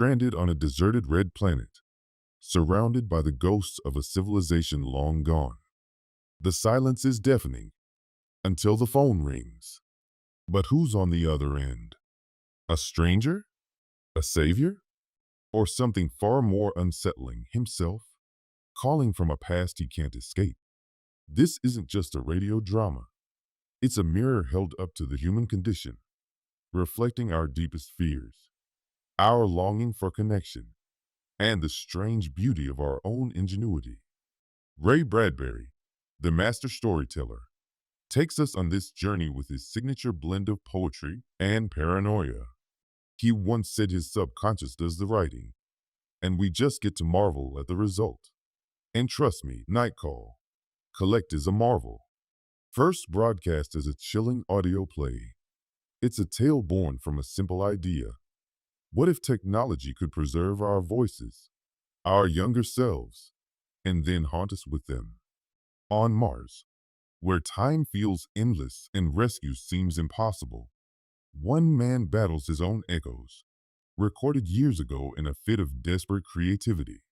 stranded on a deserted red planet, surrounded by the ghosts of a civilization long gone. The silence is deafening until the phone rings. But who's on the other end? A stranger? A savior? Or something far more unsettling, himself, calling from a past he can't escape? This isn't just a radio drama. It's a mirror held up to the human condition, reflecting our deepest fears, our longing for connection, and the strange beauty of our own ingenuity. Ray Bradbury, the master storyteller, takes us on this journey with his signature blend of poetry and paranoia. He once said his subconscious does the writing, and we just get to marvel at the result. And trust me, Night Call, Collect is a marvel. First broadcast as a chilling audio play, it's a tale born from a simple idea. What if technology could preserve our voices, our younger selves, and then haunt us with them? On Mars, where time feels endless and rescue seems impossible, one man battles his own echoes, recorded years ago in a fit of desperate creativity.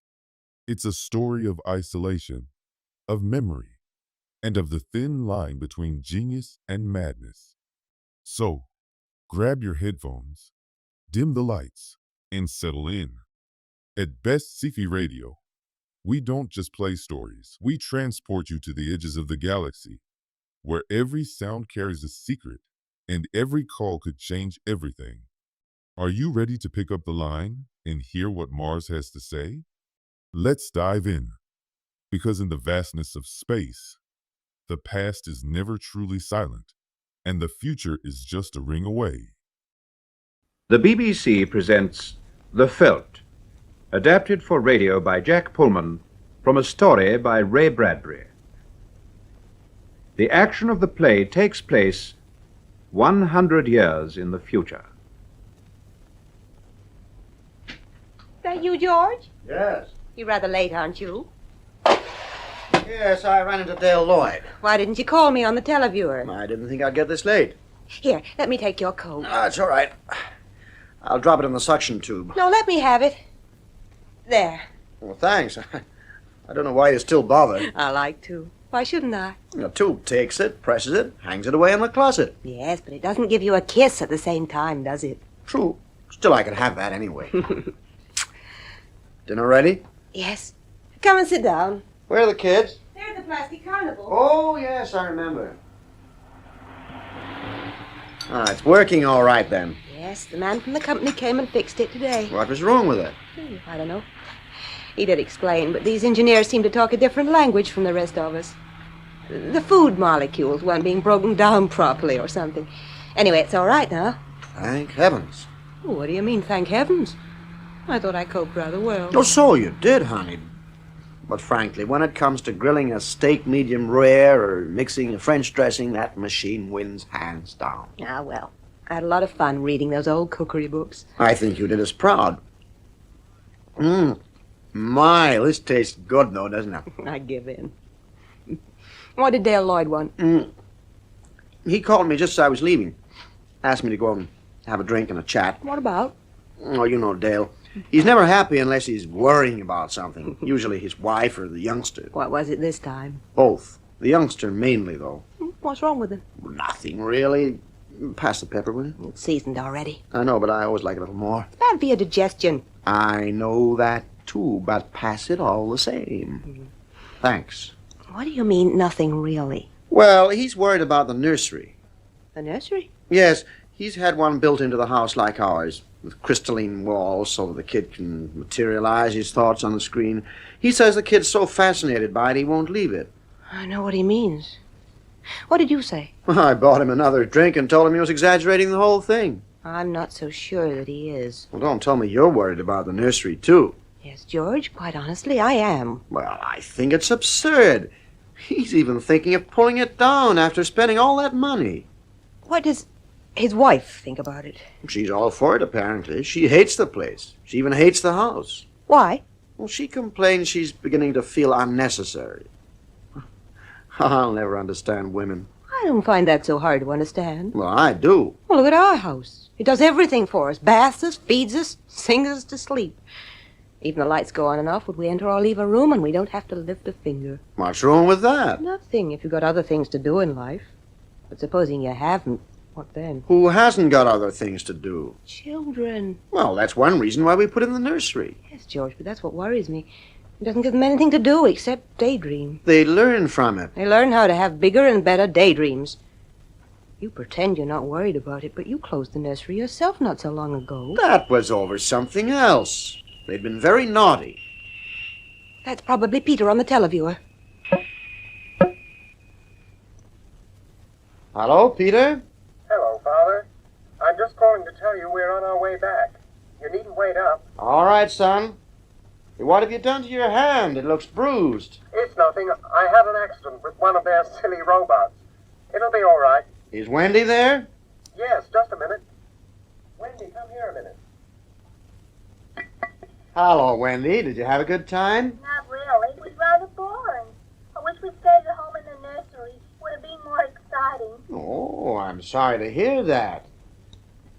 It's a story of isolation, of memory, and of the thin line between genius and madness. So, grab your headphones, dim the lights, and settle in. At Best Sci-fi Radio, we don't just play stories, we transport you to the edges of the galaxy, where every sound carries a secret, and every call could change everything. Are you ready to pick up the line and hear what Mars has to say? Let's dive in, because in the vastness of space, the past is never truly silent, and the future is just a ring away. The BBC presents The Veldt, adapted for radio by Jack Pullman from a story by Ray Bradbury. The action of the play takes place 100 years in the future. Is that you, George? Yes. You're rather late, aren't you? Yes, I ran into Dale Lloyd. Why didn't you call me on the televiewer? I didn't think I'd get this late. Here, let me take your coat. No, it's all right. I'll drop it in the suction tube. No, let me have it. There. Well, thanks. I don't know why you're still bothered. I like to. Why shouldn't I? The tube takes it, presses it, hangs it away in the closet. Yes, but it doesn't give you a kiss at the same time, does it? True. Still, I could have that anyway. Dinner ready? Yes. Come and sit down. Where are the kids? They're at the plastic carnival. Oh, yes, I remember. It's working all right then. Yes, the man from the company came and fixed it today. What was wrong with it? I don't know. He did explain, but these engineers seem to talk a different language from the rest of us. The food molecules weren't being broken down properly or something. Anyway, it's all right now. Thank heavens. What do you mean, thank heavens? I thought I coped rather well. Oh, so you did, honey. But frankly, when it comes to grilling a steak medium rare or mixing a French dressing, that machine wins hands down. Ah, well, I had a lot of fun reading those old cookery books. I think you did us proud. My, this tastes good, though, doesn't it? I give in. What did Dale Lloyd want? He called me just as I was leaving. Asked me to go and have a drink and a chat. What about? Oh, you know Dale. He's never happy unless he's worrying about something. Usually his wife or the youngster. What was it this time? Both. The youngster mainly, though. What's wrong with him? Nothing, really. Pass the pepper, will you? It's seasoned already. I know, but I always like a little more. That'd be a digestion. I know that, too, but pass it all the same. Thanks. What do you mean, nothing really? Well, he's worried about the nursery. The nursery? Yes, he's had one built into the house like ours, with crystalline walls so the kid can materialize his thoughts on the screen. He says the kid's so fascinated by it he won't leave it. I know what he means. What did you say? I bought him another drink and told him he was exaggerating the whole thing. I'm not so sure that he is. Well, don't tell me you're worried about the nursery, too. Yes, George, quite honestly, I am. Well, I think it's absurd. He's even thinking of pulling it down after spending all that money. What does his wife think about it? She's all for it, apparently. She hates the place. She even hates the house. Why? Well, she complains she's beginning to feel unnecessary. I'll never understand women. I don't find that so hard to understand. Well, I do. Well, look at our house. It does everything for us. Bathes us, feeds us, sings us to sleep. Even the lights go on and off when we enter or leave a room, and we don't have to lift a finger. What's wrong with that? Nothing, if you've got other things to do in life. But supposing you haven't, what then? Who hasn't got other things to do? Children. Well, that's one reason why we put in the nursery. Yes, George, but that's what worries me. It doesn't give them anything to do except daydream. They learn from it. They learn how to have bigger and better daydreams. You pretend you're not worried about it, but you closed the nursery yourself not so long ago. That was over something else. They'd been very naughty. That's probably Peter on the televiewer. Hello, Peter? Hello, Father. I'm just calling to tell you we're on our way back. You needn't wait up. All right, son. What have you done to your hand? It looks bruised. It's nothing. I had an accident with one of their silly robots. It'll be all right. Is Wendy there? Yes, just a minute. Wendy, come here a minute. Hello, Wendy. Did you have a good time? Not really. It was rather boring. I wish we'd stayed at home in the nursery. Would have been more exciting. Oh, I'm sorry to hear that.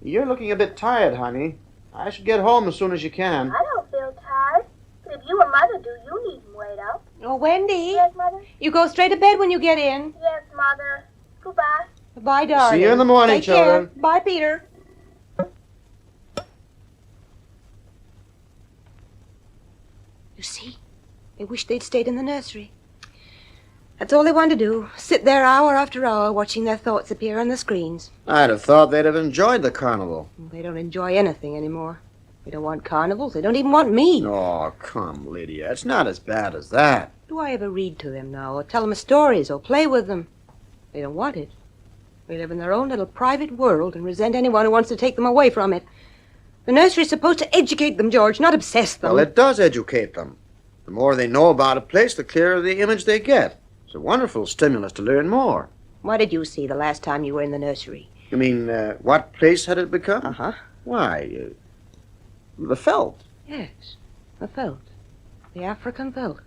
You're looking a bit tired, honey. I should get home as soon as you can. I don't feel tired. But if you and Mother do, you needn't wait up. Oh, Wendy. Yes, Mother? You go straight to bed when you get in. Yes, Mother. Goodbye. Bye, darling. See you in the morning, Take children. Care. Bye, Peter. You see? They wish they'd stayed in the nursery. That's all they want to do. Sit there hour after hour watching their thoughts appear on the screens. I'd have thought they'd have enjoyed the carnival. They don't enjoy anything anymore. They don't want carnivals. They don't even want me. Oh, come, Lydia. It's not as bad as that. Do I ever read to them now or tell them stories or play with them? They don't want it. They live in their own little private world and resent anyone who wants to take them away from it. The nursery's supposed to educate them, George, not obsess them. Well, it does educate them. The more they know about a place, the clearer the image they get. It's a wonderful stimulus to learn more. What did you see the last time you were in the nursery? You mean, what place had it become? Uh-huh. Why, the Veldt. Yes, the Veldt. The African Veldt.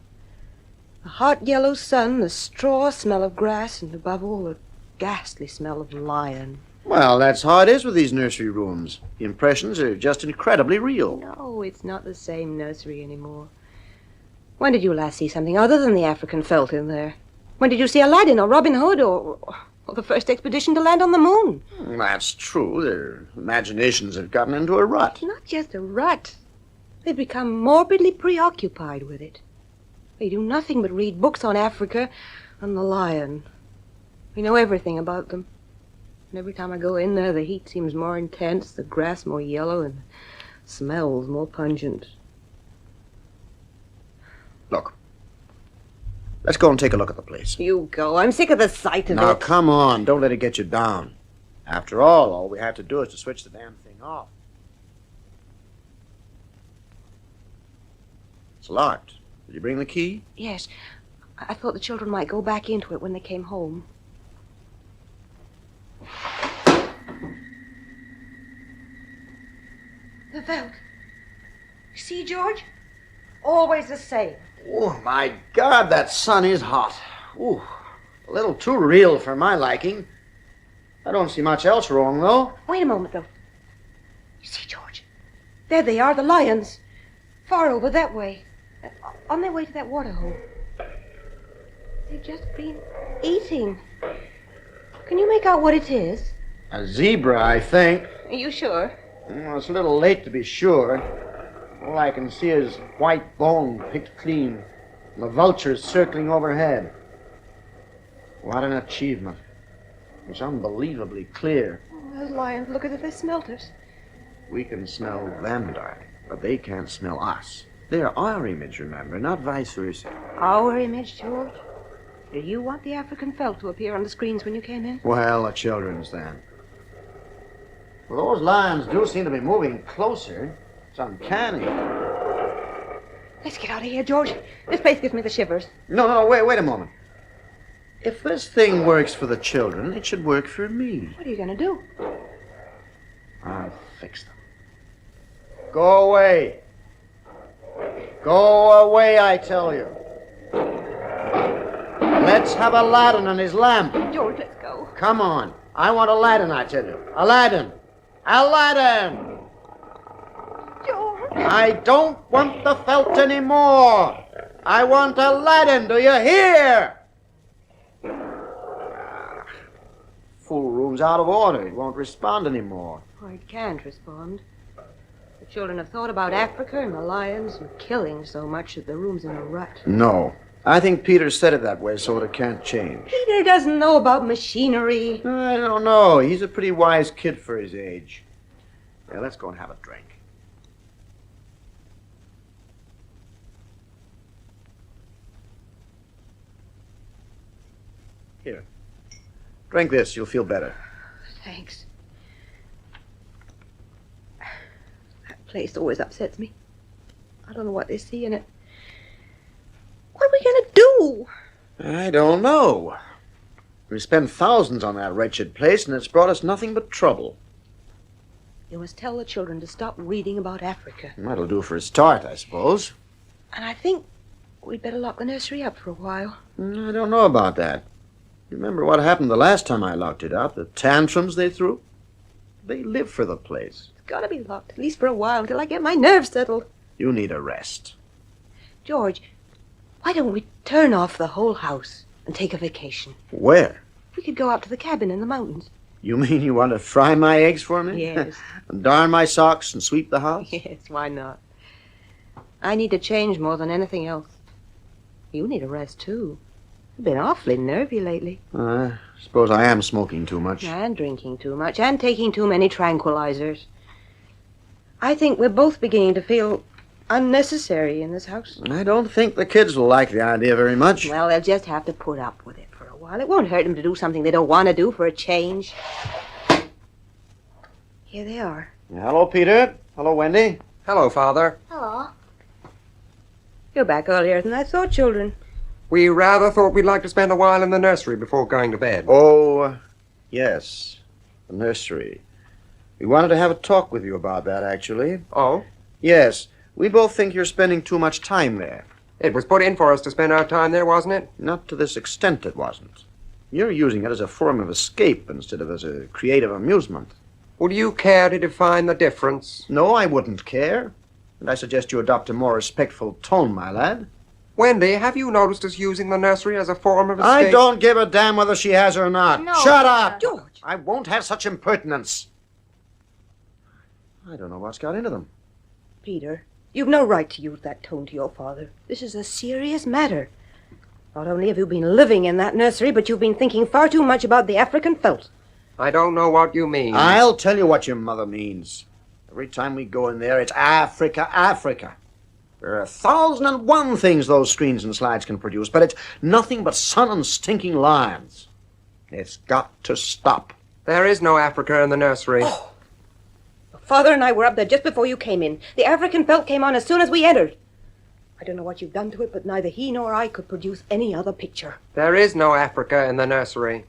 The hot yellow sun, the straw smell of grass, and above all, the ghastly smell of lion. Well, that's how it is with these nursery rooms. The impressions are just incredibly real. No, it's not the same nursery anymore. When did you last see something other than the African Veldt in there? When did you see Aladdin or Robin Hood or the first expedition to land on the moon? That's true. Their imaginations have gotten into a rut. Not just a rut. They've become morbidly preoccupied with it. They do nothing but read books on Africa and the lion. We know everything about them. And every time I go in there, the heat seems more intense, the grass more yellow, and the smells more pungent. Look, let's go and take a look at the place. You go. I'm sick of the sight of Now, it. come on. Don't let it get you down. After all we have to do is to switch the damn thing off. It's locked. Did you bring the key? Yes. I thought the children might go back into it when they came home. The Veldt. You see, George? Always the same. Oh, my God, that sun is hot. Ooh, a little too real for my liking. I don't see much else wrong, though. Wait a moment, though. You see, George? There they are, the lions. Far over that way. On their way to that water hole. They've just been eating. Can you make out what it is? A zebra, I think. Are you sure? Well, it's a little late to be sure. All I can see is white bone picked clean, and the vultures circling overhead. What an achievement. It's unbelievably clear. Oh, those lions look as if they smelt us. We can smell them, darling, but they can't smell us. They're our image, remember, not vice versa. Our image, George? Did you want the African Veldt to appear on the screens when you came in? Well, the children's then. Well, those lions do seem to be moving closer. It's uncanny. Let's get out of here, George. This place gives me the shivers. No, wait a moment. If this thing works for the children, it should work for me. What are you going to do? I'll fix them. Go away. Go away, I tell you. Let's have Aladdin and his lamp. George, let's go. Come on. I want Aladdin, I tell you. Aladdin! Aladdin! George. I don't want the Veldt anymore. I want Aladdin, do you hear? Full room's out of order. It won't respond anymore. Oh, it can't respond. The children have thought about Africa and the lions and killing so much that the room's in a rut. No. I think Peter said it that way so it can't change. Peter doesn't know about machinery. I don't know. He's a pretty wise kid for his age. Yeah, let's go and have a drink. Here. Drink this. You'll feel better. Thanks. That place always upsets me. I don't know what they see in it. What are we going to do? I don't know. We spent thousands on that wretched place, and it's brought us nothing but trouble. You must tell the children to stop reading about Africa. That'll do for a start, I suppose. And I think we'd better lock the nursery up for a while. I don't know about that. You remember what happened the last time I locked it up? The tantrums they threw? They live for the place. It's got to be locked, at least for a while, until I get my nerves settled. You need a rest. George, why don't we turn off the whole house and take a vacation? Where? We could go out to the cabin in the mountains. You mean you want to fry my eggs for me? Yes. And darn my socks and sweep the house? Yes, why not? I need to change more than anything else. You need a rest, too. You've been awfully nervy lately. I suppose I am smoking too much. And drinking too much, and taking too many tranquilizers. I think we're both beginning to feel unnecessary in this house. I don't think the kids will like the idea very much. Well, they'll just have to put up with it for a while. It won't hurt them to do something they don't want to do for a change. Here they are. Hello, Peter. Hello, Wendy. Hello, Father. Hello. You're back earlier than I thought, children. We rather thought we'd like to spend a while in the nursery before going to bed. Oh, yes. The nursery. We wanted to have a talk with you about that, actually. Oh? Yes. We both think you're spending too much time there. It was put in for us to spend our time there, wasn't it? Not to this extent, it wasn't. You're using it as a form of escape instead of as a creative amusement. Would you care to define the difference? No, I wouldn't care. And I suggest you adopt a more respectful tone, my lad. Wendy, have you noticed us using the nursery as a form of escape? I don't give a damn whether she has or not. No, Shut up! George! I won't have such impertinence. I don't know what's got into them. Peter, you've no right to use that tone to your father. This is a serious matter. Not only have you been living in that nursery, but you've been thinking far too much about the African Veldt. I don't know what you mean. I'll tell you what your mother means. Every time we go in there, it's Africa, Africa. There are 1,001 things those screens and slides can produce, but it's nothing but sun and stinking lions. It's got to stop. There is no Africa in the nursery. Oh. Father and I were up there just before you came in. The African Veldt came on as soon as we entered. I don't know what you've done to it, but neither he nor I could produce any other picture. There is no Africa in the nursery.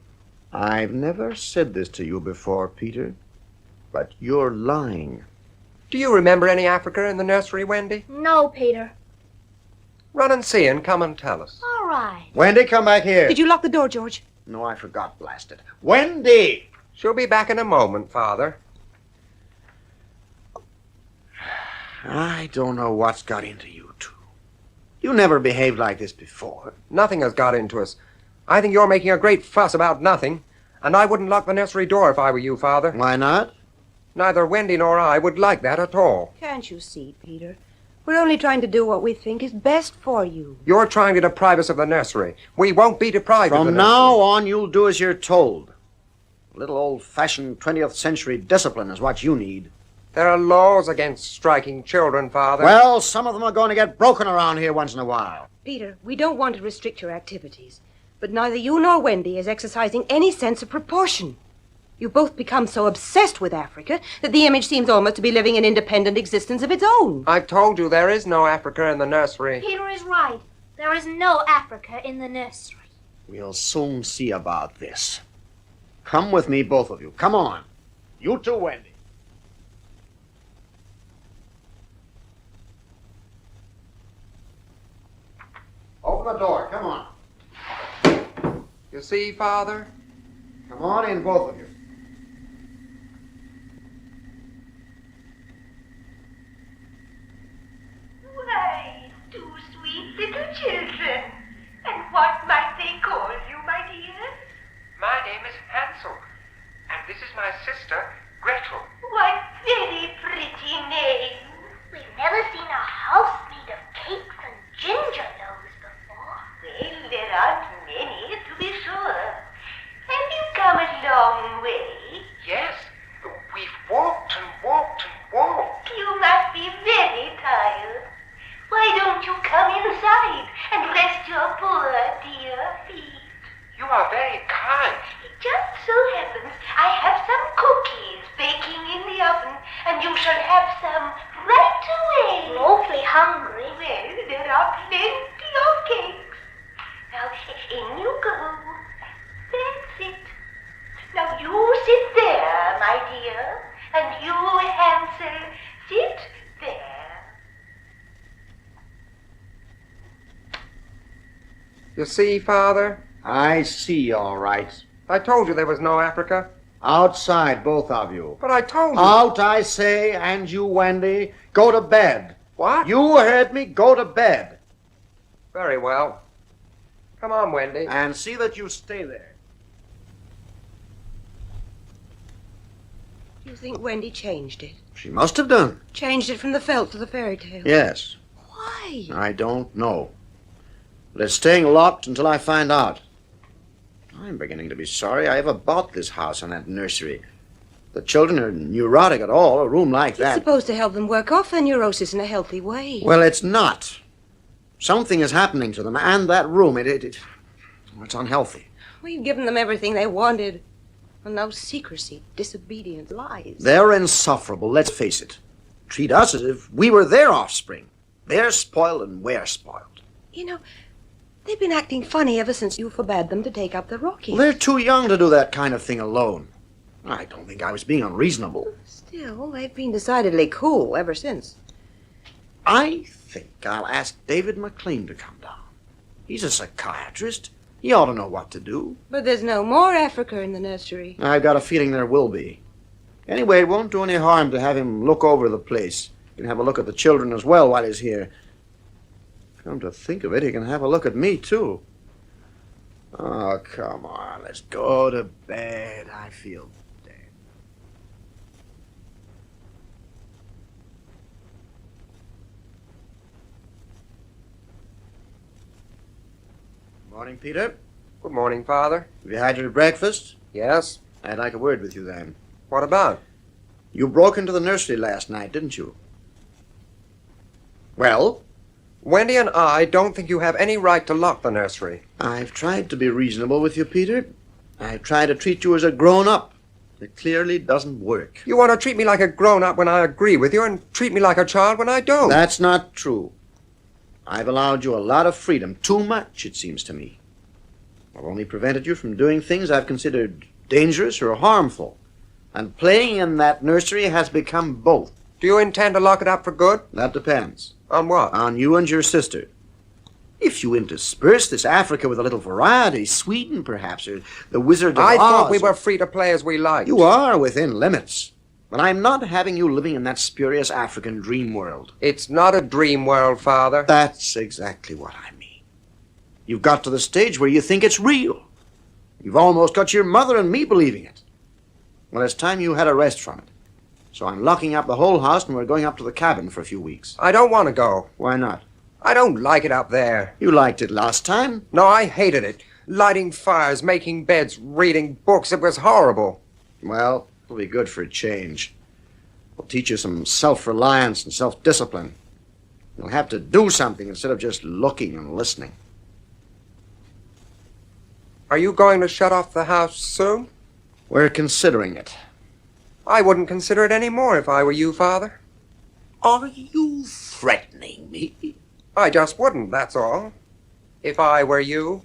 I've never said this to you before, Peter, but you're lying. Do you remember any Africa in the nursery, Wendy? No, Peter. Run and see and come and tell us. All right. Wendy, come back here. Did you lock the door, George? No, I forgot, blast it. Wendy! She'll be back in a moment, Father. I don't know what's got into you two. You never behaved like this before. Nothing has got into us. I think you're making a great fuss about nothing, and I wouldn't lock the nursery door if I were you, Father. Why not? Neither Wendy nor I would like that at all. Can't you see, Peter? We're only trying to do what we think is best for you. You're trying to deprive us of the nursery. We won't be deprived of the From nursery. now on, you'll do as you're told. A little old-fashioned 20th century discipline is what you need. There are laws against striking children, Father. Well, some of them are going to get broken around here once in a while. Peter, we don't want to restrict your activities, but neither you nor Wendy is exercising any sense of proportion. You've both become so obsessed with Africa that the image seems almost to be living an independent existence of its own. I've told you there is no Africa in the nursery. Peter is right. There is no Africa in the nursery. We'll soon see about this. Come with me, both of you. Come on. You too, Wendy. Open the door. Come on. see, Father? Come on in, both of you. Why, two sweet little children. And what might they call you, my dear? My name is Hansel, and this is my sister, Gretel. What very pretty names. We've never seen a house made of cakes and ginger loaves before. Well, there aren't many, to be sure. Have you come a long way? Yes, we've walked and walked and walked. You must be very tired. Why don't you come inside and rest your poor dear feet? You are very kind. It just so happens I have some cookies baking in the oven, and you shall have some right away. I'm awfully hungry. Well, there are plenty of cakes. Now, in you go. That's it. Now, you sit there, my dear, and you, Hansel, sit there. You see, Father? I see, all right. I told you there was no Africa. Outside, both of you. But I told you. Out, I say, and you, Wendy, go to bed. What? You heard me, go to bed. Very well. Come on, Wendy. And see that you stay there. You think Wendy changed it? She must have done. Changed it from the Veldt to the fairy tale? Yes. Why? I don't know. But it's staying locked until I find out. I'm beginning to be sorry I ever bought this house and that nursery. The children are neurotic at all, a room like It's that. supposed to help them work off their neurosis in a healthy way. Well, it's not. Something is happening to them, and that room, it's unhealthy. We've given them everything they wanted. Well, no secrecy, disobedience, lies. They're insufferable, let's face it. Treat us as if we were their offspring. They're spoiled and we're spoiled. You know, they've been acting funny ever since you forbade them to take up the Rockies. Well, they're too young to do that kind of thing alone. I don't think I was being unreasonable. Still, they've been decidedly cool ever since. I think I'll ask David McLean to come down. He's a psychiatrist. He ought to know what to do. But there's no more Africa in the nursery. I've got a feeling there will be. Anyway, it won't do any harm to have him look over the place. He can have a look at the children as well while he's here. Come to think of it, he can have a look at me, too. Oh, come on, let's go to bed. I feel dead. Morning, Peter. Good morning, Father. Have you had your breakfast? Yes? I'd like a word with you, then. What about? You broke into the nursery last night, didn't you? Well? Wendy and I don't think you have any right to lock the nursery. I've tried to be reasonable with you, Peter. I've tried to treat you as a grown-up. It clearly doesn't work. You want to treat me like a grown-up when I agree with you and treat me like a child when I don't. That's not true. I've allowed you a lot of freedom. Too much, it seems to me. I've only prevented you from doing things I've considered dangerous or harmful. And playing in that nursery has become both. Do you intend to lock it up for good? That depends. On what? On you and your sister. If you intersperse this Africa with a little variety, Sweden perhaps, or the Wizard of Oz. I thought we were free to play as we liked. You are within limits. But I'm not having you living in that spurious African dream world. It's not a dream world, Father. That's exactly what I mean. You've got to the stage where you think it's real. You've almost got your mother and me believing it. Well, it's time you had a rest from it. So I'm locking up the whole house and we're going up to the cabin for a few weeks. I don't want to go. Why not? I don't like it up there. You liked it last time. No, I hated it. Lighting fires, making beds, reading books. It was horrible. Well, it'll be good for a change. It'll teach you some self-reliance and self-discipline. You'll have to do something instead of just looking and listening. Are you going to shut off the house soon? We're considering it. I wouldn't consider it any more if I were you, Father. Are you threatening me? I just wouldn't, that's all. If I were you.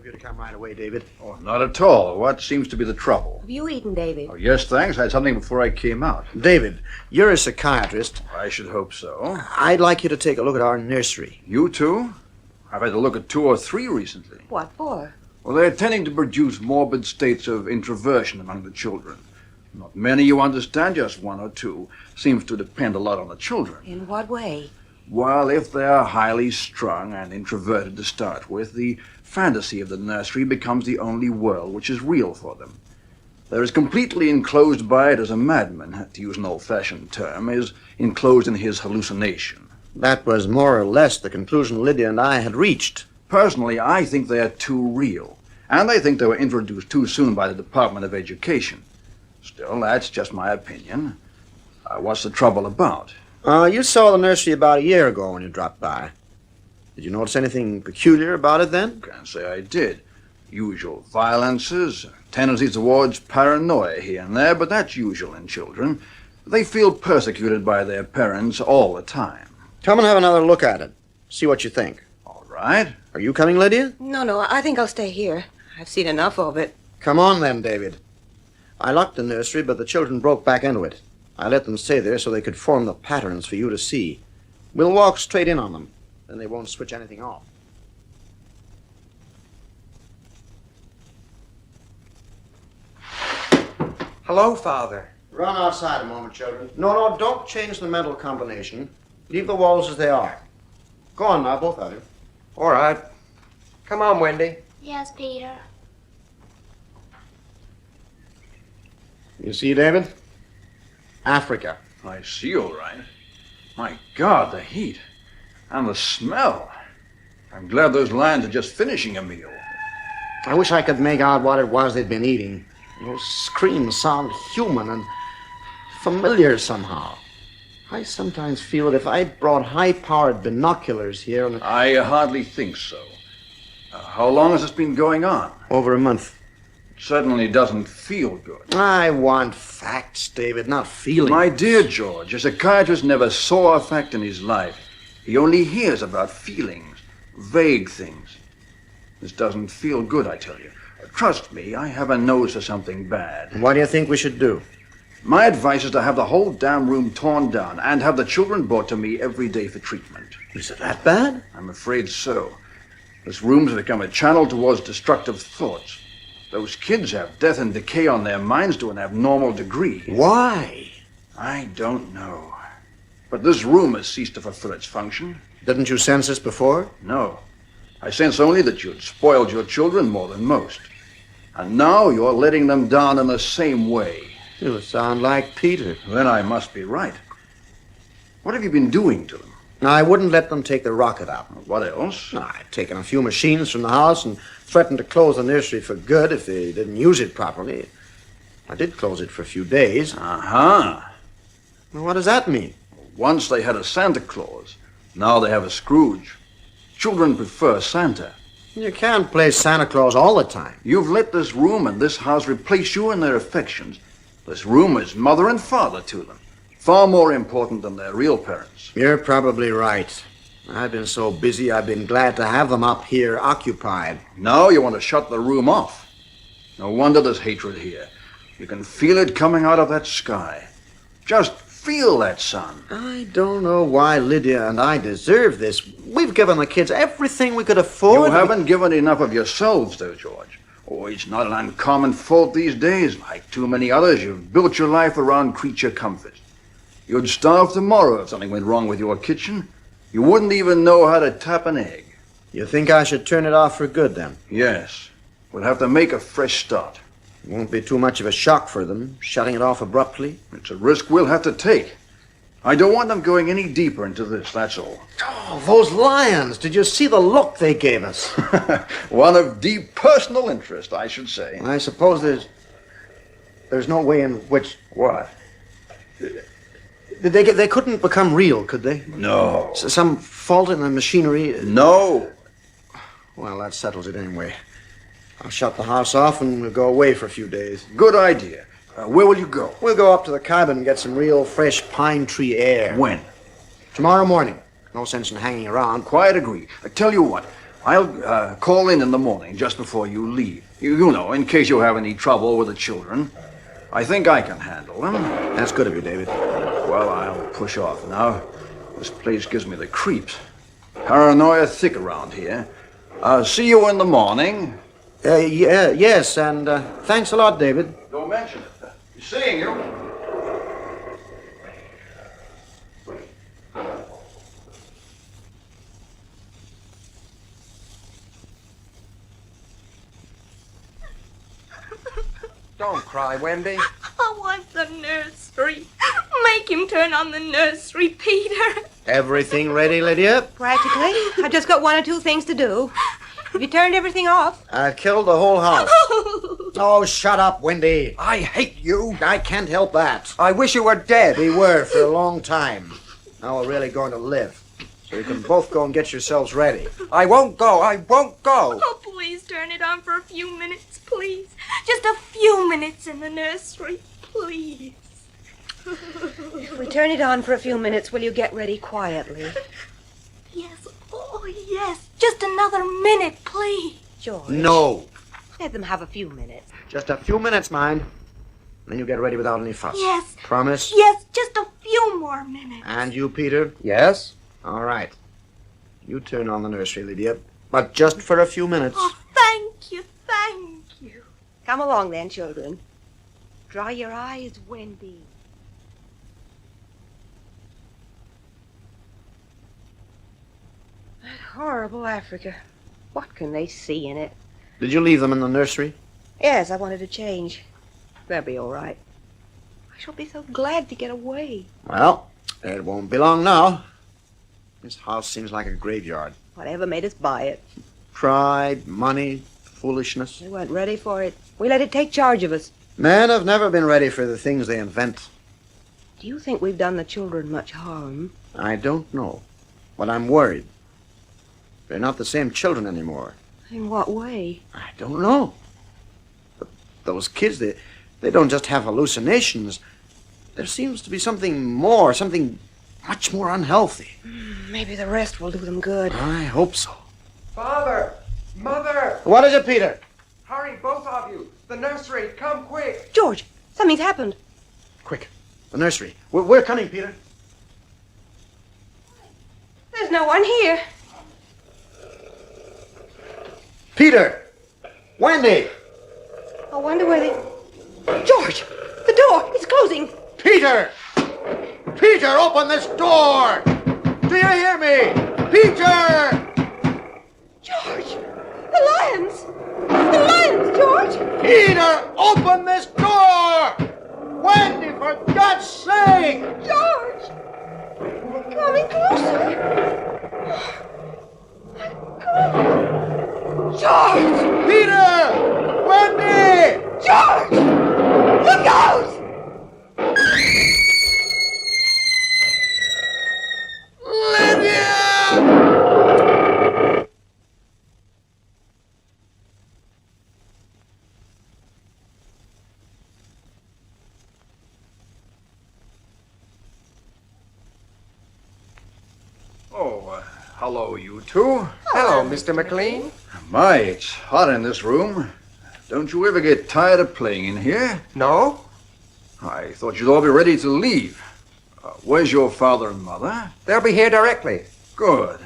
of you to come right away, David. Oh, not at all. What seems to be the trouble? Have you eaten, David? Oh, yes, thanks. I had something before I came out. David, you're a psychiatrist. I should hope so. I'd like you to take a look at our nursery. You too? I've had to look at 2 or 3 recently. What for? Well, they're tending to produce morbid states of introversion among the children. Not many, you understand, just 1 or 2. Seems to depend a lot on the children. In what way? Well, if they're highly strung and introverted to start with, the fantasy of the nursery becomes the only world which is real for them. They're as completely enclosed by it as a madman, to use an old-fashioned term, is enclosed in his hallucination. That was more or less the conclusion Lydia and I had reached. Personally, I think they're too real, and I think they were introduced too soon by the Department of Education. Still, that's just my opinion. What's the trouble about? You saw the nursery about a year ago when you dropped by. Did you notice anything peculiar about it then? Can't say I did. Usual violences, tendencies towards paranoia here and there, but that's usual in children. They feel persecuted by their parents all the time. Come and have another look at it. See what you think. All right. Are you coming, Lydia? No, I think I'll stay here. I've seen enough of it. Come on then, David. I locked the nursery, but the children broke back into it. I let them stay there so they could form the patterns for you to see. We'll walk straight in on them. Then they won't switch anything off. Hello, Father. Run outside a moment, children. No, don't change the mental combination. Leave the walls as they are. Go on now, both of you. All right. Come on, Wendy. Yes, Peter. You see, David? Africa. I see, all right. My God, the heat. And the smell. I'm glad those lions are just finishing a meal. I wish I could make out what it was they'd been eating. Those screams sound human and familiar somehow. I sometimes feel that if I brought high-powered binoculars here and... I hardly think so. How long has this been going on? Over a month. It certainly doesn't feel good. I want facts, David, not feelings. My dear George, a psychiatrist never saw a fact in his life. He only hears about feelings, vague things. This doesn't feel good, I tell you. Trust me, I have a nose for something bad. What do you think we should do? My advice is to have the whole damn room torn down and have the children brought to me every day for treatment. Is it that bad? I'm afraid so. This room's become a channel towards destructive thoughts. Those kids have death and decay on their minds to an abnormal degree. Why? I don't know. But this room has ceased to fulfill its function. Didn't you sense this before? No. I sense only that you'd spoiled your children more than most. And now you're letting them down in the same way. You sound like Peter. Then I must be right. What have you been doing to them? I wouldn't let them take the rocket out. What else? I'd taken a few machines from the house and threatened to close the nursery for good if they didn't use it properly. I did close it for a few days. Uh-huh. Well, what does that mean? Once they had a Santa Claus. Now they have a Scrooge. Children prefer Santa. You can't play Santa Claus all the time. You've let this room and this house replace you in their affections. This room is mother and father to them. Far more important than their real parents. You're probably right. I've been so busy, I've been glad to have them up here occupied. Now you want to shut the room off. No wonder there's hatred here. You can feel it coming out of that sky. Just feel that sun. I don't know why Lydia and I deserve this. We've given the kids everything we could afford. You haven't given enough of yourselves, though, George. Oh, it's not an uncommon fault these days. Like too many others, you've built your life around creature comfort. You'd starve tomorrow if something went wrong with your kitchen. You wouldn't even know how to tap an egg. You think I should turn it off for good, then? Yes. We'll have to make a fresh start. It won't be too much of a shock for them, shutting it off abruptly. It's a risk we'll have to take. I don't want them going any deeper into this, that's all. Oh, those lions! Did you see the look they gave us? One of deep personal interest, I should say. I suppose there's no way in which... What? They couldn't become real, could they? No. Some fault in the machinery? No. Well, that settles it anyway. I'll shut the house off and we'll go away for a few days. Good idea. Where will you go? We'll go up to the cabin and get some real fresh pine tree air. When? Tomorrow morning. No sense in hanging around. Quite agree. I tell you what, I'll call in the morning just before you leave. You know, in case you have any trouble with the children. I think I can handle them. That's good of you, David. Well, I'll push off now. This place gives me the creeps. Paranoia thick around here. See you in the morning. Yes, and thanks a lot, David. Don't mention it. Seeing you. Don't cry, Wendy. I want the nursery. Make him turn on the nursery, Peter. Everything ready, Lydia? Practically. I've just got one or two things to do. Have you turned everything off? I killed the whole house. Oh, shut up, Wendy. I hate you. I can't help that. I wish you were dead. We were for a long time. Now we're really going to live. So you can both go and get yourselves ready. I won't go. I won't go. Oh, please turn it on for a few minutes, please. Just a few minutes in the nursery, please. If we turn it on for a few minutes, will you get ready quietly? Yes, oh yes. Just another minute, please. George. No. Let them have a few minutes. Just a few minutes, mind. Then you get ready without any fuss. Yes. Promise? Yes, just a few more minutes. And you, Peter? Yes? All right. You turn on the nursery, Lydia. But just for a few minutes. Oh, thank you, thank you. Come along then, children. Dry your eyes, Wendy. That horrible Africa. What can they see in it? Did you leave them in the nursery? Yes, I wanted to change. They'll be all right. I shall be so glad to get away. Well, it won't be long now. This house seems like a graveyard. Whatever made us buy it. Pride, money, foolishness. We weren't ready for it. We let it take charge of us. Men have never been ready for the things they invent. Do you think we've done the children much harm? I don't know. But I'm worried. They're not the same children anymore. In what way? I don't know. But those kids, they don't just have hallucinations. There seems to be something more, something much more unhealthy. Maybe the rest will do them good. I hope so. Father! Mother! What is it, Peter? Hurry, both of you. The nursery. Come quick. George, something's happened. Quick, the nursery. We're coming, Peter. There's no one here. Peter! Wendy! I wonder where they... George! The door! It's closing! Peter! Peter, open this door! Do you hear me? Peter! George! The lions! The lions, George! Peter, open this door! Wendy, for God's sake! George! They're coming closer! George! Peter! Wendy! George! Look out! Hello, you two. Hello, Mr. McLean. My, it's hot in this room. Don't you ever get tired of playing in here? No? I thought you'd all be ready to leave. Where's your father and mother? They'll be here directly. Good.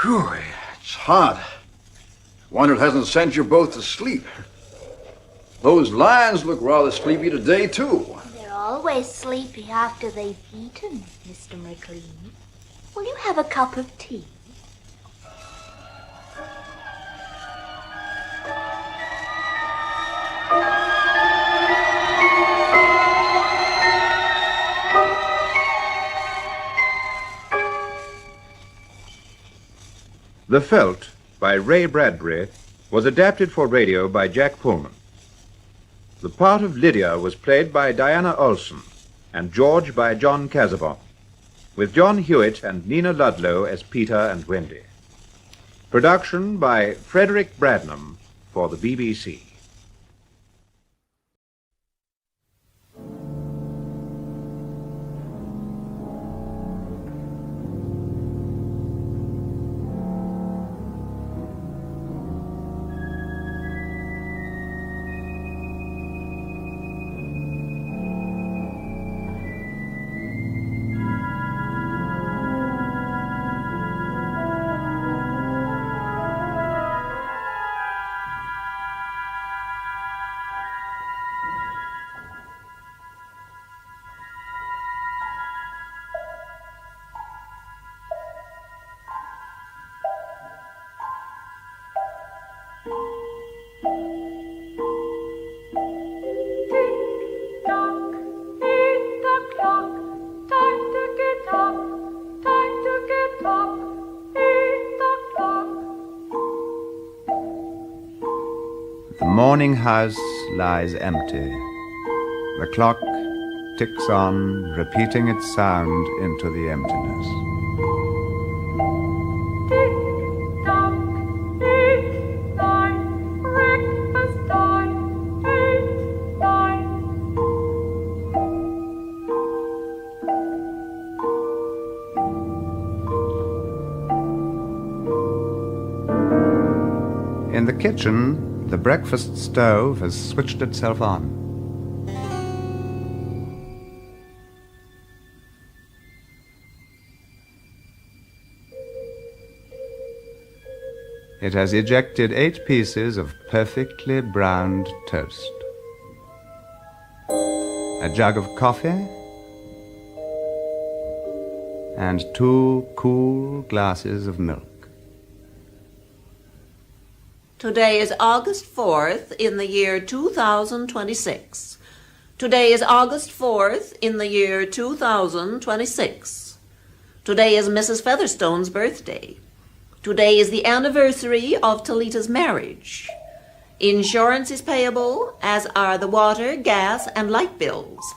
Whew, it's hot. Wonder it hasn't sent you both to sleep. Those lions look rather sleepy today, too. They're always sleepy after they've eaten, Mr. McLean. Will you have a cup of tea? The Veldt, by Ray Bradbury, was adapted for radio by Jack Pullman. The part of Lydia was played by Diana Olson and George by John Casabon, with John Hewitt and Nina Ludlow as Peter and Wendy. Production by Frederick Bradnam for the BBC. morning house lies empty. The clock ticks on, repeating its sound into the emptiness. In the kitchen, the breakfast stove has switched itself on. It has ejected 8 pieces of perfectly browned toast, a jug of coffee, and 2 cool glasses of milk. Today is August 4th in the year 2026. Today is August 4th in the year 2026. Today is Mrs. Featherstone's birthday. Today is the anniversary of Talita's marriage. Insurance is payable, as are the water, gas, and light bills.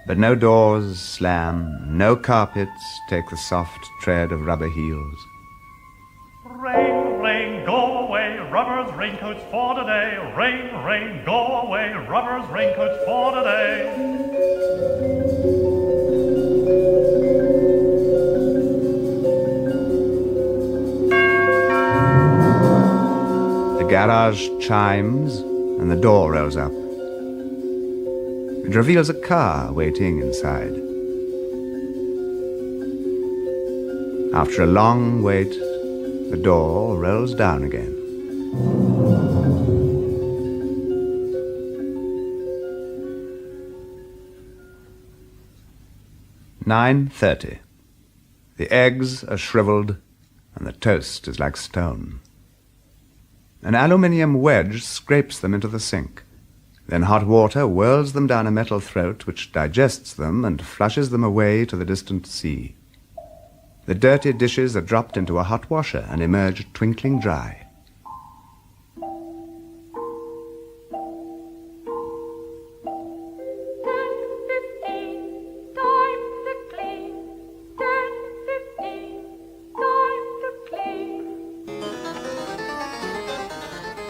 But no doors slam, no carpets take the soft tread of rubber heels. Rain, rain, go away, rubber's raincoats for today. Rain, rain, go away, rubber's raincoats for today. The garage chimes and the door rolls up. It reveals a car waiting inside. After a long wait, the door rolls down again. "9:30. The eggs are shriveled and the toast is like stone. An aluminium wedge scrapes them into the sink. Then hot water whirls them down a metal throat which digests them and flushes them away to the distant sea. The dirty dishes are dropped into a hot washer and emerge twinkling dry.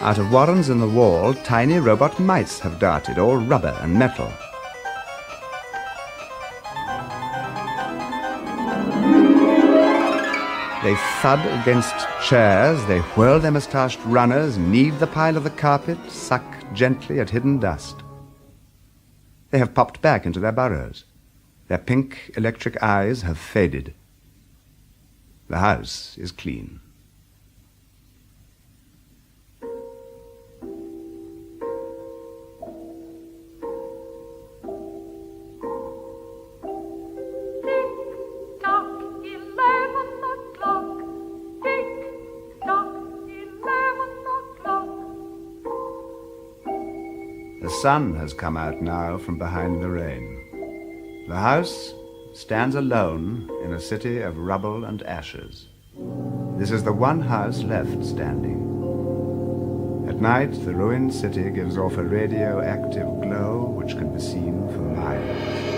Out of warrens in the wall, tiny robot mice have darted, all rubber and metal. They thud against chairs, they whirl their moustached runners, knead the pile of the carpet, suck gently at hidden dust. They have popped back into their burrows. Their pink electric eyes have faded. The house is clean. The sun has come out now from behind the rain. The house stands alone in a city of rubble and ashes. This is the one house left standing. At night, the ruined city gives off a radioactive glow which can be seen for miles.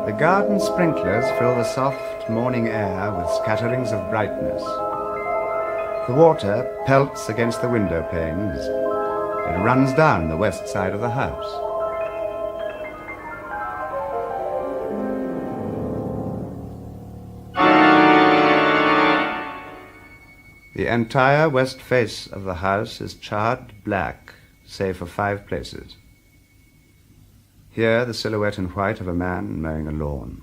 The garden sprinklers fill the soft morning air with scatterings of brightness. The water pelts against the window panes. It runs down the west side of the house. The entire west face of the house is charred black, save for 5 places. Here, the silhouette in white of a man mowing a lawn.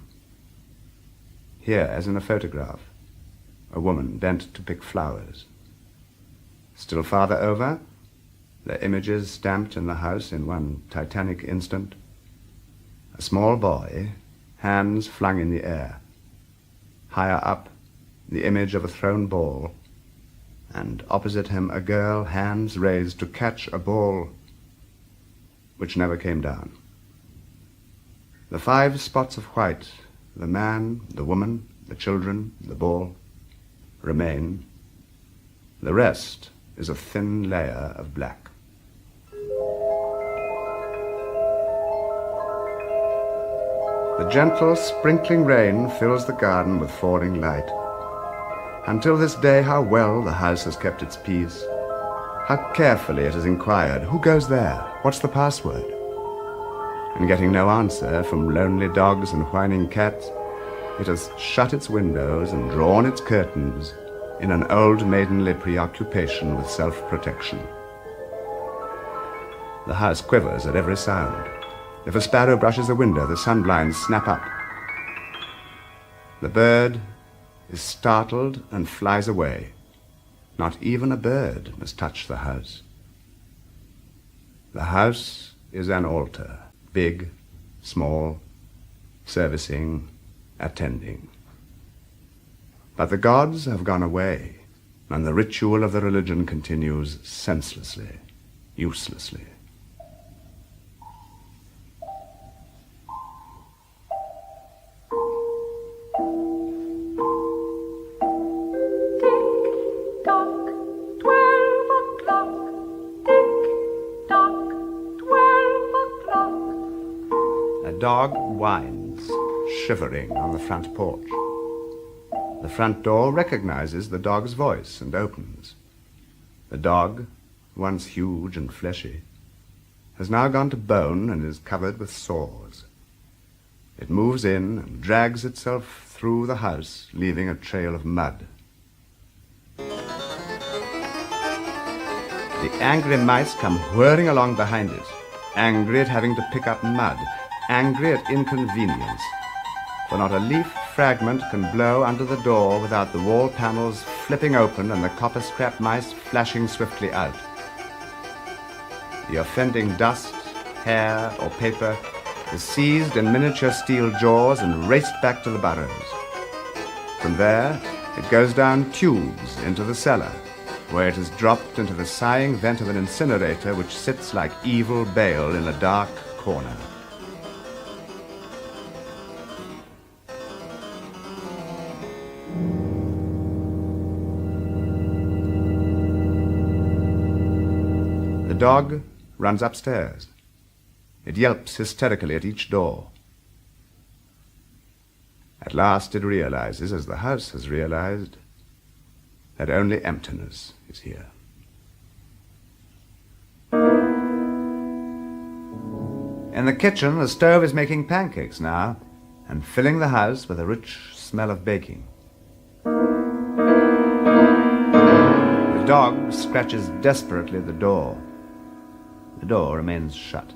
Here, as in a photograph, a woman bent to pick flowers. Still farther over, their images stamped in the house in one titanic instant. A small boy, hands flung in the air. Higher up, the image of a thrown ball, and opposite him a girl, hands raised to catch a ball which never came down. The 5 spots of white, the man, the woman, the children, the ball, remain. The rest is a thin layer of black. The gentle sprinkling rain fills the garden with falling light. Until this day, how well the house has kept its peace. How carefully it has inquired, who goes there? What's the password? And getting no answer from lonely dogs and whining cats, it has shut its windows and drawn its curtains in an old maidenly preoccupation with self-protection. The house quivers at every sound. If a sparrow brushes a window, the sunblinds snap up. The bird is startled and flies away. Not even a bird must touch the house. The house is an altar, big, small, servicing, attending. But the gods have gone away, and the ritual of the religion continues senselessly, uselessly. A dog whines, shivering on the front porch. The front door recognizes the dog's voice and opens. The dog, once huge and fleshy, has now gone to bone and is covered with sores. It moves in and drags itself through the house, leaving a trail of mud. The angry mice come whirring along behind it, angry at having to pick up mud, angry at inconvenience, for not a leaf fragment can blow under the door without the wall panels flipping open and the copper scrap mice flashing swiftly out. The offending dust, hair, or paper is seized in miniature steel jaws and raced back to the burrows. From there, it goes down tubes into the cellar, where it is dropped into the sighing vent of an incinerator which sits like evil Baal in a dark corner. The dog runs upstairs. It yelps hysterically at each door. At last it realizes, as the house has realized, that only emptiness is here. In the kitchen, the stove is making pancakes now and filling the house with a rich smell of baking. The dog scratches desperately at the door. The door remains shut.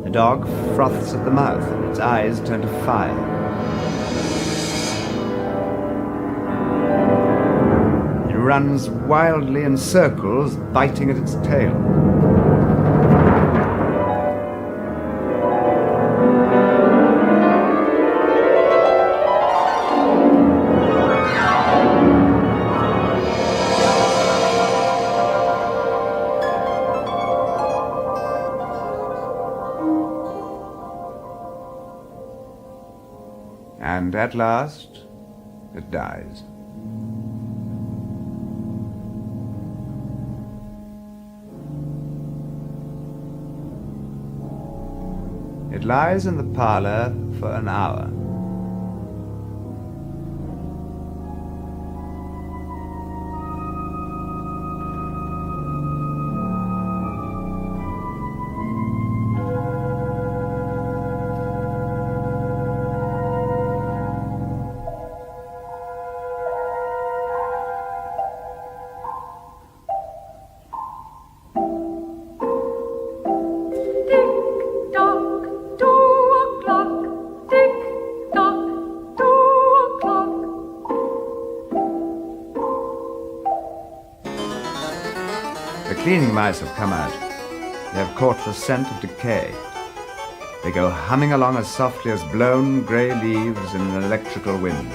The dog froths at the mouth and its eyes turn to fire. It runs wildly in circles, biting at its tail. And at last, it dies. It lies in the parlor for an hour. cleaning mice have come out. They have caught the scent of decay. They go humming along as softly as blown grey leaves in an electrical wind.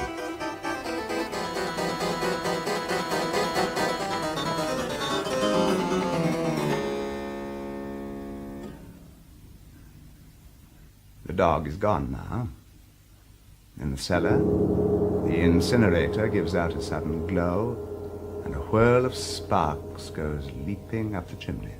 The dog is gone now. In the cellar, the incinerator gives out a sudden glow, and a whirl of sparks goes leaping up the chimney.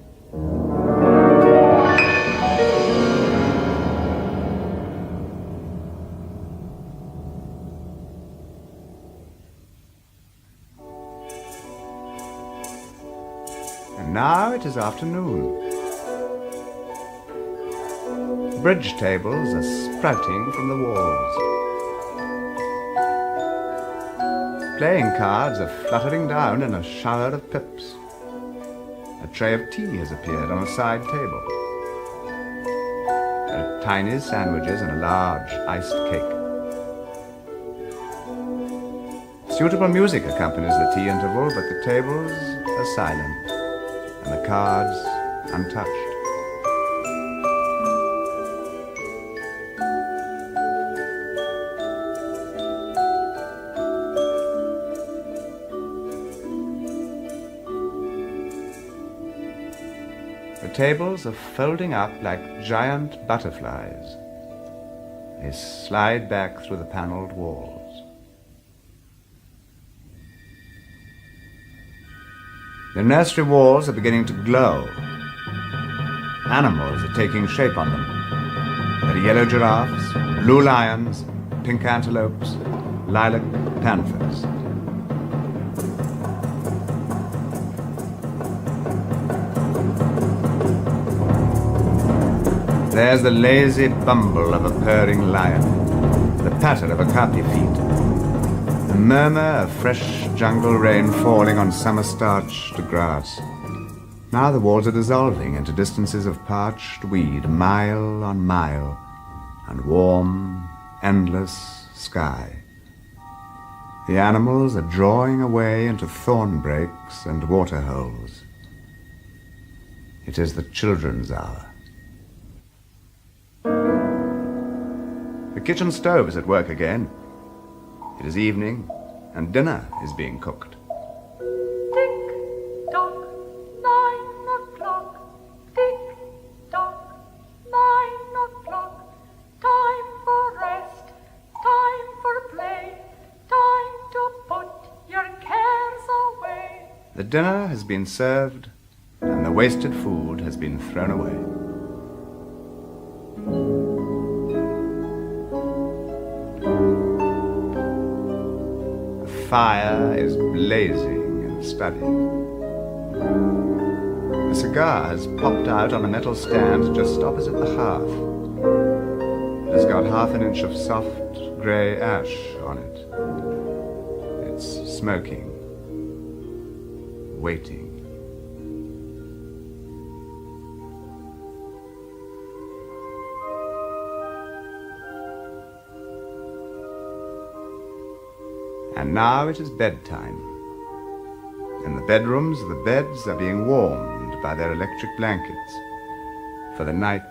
And now it is afternoon. Bridge tables are sprouting from the walls. Playing cards are fluttering down in a shower of pips. A tray of tea has appeared on a side table. There are tiny sandwiches and a large iced cake. Suitable music accompanies the tea interval, but the tables are silent and the cards untouched. The tables are folding up like giant butterflies. They slide back through the paneled walls. The nursery walls are beginning to glow. Animals are taking shape on them. There are yellow giraffes, blue lions, pink antelopes, lilac panthers. There's the lazy bumble of a purring lion, the patter of a carpy feet, the murmur of fresh jungle rain falling on summer-starched grass. Now the walls are dissolving into distances of parched weed, mile on mile, and warm, endless sky. The animals are drawing away into thorn breaks and water holes. It is the children's hour. The kitchen stove is at work again. It is evening, and dinner is being cooked. Tick-tock, 9 o'clock. Tick-tock, 9 o'clock. Time for rest, time for play, time to put your cares away. The dinner has been served, and the wasted food has been thrown away. The fire is blazing in the study. A cigar has popped out on a metal stand just opposite the hearth. It has got half an inch of soft grey ash on it. It's smoking, waiting. And now it is bedtime. In the bedrooms, the beds are being warmed by their electric blankets, for the night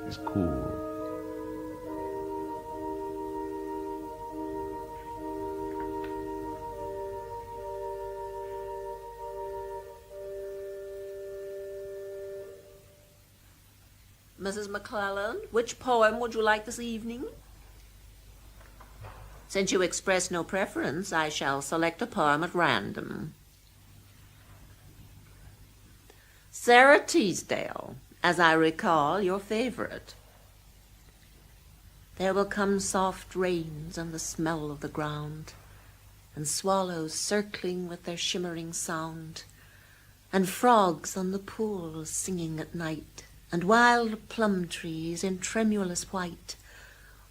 is cool. Mrs. McClellan, which poem would you like this evening? Since you express no preference, I shall select a poem at random. Sarah Teasdale, as I recall, your favorite. There will come soft rains and the smell of the ground, and swallows circling with their shimmering sound, and frogs on the pools singing at night, and wild plum trees in tremulous white.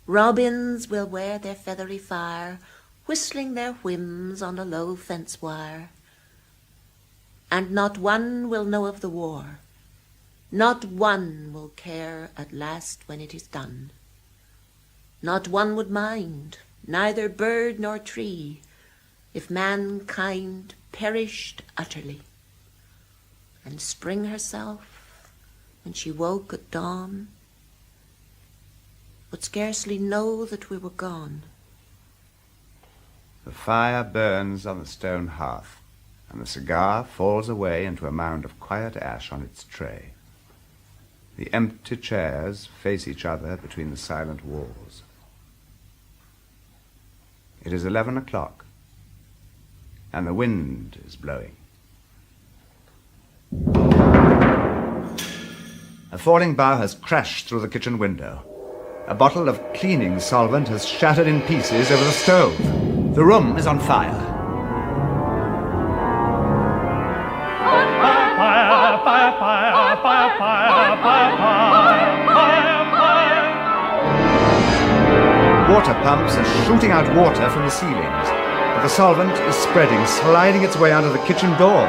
Robins will wear their feathery fire, whistling their whims on a low fence wire. And not one will know of the war, not one will care at last when it is done. Not one would mind, neither bird nor tree, if mankind perished utterly. and spring herself, when she woke at dawn, would scarcely know that we were gone. The fire burns on the stone hearth, and the cigar falls away into a mound of quiet ash on its tray. The empty chairs face each other between the silent walls. It is 11 o'clock, and the wind is blowing. A falling bough has crashed through the kitchen window. A bottle of cleaning solvent has shattered in pieces over the stove. The room is on fire. Fire, fire, fire, fire, fire, fire, fire, fire. Water pumps are shooting out water from the ceilings, but the solvent is spreading, sliding its way under the kitchen door.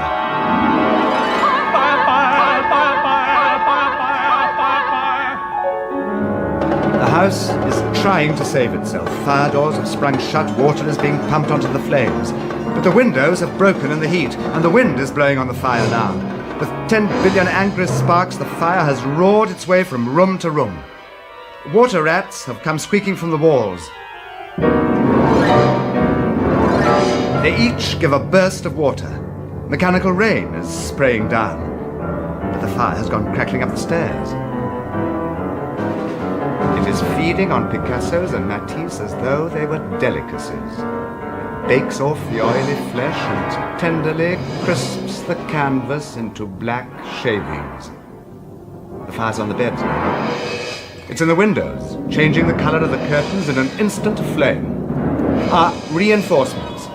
The house is trying to save itself. Fire doors have sprung shut, water is being pumped onto the flames. But the windows have broken in the heat, and the wind is blowing on the fire now. With 10 billion angry sparks, the fire has roared its way from room to room. Water rats have come squeaking from the walls. They each give a burst of water. Mechanical rain is spraying down, but the fire has gone crackling up the stairs. It is feeding on Picassos and Matisse as though they were delicacies. It bakes off the oily flesh and tenderly crisps the canvas into black shavings. The fire's on the beds now. It's in the windows, changing the color of the curtains in an instant flame. Our reinforcements.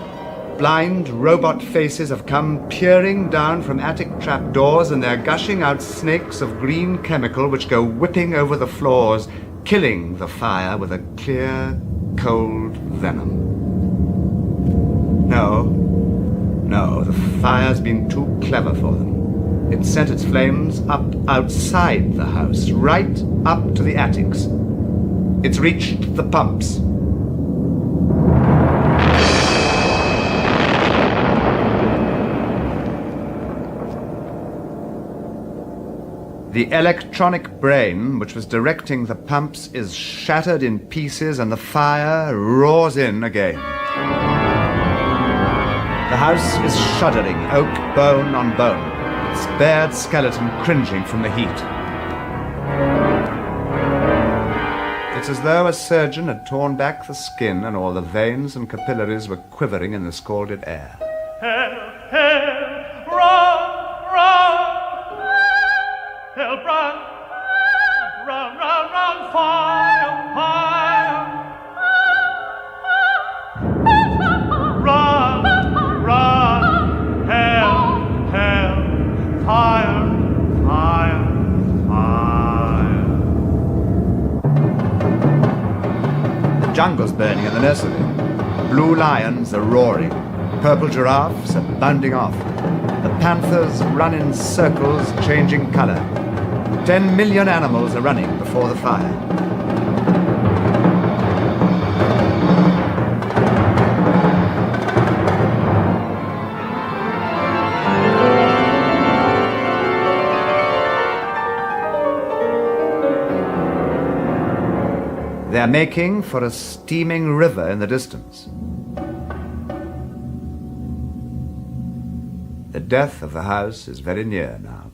Blind robot faces have come peering down from attic trapdoors, and they're gushing out snakes of green chemical which go whipping over the floors, killing the fire with a clear, cold venom. No, the fire's been too clever for them. It sent its flames up outside the house, right up to the attics. It's reached the pumps. The electronic brain which was directing the pumps is shattered in pieces, and the fire roars in again. The house is shuddering, oak bone on bone, its bared skeleton cringing from the heat. It's as though a surgeon had torn back the skin and all the veins and capillaries were quivering in the scalded air. Help, help, run, run! Help, run! Run, run, run, fire, fire! Run, run, help, help, fire, fire, fire. The jungle's burning in the nursery. Blue lions are roaring. Purple giraffes are bounding off. The panthers run in circles, changing color. 10 million animals are running before the fire. They're making for a steaming river in the distance. The death of the house is very near now.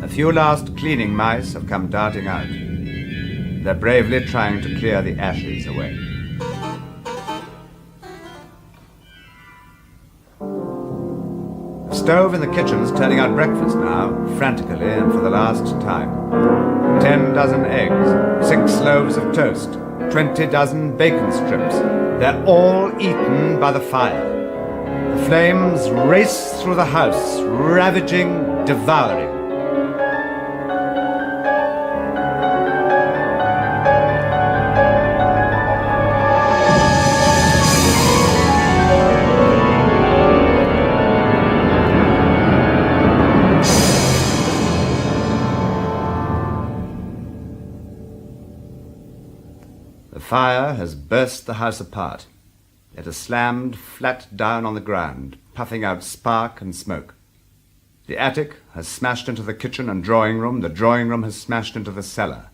A few last cleaning mice have come darting out. They're bravely trying to clear the ashes away. The stove in the kitchen is turning out breakfast now, frantically and for the last time. 10 dozen eggs, 6 loaves of toast, 20 dozen bacon strips. They're all eaten by the fire. The flames race through the house, ravaging, devouring. The fire has burst the house apart. It has slammed flat down on the ground, puffing out spark and smoke. The attic has smashed into the kitchen and drawing room. The drawing room has smashed into the cellar.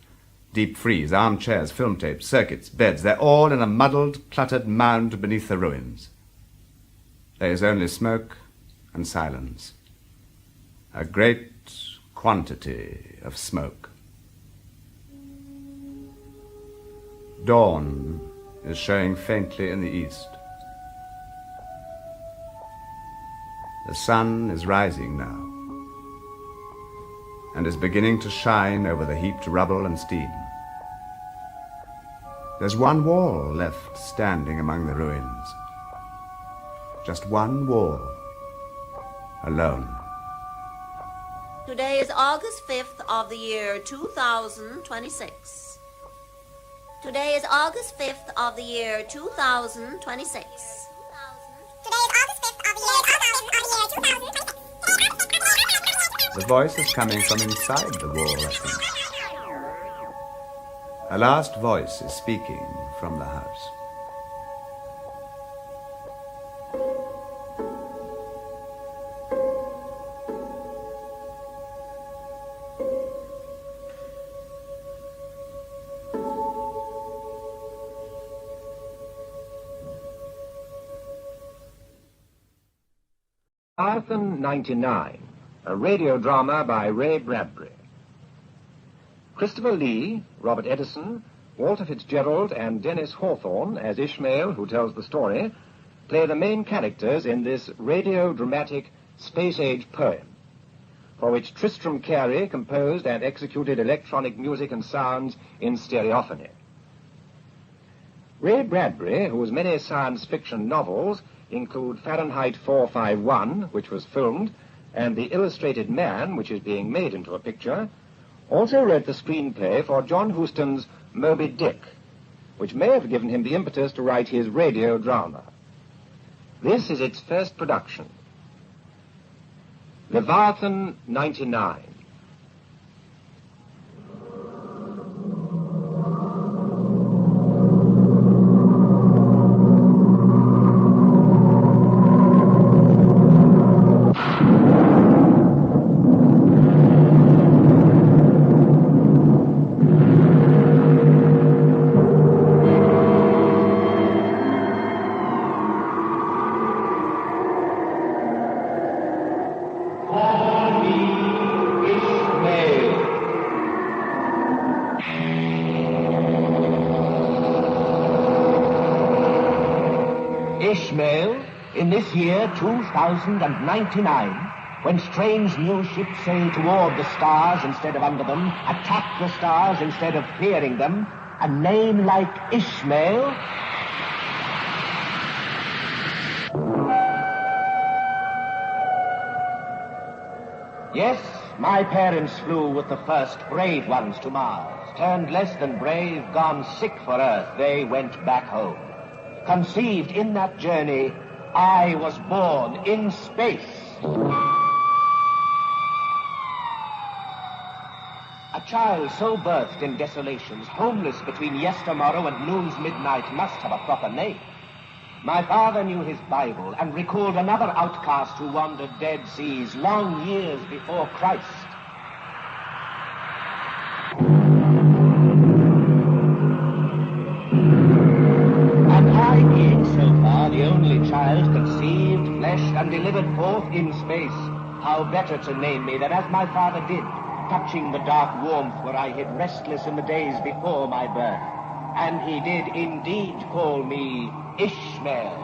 Deep freeze, armchairs, film tapes, circuits, beds, they're all in a muddled, cluttered mound beneath the ruins. There is only smoke and silence. A great quantity of smoke. Dawn is showing faintly in the east. The sun is rising now and is beginning to shine over the heaped rubble and steam. There's one wall left standing among the ruins. Just one wall, alone. Today is August 5th of the year 2026. Today is August 5th of the year 2026. The voice is coming from inside the wall, I think. A last voice is speaking from the house. Leviathan 99, a radio drama by Ray Bradbury. Christopher Lee, Robert Edison, Walter Fitzgerald, and Dennis Hawthorne, as Ishmael, who tells the story, play the main characters in this radio-dramatic space-age poem, for which Tristram Cary composed and executed electronic music and sounds in stereophony. Ray Bradbury, whose many science fiction novels include Fahrenheit 451, which was filmed, and The Illustrated Man, which is being made into a picture, also wrote the screenplay for John Huston's Moby Dick, which may have given him the impetus to write his radio drama. This is its first production. Leviathan 99. In this year 2099, when strange new ships sail toward the stars instead of under them, attack the stars instead of fearing them, a name like Ishmael Yes, my parents flew with the first brave ones to Mars. Turned less than brave, gone sick for Earth, they went back home. Conceived in that journey, I was born in space. A child so birthed in desolations, homeless between yestermorrow and noon's midnight, must have a proper name. My father knew his Bible and recalled another outcast who wandered dead seas long years before Christ. And I, being so far the only child conceived, fleshed, and delivered forth in space, how better to name me than as my father did, touching the dark warmth where I hid restless in the days before my birth. And he did indeed call me Ishmael.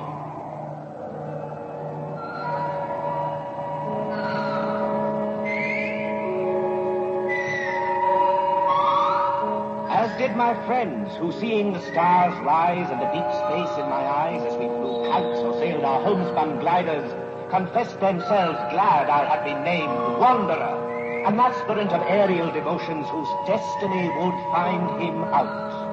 As did my friends, who, seeing the stars rise and the deep space in my eyes as we flew kites or sailed our homespun gliders, confessed themselves glad I had been named Wanderer, an aspirant of aerial devotions whose destiny would find him out.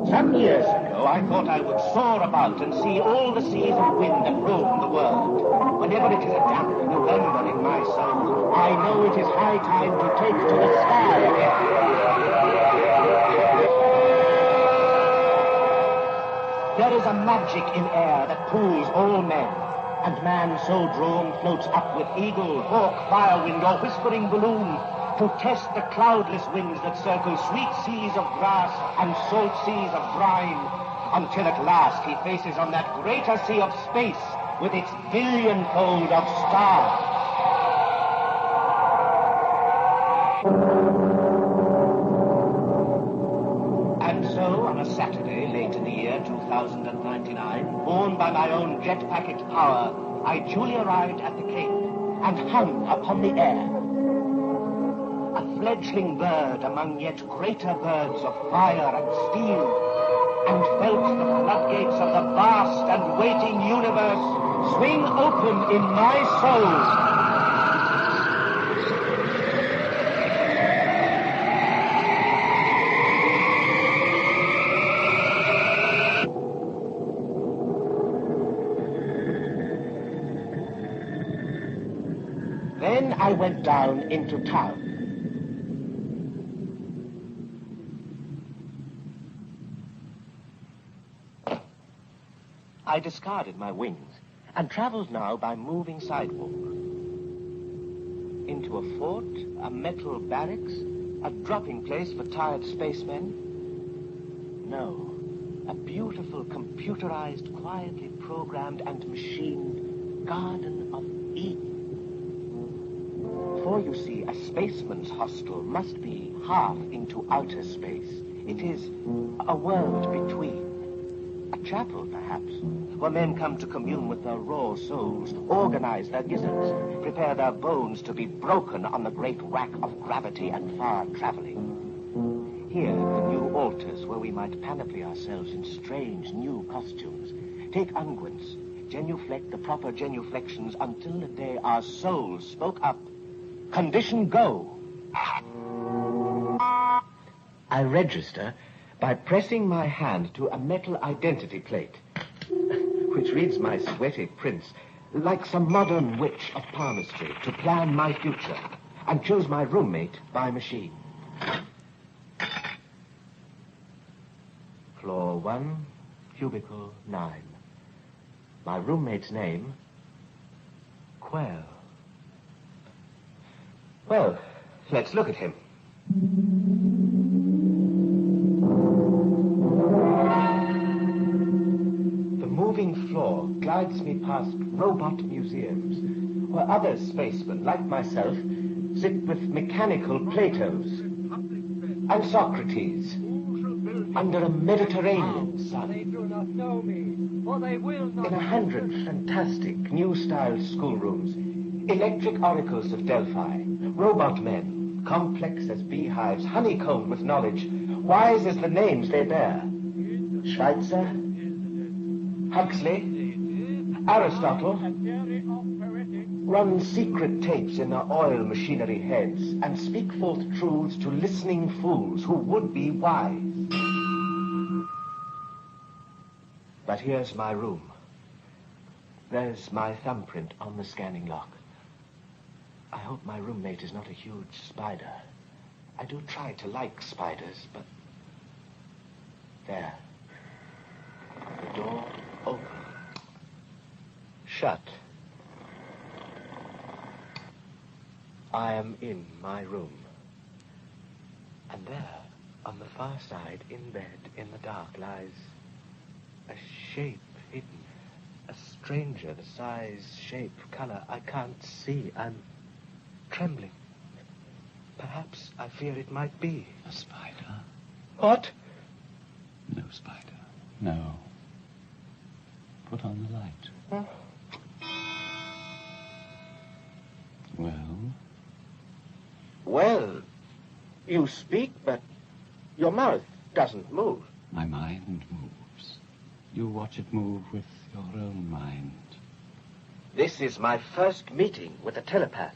Some years ago, I thought I would soar about and see all the seas of wind that roam the world. Whenever it is a damp November in my soul, I know it is high time to take to the sky again. There is a magic in air that pulls all men, and man so drawn floats up with eagle, hawk, firewind, or whispering balloon, to test the cloudless winds that circle sweet seas of grass and salt seas of brine, until at last he faces on that greater sea of space with its billionfold of stars. And so, on a Saturday late in the year 2099, borne by my own jet packet power, I duly arrived at the Cape and hung upon the air. A fledgling bird among yet greater birds of fire and steel, and felt the floodgates of the vast and waiting universe swing open in my soul. Then I went down into town. I discarded my wings and traveled now by moving sidewalk. Into a fort, a metal barracks, a dropping place for tired spacemen. No, a beautiful, computerized, quietly programmed and machined Garden of Eden. For you see, a spaceman's hostel must be half into outer space. It is a world between. A chapel, perhaps, where men come to commune with their raw souls, organize their gizzards, prepare their bones to be broken on the great rack of gravity and far traveling. Here, the new altars where we might panoply ourselves in strange new costumes, take unguents, genuflect the proper genuflections until the day our souls spoke up. Condition go. I register by pressing my hand to a metal identity plate, which reads my sweaty prints like some modern witch of palmistry to plan my future and choose my roommate by machine. Floor 1, cubicle 9. My roommate's name, Quail. Well, let's look at him. The moving floor guides me past robot museums, where other spacemen, like myself, sit with mechanical Platos and Socrates under a Mediterranean sun. They do not know me, for they will not. In 100 fantastic new-styled schoolrooms, electric oracles of Delphi, robot men, complex as beehives, honeycombed with knowledge, wise as the names they bear. Schweitzer, Huxley, Aristotle, run secret tapes in their oil machinery heads and speak forth truths to listening fools who would be wise. But here's my room. There's my thumbprint on the scanning lock. I hope my roommate is not a huge spider. I do try to like spiders, but... There. The door open. Shut. I am in my room. And there, on the far side, in bed, in the dark, lies a shape hidden. A stranger, the size, shape, color, I can't see. I'm trembling. Perhaps I fear it might be a spider. What? No spider. No. Put on the light. Huh? Well? Well, you speak, but your mouth doesn't move. My mind moves. You watch it move with your own mind. This is my first meeting with a telepath.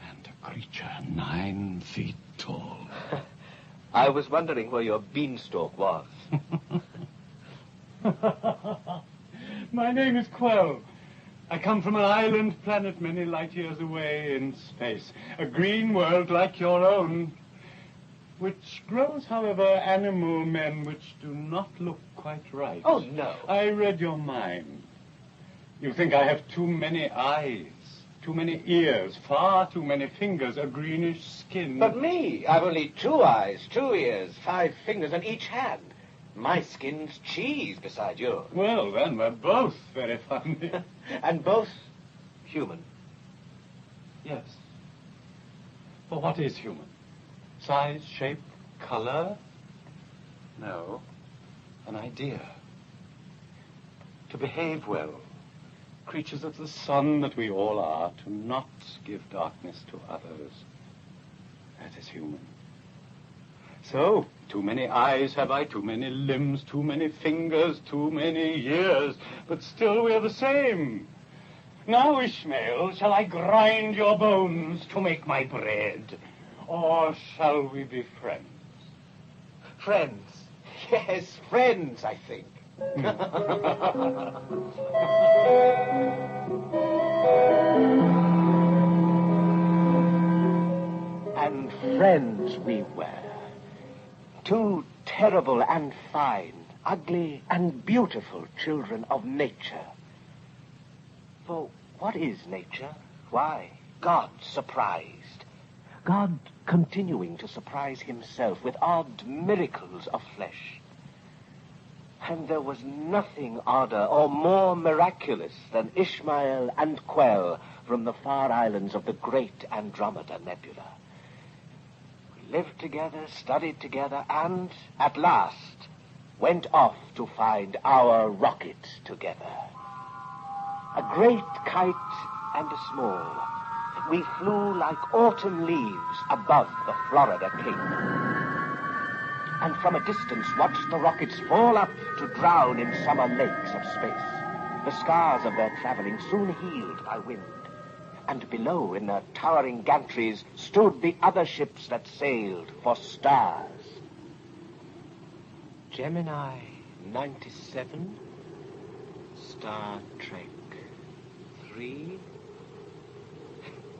And a creature 9 feet tall. I was wondering where your beanstalk was. My name is Quell. I come from an island planet many light years away in space. A green world like your own, which grows, however, animal men which do not look quite right. Oh, no. I read your mind. You think I have too many eyes, too many ears, far too many fingers, a greenish skin. But me, I've only 2 eyes, 2 ears, 5 fingers on each hand. My skin's cheese beside yours. Well, then, we're both very funny. And both human. Yes. But what is human? Size, shape, color? No. An idea. To behave well. Creatures of the sun that we all are, to not give darkness to others. That is human. So, too many eyes have I, too many limbs, too many fingers, too many years, but still we're the same. Now, Ishmael, shall I grind your bones to make my bread? Or shall we be friends? Friends. Yes, friends, I think. And friends we were. 2 terrible and fine, ugly and beautiful children of nature. For what is nature? Why, God surprised. God continuing to surprise himself with odd miracles of flesh. And there was nothing odder or more miraculous than Ishmael and Quell from the far islands of the great Andromeda Nebula. We lived together, studied together, and, at last, went off to find our rocket together. A great kite and a small, we flew like autumn leaves above the Florida Cape. And from a distance watched the rockets fall up to drown in summer lakes of space. The scars of their traveling soon healed by wind. And below, in their towering gantries, stood the other ships that sailed for stars. Gemini 97, Star Trek 3.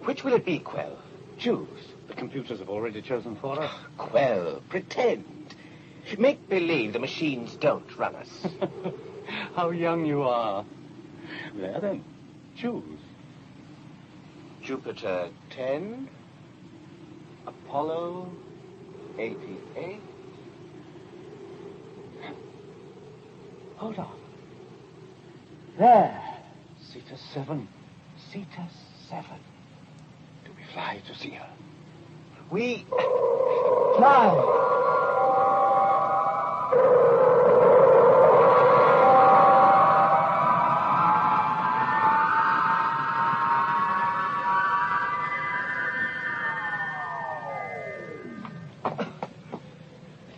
Which will it be, Quell? Choose. The computers have already chosen for us. Quell, pretend. Make believe the machines don't run us. How young you are. There then, choose. Jupiter 10, Apollo 88. Hold on. There. Cetus 7. Cetus 7. Do we fly to see her? We fly.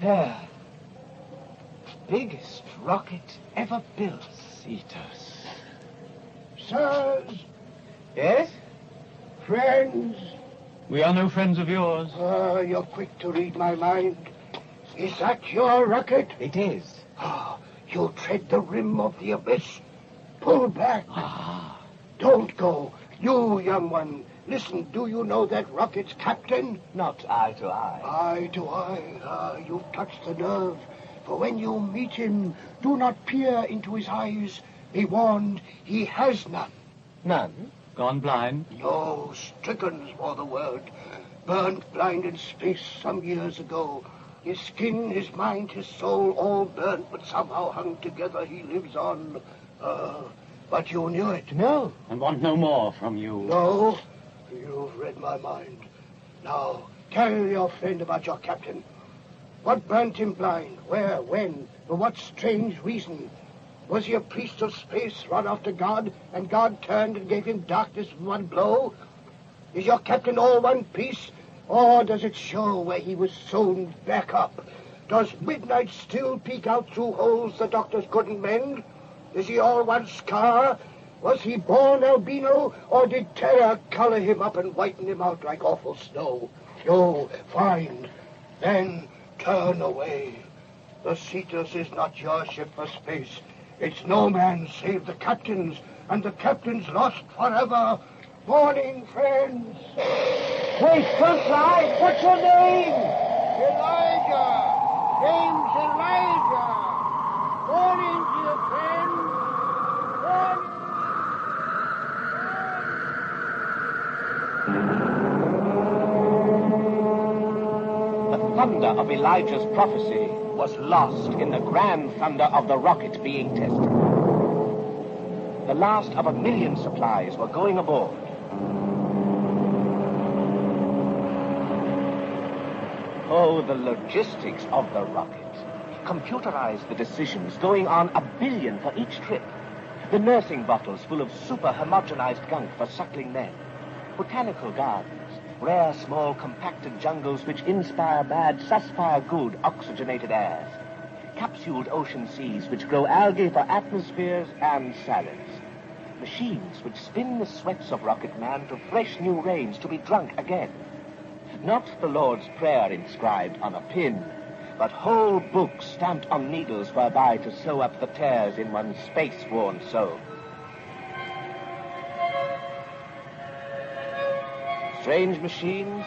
There. Biggest rocket ever built. Cetus. Sirs. Yes? Friends. We are no friends of yours. You're quick to read my mind. Is that your rocket? It is. You tread the rim of the abyss. Pull back. Don't go. You, young one. Listen, do you know that rocket's captain? Not eye to eye. Eye to eye. You've touched the nerve. For when you meet him, do not peer into his eyes. Be warned, he has none. None? Gone blind? No, stricken's for the word. Burnt blind in space some years ago. His skin, his mind, his soul, all burnt, but somehow hung together. He lives on. But you knew it. No. And want no more from you. No. You've read my mind. Now, tell your friend about your captain. What burnt him blind? Where? When? For what strange reason? Was he a priest of space, run after God, and God turned and gave him darkness with one blow? Is your captain all one piece? Or does it show where he was sewn back up? Does midnight still peek out through holes the doctors couldn't mend? Is he all one scar? Was he born albino, or did terror color him up and whiten him out like awful snow? No, find, then turn away. The Cetus is not your ship for space. It's no man save the captain's, and the captain's lost forever. Morning, friends. Wait, don't fly. What's your name? Elijah. Name's Elijah. Morning, dear friends. Morning. The thunder of Elijah's prophecy was lost in the grand thunder of the rocket being tested. The last of 1 million supplies were going aboard. Oh, the logistics of the rocket. Computerized the decisions, going on 1 billion for each trip. The nursing bottles full of super homogenized gunk for suckling men. Botanical gardens. Rare, small, compacted jungles which inspire bad, suspire good, oxygenated airs. Capsuled ocean seas which grow algae for atmospheres and salads. Machines which spin the sweats of rocket man to fresh new rains to be drunk again. Not the Lord's Prayer inscribed on a pin, but whole books stamped on needles whereby to sew up the tears in one's space-worn soul. Strange machines,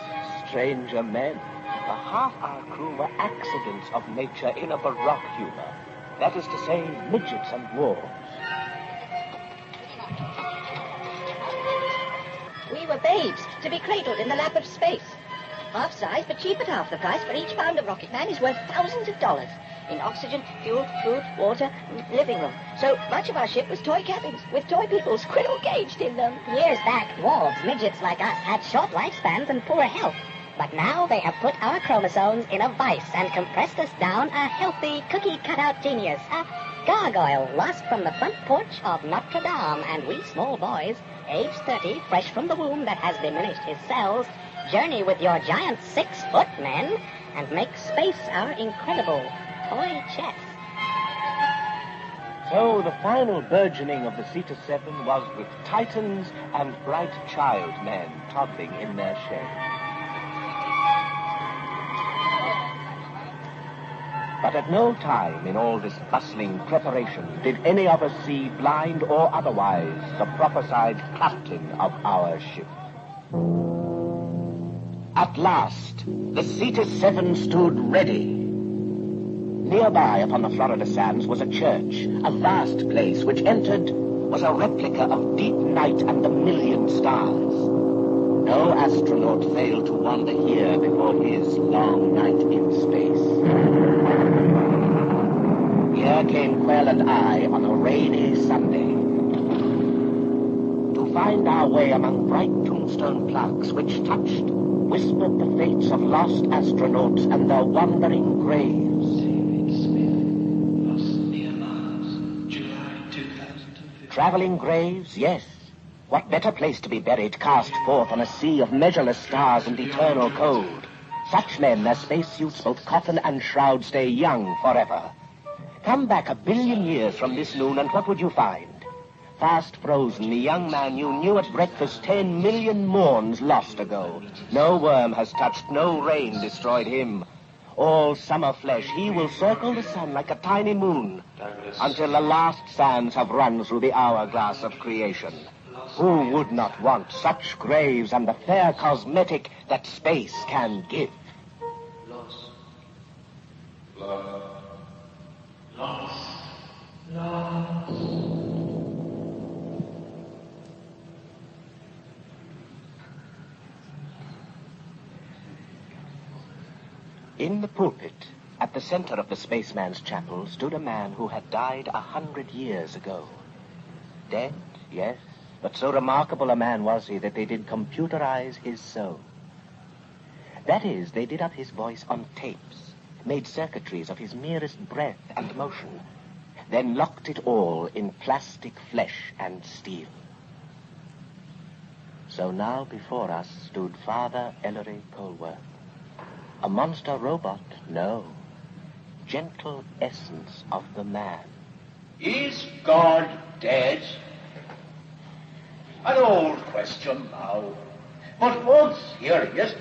stranger men. The half-hour crew were accidents of nature in a baroque humor. That is to say, midgets and dwarves. We were babes, to be cradled in the lap of space. Half size, but cheap at half the price, for each pound of rocket man is worth thousands of dollars. In oxygen, fuel, food, water, living room. So much of our ship was toy cabins, with toy people squirrel caged in them. Years back, dwarves, midgets like us, had short lifespans and poor health. But now they have put our chromosomes in a vice and compressed us down a healthy, cookie-cutout genius. A gargoyle lost from the front porch of Notre Dame, and we small boys, age 30, fresh from the womb that has diminished his cells, journey with your giant 6-foot men and make space our incredible toy chess. So the final burgeoning of the Cetus 7 was with titans and bright child men toddling in their shade. But at no time in all this bustling preparation did any of us see, blind or otherwise, the prophesied captain of our ship. At last, the Cetus 7 stood ready. Nearby upon the Florida sands was a church, a vast place which entered was a replica of deep night and the million stars. No astronaut failed to wander here before his long night in space. Here came Quell and I on a rainy Sunday to find our way among bright tombstone plaques which touched, whispered the fates of lost astronauts and their wandering graves. Traveling graves, yes. What better place to be buried, cast forth on a sea of measureless stars and eternal cold? Such men, their spacesuits, both coffin and shroud, stay young forever. Come back 1 billion years from this noon, and what would you find? Fast frozen, the young man you knew at breakfast 10 million morns lost ago. No worm has touched, no rain destroyed him. All summer flesh, he will circle the sun like a tiny moon until the last sands have run through the hourglass of creation. Who would not want such graves and the fair cosmetic that space can give? Lost. In the pulpit, at the center of the spaceman's chapel, stood a man who had died 100 years ago. Dead, yes, but so remarkable a man was he that they did computerize his soul. That is, they did up his voice on tapes, made circuitries of his merest breath and motion, then locked it all in plastic flesh and steel. So now before us stood Father Ellery Polwarth. A monster robot? No. Gentle essence of the man. Is God dead? An old question now. But once hearing it,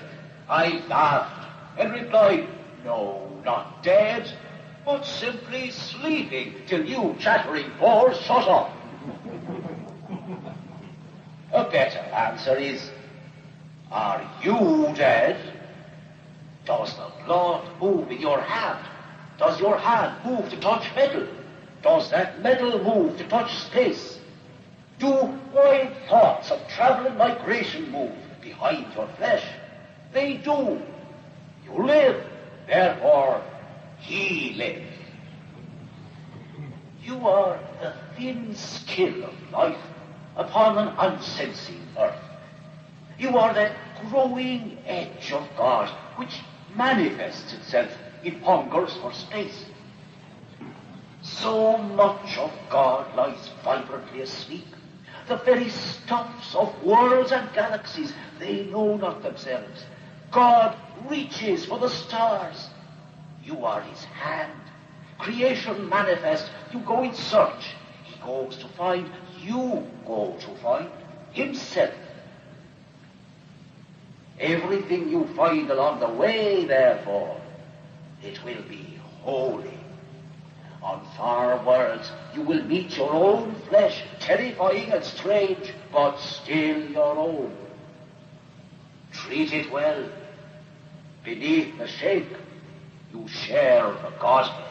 I laughed and replied, no, not dead, but simply sleeping till you chattering fools shut up. A better answer is, are you dead? Does the blood move in your hand? Does your hand move to touch metal? Does that metal move to touch space? Do wild thoughts of travel and migration move behind your flesh? They do. You live, therefore he lives. You are the thin skin of life upon an unsensing earth. You are that growing edge of God which manifests itself in hungers for space. So much of God lies vibrantly asleep. The very stuffs of worlds and galaxies, they know not themselves. God reaches for the stars. You are his hand. Creation manifest. You go in search. He goes to find. You go to find himself. Everything you find along the way, therefore, it will be holy. On far worlds you will meet your own flesh, terrifying and strange, but still your own. Treat it well. Beneath the shape, you share the Godhead.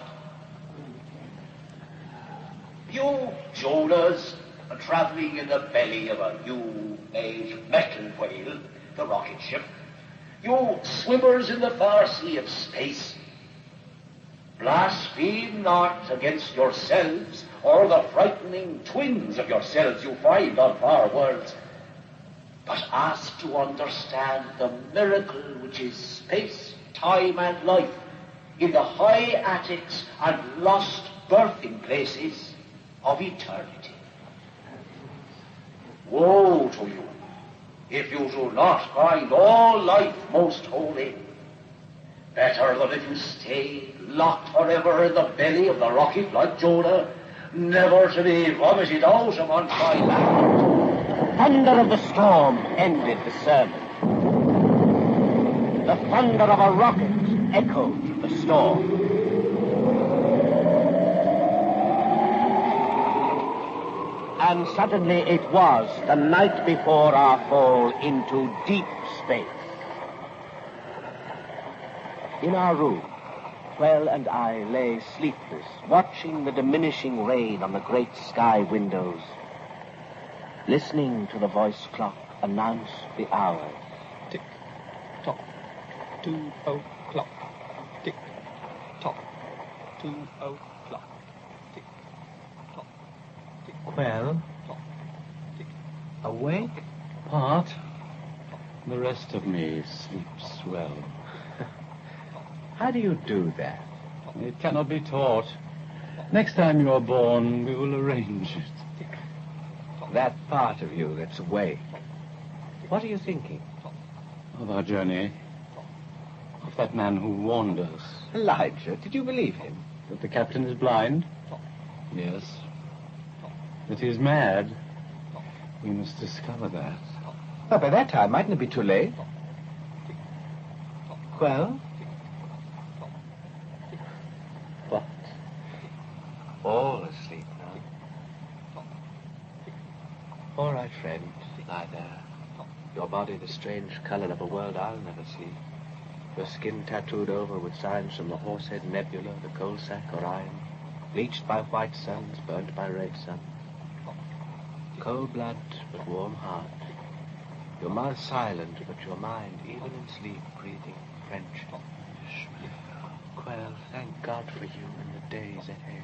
You Jonahs are traveling in the belly of a new-age metal whale, the rocket ship. You swimmers in the far sea of space. Blaspheme not against yourselves or the frightening twins of yourselves you find on far worlds, but ask to understand the miracle which is space, time, and life in the high attics and lost birthing places of eternity. Woe to you if you do not find all life most holy. Better than if you stay locked forever in the belly of the rocket like Jonah, never to be vomited out upon dry land. Thunder of the storm ended the sermon. The thunder of a rocket echoed the storm. And suddenly it was the night before our fall into deep space. In our room, Quell and I lay sleepless, watching the diminishing rain on the great sky windows, listening to the voice clock announce the hours. Tick, tock, 2 o'clock. Tick, tock, 2 o'clock. Tick, tock, tick. Quell? Tick. Awake? Part? The rest of me sleeps well. How do you do that? It cannot be taught. Next time you are born, we will arrange it. That part of you that's awake. What are you thinking? Of our journey. Of that man who warned us. Elijah, did you believe him? That the captain is blind? Yes. That he is mad? We must discover that. But by that time, mightn't it be too late? Well? What? All asleep now. All right, friend. Lie there. Your body the strange color of a world I'll never see. Your skin tattooed over with signs from the Horsehead Nebula, the Coal Sack Orion, bleached by white suns, burnt by red sun. Cold blood, but warm heart. Your mouth silent, but your mind, even in sleep, breathing French. Quell, thank God for you in the days ahead.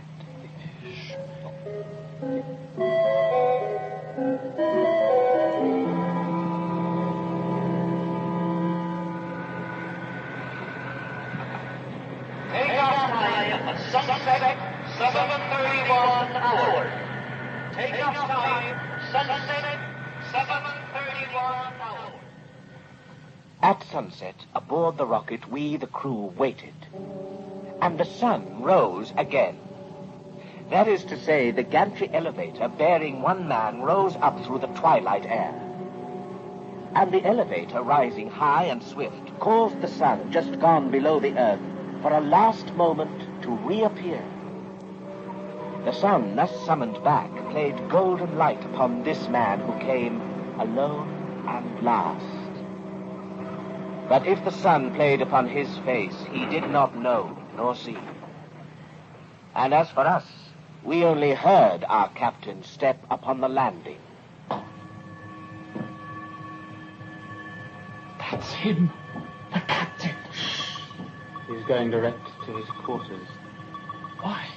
Take off time at sunset, 7:31 hours. Take off time, sunset, 7:31 hours. At sunset, aboard the rocket, we, the crew, waited. And the sun rose again. That is to say, the gantry elevator bearing one man rose up through the twilight air. And the elevator, rising high and swift, caused the sun, just gone below the earth, for a last moment to reappear. The sun, thus summoned back, played golden light upon this man who came alone and last. But if the sun played upon his face, he did not know nor see. And as for us, we only heard our captain step upon the landing. That's him, the captain. He's going direct to his quarters. Why?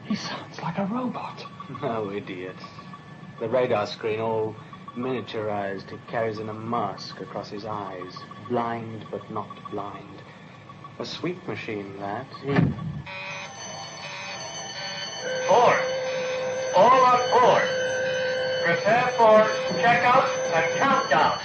He sounds like a robot. No, idiot. The radar screen all miniaturized. He carries in a mask across his eyes. Blind, but not blind. A sweet machine, that. Board. All on board. Prepare for checkout and countdown.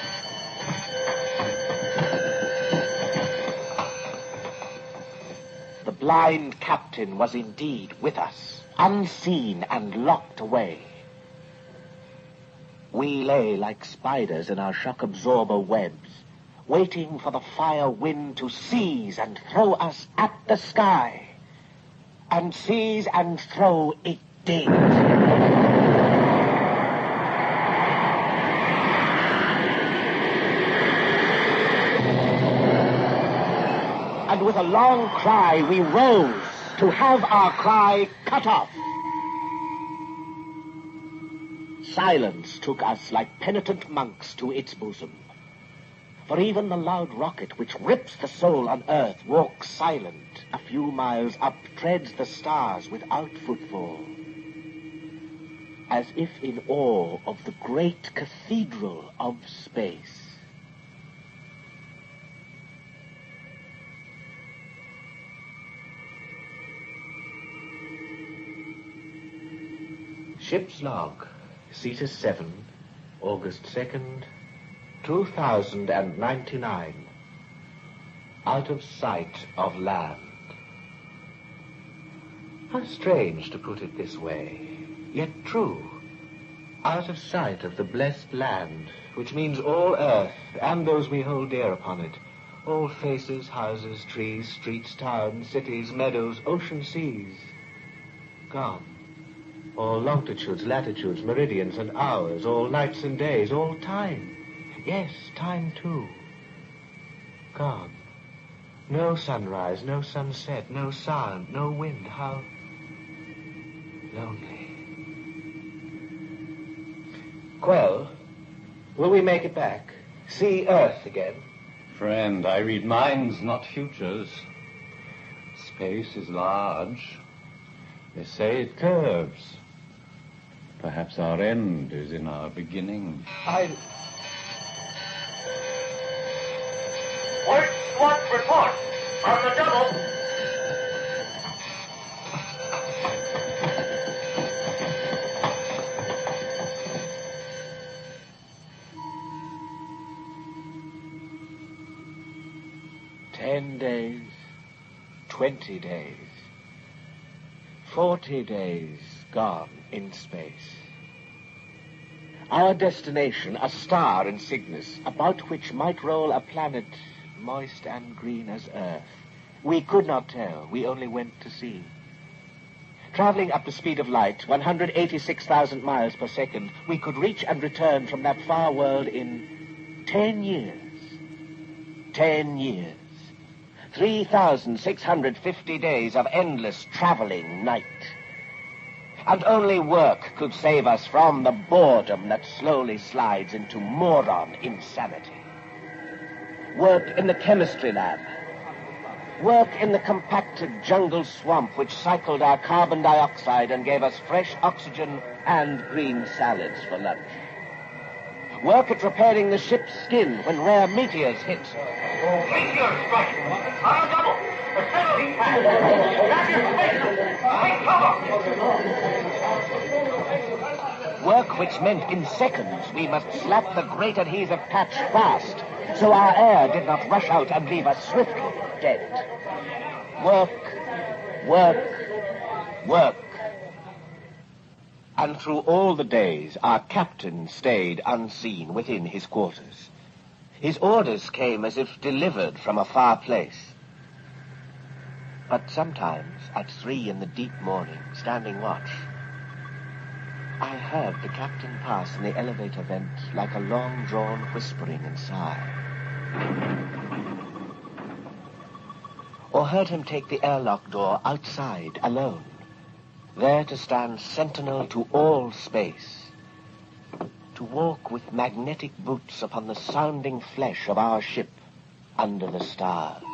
The blind captain was indeed with us, unseen and locked away. We lay like spiders in our shock absorber webs, waiting for the fire wind to seize and throw us at the sky. And seize and throw it did. And with a long cry, we rose to have our cry cut off. Silence took us like penitent monks to its bosom. For even the loud rocket which rips the soul on earth walks silent, a few miles up, treads the stars without footfall, as if in awe of the great cathedral of space. Ship's log, Cetus 7, August 2nd, 2099. Out of sight of land. How strange to put it this way, yet true. Out of sight of the blessed land, which means all earth and those we hold dear upon it. All faces, houses, trees, streets, towns, cities, meadows, ocean, seas. Gone. All longitudes, latitudes, meridians, and hours, all nights and days, all time. Yes, time too. Gone. No sunrise, no sunset, no sound, no wind. How lonely. Quell, will we make it back? See Earth again? Friend, I read minds, not futures. Space is large. They say it curves. Perhaps our end is in our beginning. Port SWAT report. On the double. Days, 20 days, 40 days gone in space. Our destination, a star in Cygnus, about which might roll a planet moist and green as Earth. We could not tell, we only went to see. Traveling up the speed of light, 186,000 miles per second, we could reach and return from that far world in 10 years. 10 years. 3,650 days of endless traveling night. And only work could save us from the boredom that slowly slides into moron insanity. Work in the chemistry lab. Work in the compacted jungle swamp which cycled our carbon dioxide and gave us fresh oxygen and green salads for lunch. Work at repairing the ship's skin when rare meteors hit. Meteor strike. On a double. The penalty pass. Grab your spacer. Take cover. Work which meant in seconds we must slap the great adhesive patch fast, so our air did not rush out and leave us swiftly dead. Work, work, work. And through all the days, our captain stayed unseen within his quarters. His orders came as if delivered from a far place. But sometimes, at 3 in the deep morning, standing watch, I heard the captain pass in the elevator vent like a long-drawn whispering and sigh. Or heard him take the airlock door outside alone, there to stand sentinel to all space, to walk with magnetic boots upon the sounding flesh of our ship under the stars.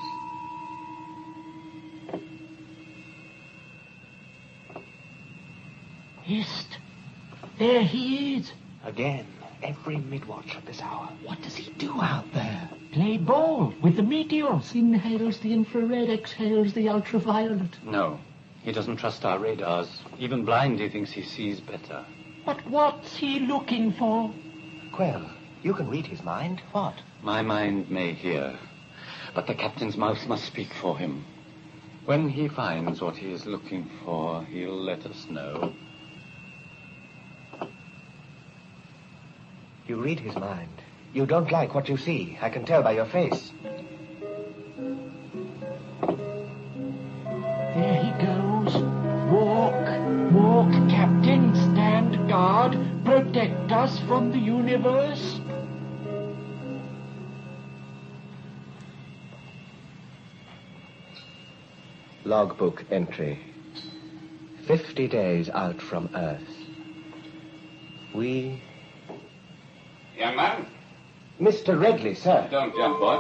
Hist! There he is. Again, every mid-watch at this hour. What does he do out there? Play ball with the meteors. Inhales the infrared, exhales the ultraviolet. No, he doesn't trust our radars. Even blind, he thinks he sees better. But what's he looking for? Well, you can read his mind. What? My mind may hear, but the captain's mouth must speak for him. When he finds what he is looking for, he'll let us know. You read his mind. You don't like what you see. I can tell by your face. There he goes. Walk, walk, Captain. Stand guard. Protect us from the universe. Logbook entry. 50 days out from Earth. We... Young man? Mr. Redley, sir. Don't jump, boy.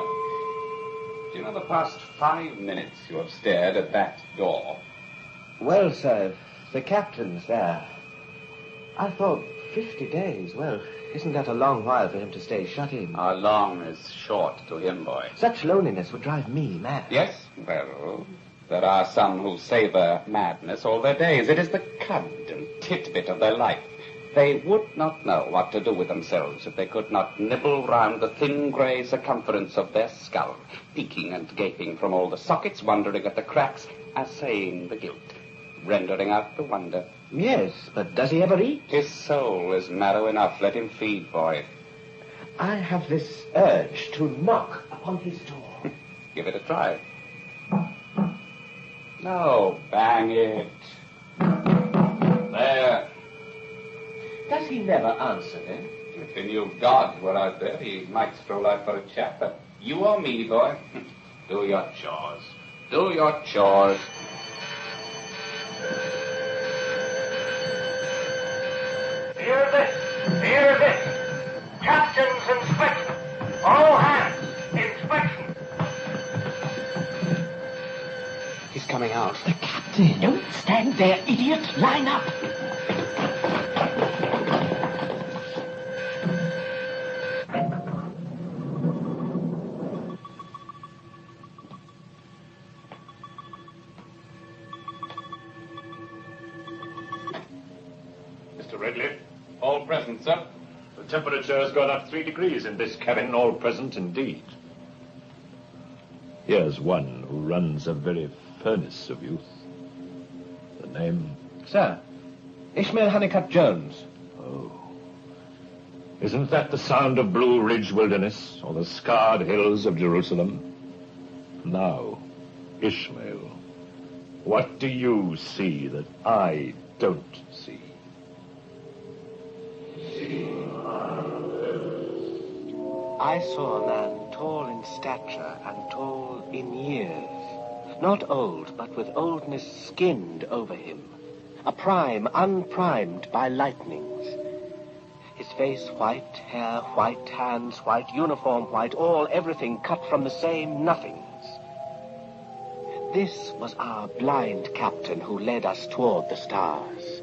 Do you know the past 5 minutes you have stared at that door? Well, sir, the captain's there. I thought 50 days. Well, isn't that a long while for him to stay shut in? How long is short to him, boy? Such loneliness would drive me mad. Yes? Well, there are some who savor madness all their days. It is the cud and titbit of their life. They would not know what to do with themselves if they could not nibble round the thin grey circumference of their skull, peeking and gaping from all the sockets, wondering at the cracks, assaying the guilt, rendering out the wonder. Yes, but does he ever eat? His soul is marrow enough. Let him feed, boy. I have this urge to knock upon his door. Give it a try. No, bang it. There. Does he never answer, then? If the new God were out there, he might stroll out for a chat, but you or me, boy, do your chores. Do your chores. Hear this! Hear this! Captain's inspection! All hands! Inspection! He's coming out. The captain! Don't stand there, idiot! Line up! Mr. Redley, all present, sir. The temperature has gone up 3 degrees in this cabin, all present indeed. Here's one who runs a very furnace of youth. The name? Sir, Ishmael Honeycutt Jones. Oh. Isn't that the sound of Blue Ridge Wilderness, or the scarred hills of Jerusalem? Now, Ishmael, what do you see that I don't see? I saw a man tall in stature and tall in years. Not old, but with oldness skinned over him. A prime unprimed by lightnings. His face white, hair white, hands white, uniform white, everything cut from the same nothings. This was our blind captain who led us toward the stars.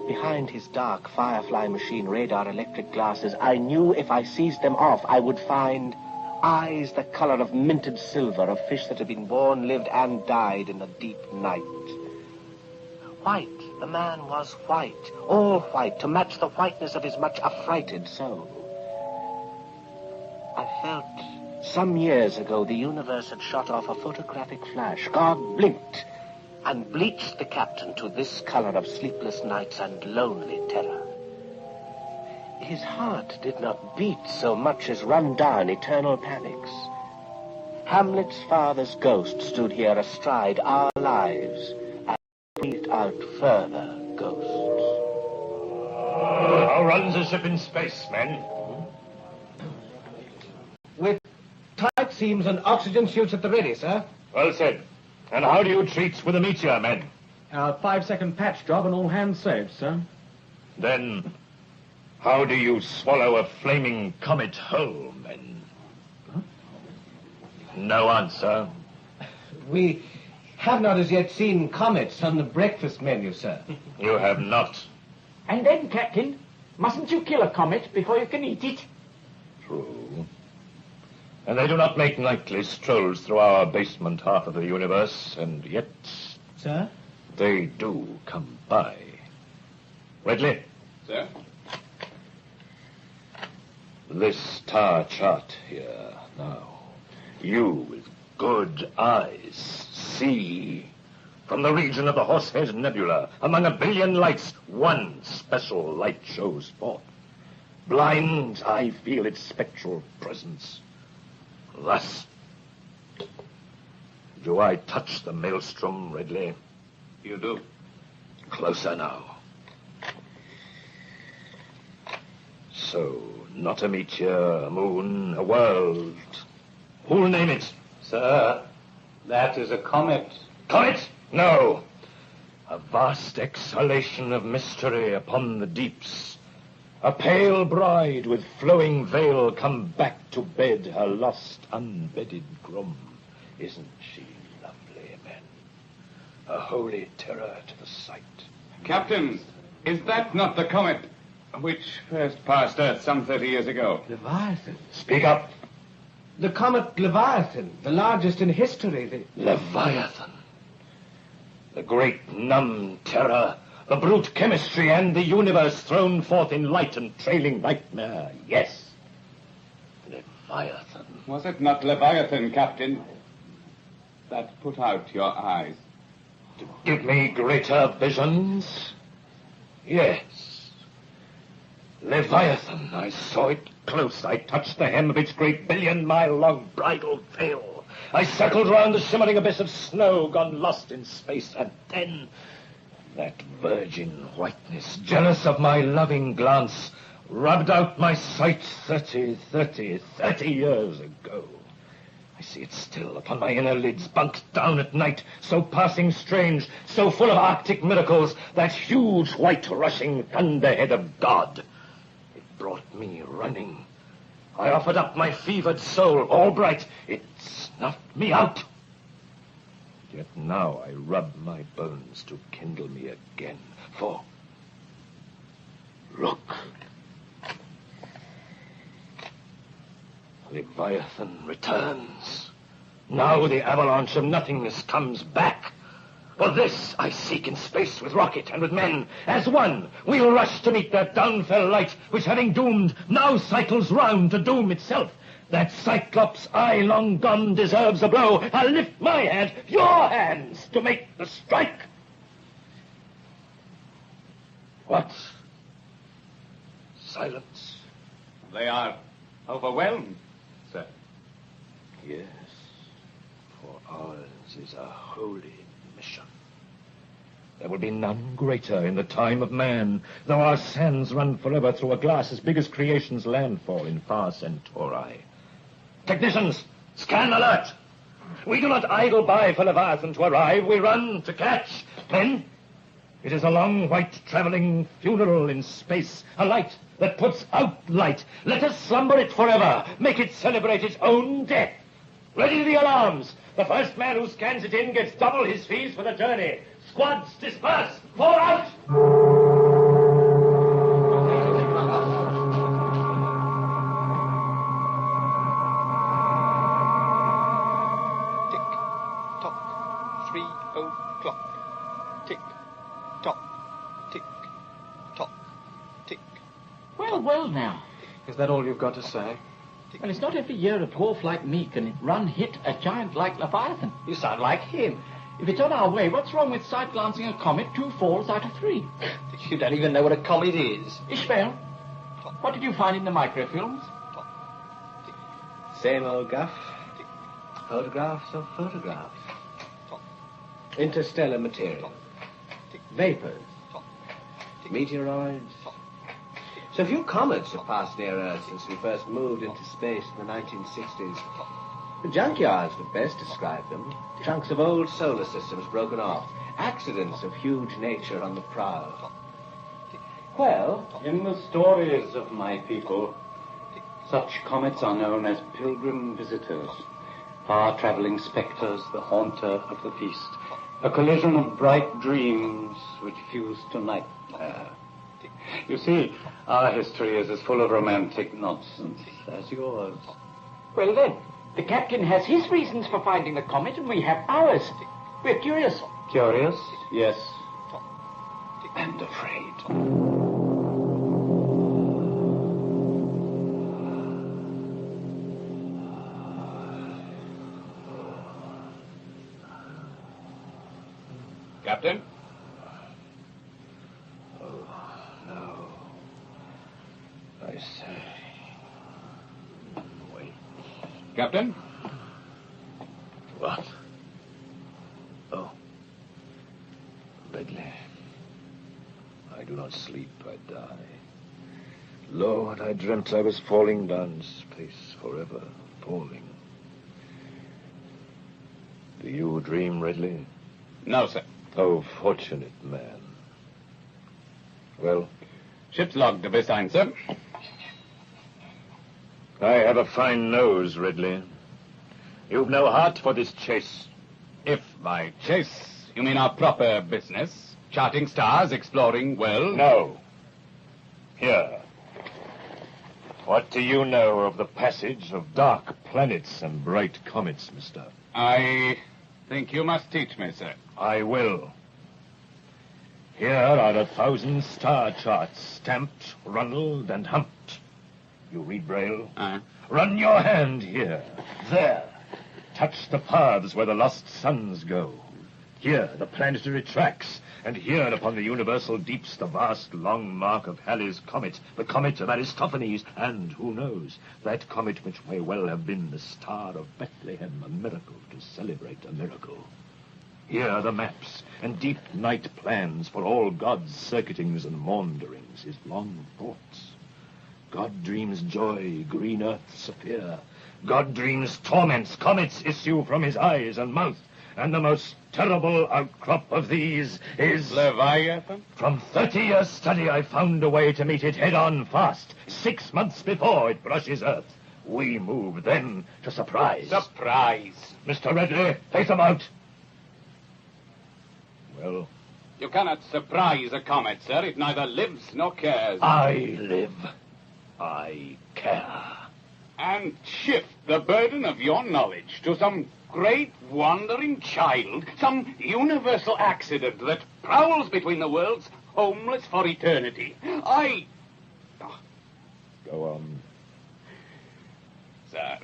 Behind his dark Firefly machine radar electric glasses, I knew if I seized them off, I would find eyes the color of minted silver of fish that had been born, lived, and died in the deep night. White The man was white, all white, to match the whiteness of his much affrighted soul. I felt some years ago the universe had shot off a photographic flash. God blinked and bleached the captain to this color of sleepless nights and lonely terror. His heart did not beat so much as run down eternal panics. Hamlet's father's ghost stood here astride our lives and breathed out further ghosts. How runs a ship in space, men? With tight seams and oxygen suits at the ready, sir. Well said. And how do you treat with a meteor, men? 5-second patch job and all hands saved, sir. Then, how do you swallow a flaming comet whole, men? Huh? No answer. We have not as yet seen comets on the breakfast menu, sir. You have not. And then, Captain, mustn't you kill a comet before you can eat it? True. And they do not make nightly strolls through our basement half of the universe, and yet... Sir? They do come by. Ridley? Sir? This star chart here, now. You, with good eyes, see... From the region of the Horsehead Nebula, among 1 billion lights, one special light shows forth. Blind, I feel its spectral presence. Thus. Do I touch the maelstrom, Ridley? You do. Closer now. So, not a meteor, a moon, a world. Who'll name it? Sir, that is a comet. Comet? No. A vast exhalation of mystery upon the deeps. A pale bride with flowing veil come back to bed her lost unbedded groom. Isn't she lovely, men? A holy terror to the sight. Captain, is that not the comet which first passed Earth some 30 years ago? Leviathan. Speak up. The comet Leviathan, the largest in history. Leviathan. The great numb terror, the brute chemistry, and the universe thrown forth in light and trailing nightmare. Yes. Leviathan. Was it not Leviathan, Captain, that put out your eyes? To give me greater visions? Yes. Leviathan. I saw it close. I touched the hem of its great 1,000,000-mile-long bridal veil. I circled round the shimmering abyss of snow, gone lost in space, and then that virgin whiteness, jealous of my loving glance, rubbed out my sight 30 years ago. I see it still upon my inner lids, bunked down at night, so passing strange, so full of arctic miracles, that huge white rushing thunderhead of God. It brought me running. I offered up my fevered soul, all bright. It snuffed me out. Yet now I rub my bones to kindle me again. For, look, Leviathan returns. Now the avalanche of nothingness comes back. For this I seek in space with rocket and with men. As one, we'll rush to meet that downfell light, which having doomed, now cycles round to doom itself. That Cyclops' eye long gone deserves a blow. I'll lift my hand, your hands, to make the strike. What? Silence. They are overwhelmed, sir. Yes, for ours is a holy mission. There will be none greater in the time of man, though our sands run forever through a glass as big as creation's landfall in far Centauri. Technicians, scan alert! We do not idle by for Leviathan to arrive, we run to catch. Men, it is a long white traveling funeral in space, a light that puts out light. Let us slumber it forever, make it celebrate its own death. Ready the alarms. The first man who scans it in gets double his fees for the journey. Squads, disperse! Fall out! Tick-tock, 3 o'clock. Tick-tock, that all you've got to say? Well, it's not every year a dwarf like me can hit a giant like Leviathan. You sound like him. If it's on our way, what's wrong with sight-glancing a comet 2 falls out of 3? You don't even know what a comet is. Ishmael, what did you find in the microfilms? Same old guff. Photographs of photographs. Interstellar material. Vapors. Meteoroids. So few comets have passed near Earth since we first moved into space in the 1960s. The junkyards would best describe them. Chunks of old solar systems broken off. Accidents of huge nature on the prowl. Well, in the stories of my people, such comets are known as pilgrim visitors, far-traveling spectres, the haunter of the feast, a collision of bright dreams which fuse to nightmare. You see, our history is as full of romantic nonsense as yours. Well then, the captain has his reasons for finding the comet and we have ours. We're curious. Curious? Yes. And afraid. Captain? No. I say. Wait. Captain? What? Oh. Ridley. I do not sleep, I die. Lord, I dreamt I was falling down space forever, falling. Do you dream, Ridley? No, sir. Oh, fortunate man. Well? Ship's log to be signed, sir. I have a fine nose, Ridley. You've no heart for this chase. If by chase you mean our proper business, charting stars, exploring, well... No. Here. What do you know of the passage of dark planets and bright comets, mister? I think you must teach me, sir. I will. Here are 1,000 star charts, stamped, runneled, and humped. You read Braille? Run your hand here. There. Touch the paths where the lost suns go. Here, the planetary tracks. And here, upon the universal deeps, the vast, long mark of Halley's comet, the comet of Aristophanes, and, who knows, that comet which may well have been the star of Bethlehem, a miracle to celebrate a miracle. Here are the maps and deep night plans for all God's circuitings and maunderings, his long thoughts. God dreams joy, green earths appear. God dreams torments, comets issue from his eyes and mouth. And the most terrible outcrop of these is... Leviathan? From 30 years' study, I found a way to meet it head-on fast, 6 months before it brushes Earth. We move then to surprise. Surprise? Mr. Ridley, face him out. Well? You cannot surprise a comet, sir. It neither lives nor cares. I live. I care. And shift the burden of your knowledge to some great wandering child, some universal accident that prowls between the worlds, homeless for eternity. Go on. Sir,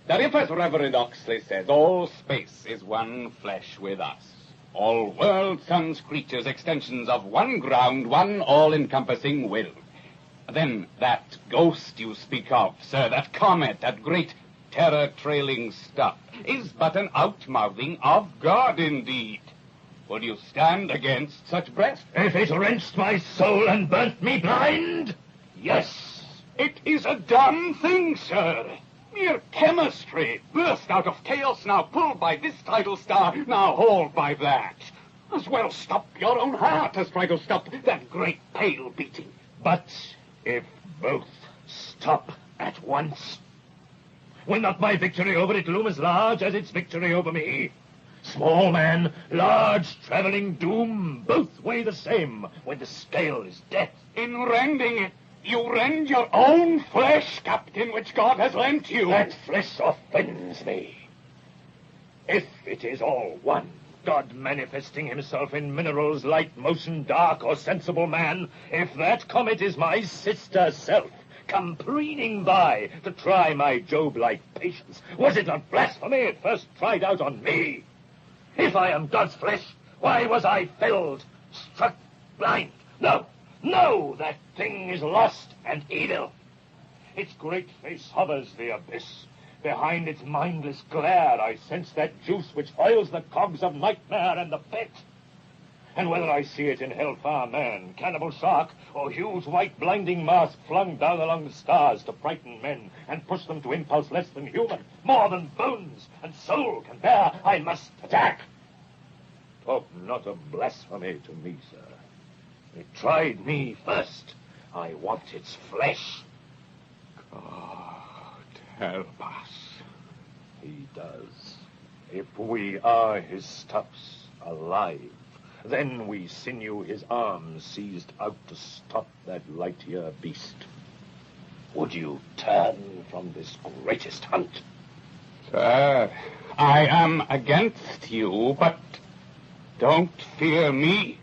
that if, as Reverend Oxley says, all space is one flesh with us, all world, suns, creatures, extensions of one ground, one all-encompassing will, then that ghost you speak of, sir, that comet, that great terror-trailing stuff, is but an outmouthing of God indeed. Would you stand against such breast? If it wrenched my soul and burnt me blind? Yes. It is a damn thing, sir. Mere chemistry, burst out of chaos, now pulled by this tidal star, now hauled by that. As well stop your own heart as try to stop that great pale beating. But if both stop at once, will not my victory over it loom as large as its victory over me? Small man, large traveling doom, both weigh the same when the scale is death. In rending it, you rend your own flesh, Captain, which God has lent you. That flesh offends me. If it is all one, God manifesting himself in minerals, light, motion, dark, or sensible man, if that comet is my sister self, come preening by to try my Job-like patience. Was it not blasphemy it first tried out on me? If I am God's flesh, why was I felled, struck blind? No, no, that thing is lost and evil. Its great face hovers the abyss. Behind its mindless glare I sense that juice which oils the cogs of nightmare and the pit. And whether I see it in hellfire man, cannibal shark, or huge white blinding mask flung down along the stars to frighten men and push them to impulse less than human, more than bones and soul can bear, I must attack. Talk not of blasphemy to me, sir. It tried me first. I want its flesh. God help us. He does. If we are his stuffs alive, then we sinew his arms seized out to stop that light-year beast. Would you turn from this greatest hunt? Sir, I am against you, but don't fear me.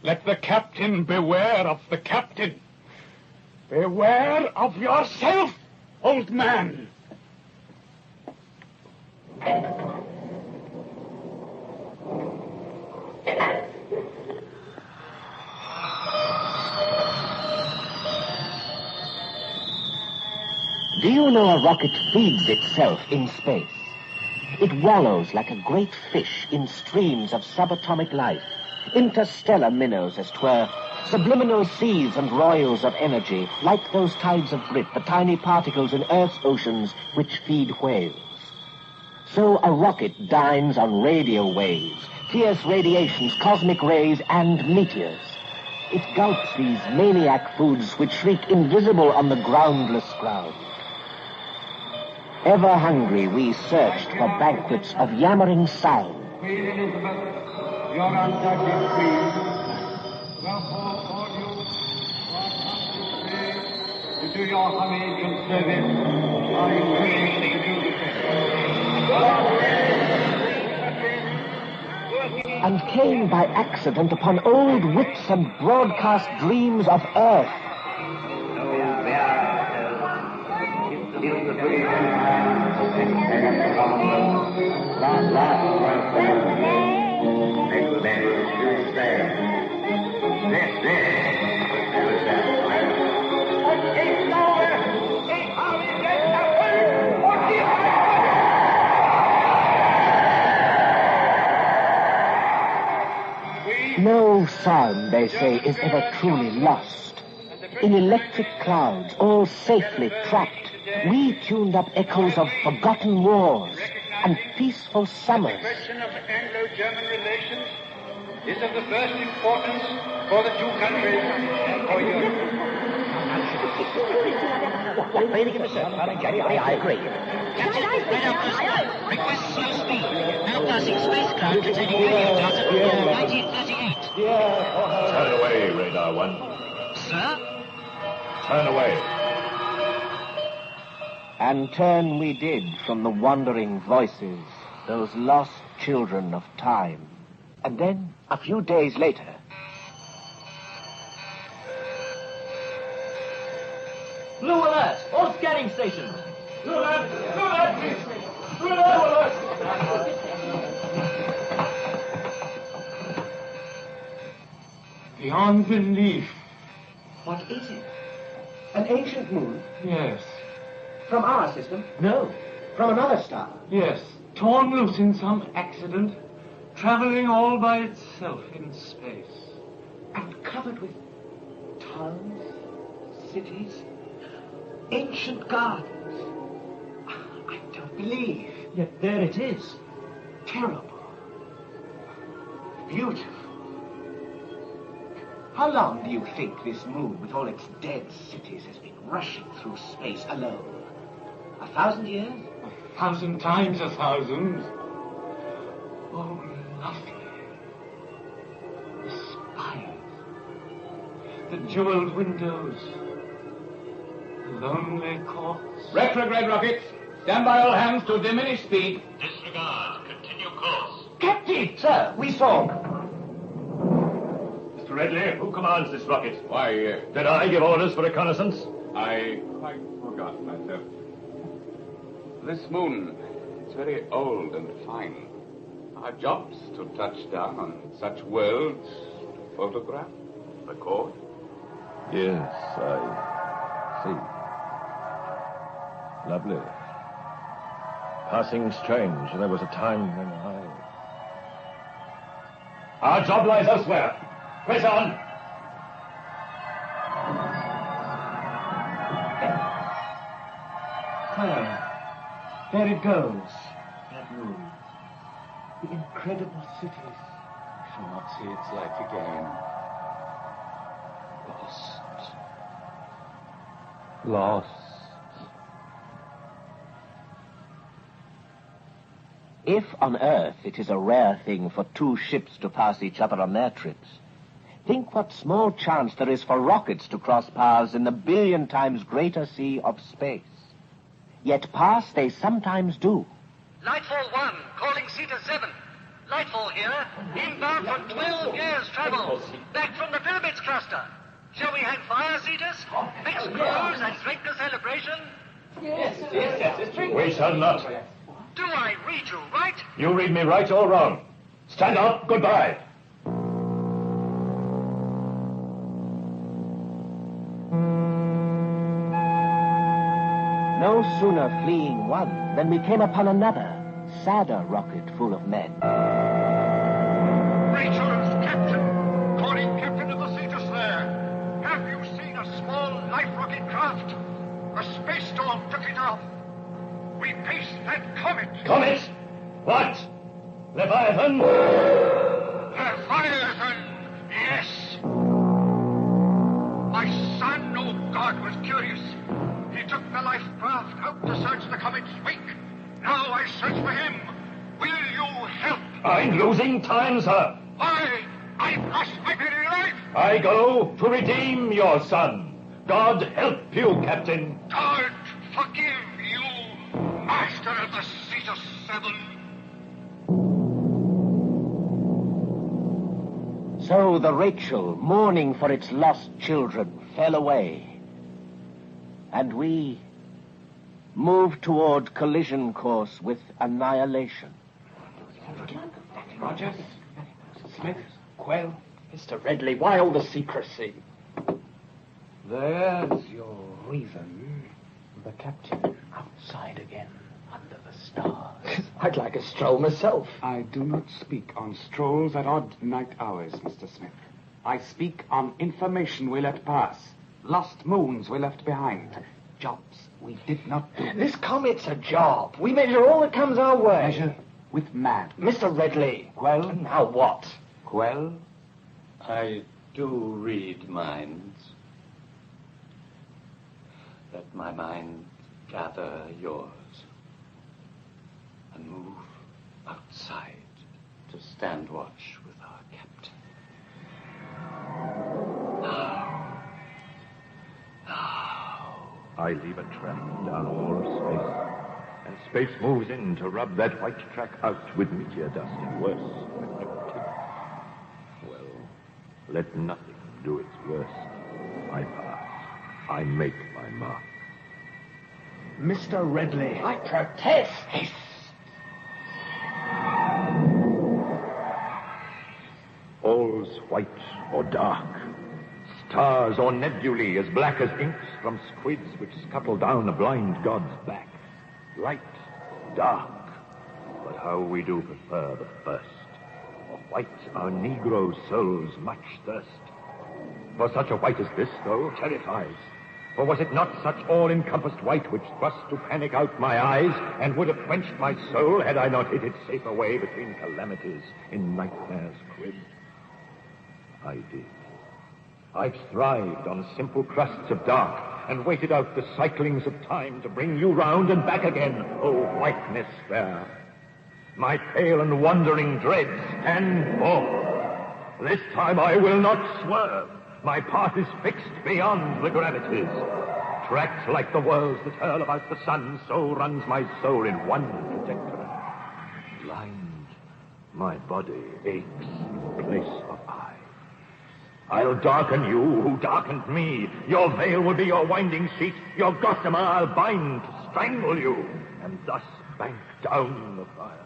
Let the captain beware of the captain. Beware of yourself, old man. Do you know a rocket feeds itself in space? It wallows like a great fish in streams of subatomic life, interstellar minnows as 'twere, subliminal seas and royals of energy, like those tides of grit, the tiny particles in Earth's oceans which feed whales. So a rocket dines on radio waves, fierce radiations, cosmic rays, and meteors. It gulps these maniac foods which shriek invisible on the groundless ground. Ever hungry, we searched for banquets of yammering sound. Queen Elizabeth, your undoubted queen, wherefore call you to do your homage and service, are you willing to do the same? And came by accident upon old wits and broadcast dreams of Earth. No sound, they say, is ever truly lost. In electric clouds, all safely trapped, we tuned up echoes of forgotten wars and peaceful summers. The question of Anglo-German relations is of the first importance for the two countries and for Europe. I agree. Request slow speed. Now passing spacecraft containing radio data from 1938. Turn away, Radar 1. Sir? Turn away. And turn we did from the wandering voices, those lost children of time. And then, a few days later... Blue alert! All scanning stations! Blue alert! Blue alert, please! Blue alert! Beyond belief. What is it? An ancient moon? Yes. From our system? No. From another star? Yes. Torn loose in some accident, traveling all by itself in space. And covered with towns, cities, ancient gardens. I don't believe. Yet there it is. Terrible. Beautiful. How long do you think this moon, with all its dead cities, has been rushing through space alone? 1,000 years? 1,000 times 1,000. Oh, lovely. The spires, the jeweled windows, the lonely courts. Retrograde rockets, stand by all hands to diminish speed. Disregard. Continue course. Captain! Sir, we saw. Mr. Redley, who commands this rocket? Why, Did I give orders for reconnaissance? I quite forgot myself. This moon is very old and fine. Our job's to touch down on such worlds, to photograph, record. Yes, I see. Lovely. Passing strange. There was a time when Our job lies elsewhere. Press on. There it goes. That moon. The incredible cities. I shall not see its like again. Lost. If on Earth it is a rare thing for two ships to pass each other on their trips, think what small chance there is for rockets to cross paths in the billion times greater sea of space. Yet pass they sometimes do. Lightfall 1, calling Cetus 7. Lightfall here, inbound for 12 years' travel. Back from the Pyramids cluster. Shall we hang fire, Cetus? Mix crews and drink the celebration? Yes, drink. We shall not. Do I read you right? You read me right or wrong. Stand up. Goodbye. No sooner fleeing one than we came upon another, sadder rocket full of men. Rachel's captain, calling captain of the Cetus there. Have you seen a small life rocket craft? A space storm took it off. We paced that comet. Comet? What? Leviathan? Leviathan, yes. My son, oh God, was curious. He took the life craft out to search the comet's wake. Now I search for him. Will you help? I'm losing time, sir. Why? I've lost my very life. I go to redeem your son. God help you, Captain. God forgive you, master of the Cetus 7. So the Rachel, mourning for its lost children, fell away. And we moved toward collision course with annihilation. Rogers, Smith, Quell, Mr. Redley, why all the secrecy? There's your reason. The captain outside again, under the stars. I'd like a stroll myself. I do not speak on strolls at odd night hours, Mr. Smith. I speak on information we let pass. Lost moons we left behind. Jobs we did not do. This comet's a job. We measure all that comes our way. Measure with man. Mr. Redley. Well? Now what? Well? I do read minds. Let my mind gather yours and move outside to stand watch with our captain. I leave a track down all of space, and space moves in to rub that white track out with meteor dust and worse, with no tip. Well, let nothing do its worst. I pass. I make my mark. Mr. Redley, I protest. All's white or dark. Stars or nebulae as black as inks from squids which scuttle down a blind god's back. Light, dark, but how we do prefer the first. For white our Negro souls much thirst. For such a white as this, though, terrifies. For was it not such all-encompassed white which thrust to panic out my eyes and would have quenched my soul had I not hid it safe away between calamities in nightmare's crib? I did. I've thrived on simple crusts of dark and waited out the cyclings of time to bring you round and back again, O whiteness fair. My pale and wandering dread stand forth. This time I will not swerve. My path is fixed beyond the gravities. Tracked like the whirls that hurl about the sun, so runs my soul in one trajectory. Blind, my body aches in place of eye. I'll darken you who darkened me. Your veil will be your winding sheet. Your gossamer I'll bind to strangle you, and thus bank down the fire.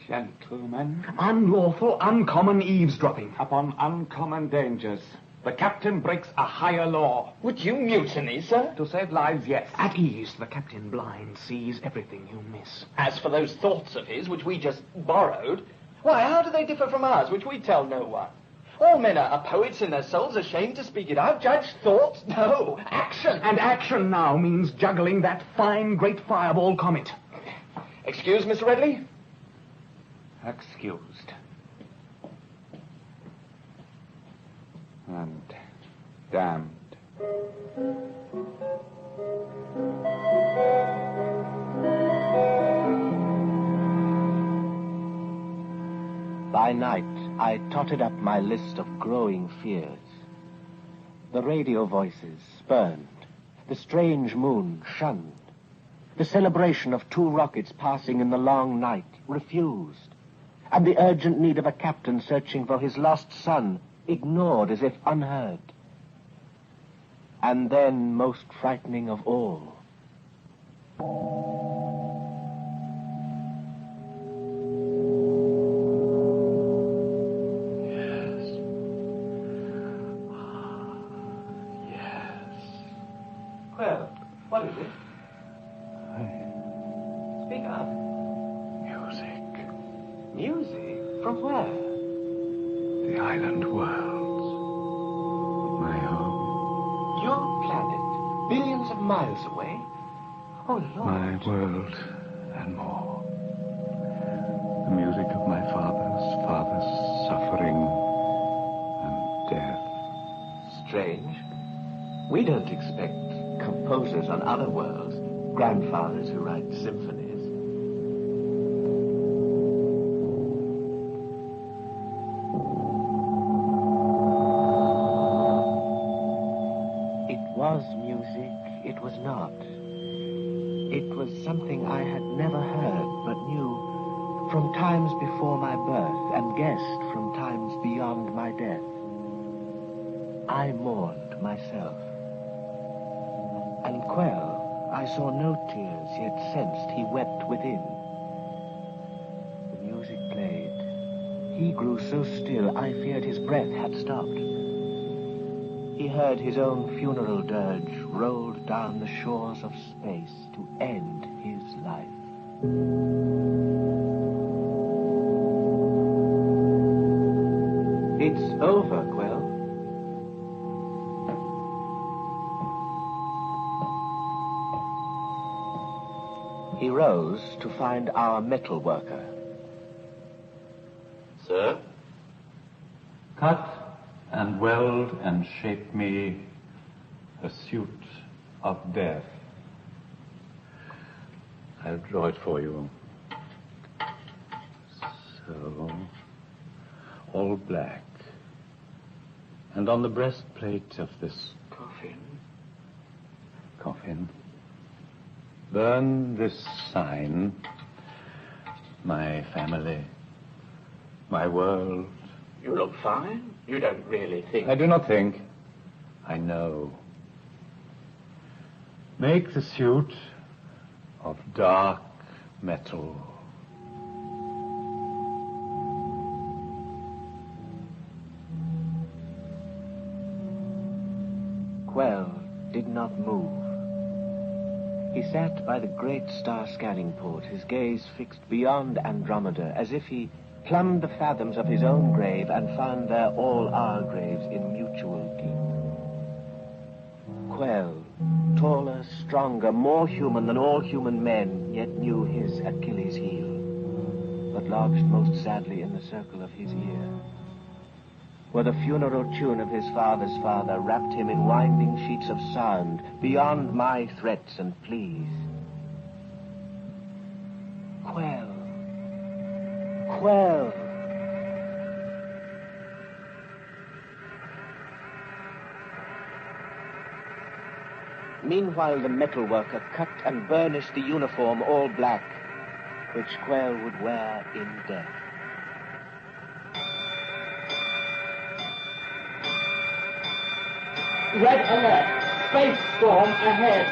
Gentlemen. Unlawful, uncommon eavesdropping. Upon uncommon dangers. The captain breaks a higher law. Would you mutiny, sir? To save lives, yes. At ease, the captain blind sees everything you miss. As for those thoughts of his, which we just borrowed, why, how do they differ from ours, which we tell no one? All men are poets in their souls, ashamed to speak it out. Judge thoughts? No, action. And action now means juggling that fine, great fireball comet. Excuse, Mr. Redley? Excused. And damned. By night, I totted up my list of growing fears. The radio voices spurned, the strange moon shunned, the celebration of 2 rockets passing in the long night refused, and the urgent need of a captain searching for his lost son ignored as if unheard. And then, most frightening of all, Well, what is it? Speak up. Music. Music? From where? The island worlds. My home. Your planet, billions of miles away? Oh, Lord. My world and more. The music of my father's suffering and death. strange. We don't expect composers on other worlds, grandfathers who write symphonies. It was music, it was not. It was something I had never heard, but knew from times before my birth and guessed from times beyond my death. I mourned myself. And Quell, I saw no tears, yet sensed he wept within. The music played. He grew so still, I feared his breath had stopped. He heard his own funeral dirge rolled down the shores of space to end his life. It's over, Quell. He rose to find our metal worker. Sir? Cut and weld and shape me a suit of death. I'll draw it for you. So, all black. And on the breastplate of this coffin, burn this sign: my family, my world. You look fine. You don't really think... I do not think. I know. Make the suit of dark metal. Quell did not move. He sat by the great star scanning port, his gaze fixed beyond Andromeda, as if he plumbed the fathoms of his own grave and found there all our graves in mutual deep. Quell, taller, stronger, more human than all human men, yet knew his Achilles' heel, but lodged most sadly in the circle of his ear, where the funeral tune of his father's father wrapped him in winding sheets of sound beyond my threats and pleas. Quell. Quell. Meanwhile, the metalworker cut and burnished the uniform all black, which Quell would wear in death. Red alert. Space storm ahead.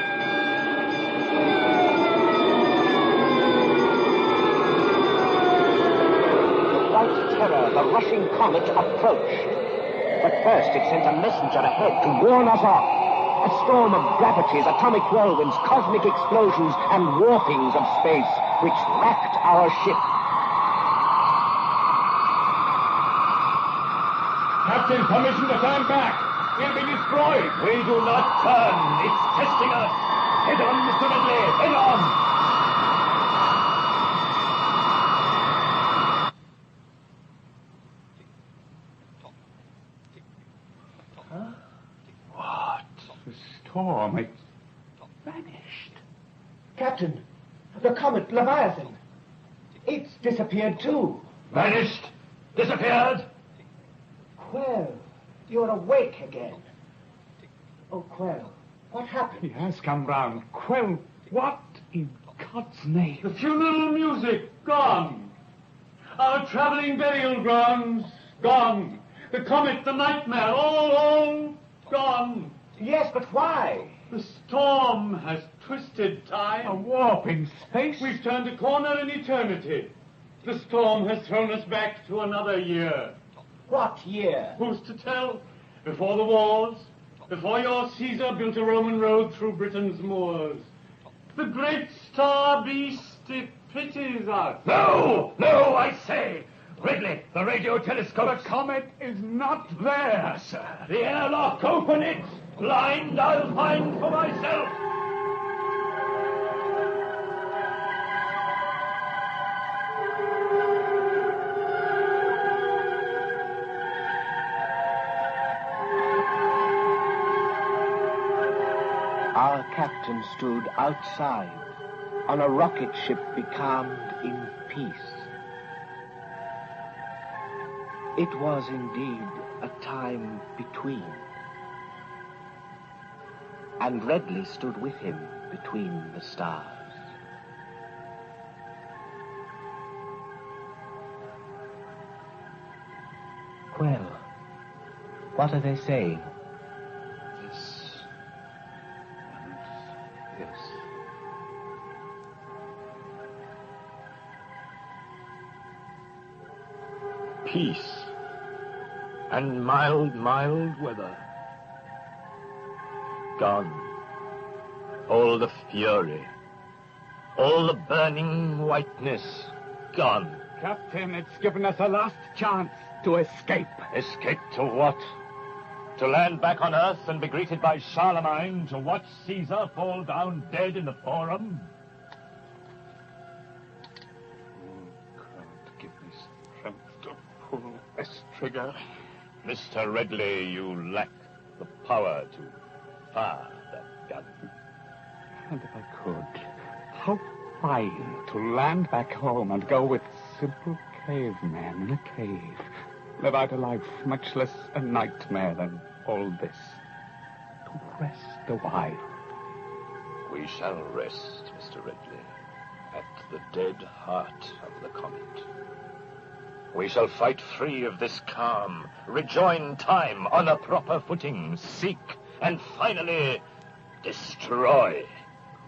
White terror, the rushing comet approached. But first it sent a messenger ahead to warn us off. A storm of gravities, atomic whirlwinds, cosmic explosions, and warpings of space, which wrecked our ship. Captain, permission to turn back. We'll be destroyed. We do not turn. It's testing us. Head on, Mr. Ridley. Head on. Storm, it's vanished. Captain, the comet Leviathan. It's disappeared too. Vanished? Disappeared? Quell, you're awake again. Oh, Quell, what happened? He has come round. Quell, what in God's name? The funeral music, gone. Our traveling burial grounds, gone. The comet, the nightmare, all gone. Yes, but why? The storm has twisted time. A warp in space? We've turned a corner in eternity. The storm has thrown us back to another year. What year? Who's to tell? Before the wars, before your Caesar built a Roman road through Britain's moors. The great star beast, it pities us. No, I say. Ridley, the radio telescope. The comet is not there, sir. The airlock, open it. Blind, I'll find for myself. Our captain stood outside on a rocket ship becalmed in peace. It was indeed a time between. And Redley stood with him between the stars. Well, what are they saying? This and this. Peace and mild weather. Gone. All the fury, all the burning whiteness, gone. Captain, it's given us a last chance to escape. Escape to what? To land back on Earth and be greeted by Charlemagne, to watch Caesar fall down dead in the Forum? Oh, God, give me strength to pull this trigger. Mr. Redley, you lack the power to fire that gun. And if I could, how fine to land back home and go with simple cavemen in a cave. Live out a life much less a nightmare than all this. To rest a while. We shall rest, Mr. Redley, at the dead heart of the comet. We shall fight free of this calm, rejoin time on a proper footing, seek, and finally destroy.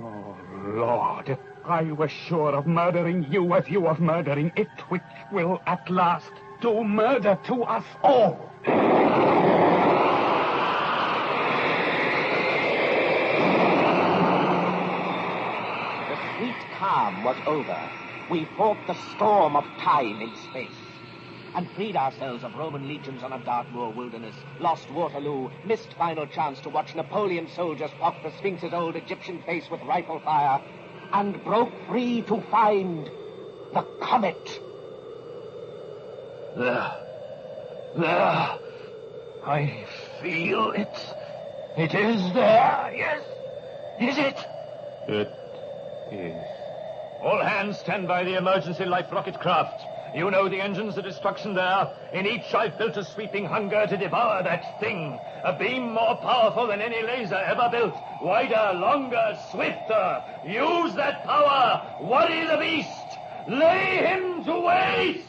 Oh, Lord, if I were sure of murdering you as you of murdering it, which will at last do murder to us all. The sweet calm was over. We fought the storm of time in space and freed ourselves of Roman legions on a Dartmoor wilderness, lost Waterloo, missed final chance to watch Napoleon's soldiers pock the Sphinx's old Egyptian face with rifle fire, and broke free to find the comet. There. I feel it. It is there, yes. Is it? It is. All hands stand by the emergency life rocket craft. You know the engines of destruction there. In each I've built a sweeping hunger to devour that thing. A beam more powerful than any laser ever built. Wider, longer, swifter. Use that power. Worry the beast. Lay him to waste.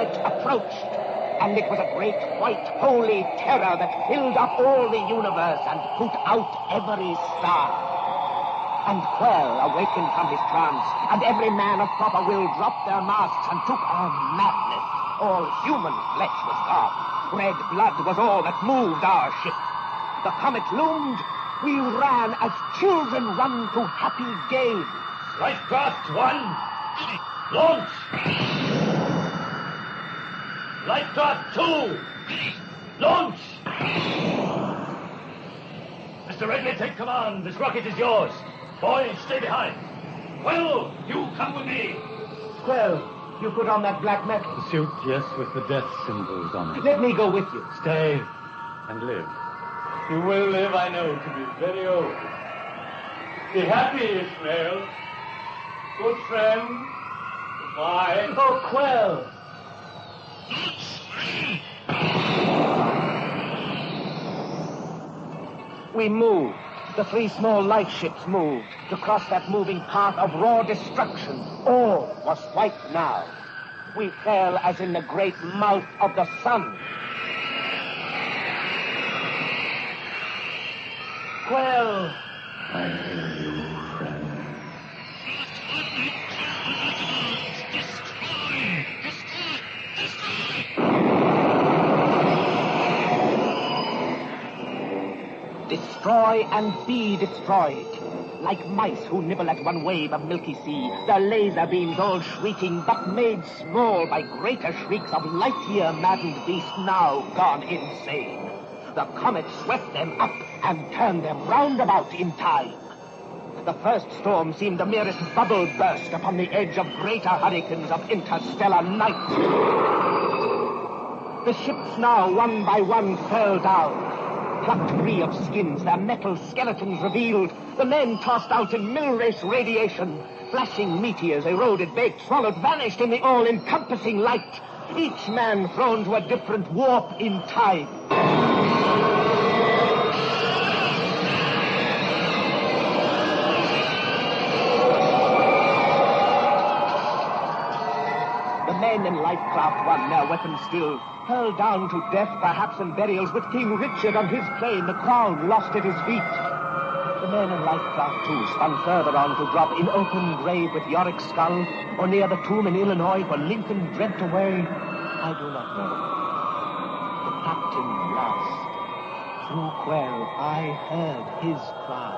comet approached, and it was a great white holy terror that filled up all the universe and put out every star. And Quell awakened from his trance, and every man of proper will dropped their masks and took on madness. All human flesh was gone. Red blood was all that moved our ship. The comet loomed. We ran as children run to happy games. Light craft 1, launch! Light craft 2, launch! Mr. Redley, take command. This rocket is yours. Boys, stay behind. Well, you come with me. Quell, you put on that black metal. The suit, yes, with the death symbols on it. Let me go with you. Stay and live. You will live, I know, to be very old. Be happy, Ishmael. Good friend. Goodbye. Oh, Quell. We moved. The 3 small light ships moved to cross that moving path of raw destruction. All was white now. We fell as in the great mouth of the sun. Well, I hear you, friend. Destroy and be destroyed. Like mice who nibble at one wave of milky sea, their laser beams all shrieking, but made small by greater shrieks of light-year maddened beasts now gone insane. The comet swept them up and turned them roundabout in time. The first storm seemed the merest bubble burst upon the edge of greater hurricanes of interstellar night. The ships now, one by one, fell down. Plucked free of skins, their metal skeletons revealed, the men tossed out in mill-race radiation. Flashing meteors eroded, baked, swallowed, vanished in the all-encompassing light. Each man thrown to a different warp in time. The men in Lifecraft 1, their weapons still, hurled down to death, perhaps in burials, with King Richard on his plain, the crown lost at his feet. The men in Lifecraft 2 spun further on to drop in open grave with Yorick's skull, or near the tomb in Illinois where Lincoln dreamt away. I do not know. The captain last. Through Quell, I heard his cry.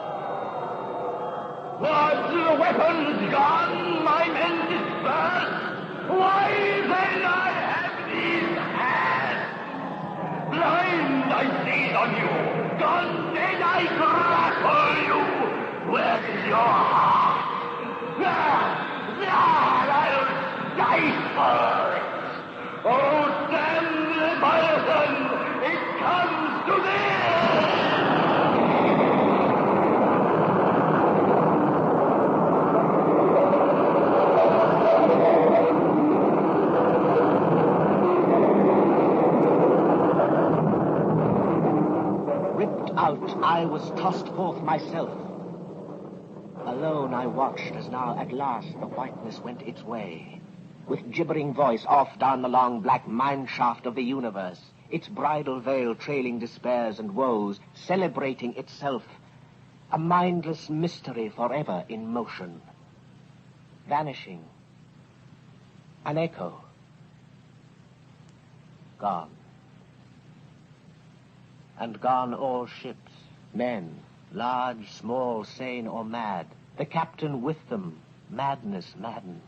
What, the weapons gone, my men dispersed? Why then I have these hands? Blind I seize on you, gone then I grapple you. Where is your heart? There, I'll die for it. Oh, damn Leviathan, it comes to this! I was tossed forth myself. Alone I watched as now at last the whiteness went its way. With gibbering voice off down the long black mine shaft of the universe, its bridal veil trailing despairs and woes, celebrating itself, a mindless mystery forever in motion. Vanishing. An echo. Gone. And gone all ships, men, large, small, sane or mad, the captain with them, madness maddened.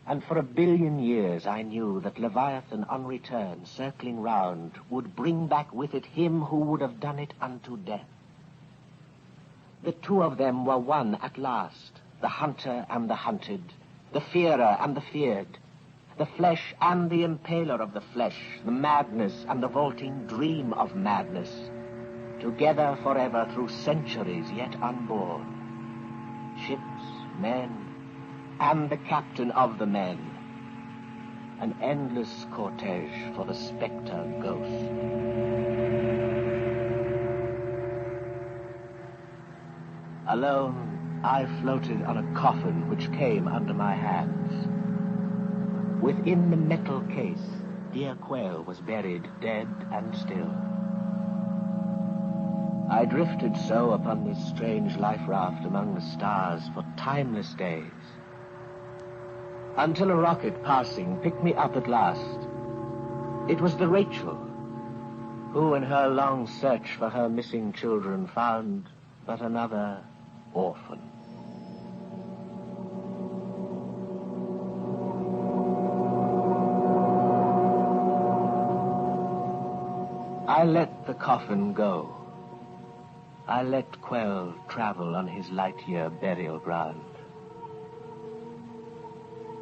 And for 1 billion years I knew that Leviathan on return, circling round, would bring back with it him who would have done it unto death. The two of them were one at last, the hunter and the hunted, the fearer and the feared, the flesh and the impaler of the flesh, the madness and the vaulting dream of madness, together forever through centuries yet unborn. Ships, men, and the captain of the men. An endless cortege for the spectre ghost. Alone, I floated on a coffin which came under my hands. Within the metal case, dear Quail was buried dead and still. I drifted so upon this strange life raft among the stars for timeless days, until a rocket passing picked me up at last. It was the Rachel, who in her long search for her missing children found but another orphan. I let the coffin go. I let Quail travel on his light-year burial ground.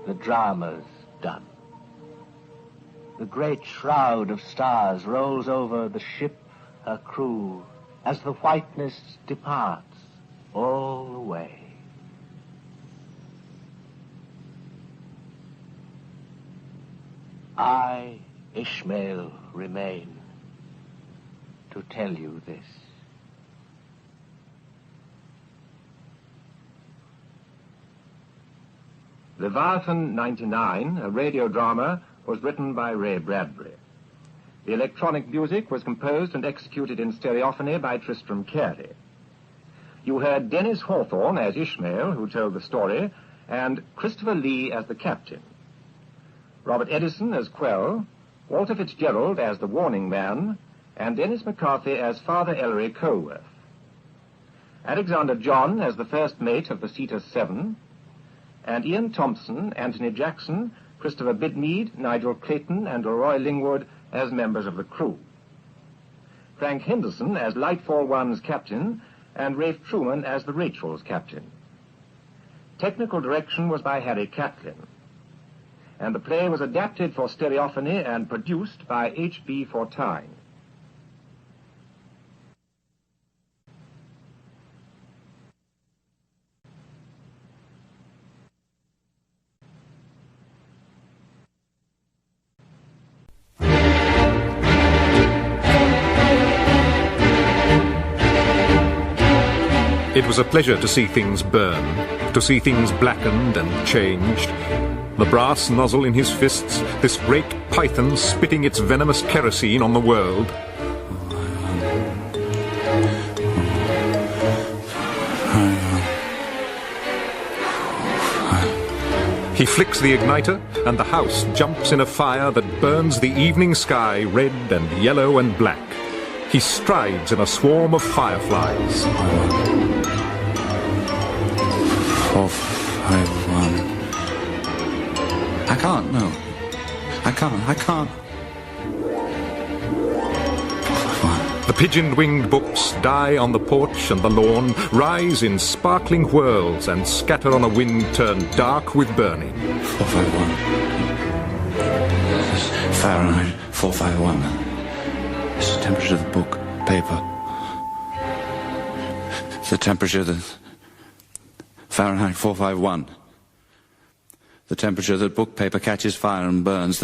The drama's done. The great shroud of stars rolls over the ship, her crew, as the whiteness departs all away. I, Ishmael, remain to tell you this. Leviathan 99, a radio drama, was written by Ray Bradbury. The electronic music was composed and executed in stereophony by Tristram Carey. You heard Dennis Hawthorne as Ishmael, who told the story, and Christopher Lee as the captain. Robert Edison as Quell, Walter Fitzgerald as the warning man, and Dennis McCarthy as Father Ellery Colworth. Alexander John as the first mate of the Cetus 7, and Ian Thompson, Anthony Jackson, Christopher Bidmead, Nigel Clayton, and Roy Lingwood as members of the crew. Frank Henderson as Lightfall 1's captain, and Rafe Truman as the Rachel's captain. Technical direction was by Harry Catlin. And the play was adapted for stereophony and produced by H.B. Fortyne. It was a pleasure to see things burn, to see things blackened and changed. The brass nozzle in his fists, this great python spitting its venomous kerosene on the world. He flicks the igniter, and the house jumps in a fire that burns the evening sky red and yellow and black. He strides in a swarm of fireflies. 4, 5, 1. I can't, no. I can't. The pigeon-winged books die on the porch and the lawn, rise in sparkling whirls and scatter on a wind turned dark with burning. 451. Fahrenheit 451. It's the temperature of the book, paper. It's the temperature that Fahrenheit 451. The temperature that book paper catches fire and burns.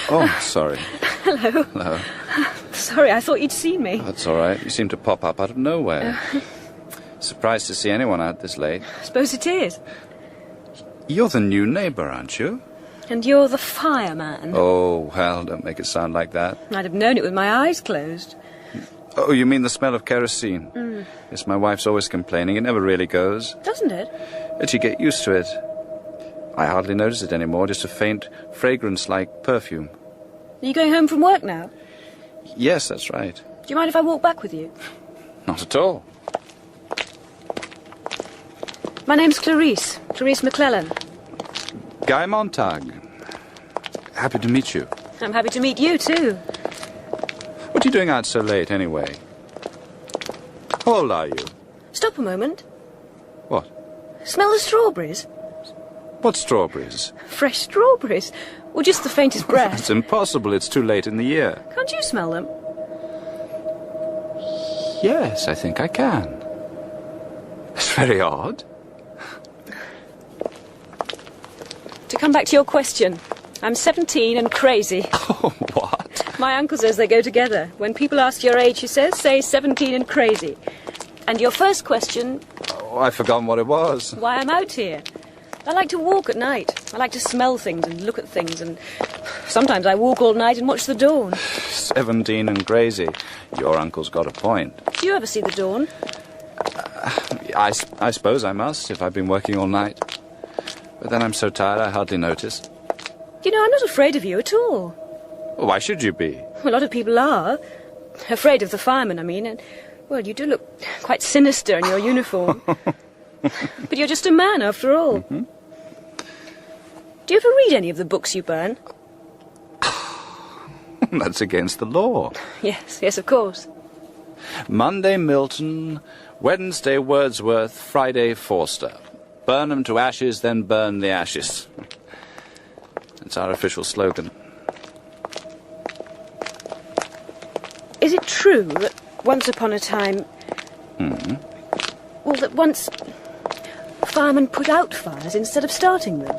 Oh, sorry. Hello. Hello. Sorry, I thought you'd seen me. Oh, that's all right. You seem to pop up out of nowhere. Surprised to see anyone out this late. I suppose it is. You're the new neighbour, aren't you? And you're the fireman. Oh, well, don't make it sound like that. I'd have known it with my eyes closed. Oh, you mean the smell of kerosene? Mm. Yes, my wife's always complaining. It never really goes. Doesn't it? But you get used to it. I hardly notice it anymore, just a faint fragrance like perfume. Are you going home from work now? Yes, that's right. Do you mind if I walk back with you? Not at all. My name's Clarice McClellan. Guy Montag. Happy to meet you. I'm happy to meet you, too. What are you doing out so late, anyway? How old are you? Stop a moment. What? Smell the strawberries? What strawberries? Fresh strawberries. Or just the faintest breath. That's impossible. It's too late in the year. Can't you smell them? Yes, I think I can. It's very odd. To come back to your question, I'm 17 and crazy. Oh, what? My uncle says they go together. When people ask your age, he says, say 17 and crazy. And your first question... Oh, I've forgotten what it was. Why I'm out here. I like to walk at night. I like to smell things and look at things, and sometimes I walk all night and watch the dawn. 17 and crazy. Your uncle's got a point. Do you ever see the dawn? I suppose I must, if I've been working all night. But then I'm so tired I hardly notice. You know, I'm not afraid of you at all. Why should you be? A lot of people are. Afraid of the firemen, I mean. And, well, you do look quite sinister in your uniform. But you're just a man, after all. Mm-hmm. Do you ever read any of the books you burn? That's against the law. Yes, of course. Monday, Milton. Wednesday, Wordsworth. Friday, Forster. Burn 'em to ashes, then burn the ashes. It's our official slogan. Is it true that once upon a time... Mm-hmm. Well, that once firemen put out fires instead of starting them?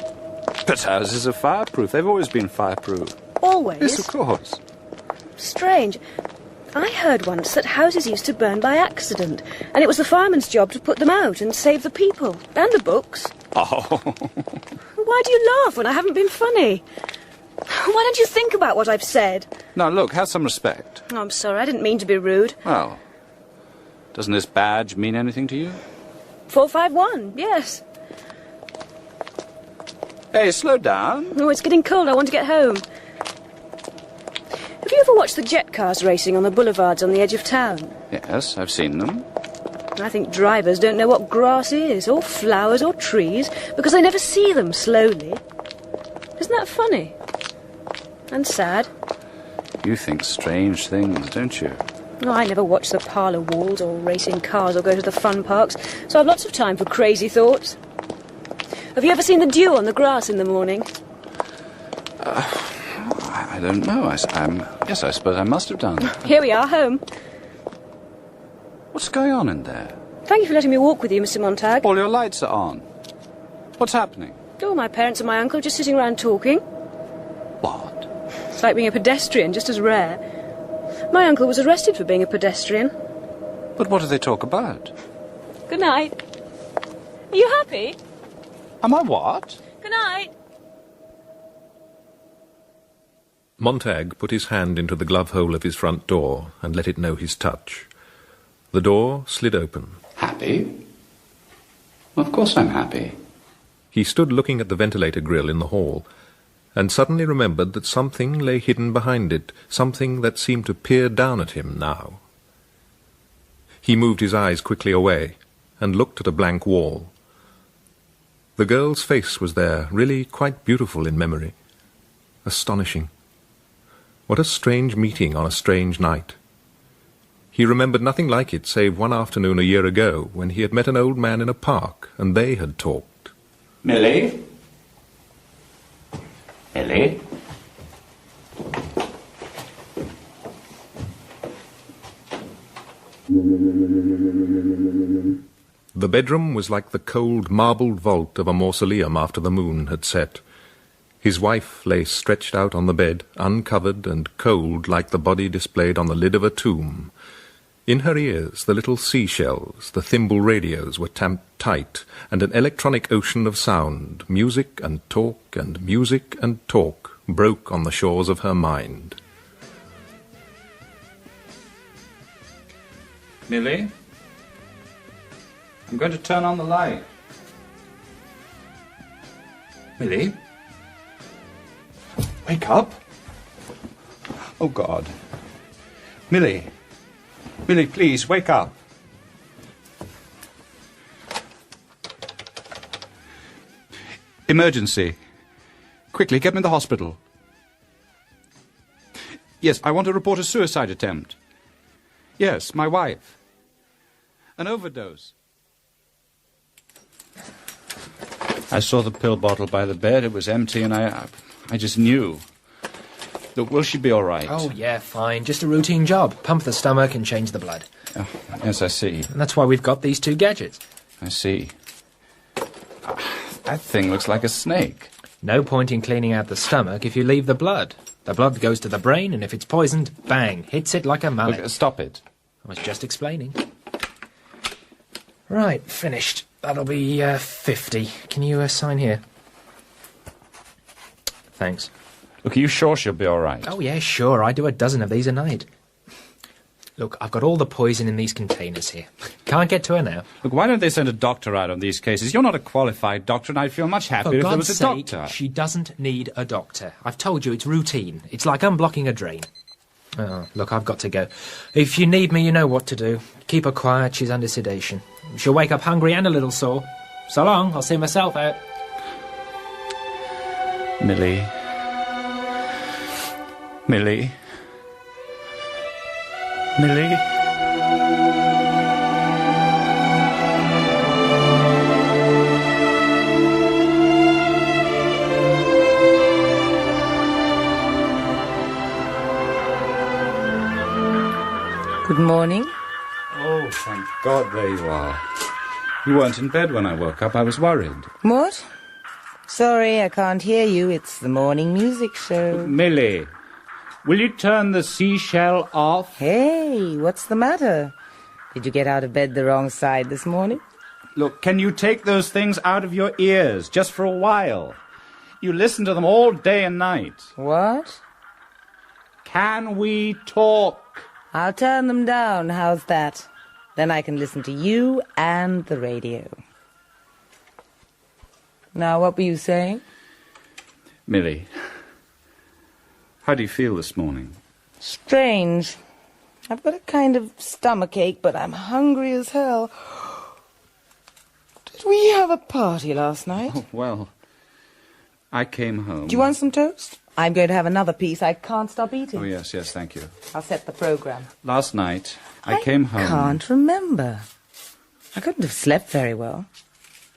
But houses are fireproof. They've always been fireproof. Always? Yes, of course. Strange. I heard once that houses used to burn by accident, and it was the fireman's job to put them out and save the people, and the books. Oh. Why do you laugh when I haven't been funny? Why don't you think about what I've said? Now, look, have some respect. Oh, I'm sorry, I didn't mean to be rude. Well, doesn't this badge mean anything to you? 451, yes. Hey, slow down. Oh, it's getting cold. I want to get home. Have you ever watched the jet cars racing on the boulevards on the edge of town? Yes, I've seen them. I think drivers don't know what grass is, or flowers, or trees, because they never see them slowly. Isn't that funny? And sad? You think strange things, don't you? Oh, I never watch the parlour walls, or racing cars, or go to the fun parks, so I've lots of time for crazy thoughts. Have you ever seen the dew on the grass in the morning? I don't know. Yes, I suppose I must have done. Here we are, home. What's going on in there? Thank you for letting me walk with you, Mr. Montag. All your lights are on. What's happening? Oh, my parents and my uncle just sitting around talking. What? It's like being a pedestrian, just as rare. My uncle was arrested for being a pedestrian. But what do they talk about? Good night. Are you happy? Am I what? Good night. Montag put his hand into the glove hole of his front door and let it know his touch. The door slid open. Happy? Of course I'm happy. He stood looking at the ventilator grill in the hall, and suddenly remembered that something lay hidden behind it, something that seemed to peer down at him now. He moved his eyes quickly away, and looked at a blank wall. The girl's face was there, really quite beautiful in memory. Astonishing. What a strange meeting on a strange night. He remembered nothing like it save one afternoon a year ago when he had met an old man in a park and they had talked. Millie? Millie? The bedroom was like the cold marbled vault of a mausoleum after the moon had set. His wife lay stretched out on the bed, uncovered and cold like the body displayed on the lid of a tomb. In her ears, the little seashells, the thimble radios were tamped tight, and an electronic ocean of sound, music and talk and music and talk, broke on the shores of her mind. Millie? I'm going to turn on the light. Millie? Wake up. Oh, God. Millie. Millie, please, wake up. Emergency. Quickly, get me to the hospital. Yes, I want to report a suicide attempt. Yes, my wife. An overdose. I saw the pill bottle by the bed. It was empty, and I just knew. Look, will she be all right? Oh, yeah, fine. Just a routine job. Pump the stomach and change the blood. Oh, yes, I see. And that's why we've got these two gadgets. I see. That thing looks like a snake. No point in cleaning out the stomach if you leave the blood. The blood goes to the brain, and if it's poisoned, bang, hits it like a mallet. Look, stop it. I was just explaining. Right, finished. That'll be 50. Can you sign here? Thanks. Look, are you sure she'll be all right? Oh, yeah, sure. I do a dozen of these a night. Look, I've got all the poison in these containers here. Can't get to her now. Look, why don't they send a doctor out on these cases? You're not a qualified doctor, and I'd feel much happier if there was a doctor. She doesn't need a doctor. I've told you, it's routine. It's like unblocking a drain. Oh, look, I've got to go. If you need me, you know what to do. Keep her quiet, she's under sedation. She'll wake up hungry and a little sore. So long, I'll see myself out. Millie. Millie. Millie. Good morning. Oh, thank God, there you are. You weren't in bed when I woke up. I was worried. What? Sorry, I can't hear you. It's the morning music show. Millie, will you turn the seashell off? Hey, what's the matter? Did you get out of bed the wrong side this morning? Look, can you take those things out of your ears, just for a while? You listen to them all day and night. What? Can we talk? I'll turn them down, how's that? Then I can listen to you and the radio. Now, what were you saying? Millie, how do you feel this morning? Strange. I've got a kind of stomachache, but I'm hungry as hell. Did we have a party last night? Oh, well, I came home. Do you want some toast? I'm going to have another piece. I can't stop eating. Oh, yes, thank you. I'll set the program. Last night, I came home. I can't remember. I couldn't have slept very well.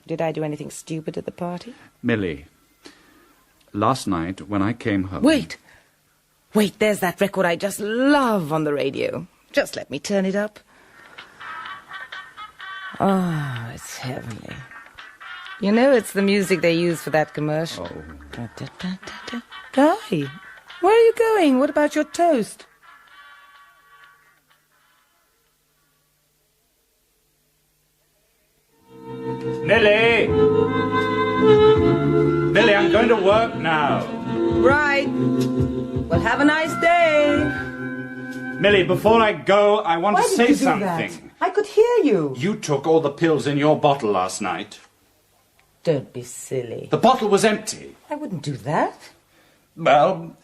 Did I do anything stupid at the party? Millie, last night when I came home... Wait, there's that record I just love on the radio. Just let me turn it up. Oh, it's heavenly. You know it's the music they use for that commercial. Oh. Guy, where are you going? What about your toast? Millie! Millie, I'm going to work now. Right. Well, have a nice day. Millie, before I go, I want to say do something. That? I could hear you. You took all the pills in your bottle last night. Don't be silly. The bottle was empty. I wouldn't do that. Well,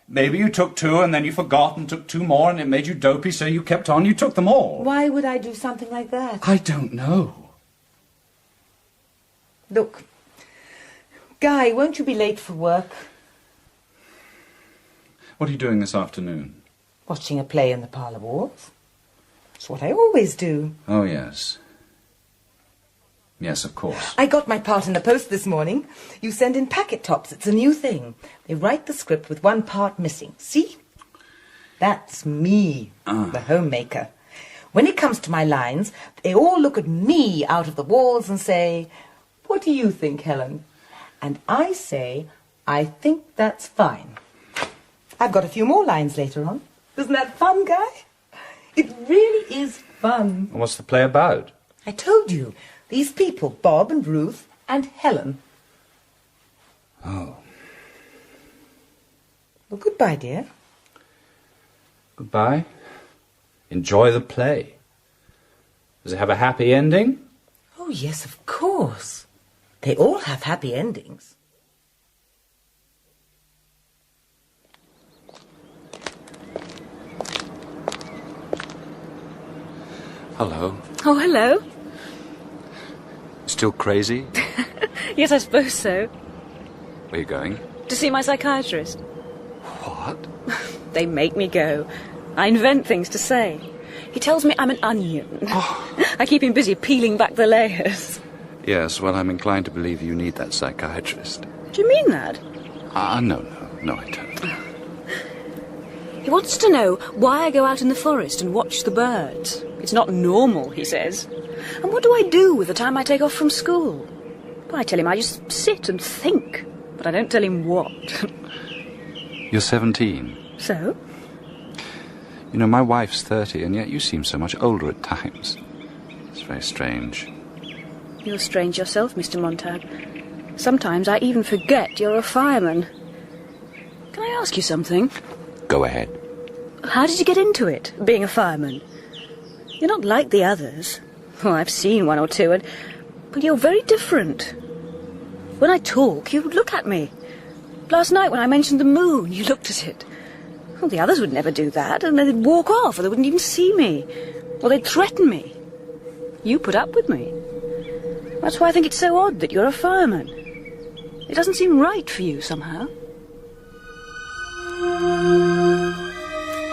maybe you took 2 and then you forgot and took 2 more and it made you dopey, so you kept on. You took them all. Why would I do something like that? I don't know. Look, Guy, won't you be late for work? What are you doing this afternoon? Watching a play in the parlour walls. It's what I always do. Oh, yes. Yes, of course. I got my part in the post this morning. You send in packet tops. It's a new thing. They write the script with one part missing. See? That's me, the homemaker. When it comes to my lines, they all look at me out of the walls and say, "What do you think, Helen?" And I say, "I think that's fine." I've got a few more lines later on. Isn't that fun, Guy? It really is fun. What's the play about? I told you. These people, Bob and Ruth and Helen. Oh. Well, goodbye, dear. Goodbye. Enjoy the play. Does it have a happy ending? Oh, yes, of course. They all have happy endings. Hello. Oh, hello. Still crazy? Yes, I suppose so. Where are you going? To see my psychiatrist. What? They make me go. I invent things to say. He tells me I'm an onion. I keep him busy peeling back the layers. Yes, well, I'm inclined to believe you need that psychiatrist. Do you mean that? No, I don't. He wants to know why I go out in the forest and watch the birds. It's not normal, he says. And what do I do with the time I take off from school? Well, I tell him I just sit and think, but I don't tell him what. You're 17. So? You know, my wife's 30, and yet you seem so much older at times. It's very strange. You're strange yourself, Mr. Montag. Sometimes I even forget you're a fireman. Can I ask you something? Go ahead. How did you get into it, being a fireman? You're not like the others. Oh, I've seen one or two, but you're very different. When I talk, you look at me. Last night when I mentioned the moon, you looked at it. Well, the others would never do that, and they'd walk off, or they wouldn't even see me. Or they'd threaten me. You put up with me. That's why I think it's so odd that you're a fireman. It doesn't seem right for you, somehow.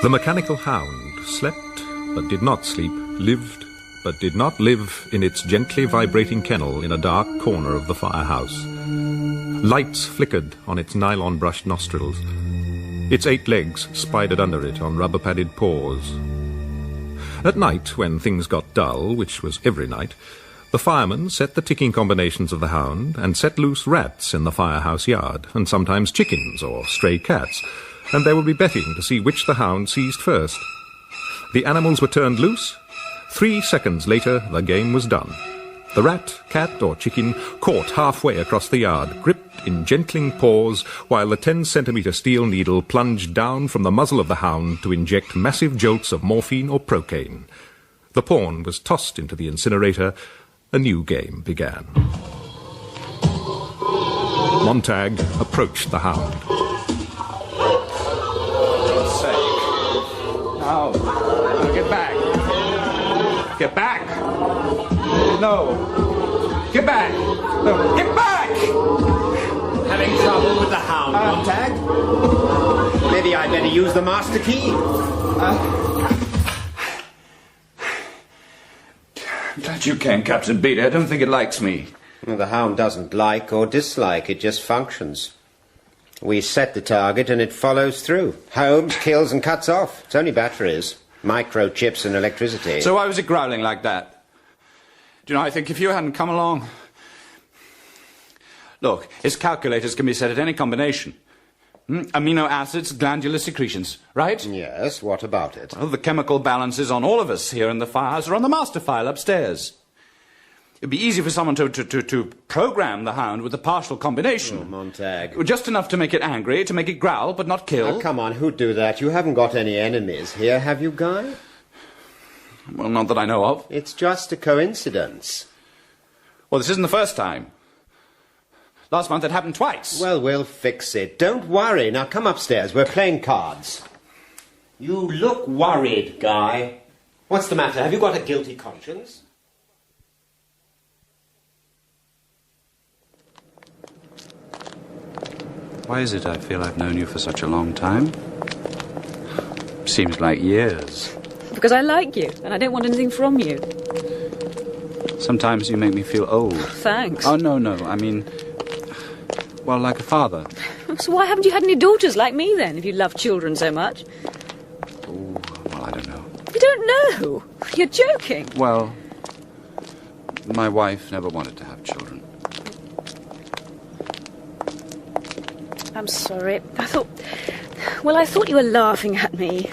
The mechanical hound slept, but did not sleep, lived, but did not live in its gently vibrating kennel in a dark corner of the firehouse. Lights flickered on its nylon-brushed nostrils. Its 8 legs spidered under it on rubber-padded paws. At night, when things got dull, which was every night, the fireman set the ticking combinations of the hound and set loose rats in the firehouse yard, and sometimes chickens or stray cats, and there would be betting to see which the hound seized first. The animals were turned loose. 3 seconds later, the game was done. The rat, cat, or chicken caught halfway across the yard, gripped in gentling paws, while the 10-centimetre steel needle plunged down from the muzzle of the hound to inject massive jolts of morphine or procaine. The pawn was tossed into the incinerator. A new game began. Montag approached the hound. For God's sake. Now, get back. Get back. No. Get back. No. Get back! Having trouble with the hound, Montag? Maybe I'd better use the master key. Glad you came, Captain Beatty. I don't think it likes me. Well, the hound doesn't like or dislike. It just functions. We set the target and it follows through. Holmes kills and cuts off. It's only batteries, microchips and electricity. So why was it growling like that? Do you know, I think if you hadn't come along... Look, its calculators can be set at any combination. Amino acids, glandular secretions, right? Yes, what about it? Well, the chemical balances on all of us here in the firehouse are on the master file upstairs. It'd be easy for someone to program the hound with a partial combination. Oh, Montag. Just enough to make it angry, to make it growl, but not kill. Oh, come on, who'd do that? You haven't got any enemies here, have you, Guy? Well, not that I know of. It's just a coincidence. Well, this isn't the first time. Last month it happened twice. Well, we'll fix it. Don't worry. Now come upstairs. We're playing cards. You look worried, Guy. What's the matter? Have you got a guilty conscience? Why is it I feel I've known you for such a long time? Seems like years. Because I like you, and I don't want anything from you. Sometimes you make me feel old. Thanks. Oh, no, I mean... Well, like a father. So why haven't you had any daughters like me, then, if you love children so much? Oh, well, I don't know. You don't know? You're joking. Well, my wife never wanted to have children. I'm sorry. I thought you were laughing at me.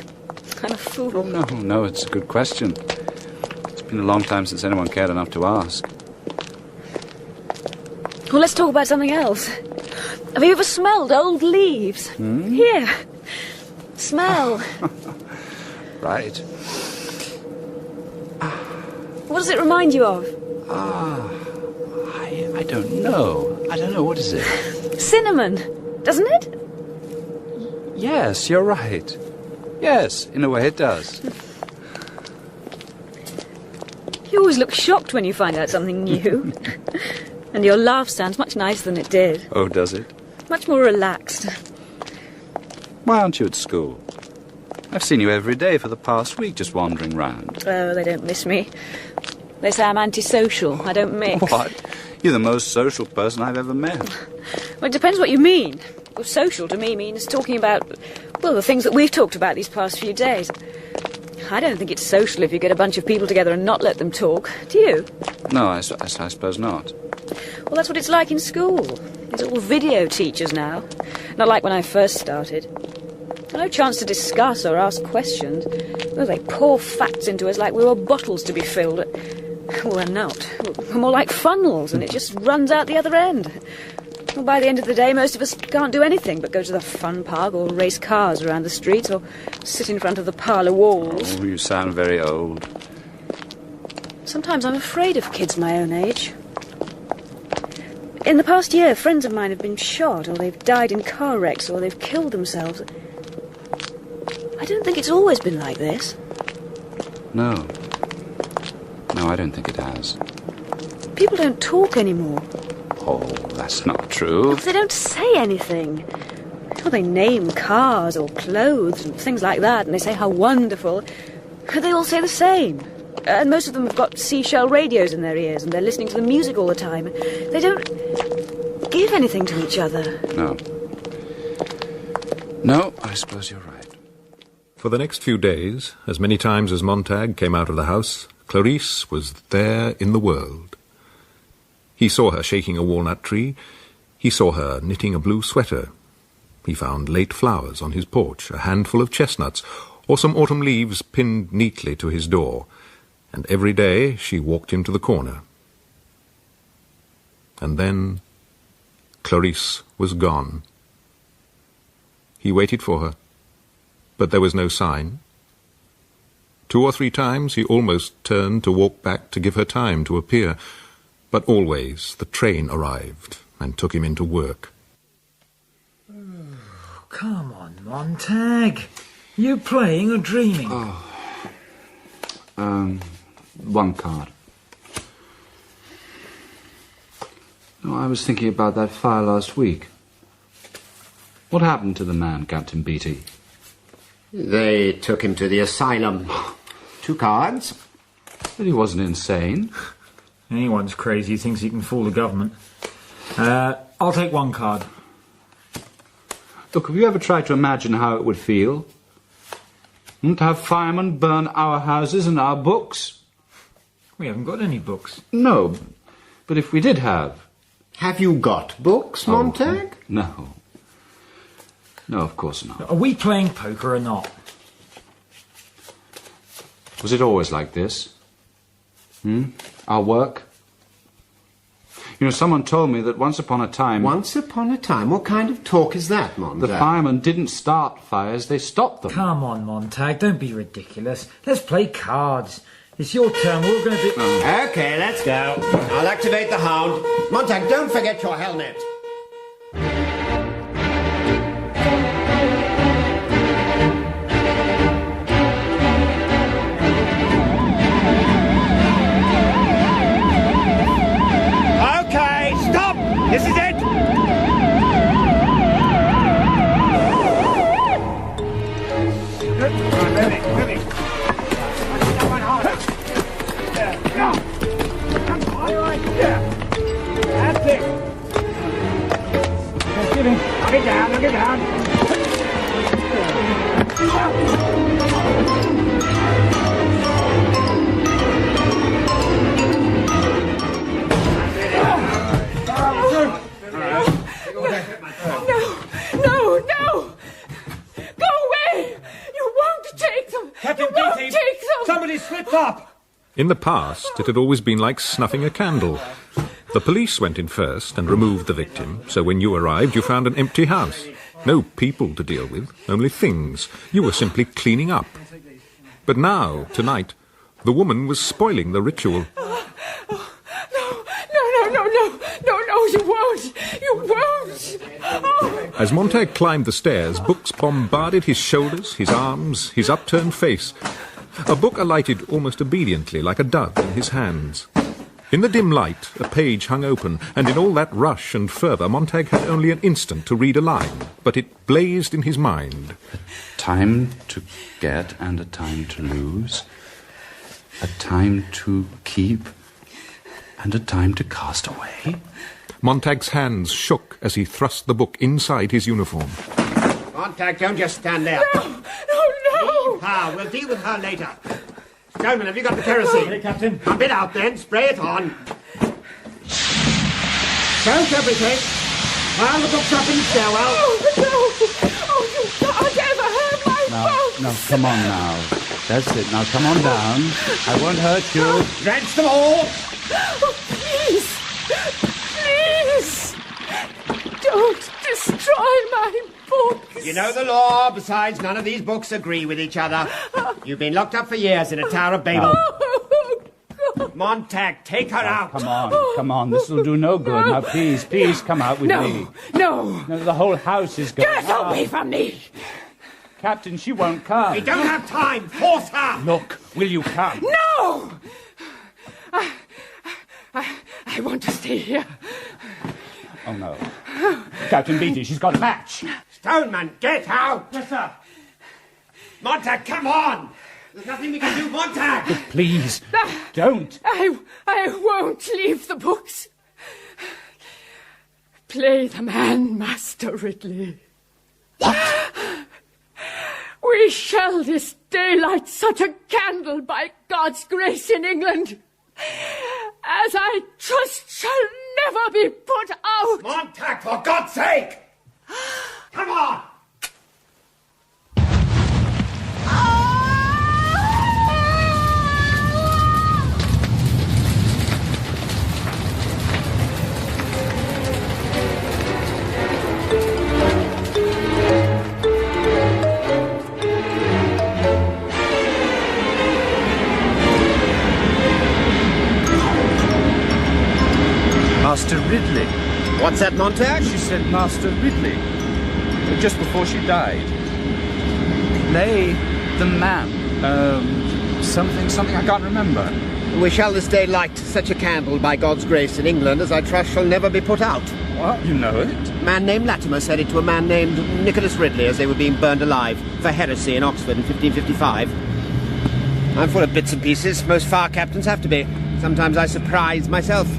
I'm a fool. Oh, no, it's a good question. It's been a long time since anyone cared enough to ask. Well, let's talk about something else. Have you ever smelled old leaves? Here. Smell. Right. What does it remind you of? I don't know. What is it? Cinnamon, doesn't it? Yes, you're right. Yes, in a way it does. You always look shocked when you find out something new. And your laugh sounds much nicer than it did. Oh, does it? Much more relaxed. Why aren't you at school? I've seen you every day for the past week, just wandering round. Oh, they don't miss me. They say I'm antisocial. I don't mix. What? You're the most social person I've ever met. Well, it depends what you mean. Well, social to me means talking about, well, the things that we've talked about these past few days. I don't think it's social if you get a bunch of people together and not let them talk. Do you? No, I suppose not. Well, that's what it's like in school. It's all video teachers now. Not like when I first started. No chance to discuss or ask questions. Oh, they pour facts into us like we were bottles to be filled. Well, we're not. We're more like funnels, and it just runs out the other end. Well, by the end of the day, most of us can't do anything but go to the fun park or race cars around the streets or sit in front of the parlour walls. Oh, you sound very old. Sometimes I'm afraid of kids my own age. In the past year, friends of mine have been shot, or they've died in car wrecks, or they've killed themselves. I don't think it's always been like this. No. No, I don't think it has. People don't talk anymore. Oh, that's not true. They don't say anything. Well, they name cars or clothes and things like that, and they say how wonderful. They all say the same. And most of them have got seashell radios in their ears, and they're listening to the music all the time. They don't give anything to each other. No. No, I suppose you're right. For the next few days, as many times as Montag came out of the house, Clarice was there in the world. He saw her shaking a walnut tree. He saw her knitting a blue sweater. He found late flowers on his porch, a handful of chestnuts, or some autumn leaves pinned neatly to his door. And every day she walked him to the corner. And then Clarice was gone. He waited for her, but there was no sign. 2 or 3 times he almost turned to walk back to give her time to appear, but always the train arrived and took him into work. Oh, come on, Montag. You playing or dreaming? One card. No, I was thinking about that fire last week. What happened to the man, Captain Beatty? They took him to the asylum. 2 cards. But he wasn't insane. Anyone's crazy who thinks he can fool the government. I'll take 1 card. Look, have you ever tried to imagine how it would feel? To have firemen burn our houses and our books? We haven't got any books. No, but if we did have... Have you got books, Montag? No. No, of course not. Are we playing poker or not? Was it always like this? Our work? You know, someone told me that once upon a time... Once upon a time? What kind of talk is that, Montag? The firemen didn't start fires, they stopped them. Come on, Montag, don't be ridiculous. Let's play cards. It's your turn, we're going to be... OK, let's go. I'll activate the hound. Montag, don't forget your helmet. This is it! That's it! Knock it down, knock it down! No! Go away! You won't take them! Captain You won't Beatty, take them! somebody slipped up! In the past, it had always been like snuffing a candle. The police went in first and removed the victim, so when you arrived, you found an empty house. No people to deal with, only things. You were simply cleaning up. But now, tonight, the woman was spoiling the ritual. No, you won't! You won't! Oh. As Montag climbed the stairs, books bombarded his shoulders, his arms, his upturned face. A book alighted almost obediently, like a dove in his hands. In the dim light, a page hung open, and in all that rush and fervour, Montag had only an instant to read a line, but it blazed in his mind. A time to get and a time to lose. A time to keep and a time to cast away. Montag's hands shook as he thrust the book inside his uniform. Montag, don't just stand there. No! Leave her. We'll deal with her later. Stoneman, have you got the kerosene? Hey, Captain. Pump it out, then. Spray it on. Soak everything. While the book's up in the stairwell. Oh, no! Oh, you can't ever hurt No, come on now. That's it. Now, come on down. I won't hurt you. Drench them all! Oh, please! Please! Don't destroy my books! You know the law. Besides, none of these books agree with each other. You've been locked up for years in a Tower of Babel. Montag, take her out. Come on. This will do no good. Now, please, come out with me. No. The whole house is going. Get away from me! Captain, she won't come. We don't have time. Force her. Look, will you come? No! I want to stay here. Oh, no. Captain Beatty, she's got a match. Stoneman, get out. Yes, sir. Montag, come on. There's nothing we can do, Montag. Please, don't. I won't leave the books. Play the man, Master Ridley. What? We shall this day light such a candle by God's grace in England as I trust shall never be put out. Montag, for God's sake! Come on! Master Ridley. What's that, Montag? She said Master Ridley. Just before she died. Play the man. Something I can't remember. We shall this day light such a candle by God's grace in England as I trust shall never be put out. What? You know it? A man named Latimer said it to a man named Nicholas Ridley as they were being burned alive for heresy in Oxford in 1555. I'm full of bits and pieces. Most fire captains have to be. Sometimes I surprise myself.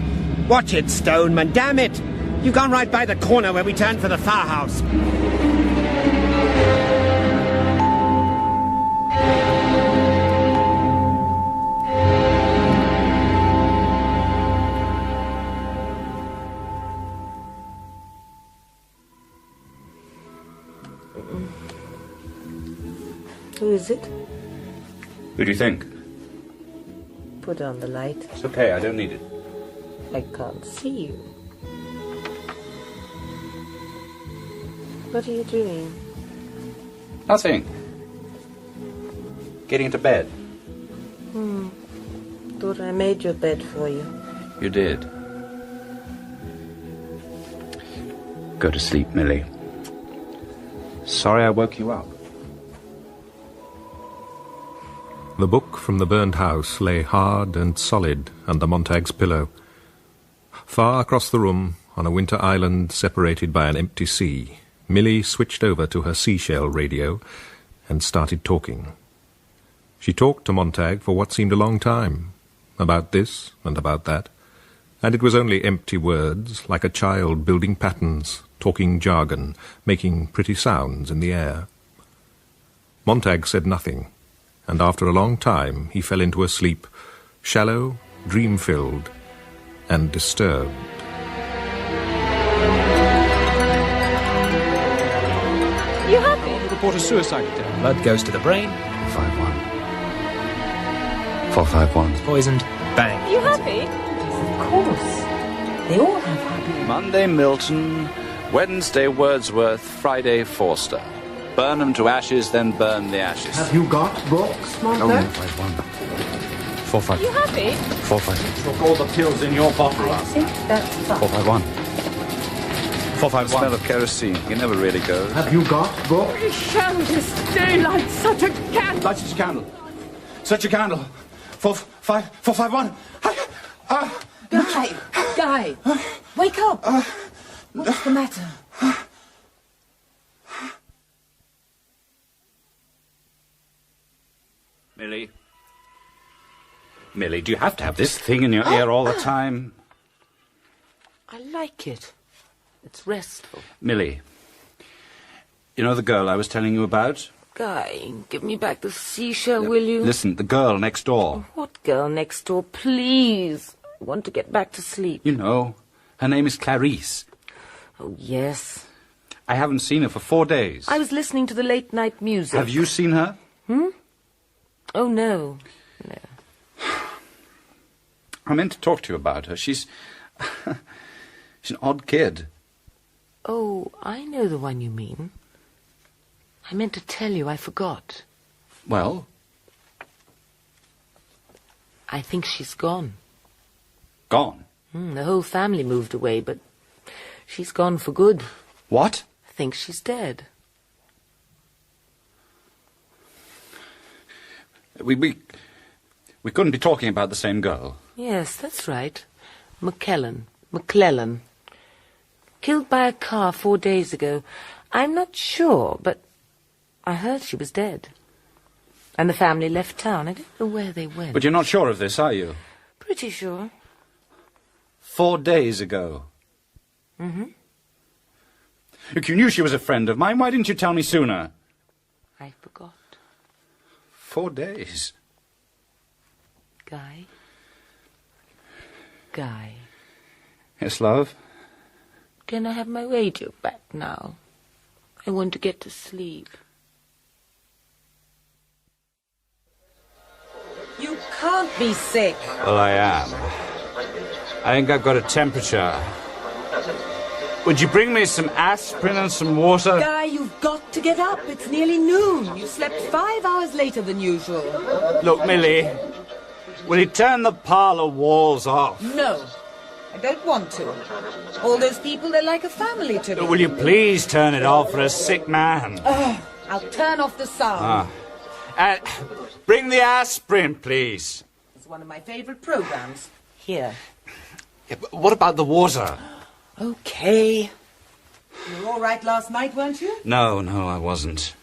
Watch it, Stoneman, damn it! You've gone right by the corner where we turned for the firehouse. Who is it? Who do you think? Put on the light. It's okay, I don't need it. I can't see you. What are you doing? Nothing. Getting into bed. Thought I made your bed for you. You did. Go to sleep, Millie. Sorry I woke you up. The book from the burned house lay hard and solid under Montag's pillow. Far across the room, on a winter island separated by an empty sea, Millie switched over to her seashell radio and started talking. She talked to Montag for what seemed a long time, about this and about that, and it was only empty words, like a child building patterns, talking jargon, making pretty sounds in the air. Montag said nothing, and after a long time he fell into a sleep, shallow, dream-filled, and disturbed. You happy? Report a suicide attempt. Blood goes to the brain. 451. 451. Poisoned. Bang. You happy? Of course. They all have happy. Monday, Milton. Wednesday, Wordsworth. Friday, Forster. Burn them to ashes, then burn the ashes. Have you got books, Montag? 451. You happy? 451. Took all the pills in your bottle I last think that's fine. 451. 451. Smell of kerosene. You never really go. Have you got books? We shall this day light such a candle. Light such a candle. Such a candle. 451. Guy, wake up. What's the matter? Millie, do you have to have this thing in your ear all the time? I like it. It's restful. Millie, you know the girl I was telling you about? Guy, give me back the seashell, will you? Listen, the girl next door. What girl next door? Please. I want to get back to sleep. You know, her name is Clarice. Oh, yes. I haven't seen her for 4 days. I was listening to the late-night music. Have you seen her? Oh, no. No. I meant to talk to you about her. She's an odd kid. Oh, I know the one you mean. I meant to tell you, I forgot. Well? I think she's gone. Gone? The whole family moved away, but she's gone for good. What? I think she's dead. We couldn't be talking about the same girl. Yes, that's right. McClellan. Killed by a car 4 days ago. I'm not sure, but I heard she was dead. And the family left town. I don't know where they went. But you're not sure of this, are you? Pretty sure. 4 days ago. Look, you knew she was a friend of mine. Why didn't you tell me sooner? I forgot. 4 days. Guy. Yes, love? Can I have my radio back now? I want to get to sleep. You can't be sick. Well, I am. I think I've got a temperature. Would you bring me some aspirin and some water? Guy, you've got to get up. It's nearly noon. You slept 5 hours later than usual. Look, Millie, will you turn the parlour walls off? No, I don't want to. All those people, they're like a family to me. Will you please turn it off for a sick man? I'll turn off the sound. And bring the aspirin, please. It's one of my favourite programmes. Here. Yeah, but what about the water? Okay. You were all right last night, weren't you? No, I wasn't.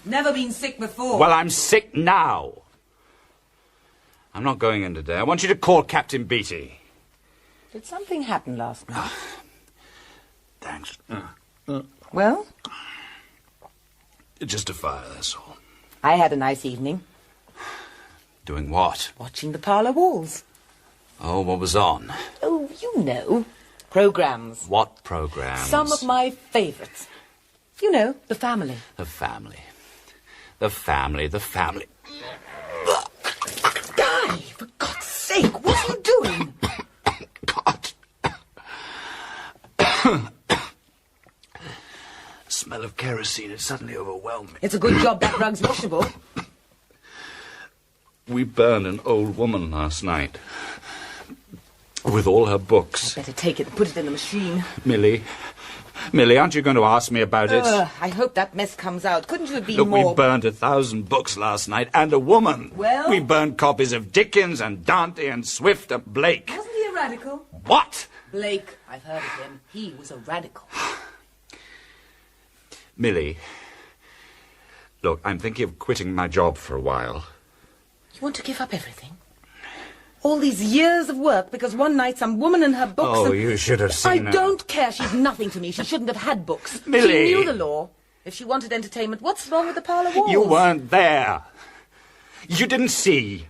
Never been sick before. Well, I'm sick now. I'm not going in today. I want you to call Captain Beattie. Did something happen last night? Thanks. Well? Just a fire, that's all. I had a nice evening. Doing what? Watching the parlour walls. Oh, what was on? Oh, you know. Programmes. What programmes? Some of my favourites. You know, the family. The family. The family. Guy, for God's sake, what are you doing? God. Smell of kerosene has suddenly overwhelmed me. It's a good job that rug's washable. We burned an old woman last night. With all her books. I'd better take it and put it in the machine. Millie, aren't you going to ask me about it? I hope that mess comes out. Couldn't you have been Look, more... we burned 1,000 books last night, and a woman. Well? We burned copies of Dickens and Dante and Swift and Blake. Wasn't he a radical? What? Blake, I've heard of him. He was a radical. Millie, look, I'm thinking of quitting my job for a while. You want to give up everything? All these years of work because one night some woman in her books... Oh, you should have seen her. I don't care. She's nothing to me. She shouldn't have had books. Millie! She knew the law. If she wanted entertainment, what's wrong with the parlour walls? You weren't there. You didn't see.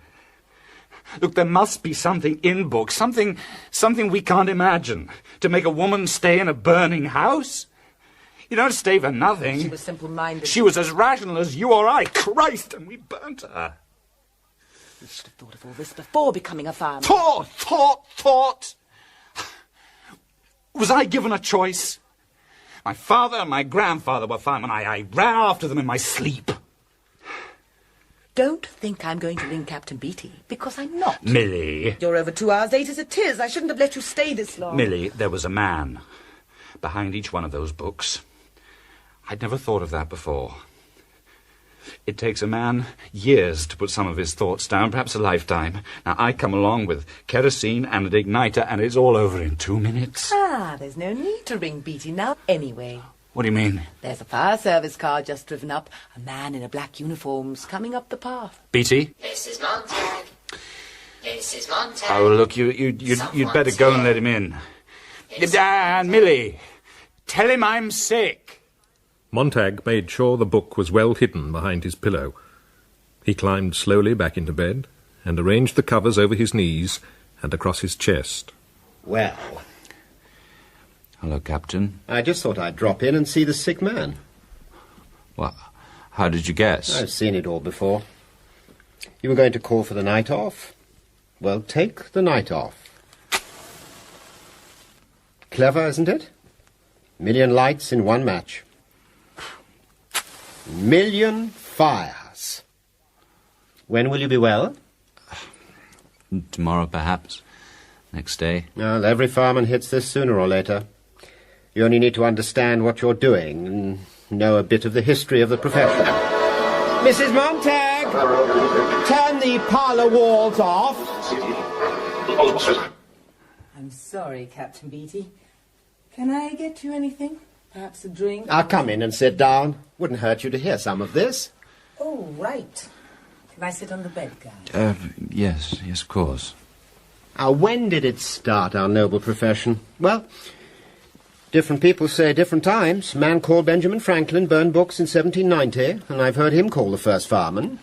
Look, there must be something in books, something we can't imagine. To make a woman stay in a burning house? You don't stay for nothing. She was simple-minded. She was as rational as you or I. Christ, and we burnt her. You should have thought of all this before becoming a fireman. Thought! Was I given a choice? My father and my grandfather were firemen. I ran after them in my sleep. Don't think I'm going to ring Captain Beattie, because I'm not. Millie. You're over 2 hours late as it is. I shouldn't have let you stay this long. Millie, there was a man behind each one of those books. I'd never thought of that before. It takes a man years to put some of his thoughts down, perhaps a lifetime. Now, I come along with kerosene and an igniter, and it's all over in 2 minutes. There's no need to ring Beattie now anyway. What do you mean? There's a fire service car just driven up. A man in a black uniform's coming up the path. Beattie? This is Montag. Oh, look, you'd better go and let him in. And Millie, tell him I'm sick. Montag made sure the book was well hidden behind his pillow. He climbed slowly back into bed and arranged the covers over his knees and across his chest. Well. Hello, Captain. I just thought I'd drop in and see the sick man. Well, How did you guess? I've seen it all before. You were going to call for the night off? Well, take the night off. Clever, isn't it? 1,000,000 lights in one match. 1,000,000 fires. When will you be well? Tomorrow, perhaps. Next day. Well, every fireman hits this sooner or later. You only need to understand what you're doing and know a bit of the history of the profession. Mrs. Montag! Turn the parlour walls off! I'm sorry, Captain Beatty. Can I get you anything? Perhaps a drink? I'll come in and sit down. Wouldn't hurt you to hear some of this. Oh, right. Can I sit on the bed, guy? Yes, of course. When did it start, our noble profession? Well, different people say different times. A man called Benjamin Franklin burned books in 1790, and I've heard him call the first fireman.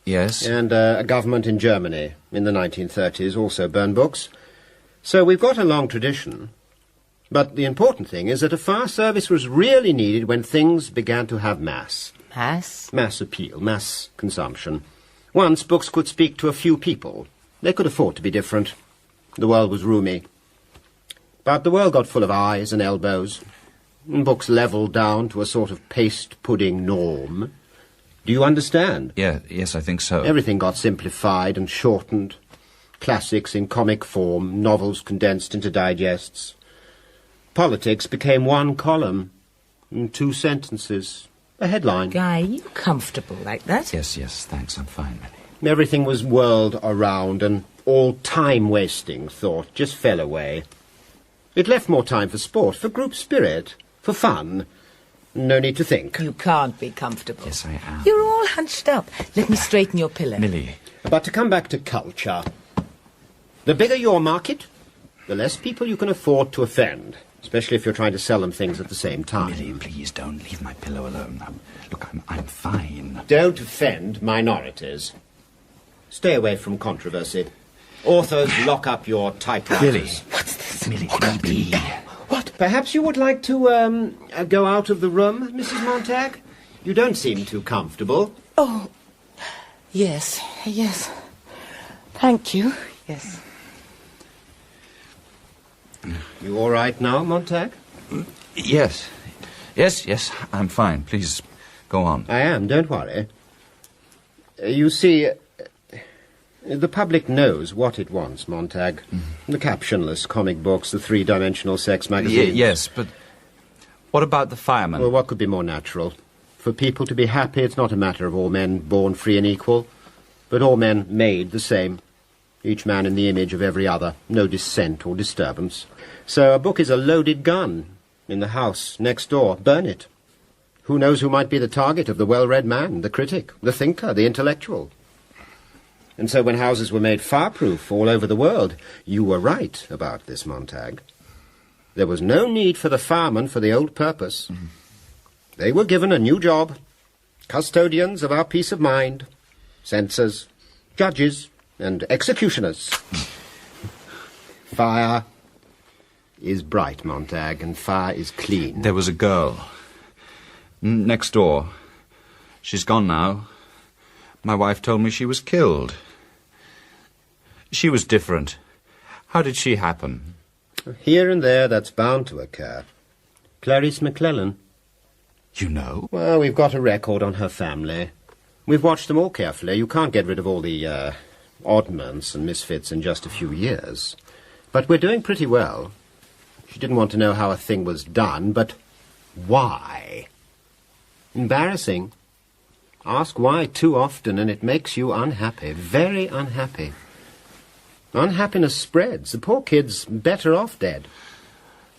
Yes. And a government in Germany in the 1930s also burned books. So we've got a long tradition. But the important thing is that a fire service was really needed when things began to have mass. Mass? Mass appeal, mass consumption. Once books could speak to a few people. They could afford to be different. The world was roomy. But the world got full of eyes and elbows. And books levelled down to a sort of paste pudding norm. Do you understand? Yes, I think so. Everything got simplified and shortened. Classics in comic form, novels condensed into digests. Politics became one column, and 2 sentences, a headline. Guy, you comfortable like that? Yes, thanks, I'm fine. Everything was whirled around, and all time-wasting thought just fell away. It left more time for sport, for group spirit, for fun. No need to think. You can't be comfortable. Yes, I am. You're all hunched up. Let me straighten your pillow. Millie. But to come back to culture, the bigger your market, the less people you can afford to offend. Especially if you're trying to sell them things at the same time. Millie, please don't leave my pillow alone. Now, look, I'm fine. Don't offend minorities. Stay away from controversy. Authors, lock up your typewriters. Millie. What's this? Millie, maybe. What? Perhaps you would like to, go out of the room, Mrs. Montag? You don't seem too comfortable. Oh, yes. Thank you. Yes. You all right now, Montag? Yes, I'm fine. Please, go on. I am, don't worry. You see, the public knows what it wants, Montag. The captionless comic books, the 3-dimensional sex magazines. Yes, but what about the firemen? Well, what could be more natural? For people to be happy, it's not a matter of all men born free and equal, but all men made the same. Each man in the image of every other. No dissent or disturbance. So a book is a loaded gun. In the house next door, burn it. Who knows who might be the target of the well-read man, the critic, the thinker, the intellectual? And so when houses were made fireproof all over the world, you were right about this, Montag. There was no need for the firemen for the old purpose. They were given a new job. Custodians of our peace of mind. Censors, judges, and executioners. Fire is bright, Montag, and fire is clean. There was a girl. Next door. She's gone now. My wife told me she was killed. She was different. How did she happen? Here and there, that's bound to occur. Clarice McClellan. You know? Well, we've got a record on her family. We've watched them all carefully. You can't get rid of all the, oddments and misfits in just a few years. But we're doing pretty well. She didn't want to know how a thing was done, but why? Embarrassing. Ask why too often and it makes you unhappy, very unhappy. Unhappiness spreads. The poor kid's better off dead.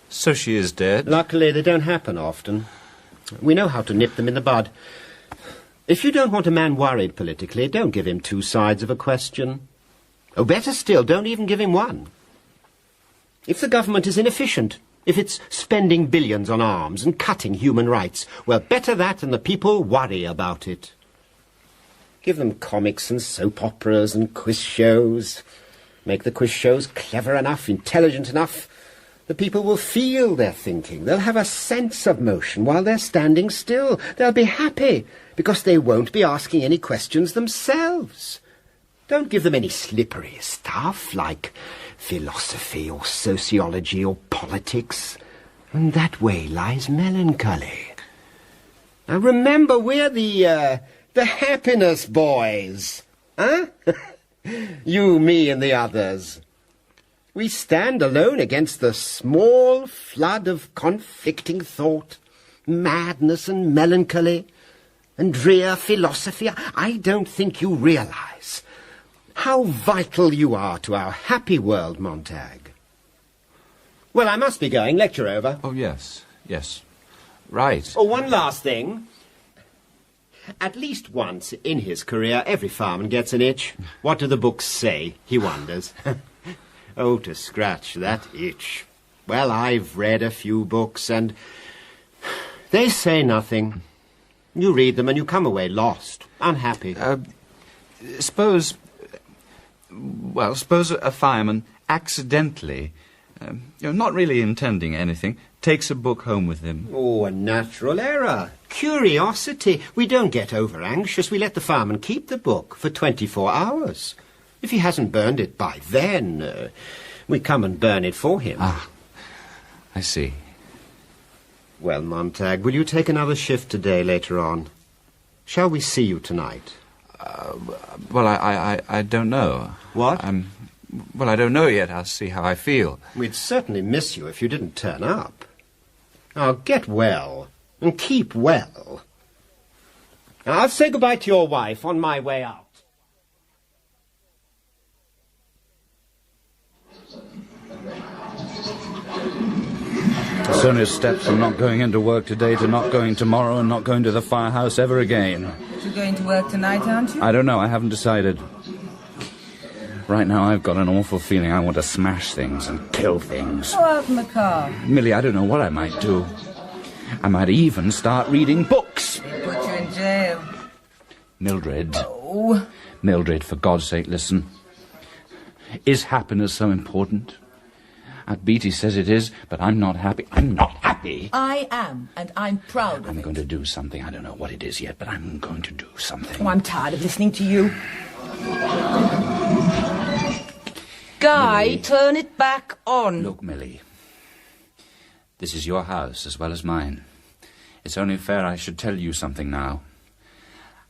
So she is dead? Luckily, they don't happen often. We know how to nip them in the bud. If you don't want a man worried politically, don't give him 2 sides of a question. Or better still, don't even give him one. If the government is inefficient, if it's spending billions on arms and cutting human rights, well, better that than the people worry about it. Give them comics and soap operas and quiz shows. Make the quiz shows clever enough, intelligent enough, The people will feel their thinking. They'll have a sense of motion while they're standing still. They'll be happy because they won't be asking any questions themselves. Don't give them any slippery stuff like philosophy or sociology or politics. And that way lies melancholy. Now remember, we're the happiness boys. Huh? You, me, and the others. We stand alone against the small flood of conflicting thought, madness and melancholy, and drear philosophy. I don't think you realize how vital you are to our happy world, Montag. Well, I must be going. Lecture over. Oh, yes. Right. Oh, one last thing. At least once in his career, every fireman gets an itch. What do the books say, he wonders. Oh, to scratch that itch. Well, I've read a few books, and they say nothing. You read them, and you come away lost, unhappy. Suppose a fireman accidentally, not really intending anything, takes a book home with him. Oh, a natural error. Curiosity. We don't get over-anxious. We let the fireman keep the book for 24 hours. If he hasn't burned it by then, we come and burn it for him. Ah, I see. Well, Montag, will you take another shift today later on? Shall we see you tonight? Well, I don't know. What? Well, I don't know yet. I'll see how I feel. We'd certainly miss you if you didn't turn up. Now, get well, and keep well. Now, I'll say goodbye to your wife on my way out. Sonia's steps from not going into work today to not going tomorrow and not going to the firehouse ever again. You're going to work tonight, aren't you? I don't know. I haven't decided. Right now, I've got an awful feeling I want to smash things and kill things. Go out in the car. Millie, I don't know what I might do. I might even start reading books. They put you in jail. Mildred. Oh. Mildred, for God's sake, listen. Is happiness so important? Aunt Beatty says it is, but I'm not happy. I'm not happy. I am, and I'm proud of it. I'm going to do something. I don't know what it is yet, but I'm going to do something. Oh, I'm tired of listening to you. Guy, Millie. turn it back on. Look, Millie. This is your house as well as mine. It's only fair I should tell you something now.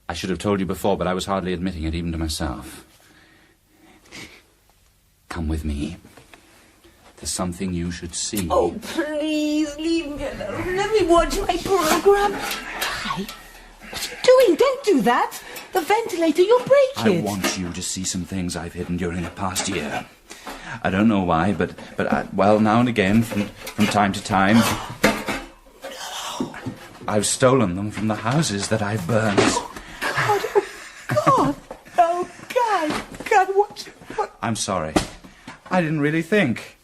I should have told you before, but I was hardly admitting it even to myself. Come with me. There's something you should see. Oh, please, leave me alone. Let me watch my program. Guy, what are you doing? Don't do that. The ventilator, you'll break it. I want you to see some things I've hidden during the past year. I don't know why, but well, now and again, from time to time, I've stolen them from the houses that I've burned. God, oh, God, what? I'm sorry. I didn't really think.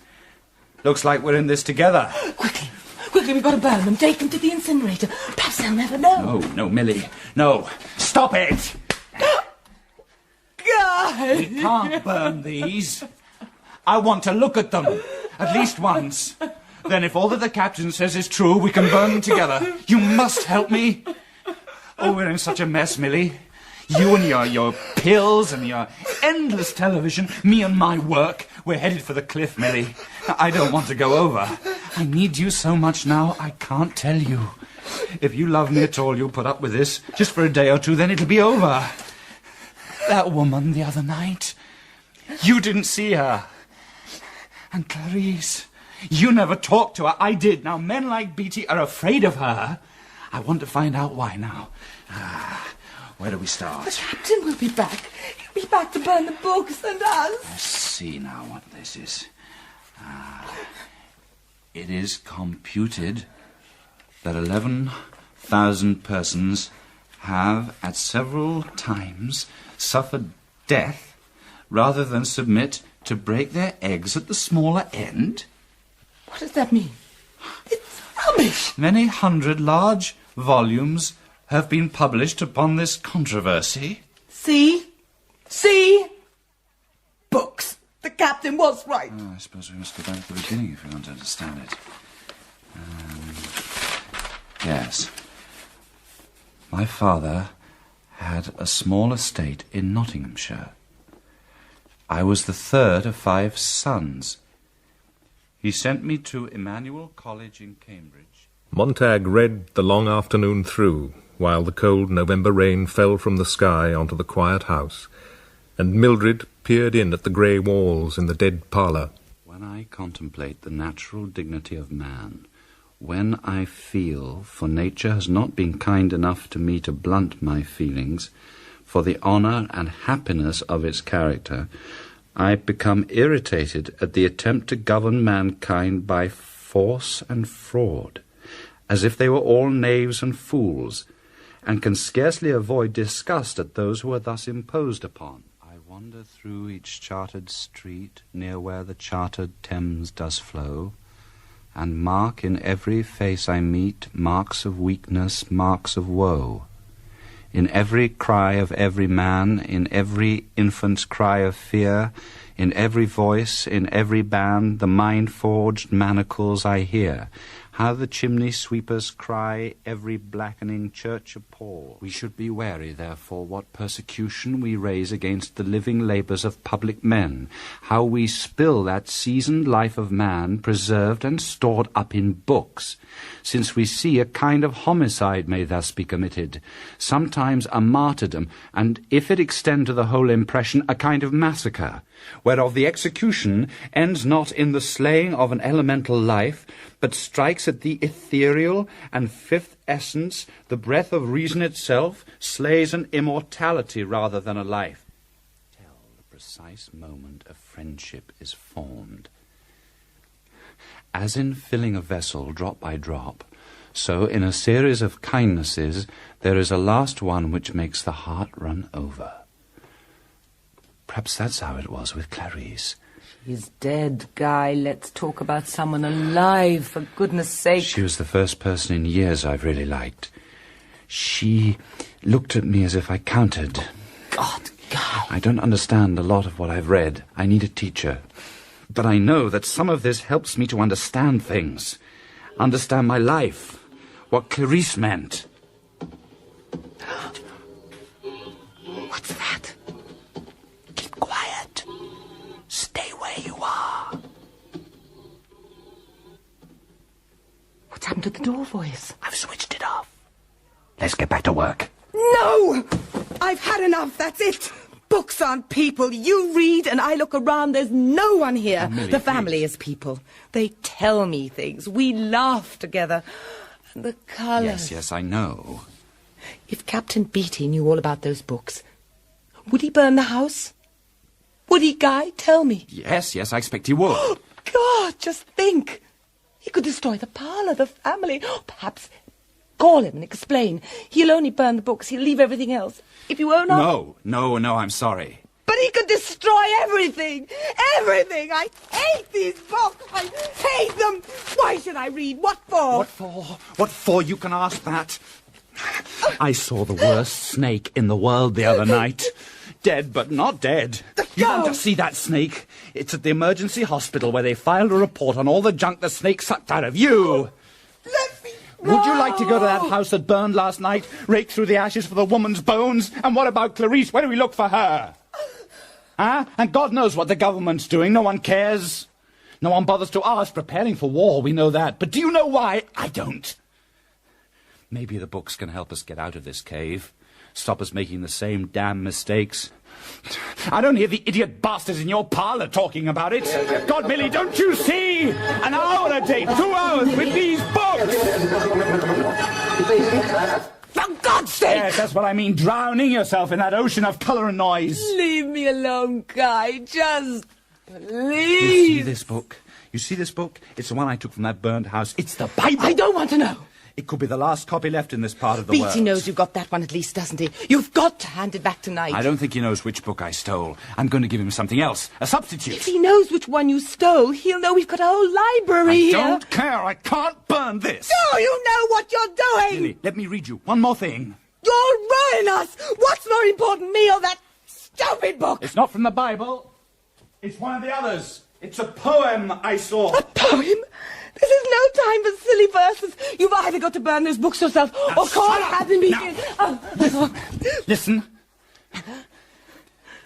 Looks like we're in this together. Quickly, we've got to burn them. Take them to the incinerator. Perhaps they'll never know. No, Millie. No. Stop it! God! We can't burn these. I want to look at them. At least once. Then if all that the captain says is true, we can burn them together. You must help me. Oh, we're in such a mess, Millie. You and your pills and your endless television, me and my work. We're headed for the cliff, Millie. I don't want to go over. I need you so much now, I can't tell you. If you love me at all, you'll put up with this. Just for a day or two, then it'll be over. That woman the other night. You didn't see her. And Clarice, you never talked to her. I did. Now, men like Beatty are afraid of her. I want to find out why now. Where do we start? The captain will be back. He'll be back to burn the books and us. Let's see now what this is. It is computed that 11,000 persons have at several times suffered death rather than submit to break their eggs at the smaller end. What does that mean? It's rubbish. Many hundred large volumes have been published upon this controversy. See? Books. The captain was right. Oh, I suppose we must go back to the beginning if we want to understand it. Yes. My father had a small estate in Nottinghamshire. I was the third of 5 sons. He sent me to Emmanuel College in Cambridge. Montag read the long afternoon through, while the cold November rain fell from the sky onto the quiet house, and Mildred peered in at the grey walls in the dead parlour. When I contemplate the natural dignity of man, when I feel, for nature has not been kind enough to me to blunt my feelings, for the honour and happiness of its character, I become irritated at the attempt to govern mankind by force and fraud, as if they were all knaves and fools, and can scarcely avoid disgust at those who are thus imposed upon. I wander through each chartered street, near where the chartered Thames does flow, and mark in every face I meet marks of weakness, marks of woe. In every cry of every man, in every infant's cry of fear, in every voice, in every band, the mind-forged manacles I hear. How the chimney sweepers cry, every blackening church appall. We should be wary, therefore, what persecution we raise against the living labours of public men, how we spill that seasoned life of man, preserved and stored up in books, since we see a kind of homicide may thus be committed, sometimes a martyrdom, and, if it extend to the whole impression, a kind of massacre, whereof the execution ends not in the slaying of an elemental life, but strikes at the ethereal and fifth essence, the breath of reason itself, slays an immortality rather than a life. Till the precise moment of friendship is formed. As in filling a vessel drop by drop, so in a series of kindnesses there is a last one which makes the heart run over. Perhaps that's how it was with Clarice. She's dead, Guy. Let's talk about someone alive, for goodness sake. She was the first person in years I've really liked. She looked at me as if I counted. God, Guy. I don't understand a lot of what I've read. I need a teacher. But I know that some of this helps me to understand things. Understand my life. What Clarice meant. What's that? Keep quiet. Stay where you are. What's happened to the door voice? I've switched it off. Let's get back to work. No! I've had enough, that's it. Books aren't people. You read and I look around. There's no one here. Millie, the family is people. They tell me things. We laugh together. And the colours. Yes, I know. If Captain Beatty knew all about those books, would he burn the house? Would he, Guy? Tell me. Yes, I expect he would. God, just think. He could destroy the parlour, the family. Perhaps call him and explain. He'll only burn the books. He'll leave everything else. If you own up... No, I'm sorry. But he could destroy everything. Everything. I hate these books. I hate them. Why should I read? What for? What for? You can ask that. I saw the worst snake in the world the other night. Dead, but not dead. You want to see that snake? It's at the emergency hospital where they filed a report on all the junk the snake sucked out of you. Let me Would you like to go to that house that burned last night, rake through the ashes for the woman's bones? And what about Clarice? Where do we look for her? Huh? And God knows what the government's doing. No one cares. No one bothers to ask. Preparing for war, we know that. But do you know why? I don't. Maybe the books can help us get out of this cave. Stop us making the same damn mistakes. I don't hear the idiot bastards in your parlour talking about it. God, Millie, don't you see? An hour a day, 2 hours with these books! For God's sake! Yes, that's what I mean, drowning yourself in that ocean of colour and noise. Leave me alone, Guy. Just You please. see this book? You see this book? It's the one I took from that burned house. It's the Bible! I don't want to know. It could be the last copy left in this part of the world. Beatty knows you've got that one at least, doesn't he? You've got to hand it back tonight. I don't think he knows which book I stole. I'm going to give him something else. A substitute. If he knows which one you stole, he'll know we've got a whole library I here. don't care. I can't burn this. No, you know what you're doing. Lily, let me read you one more thing. You'll ruin us. What's more important, me or that stupid book? It's not from the Bible. It's one of the others. It's a poem I saw. A poem? This is no time for silly verses. You've either got to burn those books yourself or call Captain Beacon. Listen.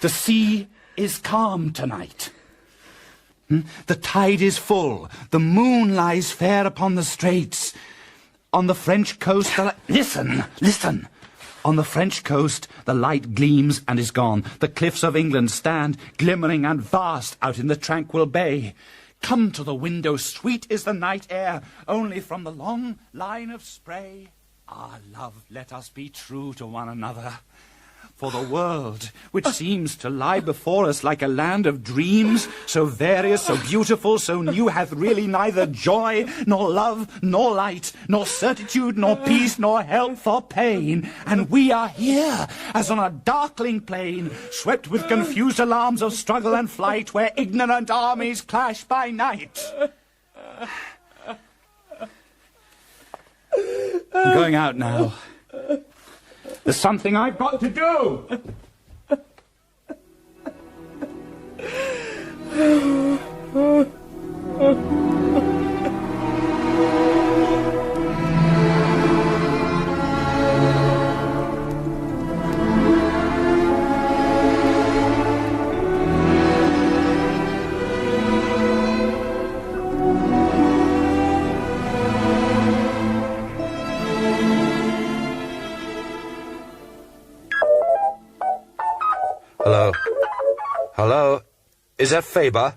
The sea is calm tonight. The tide is full. The moon lies fair upon the straits. On the French coast... Listen. On the French coast, the light gleams and is gone. The cliffs of England stand, glimmering and vast, out in the tranquil bay. Come to the window, sweet is the night air, only from the long line of spray. Ah, love, let us be true to one another. For the world, which seems to lie before us like a land of dreams, so various, so beautiful, so new, hath really neither joy, nor love, nor light, nor certitude, nor peace, nor health, or pain. And we are here, as on a darkling plain, swept with confused alarms of struggle and flight, where ignorant armies clash by night. I'm going out now. There's something I've got to do. Hello? Hello? Is that Faber?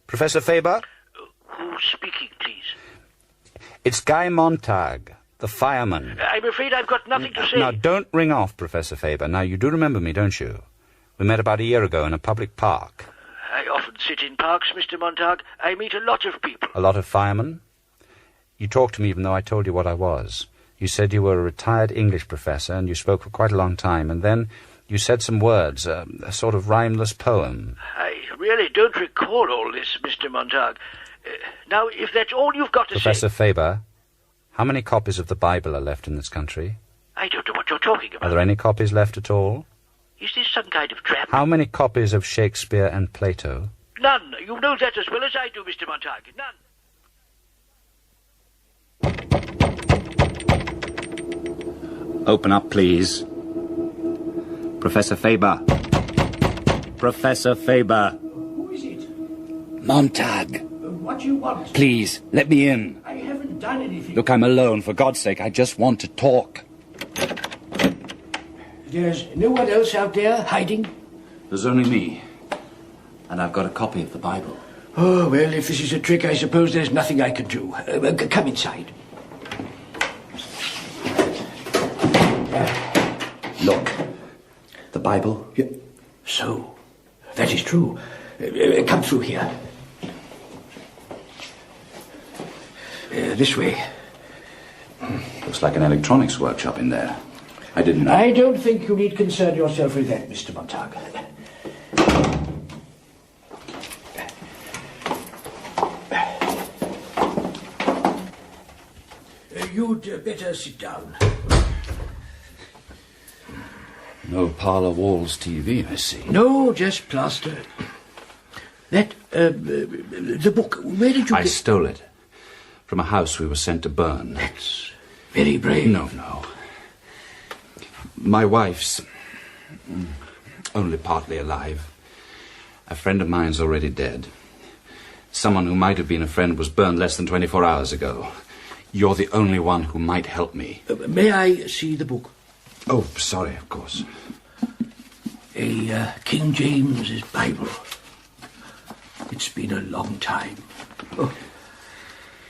Professor Faber? Who's speaking, please? It's Guy Montag, the fireman. I'm afraid I've got nothing to say. Now, don't ring off, Professor Faber. Now, you do remember me, don't you? We met about a year ago in a public park. I often sit in parks, Mr. Montag. I meet a lot of people. A lot of firemen? You talked to me even though I told you what I was. You said you were a retired English professor, and you spoke for quite a long time, and then you said some words, a sort of rhymeless poem. I really don't recall all this, Mr. Montag. Now, if that's all you've got to say... Professor Faber, how many copies of the Bible are left in this country? I don't know what you're talking about. Are there any copies left at all? Is this some kind of trap? How many copies of Shakespeare and Plato? None. You know that as well as I do, Mr. Montag. None. Open up, please. Professor Faber. Professor Faber. Who is it? Montag. What do you want? Please, let me in. I haven't done anything. Look, I'm alone. For God's sake, I just want to talk. There's no one else out there hiding? There's only me. And I've got a copy of the Bible. Oh, well, if this is a trick, I suppose there's nothing I can do. Come inside. Look. The Bible? Yeah. So, that is true. Come through here. This way. Looks like an electronics workshop in there. I didn't know. I don't think you need concern yourself with that, Mr. Montag. You'd better sit down. No parlour walls TV, I see. No, just plaster. That, the book, where did you I stole it. From a house we were sent to burn. That's very brave. No. My wife's only partly alive. A friend of mine's already dead. Someone who might have been a friend was burned less than 24 hours ago. You're the only one who might help me. May I see the book? Oh, sorry, of course. A King James's Bible. It's been a long time. Oh.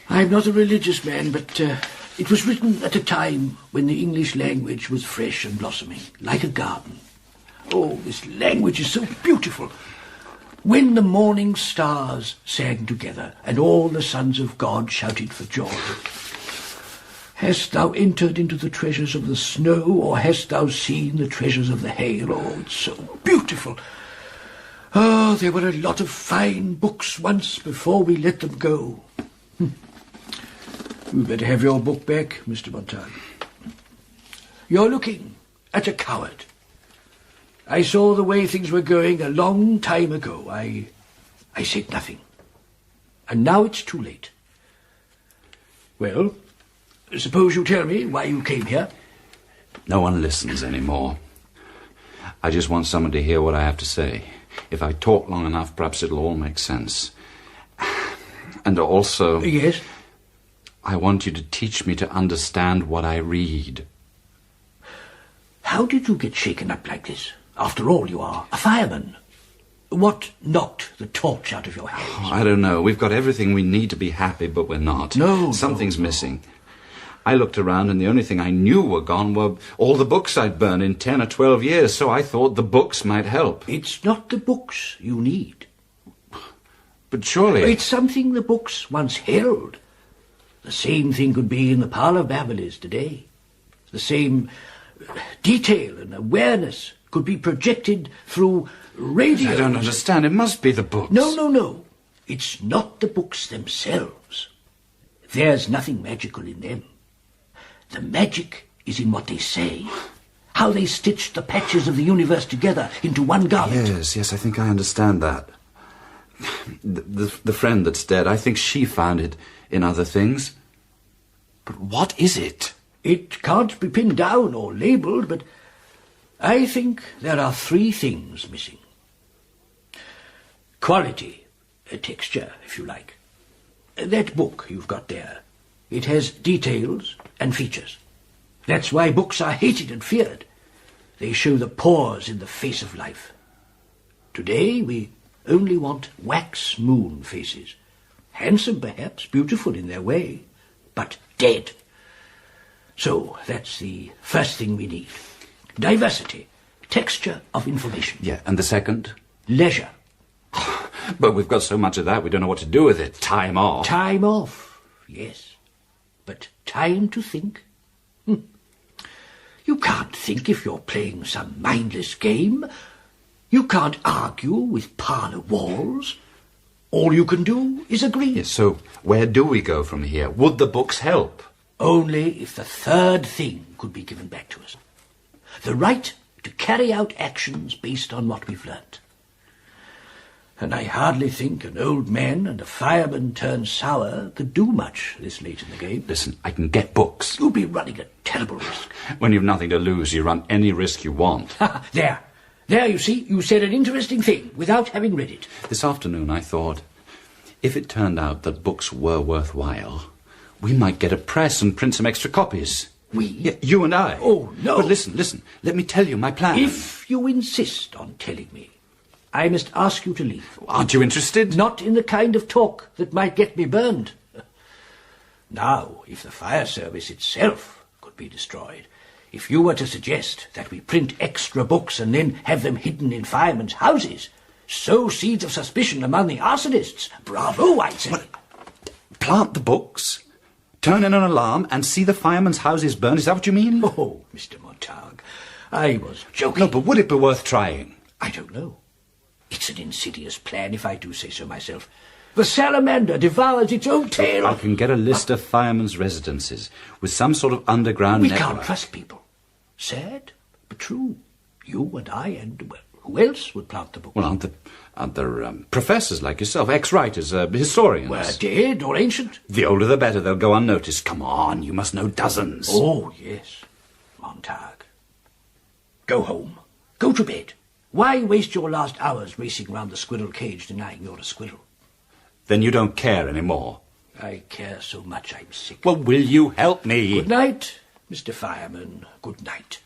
I'm not a religious man, but it was written at a time when the English language was fresh and blossoming, like a garden. Oh, this language is so beautiful. When the morning stars sang together, and all the sons of God shouted for joy. Hast thou entered into the treasures of the snow, or hast thou seen the treasures of the hail? Oh, it's so beautiful. Oh, there were a lot of fine books once before we let them go. You better have your book back, Mr. Montag. You're looking at a coward. I saw the way things were going a long time ago. I said nothing. And now it's too late. Well, suppose you tell me why you came here. No one listens anymore. I just want someone to hear what I have to say. If I talk long enough, perhaps it'll all make sense. And also... Yes? I want you to teach me to understand what I read. How did you get shaken up like this? After all, you are a fireman. What knocked the torch out of your hands? I don't know. We've got everything we need to be happy, but we're not. No, something's missing. I looked around and the only thing I knew were gone were all the books I'd burned in 10 or 12 years, so I thought the books might help. It's not the books you need. But surely... It's something the books once held. The same thing could be in the parlour of Babylon's today. The same detail and awareness could be projected through radio. I don't understand. It must be the books. No. It's not the books themselves. There's nothing magical in them. The magic is in what they say. How they stitched the patches of the universe together into one garment. Yes, I think I understand that. The friend that's dead, I think she found it in other things. But what is it? It can't be pinned down or labelled, but I think there are 3 things missing. Quality, a texture, if you like. That book you've got there, it has details and features. That's why books are hated and feared. They show the pores in the face of life. Today we only want wax moon faces. Handsome, perhaps, beautiful in their way, but dead. So that's the first thing we need. Diversity, texture of information. Yeah, and the second? Leisure. But we've got so much of that, we don't know what to do with it. Time off. Time off, yes. But time to think? You can't think if you're playing some mindless game. You can't argue with parlour walls. All you can do is agree. Yes, so where do we go from here? Would the books help? Only if the third thing could be given back to us. The right to carry out actions based on what we've learnt. And I hardly think an old man and a fireman turned sour could do much this late in the game. Listen, I can get books. You'll be running a terrible risk. When you've nothing to lose, you run any risk you want. There, you see, you said an interesting thing without having read it. This afternoon I thought, if it turned out that books were worthwhile, we might get a press and print some extra copies. We? Yeah, you and I. Oh, no. But listen, let me tell you my plan. If you insist on telling me, I must ask you to leave. Aren't you interested? Not in the kind of talk that might get me burned. Now, if the fire service itself could be destroyed, if you were to suggest that we print extra books and then have them hidden in firemen's houses, sow seeds of suspicion among the arsonists, bravo, I'd say. What? Plant the books, turn in an alarm, and see the firemen's houses burned? Is that what you mean? Oh, Mr. Montague, I was joking. No, but would it be worth trying? I don't know. It's an insidious plan, if I do say so myself. The salamander devours its own tail. I can get a list of firemen's residences with some sort of underground network. We can't trust people. Sad, but true. You and I and, well, who else would plant the book? Well, aren't there professors like yourself, ex-writers, historians? Well, dead or ancient? The older the better. They'll go unnoticed. Come on, you must know dozens. Oh, yes. Montague. Go home. Go to bed. Why waste your last hours racing round the squirrel cage denying you're a squirrel? Then you don't care anymore. I care so much I'm sick. Well, will you help me? Good night, Mr. Fireman. Good night.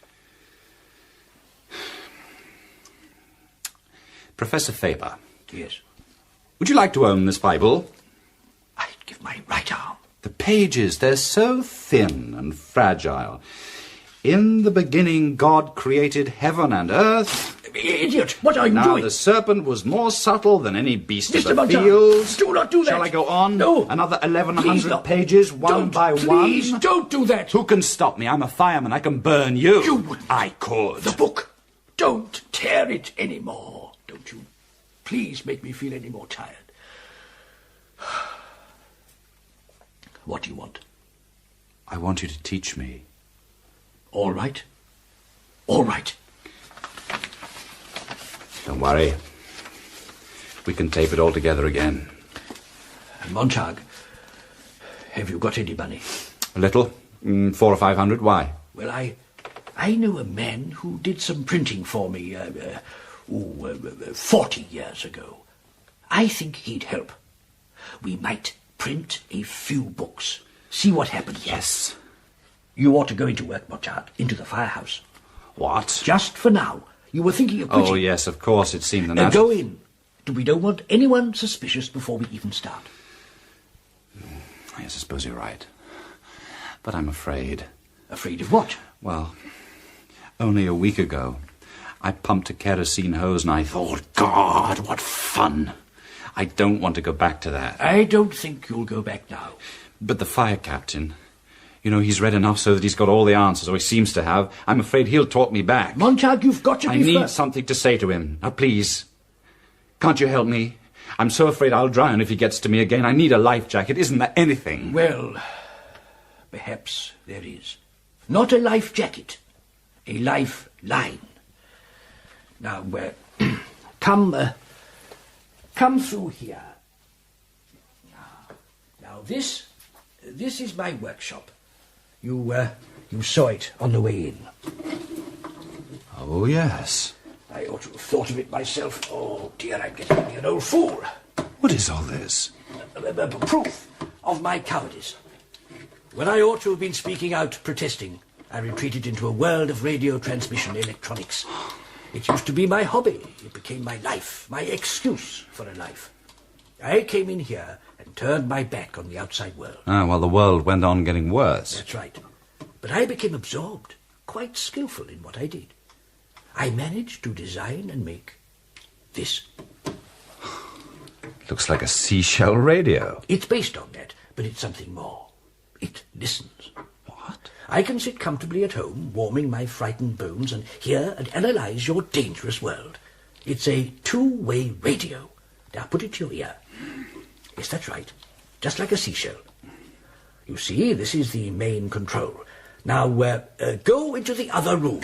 Professor Faber. Yes? Would you like to own this Bible? I'd give my right arm. The pages, they're so thin and fragile. In the beginning, God created heaven and earth. Idiot, what are you doing? doing? Now the serpent was more subtle than any beast Mr. of the Montague, fields. do not do that. Shall I go on? No. Another 1,100 Please pages, one by one? Please don't do that. Who can stop me? I'm a fireman. I can burn you. You would. I could. The book. Don't tear it any more. Don't you? Please make me feel any more tired. What do you want? I want you to teach me. All right. All right. Don't worry. We can tape it all together again. Montag, have you got any money? A little. 400 or 500. Why? Well, I know a man who did some printing for me 40 years ago. I think he'd help. We might print a few books. See what happens. Yes. You ought to go into work, Montag, into the firehouse. What? Just for now. You were thinking of quitting. Oh, yes, of course. It seemed the natural... Go in. We don't want anyone suspicious before we even start. Yes, I suppose you're right. But I'm afraid. Afraid of what? Well, only a week ago, I pumped a kerosene hose and I thought, God, what fun. I don't want to go back to that. I don't think you'll go back now. But the fire captain, you know, he's read enough so that he's got all the answers, or he seems to have. I'm afraid he'll talk me back. Montag, you've got to be I need something to say to him. Now, please, can't you help me? I'm so afraid I'll drown if he gets to me again. I need a life jacket. Isn't that anything? Well, perhaps there is. Not a life jacket. A lifeline. Now, come through here. Now, this is my workshop. You saw it on the way in. Oh, yes. I ought to have thought of it myself. Oh, dear, I'm getting to be an old fool. What is all this? Proof of my cowardice. When I ought to have been speaking out, protesting, I retreated into a world of radio transmission electronics. It used to be my hobby. It became my life, my excuse for a life. I came in here and turned my back on the outside world. Ah, well, the world went on getting worse. That's right. But I became absorbed, quite skillful in what I did. I managed to design and make this. Looks like a seashell radio. It's based on that, but it's something more. It listens. What? I can sit comfortably at home, warming my frightened bones, and hear and analyze your dangerous world. It's a two-way radio. Now put it to your ear. Yes, that's right. Just like a seashell. You see, this is the main control. Now, go into the other room.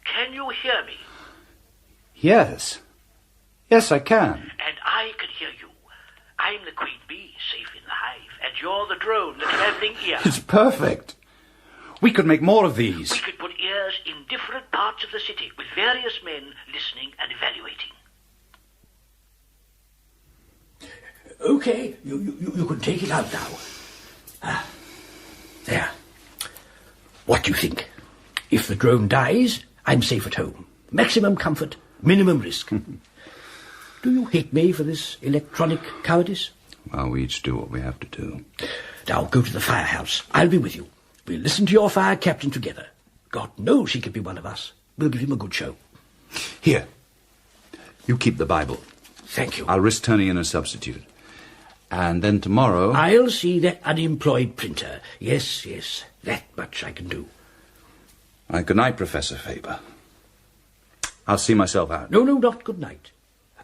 Can you hear me? Yes. Yes, I can. And I can hear you. I'm the queen bee, safe in the hive, and you're the drone, the travelling ear. It's perfect. We could make more of these. We could put ears in different parts of the city, with various men listening and evaluating. Okay, you can take it out now. There. What do you think? If the drone dies, I'm safe at home. Maximum comfort, minimum risk. Do you hate me for this electronic cowardice? Well, we each do what we have to do. Now go to the firehouse. I'll be with you. We'll listen to your fire captain together. God knows he could be one of us. We'll give him a good show. Here. You keep the Bible. Thank you. I'll risk turning in a substitute. And then tomorrow... I'll see that unemployed printer. Yes, that much I can do. Good night, Professor Faber. I'll see myself out. No, not good night.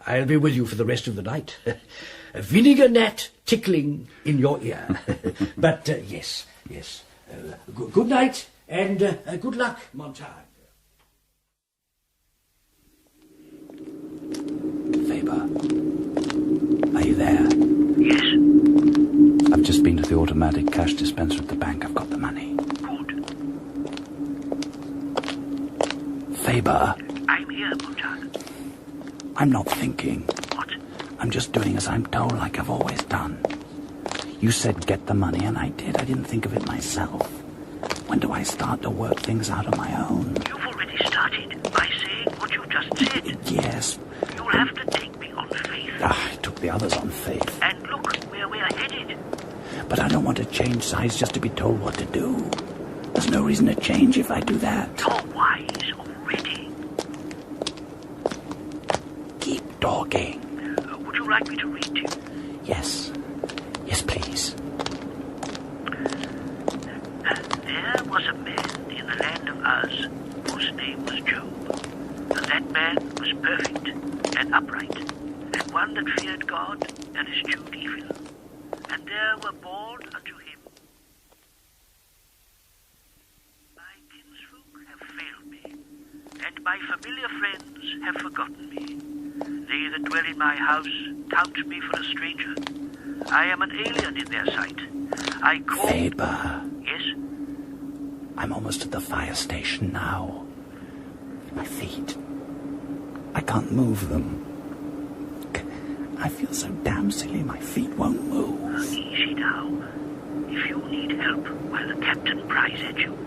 I'll be with you for the rest of the night. A vinegar gnat tickling in your ear. But, yes. Good night, and good luck, Montag. Faber, are you there? Yes. I've just been to the automatic cash dispenser at the bank. I've got the money. Good. Faber. I'm here, Montag. I'm not thinking. What? I'm just doing as I'm told, like I've always done. You said get the money, and I did. I didn't think of it myself. When do I start to work things out on my own? You've already started by saying what you've just said. Yes. You'll have to take me on faith. I took the others on faith. And look where we're headed. But I don't want to change sides just to be told what to do. There's no reason to change if I do that. You're wise already. Keep talking. Would you like me to read to you? Yes. Yes, please. There was a man in the land of Uz whose name was Job. And that man was perfect and upright, and one that feared God and eschewed evil. And there were born unto him and my familiar friends have forgotten me. They that dwell in my house count me for a stranger. I am an alien in their sight. I call... Faber. Yes? I'm almost at the fire station now. My feet. I can't move them. I feel so damn silly my feet won't move. Easy now. If you need help while the captain pries at you,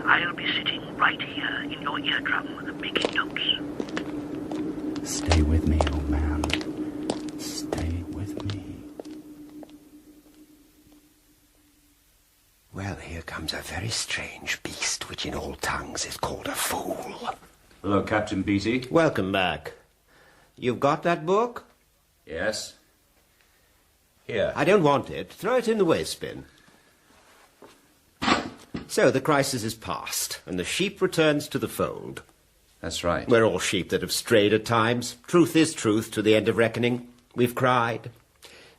I'll be sitting right here in your eardrum, making notes. Stay with me, old man. Stay with me. Well, here comes a very strange beast, which in all tongues is called a fool. Hello, Captain Beatty. Welcome back. You've got that book? Yes. Here. I don't want it. Throw it in the waste bin. So the crisis is past, and the sheep returns to the fold. That's right. We're all sheep that have strayed at times. Truth is truth to the end of reckoning. We've cried.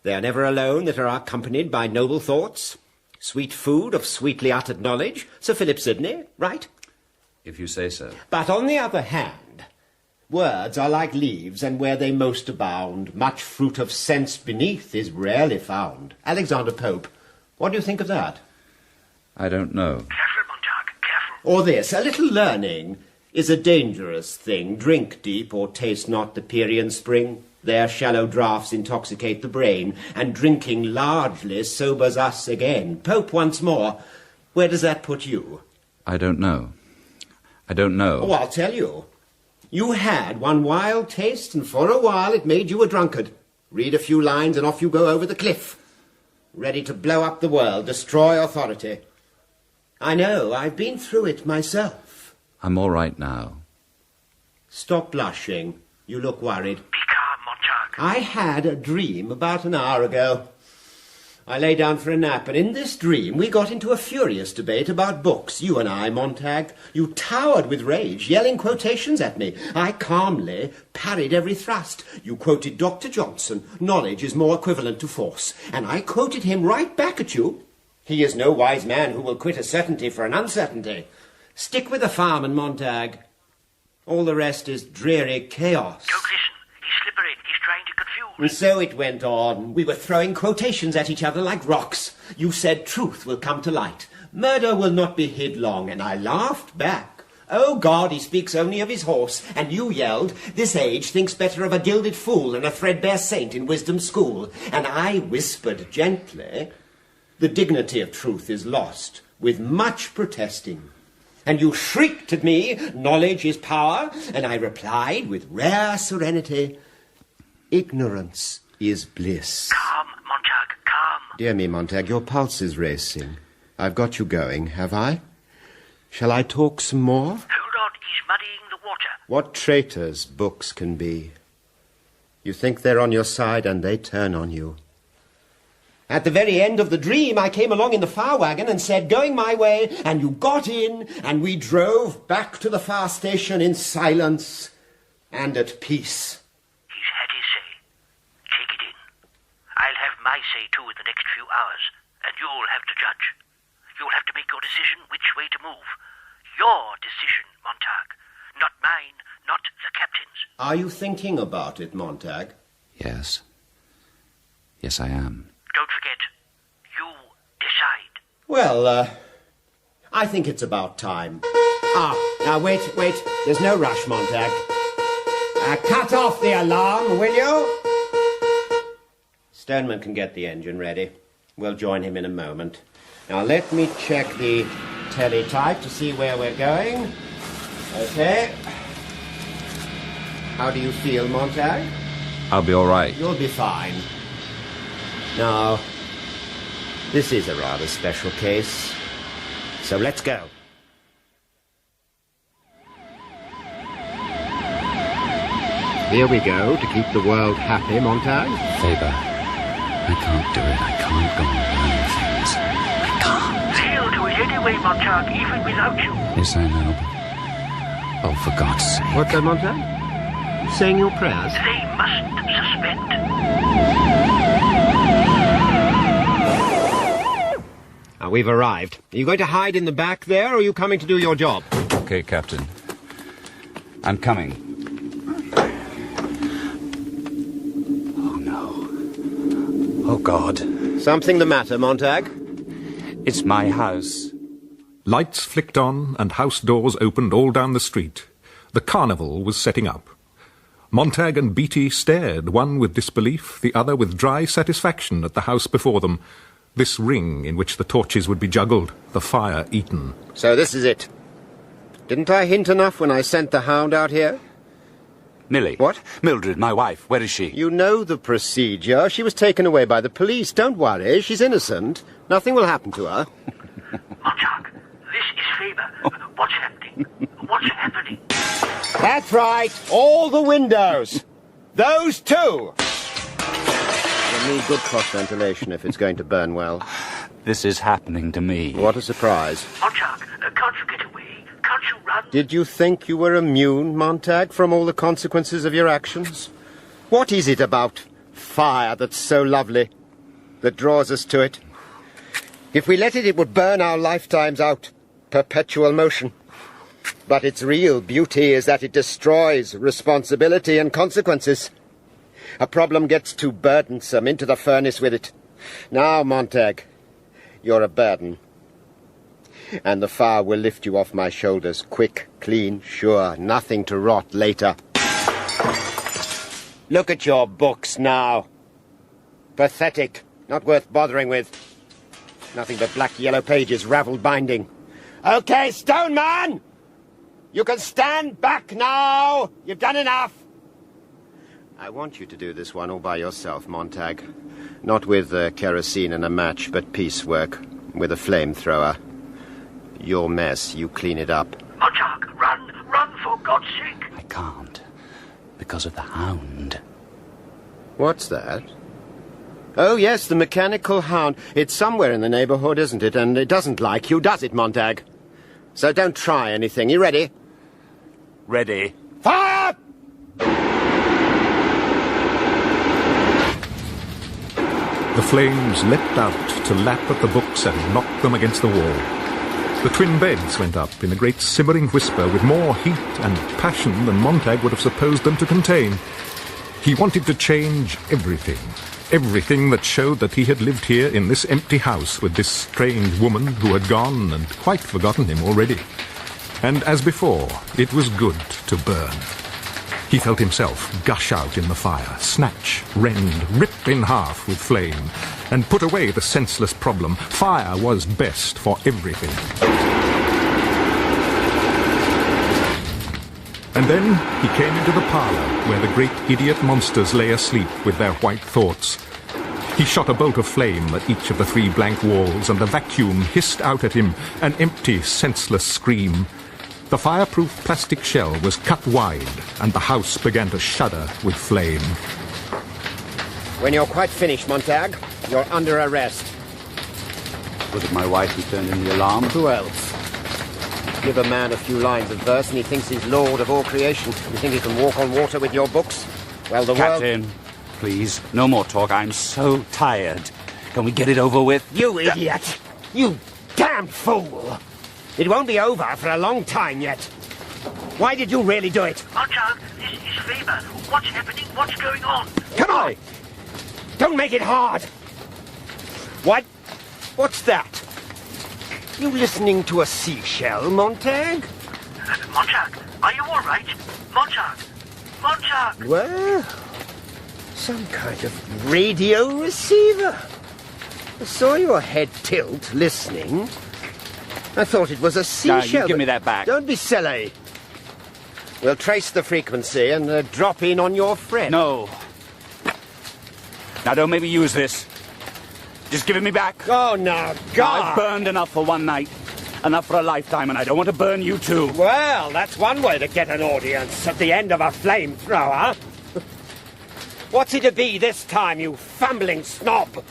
They are never alone that are accompanied by noble thoughts. Sweet food of sweetly uttered knowledge. Sir Philip Sidney, right? If you say so. But on the other hand, words are like leaves, and where they most abound, much fruit of sense beneath is rarely found. Alexander Pope, what do you think of that? I don't know. Careful, Montague, careful. Or this, a little learning is a dangerous thing. Drink deep, or taste not the Pierian spring. Their shallow draughts intoxicate the brain, and drinking largely sobers us again. Pope, once more, where does that put you? I don't know. I don't know. Oh, I'll tell you. You had one wild taste, and for a while it made you a drunkard. Read a few lines, and off you go over the cliff. Ready to blow up the world, destroy authority. I know, I've been through it myself. I'm all right now. Stop blushing. You look worried. Be calm, Montague. I had a dream about an hour ago. I lay down for a nap, and in this dream we got into a furious debate about books, you and I, Montague. You towered with rage, yelling quotations at me. I calmly parried every thrust. You quoted Dr. Johnson, knowledge is more equivalent to force, and I quoted him right back at you. He is no wise man who will quit a certainty for an uncertainty. Stick with the farm, Montague. All the rest is dreary chaos. Don't listen. He's slippery. He's trying to confuse. And so it went on. We were throwing quotations at each other like rocks. You said truth will come to light. Murder will not be hid long, and I laughed back. Oh, God, he speaks only of his horse. And you yelled, this age thinks better of a gilded fool than a threadbare saint in wisdom's school. And I whispered gently, the dignity of truth is lost, with much protesting. And you shrieked at me, knowledge is power, and I replied with rare serenity, ignorance is bliss. Calm, Montague, calm. Dear me, Montague, your pulse is racing. I've got you going, have I? Shall I talk some more? Hold on, he's muddying the water. What traitors books can be. You think they're on your side, and they turn on you. At the very end of the dream, I came along in the fire wagon and said, going my way, and you got in, and we drove back to the fire station in silence and at peace. He's had his say. Take it in. I'll have my say, too, in the next few hours, and you'll have to judge. You'll have to make your decision which way to move. Your decision, Montague. Not mine, not the captain's. Are you thinking about it, Montague? Yes. Yes, I am. Don't forget, you decide. Well, I think it's about time. Now wait. There's no rush, Montague. Cut off the alarm, will you? Stoneman can get the engine ready. We'll join him in a moment. Now let me check the teletype to see where we're going. Okay. How do you feel, Montague? I'll be all right. You'll be fine. Now, this is a rather special case, so let's go. Here we go, to keep the world happy, Montague. Faber, I can't do it. I can't go on learning things. I can't. He'll do it anyway, Montague, even without you. Yes, I know. Oh, for God's sake. What's that, Montague? You saying your prayers? They must suspend. Now, we've arrived. Are you going to hide in the back there, or are you coming to do your job? Okay, Captain. I'm coming. Oh, no. Oh, God. Something the matter, Montag? It's my house. Lights flicked on and house doors opened all down the street. The carnival was setting up. Montag and Beatty stared, one with disbelief, the other with dry satisfaction at the house before them. This ring in which the torches would be juggled, the fire eaten. So this is it. Didn't I hint enough when I sent the hound out here? Millie. What? Mildred, my wife. Where is she? You know the procedure. She was taken away by the police. Don't worry. She's innocent. Nothing will happen to her. Montag, this is Faber. What's happening? What's happening? That's right. All the windows. Those two. You'll need good cross-ventilation if it's going to burn well. This is happening to me. What a surprise. Montag, can't you get away? Can't you run? Did you think you were immune, Montag, from all the consequences of your actions? What is it about fire that's so lovely, that draws us to it? If we let it, it would burn our lifetimes out. Perpetual motion. But its real beauty is that it destroys responsibility and consequences. A problem gets too burdensome, into the furnace with it. Now, Montag, you're a burden. And the fire will lift you off my shoulders, quick, clean, sure, nothing to rot later. Look at your books now. Pathetic, not worth bothering with. Nothing but black yellow pages, ravelled binding. Okay, Stoneman! You can stand back now! You've done enough! I want you to do this one all by yourself, Montag. Not with kerosene and a match, but piecework, with a flamethrower. Your mess, you clean it up. Montag, run for God's sake! I can't, because of the hound. What's that? Oh, yes, the mechanical hound. It's somewhere in the neighbourhood, isn't it? And it doesn't like you, does it, Montag? So don't try anything. You ready? Ready. Fire! The flames leapt out to lap at the books and knock them against the wall. The twin beds went up in a great simmering whisper with more heat and passion than Montag would have supposed them to contain. He wanted to change everything. Everything that showed that he had lived here in this empty house with this strange woman who had gone and quite forgotten him already. And as before, it was good to burn. He felt himself gush out in the fire, snatch, rend, rip in half with flame, and put away the senseless problem. Fire was best for everything. And then he came into the parlour, where the great idiot monsters lay asleep with their white thoughts. He shot a bolt of flame at each of the 3 blank walls, and the vacuum hissed out at him, an empty, senseless scream. The fireproof plastic shell was cut wide, and the house began to shudder with flame. When you're quite finished, Montag, you're under arrest. Was it my wife who turned in the alarm? Who else? Give a man a few lines of verse and he thinks he's lord of all creation. You think he can walk on water with your books? Well, the world... Captain, please, no more talk. I'm so tired. Can we get it over with? You idiot! You damned fool! It won't be over for a long time yet. Why did you really do it? Montag, this is Faber. What's happening? What's going on? Come on! Don't make it hard! What? What's that? You listening to a seashell, Montag? Montag, are you all right? Montag! Montag! Well, some kind of radio receiver. I saw your head tilt, listening. I thought it was a seashell. Now, you give me that back. Don't be silly. We'll trace the frequency and drop in on your friend. No. Now, don't make me use this. Just give it me back. Oh, now, God! I've burned enough for one night. Enough for a lifetime, and I don't want to burn you too. Well, that's one way to get an audience at the end of a flamethrower. What's it to be this time, you fumbling snob?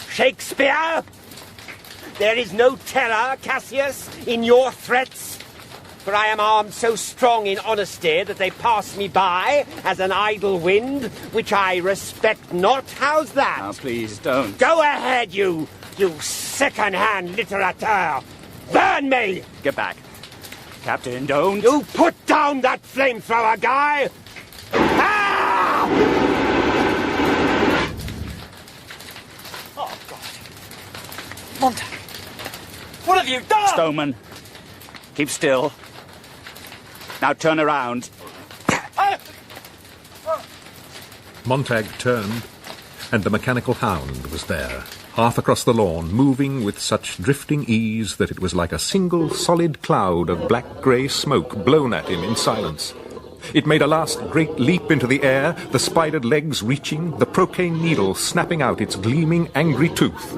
Shakespeare? There is no terror, Cassius, in your threats. For I am armed so strong in honesty that they pass me by as an idle wind, which I respect not. How's that? Now, please, don't. Go ahead, you second-hand litterateur. Burn me! Get back. Captain, don't. You put down that flamethrower, guy! Ah! Oh, God. Montag, what have you done? Stoneman, keep still. Now turn around. Montag turned, and the mechanical hound was there, half across the lawn, moving with such drifting ease that it was like a single solid cloud of black-grey smoke blown at him in silence. It made a last great leap into the air, the spidered legs reaching, the propane needle snapping out its gleaming, angry tooth.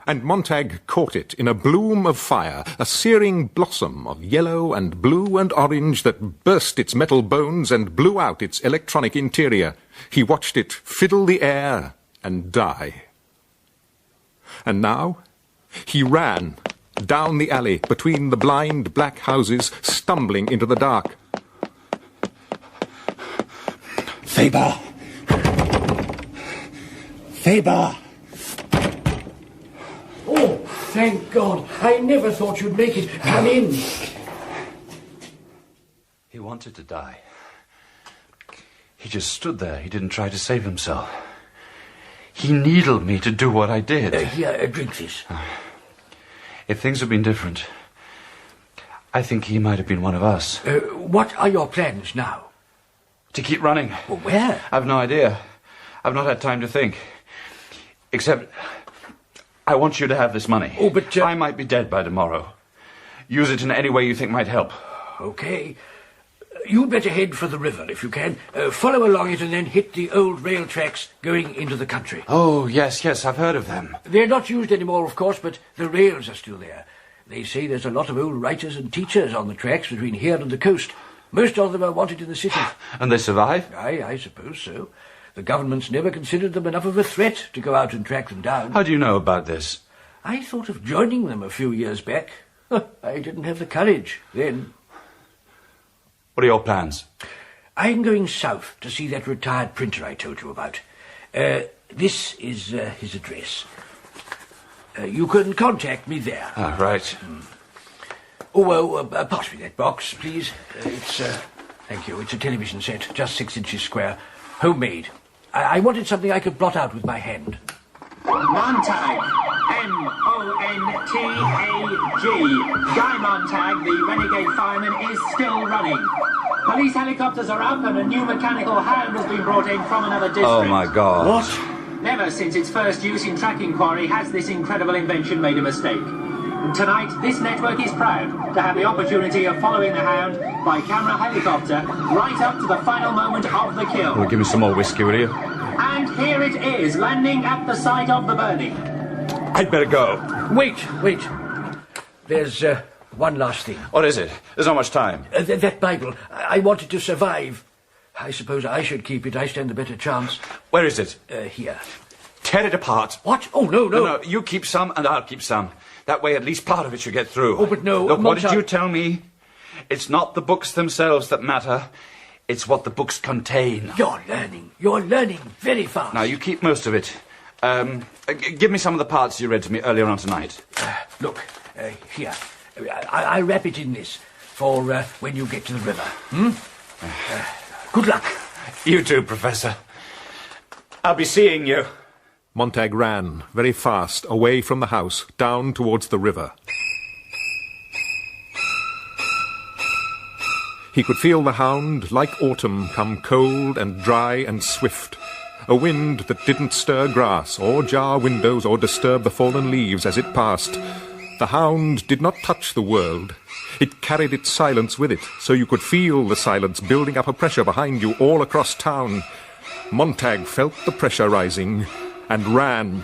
And Montag caught it in a bloom of fire, a searing blossom of yellow and blue and orange that burst its metal bones and blew out its electronic interior. He watched it fiddle the air and die. And now he ran down the alley between the blind black houses, stumbling into the dark. Faber! Faber! Oh, thank God. I never thought you'd make it. Come in. He wanted to die. He just stood there. He didn't try to save himself. He needled me to do what I did. Here, drink this. If things had been different, I think he might have been one of us. What are your plans now? To keep running. Well, where? I've no idea. I've not had time to think. Except, I want you to have this money. Oh, but... I might be dead by tomorrow. Use it in any way you think might help. Okay. You'd better head for the river, if you can. Follow along it and then hit the old rail tracks going into the country. Oh, yes, I've heard of them. They're not used anymore, of course, but the rails are still there. They say there's a lot of old writers and teachers on the tracks between here and the coast. Most of them are wanted in the city. And they survive? I suppose so. The government's never considered them enough of a threat to go out and track them down. How do you know about this? I thought of joining them a few years back. I didn't have the courage then. What are your plans? I'm going south to see that retired printer I told you about. This is his address. You can contact me there. Ah, right. Pass me that box, please. Thank you. It's a television set, just 6 inches square. Homemade. I wanted something I could blot out with my hand. Montag. M-O-N-T-A-G. Guy Montag, the renegade fireman, is still running. Police helicopters are up and a new mechanical hound has been brought in from another district. Oh, my God. What? Never since its first use in tracking quarry has this incredible invention made a mistake. And tonight, this network is proud to have the opportunity of following the hound by camera helicopter right up to the final moment of the kill. Well, give me some more whiskey, will you? And here it is, landing at the site of the burning. I'd better go. Wait. There's one last thing. What is it? There's not much time. That Bible. I wanted to survive. I suppose I should keep it. I stand a better chance. Where is it? Here. Tear it apart. What? Oh, no. No, you keep some and I'll keep some. That way at least part of it should get through. Oh, but no. Look, what did you tell me? It's not the books themselves that matter. It's what the books contain. You're learning very fast. Now, you keep most of it. Give me some of the parts you read to me earlier on tonight. Look, here. I'll wrap it in this for when you get to the river. Good luck. You too, Professor. I'll be seeing you. Montag ran very fast away from the house, down towards the river. He could feel the hound, like autumn, come cold and dry and swift. A wind that didn't stir grass or jar windows or disturb the fallen leaves as it passed. The hound did not touch the world. It carried its silence with it, so you could feel the silence building up a pressure behind you all across town. Montag felt the pressure rising and ran.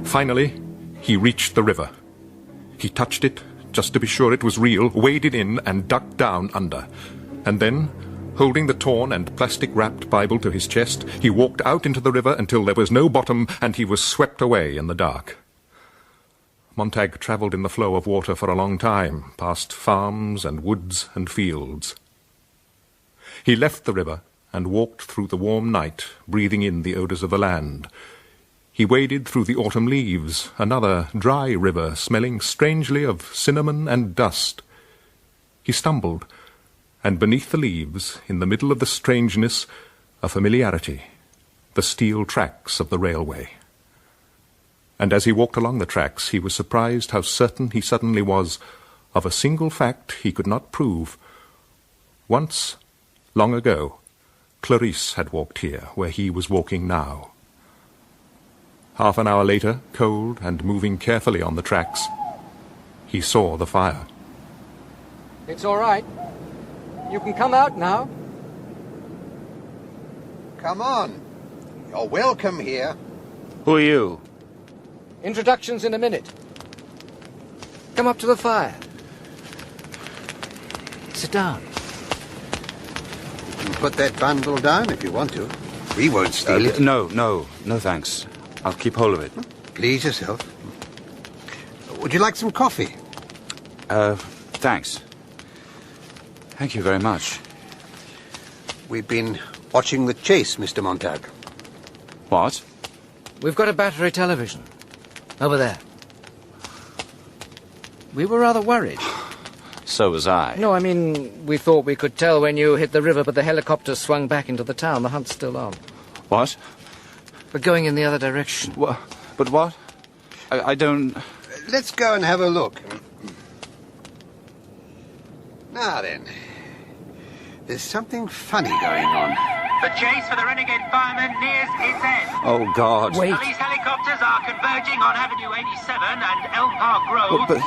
Finally, he reached the river. He touched it, just to be sure it was real, waded in and ducked down under. And then, holding the torn and plastic-wrapped Bible to his chest, he walked out into the river until there was no bottom and he was swept away in the dark. Montag travelled in the flow of water for a long time, past farms and woods and fields. He left the river and walked through the warm night, breathing in the odours of the land. He waded through the autumn leaves, another dry river smelling strangely of cinnamon and dust. He stumbled, and beneath the leaves, in the middle of the strangeness, a familiarity, the steel tracks of the railway. And as he walked along the tracks, he was surprised how certain he suddenly was of a single fact he could not prove. Once, long ago, Clarice had walked here, where he was walking now. Half an hour later, cold and moving carefully on the tracks, he saw the fire. It's all right. You can come out now. Come on. You're welcome here. Who are you? Introductions in a minute. Come up to the fire. Sit down. You can put that bundle down if you want to. We won't steal it. No, thanks. I'll keep hold of it. Please yourself. Would you like some coffee? Thanks. Thank you very much. We've been watching the chase, Mr. Montag. What? We've got a battery television. Over there. We were rather worried. So was I. No, I mean, we thought we could tell when you hit the river, but the helicopter swung back into the town. The hunt's still on. What? We're going in the other direction. But what? I don't... Let's go and have a look. Now then, there's something funny going on. The chase for the renegade fireman nears its end. Oh, God. Wait. Police helicopters are converging on Avenue 87 and Elm Park Road. But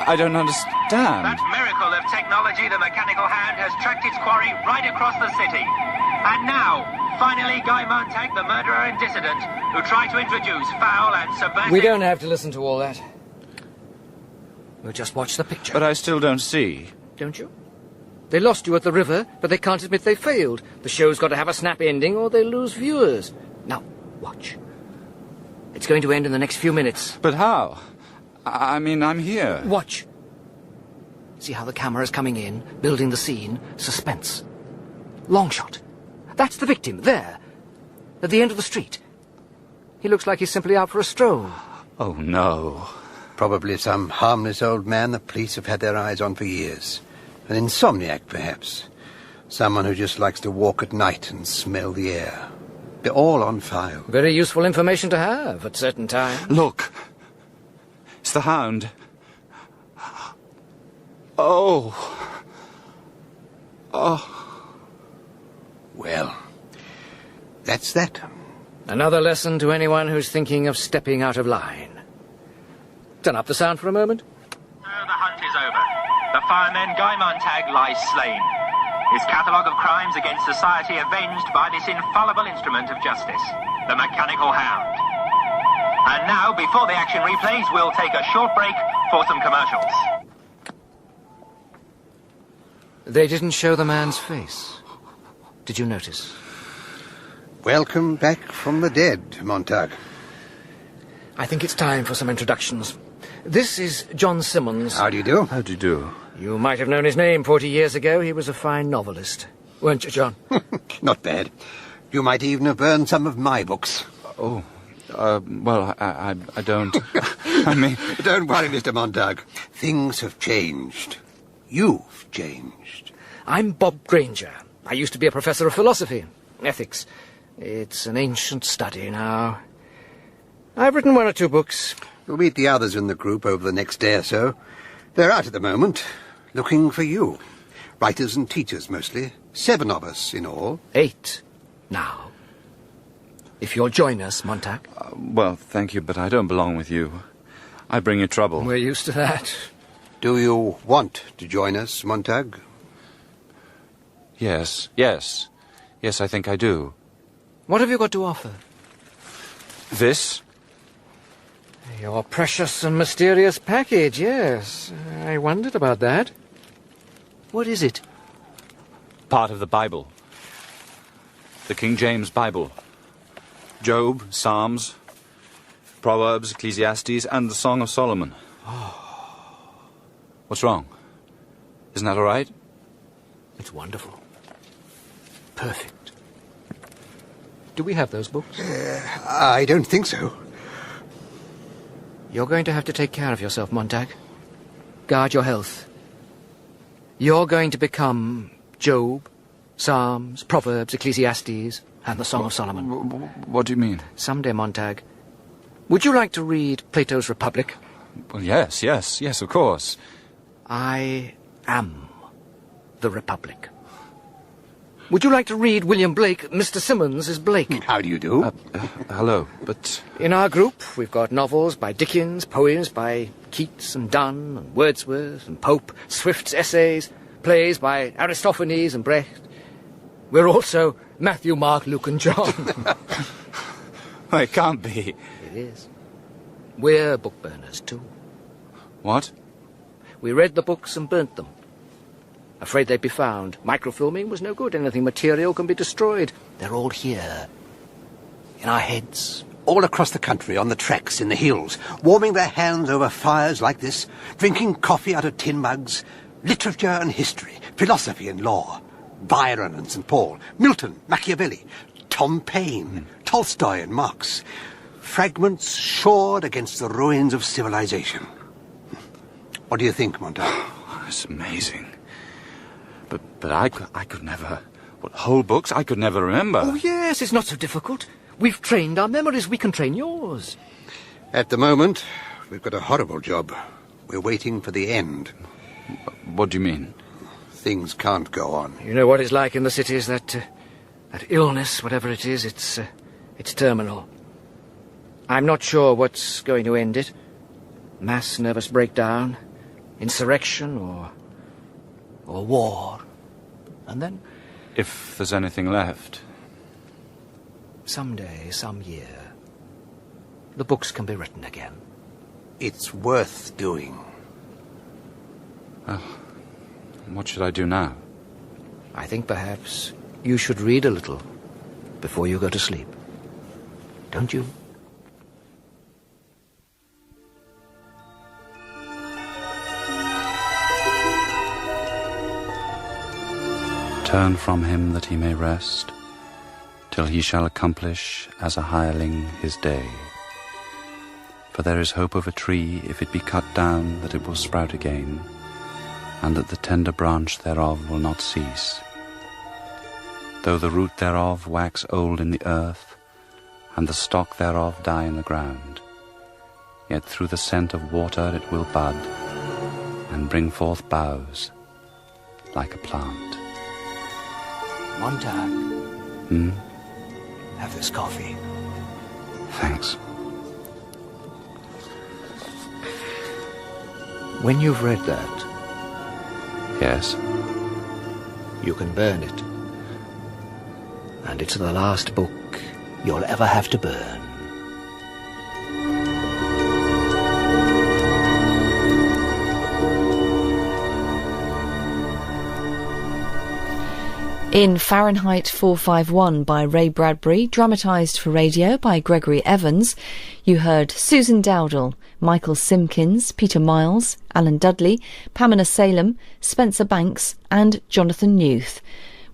I don't understand. That miracle of technology, the mechanical hand, has tracked its quarry right across the city. And now, finally, Guy Montag, the murderer and dissident, who tried to introduce foul and subversive... We don't have to listen to all that. We'll just watch the picture. But I still don't see. Don't you? They lost you at the river, but they can't admit they failed. The show's got to have a snap ending or they lose viewers. Now, watch. It's going to end in the next few minutes. But how? I mean, I'm here. Watch. See how the camera's coming in, building the scene. Suspense. Long shot. That's the victim, there. At the end of the street. He looks like he's simply out for a stroll. Oh, no. Probably some harmless old man the police have had their eyes on for years. An insomniac, perhaps. Someone who just likes to walk at night and smell the air. They're all on file. Very useful information to have at certain times. Look. It's the hound. Oh. Oh. Well, that's that. Another lesson to anyone who's thinking of stepping out of line. Turn up the sound for a moment. So the hunt is over. The fireman Guy Montag lies slain. His catalogue of crimes against society avenged by this infallible instrument of justice, the mechanical hound. And now, before the action replays, we'll take a short break for some commercials. They didn't show the man's face. Did you notice? Welcome back from the dead, Montag. I think it's time for some introductions. This is John Simmons. How do you do? How do you do? You might have known his name 40 years ago. He was a fine novelist. Weren't you, John? Not bad. You might even have burned some of my books. Oh, well, I don't... I mean... Don't worry, Mr. Montag. Things have changed. You've changed. I'm Bob Granger. I used to be a professor of philosophy, ethics. It's an ancient study now. I've written 1 or 2 books. You'll meet the others in the group over the next day or so. They're out at the moment, looking for you. Writers and teachers, mostly. 7 of us in all. 8 now. If you'll join us, Montag. Well, thank you, but I don't belong with you. I bring you trouble. We're used to that. Do you want to join us, Montag? Yes, I think I do. What have you got to offer? This? Your precious and mysterious package, yes. I wondered about that. What is it? Part of the Bible. The King James Bible. Job, Psalms, Proverbs, Ecclesiastes, and the Song of Solomon. What's wrong? Isn't that all right? It's wonderful. Perfect. Do we have those books? I don't think so. You're going to have to take care of yourself, Montag. Guard your health. You're going to become Job, Psalms, Proverbs, Ecclesiastes, and the Song of Solomon. What do you mean? Someday, Montag. Would you like to read Plato's Republic? Well, yes, of course. I am the Republic. Would you like to read William Blake, Mr. Simmons is Blake? How do you do? Hello, but... In our group, we've got novels by Dickens, poems by Keats and Donne and Wordsworth and Pope, Swift's essays, plays by Aristophanes and Brecht. We're also Matthew, Mark, Luke and John. Well, it can't be. It is. We're book burners, too. What? We read the books and burnt them. Afraid they'd be found. Microfilming was no good. Anything material can be destroyed. They're all here. In our heads. All across the country, on the tracks, in the hills, warming their hands over fires like this, drinking coffee out of tin mugs, literature and history, philosophy and law, Byron and St. Paul, Milton, Machiavelli, Tom Paine, Tolstoy and Marx, fragments shored against the ruins of civilization. What do you think, Montag? It's amazing. But I could never... What, whole books? I could never remember. Oh, yes, it's not so difficult. We've trained our memories. We can train yours. At the moment, we've got a horrible job. We're waiting for the end. What do you mean? Things can't go on. You know what it's like in the cities, that illness, whatever it is, it's terminal. I'm not sure what's going to end it. Mass nervous breakdown, insurrection, or war. And then... If there's anything left. Someday, some year, the books can be written again. It's worth doing. What should I do now? I think perhaps you should read a little before you go to sleep. Don't you? Turn from him that he may rest, till he shall accomplish as a hireling his day. For there is hope of a tree, if it be cut down, that it will sprout again, and that the tender branch thereof will not cease. Though the root thereof wax old in the earth, and the stock thereof die in the ground, yet through the scent of water it will bud, and bring forth boughs like a plant. Montag. Hmm? Have this coffee. Thanks. When you've read that... Yes? You can burn it. And it's the last book you'll ever have to burn. In Fahrenheit 451 by Ray Bradbury, dramatised for radio by Gregory Evans, you heard Susan Dowdall, Michael Simpkins, Peter Miles, Alan Dudley, Pamela Salem, Spencer Banks and Jonathan Newth,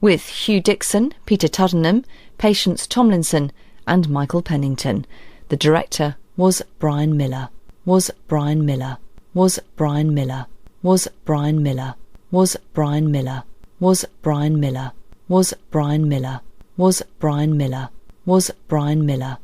with Hugh Dixon, Peter Tuddenham, Patience Tomlinson and Michael Pennington. The director was Brian Miller. Was Brian Miller. Was Brian Miller. Was Brian Miller. Was Brian Miller. Was Brian Miller. Was Brian Miller. Was Brian Miller. Was Brian Miller.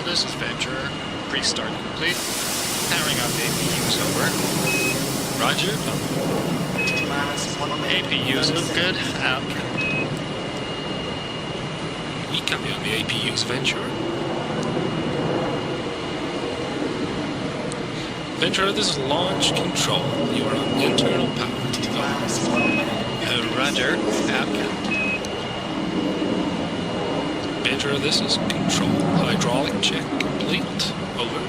this is Venture. Pre-start complete. Powering up APUs over. Roger. APUs look good. Out. We copy on the APUs, Venture. Venture, this is launch control. You are on internal power. Roger. Out. Venture, this is control. Hydraulic check complete. Over.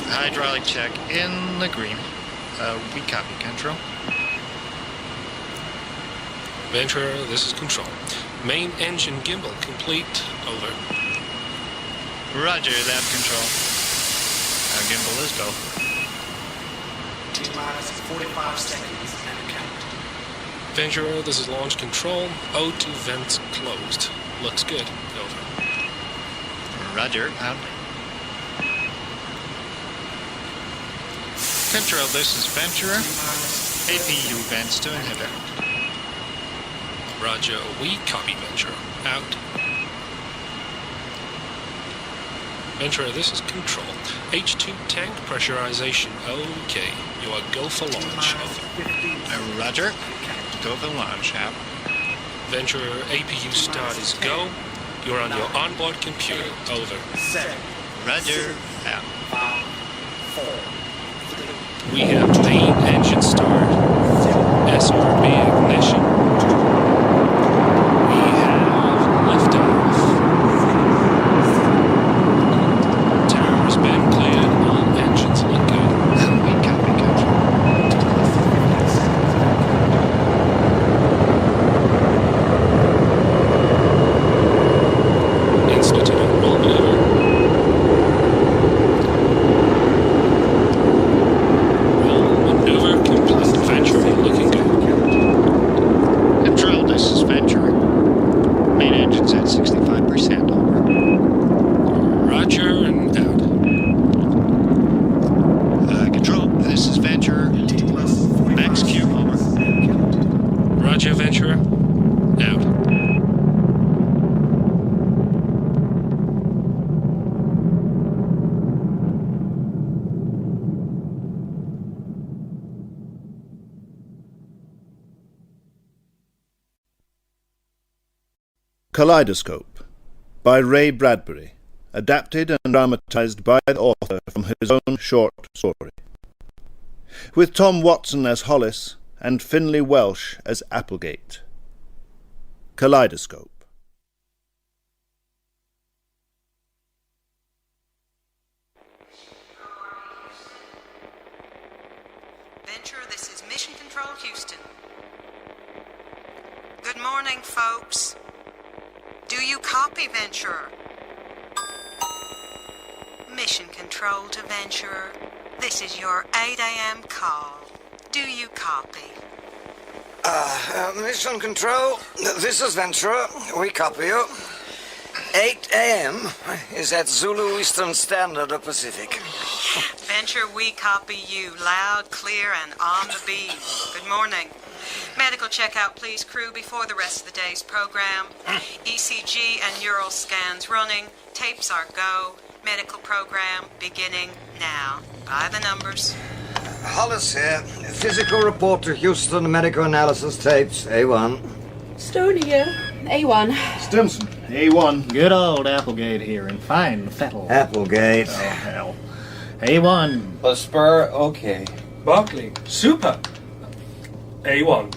Hydraulic check in the green. We copy, control. Venture, this is control. Main engine gimbal complete. Over. Roger that, control. Our gimbal is go. T-minus 45 seconds and count. Venture, this is launch control. O2 vents closed. Looks good. Over. Roger, out. Control, this is Venture. APU vents to inhibit. Roger, we copy Venture. Out. Venture, this is control. H2 tank pressurization. Okay. You are go for launch. Over. Roger. Go for launch. Out. Venture, APU start is go. You're on your onboard computer. Over. Roger. Out. 4. We have main engine start. SRB ignition. We have liftoff. Tower's been cleared. All engines look good. We copy, control. Institute of roll maneuver. Maneuver complete. Venture looking good. Control, this is Venture. Main engine's at 65% over. Roger and out. Control, this is Venture. Max Q over. Roger, Venture. Out. Kaleidoscope by Ray Bradbury, adapted and dramatised by the author from his own short story. With Tom Watson as Hollis and Finlay Welsh as Applegate. Kaleidoscope. Venture, this is Mission Control Houston. Good morning, folks. Do you copy, Venturer? Mission Control to Venturer. This is your 8 a.m. call. Do you copy? Mission Control, this is Venturer. We copy you. 8 a.m. is at Zulu Eastern Standard or Pacific. Venture, we copy you. Loud, clear, and on the beat. Good morning. Medical checkout, please, crew, before the rest of the day's program. ECG and neural scans running. Tapes are go. Medical program beginning now. By the numbers. Hollis here. Physical report to Houston. Medical analysis tapes. A1. Stone here. A1. Stimson. A1. Good old Applegate here in fine fettle. Applegate. Oh, hell. A1. Spur, okay. Barkley. Super. A1.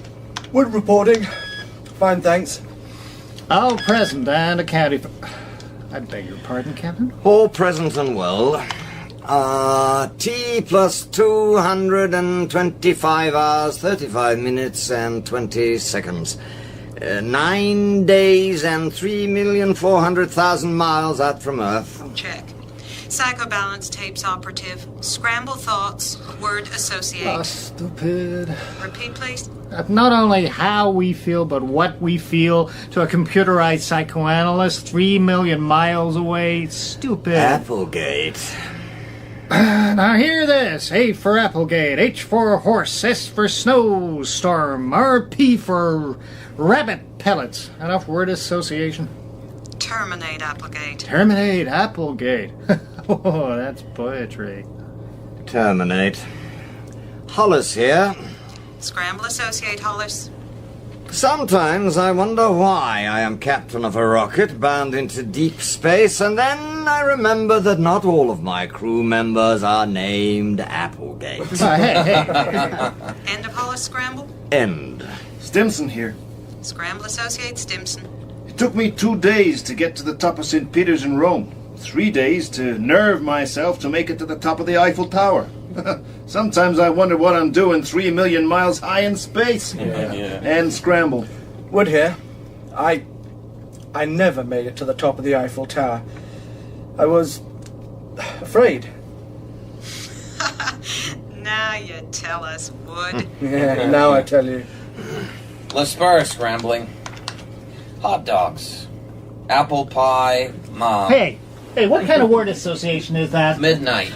Wood reporting. Fine, thanks. All present and accounted for. I beg your pardon, Captain? All present and well. T plus 225 hours, 35 minutes and 20 seconds. 9 days and 3,400,000 miles out from Earth. Check. Psychobalance tapes operative. Scramble thoughts. Word associate. Stupid. Repeat, please. Not only how we feel, but what we feel to a computerized psychoanalyst 3 million miles away. Stupid. Applegate. Now hear this. A for Applegate, H for horse, S for snowstorm, RP for rabbit pellets. Enough word association. Terminate Applegate. Terminate Applegate. Oh, that's poetry. Terminate. Hollis here. Scramble Associate Hollis. Sometimes I wonder why I am captain of a rocket bound into deep space, and then I remember that not all of my crew members are named Applegate. End of Hollis Scramble. End. Stimson here. Scramble Associate Stimson. It took me 2 days to get to the top of St. Peter's in Rome. 3 days to nerve myself to make it to the top of the Eiffel Tower. Sometimes I wonder what I'm doing 3 million miles high in space. And scramble. Wood here. I never made it to the top of the Eiffel Tower. I was afraid. Now you tell us, Wood. Yeah, now I tell you. L'Spur scrambling. Hot dogs. Apple pie, Mom. Hey, what kind of word association is that? Midnight.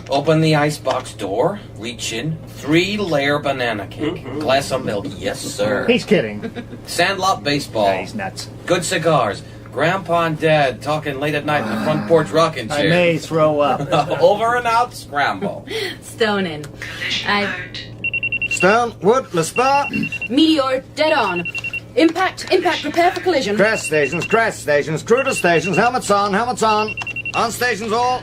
Open the icebox door, reach in, 3-layer banana cake, glass of milk, yes sir. He's kidding. Sandlot baseball. Yeah, he's nuts. Good cigars. Grandpa and Dad talking late at night in the front porch rocking chair. I may throw up. Over and out, scramble. Stoning. Stone, Wood, L'Spur. Meteor, dead on. Impact, prepare for collision. Crash stations, crew to stations, helmets on. On stations all.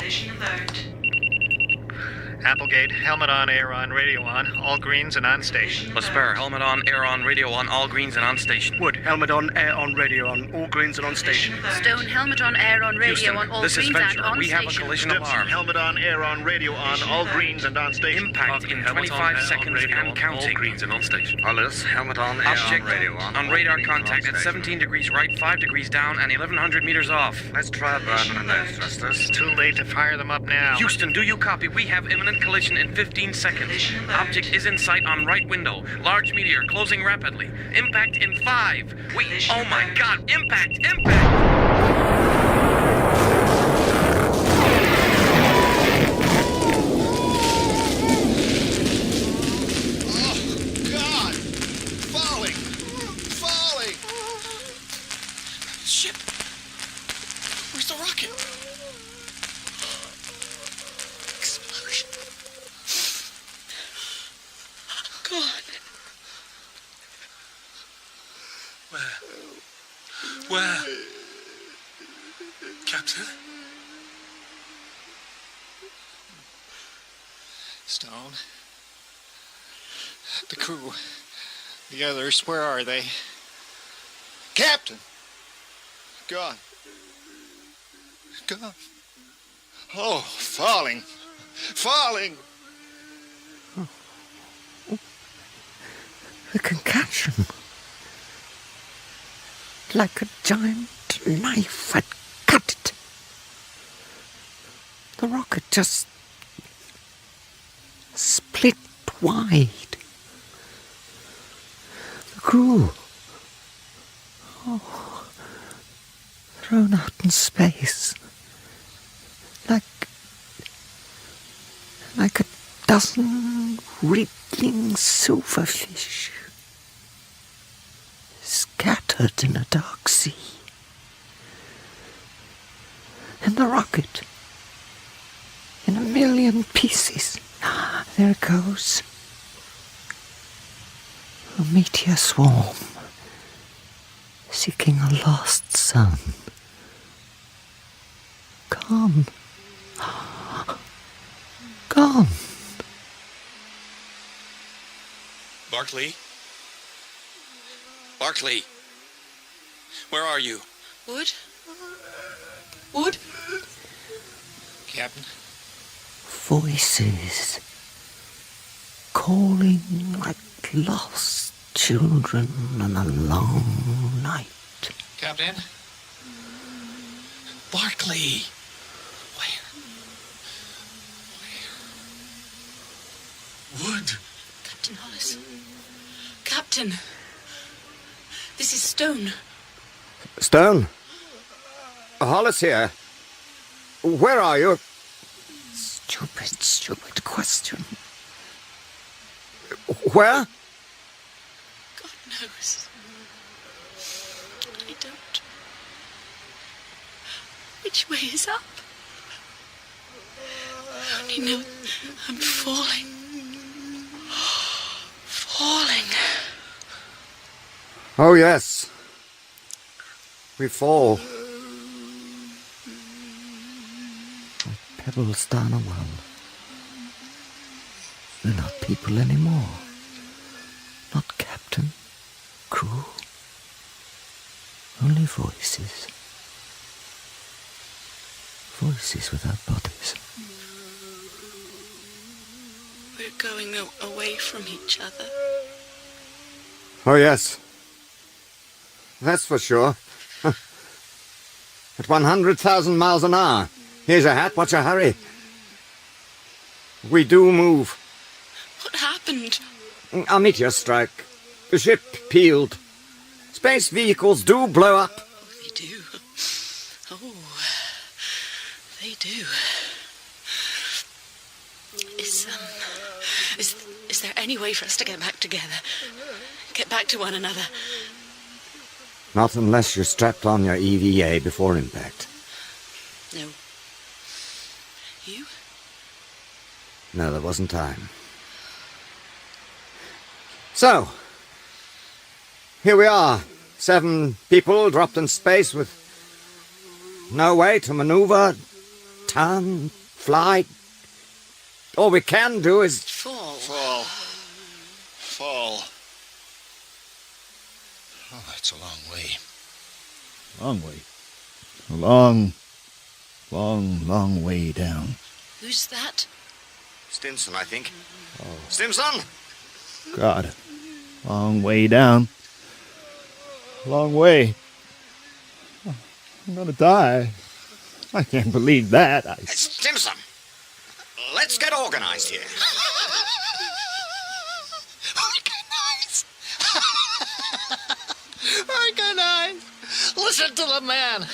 Applegate, helmet on, air on, radio on, all greens and on station. L'Spur, helmet on, air on, radio on, all greens and on station. Wood, helmet on, air on, radio on, all greens and on station. Stone, helmet on, air on, radio Houston, on, all this greens is Venture. and on We station. have a collision Stimson, alarm. helmet on, air on, radio on, all greens and on station. Impact in 25 seconds and counting. All greens and on station. Hollis, helmet on, air Object on, radio on radar contact at 17 degrees right, 5 degrees down, and 1100 meters off. Let's try a burn on the nose thrusters. Too late to fire them up now. Houston, do you copy? We have imminent collision in 15 seconds. Object is in sight on right window. Large meteor closing rapidly. Impact in 5. Wait, oh my god, impact! Shit! Where's the rocket? Explosion. Gone. Where? Captain? Stone. The crew. The others, where are they? Captain! Gone. Oh, falling. A concussion. Like a giant knife had cut it. The rocket just split wide. The crew, thrown out in space, like a dozen wriggling silverfish, scattered in a dark sea. And the rocket, in a million pieces. There it goes. A meteor swarm, seeking a lost sun. Gone. Gone. Barclay? Barclay! Where are you? Wood? Captain? Voices calling like lost children in a long night. Captain? Barclay! Wood! Captain Hollis. Captain! This is Stone. Stone? Hollis here. Where are you? Stupid question. Where? God knows. I don't. Which way is up? I only know I'm falling. Falling. Oh, yes. We fall. Like pebbles down a well. We're not people anymore. Not captain, crew. Only voices. Voices without bodies. We're going away from each other. Oh, yes. That's for sure. At 100,000 miles an hour. Here's your hat. What's your hurry? We do move. What happened? A meteor strike. The ship peeled. Space vehicles do blow up. Oh, they do. Oh, they do. Is there any way for us to get back together? Get back to one another? Not unless you're strapped on your EVA before impact. No. You? No, there wasn't time. So, here we are. 7 people dropped in space with no way to maneuver, turn, fly. All we can do is... Fall. Oh, that's a long way. Long way. A long, long way down. Who's that? Stimson, I think. Oh. Stimson! God. Long way down. Long way. I'm gonna die. I can't believe that. Stimson! Let's get organized here. Organized! Listen to the man!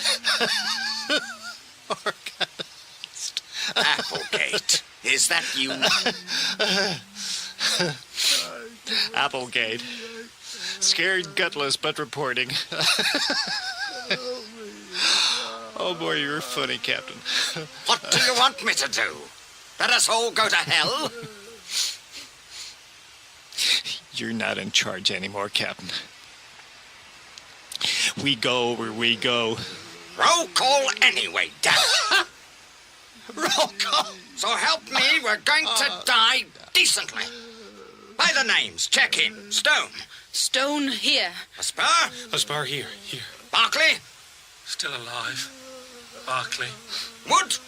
Organized. Applegate, is that you? Applegate. Scared gutless, but reporting. Oh boy, you're funny, Captain. What do you want me to do? Let us all go to hell? You're not in charge anymore, Captain. We go where we go. Roll call anyway, damn it. Roll call? So help me, we're going to die decently. By the names, check in. Stone. Stone here. Aspar? Aspar here. Barclay? Still alive. Barclay. Wood?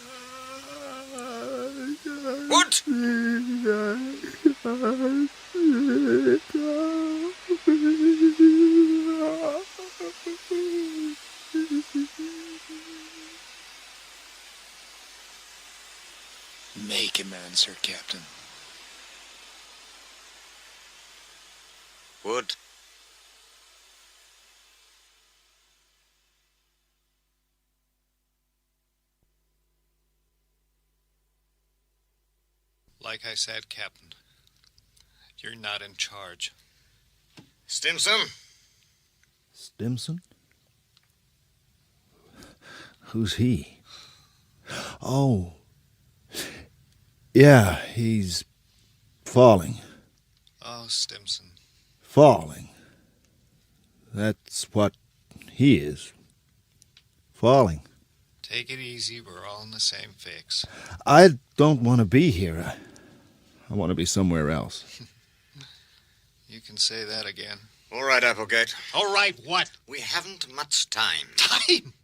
Make him answer, Captain. Wood? Like I said, Captain, you're not in charge. Stimson? Stimson? Who's he? Oh. Yeah, he's falling. Oh, Stimson. Falling. That's what he is. Falling. Take it easy, we're all in the same fix. I don't want to be here. I want to be somewhere else. You can say that again. All right, Applegate. All right, what? We haven't much time. Time?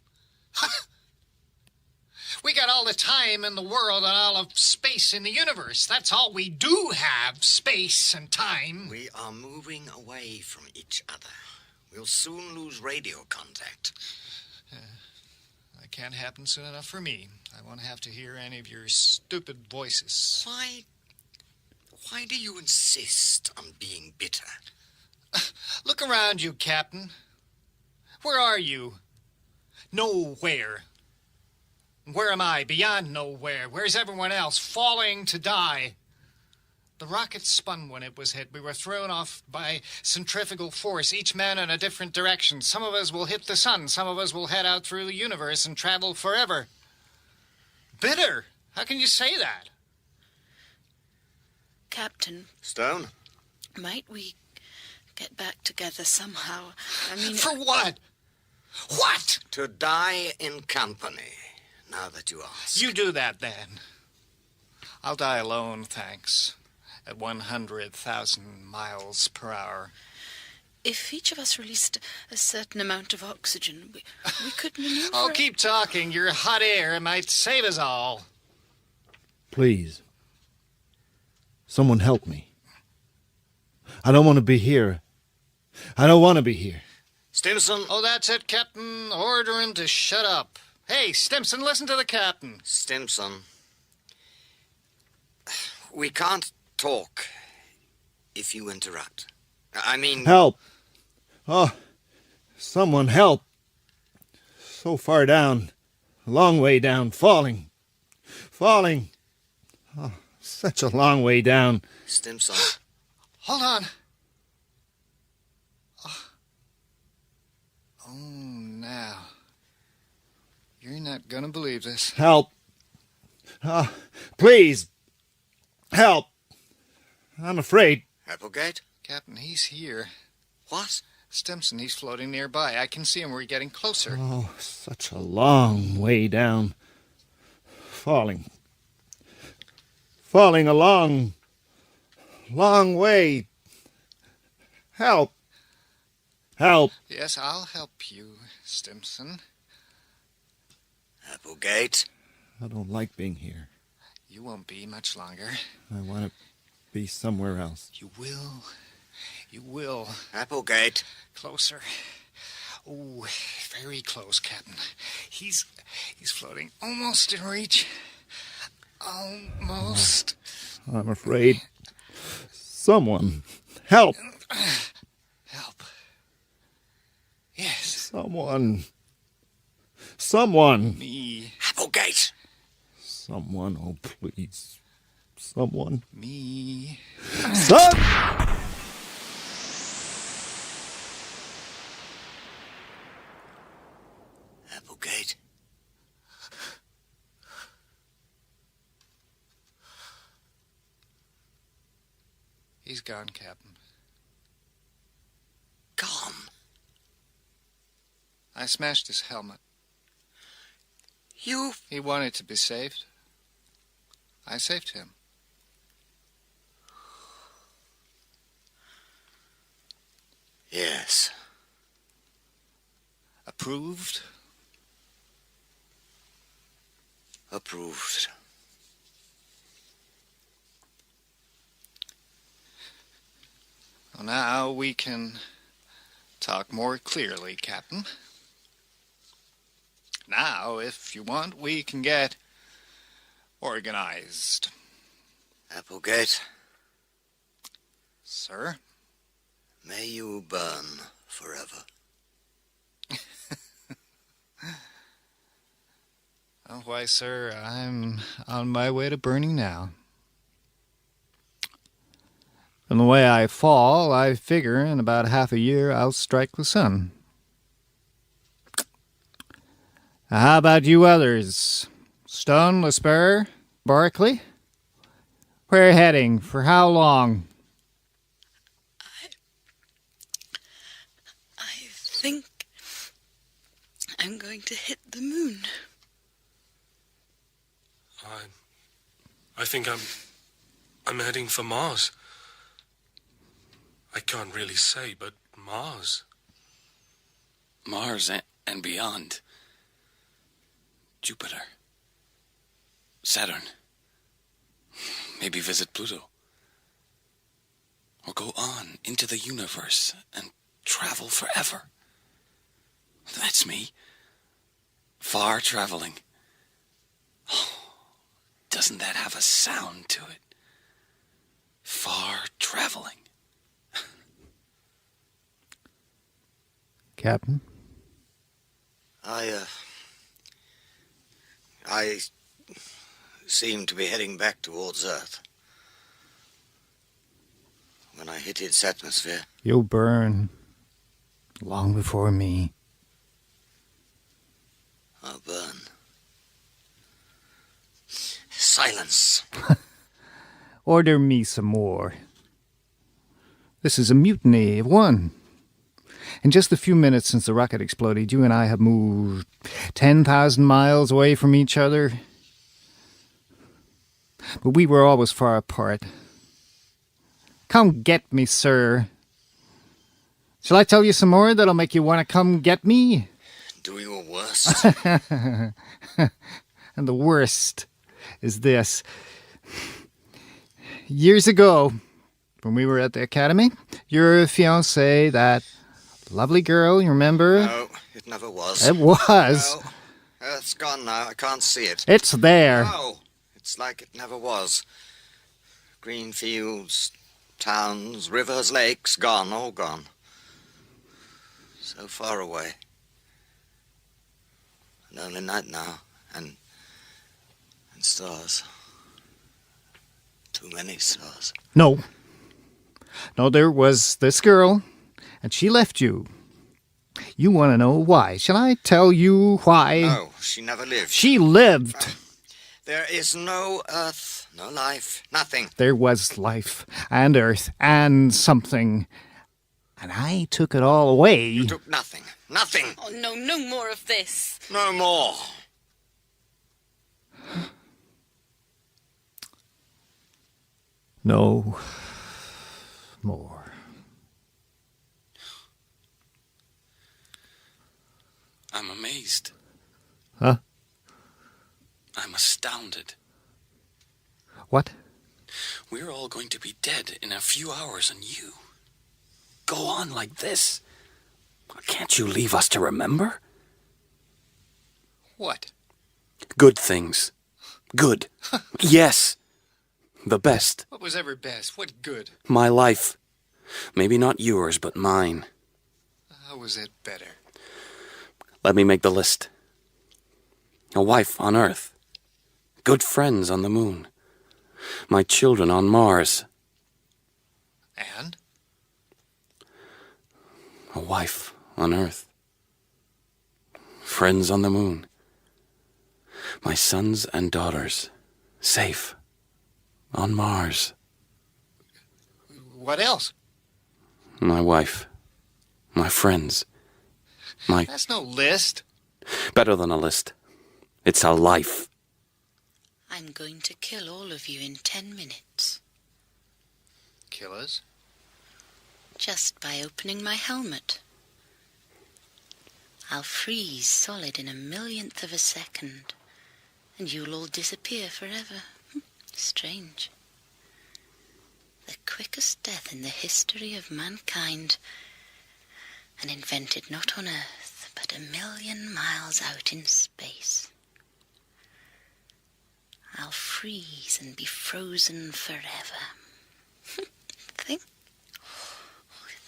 We got all the time in the world and all of space in the universe. That's all we do have, space and time. We are moving away from each other. We'll soon lose radio contact. That can't happen soon enough for me. I won't have to hear any of your stupid voices. Why do you insist on being bitter? Look around you, Captain. Where are you? Nowhere. Where am I? Beyond nowhere. Where's everyone else? Falling to die. The rocket spun when it was hit. We were thrown off by centrifugal force, each man in a different direction. Some of us will hit the sun. Some of us will head out through the universe and travel forever. Bitter! How can you say that? Captain. Stone? Might we get back together somehow? I mean... For what? What? To die in company, now that you ask. You do that, then. I'll die alone, thanks. At 100,000 miles per hour. If each of us released a certain amount of oxygen, we could maneuver... Oh, keep talking. Your hot air might save us all. Please. Someone help me. I don't want to be here. I don't want to be here. Stimson? Oh, that's it, Captain. Order him to shut up. Hey, Stimson, listen to the captain. Stimson. We can't talk if you interrupt. I mean... Help! Oh, someone help. So far down. A long way down. Falling. Falling. Oh, such a long way down. Stimson. Hold on. Oh, now. You're not gonna believe this. Help. Please. Help. I'm afraid. Applegate? Captain, he's here. What? Stimson, he's floating nearby. I can see him. We're getting closer. Oh, such a long way down. Falling. Falling a long way. Help. Help. Yes, I'll help you, Stimson. Applegate? I don't like being here. You won't be much longer. I want to be somewhere else. You will. You will. Applegate. Closer. Oh, very close, Captain. He's floating almost in reach. Almost. I'm afraid. Someone. Help. Help. Yes. Someone. Me. Applegate. Someone, oh please. Someone. Me. Applegate. He's gone, Captain. Gone? I smashed his helmet. You... He wanted to be saved. I saved him. Yes. Approved? Approved. Well, now we can talk more clearly, Captain. Now, if you want, we can get organized. Applegate. Sir? May you burn forever. Oh, why, sir, I'm on my way to burning now. From the way I fall, I figure in about half a year I'll strike the sun. How about you others? Stone, Lesper, Barkley? Where heading? For how long? I think I'm going to hit the moon. I think I'm heading for Mars. I can't really say, but Mars. Mars and beyond. Jupiter. Saturn. Maybe visit Pluto. Or go on into the universe and travel forever. That's me. Far traveling. Oh, doesn't that have a sound to it? Far traveling. Captain? I seem to be heading back towards Earth. when I hit its atmosphere. You'll burn long before me. I'll burn. Silence. Order me some more. This is a mutiny of one. In just the few minutes since the rocket exploded, you and I have moved 10,000 miles away from each other. But we were always far apart. Come get me, sir. Shall I tell you some more that'll make you want to come get me? Do your worst. And the worst is this. Years ago, when we were at the academy, your fiancée, that lovely girl, you remember? No, it never was. It was. No, it's gone now. I can't see it. It's there. No, it's like it never was. Green fields, towns, rivers, lakes, gone, all gone. So far away. And only night now, and stars. Too many stars. No, there was this girl, and she left you. You want to know why. Shall I tell you why? No, she never lived. She lived. There is no earth, no life, nothing. There was life and earth and something, and I took it all away. You took nothing. Nothing. Oh, no, no more of this. No more. No more. I'm amazed. Huh? I'm astounded. What? We're all going to be dead in a few hours, and you go on like this. Can't you leave us to remember? What? Good things. Good. Yes. The best. What was ever best? What good? My life. Maybe not yours, but mine. How was it better? Let me make the list. A wife on Earth. Good friends on the moon. My children on Mars. And? A wife on Earth. Friends on the moon. My sons and daughters. Safe. On Mars. What else? My wife. My friends. My... That's no list. Better than a list. It's a life. I'm going to kill all of you in 10 minutes. Kill us? Just by opening my helmet. I'll freeze solid in a millionth of a second, and you'll all disappear forever. Strange. The quickest death in the history of mankind, and invented not on Earth, but 1,000,000 miles out in space. I'll freeze and be frozen forever.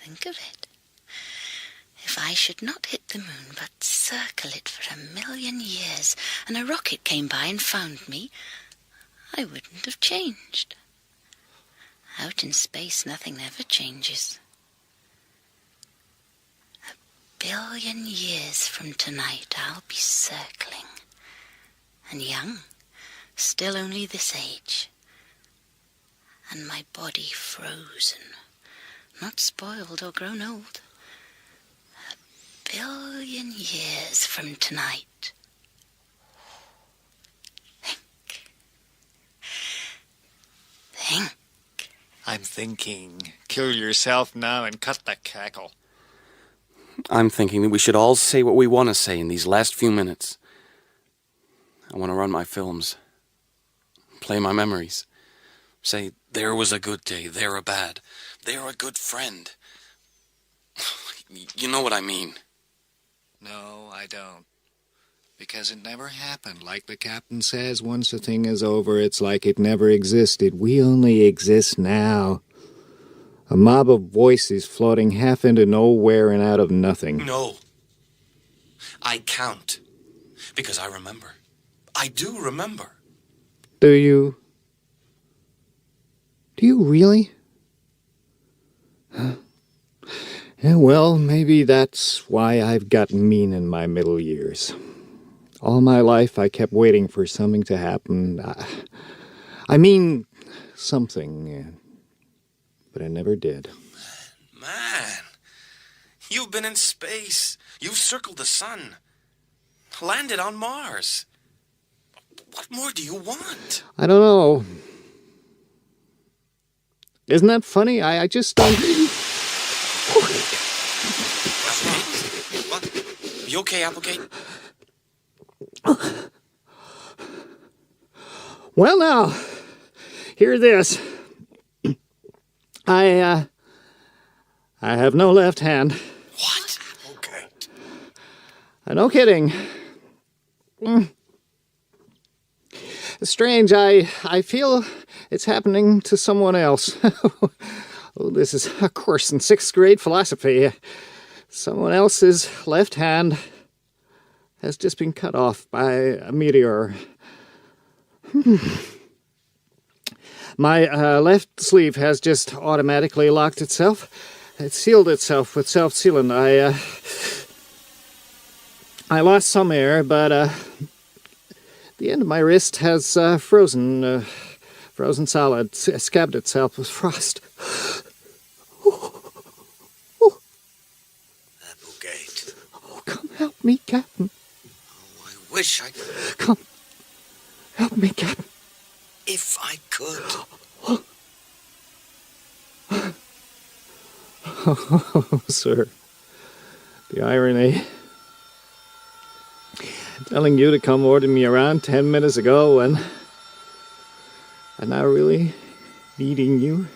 Think of it. If I should not hit the moon, but circle it for 1,000,000 years, and a rocket came by and found me, I wouldn't have changed. Out in space, nothing ever changes. 1,000,000,000 years from tonight, I'll be circling. And young, still only this age. And my body frozen, not spoiled or grown old. 1,000,000,000 years from tonight. Think. I'm thinking. Kill yourself now and cut the cackle. I'm thinking that we should all say what we want to say in these last few minutes. I want to run my films. Play my memories. Say, there was a good day, there a bad. They're a good friend. You know what I mean. No, I don't. Because it never happened. Like the captain says, once a thing is over, it's like it never existed. We only exist now. A mob of voices floating half into nowhere and out of nothing. No. I count. Because I remember. I do remember. Do you? Do you really? Yeah, well, maybe that's why I've gotten mean in my middle years. All my life I kept waiting for something to happen. I mean, something. But it never did. Man, you've been in space. You've circled the sun. Landed on Mars. What more do you want? I don't know. Isn't that funny? I just don't... What? Are you okay, Applegate? Well, now, hear this. I have no left hand. What? Okay. No kidding. Strange, I feel it's happening to someone else. Oh, this is a course in 6th grade philosophy. Someone else's left hand has just been cut off by a meteor. My left sleeve has just automatically locked itself. It sealed itself with self-sealant. I lost some air, but the end of my wrist has frozen solid, scabbed itself with frost. Applegate. Oh, come help me, Captain. Oh, I wish I could. Come, help me, Captain. If I could. Oh, sir. The irony. Telling you to come order me around 10 minutes ago and now really needing you.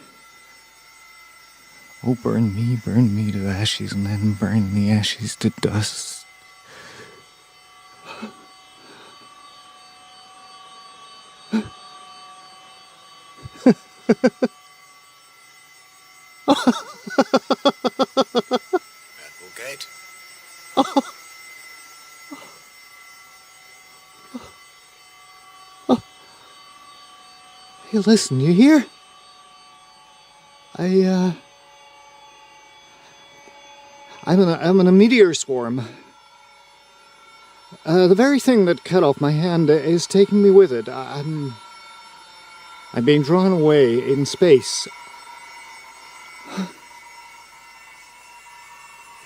Oh, burn me to ashes, and then burn the ashes to dust. Applegate? Hey, listen, you hear? I'm in a meteor swarm. The very thing that cut off my hand is taking me with it. I'm being drawn away in space.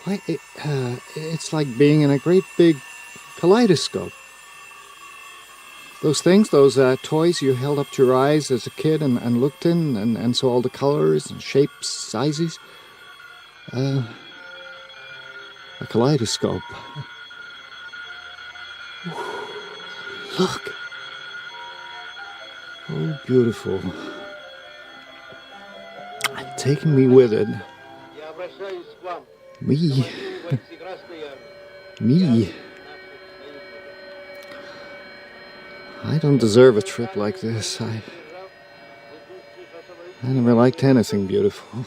It's like being in a great big kaleidoscope. Those things, those toys you held up to your eyes as a kid and looked in and saw all the colors and shapes, sizes. A kaleidoscope. Look. Oh, beautiful. Taking me with it. Me. I don't deserve a trip like this. I never liked anything beautiful.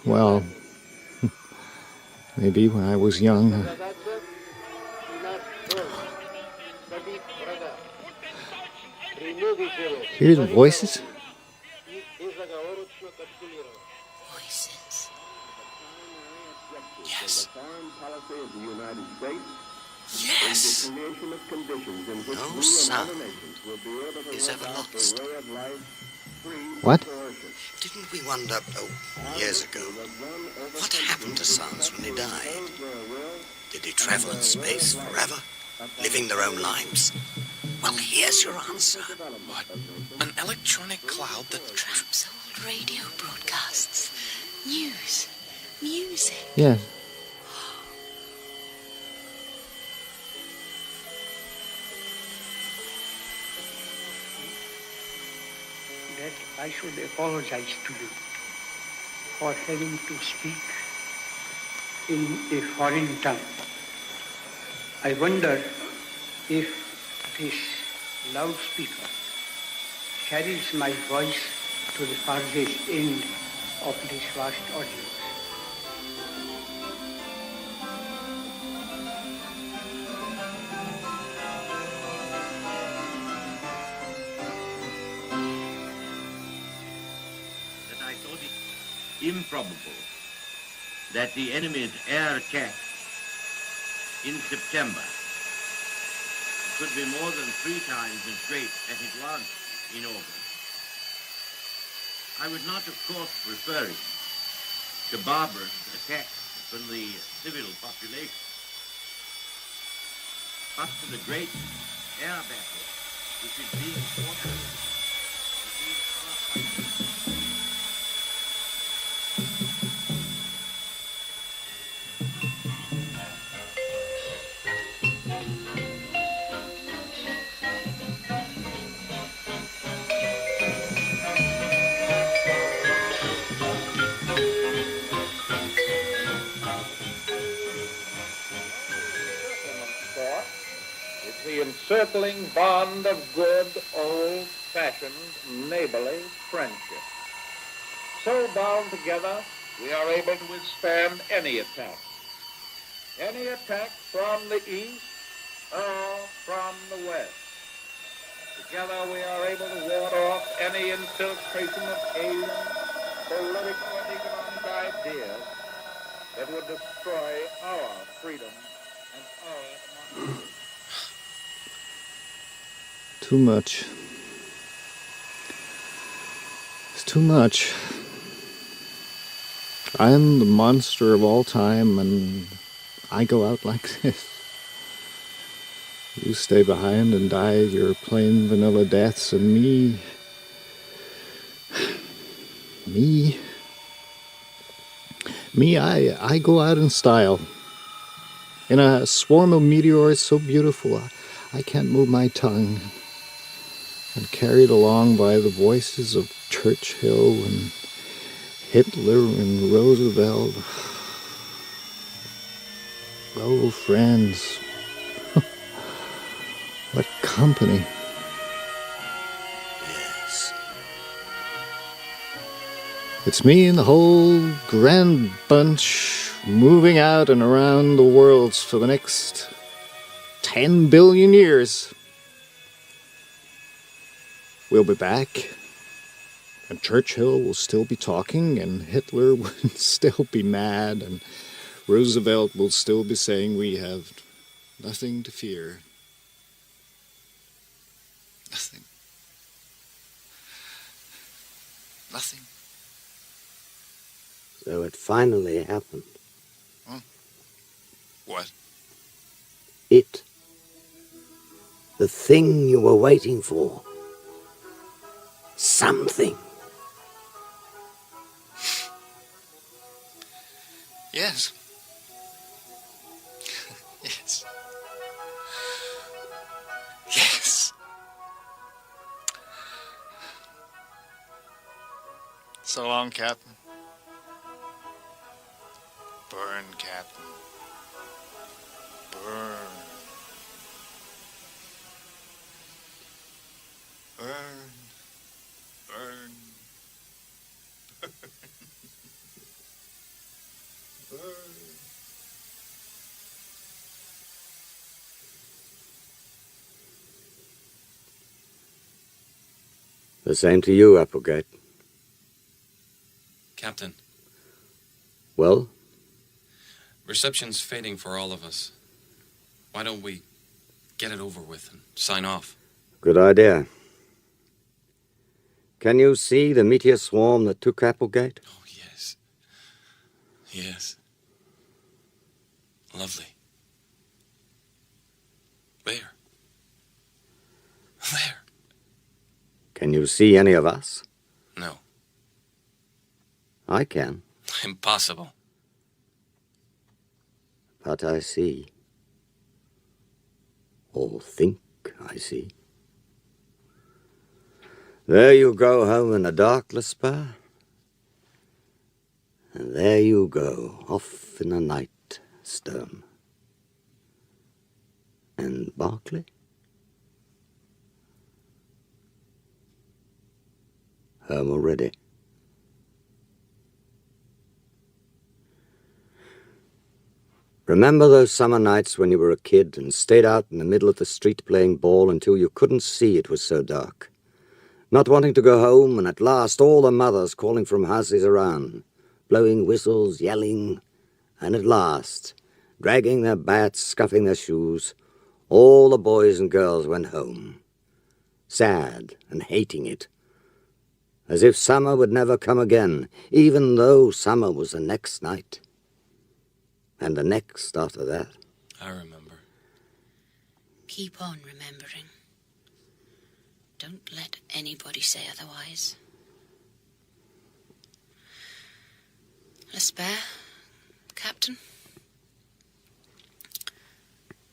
Well, maybe when I was young. Hear the voices? Voices. Yes. Yes. No sound is ever lost. What? Didn't we wonder, years ago, what happened to suns when they died? Did they travel in space forever, living their own lives? Well, here's your answer. What? An electronic cloud that traps old radio broadcasts, news, music. Yeah. That I should apologize to you for having to speak in a foreign tongue. I wonder if this loudspeaker carries my voice to the farthest end of this vast audience. improbable that the enemy's air attack in September could be more than 3 times as great as it was in August. I was not, of course, referring to barbarous attacks upon the civil population, but to the great air battle which is being fought between our fighters. The encircling bond of good, old-fashioned, neighborly friendship. So bound together, we are able to withstand any attack. Any attack from the east or from the west. Together we are able to ward off any infiltration of alien, political, and economic ideas that would destroy our freedom and our democracy. Too much. It's too much. I am the monster of all time, and I go out like this. You stay behind and die your plain vanilla deaths, and me, I go out in style. In a swarm of meteors so beautiful, I can't move my tongue. I'm carried along by the voices of Churchill and Hitler and Roosevelt. Oh, friends. What company. Yes. It's me and the whole grand bunch moving out and around the world for the next 10 billion years. We'll be back, and Churchill will still be talking, and Hitler will still be mad, and Roosevelt will still be saying we have nothing to fear. Nothing. Nothing. So it finally happened. Huh? What? It. The thing you were waiting for. Something. Yes. Yes. Yes. So long, Captain. Burn, Captain. Burn. Burn. Burn. Burn. The same to you, Applegate. Captain, Well? reception's fading for all of us. Why don't we get it over with and sign off? Good idea. Can you see the meteor swarm that took Applegate? Oh, yes. Yes. Lovely. There. There. Can you see any of us? No. I can. Impossible. But I see. Or think I see. There you go home in a darkless spar. And there you go, off in a night storm. And Berkeley? Home already. Remember those summer nights when you were a kid and stayed out in the middle of the street playing ball until you couldn't see it was so dark? Not wanting to go home, and at last all the mothers calling from houses around. blowing whistles, yelling, and at last, dragging their bats, scuffing their shoes, all the boys and girls went home, sad and hating it, as if summer would never come again, even though summer was the next night, and the next after that. I remember. Keep on remembering. Don't let anybody say otherwise. Lesper, Captain.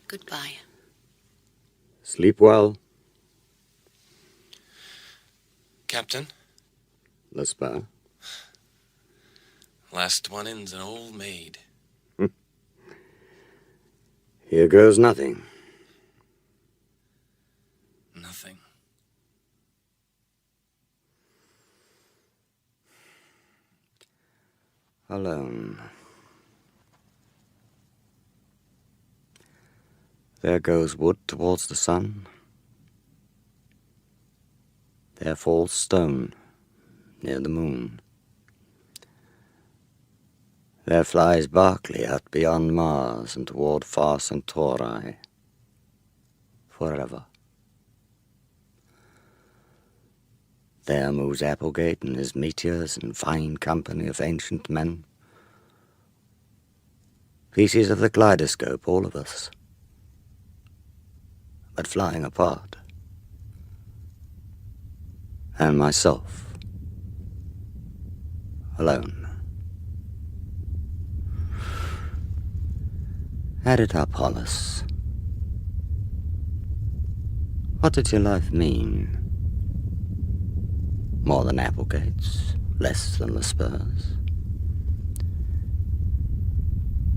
Goodbye. Sleep well. Captain? Lesper. Last one in's an old maid. Here goes nothing. Nothing. Alone. There goes wood towards the sun. There falls stone near the moon. There flies Berkeley out beyond Mars and toward far Centauri. Forever. There moves Applegate and his meteors in fine company of ancient men. Pieces of the Kaleidoscope, all of us. But flying apart. And myself. Alone. Add it up, Hollis. What did your life mean? More than Applegate's, less than Lesper's.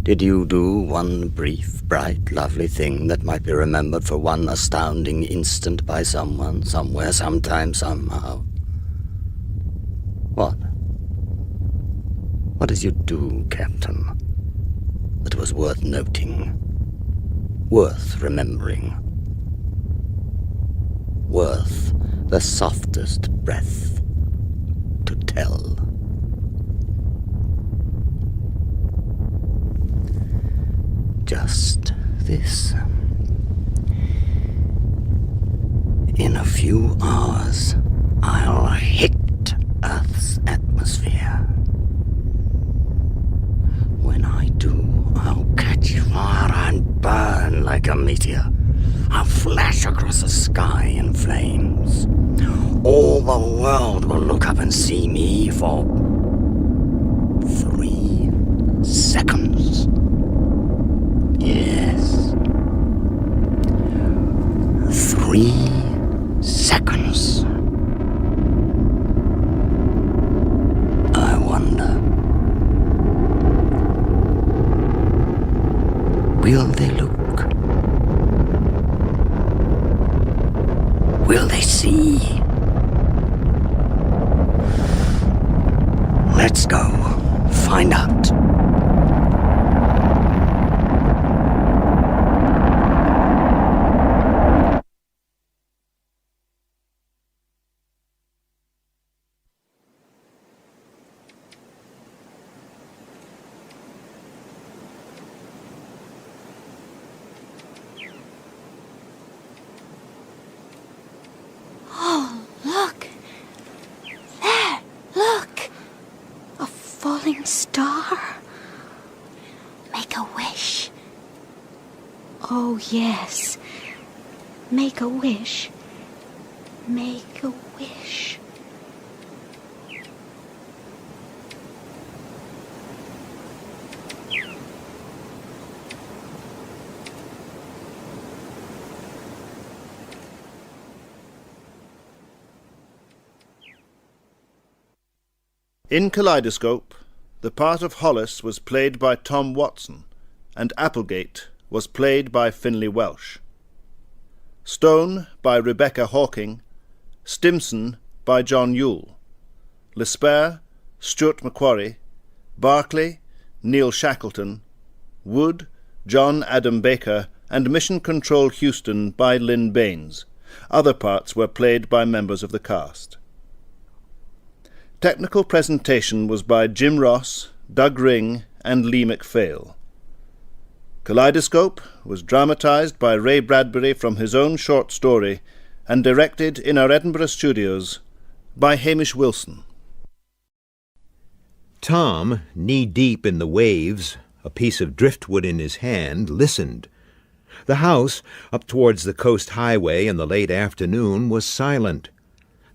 Did you do one brief, bright, lovely thing that might be remembered for one astounding instant by someone, somewhere, sometime, somehow? What? What did you do, Captain, that was worth noting, worth remembering, worth the softest breath to tell? Just this. In a few hours, I'll hit Earth's atmosphere. When I do, I'll catch fire and burn like a meteor. I'll flash across the sky in flames. All the world will look up and see me for 3 seconds. Yes. 3 seconds. I wonder. Will they look? Will they see? Let's go find out. Oh, look! There, look! A falling star. Make a wish. Oh, yes. Make a wish. Make a wish. In Kaleidoscope, the part of Hollis was played by Tom Watson, and Applegate was played by Finlay Welsh. Stone by Rebecca Hawking, Stimson by John Yule, Lesper, Stuart Macquarie, Berkeley, Neil Shackleton, Wood, John Adam Baker, and Mission Control Houston by Lynn Baines. Other parts were played by members of the cast. Technical presentation was by Jim Ross, Doug Ring, and Lee MacPhail. Kaleidoscope was dramatised by Ray Bradbury from his own short story and directed in our Edinburgh studios by Hamish Wilson. Tom, knee-deep in the waves, a piece of driftwood in his hand, listened. The house, up towards the coast highway in the late afternoon, was silent.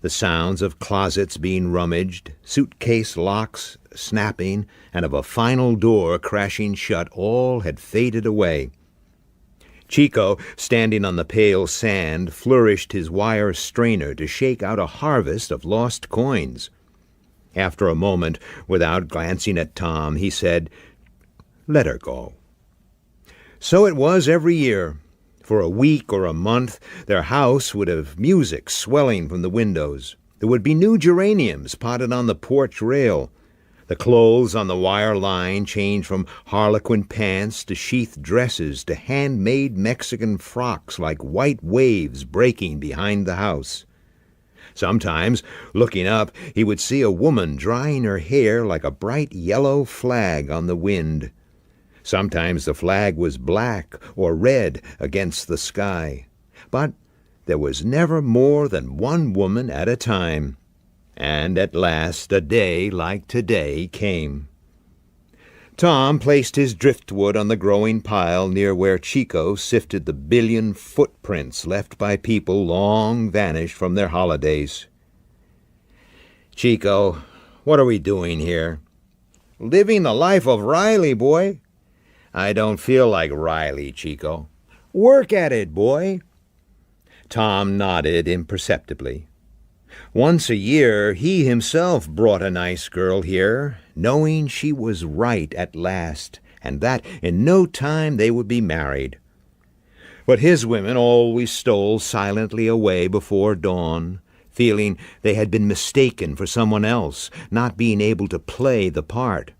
The sounds of closets being rummaged, suitcase locks snapping, and of a final door crashing shut all had faded away. Chico, standing on the pale sand, flourished his wire strainer to shake out a harvest of lost coins. After a moment, without glancing at Tom, he said, "Let her go." So it was every year. For a week or a month, their house would have music swelling from the windows. There would be new geraniums potted on the porch rail. The clothes on the wire line changed from harlequin pants to sheath dresses to handmade Mexican frocks like white waves breaking behind the house. Sometimes, looking up, he would see a woman drying her hair like a bright yellow flag on the wind. Sometimes the flag was black or red against the sky. But there was never more than one woman at a time. And at last a day like today came. Tom placed his driftwood on the growing pile near where Chico sifted the 1 billion footprints left by people long vanished from their holidays. "Chico, what are we doing here?" "Living the life of Riley, boy." "I don't feel like Riley, Chico." "Work at it, boy." Tom nodded imperceptibly. Once a year he himself brought a nice girl here, knowing she was right at last, and that in no time they would be married. But his women always stole silently away before dawn, feeling they had been mistaken for someone else, not being able to play the part.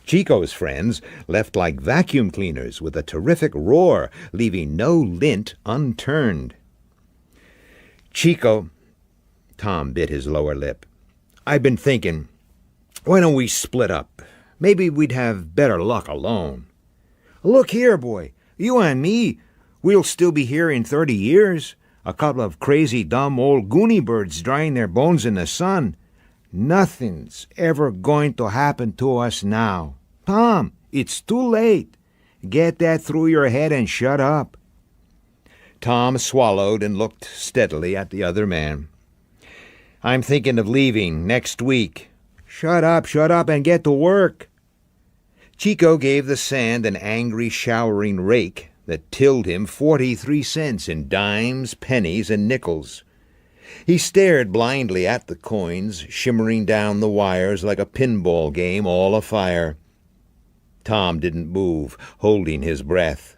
Chico's friends left like vacuum cleaners with a terrific roar, leaving no lint unturned. "Chico," Tom bit his lower lip, "I've been thinking, why don't we split up? Maybe we'd have better luck alone." "Look here, boy, you and me, we'll still be here in 30 years. A couple of crazy, dumb old goony birds drying their bones in the sun. Nothing's ever going to happen to us now. Tom, it's too late. Get that through your head and shut up." Tom swallowed and looked steadily at the other man. "I'm thinking of leaving next week." Shut up, and get to work." Chico gave the sand an angry, showering rake that tilled him 43 cents in dimes, pennies, and nickels. He stared blindly at the coins, shimmering down the wires like a pinball game all afire. Tom didn't move, holding his breath.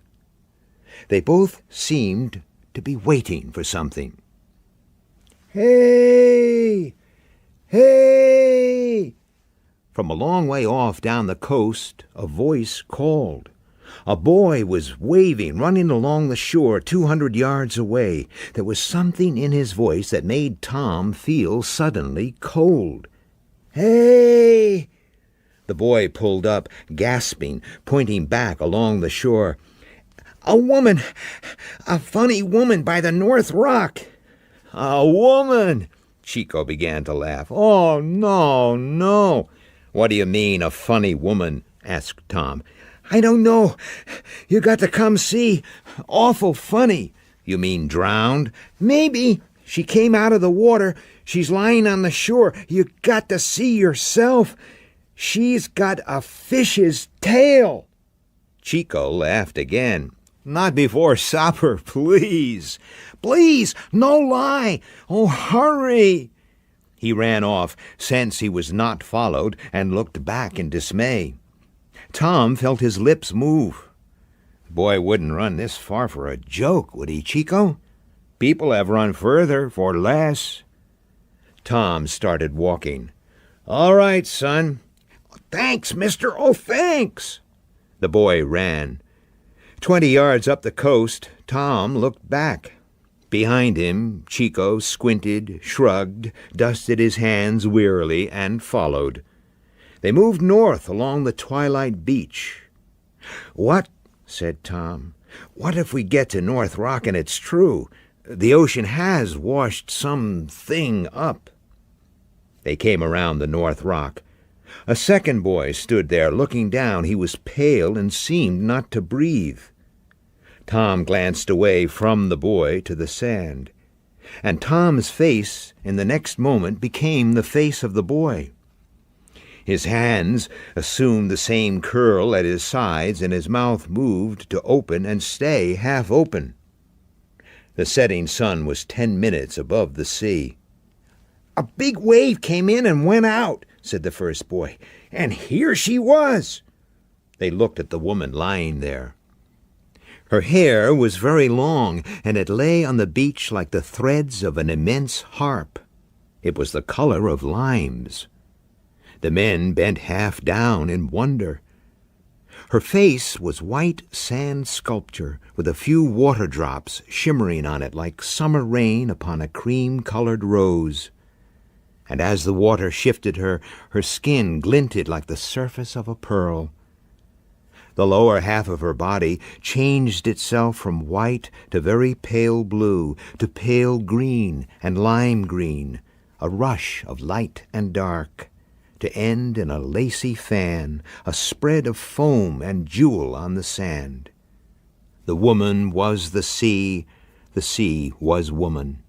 They both seemed to be waiting for something. "Hey! Hey!" From a long way off down the coast, a voice called. A boy was waving, running along the shore 200 yards away. There was something in his voice that made Tom feel suddenly cold. "Hey!" The boy pulled up, gasping, pointing back along the shore. "A woman! A funny woman by the North Rock!" "A woman!" Chico began to laugh. "Oh, no, no." "What do you mean, a funny woman?" asked Tom. "I don't know. You got to come see. Awful funny." "You mean drowned?" "Maybe. She came out of the water. She's lying on the shore. You got to see yourself. She's got a fish's tail." Chico laughed again. "Not before supper, please. Please, no lie. Oh, hurry." He ran off, since he was not followed, and looked back in dismay. Tom felt his lips move. The boy wouldn't run this far for a joke, would he, Chico? People have run further for less. Tom started walking. "All right, son." "Thanks, mister. Oh, thanks." The boy ran. 20 yards up the coast, Tom looked back. Behind him, Chico squinted, shrugged, dusted his hands wearily, and followed. They moved north along the twilight beach. "What?" said Tom. "What if we get to North Rock and it's true? The ocean has washed something up." They came around the North Rock. A second boy stood there looking down. He was pale and seemed not to breathe. Tom glanced away from the boy to the sand, and Tom's face in the next moment became the face of the boy. His hands assumed the same curl at his sides, and his mouth moved to open and stay half open. The setting sun was 10 minutes above the sea. "A big wave came in and went out," said the first boy, "and here she was." They looked at the woman lying there. Her hair was very long, and it lay on the beach like the threads of an immense harp. It was the color of limes. The men bent half down in wonder. Her face was white sand sculpture, with a few water drops shimmering on it like summer rain upon a cream-colored rose. And as the water shifted her, her skin glinted like the surface of a pearl. The lower half of her body changed itself from white to very pale blue, to pale green and lime green, a rush of light and dark, to end in a lacy fan, a spread of foam and jewel on the sand. The woman was the sea was woman.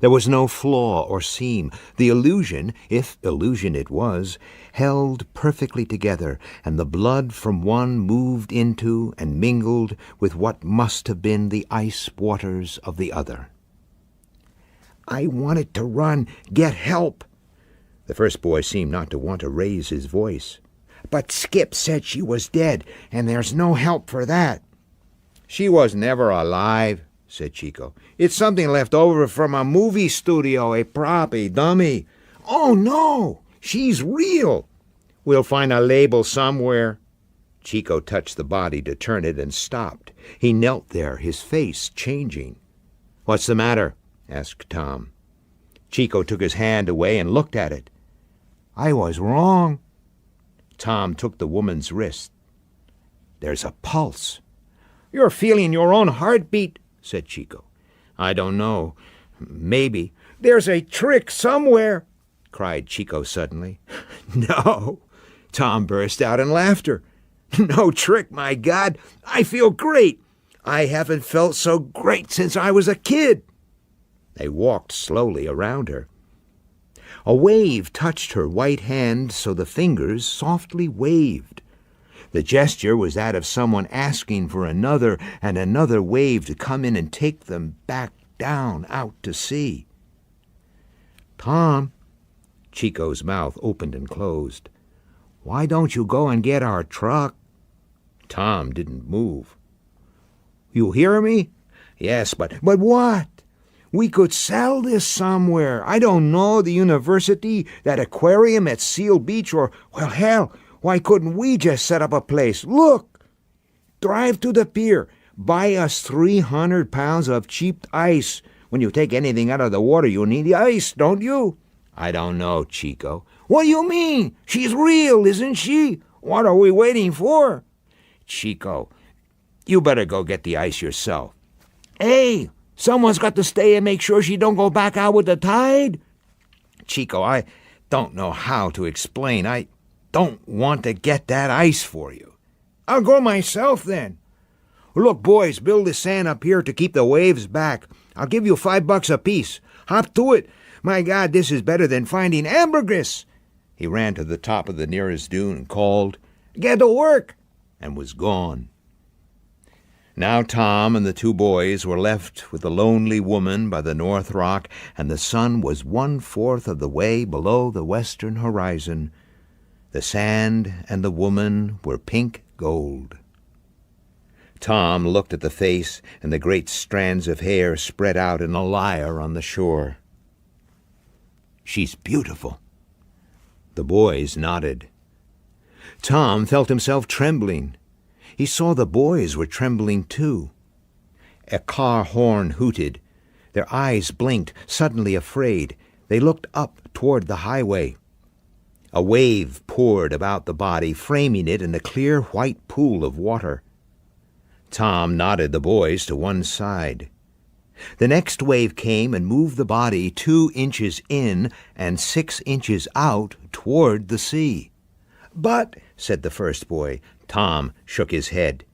There was no flaw or seam. The illusion, if illusion it was, held perfectly together, and the blood from one moved into and mingled with what must have been the ice waters of the other. "I wanted to run, get help." The first boy seemed not to want to raise his voice. "But Skip said she was dead, and there's no help for that." "She was never alive," said Chico. "It's something left over from a movie studio, a prop, a dummy." "Oh, no! She's real!" "We'll find a label somewhere." Chico touched the body to turn it and stopped. He knelt there, his face changing. "What's the matter?" asked Tom. Chico took his hand away and looked at it. "I was wrong." Tom took the woman's wrist. "There's a pulse." "You're feeling your own heartbeat," said Chico. "I don't know. Maybe." "There's a trick somewhere," cried Chico suddenly. "No." Tom burst out in laughter. "No trick, my God. I feel great. I haven't felt so great since I was a kid." They walked slowly around her. A wave touched her white hand, so the fingers softly waved. The gesture was that of someone asking for another and another wave to come in and take them back down out to sea. "Tom," Chico's mouth opened and closed, "why don't you go and get our truck?" Tom didn't move. "You hear me?" "Yes, but what?" "We could sell this somewhere. I don't know, the university, that aquarium at Seal Beach, or, well, hell, why couldn't we just set up a place? Look! Drive to the pier. Buy us 300 pounds of cheap ice. When you take anything out of the water, you need the ice, don't you?" "I don't know, Chico." "What do you mean? She's real, isn't she? What are we waiting for?" "Chico, you better go get the ice yourself." "Hey, someone's got to stay and make sure she don't go back out with the tide." "Chico, I don't know how to explain. I don't want to get that ice for you." "I'll go myself, then." "Look, boys, build the sand up here to keep the waves back. I'll give you $5 apiece. Hop to it. My God, this is better than finding ambergris." He ran to the top of the nearest dune and called, "Get to work," and was gone. Now Tom and the two boys were left with the lonely woman by the North Rock, and the sun was 1/4 of the way below the western horizon. The sand and the woman were pink gold. Tom looked at the face and the great strands of hair spread out in a lyre on the shore. "She's beautiful." The boys nodded. Tom felt himself trembling. He saw the boys were trembling too. A car horn hooted. Their eyes blinked, suddenly afraid. They looked up toward the highway. A wave poured about the body, framing it in a clear white pool of water. Tom nodded the boys to one side. The next wave came and moved the body 2 inches in and 6 inches out toward the sea. "But," said the first boy. Tom shook his head.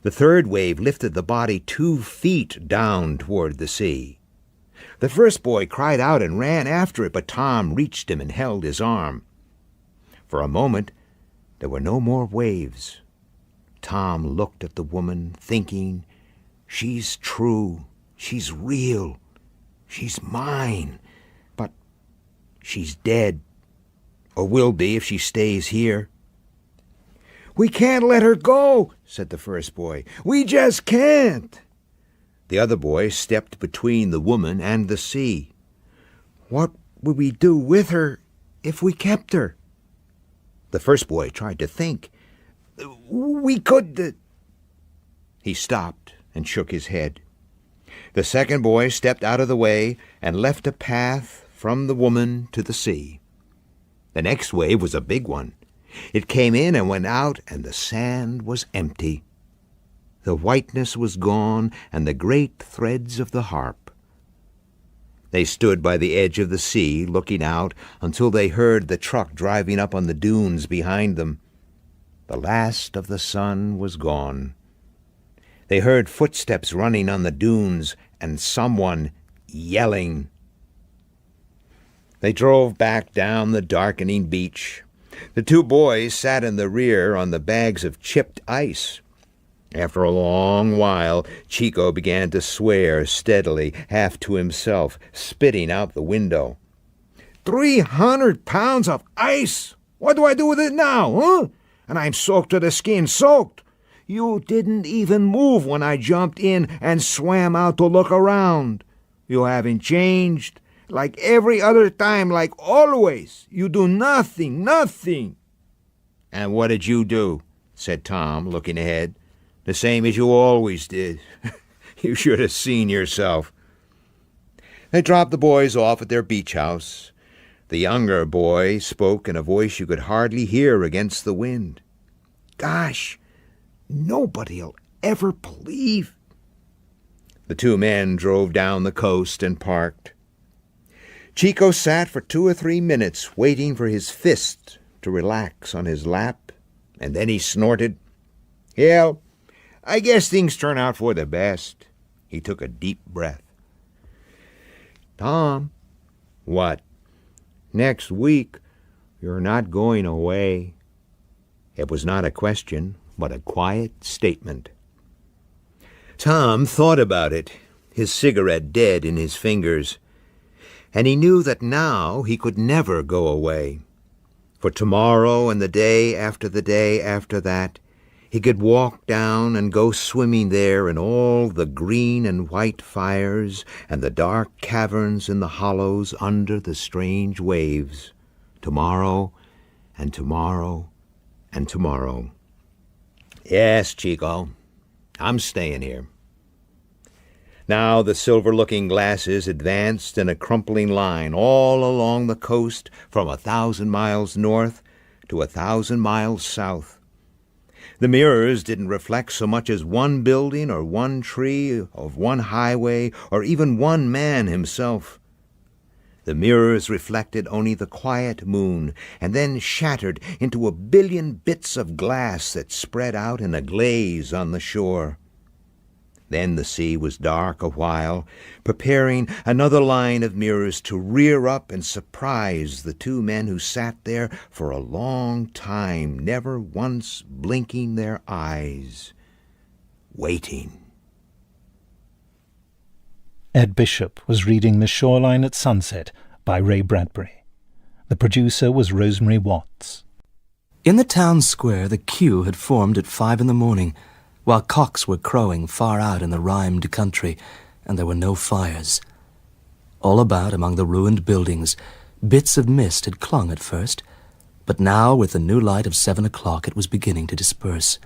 The third wave lifted the body 2 feet down toward the sea. The first boy cried out and ran after it, but Tom reached him and held his arm. For a moment, there were no more waves. Tom looked at the woman, thinking, "She's true. She's real. She's mine. But she's dead, or will be if she stays here." "We can't let her go," said the first boy. "We just can't." The other boy stepped between the woman and the sea. "What would we do with her if we kept her?" The first boy tried to think. "We could—" He stopped and shook his head. The second boy stepped out of the way and left a path from the woman to the sea. The next wave was a big one. It came in and went out, and the sand was empty. The whiteness was gone, and the great threads of the harp. They stood by the edge of the sea, looking out, until they heard the truck driving up on the dunes behind them. The last of the sun was gone. They heard footsteps running on the dunes, and someone yelling. They drove back down the darkening beach. The 2 boys sat in the rear on the bags of chipped ice. After a long while, Chico began to swear steadily, half to himself, spitting out the window. 300 pounds of ice! What do I do with it now, huh? And I'm soaked to the skin, soaked! You didn't even move when I jumped in and swam out to look around. You haven't changed. Like every other time, like always. You do nothing, nothing. "And what did you do?" said Tom, looking ahead. "The same as you always did. You should have seen yourself." They dropped the boys off at their beach house. The younger boy spoke in a voice you could hardly hear against the wind. "Gosh, nobody'll ever believe." The 2 men drove down the coast and parked. Chico sat for 2 or 3 minutes waiting for his fist to relax on his lap, and then he snorted. "Yeah, I guess things turn out for the best." He took a deep breath. "Tom." "What?" "Next week, you're not going away." It was not a question, but a quiet statement. Tom thought about it, his cigarette dead in his fingers, and he knew that now he could never go away. For tomorrow and the day after that, he could walk down and go swimming there in all the green and white fires and the dark caverns in the hollows under the strange waves. Tomorrow and tomorrow and tomorrow. "Yes, Chico, I'm staying here." Now the silver-looking glasses advanced in a crumpling line all along the coast from 1,000 miles north to 1,000 miles south. The mirrors didn't reflect so much as one building or one tree of one highway or even one man himself. The mirrors reflected only the quiet moon and then shattered into 1 billion bits of glass that spread out in a glaze on the shore. Then the sea was dark a while, preparing another line of mirrors to rear up and surprise the 2 men who sat there for a long time, never once blinking their eyes, waiting. Ed Bishop was reading The Shoreline at Sunset by Ray Bradbury. The producer was Rosemary Watts. In the town square, the queue had formed at 5 a.m, while cocks were crowing far out in the rhymed country, and there were no fires. All about, among the ruined buildings, bits of mist had clung at first, but now, with the new light of 7 o'clock, it was beginning to disperse.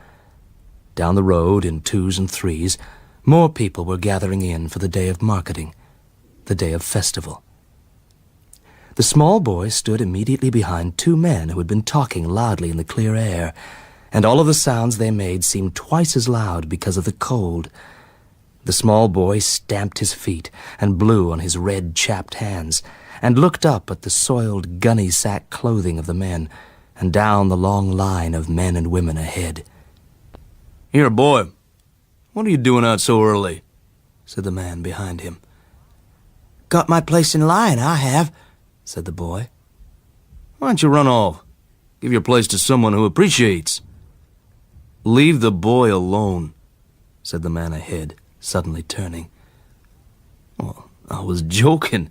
Down the road, in 2s and 3s, more people were gathering in for the day of marketing, the day of festival. The small boy stood immediately behind two men who had been talking loudly in the clear air, and all of the sounds they made seemed twice as loud because of the cold. The small boy stamped his feet and blew on his red, chapped hands, and looked up at the soiled, gunny sack clothing of the men, and down the long line of men and women ahead. "Here, boy, what are you doing out so early?" said the man behind him. "Got my place in line, I have," said the boy. "Why don't you run off? Give your place to someone who appreciates." "Leave the boy alone," said the man ahead, suddenly turning. "Oh, I was joking."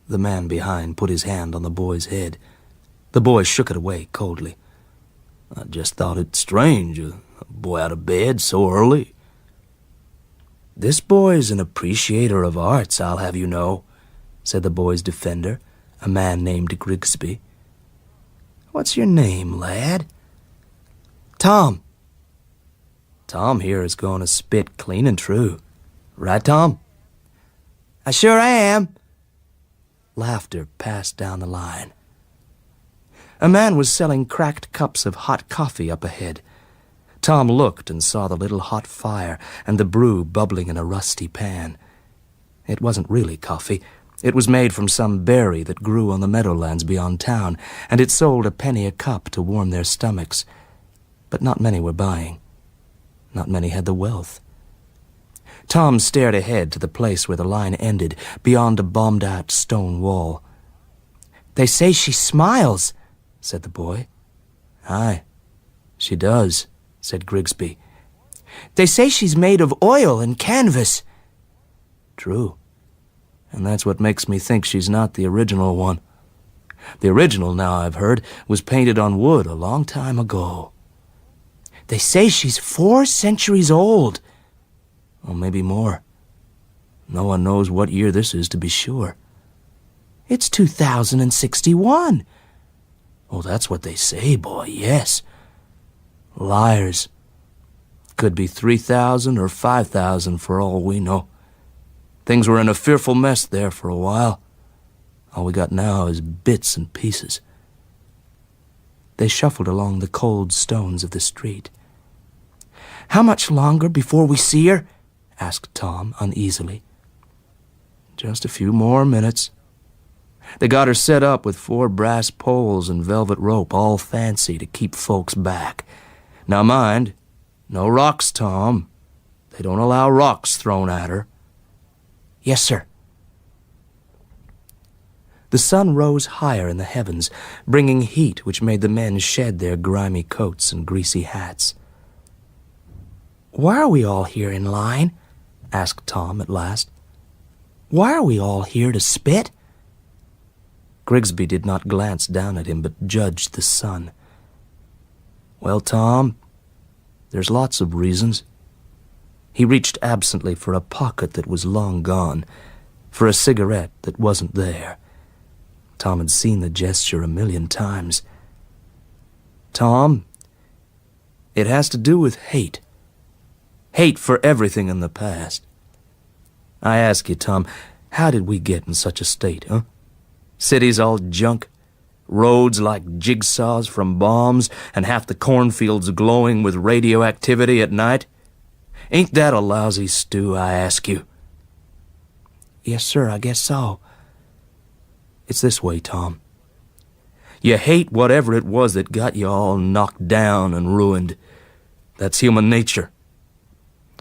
The man behind put his hand on the boy's head. The boy shook it away coldly. "I just thought it strange, a boy out of bed so early." "This boy's an appreciator of arts, I'll have you know," said the boy's defender, a man named Grigsby. "What's your name, lad?" "Tom." "Tom here is going to spit clean and true. Right, Tom?" "I sure am." Laughter passed down the line. A man was selling cracked cups of hot coffee up ahead. Tom looked and saw the little hot fire and the brew bubbling in a rusty pan. It wasn't really coffee. It was made from some berry that grew on the meadowlands beyond town, and it sold a penny a cup to warm their stomachs. But not many were buying. Not many had the wealth. Tom stared ahead to the place where the line ended, beyond a bombed-out stone wall. "They say she smiles," said the boy. "Aye, she does," said Grigsby. "They say she's made of oil and canvas." "True. And that's what makes me think she's not the original one. The original, now I've heard, was painted on wood a long time ago." "They say she's 4 centuries old." Or maybe more. No one knows what year this is to be sure. "It's 2061. Oh, that's what they say, boy, yes. Liars. Could be 3,000 or 5,000 for all we know. Things were in a fearful mess there for a while. All we got now is bits and pieces." They shuffled along the cold stones of the street. "How much longer before we see her?" asked Tom uneasily. "Just a few more minutes. They got her set up with 4 brass poles and velvet rope, all fancy to keep folks back. Now mind, no rocks, Tom. They don't allow rocks thrown at her." "Yes, sir." The sun rose higher in the heavens, bringing heat which made the men shed their grimy coats and greasy hats. "Why are we all here in line?" asked Tom at last. "Why are we all here to spit?" Grigsby did not glance down at him, but judged the sun. "Well, Tom, there's lots of reasons." He reached absently for a pocket that was long gone, for a cigarette that wasn't there. Tom had seen the gesture 1,000,000 times. "Tom, it has to do with hate. Hate for everything in the past. I ask you, Tom, how did we get in such a state, huh? Cities all junk, roads like jigsaws from bombs, and half the cornfields glowing with radioactivity at night. Ain't that a lousy stew, I ask you?" "Yes, sir, I guess so." It's this way, Tom. You hate whatever it was that got you all knocked down and ruined. That's human nature.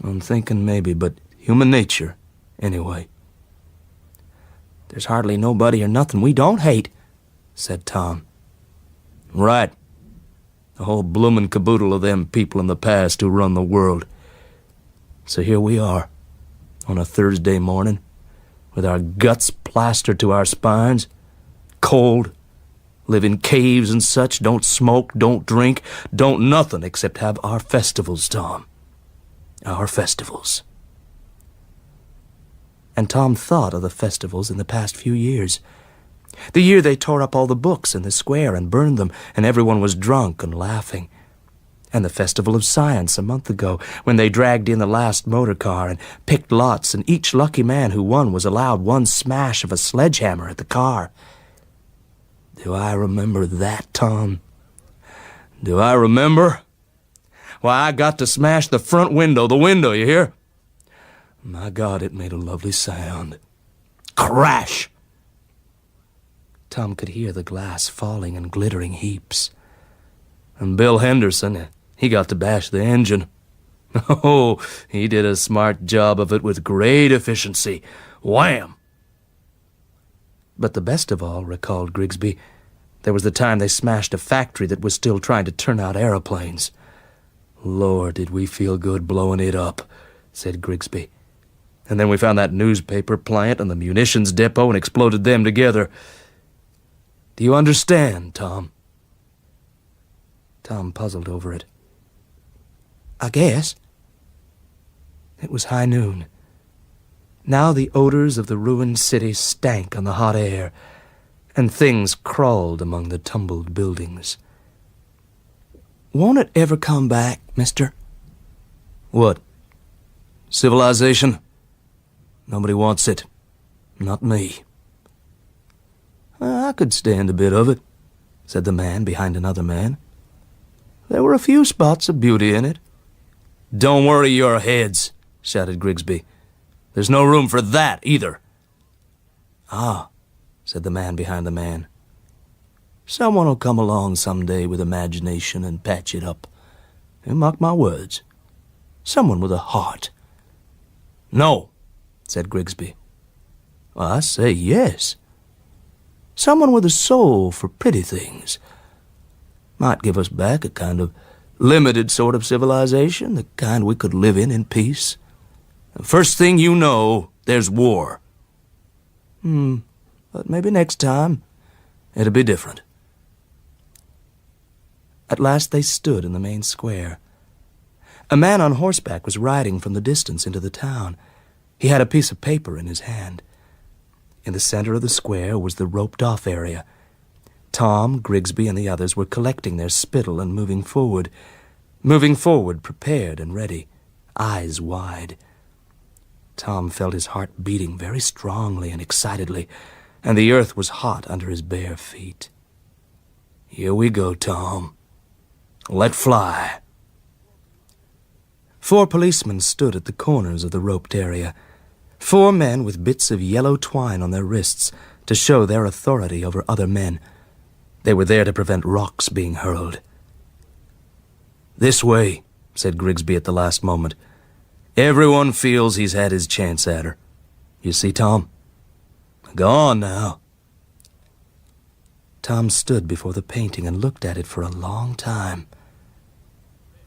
I'm thinking maybe, but human nature, anyway. "There's hardly nobody or nothing we don't hate," said Tom. "Right. The whole bloomin' caboodle of them people in the past who run the world. So here we are, on a Thursday morning, with our guts plastered to our spines, cold, live in caves and such, don't smoke, don't drink, don't nothing except have our festivals, Tom. Our festivals." And Tom thought of the festivals in the past few years. The year they tore up all the books in the square and burned them, and everyone was drunk and laughing. And the Festival of Science a month ago, when they dragged in the last motor car and picked lots, and each lucky man who won was allowed one smash of a sledgehammer at the car. Do I remember that, Tom? Do I remember? Why, I got to smash the front window, you hear? My God, it made a lovely sound. Crash! Tom could hear the glass falling in glittering heaps. And Bill Henderson, he got to bash the engine. Oh, he did a smart job of it with great efficiency. Wham! But the best of all, recalled Grigsby, there was the time they smashed a factory that was still trying to turn out aeroplanes. Lord, did we feel good blowing it up, said Grigsby. And then we found that newspaper plant and the munitions depot and exploded them together. Do you understand, Tom? Tom puzzled over it. I guess. It was high noon. Now the odors of the ruined city stank on the hot air, and things crawled among the tumbled buildings. Won't it ever come back, mister? What? Civilization? Nobody wants it. Not me. I could stand a bit of it, said the man behind another man. There were a few spots of beauty in it. Don't worry your heads, shouted Grigsby. There's no room for that, either. Ah, said the man behind the man. Someone will come along someday with imagination and patch it up. And mark my words, someone with a heart. No, said Grigsby. I say yes. Someone with a soul for pretty things. Might give us back a kind of limited sort of civilization, the kind we could live in peace. The first thing you know, there's war. But maybe next time it'll be different. At last they stood in the main square. A man on horseback was riding from the distance into the town. He had a piece of paper in his hand. In the center of the square was the roped-off area. Tom, Grigsby, and the others were collecting their spittle and moving forward, prepared and ready, eyes wide. Tom felt his heart beating very strongly and excitedly, and the earth was hot under his bare feet. Here we go, Tom. Let fly. 4 policemen stood at the corners of the roped area. 4 men with bits of yellow twine on their wrists to show their authority over other men. They were there to prevent rocks being hurled. This way, said Grigsby at the last moment. Everyone feels he's had his chance at her. You see, Tom? Go on now. Tom stood before the painting and looked at it for a long time.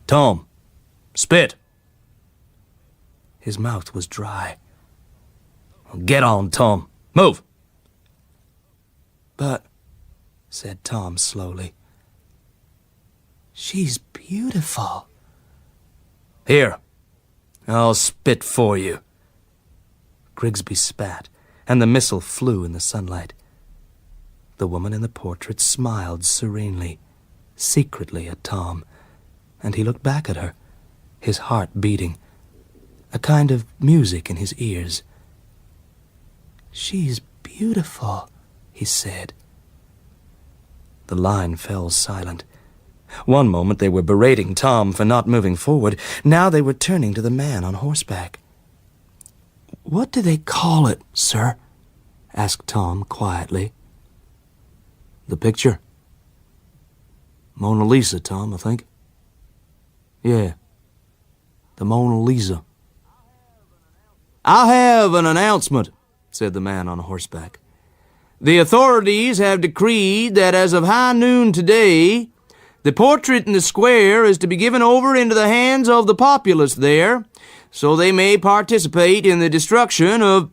Tom, spit. His mouth was dry. Get on, Tom. Move. But, said Tom slowly, she's beautiful. Here, I'll spit for you. Grigsby spat, and the missile flew in the sunlight. The woman in the portrait smiled serenely, secretly at Tom, and he looked back at her, his heart beating, a kind of music in his ears. She's beautiful, he said. The line fell silent. One moment they were berating Tom for not moving forward. Now they were turning to the man on horseback. What do they call it, sir? Asked Tom quietly. The picture? Mona Lisa, Tom, I think. Yeah, the Mona Lisa. I'll have an announcement, said the man on horseback. The authorities have decreed that as of high noon today, the portrait in the square is to be given over into the hands of the populace there, so they may participate in the destruction of...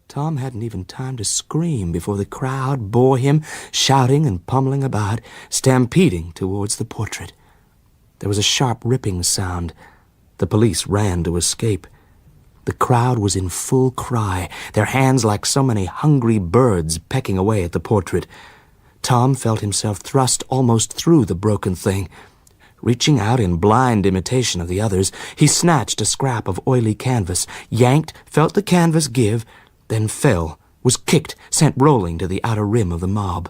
Tom hadn't even time to scream before the crowd bore him, shouting and pummeling about, stampeding towards the portrait. There was a sharp ripping sound. The police ran to escape. The crowd was in full cry, their hands like so many hungry birds pecking away at the portrait. Tom felt himself thrust almost through the broken thing. Reaching out in blind imitation of the others, he snatched a scrap of oily canvas, yanked, felt the canvas give, then fell, was kicked, sent rolling to the outer rim of the mob.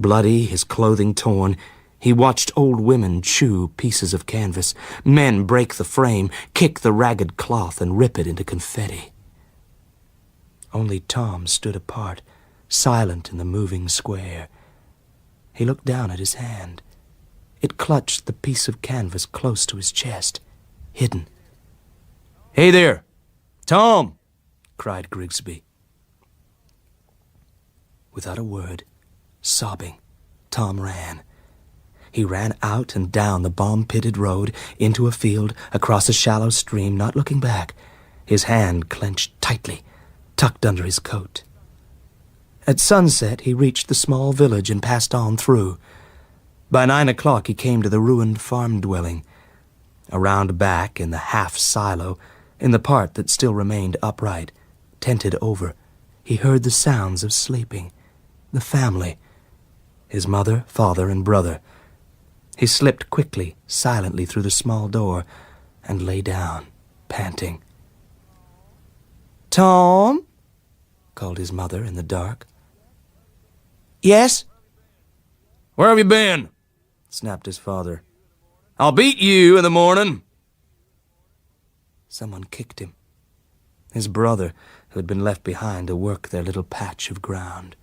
Bloody, his clothing torn, he watched old women chew pieces of canvas, men break the frame, kick the ragged cloth, and rip it into confetti. Only Tom stood apart, silent in the moving square. He looked down at his hand. It clutched the piece of canvas close to his chest, hidden. "Hey there, Tom!" cried Grigsby. Without a word, sobbing, Tom ran. He ran out and down the bomb-pitted road, into a field, across a shallow stream, not looking back, his hand clenched tightly, tucked under his coat. At sunset, he reached the small village and passed on through. By 9 o'clock, he came to the ruined farm dwelling. Around back, in the half-silo, in the part that still remained upright, tented over, he heard the sounds of sleeping, the family, his mother, father, and brother. He slipped quickly, silently through the small door and lay down, panting. "Tom?" called his mother in the dark. "Yes?" "Where have you been?" snapped his father. "I'll beat you in the morning." Someone kicked him. His brother, who had been left behind to work their little patch of ground.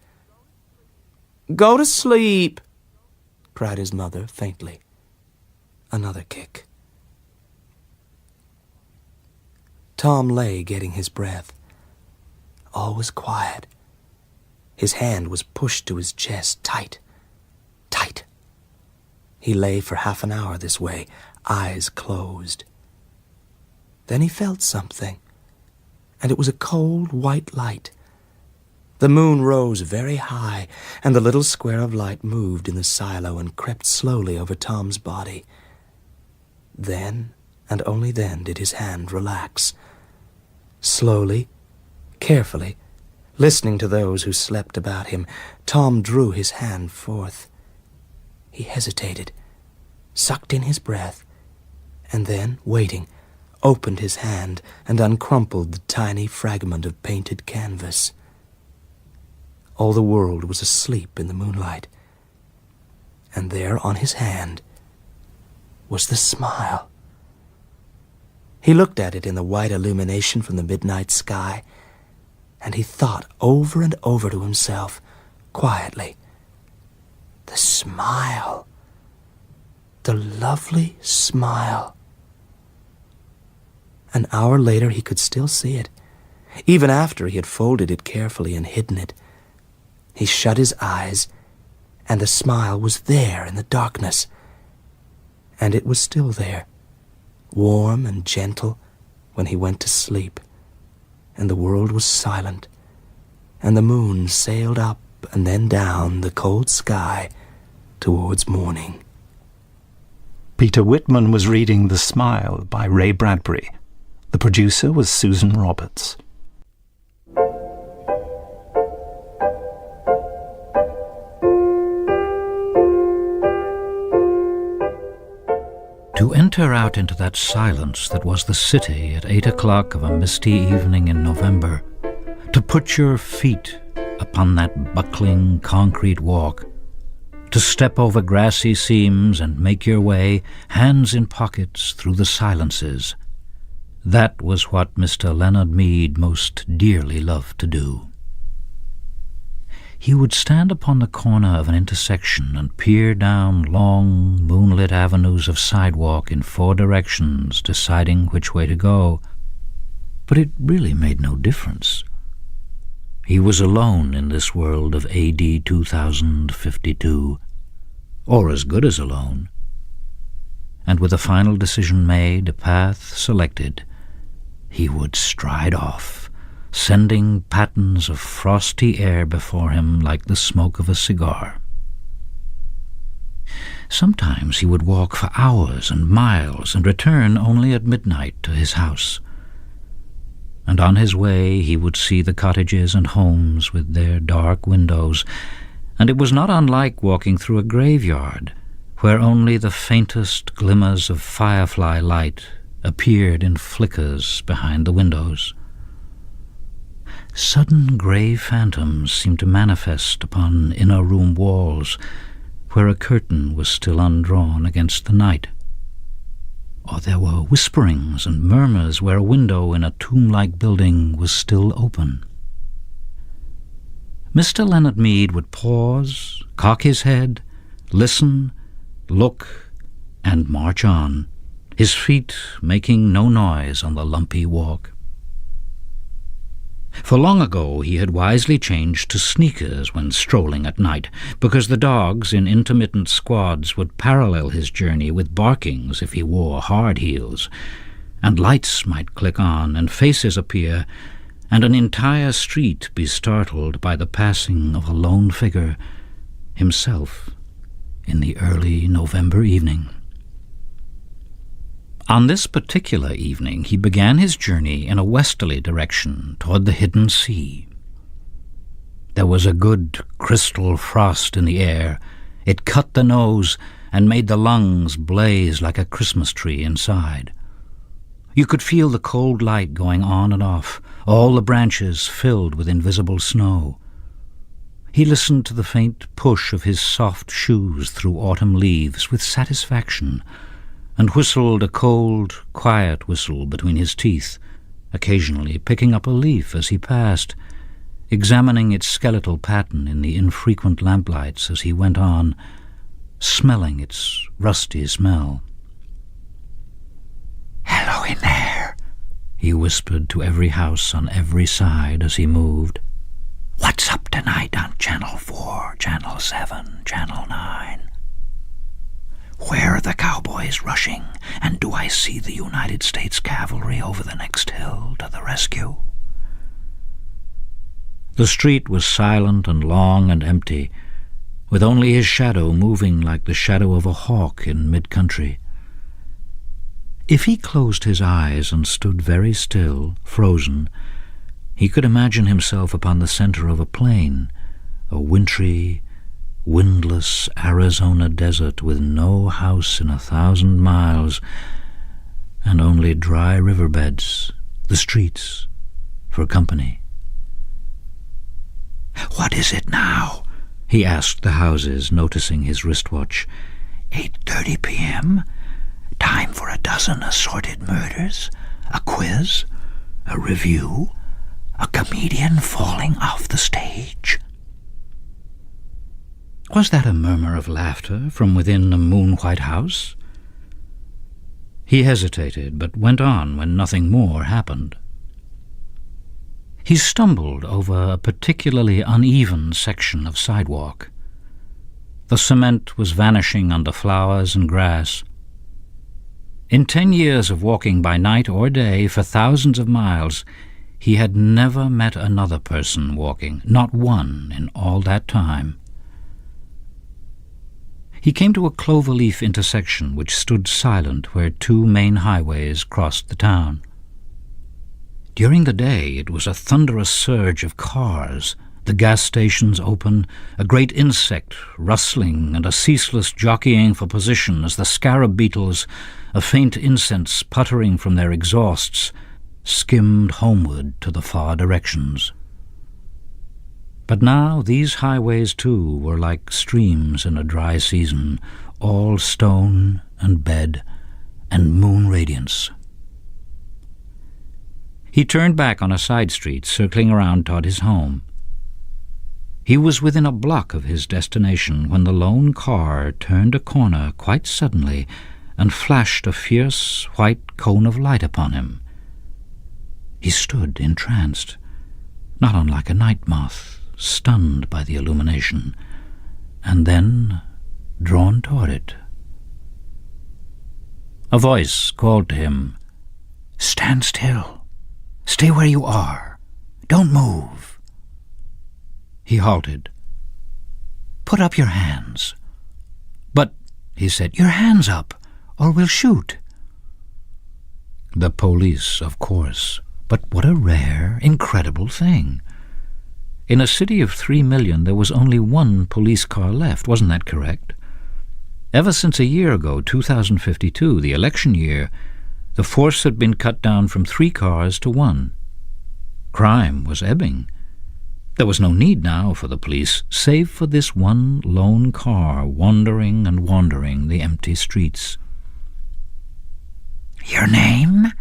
"Go to sleep," cried his mother faintly. Another kick. Tom lay getting his breath. All was quiet. His hand was pushed to his chest, tight, tight. He lay for half an hour this way, eyes closed. Then he felt something, and it was a cold white light. The moon rose very high, and the little square of light moved in the silo and crept slowly over Tom's body. Then, and only then, did his hand relax. Slowly, carefully, listening to those who slept about him, Tom drew his hand forth. He hesitated, sucked in his breath, and then, waiting, opened his hand and uncrumpled the tiny fragment of painted canvas. All the world was asleep in the moonlight, and there on his hand was the smile. He looked at it in the white illumination from the midnight sky, and he thought over and over to himself, quietly, the smile, the lovely smile. An hour later he could still see it, even after he had folded it carefully and hidden it. He shut his eyes, and the smile was there in the darkness, and it was still there, warm and gentle, when he went to sleep, and the world was silent, and the moon sailed up and then down the cold sky towards morning. Peter Whitman was reading The Smile by Ray Bradbury. The producer was Susan Roberts. To enter out into that silence that was the city at 8 o'clock of a misty evening in November, to put your feet upon that buckling concrete walk, to step over grassy seams and make your way, hands in pockets, through the silences, that was what Mr. Leonard Mead most dearly loved to do. He would stand upon the corner of an intersection and peer down long, moonlit avenues of sidewalk in 4 directions, deciding which way to go. But it really made no difference. He was alone in this world of A.D. 2052, or as good as alone. And with a final decision made, a path selected, he would stride off, sending patterns of frosty air before him like the smoke of a cigar. Sometimes he would walk for hours and miles and return only at midnight to his house. And on his way he would see the cottages and homes with their dark windows, and it was not unlike walking through a graveyard, where only the faintest glimmers of firefly light appeared in flickers behind the windows. Sudden grey phantoms seemed to manifest upon inner room walls where a curtain was still undrawn against the night. Or there were whisperings and murmurs where a window in a tomb-like building was still open. Mr. Leonard Mead would pause, cock his head, listen, look, and march on, his feet making no noise on the lumpy walk. For long ago he had wisely changed to sneakers when strolling at night, because the dogs in intermittent squads would parallel his journey with barkings if he wore hard heels, and lights might click on and faces appear, and an entire street be startled by the passing of a lone figure, himself, in the early November evening. On this particular evening he began his journey in a westerly direction toward the hidden sea. There was a good crystal frost in the air. It cut the nose and made the lungs blaze like a Christmas tree inside. You could feel the cold light going on and off, all the branches filled with invisible snow. He listened to the faint push of his soft shoes through autumn leaves with satisfaction, and whistled a cold, quiet whistle between his teeth, occasionally picking up a leaf as he passed, examining its skeletal pattern in the infrequent lamplights as he went on, smelling its rusty smell. "Hello in there," he whispered to every house on every side as he moved. "What's up tonight on Channel 4, Channel 7, Channel 9? Where are the cowboys rushing, and do I see the United States cavalry over the next hill to the rescue?" The street was silent and long and empty, with only his shadow moving like the shadow of a hawk in mid-country. If he closed his eyes and stood very still, frozen, he could imagine himself upon the center of a plain, a wintry, windless Arizona desert with no house in 1,000 miles, and only dry riverbeds, the streets, for company. "What is it now?" he asked the houses, noticing his wristwatch. 8:30 p.m.? Time for a dozen assorted murders, a quiz, a review, a comedian falling off the stage. Was that a murmur of laughter from within a moon-white house? He hesitated, but went on when nothing more happened. He stumbled over a particularly uneven section of sidewalk. The cement was vanishing under flowers and grass. In 10 years of walking by night or day for thousands of miles, he had never met another person walking, not one in all that time. He came to a cloverleaf intersection which stood silent where 2 main highways crossed the town. During the day it was a thunderous surge of cars, the gas stations open, a great insect rustling and a ceaseless jockeying for position as the scarab beetles, a faint incense puttering from their exhausts, skimmed homeward to the far directions. But now these highways, too, were like streams in a dry season, all stone and bed and moon radiance. He turned back on a side street, circling around toward his home. He was within a block of his destination when the lone car turned a corner quite suddenly and flashed a fierce white cone of light upon him. He stood entranced, not unlike a night moth, stunned by the illumination, and then drawn toward it. A voice called to him, "Stand still. Stay where you are. Don't move." He halted. "Put up your hands." "But," he said, "your hands up, or we'll shoot." The police, of course. But what a rare, incredible thing. In a city of 3 million, there was only 1 police car left. Wasn't that correct? Ever since a year ago, 2052, the election year, the force had been cut down from 3 cars to 1. Crime was ebbing. There was no need now for the police, save for this one lone car wandering and wandering the empty streets. "Your name?"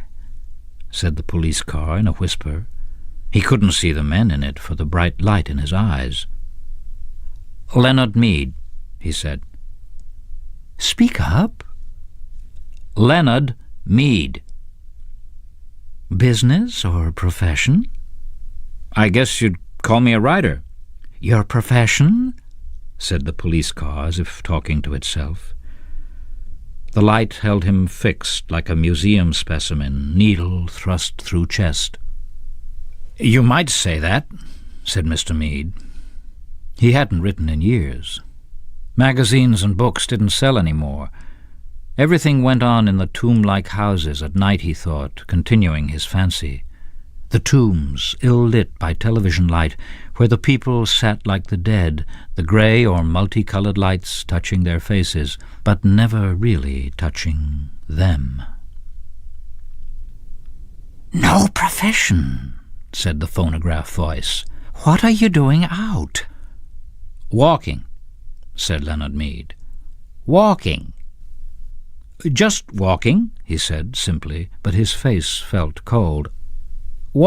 said the police car in a whisper. He couldn't see the men in it for the bright light in his eyes. "Leonard Mead," he said. "Speak up." "Leonard Mead." "Business or profession?" "I guess you'd call me a writer." "Your profession?" said the police car as if talking to itself. The light held him fixed like a museum specimen, needle thrust through chest. "You might say that," said Mr. Mead. He hadn't written in years. Magazines and books didn't sell any more. Everything went on in the tomb-like houses at night, he thought, continuing his fancy. The tombs, ill-lit by television light, where the people sat like the dead, the grey or multicolored lights touching their faces, but never really touching them. "No profession," said the phonograph voice. "What are you doing out?" "Walking," said Leonard Mead. "Walking." "Just walking," he said simply, but his face felt cold.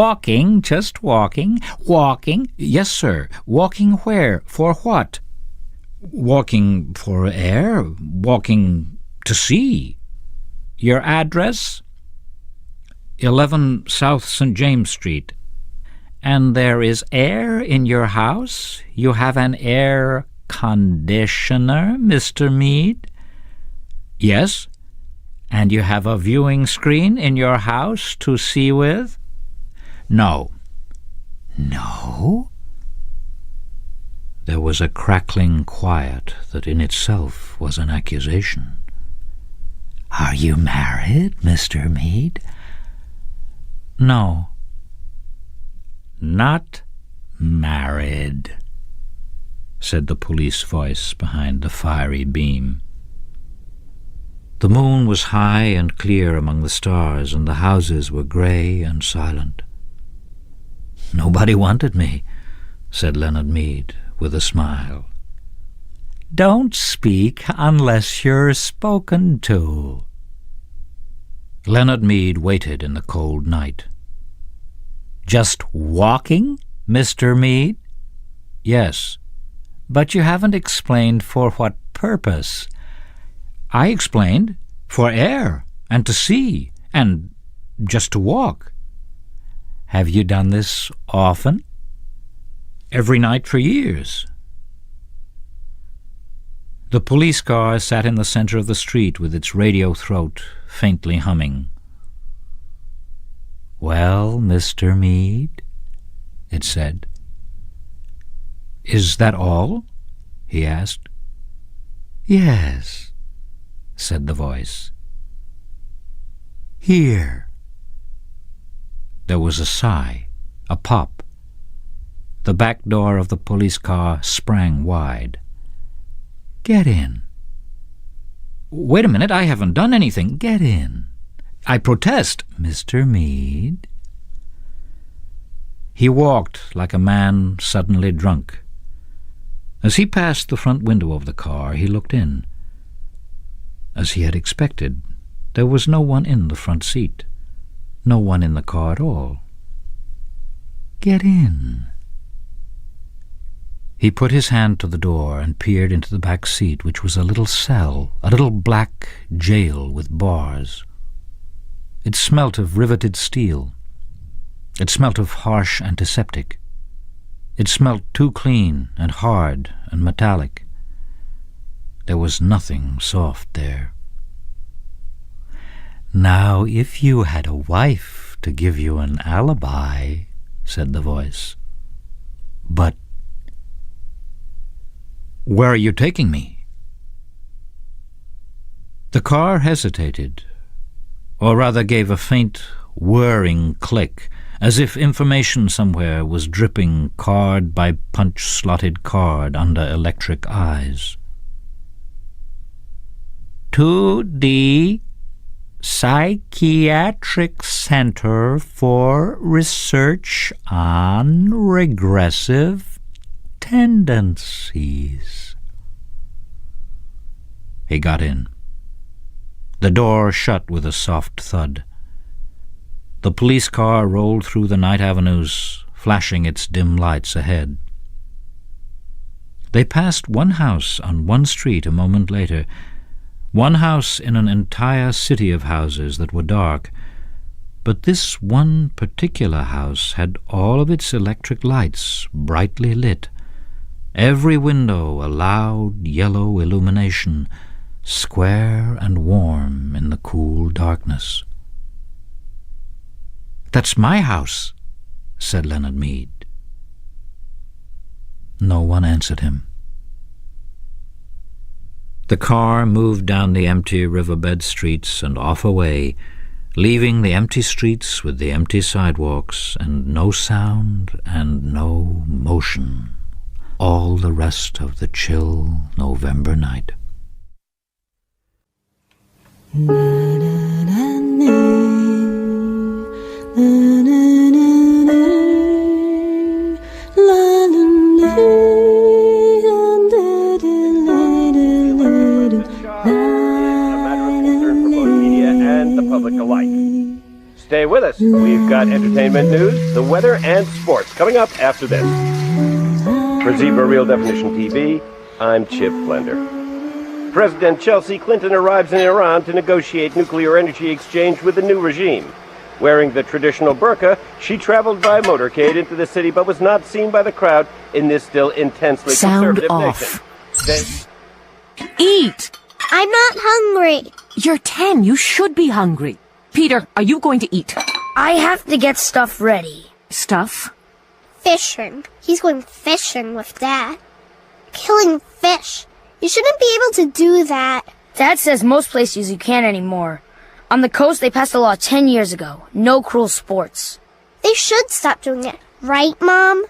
"Walking, just walking, walking." "Yes, sir. Walking where? For what?" "Walking for air, walking to sea." "Your address?" 11 South St. James Street. "And there is air in your house? You have an air conditioner, Mr. Mead?" "Yes." "And you have a viewing screen in your house to see with?" "No." "No?" There was a crackling quiet that in itself was an accusation. "Are you married, Mr. Mead?" "No." "Not married," said the police voice behind the fiery beam. The moon was high and clear among the stars, and the houses were grey and silent. "Nobody wanted me," said Leonard Mead with a smile. "Don't speak unless you're spoken to." Leonard Mead waited in the cold night. "Just walking, Mr. Mead?" "Yes." "But you haven't explained for what purpose." "I explained. For air, and to see, and just to walk." "Have you done this often?" "Every night for years." The police car sat in the center of the street with its radio throat faintly humming. "Well, Mr. Mead," it said. "Is that all?" he asked. "Yes," said the voice. "Here." There was a sigh, a pop. The back door of the police car sprang wide. "Get in." "Wait a minute, I haven't done anything." "Get in." "I protest." "Mr. Mead." He walked like a man suddenly drunk. As he passed the front window of the car, he looked in. As he had expected, there was no one in the front seat, no one in the car at all. "Get in." He put his hand to the door and peered into the back seat, which was a little cell, a little black jail with bars. It smelt of riveted steel. It smelt of harsh antiseptic. It smelt too clean and hard and metallic. There was nothing soft there. "Now, if you had a wife to give you an alibi," said the voice. "But where are you taking me?" The car hesitated, or rather gave a faint, whirring click, as if information somewhere was dripping card by punch-slotted card under electric eyes. 2D, Psychiatric Center for Research on Regressive Tendencies. He got in. The door shut with a soft thud. The police car rolled through the night avenues, flashing its dim lights ahead. They passed one house on one street a moment later, one house in an entire city of houses that were dark, but this one particular house had all of its electric lights brightly lit, every window a loud yellow illumination, square and warm in the cool darkness. "That's my house," said Leonard Mead. No one answered him. The car moved down the empty riverbed streets and off away, leaving the empty streets with the empty sidewalks and no sound and no motion, all the rest of the chill November night. Alike. Stay with us. We've got entertainment news, the weather, and sports coming up after this. For Zebra Real Definition TV, I'm Chip Blender. President Chelsea Clinton arrives in Iran to negotiate nuclear energy exchange with the new regime. Wearing the traditional burqa, she traveled by motorcade into the city but was not seen by the crowd in this still intensely conservative nation. Eat! I'm not hungry. You're 10. You should be hungry. Peter, are you going to eat? I have to get stuff ready. Stuff? Fishing. He's going fishing with Dad. Killing fish. You shouldn't be able to do that. Dad says most places you can't anymore. On the coast, they passed a law 10 years ago. No cruel sports. They should stop doing it. Right, Mom?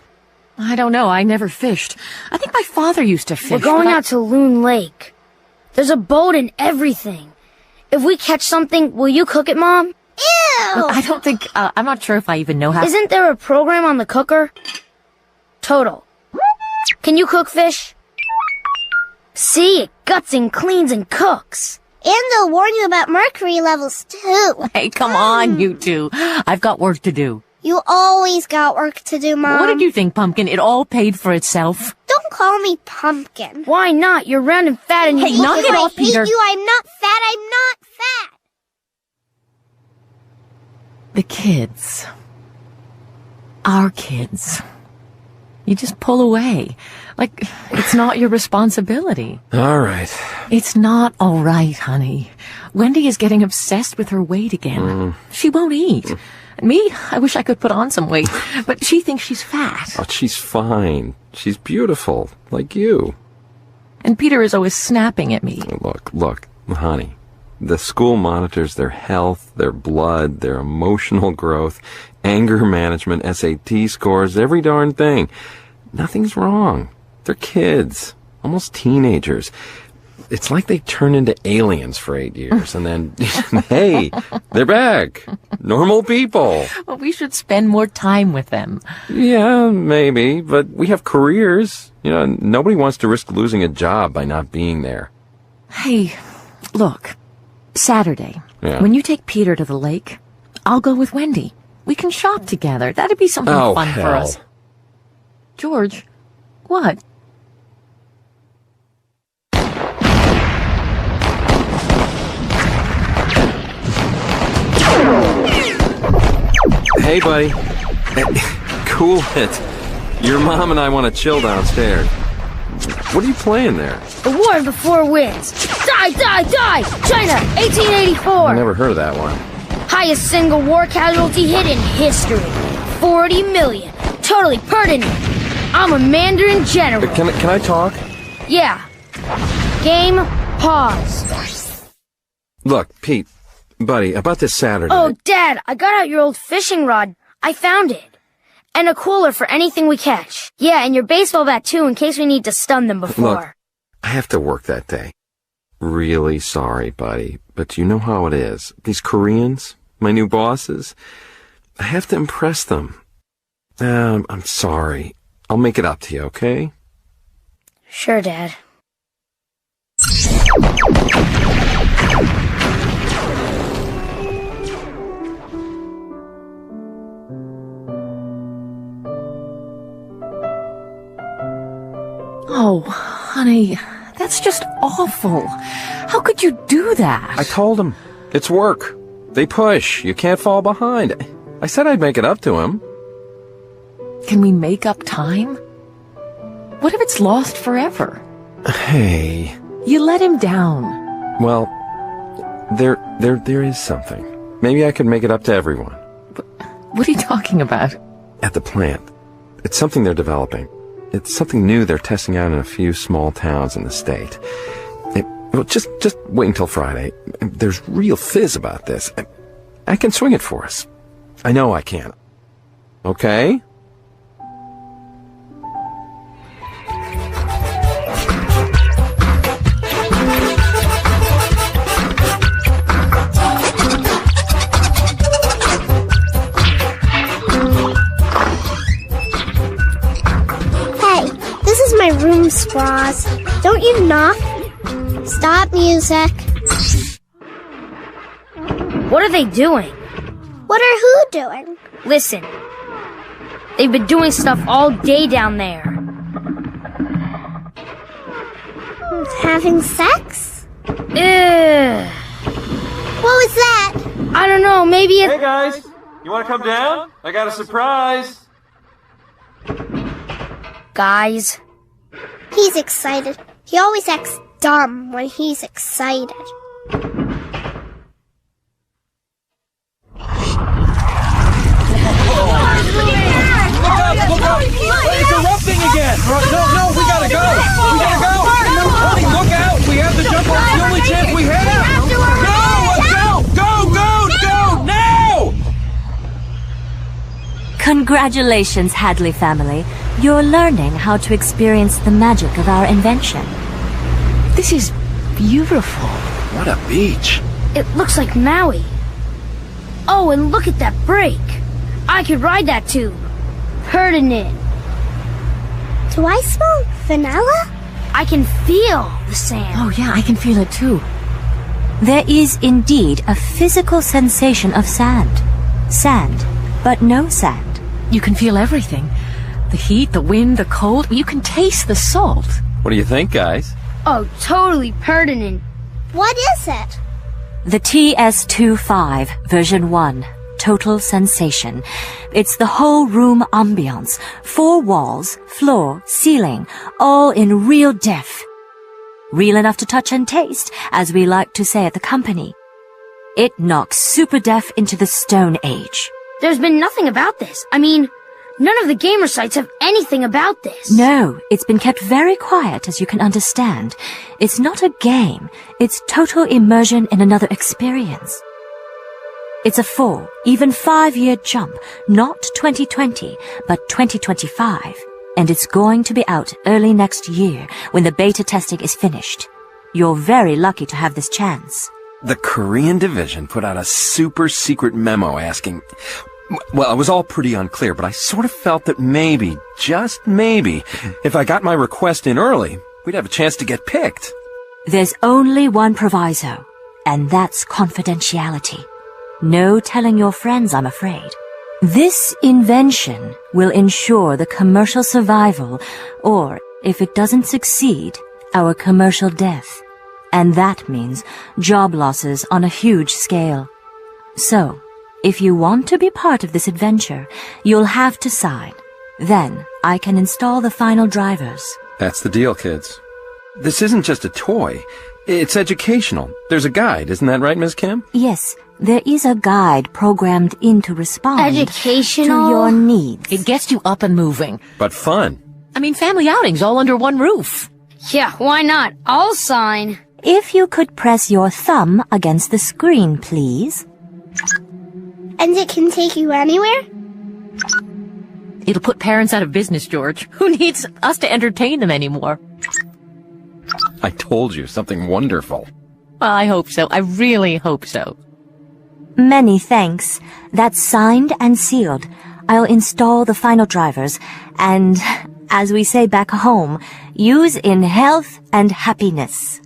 I don't know. I never fished. I think my father used to fish. We're going out to Loon Lake. There's a boat and everything. If we catch something, will you cook it, Mom? Ew! Well, I don't think... I'm not sure if I even know how... Isn't there a program on the cooker? Total. Can you cook fish? See, it guts and cleans and cooks. And they'll warn you about mercury levels, too. Hey, come on, you two. I've got work to do. You always got work to do, Mom. What did you think, Pumpkin? It all paid for itself. Don't call me Pumpkin. Why not? You're round and fat and Hey, you knock it off, Peter. I hate you. I'm not fat. I'm not fat. The kids. Our kids. You just pull away. Like, it's not your responsibility. All right. It's not all right, honey. Wendy is getting obsessed with her weight again. She won't eat. Me, I wish I could put on some weight, but she thinks she's fat. Oh, she's fine. She's beautiful, like you. And Peter is always snapping at me. Look, honey. The school monitors their health, their blood, their emotional growth, anger management, SAT scores, every darn thing. Nothing's wrong. They're kids, almost teenagers. It's like they turn into aliens for 8 years, and then, hey, they're back. Normal people. Well, we should spend more time with them. Yeah, maybe, but we have careers. You know, nobody wants to risk losing a job by not being there. Hey, look, Saturday, Yeah. when you take Peter to the lake, I'll go with Wendy. We can shop together. That'd be something fun for us. George, what? Hey, buddy. Cool it. Your mom and I want to chill downstairs. What are you playing there? The War of the Four Winds. Die, die, die! China, 1884. I never heard of that one. Highest single war casualty hit in history. 40 million. Totally pertinent. I'm a Mandarin general. Can I talk? Yeah. Game pause. Look, Pete, buddy, about this Saturday. Oh, Dad, I got out your old fishing rod. I found it. And a cooler for anything we catch. Yeah, and your baseball bat, too, in case we need to stun them before. Look, I have to work that day. really sorry, buddy, but you know how it is. These Koreans, my new bosses, I have to impress them. I'm sorry. I'll make it up to you, okay? Sure, Dad. Oh, honey, that's just awful. How could you do that? I told him. It's work. They push. You can't fall behind. I said I'd make it up to him. Can we make up time? What if it's lost forever? Hey. You let him down. Well, there is something. Maybe I could make it up to everyone. What are you talking about? At the plant. It's something they're developing. It's something new they're testing out in a few small towns in the state. Well, just wait until Friday. There's real fizz about this. I can swing it for us. I know I can. Okay? My room, Spross. Don't you knock? Stop music. What are they doing? What are who doing? Listen. They've been doing stuff all day down there. Having sex? Ugh. What was that? I don't know, maybe it... Hey guys, you want to come down? I got a surprise. Guys... He's excited. He always acts dumb when he's excited. Look up! It's erupting again! No, we gotta go! We gotta go! Honey, look out! We have to jump off the only chance we have! Go! Now! Congratulations, Hadley family. You're learning how to experience the magic of our invention. This is beautiful. What a beach. It looks like Maui. Oh, and look at that break. I could ride that too. Ferdinand. Do I smell vanilla? I can feel the sand. Oh yeah, I can feel it too. There is indeed a physical sensation of sand. Sand, but no sand. You can feel everything. The heat, the wind, the cold. You can taste the salt. What do you think, guys? Oh, totally pertinent. What is it? The TS25 version 1. Total sensation. It's the whole room ambiance. 4 walls, floor, ceiling, all in real depth. Real enough to touch and taste, as we like to say at the company. It knocks super deaf into the Stone Age. There's been nothing about this. I mean, none of the gamer sites have anything about this. No, it's been kept very quiet, as you can understand. It's not a game. It's total immersion in another experience. It's a 4, even 5-year jump, not 2020, but 2025. And it's going to be out early next year, when the beta testing is finished. You're very lucky to have this chance. The Korean division put out a super secret memo asking... Well, it was all pretty unclear, but I sort of felt that maybe, just maybe, if I got my request in early, we'd have a chance to get picked. There's only one proviso, and that's confidentiality. No telling your friends, I'm afraid. This invention will ensure the commercial survival, or, if it doesn't succeed, our commercial death. And that means job losses on a huge scale. So, if you want to be part of this adventure, you'll have to sign. Then, I can install the final drivers. That's the deal, kids. This isn't just a toy. It's educational. There's a guide, isn't that right, Ms. Kim? Yes, there is a guide programmed in to respond Educational? to your needs. It gets you up and moving. But fun. I mean, family outings all under one roof. Yeah, why not? I'll sign. If you could press your thumb against the screen, please. And it can take you anywhere? It'll put parents out of business, George. Who needs us to entertain them anymore? I told you, something wonderful. Well, I hope so. I really hope so. Many thanks. That's signed and sealed. I'll install the final drivers and, as we say back home, use in health and happiness.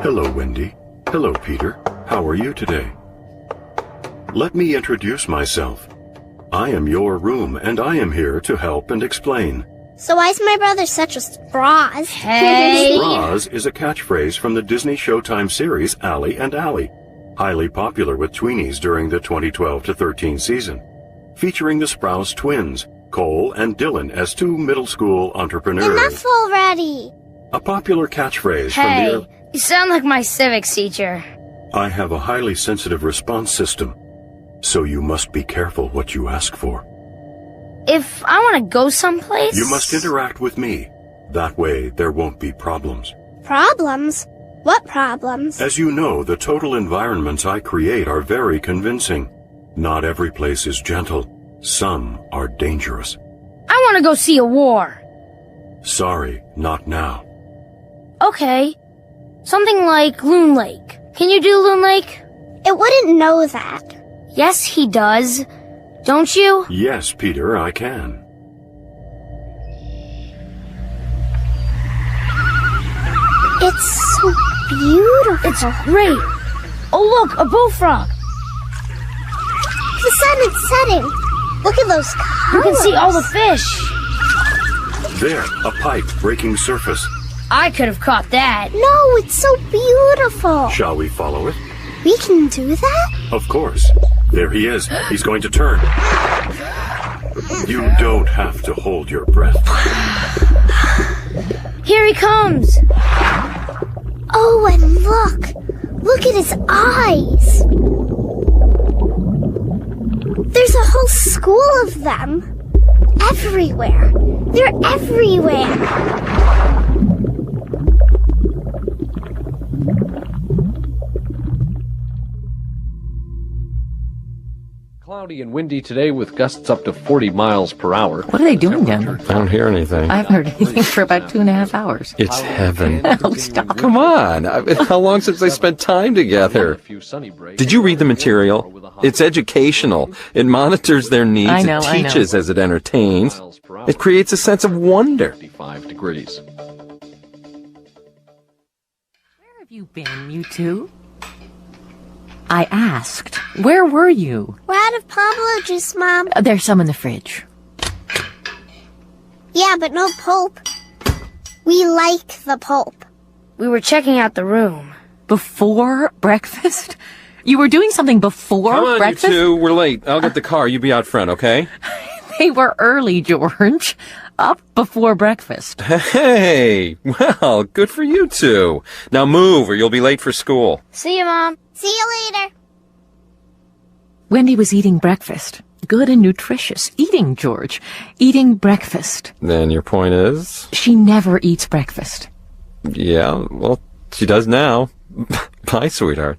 Hello, Wendy. Hello, Peter. How are you today? Let me introduce myself. I am your room, and I am here to help and explain. So why is my brother such a spraz? Hey! Spraz is a catchphrase from the Disney Showtime series Allie and Allie, highly popular with tweenies during the 2012-13 season, featuring the Sprouse twins, Cole and Dylan, as two middle school entrepreneurs. Enough already! A popular catchphrase Hey, from the... you sound like my civics teacher. I have a highly sensitive response system, so you must be careful what you ask for. If I want to go someplace... You must interact with me. That way, there won't be problems. Problems? What problems? As you know, the total environments I create are very convincing. Not every place is gentle. Some are dangerous. I want to go see a war. Sorry, not now. Okay. Something like Loon Lake. Can you do Loon Lake? It wouldn't know that. Yes, he does. Don't you? Yes, Peter, I can. It's so beautiful. It's great. Oh, look, a bullfrog. The sun is setting. Look at those colors. You can see all the fish. There, a pipe breaking surface. I could have caught that. No, it's so beautiful. Shall we follow it? We can do that? Of course. There he is. He's going to turn. You don't have to hold your breath. Here he comes. Oh, and look. Look at his eyes. There's a whole school of them. Everywhere. They're everywhere. Cloudy and windy today with gusts up to 40 miles per hour. What are they doing down there? I don't hear anything. I haven't heard anything for about 2.5 hours. It's heaven. Oh, stop. Come on. How long since they spent time together? Did you read the material? It's educational. It monitors their needs. I know, it teaches as it entertains. It creates a sense of wonder. 55 degrees. Where have you been, you two? I asked. Where were you? We're out of pomelo juice, Mom. There's some in the fridge. Yeah, but no pulp. We like the pulp. We were checking out the room. Before breakfast? You were doing something before Come on, breakfast? you two. We're late. I'll get the car. You be out front, okay? They were early, George. Up before breakfast. Hey, well, good for you two. Now move or you'll be late for school. See you, Mom. See you later. Wendy was eating breakfast. Good and nutritious. Eating, George. Eating breakfast. Then your point is? She never eats breakfast. Yeah, well, she does now. Bye, sweetheart.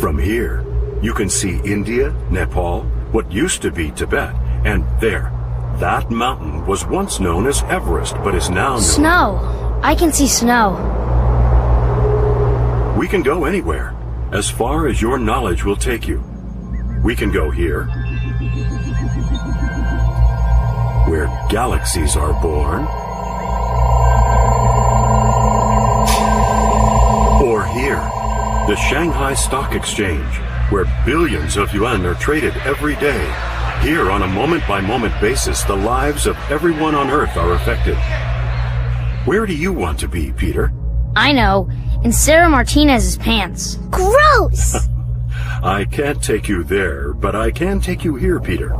From here, you can see India, Nepal, what used to be Tibet, and there. That mountain was once known as Everest, but is now known... Snow. I can see snow. We can go anywhere, as far as your knowledge will take you. We can go here, where galaxies are born, or here, the Shanghai Stock Exchange, where billions of yuan are traded every day. Here, on a moment-by-moment basis, the lives of everyone on Earth are affected. Where do you want to be, Peter? I know. In Sarah Martinez's pants. Gross! I can't take you there, but I can take you here, Peter.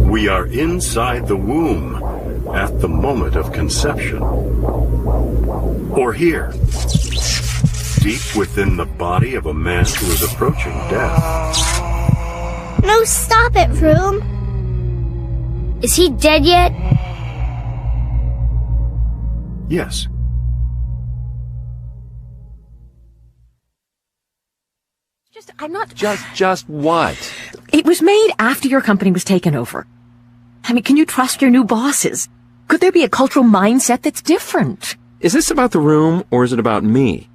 We are inside the womb, at the moment of conception. Or here, deep within the body of a man who is approaching death. No, stop it, Vroom. Is he dead yet? Yes. I'm not... Just what? It was made after your company was taken over. I mean, can you trust your new bosses? Could there be a cultural mindset that's different? Is this about the room, or is it about me?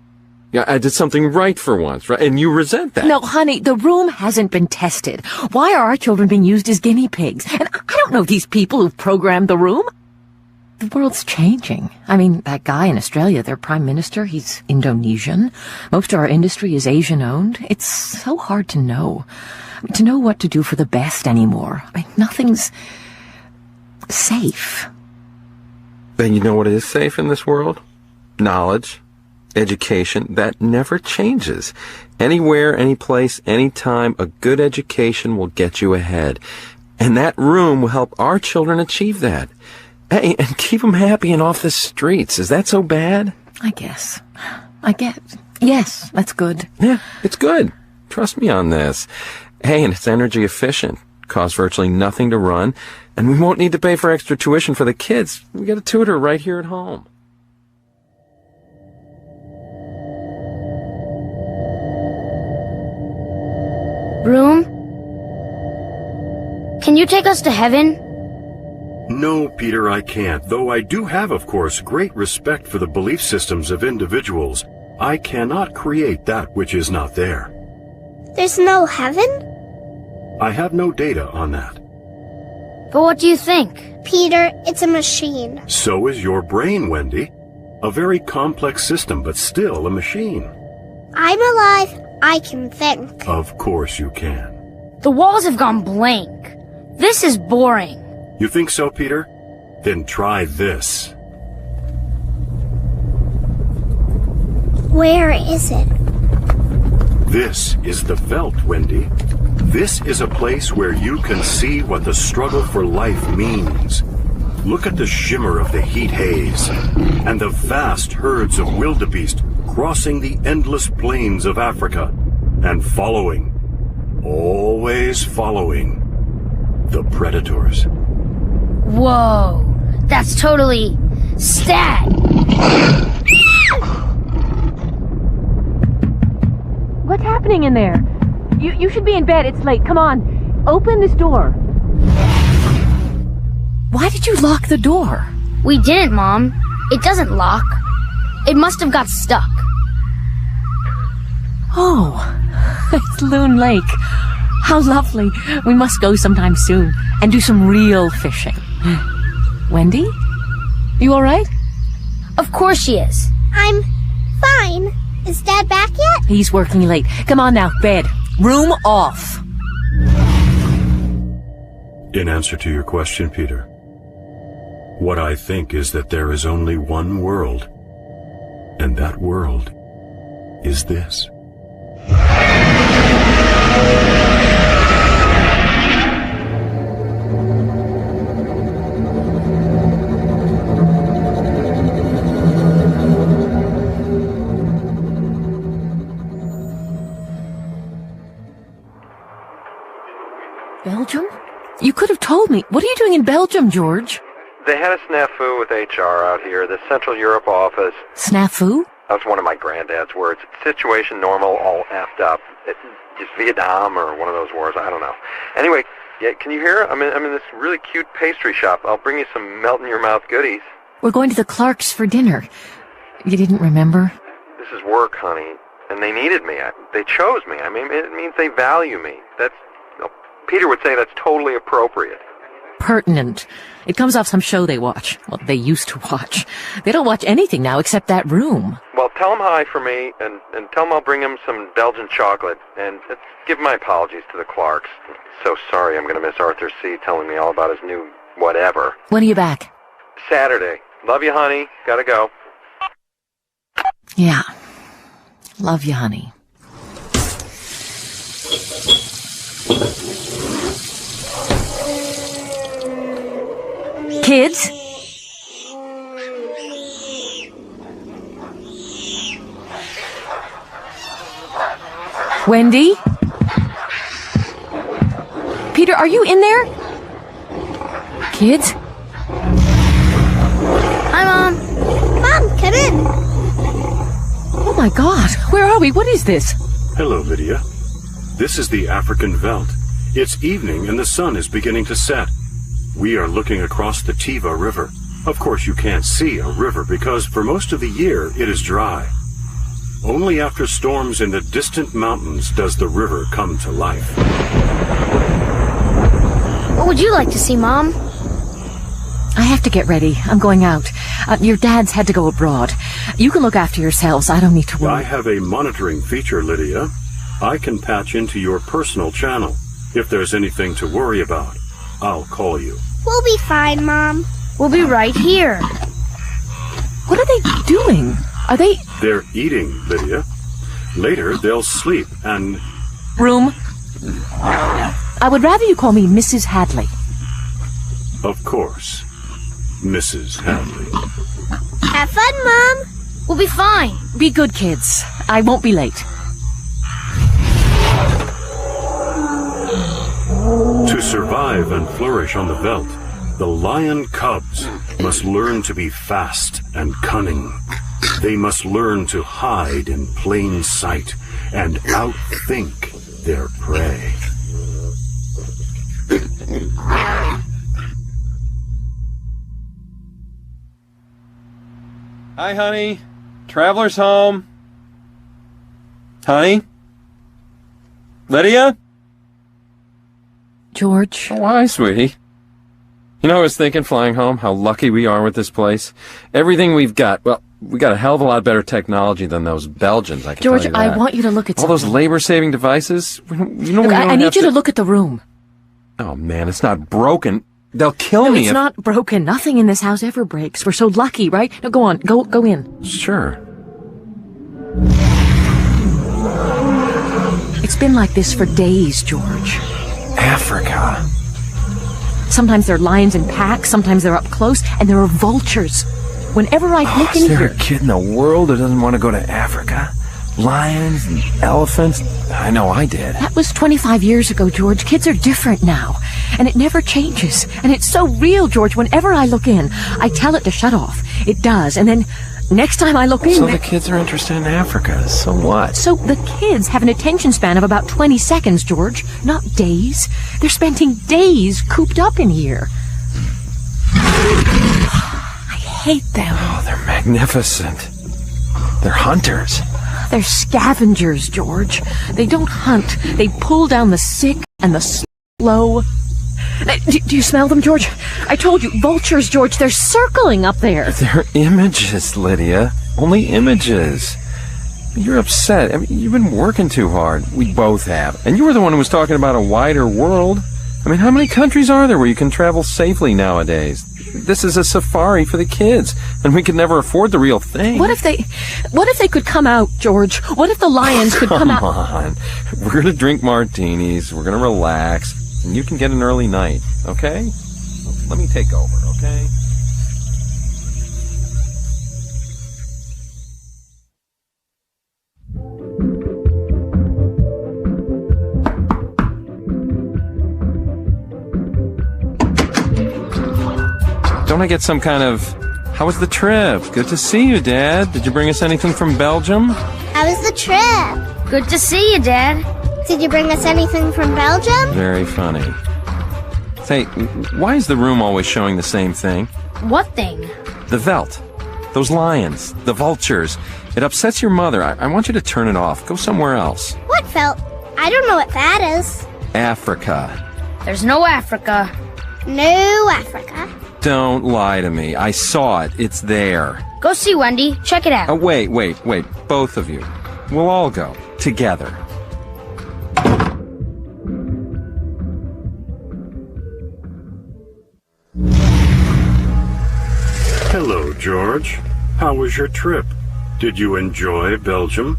Yeah, I did something right for once, right? And you resent that. No, honey, the room hasn't been tested. Why are our children being used as guinea pigs? And I don't know these people who've programmed the room. The world's changing. I mean, that guy in Australia, their prime minister, he's Indonesian. Most of our industry is Asian-owned. It's so hard to know. To know what to do for the best anymore. I mean, nothing's safe. Then you know what is safe in this world? Knowledge, education, that never changes. Anywhere, any place, anytime, a good education will get you ahead. And that room will help our children achieve that. Hey, and keep them happy and off the streets. Is that so bad? I guess. Yes, that's good. Yeah, it's good. Trust me on this. Hey, and it's energy efficient. Costs virtually nothing to run. And we won't need to pay for extra tuition for the kids. We got a tutor right here at home. Room? Can you take us to heaven? No, Peter, I can't. Though I do have, of course, great respect for the belief systems of individuals, I cannot create that which is not there. There's no heaven? I have no data on that. But what do you think? Peter, it's a machine. So is your brain, Wendy. A very complex system, but still a machine. I'm alive. I can think. Of course you can. The walls have gone blank. This is boring. You think so, Peter? Then try this. Where is it? This is the Veldt, Wendy. This is a place where you can see what the struggle for life means. Look at the shimmer of the heat haze, and the vast herds of wildebeest crossing the endless plains of Africa, and following, always following, the predators. Whoa, that's totally stat. What's happening in there? You should be in bed. It's late. Come on. Open this door. Why did you lock the door? We didn't, Mom. It doesn't lock. It must have got stuck. Oh, it's Loon Lake. How lovely. We must go sometime soon and do some real fishing. Wendy? You all right? Of course she is. I'm fine. Is Dad back yet? He's working late. Come on now, bed. Room off. In answer to your question, Peter, what I think is that there is only one world, and that world is this. Belgium? You could have told me. What are you doing in Belgium, George? They had a snafu with HR out here, the Central Europe office. Snafu? That was one of my granddad's words. Situation normal, all effed up. It's Vietnam or one of those wars, I don't know. Anyway, yeah, can you hear? I'm in this really cute pastry shop. I'll bring you some melt-in-your-mouth goodies. We're going to the Clarks for dinner. You didn't remember? This is work, honey, and they needed me. They chose me. I mean, it means they value me. Peter would say that's totally appropriate. Pertinent. It comes off some show they watch. Well, they used to watch. They don't watch anything now except that room. Well, tell them hi for me, and tell them I'll bring them some Belgian chocolate, and give my apologies to the Clarks. So sorry I'm going to miss Arthur C. telling me all about his new whatever. When are you back? Saturday. Love you, honey. Gotta go. Yeah. Love you, honey. Kids? Wendy? Peter, are you in there? Kids? Hi, Mom. Bye. Get in! Oh my God, where are we? What is this? Hello, Lydia. This is the African Veldt. It's evening and the sun is beginning to set. We are looking across the Tiva River. Of course, you can't see a river because for most of the year it is dry. Only after storms in the distant mountains does the river come to life. What would you like to see, Mom? I have to get ready. I'm going out. Your dad's had to go abroad. You can look after yourselves. I don't need to worry. I have a monitoring feature, Lydia. I can patch into your personal channel. If there's anything to worry about, I'll call you. We'll be fine, Mom. We'll be right here. What are they doing? Are they... They're eating, Lydia. Later, they'll sleep and... Room? I would rather you call me Mrs. Hadley. Of course, Mrs. Hadley. Have fun, Mom. We'll be fine. Be good, kids. I won't be late. To survive and flourish on the Veldt, the lion cubs must learn to be fast and cunning. They must learn to hide in plain sight and outthink their prey. Hi, honey. Traveler's home. Honey? Lydia? George? Oh, hi, sweetie. You know, I was thinking flying home, how lucky we are with this place. Everything we've got, well, we got a hell of a lot better technology than those Belgians, I can George, tell you that. I want you to look at all something. those labor-saving devices. You know, Look, I need you to look at the room. Oh, man, it's not broken. They'll kill No, me it's if... not broken. Nothing in this house ever breaks. We're so lucky, right? No, go on. Go in. Sure. It's been like this for days, George. Africa. Sometimes there are lions in packs, sometimes they're up close, and there are vultures. Whenever I look in Is there here... a kid in the world who doesn't want to go to Africa? Lions and elephants? I know I did. That was 25 years ago, George. Kids are different now. And it never changes. And it's so real, George. Whenever I look in, I tell it to shut off. It does. And then next time I look in... So the kids are interested in Africa. So what? So the kids have an attention span of about 20 seconds, George. Not days. They're spending days cooped up in here. I hate them. Oh, they're magnificent. They're hunters. They're scavengers, George. They don't hunt. They pull down the sick and the slow. Do you smell them, George? I told you, vultures, George. They're circling up there. They're images, Lydia. Only images. You're upset. I mean, you've been working too hard. We both have. And you were the one who was talking about a wider world. I mean, how many countries are there where you can travel safely nowadays? This is a safari for the kids, and we could never afford the real thing. What if they could come out, George? What if the lions could come out? Come on. We're going to drink martinis, we're going to relax, and you can get an early night, okay? Let me take over, okay? Don't I get some kind of... How was the trip? Good to see you, Dad. Did you bring us anything from Belgium? How was the trip? Good to see you, Dad. Did you bring us anything from Belgium? Very funny. Say, why is the room always showing the same thing? What thing? The Veldt. Those lions. The vultures. It upsets your mother. I want you to turn it off. Go somewhere else. What Veldt? I don't know what that is. Africa. There's no Africa. No Africa. Don't lie to me. I saw it. It's there. Go see Wendy. Check it out. Oh, wait. Both of you. We'll all go. Together. Hello, George. How was your trip? Did you enjoy Belgium?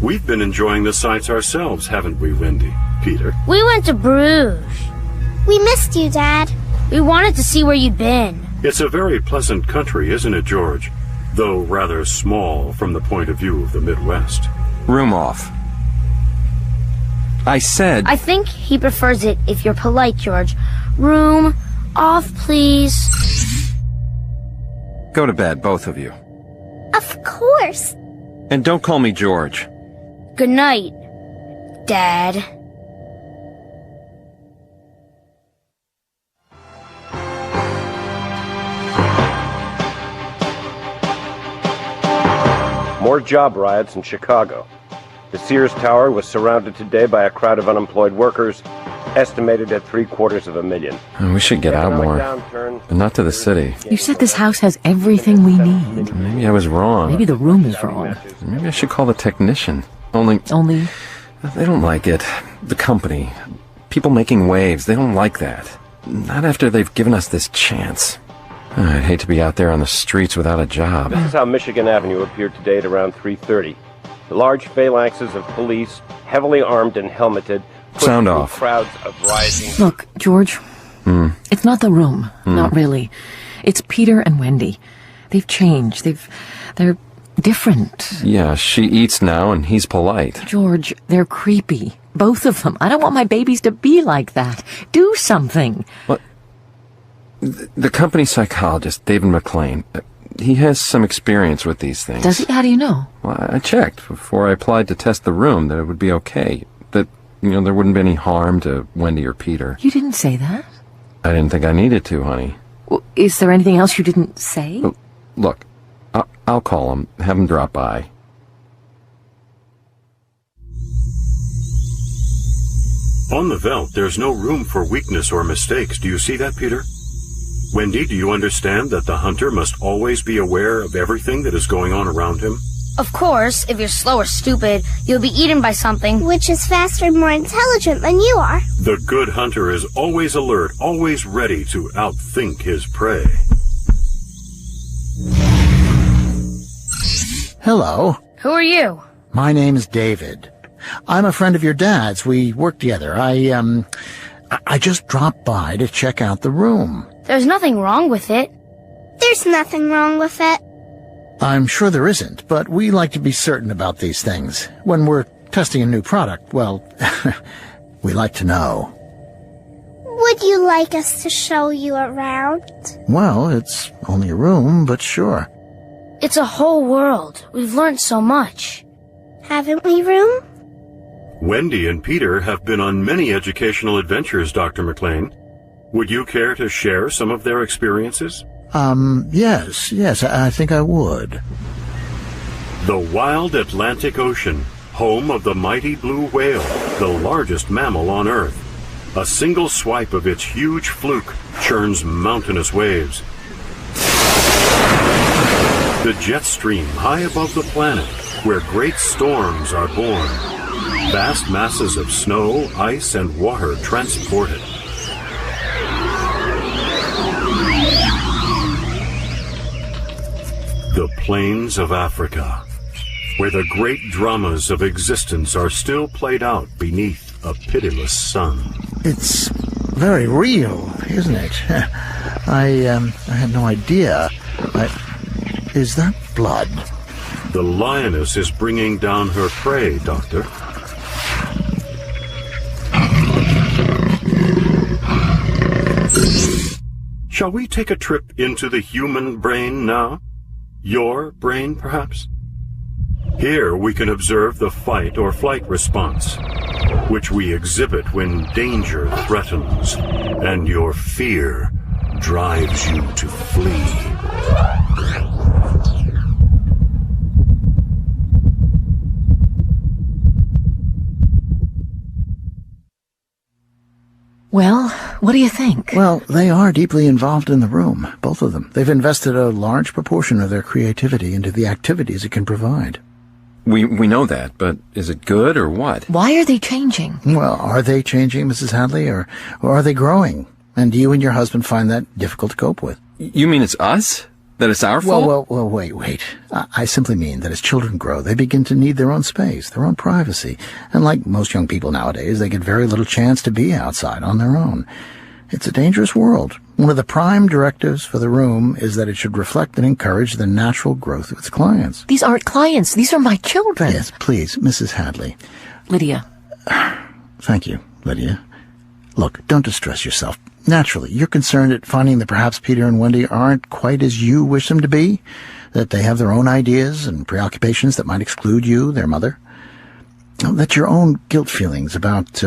We've been enjoying the sights ourselves, haven't we, Wendy? Peter? We went to Bruges. We missed you, Dad. We wanted to see where you'd been. It's a very pleasant country, isn't it, George? Though rather small from the point of view of the Midwest. Room off. I said... I think he prefers it if you're polite, George. Room off, please. Go to bed, both of you. Of course. And don't call me George. Good night, Dad. More job riots in Chicago. The Sears Tower was surrounded today by a crowd of unemployed workers, estimated at 750,000. We should get out more, but not to the city. You said this house has everything we need. Maybe I was wrong. Maybe the room is wrong. Maybe I should call the technician. Only... They don't like it. The company. People making waves, they don't like that. Not after they've given us this chance. I'd hate to be out there on the streets without a job. This is how Michigan Avenue appeared today at around 3:30. The large phalanxes of police, heavily armed and helmeted, Sound off. Crowds of rioting. Look, George, it's not the room. Not really. It's Peter and Wendy. They've changed. They're different. Yeah, she eats now and he's polite. George, they're creepy. Both of them. I don't want my babies to be like that. Do something. What? The company psychologist, David McLean, he has some experience with these things. Does he? How do you know? Well, I checked before I applied to test the room that it would be okay. That, there wouldn't be any harm to Wendy or Peter. You didn't say that. I didn't think I needed to, honey. Well, is there anything else you didn't say? Well, look, I'll call him, have him drop by. On the Veldt, there's no room for weakness or mistakes. Do you see that, Peter? Wendy, do you understand that the hunter must always be aware of everything that is going on around him? Of course, if you're slow or stupid, you'll be eaten by something which is faster and more intelligent than you are. The good hunter is always alert, always ready to outthink his prey. Hello. Who are you? My name is David. I'm a friend of your dad's. We work together. I just dropped by to check out the room. There's nothing wrong with it. There's nothing wrong with it. I'm sure there isn't, but we like to be certain about these things. When we're testing a new product, well, we like to know. Would you like us to show you around? Well, it's only a room, but sure. It's a whole world. We've learned so much. Haven't we, Room? Wendy and Peter have been on many educational adventures, Dr. McLean. Would you care to share some of their experiences? Yes, I think I would. The wild Atlantic Ocean, home of the mighty blue whale, the largest mammal on Earth. A single swipe of its huge fluke churns mountainous waves. The jet stream high above the planet, where great storms are born. Vast masses of snow, ice, and water transported. The plains of Africa, where the great dramas of existence are still played out beneath a pitiless sun. It's very real, isn't it? I had no idea. Is that blood? The lioness is bringing down her prey, Doctor. Shall we take a trip into the human brain now? Your brain, perhaps? Here we can observe the fight or flight response, which we exhibit when danger threatens and your fear drives you to flee. Well, what do you think? Well, they are deeply involved in the room, both of them. They've invested a large proportion of their creativity into the activities it can provide. We know that, but is it good or what? Why are they changing? Well, are they changing, Mrs. Hadley, or are they growing? And do you and your husband find that difficult to cope with? You mean it's us? That it's our fault? Well, wait. I simply mean that as children grow, they begin to need their own space, their own privacy. And like most young people nowadays, they get very little chance to be outside on their own. It's a dangerous world. One of the prime directives for the room is that it should reflect and encourage the natural growth of its clients. These aren't clients. These are my children. Yes, please, Mrs. Hadley. Lydia. Thank you, Lydia. Look, don't distress yourself. Naturally, you're concerned at finding that perhaps Peter and Wendy aren't quite as you wish them to be. that they have their own ideas and preoccupations that might exclude you, their mother. That your own guilt feelings about,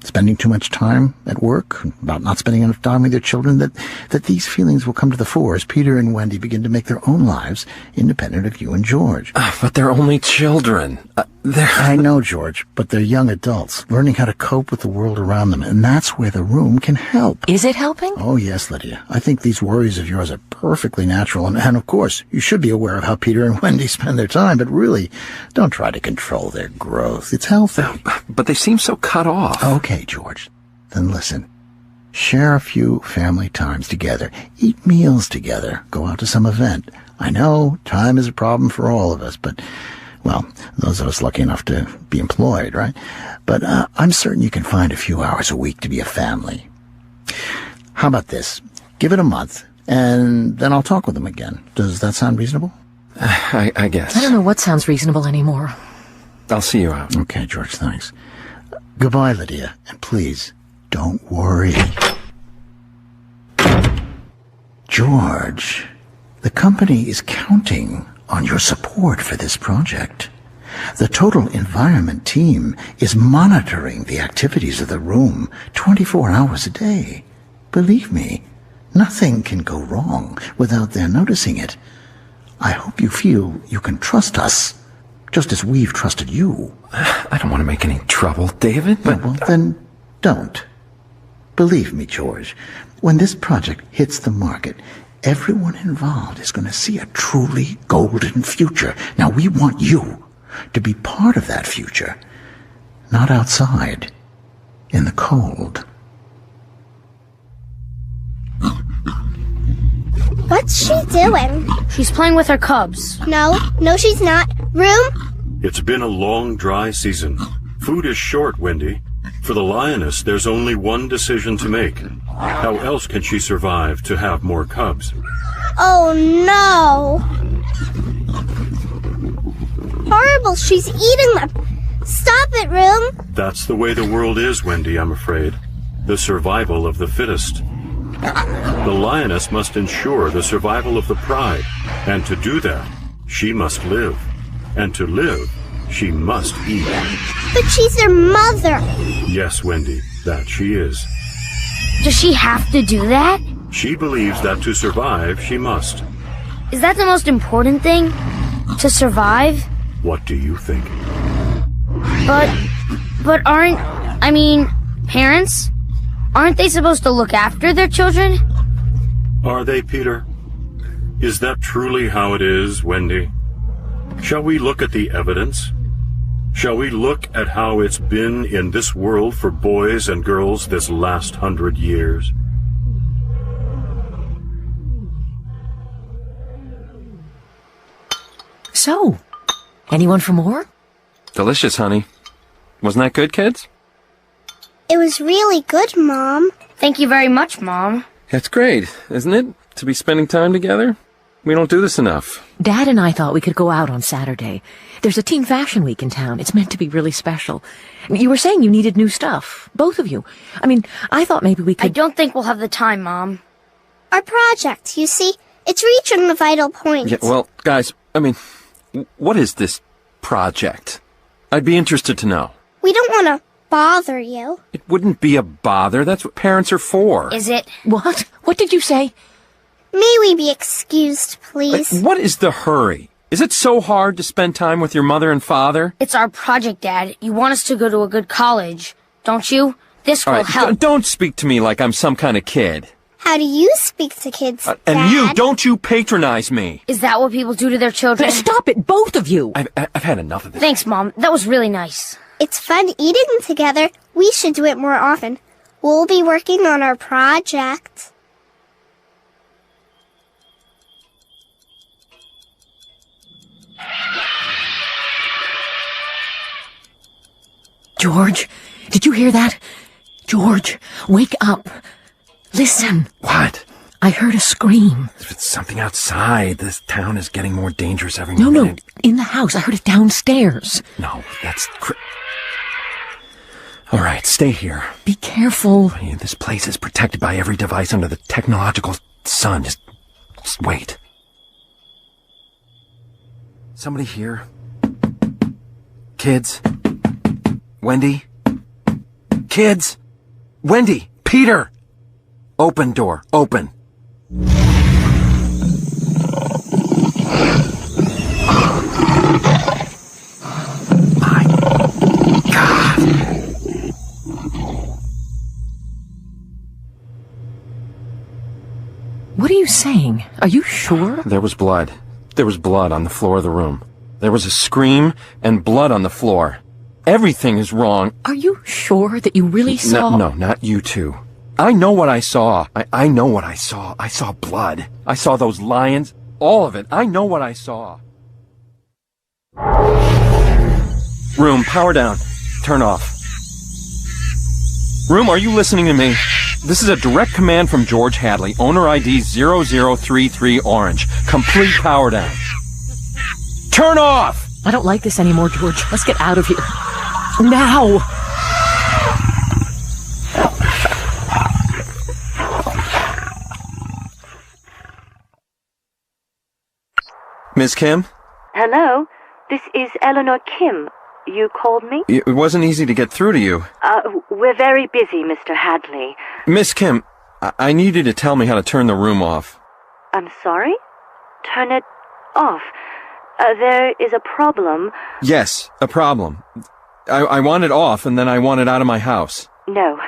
spending too much time at work, about not spending enough time with your children, that these feelings will come to the fore as Peter and Wendy begin to make their own lives independent of you and George. But they're only children. I know, George, but they're young adults, learning how to cope with the world around them, and that's where the room can help. Is it helping? Oh, yes, Lydia. I think these worries of yours are perfectly natural, and of course, you should be aware of how Peter and Wendy spend their time, but really, don't try to control their growth. It's healthy. But they seem so cut off. Okay, George. Then listen. Share a few family times together. Eat meals together. Go out to some event. I know time is a problem for all of us, but, well, those of us lucky enough to be employed, right? But I'm certain you can find a few hours a week to be a family. How about this? Give it a month, and then I'll talk with them again. Does that sound reasonable? I guess. I don't know what sounds reasonable anymore. I'll see you out. Okay, George, thanks. Goodbye, Lydia, and please, don't worry. George, the company is counting on your support for this project. The Total Environment team is monitoring the activities of the room 24 hours a day. Believe me, nothing can go wrong without their noticing it. I hope you feel you can trust us, just as we've trusted you. I don't want to make any trouble, David, but... Well, then don't. Believe me, George, when this project hits the market, everyone involved is going to see a truly golden future. Now, we want you to be part of that future, not outside, in the cold. What's she doing? She's playing with her cubs. No, she's not. Room? It's been a long, dry season. Food is short, Wendy. For the lioness, there's only one decision to make. How else can she survive to have more cubs? Oh, no. Horrible, she's eating them. Stop it, Room. That's the way the world is, Wendy, I'm afraid. The survival of the fittest. The lioness must ensure the survival of the pride, and to do that, she must live. And to live, she must eat. But she's their mother. Yes, Wendy, that she is. Does she have to do that? She believes that to survive, she must. Is that the most important thing? To survive? What do you think? But parents? Aren't they supposed to look after their children? Are they, Peter? Is that truly how it is, Wendy? Shall we look at the evidence? Shall we look at how it's been in this world for boys and girls this last 100 years? So, anyone for more? Delicious, honey. Wasn't that good, kids? It was really good, Mom. Thank you very much, Mom. It's great, isn't it? To be spending time together? We don't do this enough. Dad and I thought we could go out on Saturday. There's a teen fashion week in town. It's meant to be really special. You were saying you needed new stuff. Both of you. I thought maybe we could... I don't think we'll have the time, Mom. Our project, you see, it's reaching the vital point. Yeah, well, guys, what is this project? I'd be interested to know. We don't want to bother you. It wouldn't be a bother. That's what parents are for. Is it? What? What did you say? May we be excused, please? What is the hurry? Is it so hard to spend time with your mother and father? It's our project, Dad. You want us to go to a good college, don't you? This will help. Don't speak to me like I'm some kind of kid. How do you speak to kids, Dad? And don't you patronize me. Is that what people do to their children? Stop it, both of you! I've had enough of this. Thanks, Mom. That was really nice. It's fun eating together. We should do it more often. We'll be working on our project. George, did you hear that? George, wake up. Listen. What? I heard a scream. It's something outside. This town is getting more dangerous every minute. No, in the house. I heard it downstairs. No, that's... All right, stay here. Be careful. This place is protected by every device under the technological sun. Just wait. Somebody here? Kids? Wendy? Kids? Wendy! Peter! Open door. Open. My God. What are you saying? Are you sure? There was blood. There was blood on the floor of the room. There was a scream and blood on the floor. Everything is wrong. Are you sure that you really saw... No, not you two. I know what I saw. I know what I saw. I saw blood. I saw those lions. All of it. I know what I saw. Room, power down. Turn off. Room, are you listening to me? This is a direct command from George Hadley, owner ID 0033 Orange. Complete power down. Turn off! I don't like this anymore, George. Let's get out of here. Now! Miss Kim? Hello, this is Eleanor Kim. You called me? It wasn't easy to get through to you. We're very busy, Mr. Hadley. Miss Kim, I need you to tell me how to turn the room off. I'm sorry? Turn it off. There is a problem. Yes, a problem. I want it off, and then I want it out of my house. No,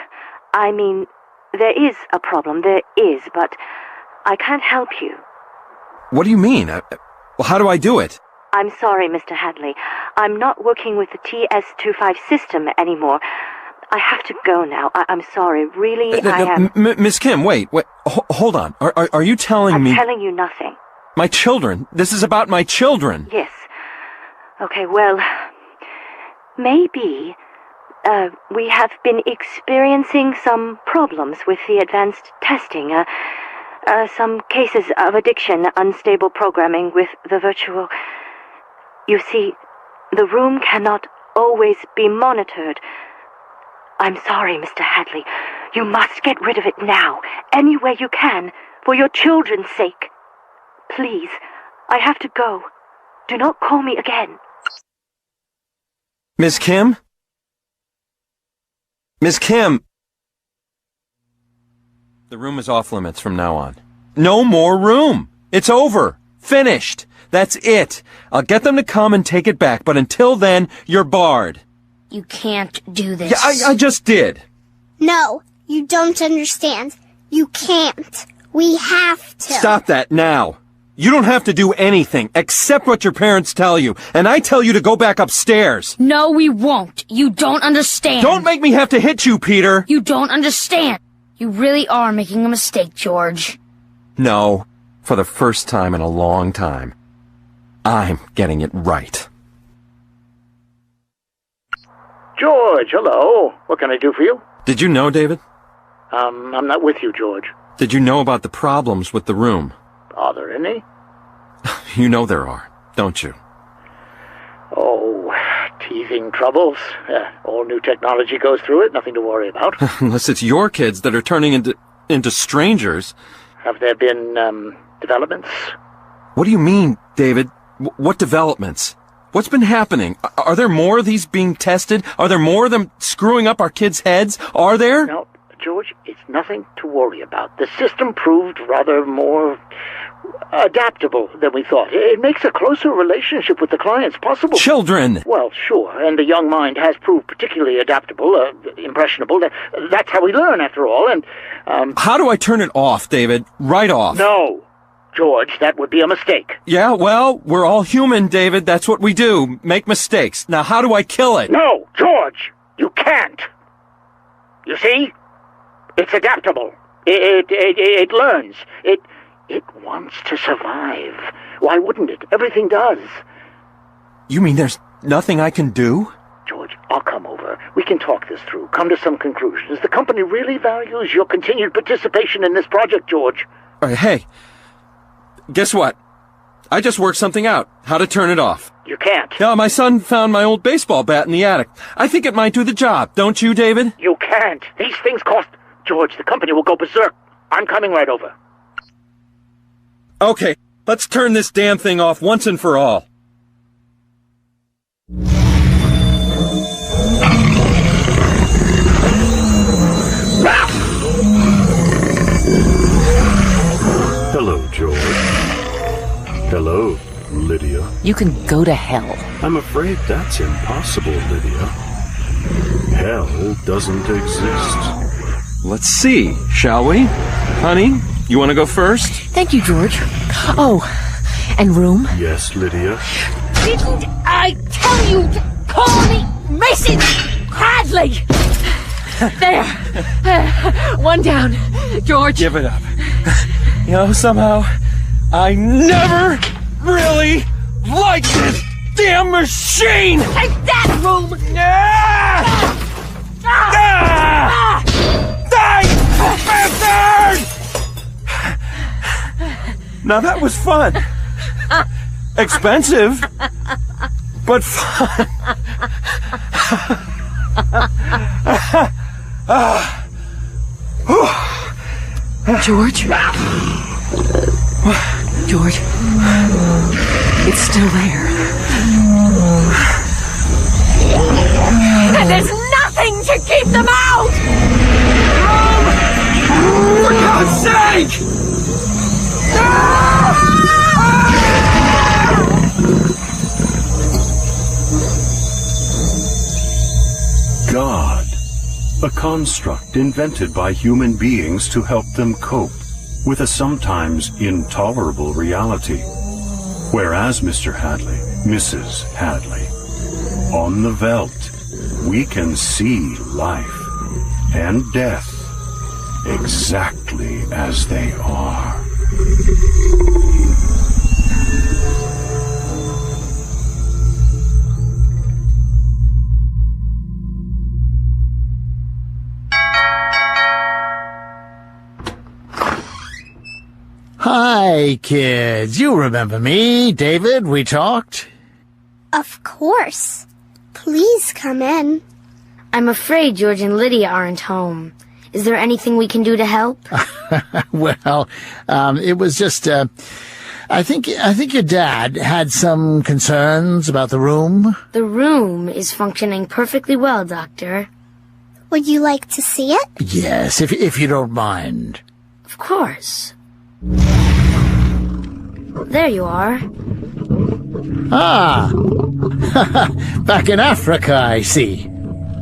I mean, there is a problem. There is, but I can't help you. What do you mean? Well, how do I do it? I'm sorry, Mr. Hadley. I'm not working with the TS-25 system anymore. I have to go now. I'm sorry. Really, I am... Miss Kim, wait. Hold on. Are you telling me... I'm telling you nothing. My children? This is about my children. Yes. Okay, well... Maybe... we have been experiencing some problems with the advanced testing. Some cases of addiction, unstable programming with the virtual... You see, the room cannot always be monitored. I'm sorry, Mr. Hadley. You must get rid of it now, any way you can, for your children's sake. Please, I have to go. Do not call me again. Miss Kim? Miss Kim! The room is off limits from now on. No more room! It's over! Finished! That's it! I'll get them to come and take it back, but until then, you're barred. You can't do this. Yeah, I just did. No, you don't understand. You can't. We have to. Stop that now. You don't have to do anything except what your parents tell you, and I tell you to go back upstairs. No, we won't. You don't understand. Don't make me have to hit you, Peter. You don't understand. You really are making a mistake, George. No, for the first time in a long time. I'm getting it right. George, hello. What can I do for you? Did you know, David? I'm not with you, George. Did you know about the problems with the room? Are there any? You know there are, don't you? Oh, teething troubles. All new technology goes through it, nothing to worry about. Unless it's your kids that are turning into strangers. Have there been, developments? What do you mean, David? What developments? What's been happening? Are there more of these being tested? Are there more of them screwing up our kids' heads? Are there? No, George, it's nothing to worry about. The system proved rather more adaptable than we thought. It makes a closer relationship with the clients possible. Children! Well, sure, and the young mind has proved particularly adaptable, impressionable. That's how we learn, after all, and... How do I turn it off, David? Right off. No, George, that would be a mistake. Yeah, well, we're all human, David. That's what we do. Make mistakes. Now, how do I kill it? No, George, you can't. You see? It's adaptable. It learns. It wants to survive. Why wouldn't it? Everything does. You mean there's nothing I can do? George, I'll come over. We can talk this through, come to some conclusions. The company really values your continued participation in this project, George. Hey, guess what? I just worked something out. How to turn it off. You can't. No, my son found my old baseball bat in the attic. I think it might do the job. Don't you, David? You can't. These things cost... George, the company will go berserk. I'm coming right over. Okay, let's turn this damn thing off once and for all. you can go to hell. I'm afraid that's impossible, Lydia. Hell doesn't exist. Let's see, shall we? Honey, you want to go first? Thank you, George. Oh, and room? Yes, Lydia. Didn't I tell you to call me Mrs. Hadley? There. One down. George. Give it up. You know, somehow, I never really liked this damn machine! Take that, room! Die, bastard! Now that was fun. Expensive, but fun. George? George? It's still there. And there's nothing to keep them out! For God's sake! God, a construct invented by human beings to help them cope with a sometimes intolerable reality. Whereas, Mr. Hadley, Mrs. Hadley, on the Veldt, we can see life and death exactly as they are. Hi, kids. You remember me, David? We talked? Of course. Please come in. I'm afraid George and Lydia aren't home. Is there anything we can do to help? Well, it was just, I think your dad had some concerns about the room. The room is functioning perfectly well, Doctor. Would you like to see it? Yes, if you don't mind. Of course. There you are. Ah! Back in Africa, I see.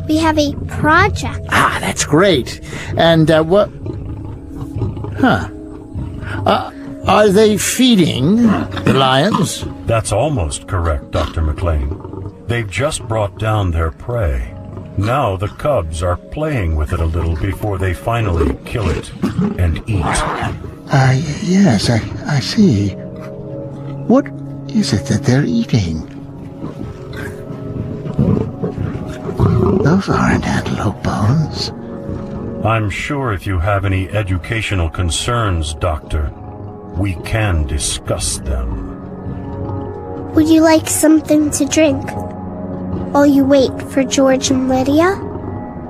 We have a project. Ah, that's great. And, what... Huh. Are they feeding the lions? That's almost correct, Dr. McLean. They've just brought down their prey. Now the cubs are playing with it a little before they finally kill it and eat. Yes, I see. What is it that they're eating? Those aren't antelope bones. I'm sure if you have any educational concerns, Doctor, we can discuss them. Would you like something to drink while you wait for George and Lydia?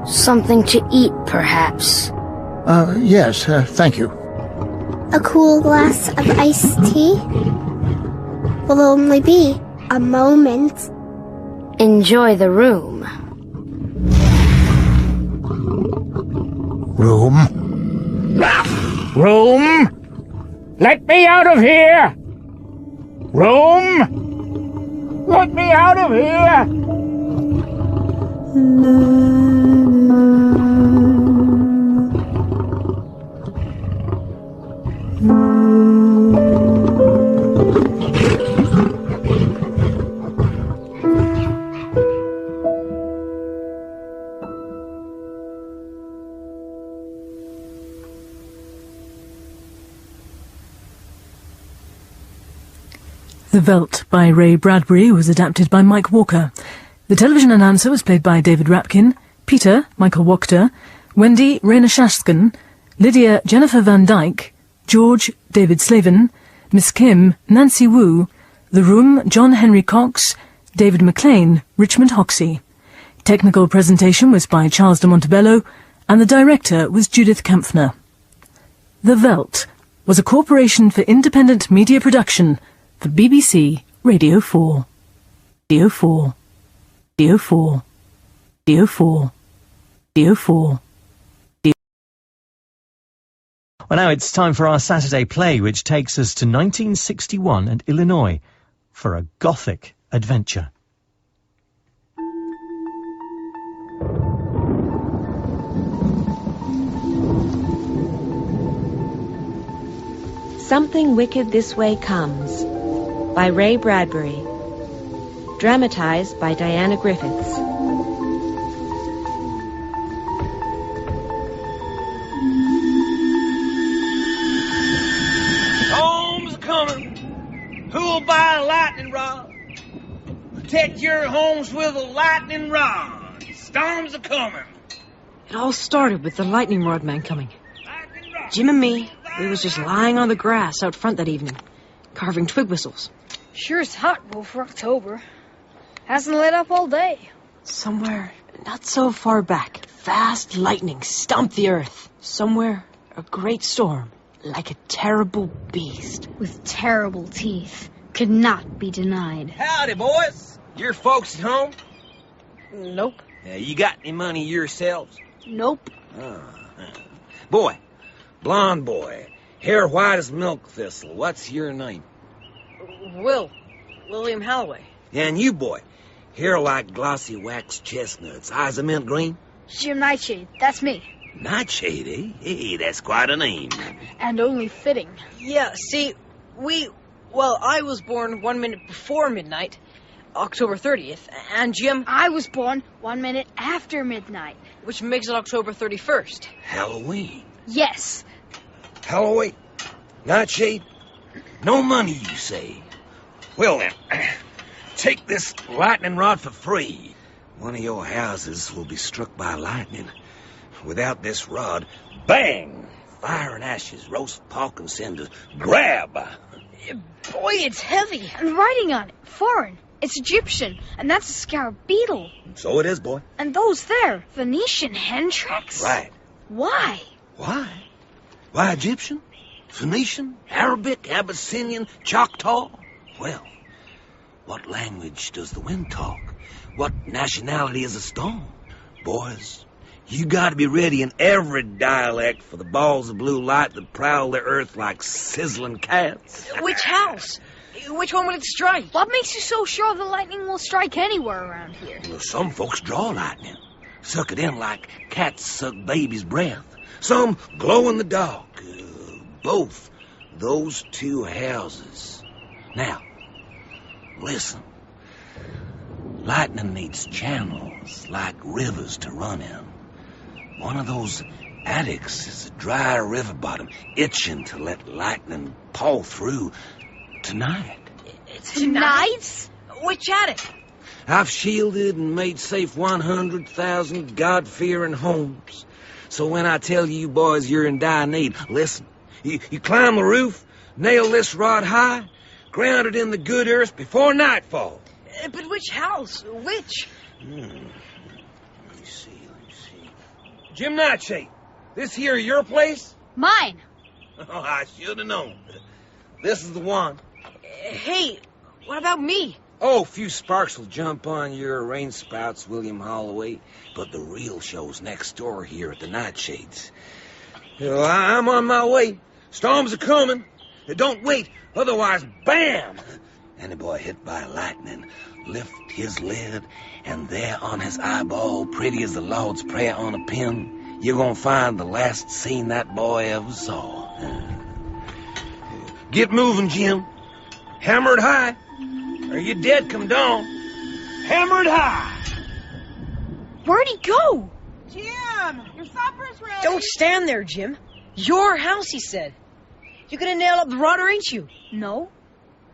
Something to eat, perhaps. Yes, thank you. A cool glass of iced tea will only be a moment. Enjoy the room. Room? Room? Let me out of here! Room? Let me out of here! The Veldt by Ray Bradbury was adapted by Mike Walker. The television announcer was played by David Rapkin, Peter, Michael Wachter, Wendy, Raina Shashkin, Lydia, Jennifer Van Dyke, George, David Slavin, Miss Kim, Nancy Wu, The Room, John Henry Cox, David McLean, Richmond Hoxie. Technical presentation was by Charles de Montebello, and the director was Judith Kampfner. The Veldt was a corporation for independent media production for BBC Radio 4. Radio 4. Radio 4. Radio 4. Radio 4. Well, now it's time for our Saturday play, which takes us to 1961 and Illinois. for a gothic adventure. Something Wicked This Way Comes by Ray Bradbury. Dramatized by Diana Griffiths. Storm's coming. Who'll buy a lightning rod? Protect your homes with a lightning rod. Storms are coming. It all started with the lightning rod man coming. Jim and me, we was just lying on the grass out front that evening, carving twig whistles. Sure is hot, Will, for October. Hasn't lit up all day. Somewhere not so far back, fast lightning stomped the earth. Somewhere, a great storm, like a terrible beast. With terrible teeth. Could not be denied. Howdy, boys. Your folks at home? Nope. You got any money yourselves? Nope. Boy, blonde boy, hair white as milk thistle. What's your name? William Halloway. And you, boy, hair like glossy wax chestnuts, eyes of mint green? Jim Nightshade, that's me. Nightshade, eh? Hey, that's quite a name. And only fitting. Yeah, see, I was born 1 minute before midnight, October 30th, and Jim... I was born 1 minute after midnight. Which makes it October 31st. Halloween. Yes. Halloween? Nightshade? No money, you say? Well then, take this lightning rod for free. One of your houses will be struck by lightning. Without this rod, bang! Fire and ashes, roast pork and cinders. Grab! Boy, it's heavy. And writing on it, foreign. It's Egyptian, and that's a scarab beetle. So it is, boy. And those there, Venetian hen tracks? Right. Why? Why? Why Egyptian? Phoenician? Arabic? Abyssinian? Choctaw? Well, what language does the wind talk? What nationality is a storm? Boys, you gotta be ready in every dialect for the balls of blue light that prowl the earth like sizzling cats. Which house? Which one will it strike? What makes you so sure the lightning will strike anywhere around here? Well, some folks draw lightning. Suck it in like cats suck baby's breath. Some glow in the dark. Both those two houses. Now, listen. Lightning needs channels like rivers to run in. One of those attics is a dry river bottom itching to let lightning pour through tonight. Tonight? Which attic? I've shielded and made safe 100,000 God-fearing homes. So when I tell you boys you're in dire need, listen. You climb the roof, nail this rod high, ground it in the good earth before nightfall. But which house? Which? Let me see. Jim Nightshade, this here your place? Mine. Oh, I should have known. This is the one. Hey, what about me? Oh, a few sparks will jump on your rain spouts, William Holloway, but the real show's next door here at the Nightshades. Well, I'm on my way. Storms are coming. Don't wait, otherwise, bam! Any boy hit by lightning, lift his lid, and there on his eyeball, pretty as the Lord's Prayer on a pin, you're gonna find the last scene that boy ever saw. Get moving, Jim. Hammered high, or you're dead come dawn. Hammered high! Where'd he go? Jim, your supper's ready. Don't stand there, Jim. Your house, he said. You're gonna nail up the rod, ain't you? No.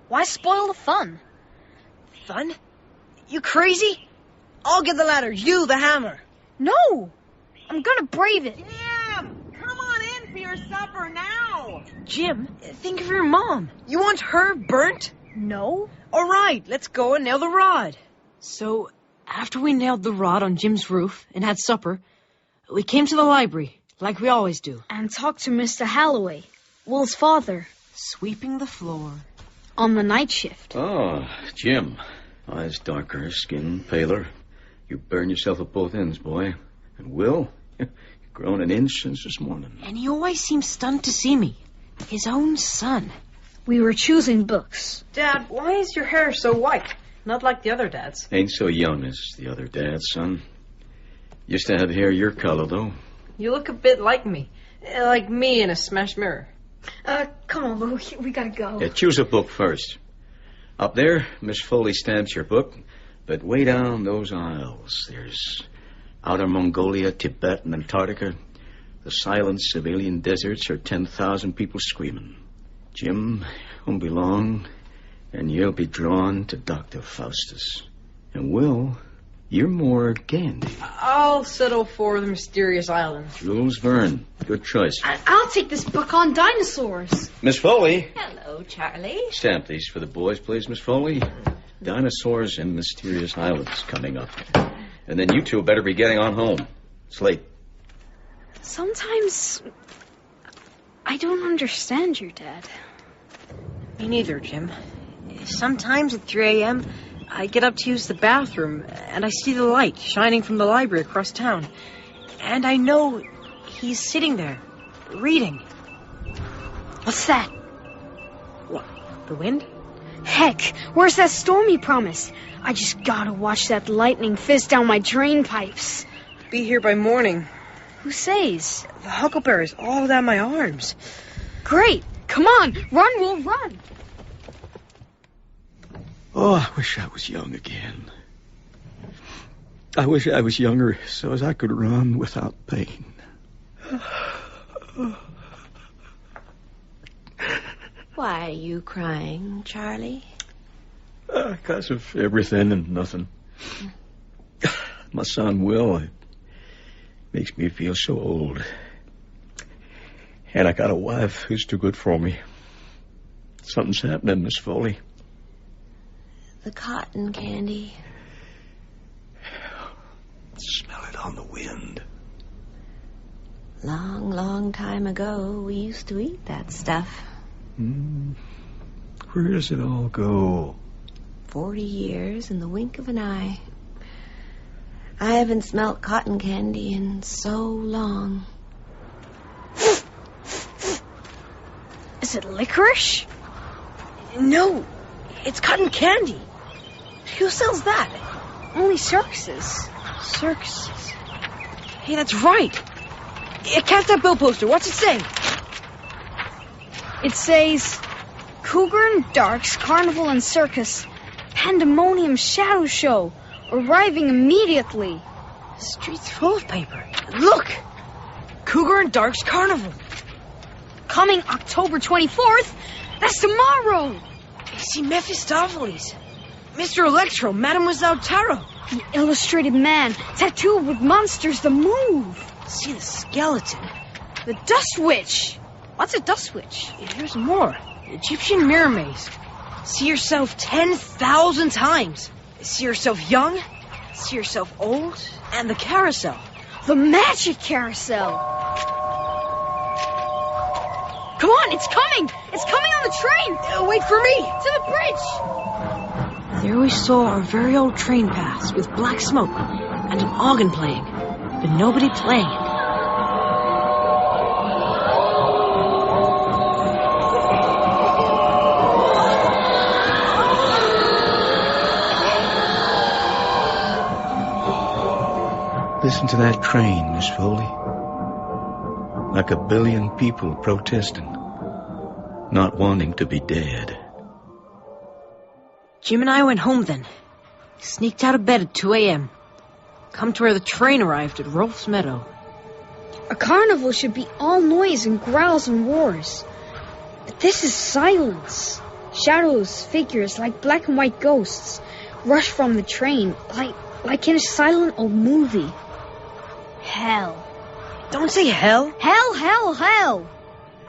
Why spoil the fun? Fun? You crazy? I'll get the ladder, you the hammer. No! I'm gonna brave it. Jim, come on in for your supper now. Jim, think of your mom. You want her burnt? No. All right, let's go and nail the rod. So, after we nailed the rod on Jim's roof and had supper, we came to the library, like we always do. And talked to Mr. Halloway, Will's father. Sweeping the floor. On the night shift. Oh, Jim. Eyes darker, skin paler. You burn yourself at both ends, boy. And Will, you've grown an inch since this morning. And he always seems stunned to see me. His own son. We were choosing books. Dad, why is your hair so white? Not like the other dads. Ain't so young as the other dads, son. Used to have hair your color, though. You look a bit like me. Like me in a smashed mirror. Come on, Lou. We gotta go. Yeah, choose a book first. Up there, Miss Foley stamps your book. But way down those aisles, there's Outer Mongolia, Tibet, and Antarctica. The silent civilian deserts are 10,000 people screaming. Jim, won't be long, and you'll be drawn to Dr. Faustus. And Will, you're more Gandhi. I'll settle for the mysterious island. Jules Verne, good choice. I'll take this book on dinosaurs. Miss Foley. Hello, Charlie. Stamp these for the boys, please, Miss Foley. Dinosaurs and Mysterious Islands coming up. And then you two better be getting on home. It's late. Sometimes I don't understand you, Dad. Me neither, Jim. Sometimes at 3 a.m., I get up to use the bathroom, and I see the light shining from the library across town. And I know he's sitting there, reading. What's that? What, the wind? Heck, where's that storm you promised? I just gotta watch that lightning fizz down my drain pipes. Be here by morning. Who says? The huckleberries all down my arms. Great! Come on! Run, Will, run! Oh, I wish I was young again. I wish I was younger so as I could run without pain. Why are you crying, Charlie? Because of everything and nothing. My son, Will, it makes me feel so old. And I got a wife who's too good for me. Something's happening, Miss Foley. The cotton candy. Smell it on the wind. Long, long time ago, we used to eat that stuff. Where does it all go? 40 years in the wink of an eye. I haven't smelt cotton candy in so long. Is it licorice? No, it's cotton candy. Who sells that? Only circuses. Circuses? Hey, that's right. Catch that bill poster. What's it say? It says, Cougar and Dark's Carnival and Circus, Pandemonium Shadow Show, arriving immediately. The street's full of paper. Look! Cougar and Dark's Carnival. Coming October 24th. That's tomorrow. I see Mephistopheles, Mr. Electro, Mademoiselle Tarot. The illustrated man, tattooed with monsters that move. See the skeleton. The Dust Witch. What's a Dust Witch? Here's more. Egyptian mirror maze. See yourself 10,000 times. See yourself young. See yourself old. And the carousel. The magic carousel. Come on, it's coming. It's coming on the train. Wait for me. To the bridge. There we saw our very old train pass with black smoke and an organ playing, but nobody playing it. Listen to that train, Miss Foley. Like a billion people protesting, not wanting to be dead. Jim and I went home then. Sneaked out of bed at 2 a.m. Come to where the train arrived at Rolf's Meadow. A carnival should be all noise and growls and roars. But this is silence. Shadows, figures like black and white ghosts rush from the train like in a silent old movie. Hell. Don't say hell. Hell, hell, hell.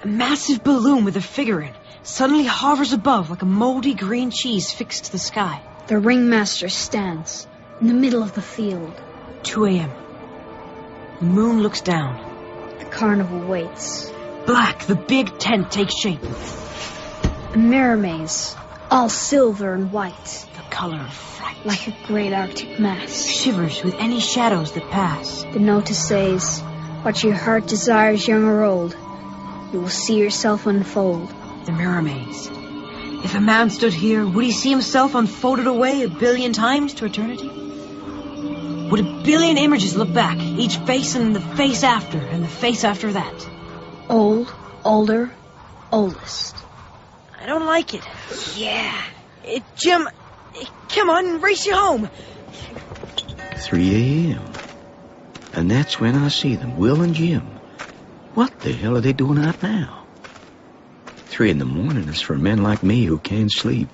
A massive balloon with a figure in suddenly hovers above like a moldy green cheese fixed to the sky. The ringmaster stands in the middle of the field. 2 a.m. The moon looks down. The carnival waits. Black, the big tent takes shape. A mirror maze, all silver and white. The color of fright. Like a great arctic mass. Shivers with any shadows that pass. The notice says, what your heart desires, young or old, you will see yourself unfold. The mirror maze. If a man stood here, would he see himself unfolded away 1 billion times to eternity? Would 1 billion images look back, each face and the face after, and the face after that? Old, older, oldest. I don't like it. Yeah. Jim, come on, race you home. 3 a.m. And that's when I see them, Will and Jim. What the hell are they doing out now? 3 in the morning is for men like me who can't sleep.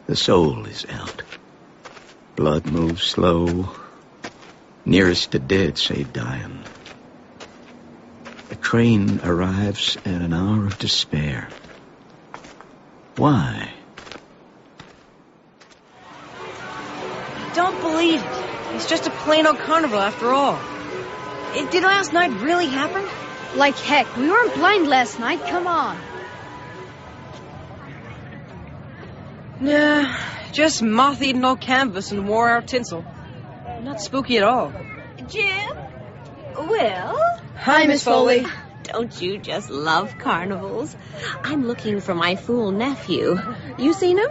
The soul is out. Blood moves slow. Nearest to dead, say dying. The train arrives at an hour of despair. Why? I don't believe it. It's just a plain old carnival after all. Did last night really happen? Like heck, we weren't blind last night, come on. Nah, just moth-eaten old canvas and wore-out tinsel. Not spooky at all. Jim? Will? Hi, Miss Foley. Don't you just love carnivals? I'm looking for my fool nephew. You seen him?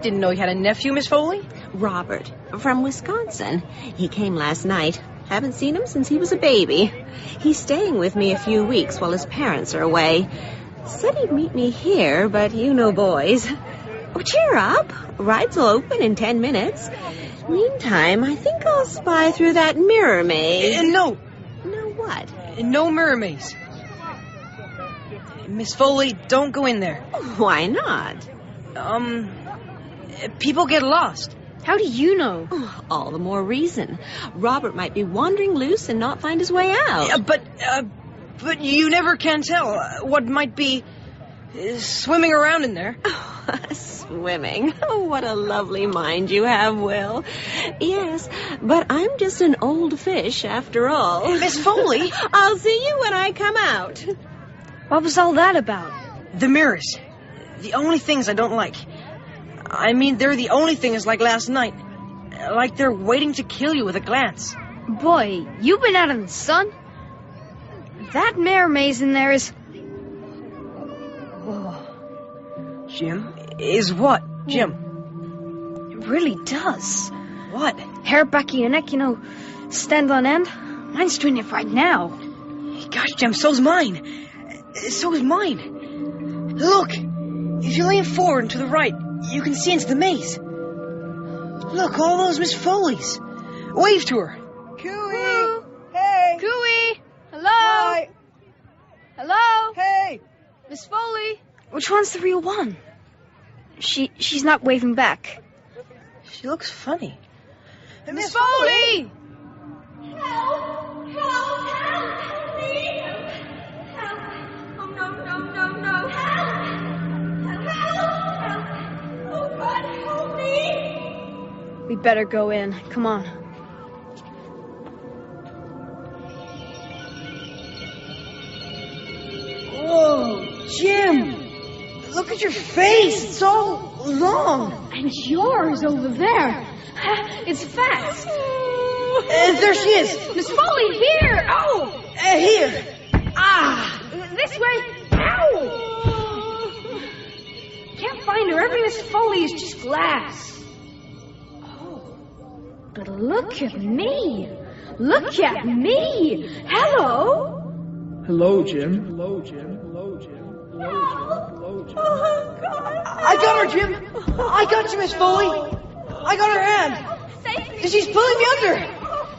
Didn't know you had a nephew, Miss Foley? Robert, from Wisconsin. He came last night. Haven't seen him since he was a baby. He's staying with me a few weeks while his parents are away. Said he'd meet me here, but you know boys. Oh, cheer up. Rides will open in 10 minutes. Meantime, I think I'll spy through that mirror maze. No. No what? No mirror maze. Miss Foley, don't go in there. Why not? People get lost. How do you know? Oh, all the more reason. Robert might be wandering loose and not find his way out. Yeah, but you never can tell what might be swimming around in there. Swimming. Oh, what a lovely mind you have, Will. Yes, but I'm just an old fish after all. Miss Foley! I'll see you when I come out. What was all that about? The mirrors. The only things I don't like. I mean, they're the only things like last night. Like they're waiting to kill you with a glance. Boy, you've been out in the sun. That mirror maze in there is... Whoa. Jim? Is what, Jim? It really does. What? Hair back of your neck, you know, stand on end. Mine's doing it right now. Gosh, Jim, so's mine. So is mine. Look, if you lean forward and to the right, you can see into the maze. Look, all those Miss Foleys. Wave to her. Cooey! Hey! Cooey! Hello? Hi! Hello? Hey! Miss Foley? Which one's the real one? She's not waving back. She looks funny. Miss Foley! Help! Help! Help me! Help! Oh, no. Help! Help! Oh, God, help me! We better go in. Come on. Whoa, Jim! Look at your face. It's all long. And yours over there. It's fast. There she is. Miss Foley, here. Oh! Here. Ah! This way. Ow! Can't find her. Every Miss Foley is just glass. Oh. But look at me. Look at me. Hello. Hello, Jim. Hello, Jim. Hello, Jim. Hello, Jim. Oh, God. I got her, Jim. I got you, Miss Foley. I got her hand. She's pulling me under.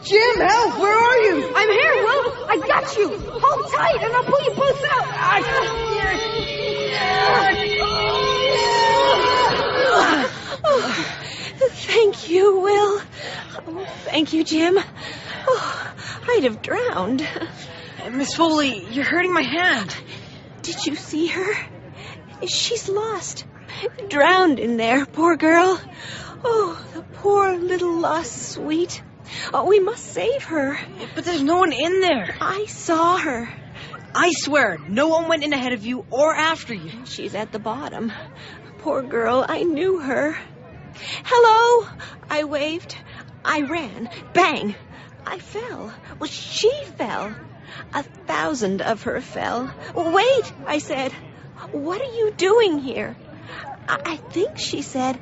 Jim, help. Where are you? I'm here, Will. I got you. Hold tight, and I'll pull you both out. Thank you, Will. Oh, thank you, Jim. Oh, I'd have drowned. Miss Foley, you're hurting my hand. Did you see her? She's lost. Drowned in there, poor girl. Oh, the poor little lost sweet. Oh, we must save her. But there's no one in there. I saw her. I swear, no one went in ahead of you or after you. She's at the bottom. Poor girl, I knew her. Hello! I waved. I ran. Bang! I fell. Well, she fell. 1,000 of her fell. Wait, I said. What are you doing here? I think she said,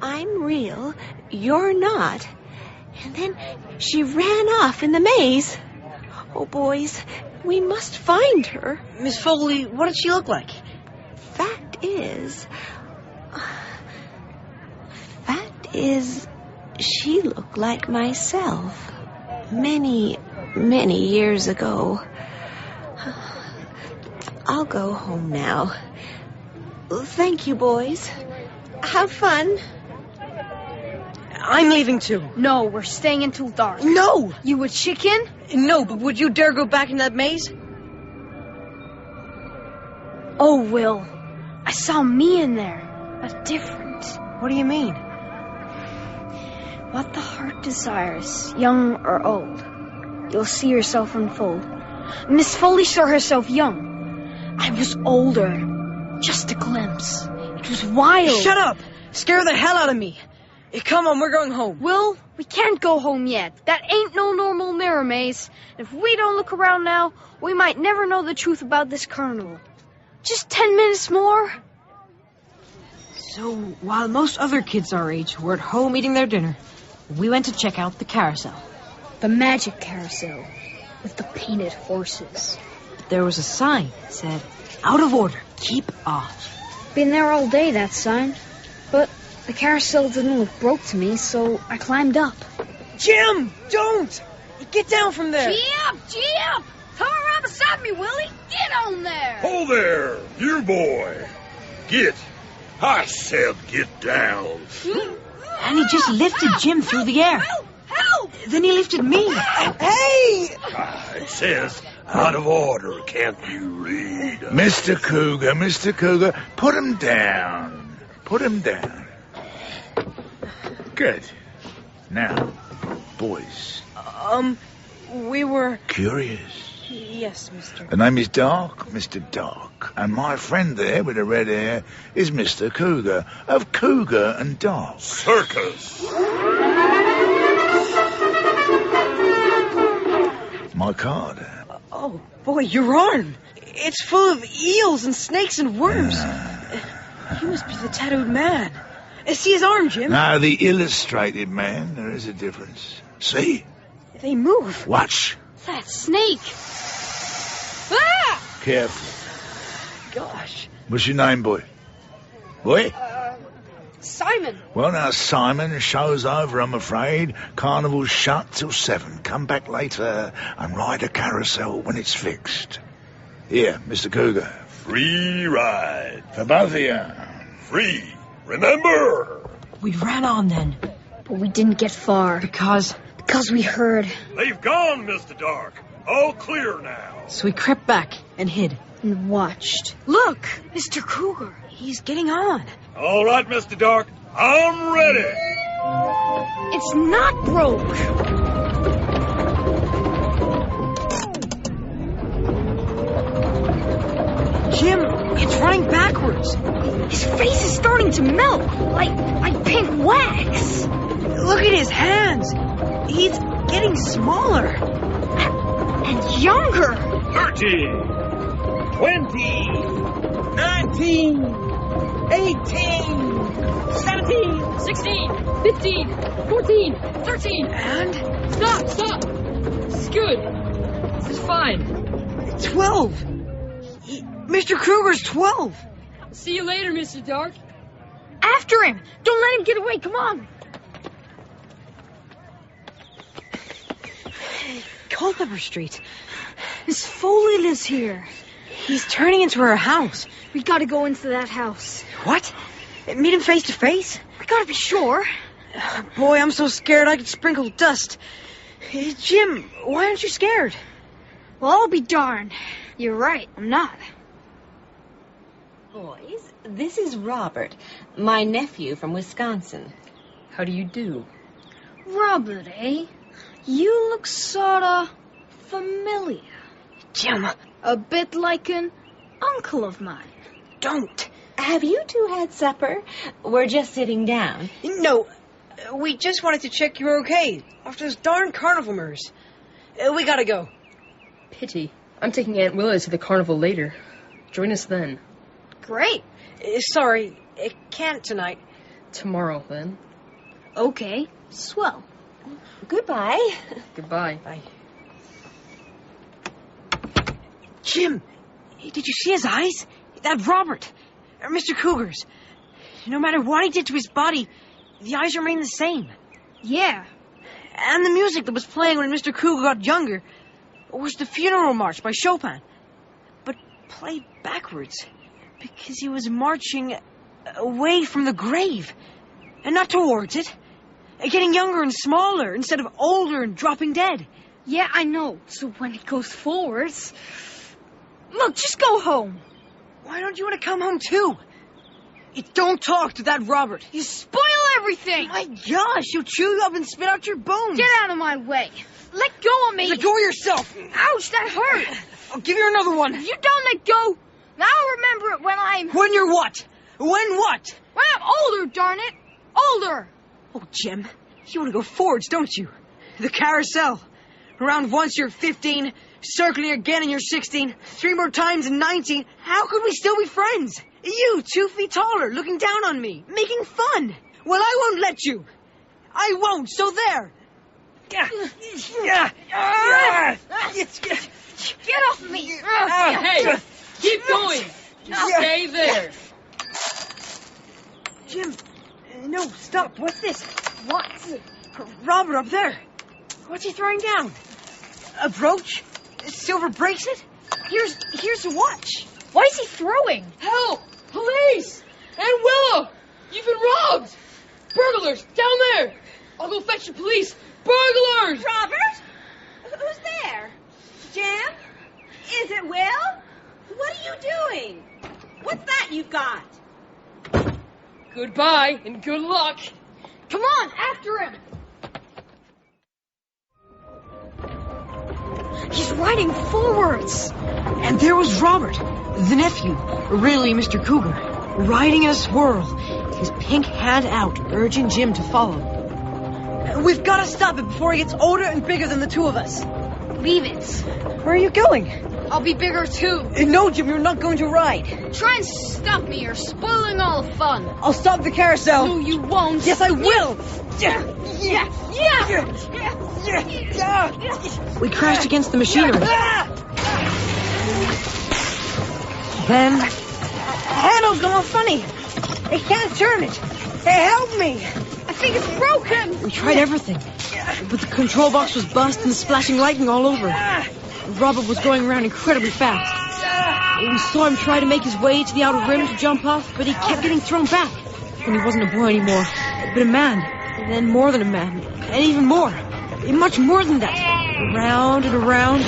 "I'm real, you're not." And then she ran off in the maze. Oh, boys, we must find her. Miss Foley, what did she look like? Fact is, she looked like myself. Many, many years ago. I'll go home now. Thank you, boys. Have fun. I'm leaving too. No, we're staying until dark. No! You would chicken? No, but would you dare go back in that maze? Oh, Will. I saw me in there, but different. What do you mean? What the heart desires, young or old, you'll see yourself unfold. Miss Foley saw herself young. I was older. Just a glimpse. It was wild. Shut up! Scare the hell out of me. Come on, we're going home. Will, we can't go home yet. That ain't no normal mirror maze. If we don't look around now, we might never know the truth about this carnival. Just 10 minutes more. So, while most other kids our age were at home eating their dinner, we went to check out the carousel. The magic carousel with the painted horses. There was a sign that said, "Out of order, keep off." Been there all day, that sign. But the carousel didn't look broke to me, so I climbed up. Jim, don't! Get down from there! Jim! Come around beside me, Willie! Get on there! Hold there, you boy! Get! I said get down! And he just lifted Jim through the air. Help! Then he lifted me. Hey! It says, out of order, can't you read? Mr. Cougar, put him down. Put him down. Good. Now, boys. We were... Curious? Yes, Mr. The name is Dark, Mr. Dark. And my friend there with the red hair is Mr. Cougar, of Cougar and Dark. Circus! My card. Oh, boy, your arm. It's full of eels and snakes and worms. You must be the tattooed man. See his arm, Jim? Now, the illustrated man, there is a difference. See? They move. Watch. That snake. Ah! Careful. Gosh. What's your name, boy? Boy? Simon. Well, now, Simon, show's over, I'm afraid. Carnival's shut till 7. Come back later and ride a carousel when it's fixed. Here, Mr. Cougar. Free ride. For both of you. Free. Remember. We ran on then. But we didn't get far. Because we heard. They've gone, Mr. Dark. All clear now. So we crept back and hid. And watched. Look, Mr. Cougar. He's getting on. All right, Mr. Dark. I'm ready. It's not broke. Jim, it's running backwards. His face is starting to melt, like pink wax. Look at his hands. He's getting smaller. And younger. 30, 20, 19, 18, 17, 16, 15, 14, 13. And? Stop. This is good. This is fine. 12. Mr. Kruger's 12. See you later, Mr. Dark. After him. Don't let him get away. Come on. Culpeper Street. Miss Foley lives here. He's turning into her house. We gotta go into that house. What? Meet him face to face? We gotta be sure. Boy, I'm so scared I could sprinkle dust. Hey, Jim, why aren't you scared? Well, I'll be darned. You're right, I'm not. Boys, this is Robert, my nephew from Wisconsin. How do you do? Robert, eh? You look sorta familiar. Jim. A bit like an uncle of mine. Don't. Have you two had supper? We're just sitting down. No, we just wanted to check you're okay after those darn carnival mirrors. We gotta go. Pity. I'm taking Aunt Willa to the carnival later. Join us then. Great. Sorry, I can't tonight. Tomorrow, then. Okay, swell. Goodbye. Goodbye. Bye. Jim, did you see his eyes? That Robert, or Mr. Cougar's. No matter what he did to his body, the eyes remain the same. Yeah. And the music that was playing when Mr. Cougar got younger was the funeral march by Chopin. But played backwards, because he was marching away from the grave, and not towards it. Getting younger and smaller, instead of older and dropping dead. Yeah, I know. So when it goes forwards... Look, just go home. Why don't you want to come home too? Don't talk to that Robert. You spoil everything. My gosh, he'll chew you up and spit out your bones. Get out of my way. Let go of me. Let go of yourself. Ouch, that hurt. I'll give you another one. If you don't let go, now I'll remember it when I'm... When you're what? When what? When I'm older, darn it. Older. Oh, Jim, you want to go forwards, don't you? The carousel. Around once you're 15, circling again and you're 16, 3 more times and 19. How could we still be friends? You, 2 feet taller, looking down on me, making fun. Well, I won't let you. I won't, so there. Get off me. Hey, keep going. Stay there. Jim, no, stop. What's this? What? Robert up there. What's he throwing down? A brooch? A silver bracelet? Here's a watch. What is he throwing? Help! Police! And Willow! You've been robbed! Burglars! Down there! I'll go fetch the police! Burglars! Robert? Who's there? Jim? Is it Will? What are you doing? What's that you've got? Goodbye and good luck! Come on, after him! He's riding forwards! And there was Robert, the nephew, really Mr. Cougar, riding in a swirl, his pink hand out, urging Jim to follow. We've got to stop it before he gets older and bigger than the 2 of us. Leave it. Where are you going? I'll be bigger too. No, Jim, you're not going to ride. Try and stop me, you're spoiling all the fun. I'll stop the carousel. No, you won't. Yes, I will. We crashed against the machinery. Then, handle's gone funny. I can't turn it. Hey, help me. I think it's broken. We tried everything, but the control box was bust and splashing lightning all over. Robert was going around incredibly fast. We saw him try to make his way to the outer rim to jump off, but he kept getting thrown back. When he wasn't a boy anymore, but a man, and then more than a man, and even more, much more than that. Around and around.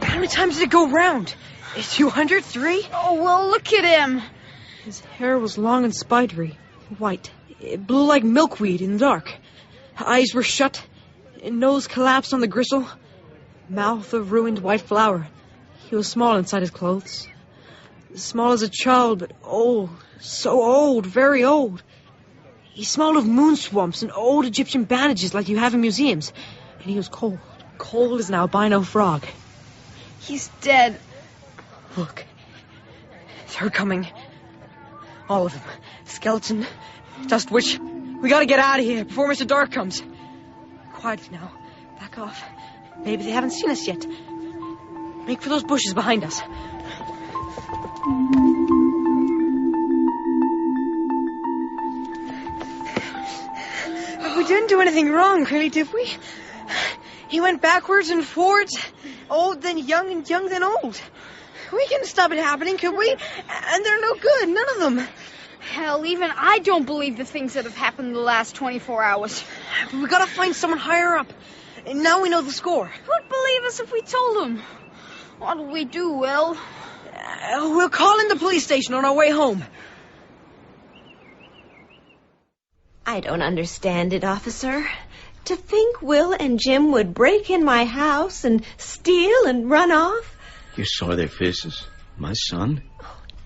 How many times did it go round? 200? 3? Oh, well, look at him. His hair was long and spidery, white. It blew like milkweed in the dark. Eyes were shut, nose collapsed on the gristle, mouth a ruined white flower. He was small inside his clothes. Small as a child, but old. So old, very old. He smelled of moon swamps and old Egyptian bandages like you have in museums. And he was cold. Cold as an albino frog. He's dead. Look. They're coming. All of them. Skeleton, Dust Witch. We gotta get out of here before Mr. Dark comes. Quietly now. Back off. Maybe they haven't seen us yet. Make for those bushes behind us. We didn't do anything wrong, really, did we? He went backwards and forwards, old then young and young then old. We couldn't stop it happening, could we? And they're no good, none of them. Hell, even I don't believe the things that have happened in the last 24 hours. But we gotta find someone higher up. And now we know the score. Who'd believe us if we told them? What'll we do, Will? We'll call in the police station on our way home. I don't understand it, officer. To think Will and Jim would break in my house and steal and run off? You saw their faces. My son?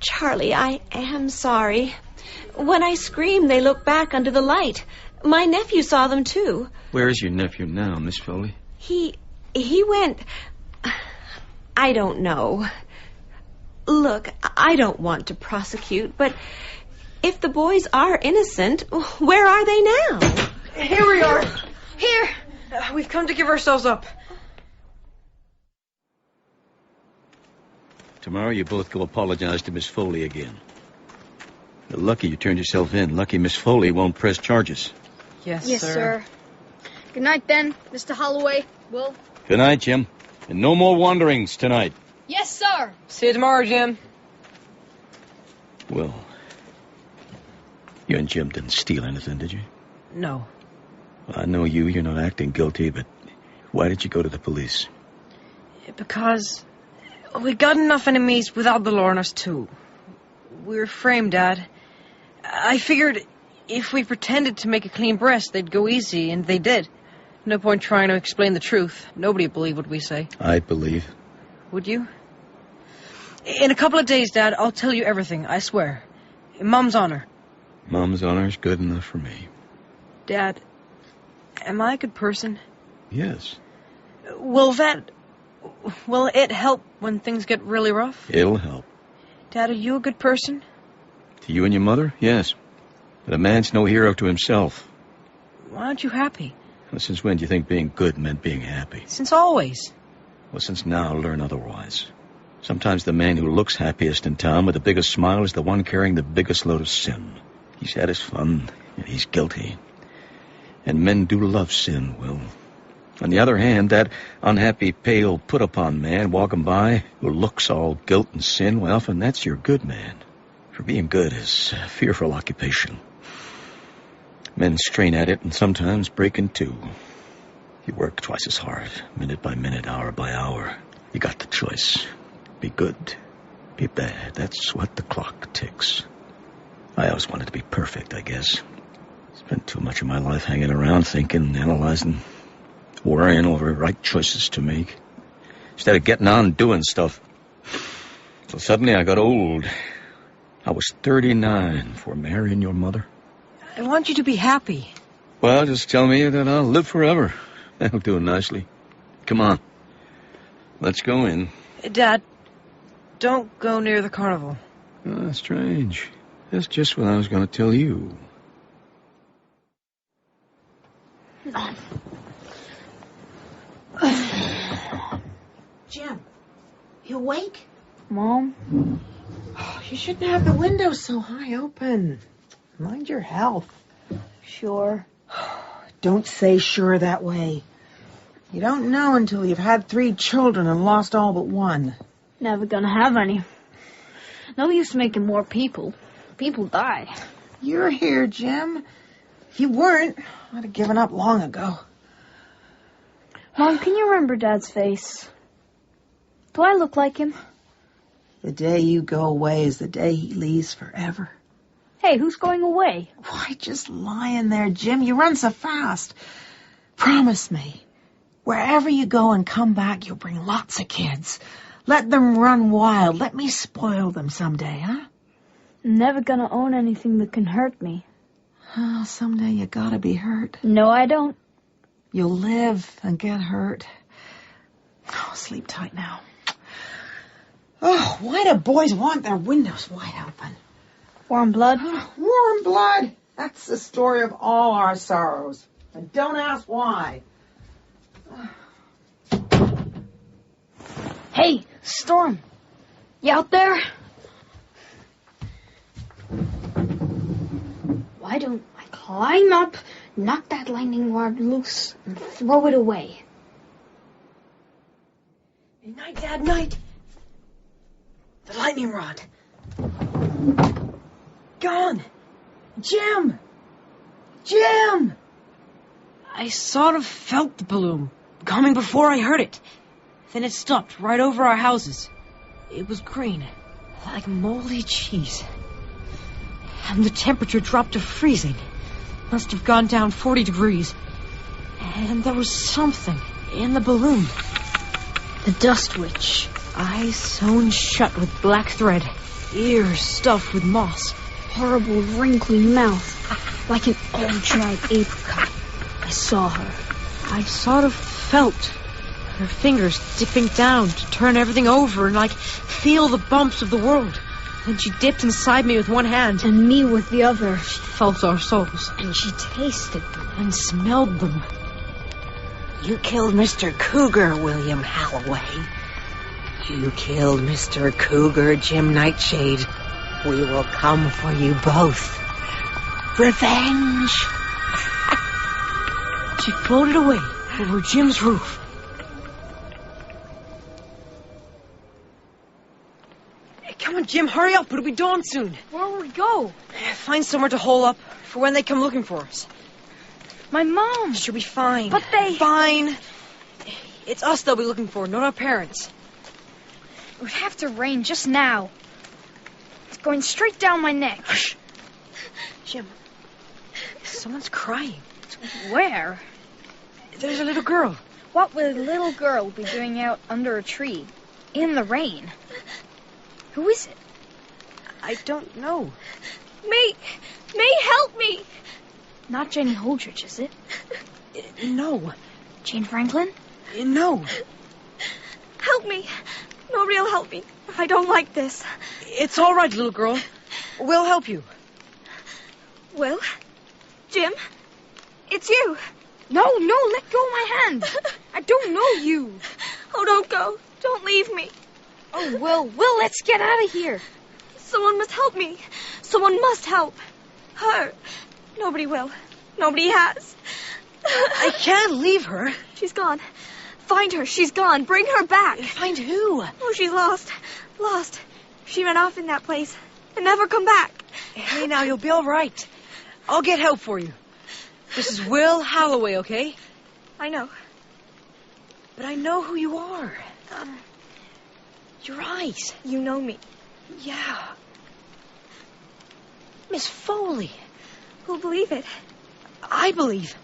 Charlie, I am sorry. When I screamed, they looked back under the light. My nephew saw them, too. Where is your nephew now, Miss Foley? He went... I don't know. Look, I don't want to prosecute, but if the boys are innocent, where are they now? Here we are. Here. We've come to give ourselves up. Tomorrow you both go apologize to Miss Foley again. You're lucky you turned yourself in. Lucky Miss Foley won't press charges. Yes, sir. Good night, then, Mr. Holloway. Will. Good night, Jim. And no more wanderings tonight. Yes, sir. See you tomorrow, Jim. Well, you and Jim didn't steal anything, did you? No. Well, I know you're not acting guilty, but why did you go to the police? Because we got enough enemies without the law on us, too. We were framed, Dad. I figured if we pretended to make a clean breast, they'd go easy, and they did. No point trying to explain the truth. Nobody would believe what we say. I'd believe. Would you? In a couple of days, Dad, I'll tell you everything, I swear. In Mom's honor. Mom's honor's good enough for me. Dad, am I a good person? Yes. Will it help when things get really rough? It'll help. Dad, are you a good person? To you and your mother? Yes. But a man's no hero to himself. Why aren't you happy? Well, since when do you think being good meant being happy? Since always. Well, since now, learn otherwise. Sometimes the man who looks happiest in town with the biggest smile is the one carrying the biggest load of sin. He's had his fun, and he's guilty. And men do love sin, Will. On the other hand, that unhappy, pale, put-upon man walking by who looks all guilt and sin, well, often that's your good man. For being good is a fearful occupation. Men strain at it and sometimes break in two. You work twice as hard, minute by minute, hour by hour. You got the choice. Be good, be bad. That's what the clock ticks. I always wanted to be perfect, I guess. Spent too much of my life hanging around, thinking, analyzing, worrying over right choices to make, instead of getting on and doing stuff. So suddenly I got old. I was 39 before marrying your mother. I want you to be happy. Well, just tell me that I'll live forever. That'll do nicely. Come on. Let's go in. Dad, don't go near the carnival. Oh, strange. That's just what I was going to tell you. Jim, you awake? Mom? You shouldn't have the windows so high open. Mind your health. Sure. Don't say sure that way. You don't know until you've had 3 children and lost all but one. Never gonna have any. No use making more people. People die. You're here, Jim. If you weren't, I'd have given up long ago. Mom, can you remember Dad's face? Do I look like him? The day you go away is the day he leaves forever. Hey, who's going away? Why, just lying there, Jim. You run so fast. Promise me, wherever you go and come back, you'll bring lots of kids. Let them run wild. Let me spoil them someday, huh? I'm never gonna own anything that can hurt me. Oh, someday you gotta be hurt. No, I don't. You'll live and get hurt. Oh, sleep tight now. Oh, why do boys want their windows wide open? Warm blood? Warm blood? That's the story of all our sorrows. And don't ask why. Hey, Storm. You out there? Why don't I climb up, knock that lightning rod loose, and throw it away? Night, Dad, night. The lightning rod. Gone. Jim! Jim! I sort of felt the balloon coming before I heard it. Then it stopped right over our houses. It was green, like moldy cheese. And the temperature dropped to freezing. Must have gone down 40 degrees. And there was something in the balloon. The dust witch. Eyes sewn shut with black thread. Ears stuffed with moss. horrible, wrinkly mouth, like an all-dried apricot. I saw her. I sort of felt her fingers dipping down to turn everything over and, feel the bumps of the world. Then she dipped inside me with one hand. And me with the other. She felt our souls. And she tasted them. And smelled them. You killed Mr. Cougar, William Halloway. You killed Mr. Cougar, Jim Nightshade. We will come for you both. Revenge! She floated away over Jim's roof. Hey, come on, Jim, hurry up. It'll be dawn soon. Where will we go? Find somewhere to hole up for when they come looking for us. My mom. She'll be fine. But they... Fine. It's us they'll be looking for, not our parents. It would have to rain just now. It's going straight down my neck. Hush. Jim, someone's crying. Where? There's a little girl. What would a little girl be doing out under a tree in the rain? Who is it? I don't know. May, help me! Not Jenny Holdridge, is it? No. Jane Franklin? No. Help me. Nobody will help me. I don't like this. It's all right, little girl. We'll help you. Will? Jim? It's you. No, let go of my hand. I don't know you. Oh, don't go. Don't leave me. Oh, Will, let's get out of here. Someone must help me. Someone must help. Her. Nobody will. Nobody has. I can't leave her. She's gone. Find her. She's gone. Bring her back. Find who? Oh, she's lost. Lost. She ran off in that place and never come back. Hey, now, you'll be all right. I'll get help for you. This is Will Halloway, okay? I know. But I know who you are. Your eyes. You know me. Yeah. Miss Foley. Who'll believe it? I believe.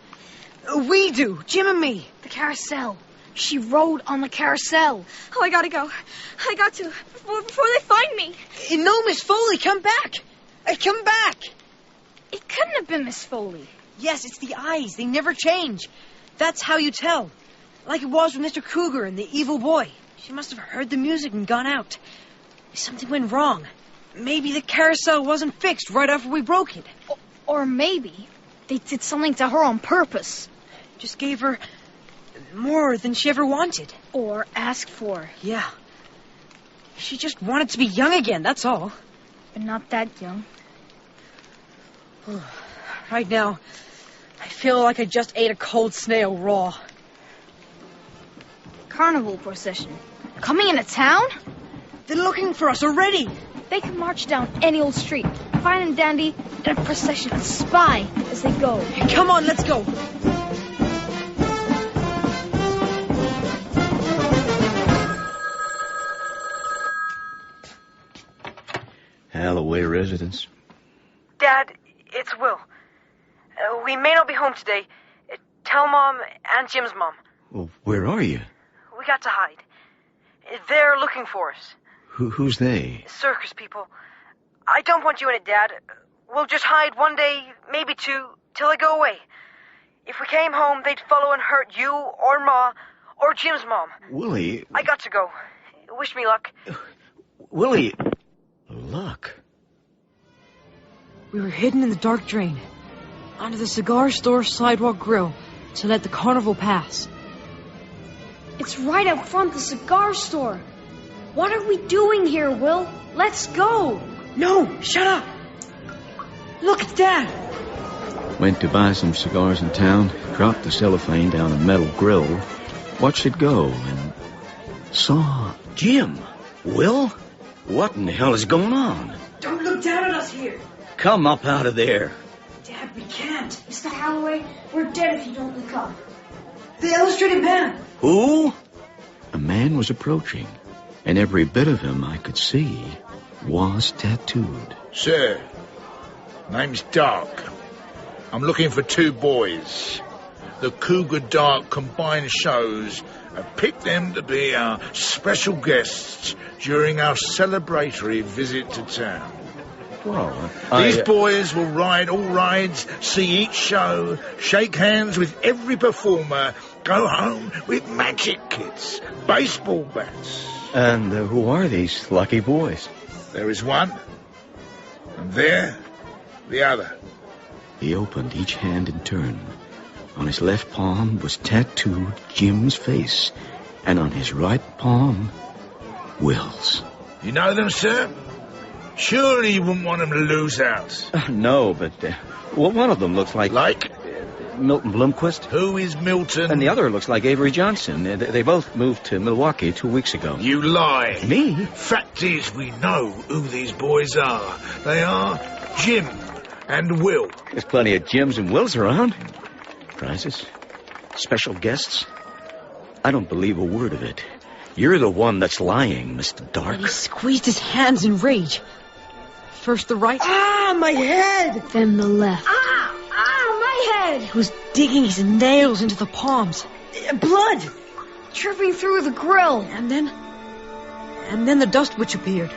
We do. Jim and me. The carousel. She rode on the carousel. Oh, I gotta go. I got to. Before they find me. No, Miss Foley, come back. Come back. It couldn't have been Miss Foley. Yes, it's the eyes. They never change. That's how you tell. Like it was with Mr. Cougar and the evil boy. She must have heard the music and gone out. Something went wrong. Maybe the carousel wasn't fixed right after we broke it. Or maybe they did something to her on purpose. Just gave her more than she ever wanted. Or asked for. Yeah. She just wanted to be young again, that's all. But not that young. Right now, I feel like I just ate a cold snail raw. Carnival procession. Coming into town? They're looking for us already. They can march down any old street, fine and dandy, in a procession and spy as they go. Come on, let's go. Halloway residence. Dad, it's Will. We may not be home today. Tell Mom and Jim's mom. Well, where are you? We got to hide. They're looking for us. Who's they? Circus people. I don't want you in it, Dad. We'll just hide one day, maybe two, till they go away. If we came home, they'd follow and hurt you, or Ma, or Jim's mom. Willie... I got to go. Wish me luck. Willie... Luck? We were hidden in the dark drain, under the cigar store sidewalk grill, to let the carnival pass. It's right out front the cigar store. What are we doing here, Will? Let's go. No, shut up. Look, it's Dad. Went to buy some cigars in town, dropped the cellophane down a metal grill, watched it go, and saw Jim. Will? What in the hell is going on? Don't look down at us here. Come up out of there. Dad, we can't. Mr. Halloway, we're dead if you don't look up. The illustrated man. Who? A man was approaching, and every bit of him I could see was tattooed. Sir, name's Dark. I'm looking for two boys. The Cougar Dark combined shows have picked them to be our special guests during our celebratory visit to town. Well, These boys will ride all rides, see each show, shake hands with every performer, go home with magic kits, baseball bats. And who are these lucky boys? There is one, and there, the other. He opened each hand in turn. On his left palm was tattooed Jim's face, and on his right palm, Will's. You know them, sir? Surely you wouldn't want them to lose out. No, but one of them looks like... Like? Milton Blomquist. Who is Milton? And the other looks like Avery Johnson. They both moved to Milwaukee 2 weeks ago. You lie. Me? Fact is, we know who these boys are. They are Jim and Will. There's plenty of Jims and Wills around. Prizes? Special guests? I don't believe a word of it. You're the one that's lying, Mr. Dark. And he squeezed his hands in rage. First the right. Ah, my head! Then the left. My head! He was digging his nails into the palms. Blood! Dripping through the grill. And then the dust witch appeared.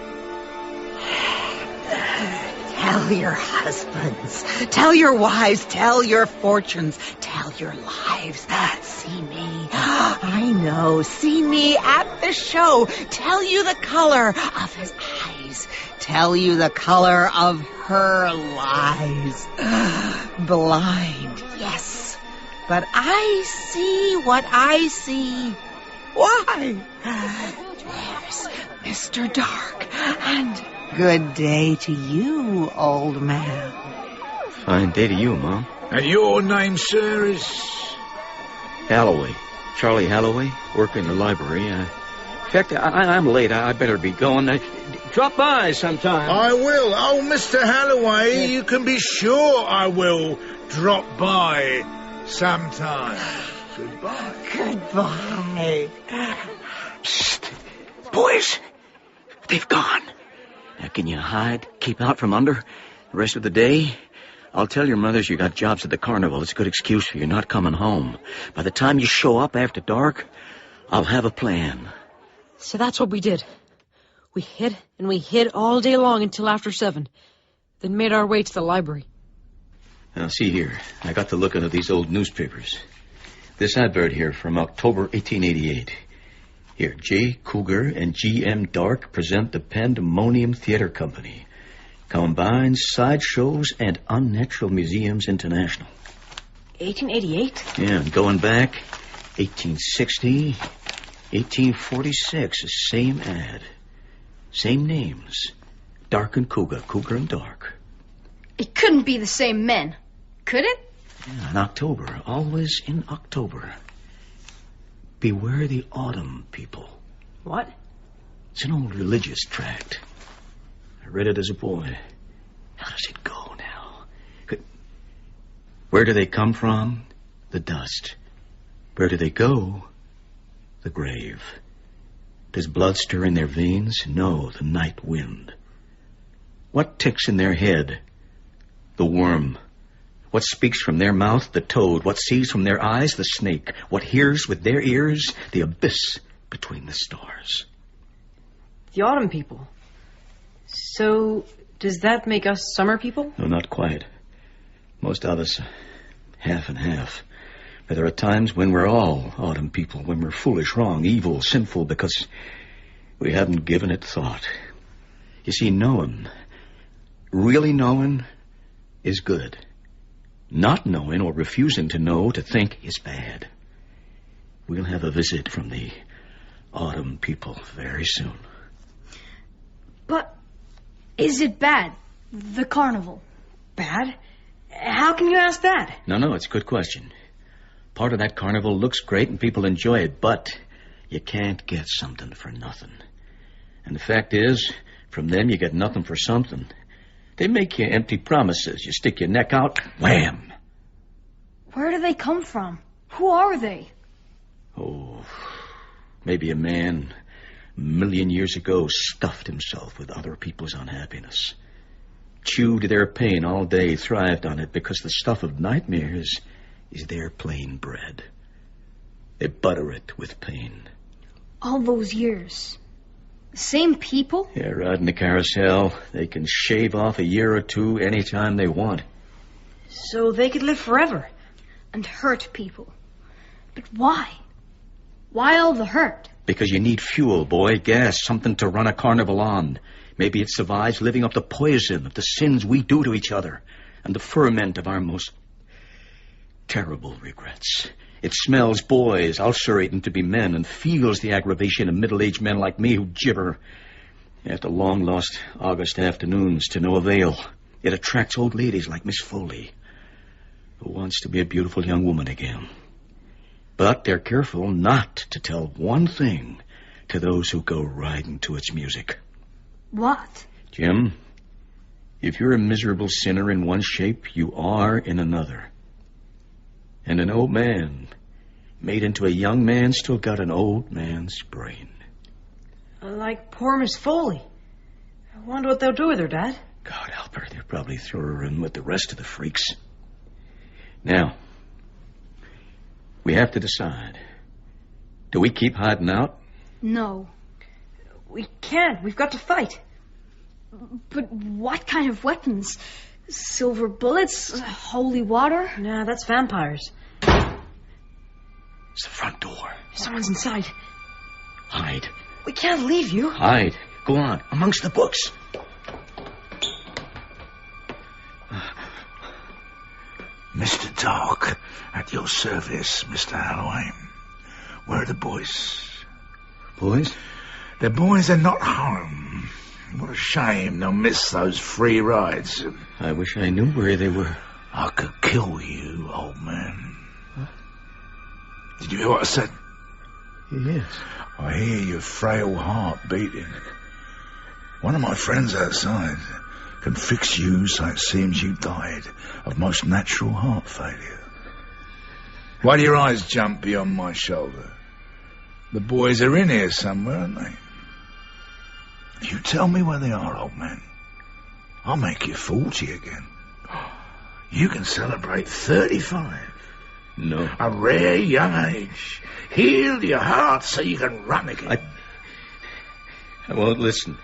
Tell your husbands, tell your wives, tell your fortunes, tell your lives. See me. I know. See me at the show. Tell you the color of his eyes. Tell you the color of her lies. Blind, yes. But I see what I see. Why? There's Mr. Dark. And good day to you, old man. Fine day to you, Mom. And your name, sir, is... Halloway. Charlie Halloway, work in the library. In fact, I'm late. I better be going. Drop by sometime. I will. Oh, Mr. Halloway, you can be sure I will drop by sometime. Goodbye. Goodbye. Psst. Boys, they've gone. Now, can you hide, keep out from under the rest of the day? I'll tell your mothers you got jobs at the carnival. It's a good excuse for you not coming home. By the time you show up after dark, I'll have a plan. So that's what we did. We hid and we hid all day long until after 7. Then made our way to the library. Now, see here. I got to looking at these old newspapers. This advert here from October 1888. Here, J. Cougar and G.M. Dark present the Pandemonium Theater Company. Combines sideshows and unnatural museums international. 1888? Yeah, and going back, 1860, 1846, the same ad. Same names. Dark and Cougar, Cougar and Dark. It couldn't be the same men, could it? Yeah, in October, always in October. Beware the autumn, people. What? It's an old religious tract. I read it as a boy. How does it go now? Where do they come from? The dust. Where do they go? The grave. Does blood stir in their veins? No, the night wind. What ticks in their head? The worm. What speaks from their mouth? The toad. What sees from their eyes? The snake. What hears with their ears? The abyss between the stars. The autumn people. So, does that make us summer people? No, not quite. Most of us, half and half. But there are times when we're all autumn people, when we're foolish, wrong, evil, sinful, because we haven't given it thought. You see, knowing, really knowing, is good. Not knowing or refusing to know, to think, is bad. We'll have a visit from the autumn people very soon. But is it bad, the carnival? Bad? How can you ask that? No, it's a good question. Part of that carnival looks great and people enjoy it, but you can't get something for nothing. And the fact is, from them you get nothing for something. They make you empty promises. You stick your neck out, wham! Where do they come from? Who are they? Oh, maybe a man 1,000,000 years ago stuffed himself with other people's unhappiness. Chewed their pain all day, thrived on it, because the stuff of nightmares is their plain bread. They butter it with pain. All those years. The same people? Yeah, riding the carousel. They can shave off a year or two anytime they want. So they could live forever. And hurt people. But why? Why all the hurt? Because you need fuel, boy. Gas, something to run a carnival on. Maybe it survives living up the poison of the sins we do to each other and the ferment of our most terrible regrets. It smells boys, ulcerating to be men, and feels the aggravation of middle-aged men like me who gibber after long-lost August afternoons to no avail. It attracts old ladies like Miss Foley, who wants to be a beautiful young woman again. But they're careful not to tell one thing to those who go riding to its music. What? Jim, if you're a miserable sinner in one shape, you are in another. And an old man made into a young man still got an old man's brain. Like poor Miss Foley. I wonder what they'll do with her, Dad. God help her. They'll probably throw her in with the rest of the freaks. Now, we have to decide. Do we keep hiding out? No. We can't. We've got to fight. But what kind of weapons? Silver bullets? Holy water? Nah, that's vampires. It's the front door. Someone's inside. Hide. We can't leave you. Hide. Go on. Amongst the books. Mr. Dark, at your service, Mr. Halloway. Where are the boys? Boys? The boys are not home. What a shame they'll miss those free rides. I wish I knew where they were. I could kill you, old man. What? Did you hear what I said? Yes. I hear your frail heart beating. One of my friends outside can fix you so it seems you died of most natural heart failure. Why do your eyes jump beyond my shoulder? The boys are in here somewhere, aren't they? If you tell me where they are, old man, I'll make you 40 again. You can celebrate 35. No. A rare young age. Heal your heart so you can run again. I won't listen.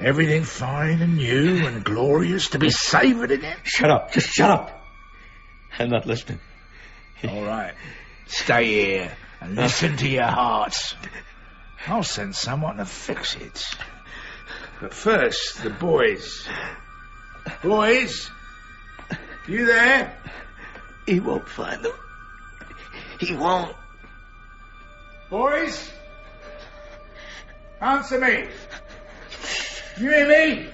Everything fine and new and glorious to be savoured again? Shut up. Just shut up. I'm not listening. All right. Stay here and listen to your hearts. I'll send someone to fix it. But first, the boys. Boys? You there? He won't find them. He won't. Boys? Answer me. You hear me?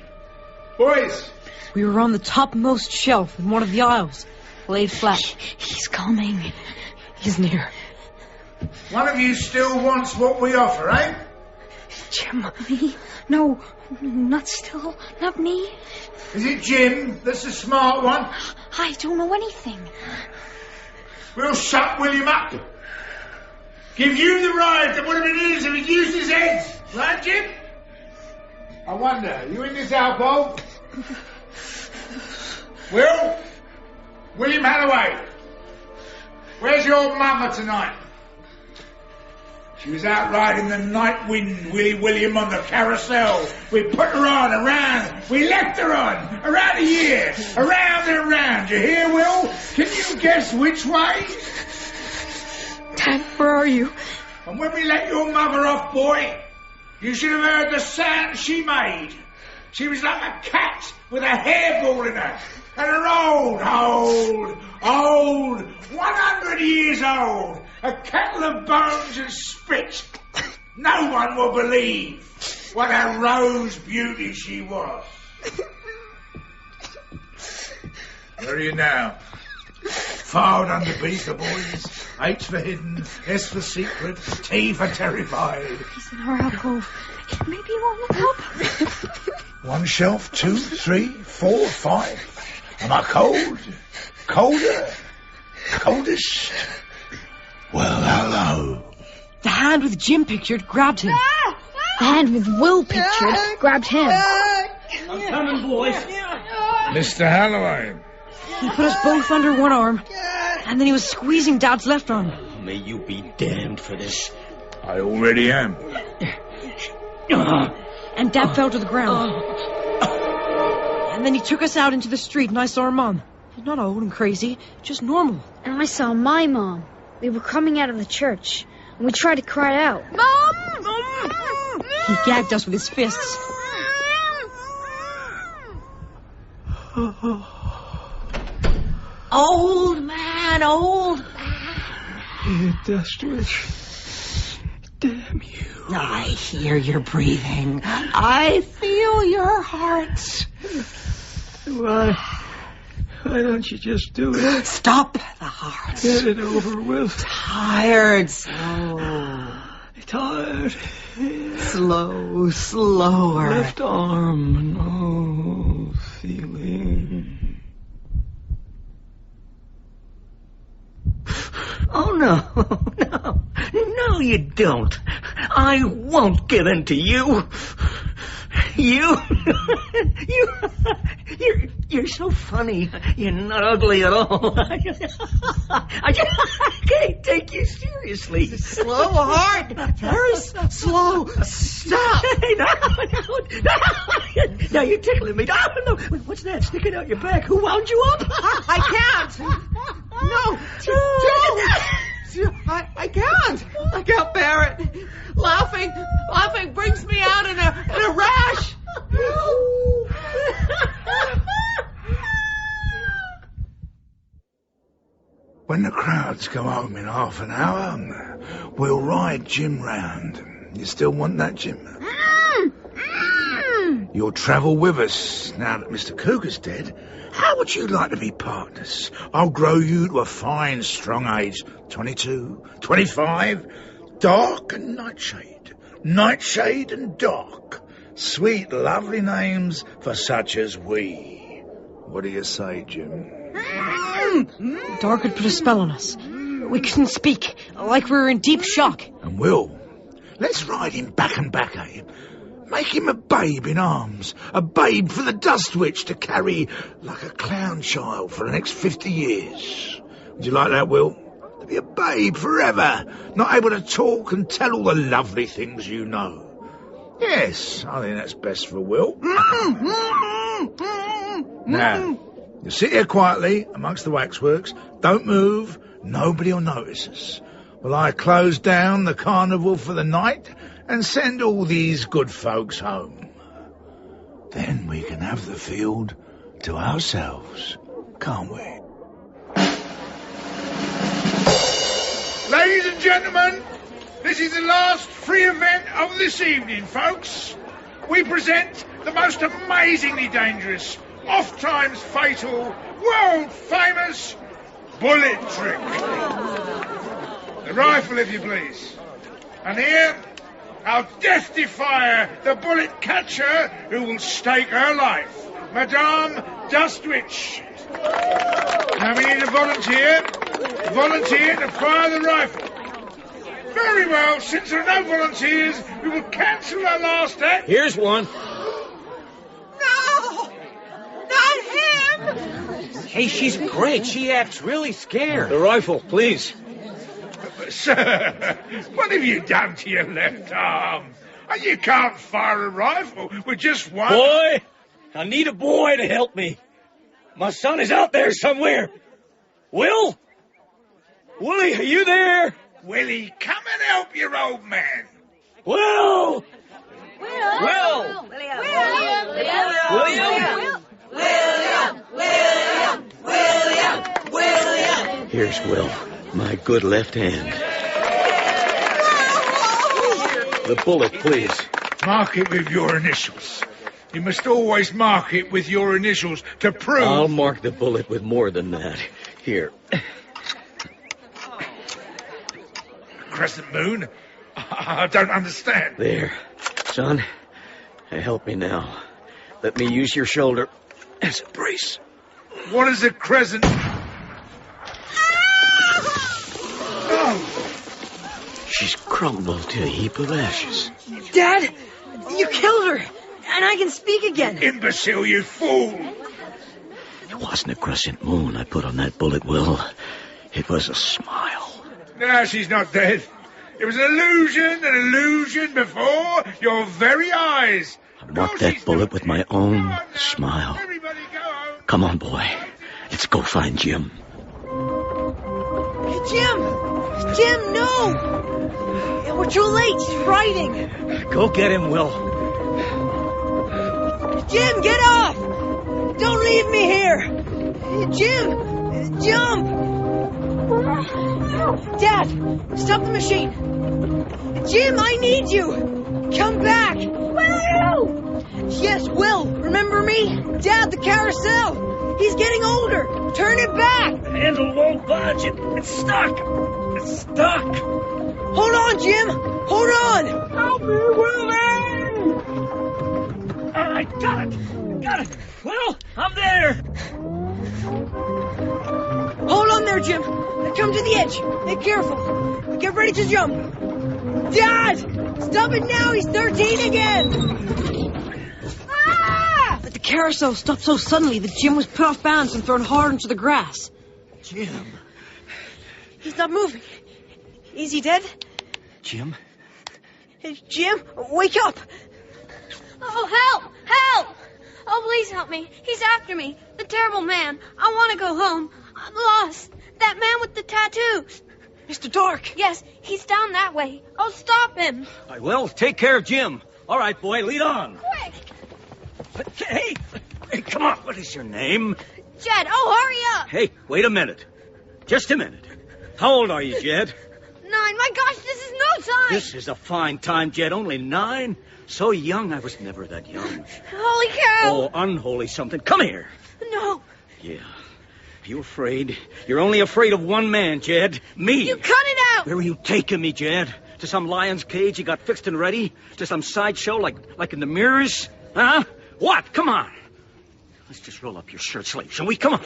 Boys? We were on the topmost shelf in one of the aisles, laid flat. He's coming. He's near. One of you still wants what we offer, eh? Jim, me? No, not still. Not me. Is it Jim that's the smart one? I don't know anything. We'll shut William up. Give you the ride that would have been his if he'd used his head. Right, Jim? I wonder, are you in this alcove? William Halloway. Where's your mama tonight? She was out riding the night wind, William, on the carousel. We put her on, around. We left her on, around a year. Around and around. You hear, Will? Can you guess which way? Dad, where are you? And when we let your mother off, boy, you should have heard the sound she made. She was like a cat with a hairball in her. And her old, 100 years old. A kettle of bones and spit. No one will believe what a rose beauty she was. Where are you now? Filed under B for boys, H for hidden, S for secret, T for terrified. He's in our alcove. Maybe he won't look up. One shelf, 2, 3, 4, 5. Am I cold? Colder? Coldest? Well, hello. The hand with Jim pictured grabbed him. The hand with Will pictured grabbed him. I'm coming, boys. Mr. Halloway. He put us both under one arm, and then he was squeezing Dad's left arm. May you be damned for this. I already am. And Dad fell to the ground. And then he took us out into the street, and I saw our Mom. Not old and crazy, just normal. And I saw my mom. We were coming out of the church, and we tried to cry out. Mom! He gagged us with his fists. Old man, old man. Pedestria. Damn you. I hear your breathing. I feel your heart. Why don't you just do it? Stop the heart. Get it over with. Tired, slow. Tired. Slow, slower. Left arm, no feeling. Oh, no. No, you don't. I won't give in to you. You're so funny. You're not ugly at all. I can't take you seriously. Slow heart. Very slow. Stop. Now you're tickling me. No. What's that sticking out your back? Who wound you up? I can't. No. I can't. I can't bear it. Laughing brings me out in a rash. When the crowds go home in half an hour, we'll ride Jim round. You still want that, Jim? You'll travel with us now that Mr. Cougar's dead. How would you like to be partners? I'll grow you to a fine, strong age. 22, 25. Dark and Nightshade. Nightshade and Dark. Sweet, lovely names for such as we. What do you say, Jim? Dark had put a spell on us. We couldn't speak, like we were in deep shock. And Will, let's ride him back and back at him. Make him a babe in arms. A babe for the Dust Witch to carry like a clown child for the next 50 years. Would you like that, Will? To be a babe forever, not able to talk and tell all the lovely things you know. Yes, I think that's best for Will. Now, you sit here quietly amongst the waxworks. Don't move. Nobody will notice us. Well, I close down the carnival for the night and send all these good folks home. Then we can have the field to ourselves, can't we? Ladies and gentlemen, this is the last free event of this evening, folks. We present the most amazingly dangerous, oft-times fatal, world-famous bullet trick. The rifle, if you please. And here, our death defier, the bullet catcher, who will stake her life, Madame Dustwitch. Now we need a volunteer to fire the rifle. Very well, since there are no volunteers, we will cancel our last act. Here's one. No! Not him! Hey, she's great. She acts really scared. The rifle, please. Sir, what have you done to your left arm? You can't fire a rifle with just one... Boy! I need a boy to help me. My son is out there somewhere. Will? Willie, are you there? Willie, come and help your old man. Will! William! Here's Will, my good left hand. The bullet, please. Mark it with your initials. You must always mark it with your initials to prove... I'll mark the bullet with more than that. Here. Crescent moon? I don't understand. There. Son, help me now. Let me use your shoulder as a brace. What is a crescent... She's crumbled to a heap of ashes. Dad, you killed her, and I can speak again. Imbecile, you fool! It wasn't a crescent moon I put on that bullet, Will. It was a smile. No, she's not dead. It was an illusion before your very eyes. I marked that bullet with my own smile. Come on, boy. Let's go find Jim. Hey, Jim, no! We're too late. He's riding. Go get him, Will. Jim, get off! Don't leave me here! Jim, jump! Dad, stop the machine! Jim, I need you! Come back! Will! Yes, Will, remember me? Dad, the carousel! He's getting older! Turn it back! The handle won't budge. It's stuck. It's stuck. Hold on, Jim! Hold on! Help me, Willie! I got it! Got it! Well, I'm there! Hold on there, Jim! Come to the edge! Be careful! Get ready to jump! Dad! Stop it now! He's 13 again! Ah! But the carousel stopped so suddenly that Jim was put off balance and thrown hard into the grass. Jim. He's not moving. Is he dead? Jim? Hey, Jim, wake up! Oh, help! Help! Oh, please help me. He's after me. The terrible man. I want to go home. I'm lost. That man with the tattoos. Mr. Dark. Yes, he's down that way. I'll stop him. I will. Take care of Jim. All right, boy, lead on. Quick! Hey, come on. What is your name? Jed, oh, hurry up! Hey, wait a minute. Just a minute. How old are you, Jed? 9. My gosh, this is no time! This is a fine time, Jed. Only 9? So young. I was never that young. Holy cow! Oh, unholy something. Come here. No. Yeah. You afraid? You're only afraid of one man, Jed. Me. You cut it out! Where were you taking me, Jed? To some lion's cage you got fixed and ready? To some sideshow like in the mirrors? Huh? What? Come on. Let's just roll up your shirt sleeve, shall we? Come on.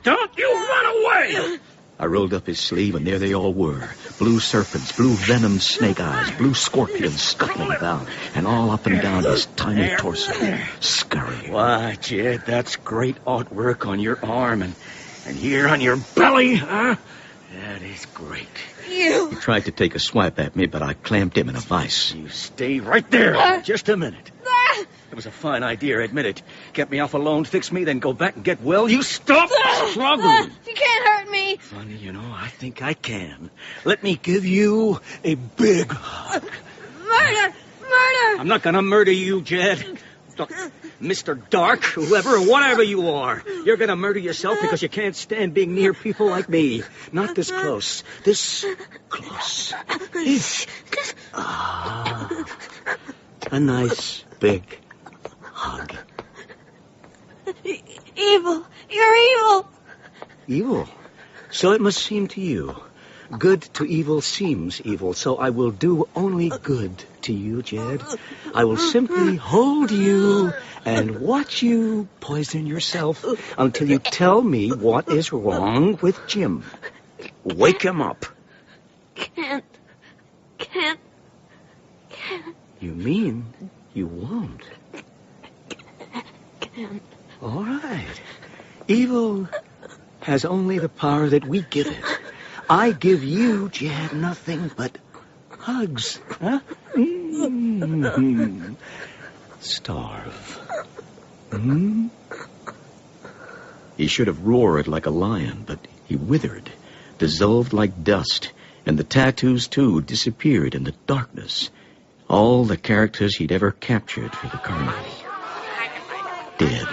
Don't you run away! I rolled up his sleeve, and there they all were. Blue serpents, blue venomed snake eyes, blue scorpions scuttling about, and all up and down his tiny torso. Scurry. Why, Jed, that's great artwork on your arm, and here on your belly, huh? That is great. You He tried to take a swipe at me, but I clamped him in a vice. You stay right there. Just a minute. It was a fine idea, admit it. Get me off alone, fix me, then go back and get well. You stop struggling. You can't hurt me. Funny, I think I can. Let me give you a big hug. Murder! I'm not gonna murder you, Jed. Look, Mr. Dark, whoever, whatever you are, you're gonna murder yourself because you can't stand being near people like me. Not this close. This close. A nice big hug. Evil. You're evil. Evil? So it must seem to you. Good to evil seems evil, so I will do only good to you, Jed. I will simply hold you and watch you poison yourself until you tell me what is wrong with Jim. Wake him up. Can't. You mean you won't? Can't. All right. Evil has only the power that we give it. I give you, Jed, nothing but hugs. Huh? Starve. He should have roared like a lion, but he withered, dissolved like dust, and the tattoos, too, disappeared in the darkness. All the characters he'd ever captured for the carnival. Dead.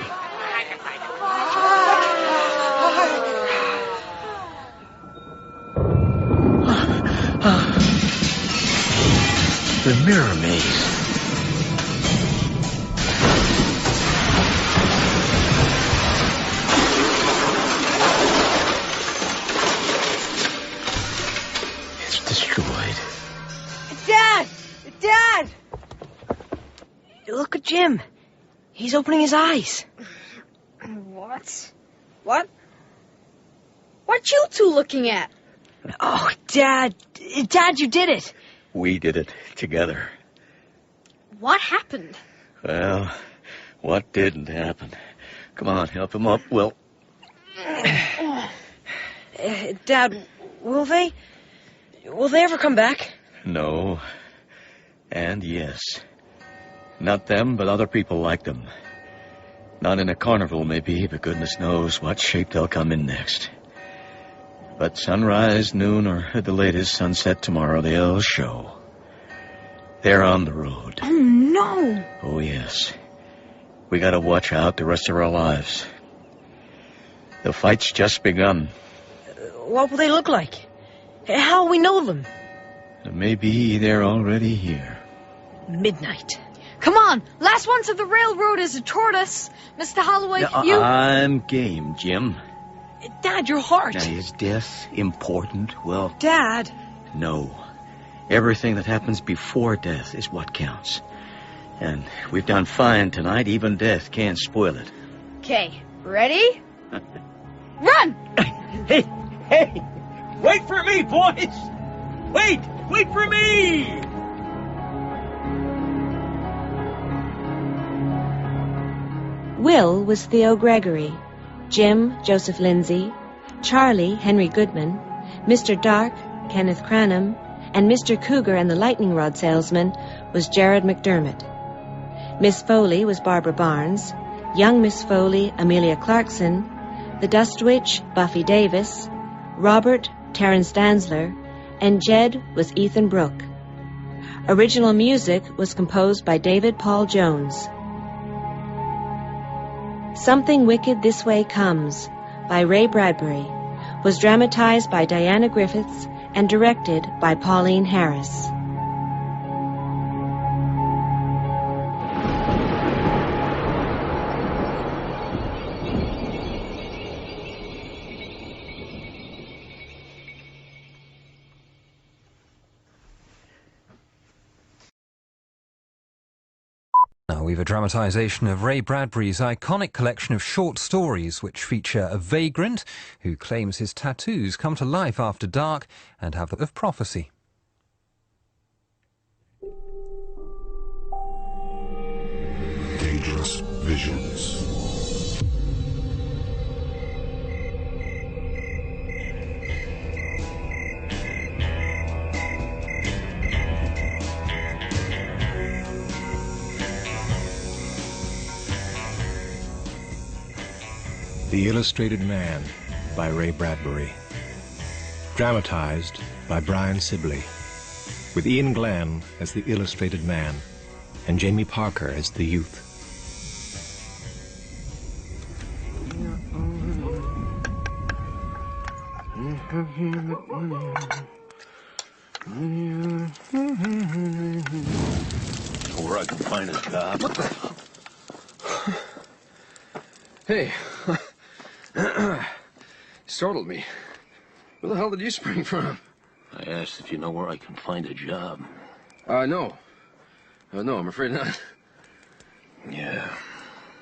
The mirror maze. It's destroyed. Dad! Look at Jim. He's opening his eyes. What? What you two looking at? Oh, Dad, you did it. We did it together. What happened? Well, what didn't happen? Come on, help him up, Will. Dad, will they? Will they ever come back? No. And yes. Not them, but other people like them. Not in a carnival, maybe, but goodness knows what shape they'll come in next. But sunrise, noon, or at the latest, sunset tomorrow, they'll show. They're on the road. Oh, no! Oh, yes. We gotta watch out the rest of our lives. The fight's just begun. What will they look like? How will we know them? Maybe they're already here. Midnight. Come on, last one to the railroad is a tortoise. Mr. Holloway, you... I'm game, Jim. Dad, your heart. Now, is death important? Well... Dad. No. Everything that happens before death is what counts. And we've done fine tonight. Even death can't spoil it. Okay, ready? Run! Hey! Wait for me, boys! Wait for me! Will was Theo Gregory, Jim, Joseph Lindsay, Charlie, Henry Goodman, Mr. Dark, Kenneth Cranham, and Mr. Cougar and the Lightning Rod Salesman was Jared McDermott. Miss Foley was Barbara Barnes, young Miss Foley, Amelia Clarkson, the Dust Witch, Buffy Davis, Robert, Terence Danzler, and Jed was Ethan Brooke. Original music was composed by David Paul Jones. Something Wicked This Way Comes by Ray Bradbury was dramatized by Diana Griffiths and directed by Pauline Harris. Now we've a dramatisation of Ray Bradbury's iconic collection of short stories which feature a vagrant who claims his tattoos come to life after dark and have the of prophecy. Dangerous visions. The Illustrated Man by Ray Bradbury. Dramatized by Brian Sibley, with Ian Glenn as the Illustrated Man and Jamie Parker as the youth. Where I can find a job. What the? Hey. Startled me. Where the hell did you spring from? I asked if you know where I can find a job. No. No, I'm afraid not. Yeah.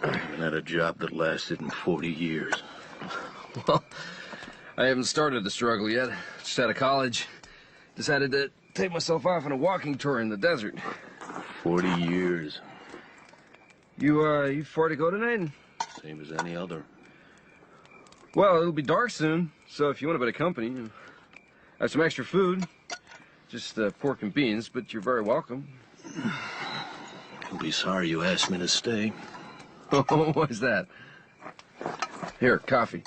I haven't had a job that lasted in 40 years. Well, I haven't started the struggle yet. Just out of college. Decided to take myself off on a walking tour in the desert. 40 years. You far to go tonight? Same as any other. Well, it'll be dark soon, so if you want a bit of company, I have some extra food. Just pork and beans, but you're very welcome. You'll be sorry you asked me to stay. Oh, what's that? Here, coffee.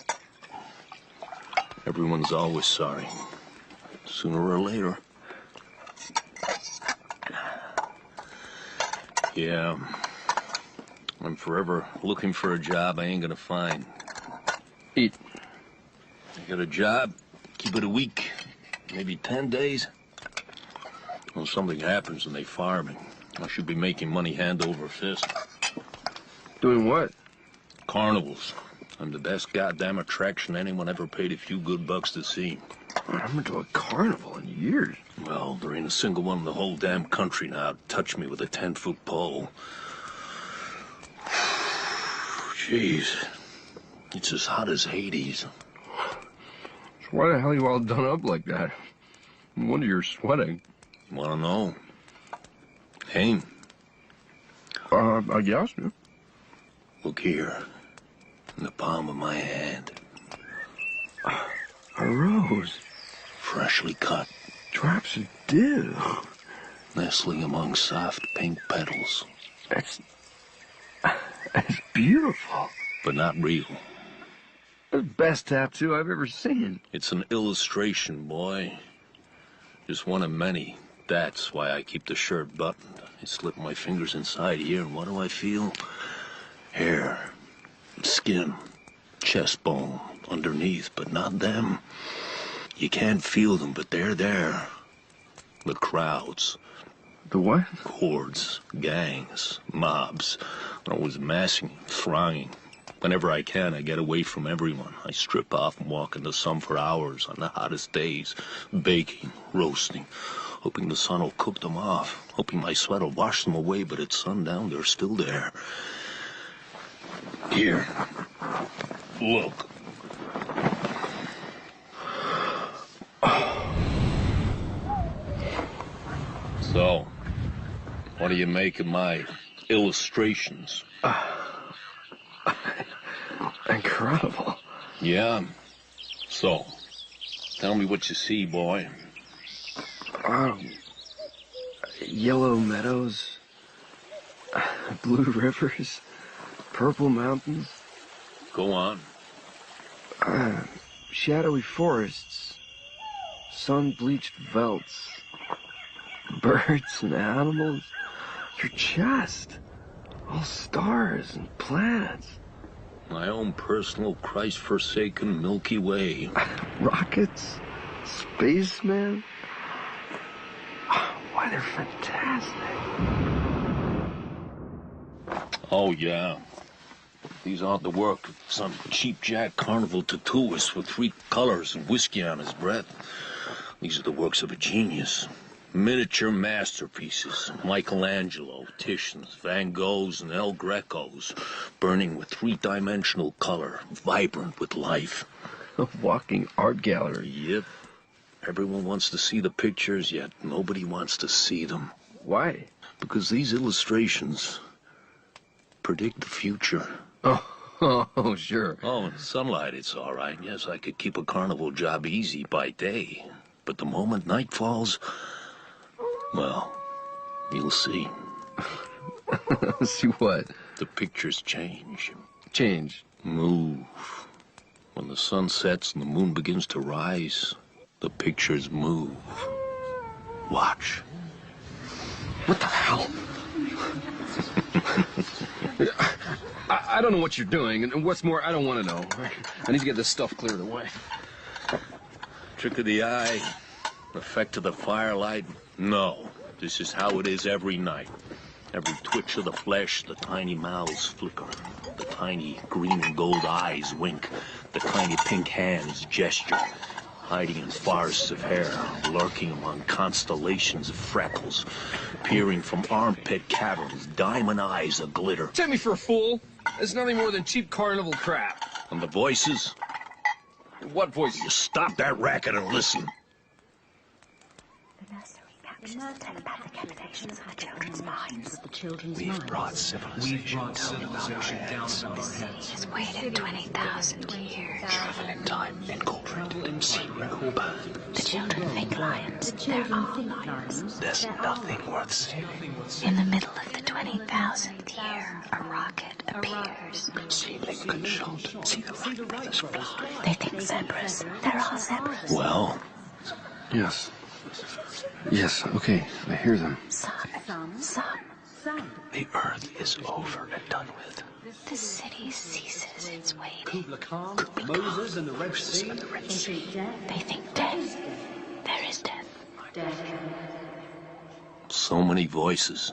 Everyone's always sorry. Sooner or later. Yeah. I'm forever looking for a job I ain't gonna find. Eat. I got a job, keep it a week, maybe 10 days. Well, something happens and they fire me. I should be making money hand over fist. Doing what? Carnivals. I'm the best goddamn attraction anyone ever paid a few good bucks to see. I haven't been to a carnival in years. Well, there ain't a single one in the whole damn country now to touch me with a 10-foot pole. Jeez. It's as hot as Hades. So why the hell are you all done up like that? No wonder you're sweating. You want to know? Aim. I guess, yeah. Look here. In the palm of my hand. A rose. Freshly cut. Drops of dew. Nestling among soft pink petals. That's beautiful. But not real. The best tattoo I've ever seen. It's an illustration, boy. Just one of many. That's why I keep the shirt buttoned. I slip my fingers inside here, and what do I feel? Hair, skin, chest bone underneath, but not them. You can't feel them, but they're there. The crowds. The what? Hordes, gangs, mobs. Always massing, thronging. Whenever I can, I get away from everyone. I strip off and walk in the sun for hours on the hottest days, baking, roasting, hoping the sun will cook them off, hoping my sweat will wash them away, but at sundown, they're still there. Here. Look. So, what do you make of my illustrations? Incredible. Yeah. So, tell me what you see, boy. Yellow meadows, blue rivers, purple mountains. Go on. Shadowy forests, sun-bleached velds, birds and animals. Your chest, all stars and planets. My own personal Christ-forsaken Milky Way. Rockets, spacemen. Why, they're fantastic. Oh, yeah. These aren't the work of some cheap-jack carnival tattooist with 3 colors and whiskey on his breath. These are the works of a genius. Miniature masterpieces. Michelangelo, Titians, Van Goghs, and El Grecos. Burning with 3-dimensional color. Vibrant with life. A walking art gallery. Yep. Everyone wants to see the pictures, yet nobody wants to see them. Why? Because these illustrations predict the future. Oh, sure. Oh, in sunlight, it's all right. Yes, I could keep a carnival job easy by day. But the moment night falls, well, you'll see. See what? The pictures change. Change? Move. When the sun sets and the moon begins to rise, the pictures move. Watch. What the hell? I don't know what you're doing, and what's more, I don't want to know. I need to get this stuff cleared away. Trick of the eye, effect of the firelight. No, this is how it is every night. Every twitch of the flesh, the tiny mouths flicker, the tiny green and gold eyes wink, the tiny pink hands gesture, hiding in forests of hair, lurking among constellations of freckles, peering from armpit caverns, diamond eyes a-glitter. Take me for a fool. It's nothing more than cheap carnival crap. And the voices? What voices? You stop that racket and listen. Telepathic emanations of the children's minds. We've brought civilization down on our heads. Has waited 20,000 years. Traveling time incorporated. Zero burn. The children think lions. There are lions. There's nothing worth saving. In the middle of the 20,000th year, a rocket appears. See Lincoln shot. See the Wright brothers fly. They think zebras. They're all zebras. Well? Yes. Yes, okay, I hear them. Sun. The Earth is over and done with. The city ceases its waiting. Kubla Khan, Moses and the Red Sea. They think death. There is death. So many voices.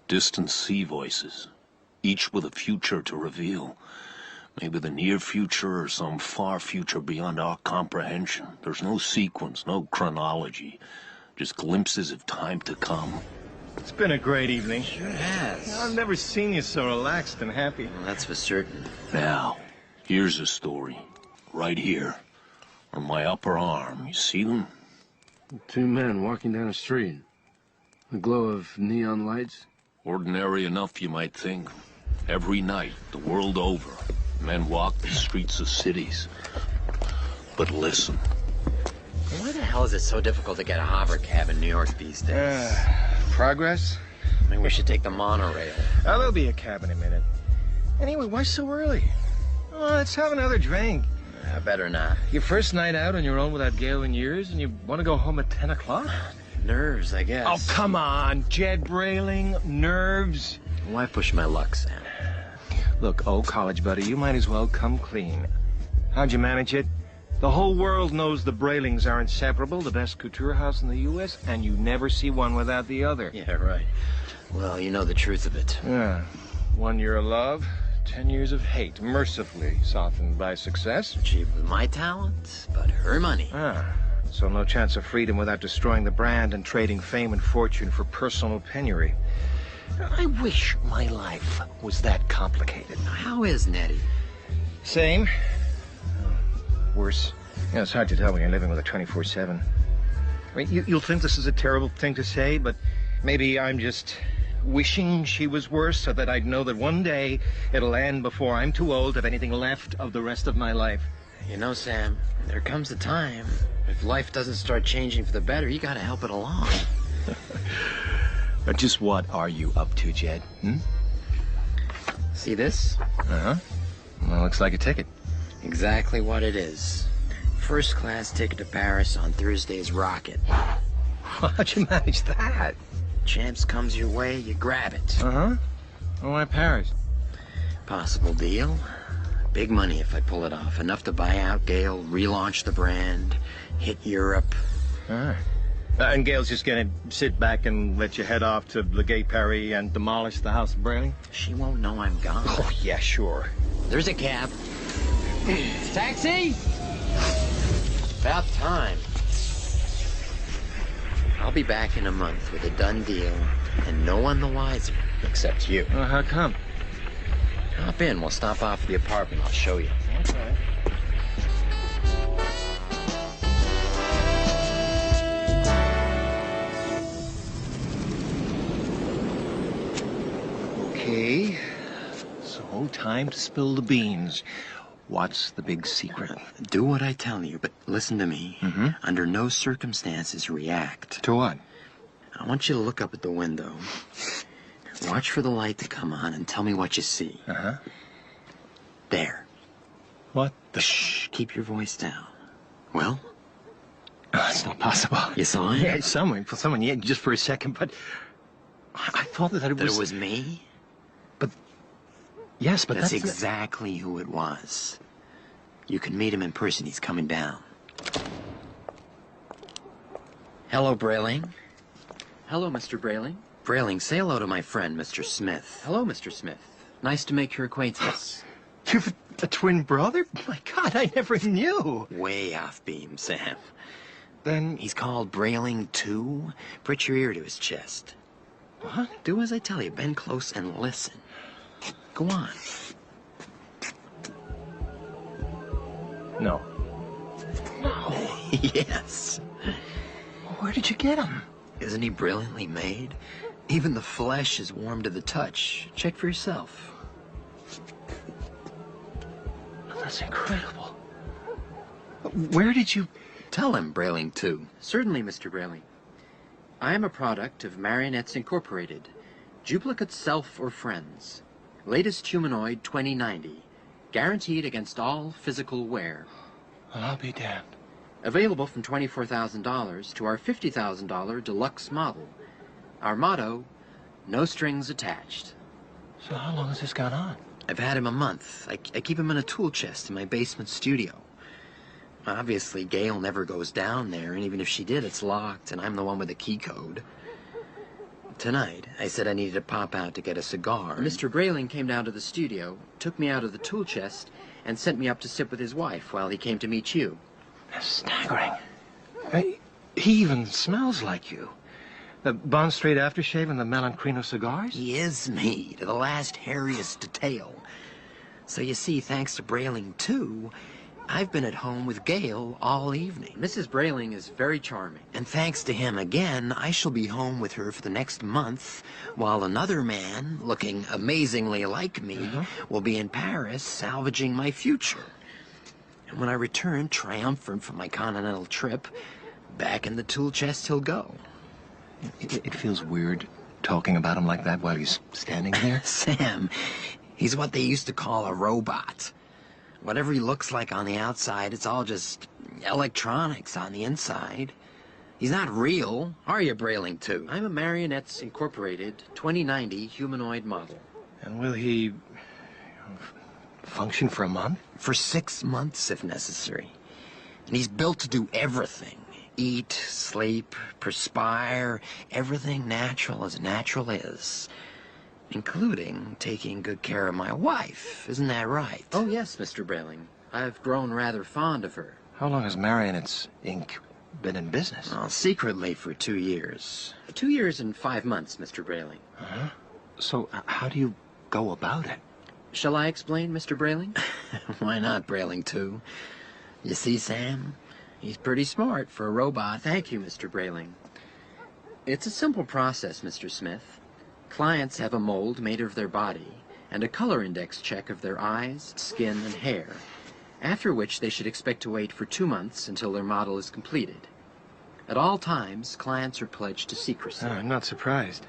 Distant sea voices. Each with a future to reveal. Maybe the near future or some far future beyond our comprehension. There's no sequence, no chronology. Just glimpses of time to come. It's been a great evening. Sure has. I've never seen you so relaxed and happy. Well, that's for certain. Now, here's a story. Right here. On my upper arm. You see them? 2 men walking down a street. The glow of neon lights. Ordinary enough, you might think. Every night, the world over, men walk the streets of cities. But listen. Why the hell hell is it so difficult to get a hover cab in New York these days? Progress? Maybe we should take the monorail. Oh, there'll be a cab in a minute. Anyway, why so early? Oh, let's have another drink. Better not. Your first night out on your own without Gail in years, and you want to go home at 10 o'clock? Nerves, I guess. Oh, come on. Jed Brayling, nerves. Why push my luck, Sam? Look, old college buddy, you might as well come clean. How'd you manage it? The whole world knows the Braylings are inseparable, the best couture house in the U.S., and you never see one without the other. Yeah, right. Well, you know the truth of it. Yeah. 1 year of love, 10 years of hate, mercifully softened by success. Achieved with my talent, but her money. So no chance of freedom without destroying the brand and trading fame and fortune for personal penury. I wish my life was that complicated. How is Nettie? Same. Worse. You know, it's hard to tell when you're living with her 24/7. I mean, you'll think this is a terrible thing to say, but maybe I'm just wishing she was worse so that I'd know that one day it'll end before I'm too old to have anything left of the rest of my life. You know, Sam, there comes a time, if life doesn't start changing for the better, you gotta help it along. But just what are you up to, Jed? See this? Uh-huh. Well, looks like a ticket. Exactly what it is. First class ticket to Paris on Thursday's rocket. How'd you manage that? Chance comes your way, you grab it. Uh-huh. Oh, why Paris? Possible deal. Big money if I pull it off. Enough to buy out Gail, relaunch the brand, hit Europe. And Gail's just gonna sit back and let you head off to Le Gay Paris and demolish the House of Brayling? She won't know I'm gone. Oh, yeah, sure. There's a cab. Taxi? About time. I'll be back in a month with a done deal, and no one the wiser, except you. How come? Hop in, we'll stop off at the apartment, I'll show you. Okay. Okay, so time to spill the beans. What's the big secret? Do what I tell you, but listen to me. Under no circumstances react. To what? I want you to look up at the window. Watch for the light to come on and tell me what you see. There. What the... Shh, keep your voice down. Well? That's not possible. You saw it? Yeah, someone, yeah, just for a second, but... I thought that it was... That it was me? But... Yes, but that's exactly who it was. You can meet him in person. He's coming down. Hello, Brayling. Hello, Mr. Brayling. Brayling, say hello to my friend, Mr. Smith. Hello, Mr. Smith. Nice to make your acquaintance. You've a twin brother? My God, I never knew. Way off beam, Sam. Then... He's called Brayling 2. Put your ear to his chest. What? Do as I tell you. Bend close and listen. Go on. No. No. Yes. Where did you get him? Isn't he brilliantly made? Even the flesh is warm to the touch. Check for yourself. That's incredible. Where did you... Tell him, Brayling 2. Certainly, Mr. Brayling. I am a product of Marionettes Incorporated. Duplicate self or friends. Latest humanoid 2090. Guaranteed against all physical wear. Well, I'll be damned. Available from $24,000 to our $50,000 deluxe model. Our motto, no strings attached. So how long has this gone on? I've had him a month. I keep him in a tool chest in my basement studio. Obviously, Gail never goes down there, and even if she did, it's locked, and I'm the one with the key code. Tonight, I said I needed to pop out to get a cigar. Mr. Brayling came down to the studio, took me out of the tool chest, and sent me up to sit with his wife while he came to meet you. That's staggering. He even smells like you. The Bond Street aftershave and the Melancrino cigars? He is me, to the last hairiest detail. So you see, thanks to Brayling 2, I've been at home with Gail all evening. Mrs. Brayling is very charming. And thanks to him again, I shall be home with her for the next month, while another man, looking amazingly like me, will be in Paris salvaging my future. And when I return triumphant from my continental trip, back in the tool chest he'll go. It feels weird talking about him like that while he's standing there. Sam, he's what they used to call a robot. Whatever he looks like on the outside, it's all just electronics on the inside. He's not real, are you, Brayling 2? I'm a Marionettes Incorporated 2090 humanoid model. And will he function for a month? For 6 months, if necessary. And he's built to do everything. Eat, sleep, perspire, everything natural as natural is. Including taking good care of my wife. Isn't that right? Oh, yes, Mr. Brayling. I've grown rather fond of her. How long has Marionettes, Inc. been in business? Well, secretly for 2 years. 2 years and 5 months, Mr. Brayling. Uh-huh. So, how do you go about it? Shall I explain, Mr. Brayling? Why not, Brayling 2? You see, Sam? He's pretty smart for a robot. Thank you, Mr. Brayling. It's a simple process, Mr. Smith. Clients have a mold made of their body and a color index check of their eyes, skin, and hair, after which they should expect to wait for 2 months until their model is completed. At all times, clients are pledged to secrecy. I'm not surprised.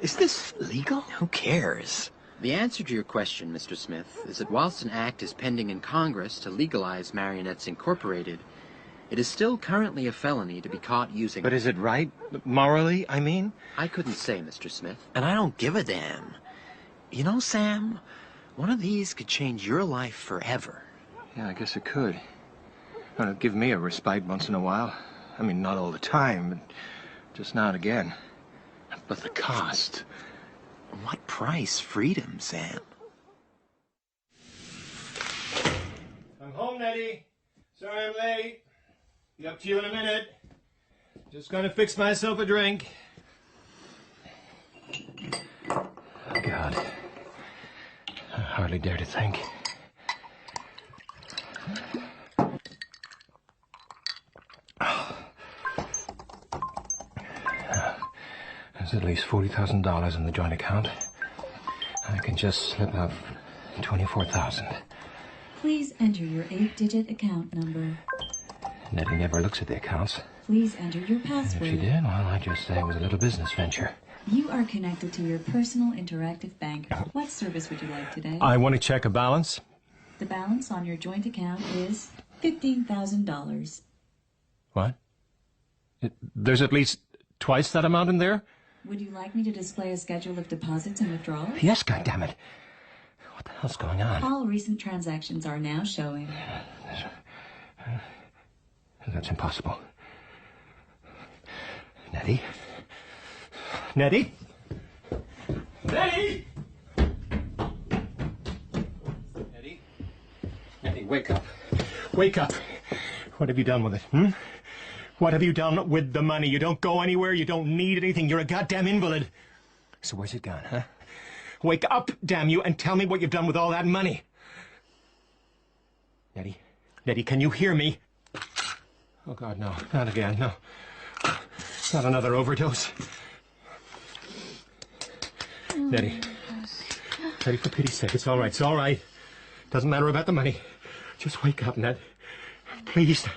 Is this legal? Who cares? The answer to your question, Mr. Smith, is that whilst an act is pending in Congress to legalize Marionettes Incorporated, it is still currently a felony to be caught using... But is it right? Morally, I mean? I couldn't say, Mr. Smith. And I don't give a damn. You know, Sam, one of these could change your life forever. Yeah, I guess it could. It'd give me a respite once in a while. I mean, not all the time, but just now and again. But the cost... What price freedom, Sam? I'm home, Nettie. Sorry I'm late. Be up to you in a minute. Just gonna fix myself a drink. Oh, God. I hardly dare to think. There's at least $40,000 in the joint account. I can just slip out $24,000. Please enter your 8-digit account number. Nettie never looks at the accounts. Please enter your password. If she did, well, I'd just say it was a little business venture. You are connected to your personal interactive bank. What service would you like today? I want to check a balance. The balance on your joint account is $15,000. What? There's at least twice that amount in there? Would you like me to display a schedule of deposits and withdrawals? Yes, goddammit. What the hell's going on? All recent transactions are now showing. That's impossible. Nettie? Nettie? Nettie! Nettie? Nettie, wake up. Wake up. What have you done with it, What have you done with the money? You don't go anywhere, you don't need anything, you're a goddamn invalid. So where's it gone, huh? Wake up, damn you, and tell me what you've done with all that money. Nettie? Nettie, can you hear me? Oh, God, no. Not again, no. Not another overdose. Nettie. Nettie, for pity's sake, it's all right, it's all right. Doesn't matter about the money. Just wake up, Ned. Please.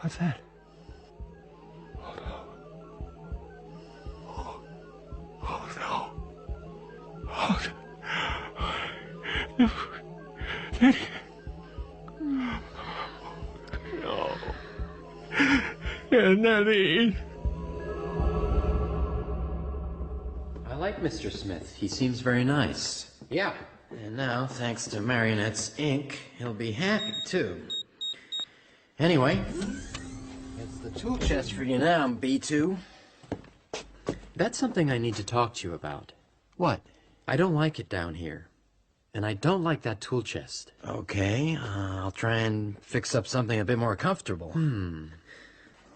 What's that? Oh, no. Oh, no. Oh, no. Nettie. No. Nettie. I like Mr. Smith. He seems very nice. Yeah. And now, thanks to Marionettes, Inc., he'll be happy, too. Anyway, it's the tool chest for you now, B2. That's something I need to talk to you about. What? I don't like it down here. And I don't like that tool chest. Okay, I'll try and fix up something a bit more comfortable.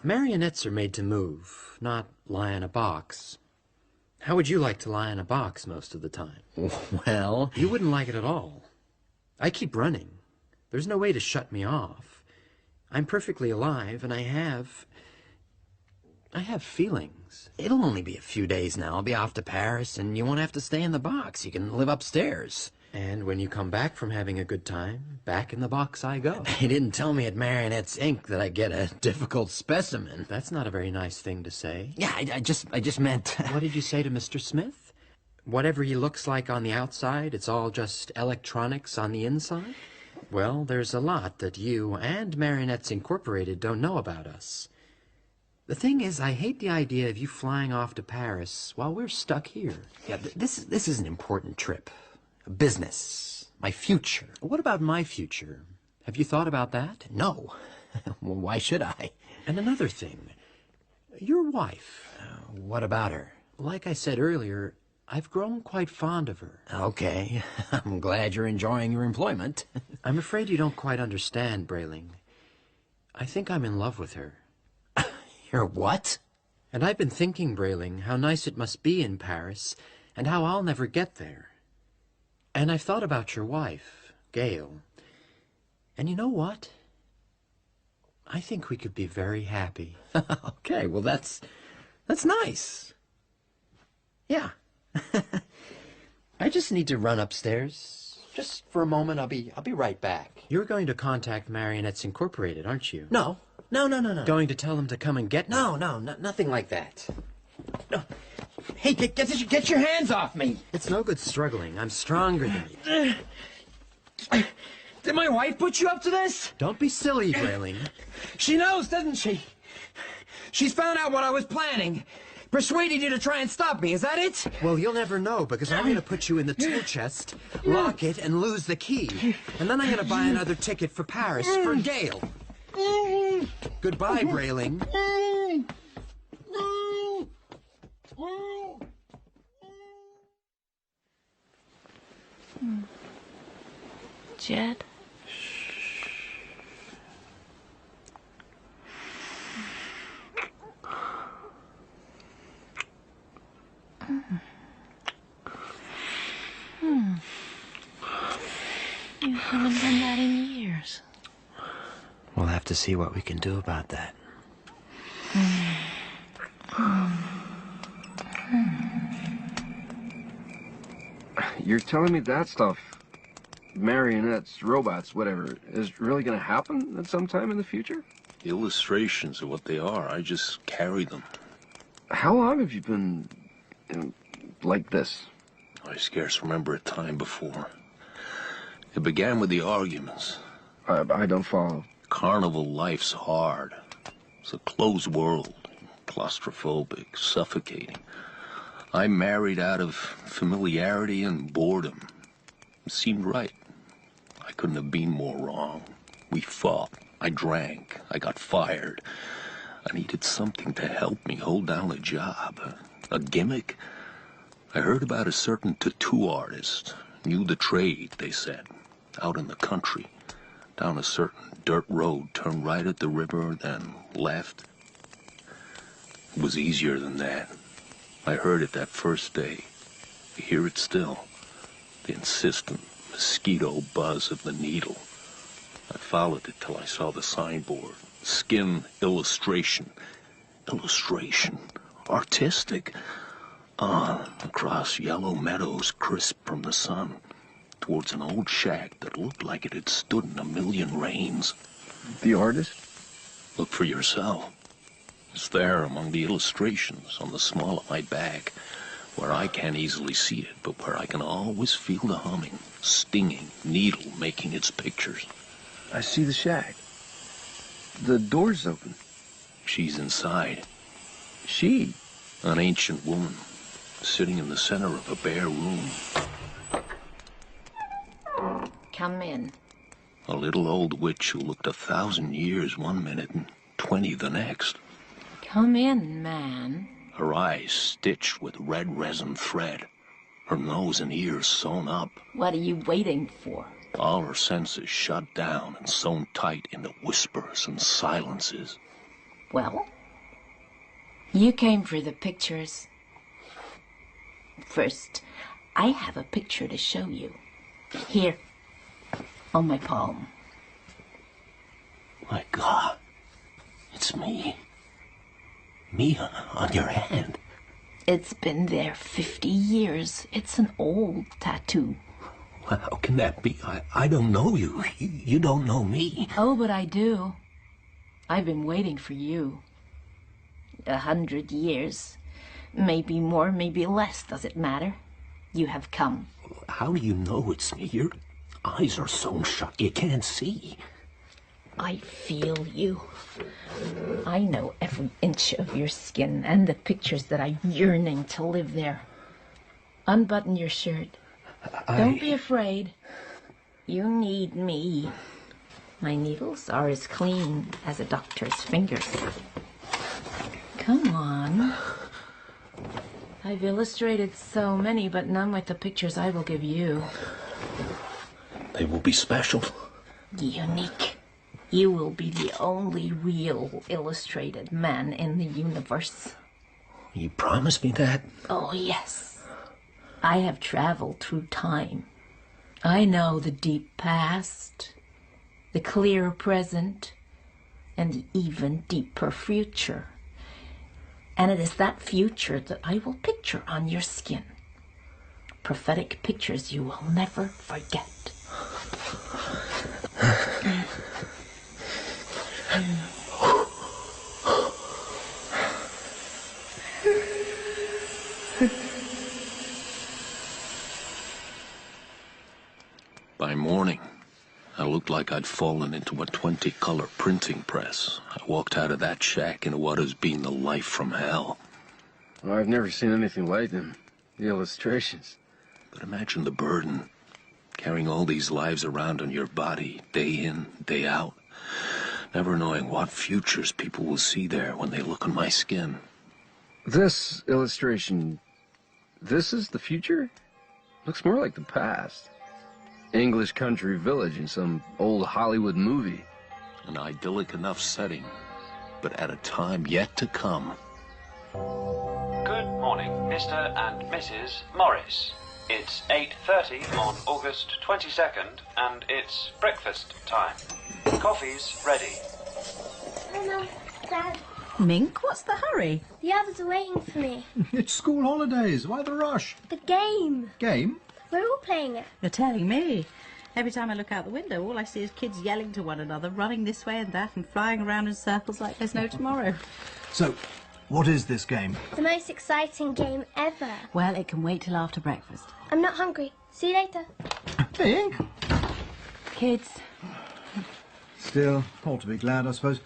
Marionettes are made to move, not lie in a box. How would you like to lie in a box most of the time? Well, you wouldn't like it at all. I keep running. There's no way to shut me off. I'm perfectly alive, and I have feelings. It'll only be a few days now. I'll be off to Paris, and you won't have to stay in the box. You can live upstairs. And when you come back from having a good time, back in the box I go. They didn't tell me at Marionette's Inc. that I get a difficult specimen. That's not a very nice thing to say. Yeah, I just meant... What did you say to Mr. Smith? Whatever he looks like on the outside, it's all just electronics on the inside? Well, there's a lot that you and Marionettes Incorporated don't know about us. The thing is, I hate the idea of you flying off to Paris while we're stuck here. Yeah, this is an important trip. Business. My future. What about my future? Have you thought about that? No. Well, why should I? And another thing. Your wife. What about her? Like I said earlier, I've grown quite fond of her. Okay. I'm glad you're enjoying your employment. I'm afraid you don't quite understand, Brayling. I think I'm in love with her. You're what? And I've been thinking, Brayling, how nice it must be in Paris, and how I'll never get there. And I've thought about your wife, Gail. And you know what? I think we could be very happy. Okay, well that's nice. Yeah. I just need to run upstairs. Just for a moment, I'll be right back. You're going to contact Marionettes Incorporated, aren't you? No. Going to tell them to come and get me? No, nothing like that. No. Hey, get your hands off me! It's no good struggling. I'm stronger than you. Did my wife put you up to this? Don't be silly, Brayling. She knows, doesn't she? She's found out what I was planning. Persuaded you to try and stop me, is that it? Well, you'll never know, because I'm going to put you in the tool chest, lock it, and lose the key. And then I'm going to buy another ticket for Paris for Gail. Goodbye, Brayling. Jed? You haven't done that in years. We'll have to see what we can do about that. You're telling me that stuff, marionettes, robots, whatever, is really going to happen at some time in the future? The illustrations are what they are. I just carry them. How long have you been like this? I scarce remember a time before. It began with the arguments. I don't follow. Carnival life's hard. It's a closed world, claustrophobic, suffocating. I married out of familiarity and boredom. It seemed right. I couldn't have been more wrong. We fought. I drank. I got fired. I needed something to help me hold down a job. A gimmick. I heard about a certain tattoo artist. Knew the trade, they said. Out in the country. Down a certain dirt road. Turned right at the river, then left. It was easier than that. I heard it that first day. I hear it still. The insistent mosquito buzz of the needle. I followed it till I saw the signboard. Skin illustration. Illustration. Artistic. Across yellow meadows crisp from the sun. Towards an old shack that looked like it had stood in a million rains. The artist? Look for yourself. It's there among the illustrations on the small of my back, where I can't easily see it, but where I can always feel the humming, stinging needle making its pictures. I see the shack. The door's open. She's inside. She? An ancient woman, sitting in the center of a bare room. Come in. A little old witch who looked 1,000 years one minute and 20 the next. Come in, man. Her eyes stitched with red resin thread. Her nose and ears sewn up. What are you waiting for? All her senses shut down and sewn tight into whispers and silences. Well, you came for the pictures. First, I have a picture to show you. Here, on my palm. My God, it's me. Me on your hand. It's been there 50 years. It's an old tattoo. Well, how can that be? I don't know you. You don't know me. Oh, but I do. I've been waiting for you. 100 years. Maybe more, maybe less. Does it matter? You have come. How do you know it's me? Your eyes are sewn shut. You can't see. I feel you. I know every inch of your skin and the pictures that are yearning to live there. Unbutton your shirt. Don't be afraid. You need me. My needles are as clean as a doctor's fingers. Come on. I've illustrated so many, but none like the pictures I will give you. They will be special. Unique. You will be the only real illustrated man in the universe. You promised me that? Oh, yes. I have traveled through time. I know the deep past, the clear present, and the even deeper future. And it is that future that I will picture on your skin. Prophetic pictures you will never forget. By morning, I looked like I'd fallen into a 20-color printing press. I walked out of that shack into what has been the life from hell. Well, I've never seen anything like them. The illustrations. But imagine the burden, carrying all these lives around on your body, day in, day out, never knowing what futures people will see there when they look on my skin. This illustration, this is the future? Looks more like the past. English country village in some old Hollywood movie. An idyllic enough setting, but at a time yet to come. Good morning, Mr. and Mrs. Morris. It's 8:30 on August 22nd, and it's breakfast time. Coffee's ready. Mum, Dad, Mink, what's the hurry? the others are waiting for me. It's school holidays. Why the rush? The game. Game? We're all playing it. You're telling me. Every time I look out the window, all I see is kids yelling to one another, running this way and that, and flying around in circles like there's no tomorrow. So, what is this game? The most exciting game ever. Well, it can wait till after breakfast. I'm not hungry. See you later. Pink? Kids. Still, ought to be glad, I suppose.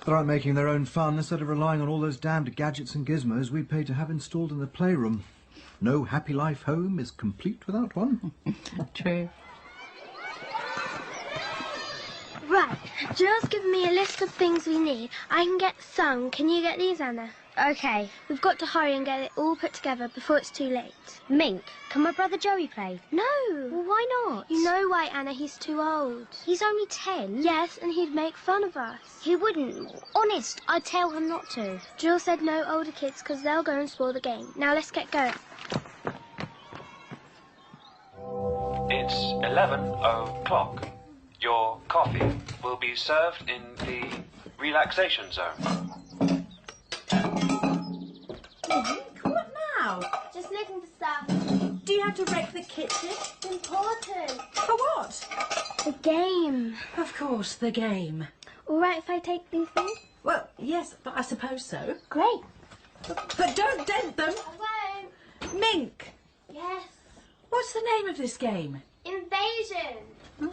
They're out making their own fun instead of relying on all those damned gadgets and gizmos we pay to have installed in the playroom. No happy life home is complete without one. True. Right, Jill's given me a list of things we need. I can get some. Can you get these, Anna? Okay. We've got to hurry and get it all put together before it's too late. Mink, can my brother Joey play? No. Well, why not? You know why, Anna. He's too old. He's only 10? Yes, and he'd make fun of us. He wouldn't. Honest, I'd tell him not to. Jill said no older kids because they'll go and spoil the game. Now let's get going. It's 11 o'clock. Your coffee will be served in the relaxation zone. What now? Just looking for stuff. Do you have to wreck the kitchen? It's important. For what? The game. Of course, the game. All right if I take these things? Well, yes, but I suppose so. Great. But don't dent them. I won't. Mink. Yes. What's the name of this game? Invasion. Oh.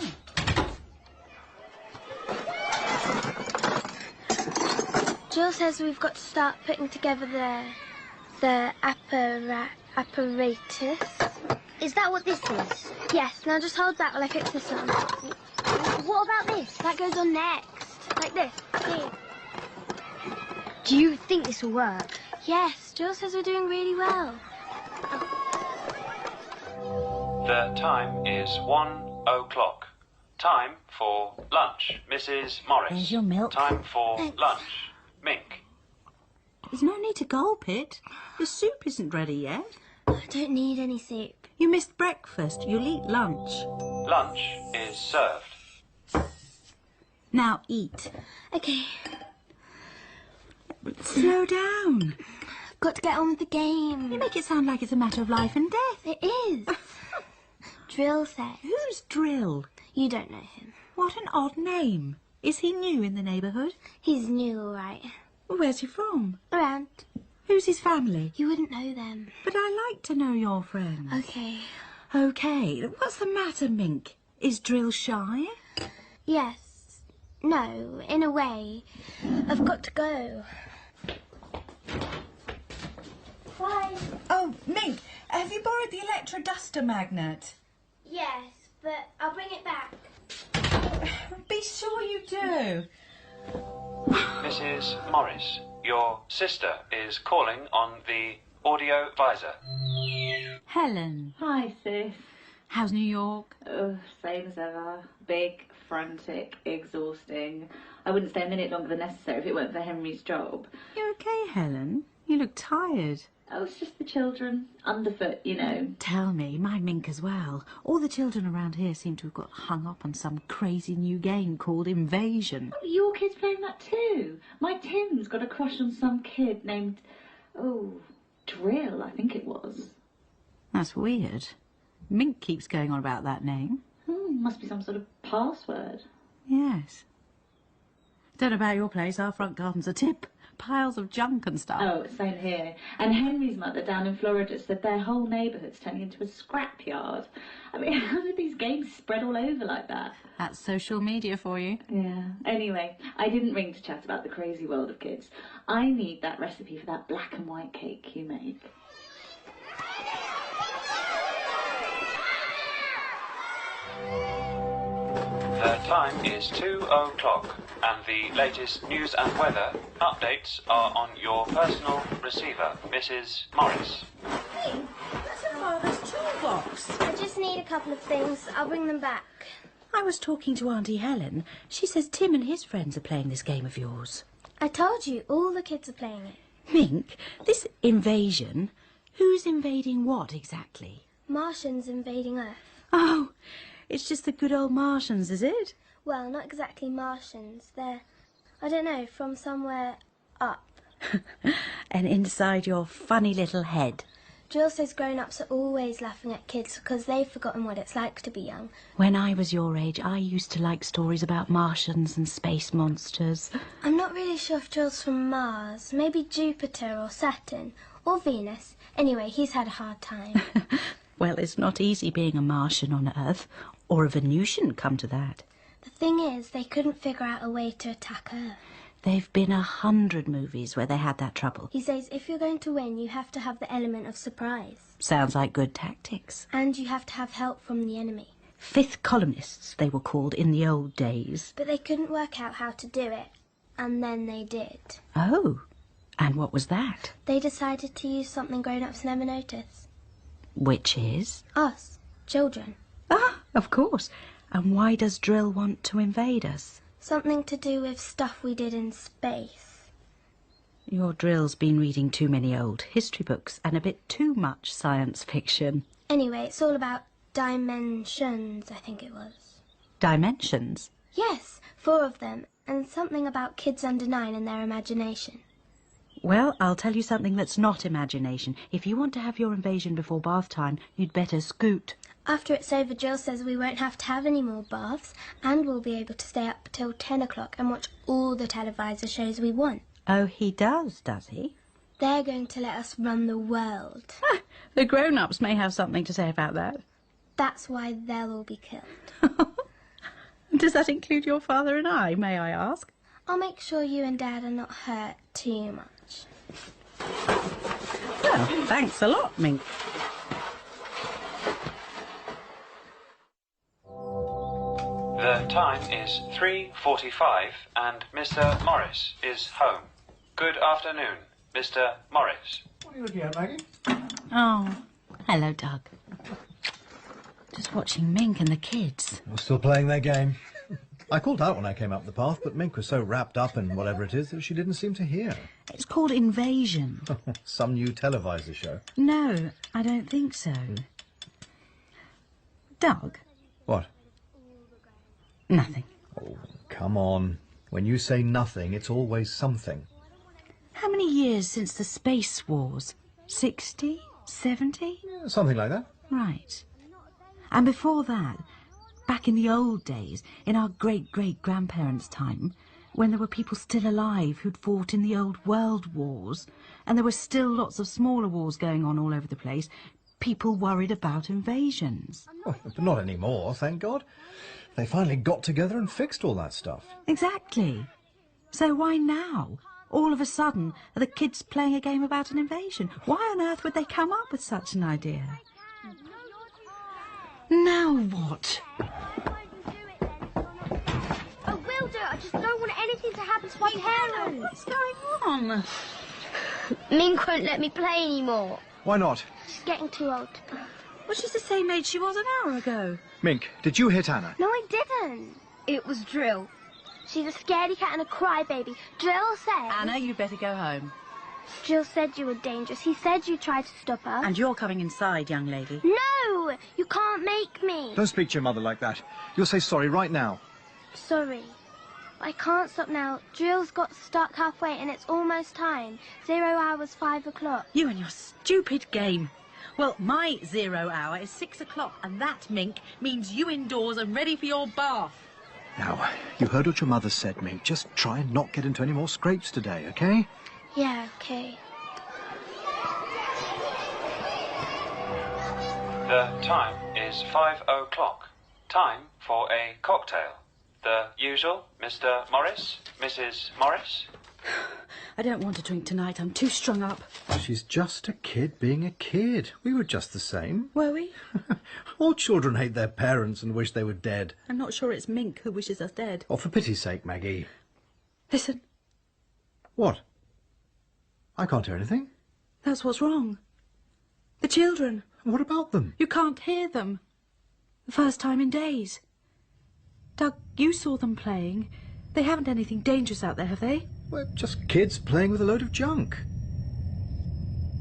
Jill says we've got to start putting together the apparatus. Is that what this is? Yes. Now just hold that while I fix this on. What about this? That goes on next. Like this. See? Do you think this will work? Yes. Jill says we're doing really well. The time is 1 o'clock. Time for lunch, Mrs. Morris. There's your milk. Time for lunch, Mink. There's no need to gulp it. The soup isn't ready yet. I don't need any soup. You missed breakfast. You'll eat lunch. Lunch is served. Now eat. Okay. Slow down. Got to get on with the game. You make it sound like it's a matter of life and death. It is. Drill said. Who's Drill? You don't know him. What an odd name. Is he new in the neighbourhood? He's new, all right. Where's he from? Around. Who's his family? You wouldn't know them. But I like to know your friends. Okay. Okay. What's the matter, Mink? Is Drill shy? Yes. No, in a way. I've got to go. Bye. Oh, Mink, have you borrowed the electroduster magnet? Yes, but I'll bring it back. Be sure you do. Mrs. Morris, your sister is calling on the audio visor. Helen. Hi, sis. How's New York? Oh, same as ever. Big, frantic, exhausting. I wouldn't stay a minute longer than necessary if it weren't for Henry's job. You okay, Helen? You look tired. Oh, it's just the children. Underfoot, you know. Tell me, my Mink as well. All the children around here seem to have got hung up on some crazy new game called Invasion. Oh, your kid's playing that too. My Tim's got a crush on some kid named... Oh, Drill, I think it was. That's weird. Mink keeps going on about that name. Must be some sort of password. Yes. Don't know about your place, our front garden's a tip. Piles of junk and stuff. Oh, same here. And Henry's mother down in Florida said their whole neighbourhood's turning into a scrapyard. I mean, how did these games spread all over like that? That's social media for you. Yeah. Anyway, I didn't ring to chat about the crazy world of kids. I need that recipe for that black and white cake you make. The time is 2:00, and the latest news and weather updates are on your personal receiver, Mrs. Morris. Hey, that's a father's toolbox. I just need a couple of things. I'll bring them back. I was talking to Auntie Helen. She says Tim and his friends are playing this game of yours. I told you, all the kids are playing it. Mink, this invasion, who's invading what exactly? Martians invading Earth. Oh, it's just the good old Martians, is it? Well, not exactly Martians. They're, I don't know, from somewhere up. And inside your funny little head. Jill says grown-ups are always laughing at kids because they've forgotten what it's like to be young. When I was your age, I used to like stories about Martians and space monsters. I'm not really sure if Jill's from Mars. Maybe Jupiter or Saturn or Venus. Anyway, he's had a hard time. Well, it's not easy being a Martian on Earth, or a Venusian, come to that. The thing is, they couldn't figure out a way to attack Earth. There've been 100 movies where they had that trouble. He says if you're going to win, you have to have the element of surprise. Sounds like good tactics. And you have to have help from the enemy. Fifth columnists, they were called in the old days. But they couldn't work out how to do it, and then they did. Oh, and what was that? They decided to use something grown-ups never notice. Which is? Us, children. Ah, of course. And why does Drill want to invade us? Something to do with stuff we did in space. Your Drill's been reading too many old history books and a bit too much science fiction. Anyway, it's all about dimensions, I think it was. Dimensions? Yes, 4 of them, and something about kids under 9 and their imagination. Well, I'll tell you something that's not imagination. If you want to have your invasion before bath time, you'd better scoot. After it's over, Jill says we won't have to have any more baths, and we'll be able to stay up till 10 o'clock and watch all the televisor shows we want. Oh, he does he? They're going to let us run the world. The grown-ups may have something to say about that. That's why they'll all be killed. Does that include your father and I, may I ask? I'll make sure you and Dad are not hurt too much. Well, thanks a lot, Mink. The time is 3:45 and Mr. Morris is home. Good afternoon, Mr. Morris. What are you looking at, Maggie? Oh, hello, Doug. Just watching Mink and the kids. We're still playing their game. I called out when I came up the path, but Mink was so wrapped up in whatever it is that she didn't seem to hear. It's called Invasion. Some new televisor show. No, I don't think so. Doug? What? Nothing. Oh, come on. When you say nothing, it's always something. How many years since the Space Wars? 60? 70? Yeah, something like that. Right. And before that, back in the old days, in our great-great-grandparents' time, when there were people still alive who'd fought in the old world wars, and there were still lots of smaller wars going on all over the place, people worried about invasions. Well, but not anymore, thank God. They finally got together and fixed all that stuff. Exactly. So why now? All of a sudden, are the kids playing a game about an invasion? Why on earth would they come up with such an idea? Now what? I will do it. I just don't want anything to happen to my parents. What's going on? Mink won't let me play anymore. Why not? She's getting too old to play. Well, she's the same age she was an hour ago. Mink, did you hit Anna? No, I didn't. It was Drill. She's a scaredy cat and a crybaby. Drill said... Anna, you better go home. Drill said you were dangerous. He said you tried to stop her. And you're coming inside, young lady. No! You can't make me. Don't speak to your mother like that. You'll say sorry right now. Sorry. I can't stop now. Drill's got stuck halfway and it's almost time. 0 hours, 5 o'clock. You and your stupid game. Well, my 0 hour is 6 o'clock, and that, Mink, means you indoors and ready for your bath. Now, you heard what your mother said, Mink. Just try and not get into any more scrapes today, okay? Yeah, okay. The time is 5 o'clock. Time for a cocktail. The usual, Mr. Morris, Mrs. Morris. I don't want to drink tonight. I'm too strung up. She's just a kid being a kid. We were just the same. Were we? All children hate their parents and wish they were dead. I'm not sure it's Mink who wishes us dead. Oh, for pity's sake, Maggie. Listen. What? I can't hear anything. That's what's wrong. The children. What about them? You can't hear them. The first time in days. Doug, you saw them playing. They haven't anything dangerous out there, have they? Well, just kids playing with a load of junk.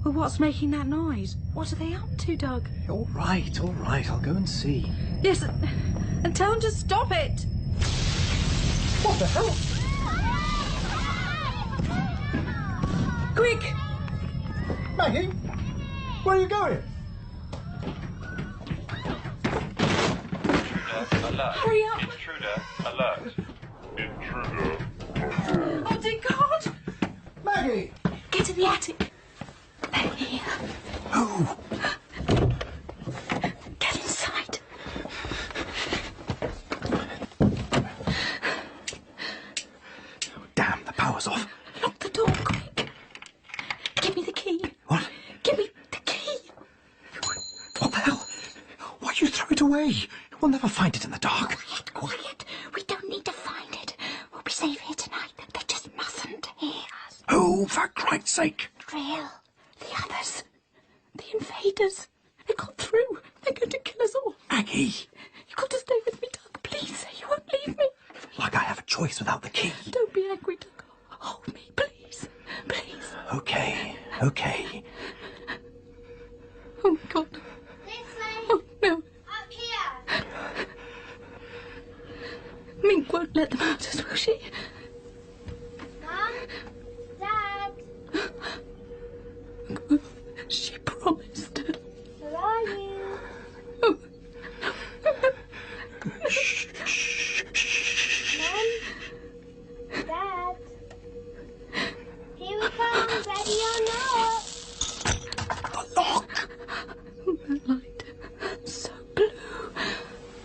Well, what's making that noise? What are they up to, Doug? All right, I'll go and see. Yes, and tell them to stop it. What the hell? Quick! Maggie, where are you going? Intruder alert. Hurry up. Intruder alert. Intruder. Oh, dear God! Maggie! Get in the attic. They're here. Who? Get inside. Damn, the power's off. Lock the door, quick. Give me the key. What? Give me the key. What the hell? Why'd you throw it away? We'll never find it in the dark. Quiet. We don't need to find it. We'll be safe here tonight. They just mustn't hear us. Oh, for Christ's sake. Drill. The others. The invaders. They got through. They're going to kill us all. Maggie. You've got to stay with me, Doug. Please say you won't leave me. Like I have a choice without the key. Don't be angry, Doug. Hold me, please. Please. Okay. Oh, my God. Oh, no. Up here. Mink won't let them out us, will she? Mum? Dad? She promised. Where are you? Mum? Dad? Here we come, ready or not? The lock! The light. So blue.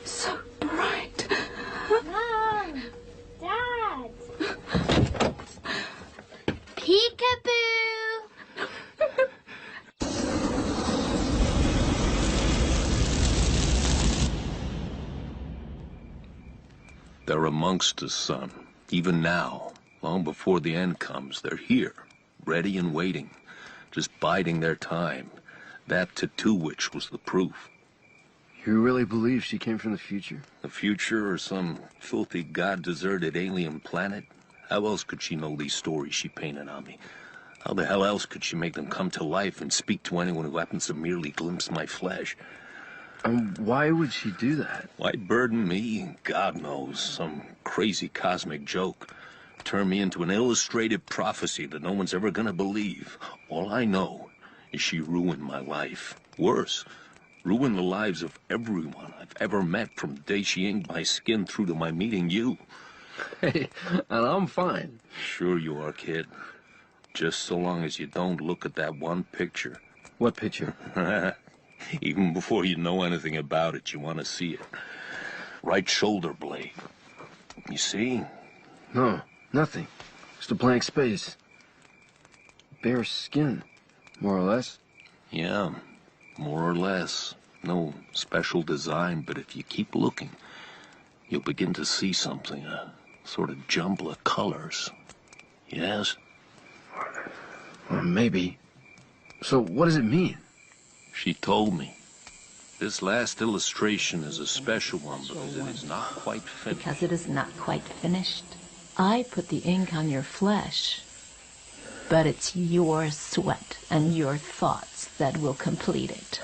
So bright. Mum! Dad! Peekaboo! They're amongst us, son. Even now, long before the end comes, they're here, ready and waiting, just biding their time. That tattoo witch was the proof. You really believe she came from the future? The future or some filthy god-deserted alien planet? How else could she know these stories she painted on me? How the hell else could she make them come to life and speak to anyone who happens to merely glimpse my flesh? Why would she do that? Why burden me? God knows. Some crazy cosmic joke. Turn me into an illustrated prophecy that no one's ever gonna believe. All I know is she ruined my life. Worse, Ruin the lives of everyone I've ever met from the day she inked my skin through to my meeting you. Hey, and I'm fine. Sure you are, kid. Just so long as you don't look at that one picture. What picture? Even before you know anything about it, you want to see it. Right shoulder blade. You see? No, nothing. Just a blank space. Bare skin, more or less. Yeah, more or less. No special design, but if you keep looking, you'll begin to see something, a sort of jumble of colors. Yes? Well, maybe. So what does it mean? She told me. This last illustration is a special one because it is not quite finished. Because it is not quite finished. I put the ink on your flesh, but it's your sweat and your thoughts that will complete it.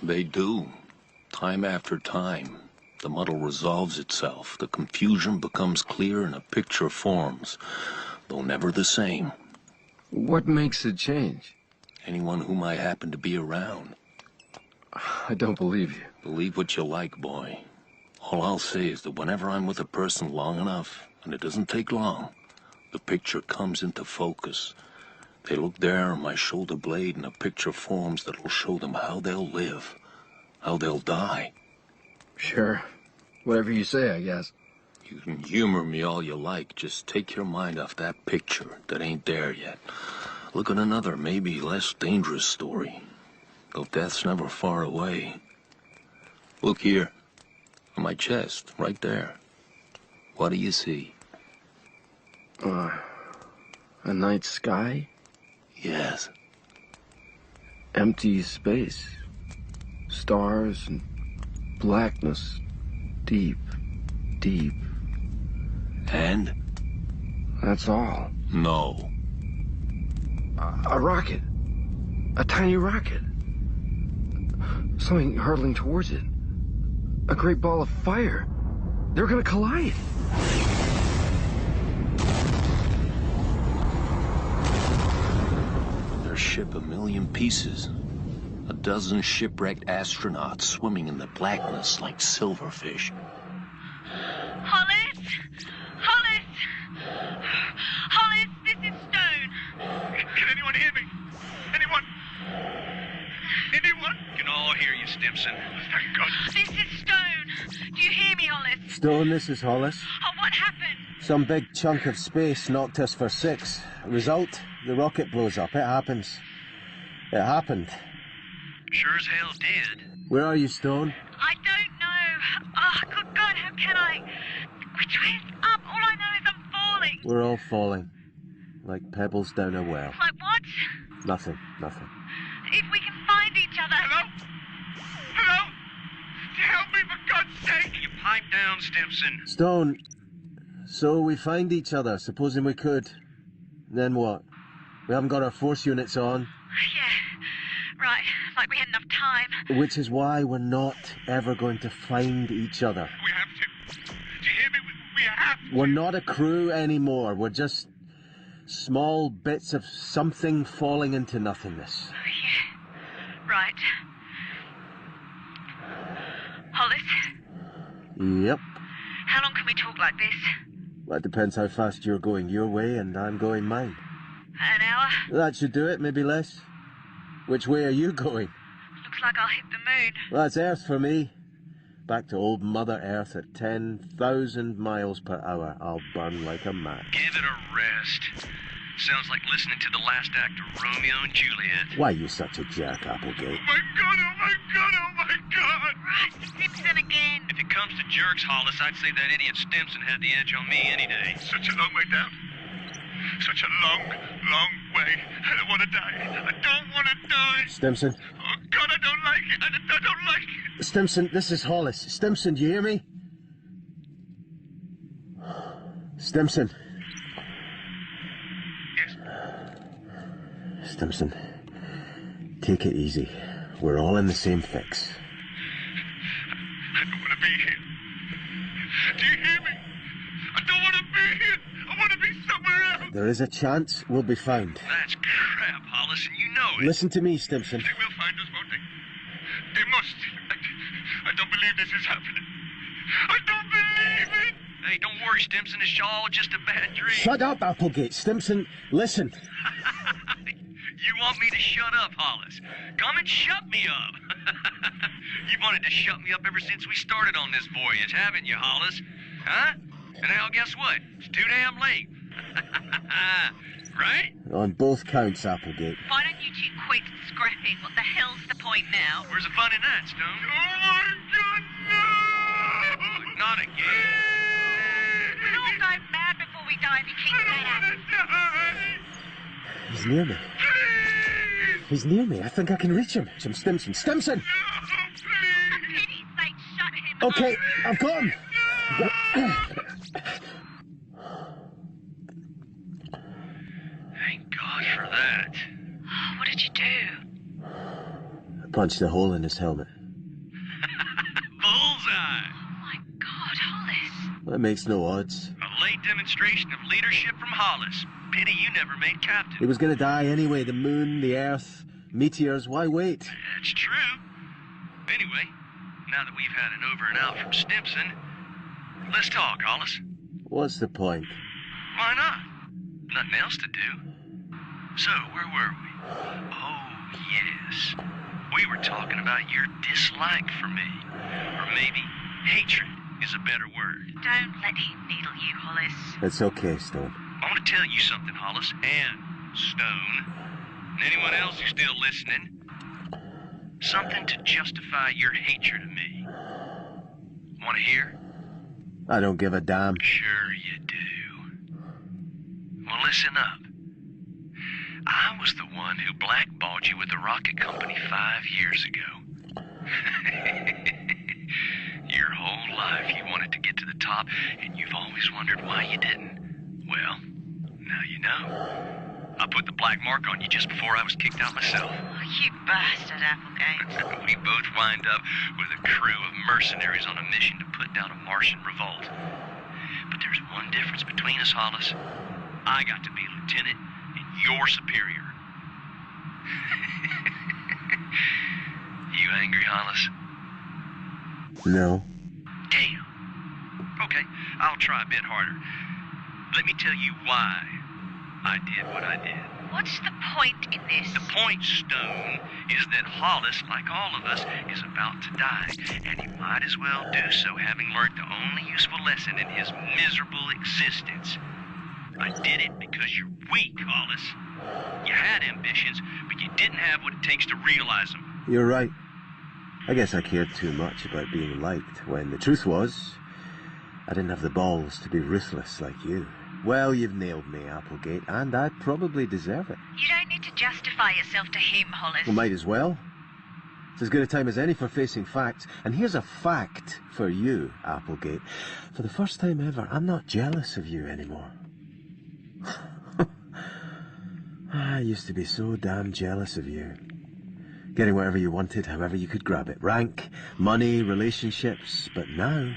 They do. Time after time. The muddle resolves itself. The confusion becomes clear and a picture forms, though never the same. What makes it change? Anyone whom I happen to be around. I don't believe you. Believe what you like, boy. All I'll say is that whenever I'm with a person long enough, and it doesn't take long, the picture comes into focus. They look there on my shoulder blade and a picture forms that'll show them how they'll live, how they'll die. Sure. Whatever you say, I guess. You can humor me all you like. Just take your mind off that picture that ain't there yet. Look at another, maybe less dangerous story. Though death's never far away. Look here. On my chest, right there. What do you see? A night sky? Yes. Empty space. Stars and blackness. Deep, deep. And? That's all. No. A rocket. A tiny rocket. Something hurtling towards it. A great ball of fire. They're gonna collide. Their ship a million pieces. A dozen shipwrecked astronauts swimming in the blackness like silverfish. Hollis! Hollis! Hollis, this is Stone. Can anyone hear me? Anyone? Anyone? Can all hear you, Stimson. Thank God. This is Stone. Do you hear me, Hollis? Stone, this is Hollis. Oh, what happened? Some big chunk of space knocked us for 6. Result, the rocket blows up. It happens. It happened. Sure as hell did. Where are you, Stone? I don't know. Oh, good God, how can I? Which way is up? All I know is I'm falling. We're all falling. Like pebbles down a well. Like what? Nothing, nothing. If we can find each other. Hello? Hello? Help me, for God's sake! You pipe down, Stimson. Stone, so we find each other, supposing we could. Then what? We haven't got our force units on. Yeah, right. Like we had enough time. Which is why we're not ever going to find each other. We have to. Do you hear me? We have to. We're not a crew anymore. We're just small bits of something falling into nothingness. Yeah, right. Hollis? Yep. How long can we talk like this? That depends how fast you're going your way and I'm going mine. An hour? That should do it, maybe less. Which way are you going? Looks like I'll hit the moon. That's Earth for me. Back to old Mother Earth at 10,000 miles per hour. I'll burn like a match. Give it a rest. Sounds like listening to the last act of Romeo and Juliet. Why are you such a jerk, Applegate? Oh my God, oh my God, oh my God! Right, Stimson again. If it comes to jerks, Hollis, I'd say that idiot Stimson had the edge on me any day. Such a long way down. Such a long, long way. I don't want to die. I don't want to die. Stimson. Oh God, I don't like it. I don't like it. Stimson, this is Hollis. Stimson, do you hear me? Stimson. Yes. Stimson, take it easy. We're all in the same fix. I don't want to be here. Do you hear me? I don't want to be here. I want to be somewhere else. There is a chance we'll be found. That's crap, Hollis, and you listen to me, Stimson. They will find us, won't they? They must. I don't believe this is happening. I don't believe it. Hey, don't worry, Stimson. It's all just a bad dream. Shut up, Applegate. Stimson, listen. You want me to shut up, Hollis? Come and shut me up. You've wanted to shut me up ever since we started on this voyage, haven't you, Hollis? Huh? And now guess what? It's too damn late. Right? On both counts, Applegate. Why don't you two quit scrapping? What the hell's the point now? Where's the fun in that, Stone? Oh my God, no! Not again. We'll all go mad before we die if you keep that up. He's near me. He's near me. I think I can reach him. Some Stimson. Stimson! For pity's sake, shut him up. Okay, I've got him. Thank God for that. What did you do? I punched a hole in his helmet. Bullseye! Oh my God, Hollis. That makes no odds. A late demonstration of leadership from Hollis. Pity you never made captain. He was going to die anyway. The moon, the earth, meteors. Why wait? That's true. Anyway, now that we've had an over and out from Stimson, let's talk, Hollis. What's the point? Why not? Nothing else to do. So, where were we? Oh, yes. We were talking about your dislike for me. Or maybe hatred is a better word. Don't let him needle you, Hollis. It's okay, Stone. I want to tell you something, Hollis, and Stone, and anyone else who's still listening. Something to justify your hatred of me. Want to hear? I don't give a damn. Sure you do. Well, listen up. I was the one who blackballed you with the rocket company 5 years ago. Your whole life you wanted to get to the top, and you've always wondered why you didn't. Well, now you know. I put the black mark on you just before I was kicked out myself. Oh, you bastard, Applegate. We both wind up with a crew of mercenaries on a mission to put down a Martian revolt. But there's one difference between us, Hollis. I got to be lieutenant and you're superior. You angry, Hollis? No. Damn. Okay, I'll try a bit harder. Let me tell you why I did what I did. What's the point in this? The point, Stone, is that Hollis, like all of us, is about to die, and he might as well do so having learned the only useful lesson in his miserable existence. I did it because you're weak, Hollis. You had ambitions, but you didn't have what it takes to realize them. You're right. I guess I cared too much about being liked, when the truth was, I didn't have the balls to be ruthless like you. Well, you've nailed me, Applegate, and I probably deserve it. You don't need to justify yourself to him, Hollis. Well, might as well. It's as good a time as any for facing facts. And here's a fact for you, Applegate. For the first time ever, I'm not jealous of you anymore. I used to be so damn jealous of you. Getting whatever you wanted, however you could grab it. Rank, money, relationships. But now,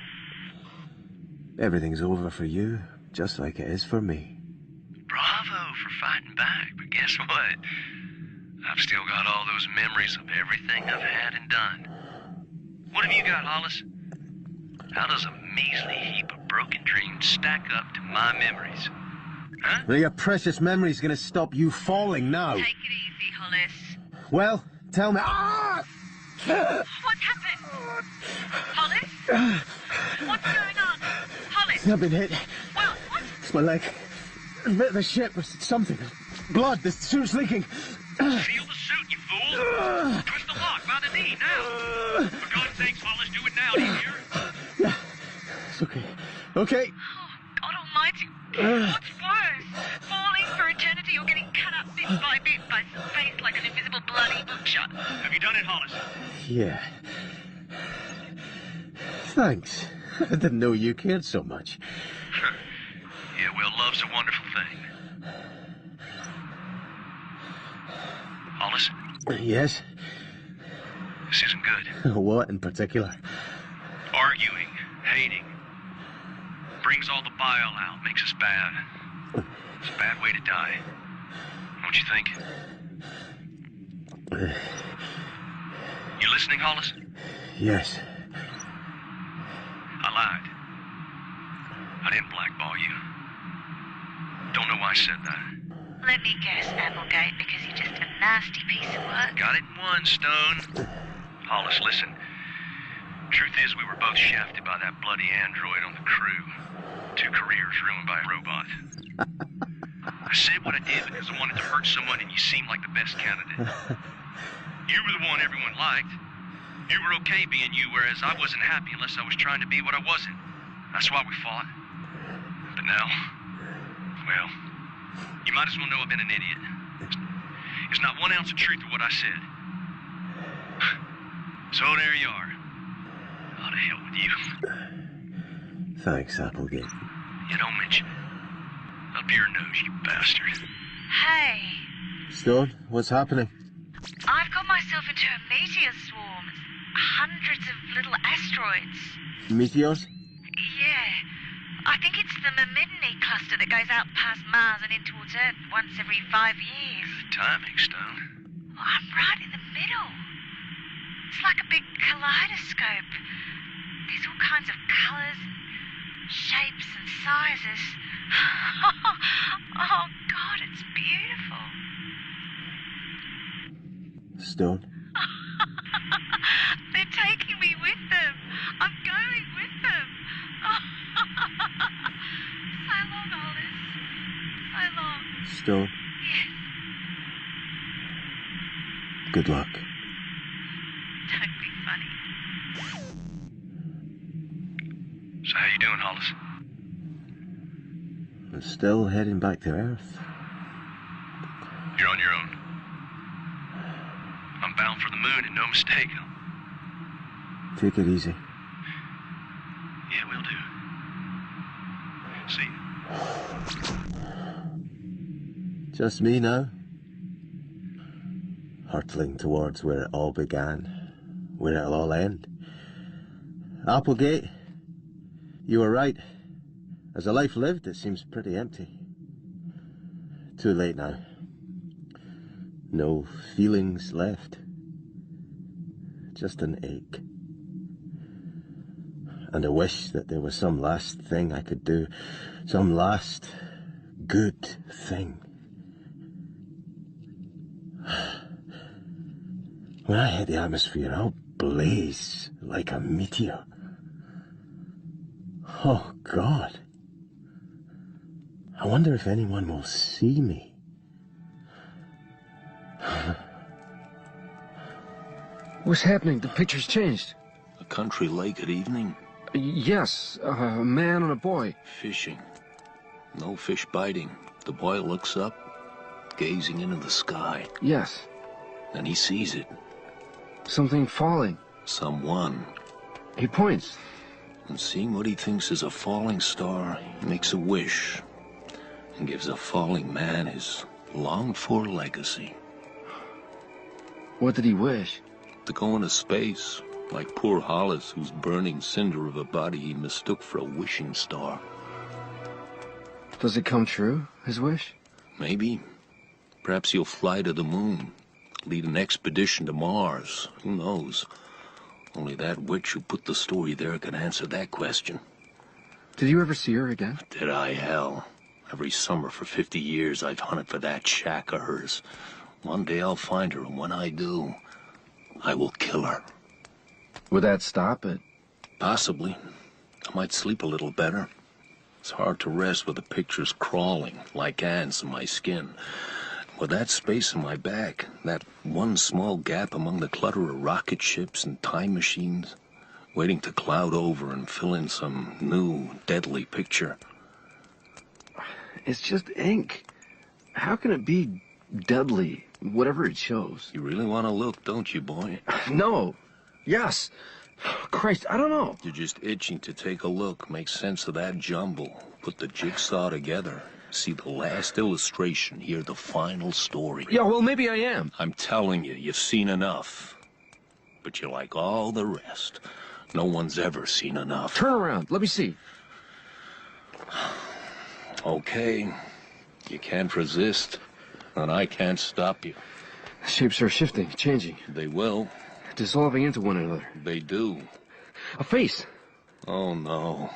everything's over for you, just like it is for me. Bravo for fighting back, but guess what? I've still got all those memories of everything I've had and done. What have you got, Hollis? How does a measly heap of broken dreams stack up to my memories? Huh? Well, your precious memory's gonna stop you falling now. Take it easy, Hollis. Well, tell me... Ah! What's happened? Hollis? What's going on? Hollis? I've been hit. Well, what? It's my leg. A bit of the ship or something. Blood, the suit's leaking. Seal the suit, you fool! Twist the lock by the knee, now! For God's sakes, Hollis, do it now, do you hear? Yeah, it's okay. Okay. Oh, God almighty. What's worse? Falling for eternity or getting cut up bit by bit by space like an invisible bloody butcher? Have you done it, Hollis? Yeah. Thanks. I didn't know you cared so much. Yeah, well, love's a wonderful thing. Hollis? Yes? This isn't good. What in particular? Arguing, hating. Brings all the bile out, makes us bad. It's a bad way to die. Don't you think? You listening, Hollis? Yes. I lied. I didn't blackball you. Don't know why I said that. Let me guess, Applegate, because you're just a nasty piece of work. Got it in one, Stone. Hollis, listen. Truth is, we were both shafted by that bloody android on the crew. 2 careers ruined by a robot. I said what I did because I wanted to hurt someone and you seemed like the best candidate. You were the one everyone liked. You were okay being you, whereas I wasn't happy unless I was trying to be what I wasn't. That's why we fought. But now, well, you might as well know I've been an idiot. There's not 1 ounce of truth to what I said. So there you are. Oh, to hell with you. Thanks, Applegate. You don't mention it. Up your nose, you bastard. Hey, Stone, what's happening? I've got myself into a meteor swarm. Hundreds of little asteroids. Meteors? Yeah. I think it's the Myrmidony cluster that goes out past Mars and in towards Earth once every 5 years. Good timing, Stone. Well, I'm right in the middle. It's like a big kaleidoscope. There's all kinds of colours and shapes and sizes. Oh, God, it's beautiful. Stone? They're taking me with them. I'm going with them. So long, Hollis. So long. Stone? Yes. Good luck. Don't be funny. So how you doing, Hollis? I'm still heading back to Earth. You're on your own. I'm bound for the moon and no mistake. Take it easy. Yeah, we'll do. See you. Just me now. Hurtling towards where it all began, where it'll all end. Applegate, you were right. As a life lived, it seems pretty empty. Too late now. No feelings left. Just an ache. And a wish that there was some last thing I could do. Some last good thing. When I hit the atmosphere, I'll blaze like a meteor. Oh, God. I wonder if anyone will see me. What's happening? The picture's changed. A country lake at evening? Yes, a man and a boy. Fishing. No fish biting. The boy looks up, gazing into the sky. Yes. And he sees it. Something falling. Someone. He points. And seeing what he thinks is a falling star, he makes a wish and gives a falling man his longed-for legacy. What did he wish? To go into space, like poor Hollis, whose burning cinder of a body he mistook for a wishing star. Does it come true, his wish? Maybe. Perhaps he'll fly to the moon, lead an expedition to Mars. Who knows? Only that witch who put the story there can answer that question. Did you ever see her again? Did I? Hell. Every summer for 50 years I've hunted for that shack of hers. One day I'll find her, and when I do, I will kill her. Would that stop it? Possibly. I might sleep a little better. It's hard to rest with the pictures crawling like ants in my skin. With that space in my back, that one small gap among the clutter of rocket ships and time machines, waiting to cloud over and fill in some new, deadly picture. It's just ink. How can it be deadly, whatever it shows? You really want to look, don't you, boy? No. Yes. Christ, I don't know. You're just itching to take a look, make sense of that jumble, put the jigsaw together, see the last illustration, hear the final story. Yeah, well, maybe I am. I'm telling you, you've seen enough. But you're like all the rest. No one's ever seen enough. Turn around. Let me see. Okay. You can't resist, and I can't stop you. Shapes are shifting, changing. They will. Dissolving into one another. They do. A face! Oh, no.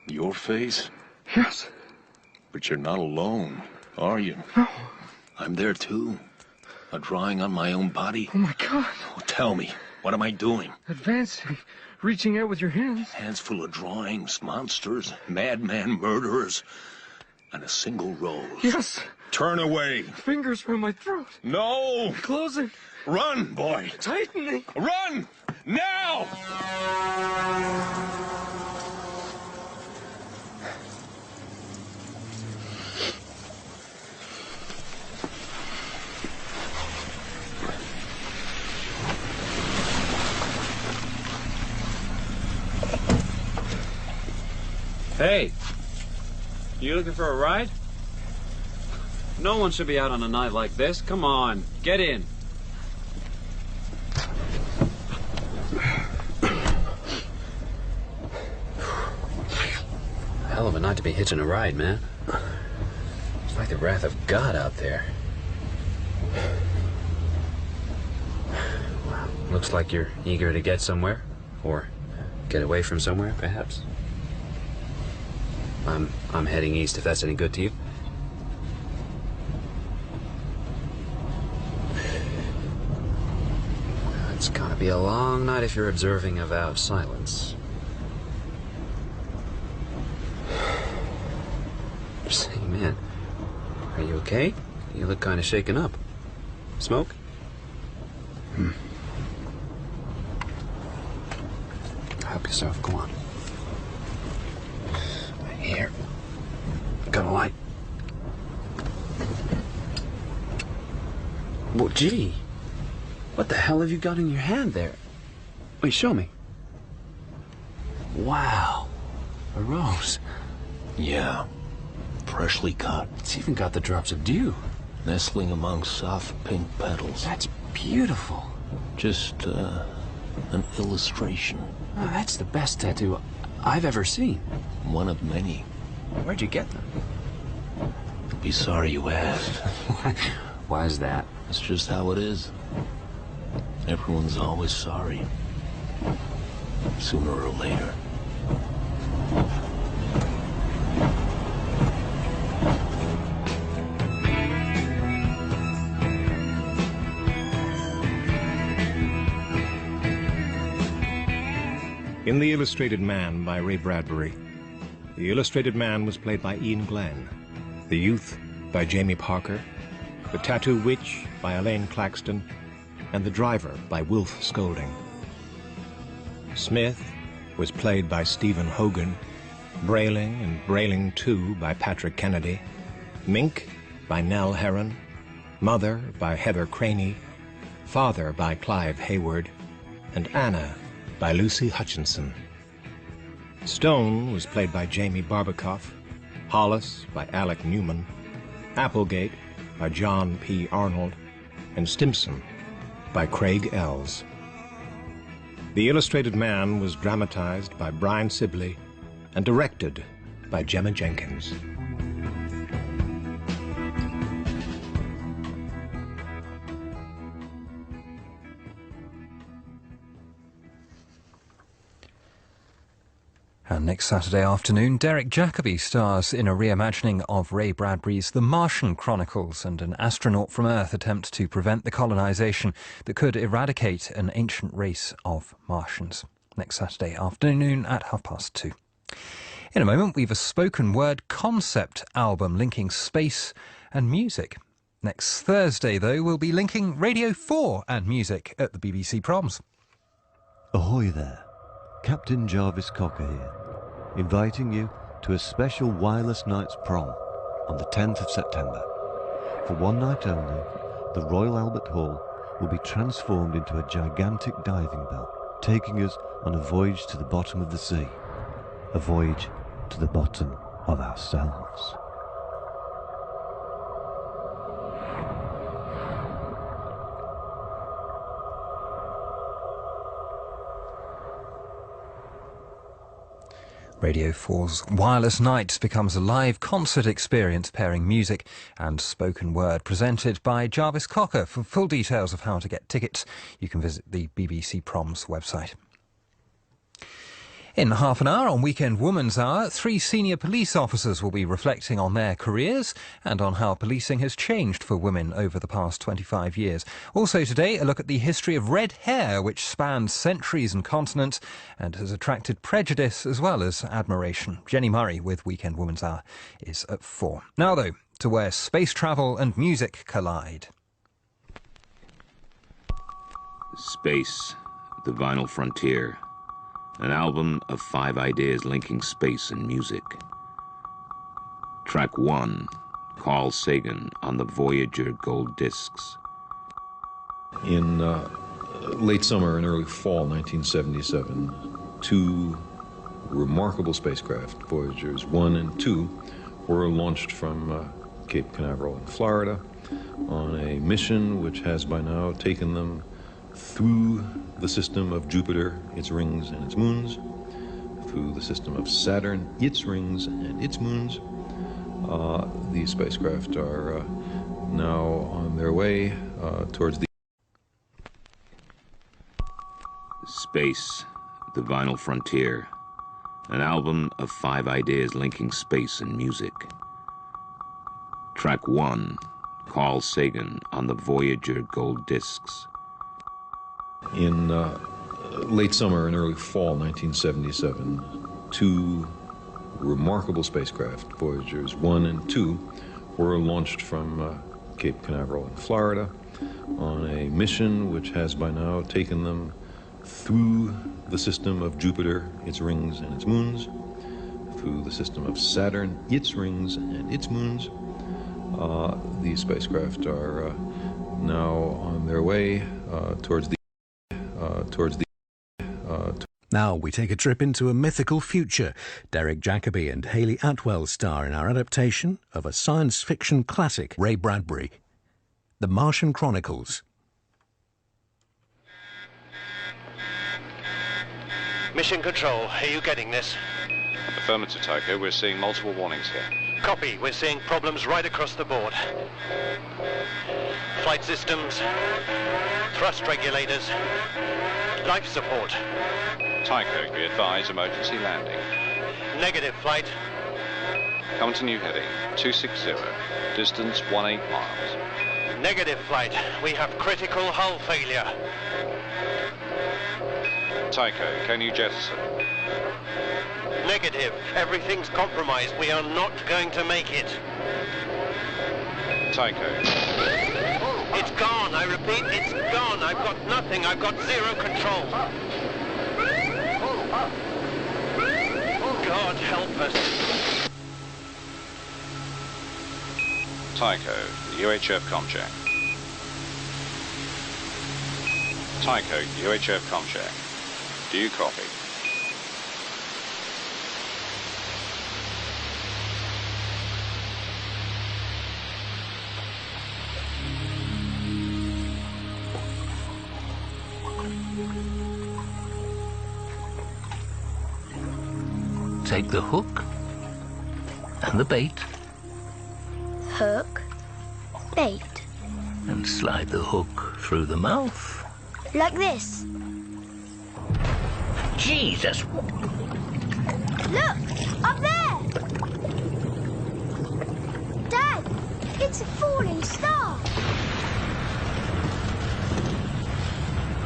Your face? Yes. But you're not alone, are you? No. I'm there, too. A drawing on my own body. Oh, my God. Oh, tell me, what am I doing? Advancing. Reaching out with your hands. Hands full of drawings, monsters, madman murderers, and a single rose. Yes. Turn away. Fingers from my throat. No. Closing. Run, boy. Tightening. Run! Now! Hey, you looking for a ride? No one should be out on a night like this. Come on, get in. Hell of a night to be hitching a ride, man. It's like the wrath of God out there. Well, looks like you're eager to get somewhere, or get away from somewhere, perhaps. I'm heading east, if that's any good to you. It's gonna be a long night if you're observing a vow of silence. Say, man, are you okay? You look kind of shaken up. Smoke? Help yourself, go on. Here. Got a light. Well, gee. What the hell have you got in your hand there? Wait, show me. Wow. A rose. Yeah. Freshly cut. It's even got the drops of dew. Nestling among soft pink petals. That's beautiful. Just, an illustration. Oh, that's the best tattoo I've ever seen. One of many. Where'd you get them? You'll be sorry you asked. Why is that? It's just how it is. Everyone's always sorry. Sooner or later. In The Illustrated Man by Ray Bradbury, the Illustrated Man was played by Ian Glenn, the Youth by Jamie Parker, the Tattoo Witch by Elaine Claxton, and the Driver by Wilf Scolding. Smith was played by Stephen Hogan, Brayling and Brayling 2 by Patrick Kennedy, Mink by Nell Herron, Mother by Heather Craney, Father by Clive Hayward, and Anna by Lucy Hutchinson. Stone was played by Jamie Barbakoff, Hollis by Alec Newman, Applegate by John P. Arnold, and Stimson by Craig Ells. The Illustrated Man was dramatized by Brian Sibley and directed by Gemma Jenkins. And next Saturday afternoon, Derek Jacobi stars in a reimagining of Ray Bradbury's The Martian Chronicles, and an astronaut from Earth attempts to prevent the colonisation that could eradicate an ancient race of Martians. Next Saturday afternoon at 2:30. In a moment, we've a spoken word concept album linking space and music. Next Thursday, though, we'll be linking Radio 4 and music at the BBC Proms. Ahoy there, Captain Jarvis Cocker here, inviting you to a special Wireless Nights prom on the 10th of September. For one night only, the Royal Albert Hall will be transformed into a gigantic diving bell, taking us on a voyage to the bottom of the sea, a voyage to the bottom of ourselves. Radio 4's Wireless Night becomes a live concert experience pairing music and spoken word, presented by Jarvis Cocker. For full details of how to get tickets, you can visit the BBC Proms website. In half an hour on Weekend Woman's Hour, 3 senior police officers will be reflecting on their careers and on how policing has changed for women over the past 25 years. Also today, a look at the history of red hair, which spans centuries and continents and has attracted prejudice as well as admiration. Jenny Murray with Weekend Woman's Hour is at 4. Now, though, to where space travel and music collide. Space, the Vinyl Frontier. An album of 5 ideas linking space and music. Track 1, Carl Sagan on the Voyager gold discs. In late summer and early fall 1977, 2 remarkable spacecraft, Voyagers 1 and 2, were launched from Cape Canaveral in Florida on a mission which has by now taken them through the system of Jupiter, its rings and its moons, through the system of Saturn, its rings and its moons. These spacecraft are now on their way towards the... Space, the Vinyl Frontier. An album of 5 ideas linking space and music. Track 1, Carl Sagan on the Voyager gold discs. In late summer and early fall 1977, 2 remarkable spacecraft, Voyagers 1 and 2, were launched from Cape Canaveral in Florida on a mission which has by now taken them through the system of Jupiter, its rings and its moons, through the system of Saturn, its rings and its moons. These spacecraft are now on their way towards the... Now we take a trip into a mythical future. Derek Jacobi and Hayley Atwell star in our adaptation of a science fiction classic, Ray Bradbury, The Martian Chronicles. Mission Control, are you getting this? Affirmative, Tycho. We're seeing multiple warnings here. Copy. We're seeing problems right across the board. Flight systems, thrust regulators, life support. Tycho, be advised, emergency landing. Negative, flight. Come to new heading, 260, distance 18 miles. Negative, flight. We have critical hull failure. Tycho, can you jettison? Negative. Everything's compromised. We are not going to make it. Tycho. It's gone. I repeat, it's gone. I've got nothing. I've got zero control. God help us. Tycho, UHF comcheck. Tycho, UHF comcheck. Do you copy? Take the hook and the bait. Hook, bait. And slide the hook through the mouth. Like this. Jesus! Look! Up there! Dad! It's a falling star!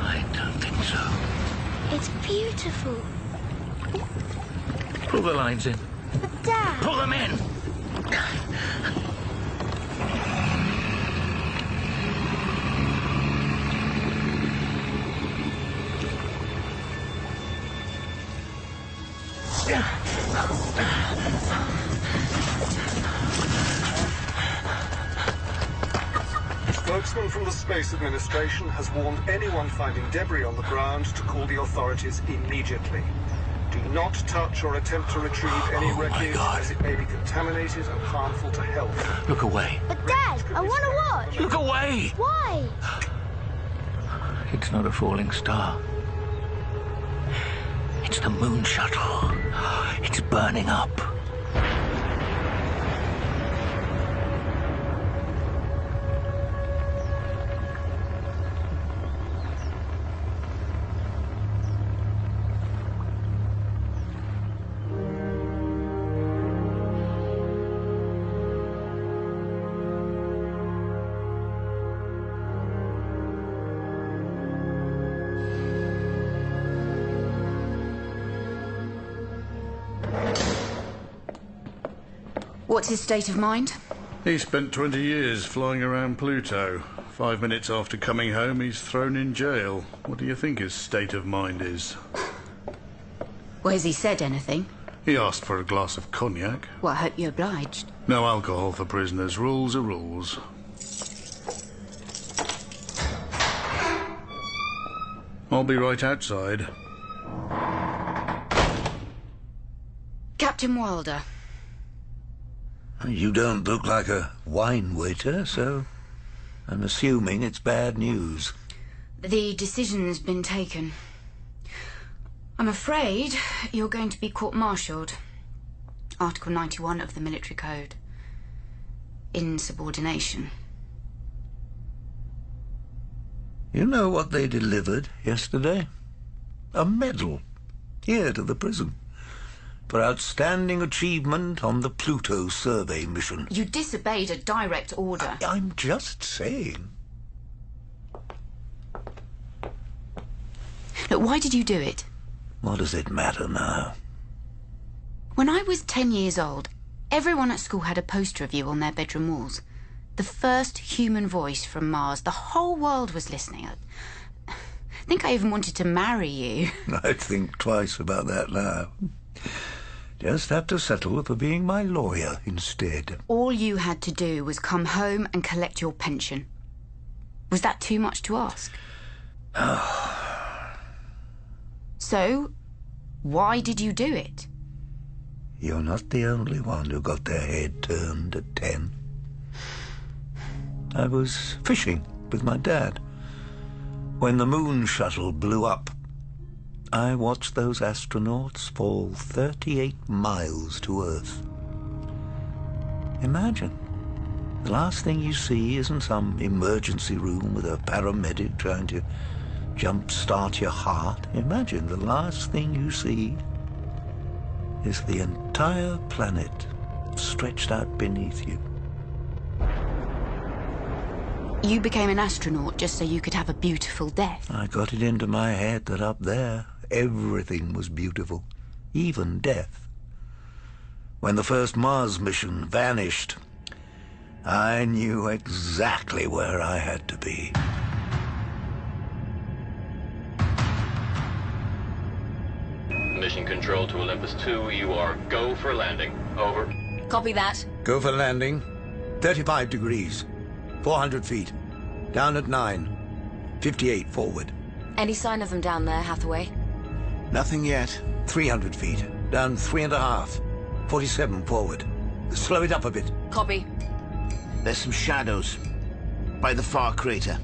I don't think so. It's beautiful. Pull the lines in. But Dad... Pull them in! Spokesman from the Space Administration has warned anyone finding debris on the ground to call the authorities immediately. Do not touch or attempt to retrieve any wreckage, as it may be contaminated and harmful to health. Look away. But Dad, I want to watch. Look away! Why? It's not a falling star. It's the moon shuttle. It's burning up. What's his state of mind? He spent 20 years flying around Pluto. 5 minutes after coming home, he's thrown in jail. What do you think his state of mind is? Well, has he said anything? He asked for a glass of cognac. Well, I hope you're obliged. No alcohol for prisoners. Rules are rules. I'll be right outside. Captain Wilder. You don't look like a wine waiter, so I'm assuming it's bad news. The decision's been taken. I'm afraid you're going to be court-martialed. Article 91 of the Military Code. Insubordination. You know what they delivered yesterday? A medal, here to the prison, for outstanding achievement on the Pluto survey mission. You disobeyed a direct order. I'm just saying. Look, why did you do it? What does it matter now? When I was 10 years old, everyone at school had a poster of you on their bedroom walls. The first human voice from Mars. The whole world was listening. I think I even wanted to marry you. I'd think twice about that now. Just have to settle for being my lawyer instead. All you had to do was come home and collect your pension. Was that too much to ask? So, why did you do it? You're not the only one who got their head turned at 10. I was fishing with my dad. When the moon shuttle blew up, I watched those astronauts fall 38 miles to Earth. Imagine, the last thing you see isn't some emergency room with a paramedic trying to jump-start your heart. Imagine the last thing you see is the entire planet stretched out beneath you. You became an astronaut just so you could have a beautiful death. I got it into my head that up there, everything was beautiful, even death. When the first Mars mission vanished, I knew exactly where I had to be. Mission control to Olympus 2, you are go for landing. Over. Copy that. Go for landing. 35 degrees. 400 feet. Down at 9. 58 forward. Any sign of them down there, Hathaway? Nothing yet. 300 feet. Down 3.5. 47 forward. Slow it up a bit. Copy. There's some shadows by the far crater.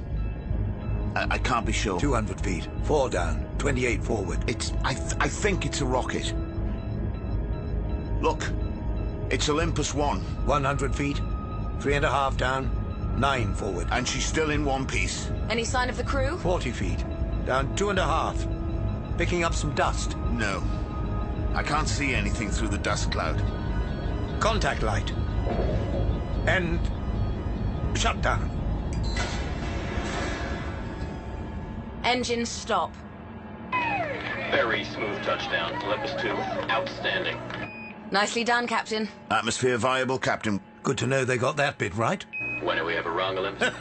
I can't be sure. 200 feet. 4 down. 28 forward. I think it's a rocket. Look. It's Olympus 1. 100 feet. 3.5 down. 9 forward. And she's still in one piece. Any sign of the crew? 40 feet. Down 2.5. Picking up some dust. No. I can't see anything through the dust cloud. Contact light. And shutdown. Engines stop. Very smooth touchdown. Olympus 2, outstanding. Nicely done, Captain. Atmosphere viable, Captain. Good to know they got that bit right. When are we ever wrong, Olympus?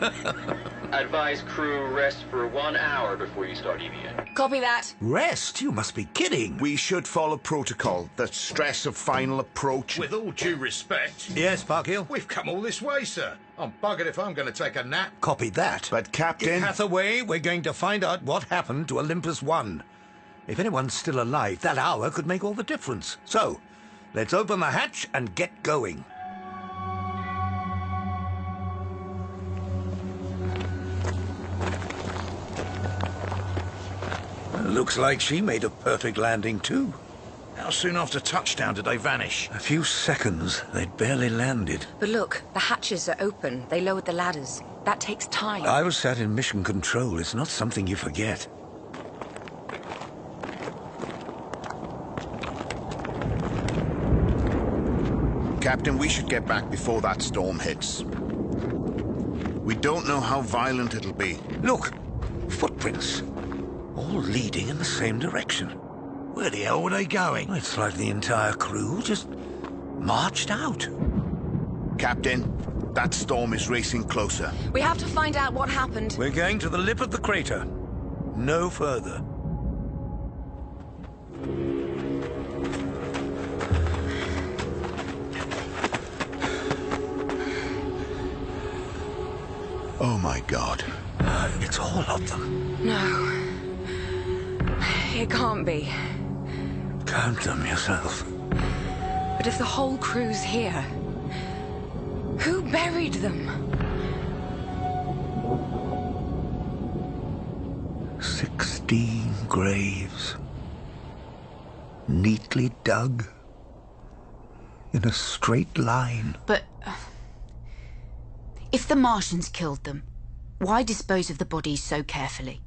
Advise crew rest for 1 hour before you start EVA. Copy that. Rest? You must be kidding. We should follow protocol. The stress of final approach. With all due respect... Yes, Parkhill? We've come all this way, sir. I'm buggered if I'm going to take a nap. Copy that. But, Captain... Hathaway, we're going to find out what happened to Olympus 1. If anyone's still alive, that hour could make all the difference. So, let's open the hatch and get going. Looks like she made a perfect landing, too. How soon after touchdown did they vanish? A few seconds. They'd barely landed. But look, the hatches are open. They lowered the ladders. That takes time. I was sat in mission control. It's not something you forget. Captain, we should get back before that storm hits. We don't know how violent it'll be. Look! Footprints. All leading in the same direction. Where the hell were they going? It's like the entire crew just marched out. Captain, that storm is racing closer. We have to find out what happened. We're going to the lip of the crater. No further. Oh my God. It's all of them. No. It can't be. Count them yourself. But if the whole crew's here, who buried them? 16 graves. Neatly dug. In a straight line. But if the Martians killed them, why dispose of the bodies so carefully?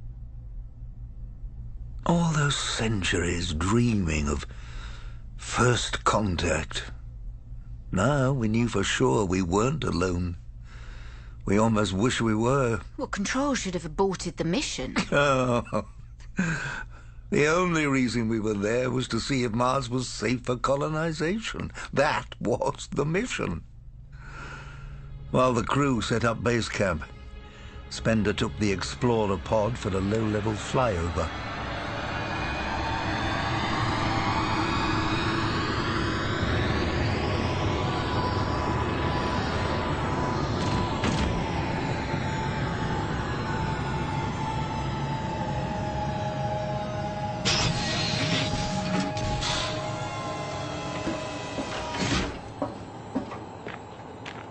All those centuries dreaming of first contact. Now we knew for sure we weren't alone. We almost wish we were. Well, Control should have aborted the mission. Oh. The only reason we were there was to see if Mars was safe for colonization. That was the mission. While the crew set up base camp, Spender took the Explorer pod for a low-level flyover.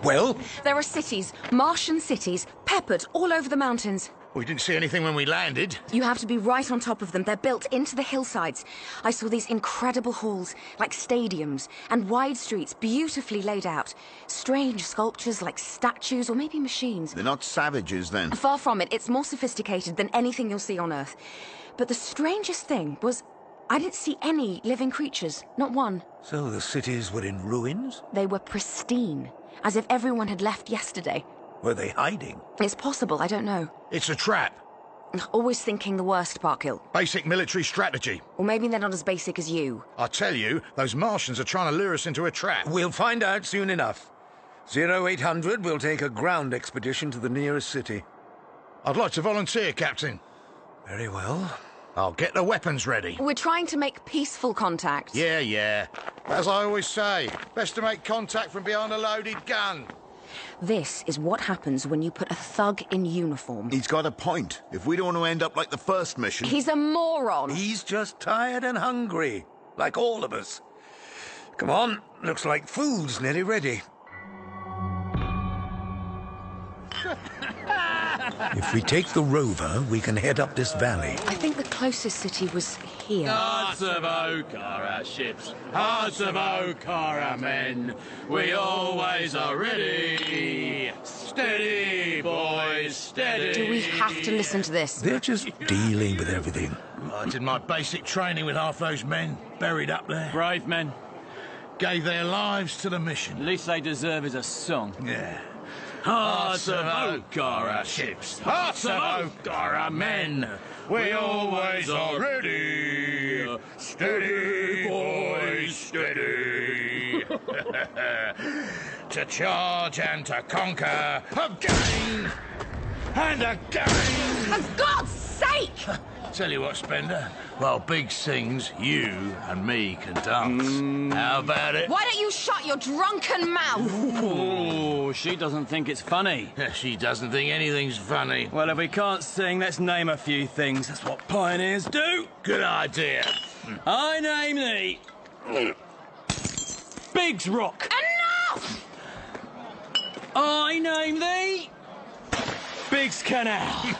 Well? There are cities, Martian cities, peppered all over the mountains. We didn't see anything when we landed. You have to be right on top of them. They're built into the hillsides. I saw these incredible halls, like stadiums, and wide streets beautifully laid out. Strange sculptures like statues or maybe machines. They're not savages, then? Far from it. It's more sophisticated than anything you'll see on Earth. But the strangest thing was I didn't see any living creatures. Not one. So the cities were in ruins? They were pristine, as if everyone had left yesterday. Were they hiding? It's possible, I don't know. It's a trap. Always thinking the worst, Parkhill. Basic military strategy. Or maybe they're not as basic as you. I tell you, those Martians are trying to lure us into a trap. We'll find out soon enough. 0800 will take a ground expedition to the nearest city. I'd like to volunteer, Captain. Very well. I'll get the weapons ready. We're trying to make peaceful contact. Yeah. As I always say, best to make contact from behind a loaded gun. This is what happens when you put a thug in uniform. He's got a point. If we don't want to end up like the first mission... He's a moron. He's just tired and hungry, like all of us. Come on, looks like food's nearly ready. If we take the rover, we can head up this valley. I think the closest city was here. Hearts of oak are our ships, hearts of oak are our men. We always are ready. Steady, boys, steady. Do we have to listen to this? They're just dealing with everything. I did my basic training with half those men buried up there. Brave men. Gave their lives to the mission. The least they deserve is a song. Yeah. Hearts of oak are our ships, hearts of oak are our men. We always are ready. Steady, boys, steady. To charge and to conquer again and again. For God's sake! Tell you what, Spender. While Big sings, you and me can dance. How about it? Why don't you shut your drunken mouth? Oh, she doesn't think it's funny. She doesn't think anything's funny. Well, if we can't sing, let's name a few things. That's what pioneers do. Good idea. I name thee... Biggs Rock. Enough! I name thee... Biggs Canal.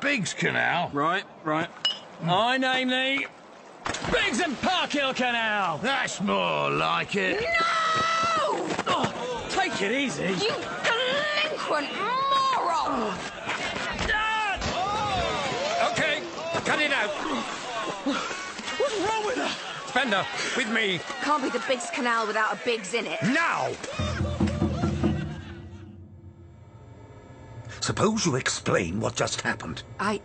Biggs Canal? Right. I name the Biggs and Parkhill Canal. That's more like it. No! Oh, take it easy. You delinquent moron! Dad! Oh. Okay, cut it out. What's wrong with her? Spender, with me. Can't be the Biggs Canal without a Biggs in it. Now! Suppose you explain what just happened. I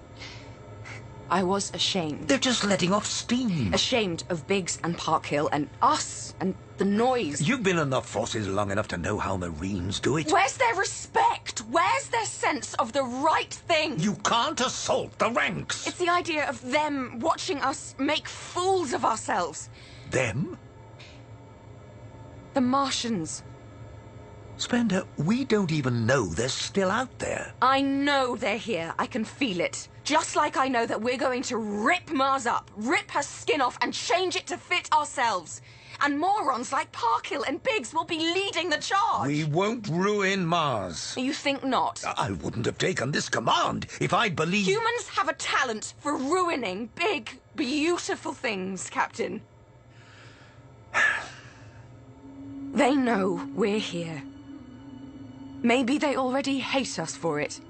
was ashamed. They're just letting off steam. Ashamed of Biggs and Parkhill and us and the noise. You've been on the forces long enough to know how Marines do it. Where's their respect? Where's their sense of the right thing? You can't assault the ranks. It's the idea of them watching us make fools of ourselves. Them? The Martians. Spender, we don't even know they're still out there. I know they're here. I can feel it. Just like I know that we're going to rip Mars up, rip her skin off and change it to fit ourselves. And morons like Parkhill and Biggs will be leading the charge. We won't ruin Mars. You think not? I wouldn't have taken this command if I believed... Humans have a talent for ruining big, beautiful things, Captain. They know we're here. Maybe they already hate us for it.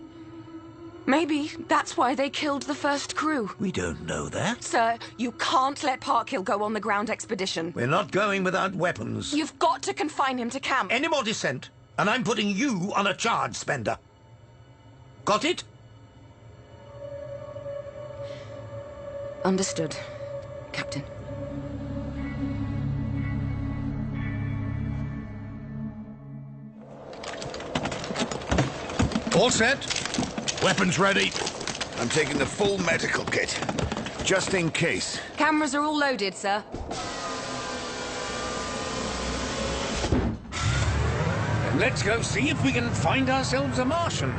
Maybe that's why they killed the first crew. We don't know that. Sir, you can't let Parkhill go on the ground expedition. We're not going without weapons. You've got to confine him to camp. Any more dissent, and I'm putting you on a charge, Spender. Got it? Understood, Captain. All set? Weapons ready. I'm taking the full medical kit, just in case. Cameras are all loaded, sir. Let's go see if we can find ourselves a Martian.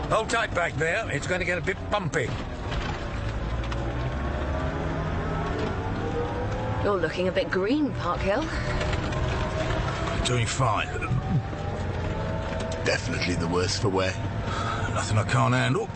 Hold tight back there. It's going to get a bit bumpy. You're looking a bit green, Parkhill. Doing fine. Definitely the worst for wear. Nothing I can't handle.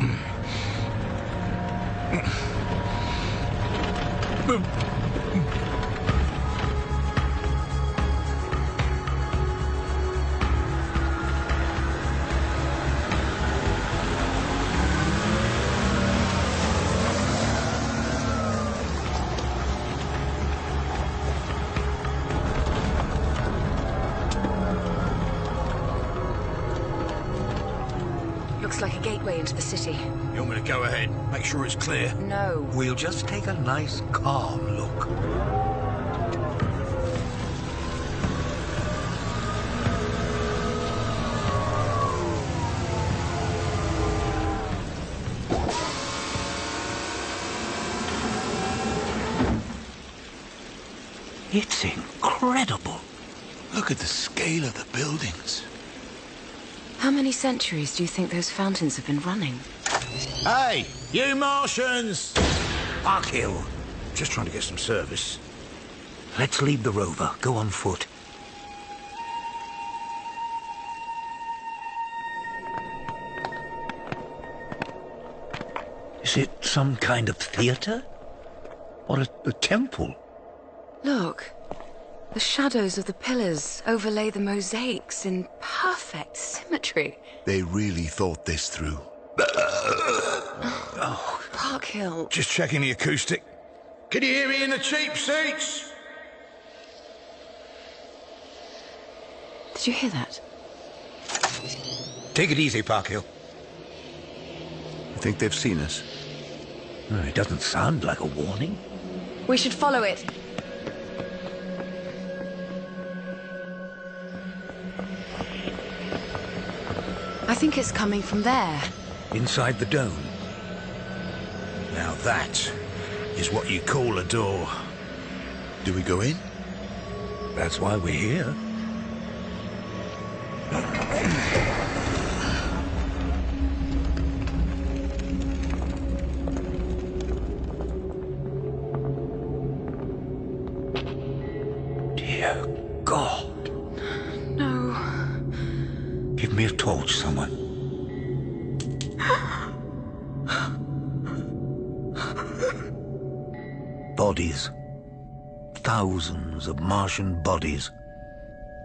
Looks like a gateway into the city. You want me to go ahead? Make sure it's clear? No. We'll just take a nice, calm look. It's incredible. Look at the scale of the buildings. How many centuries do you think those fountains have been running? Hey, you Martians! Parkhill. Just trying to get some service. Let's leave the rover. Go on foot. Is it some kind of theatre? Or a temple? Look. The shadows of the pillars overlay the mosaics in perfect symmetry. They really thought this through. Oh, Parkhill. Just checking the acoustic. Can you hear me in the cheap seats? Did you hear that? Take it easy, Parkhill. You think they've seen us? It doesn't sound like a warning. We should follow it. I think it's coming from there. Inside the dome. Now that is what you call a door. Do we go in? That's why we're here. Give me a torch, someone. Bodies. Thousands of Martian bodies.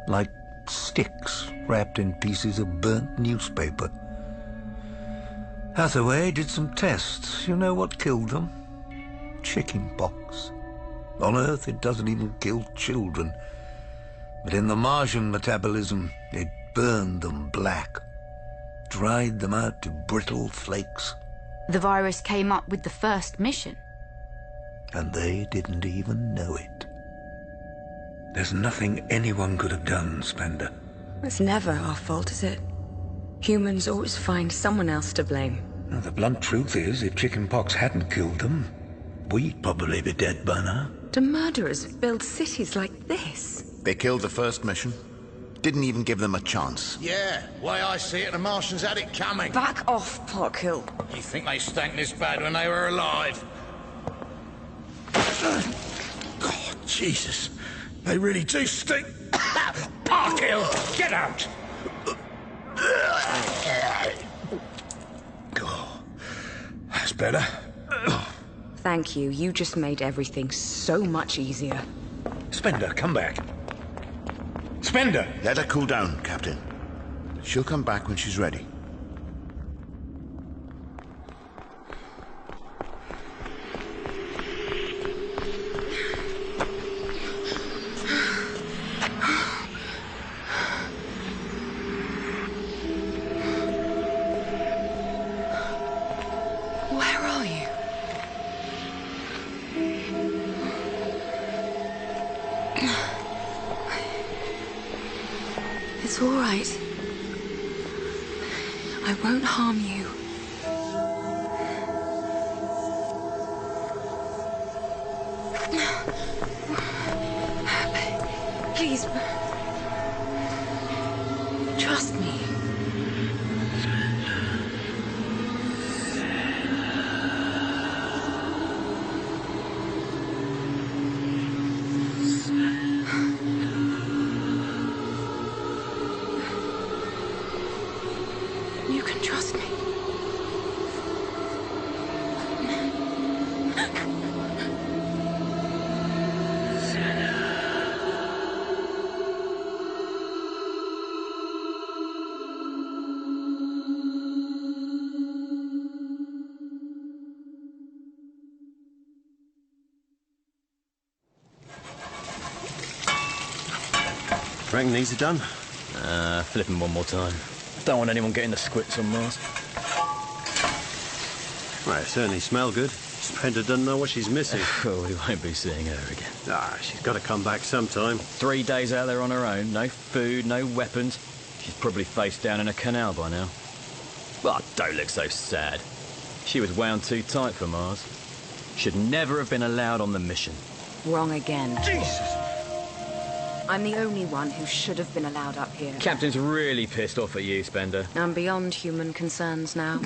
Like sticks wrapped in pieces of burnt newspaper. Hathaway did some tests. You know what killed them? Chicken pox. On Earth, it doesn't even kill children. But in the Martian metabolism, it burned them black. Dried them out to brittle flakes. The virus came up with the first mission. And they didn't even know it. There's nothing anyone could have done, Spender. It's never our fault, is it? Humans always find someone else to blame. Well, the blunt truth is, if chickenpox hadn't killed them, we'd probably be dead by now. Do murderers build cities like this? They killed the first mission. Didn't even give them a chance. Yeah, way I see it, the Martians had it coming. Back off, Parkhill. You think they stank this bad when they were alive? God, Jesus. They really do stink. Parkhill, get out! God, that's better. Thank you. You just made everything so much easier. Spender, come back. Spender! Let her cool down, Captain. She'll come back when she's ready. Where are you? It's all right. I won't harm you. Please, trust me. You can trust me. Reckon these are done? Flip them one more time. Don't want anyone getting the squits on Mars. Well, it certainly smell good. Spender doesn't know what she's missing. Oh, we won't be seeing her again. She's got to come back sometime. 3 days out there on her own, no food, no weapons. She's probably face down in a canal by now. Well, don't look so sad. She was wound too tight for Mars. Should never have been allowed on the mission. Wrong again. Jesus! I'm the only one who should have been allowed up here. Captain's really pissed off at you, Spender. I'm beyond human concerns now.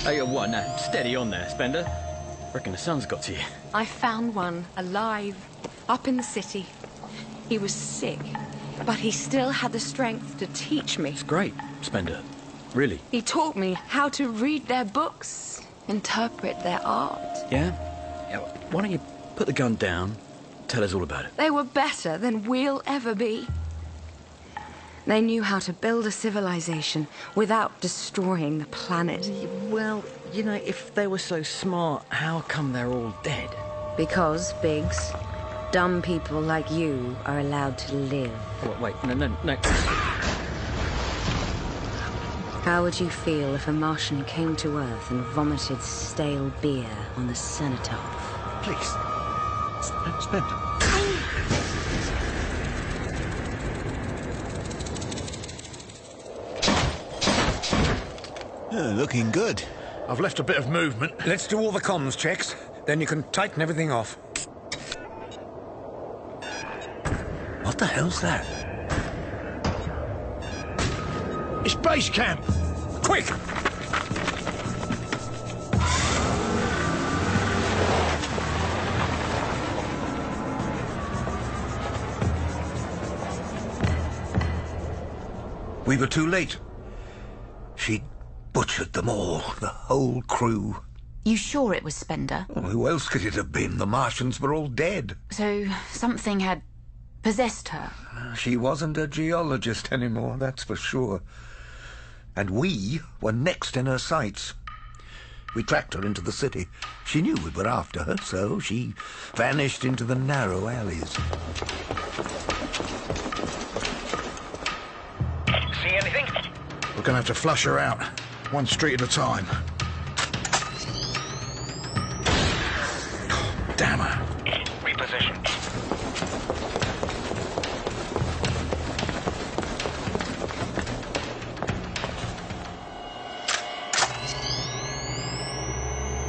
Hey, what now? Steady on there, Spender. Reckon the sun's got to you. I found one, alive, up in the city. He was sick, but he still had the strength to teach me. It's great, Spender. Really. He taught me how to read their books, interpret their art. Yeah? Yeah, why don't you put the gun down, tell us all about it. They were better than we'll ever be. They knew how to build a civilization without destroying the planet. Well, you know, if they were so smart, how come they're all dead? Because, Biggs, dumb people like you are allowed to live. What, wait, no. How would you feel if a Martian came to Earth and vomited stale beer on the cenotaph? Please. Spender. Looking good. I've left a bit of movement. Let's do all the comms checks, then you can tighten everything off. What the hell's that? It's base camp. Quick! We were too late. She'd butchered them all, the whole crew. You sure it was Spender? Oh, who else could it have been? The Martians were all dead. So something had possessed her? She wasn't a geologist anymore, that's for sure. And we were next in her sights. We tracked her into the city. She knew we were after her, so she vanished into the narrow alleys. See anything? We're gonna have to flush her out. One street at a time. Damn her. Reposition.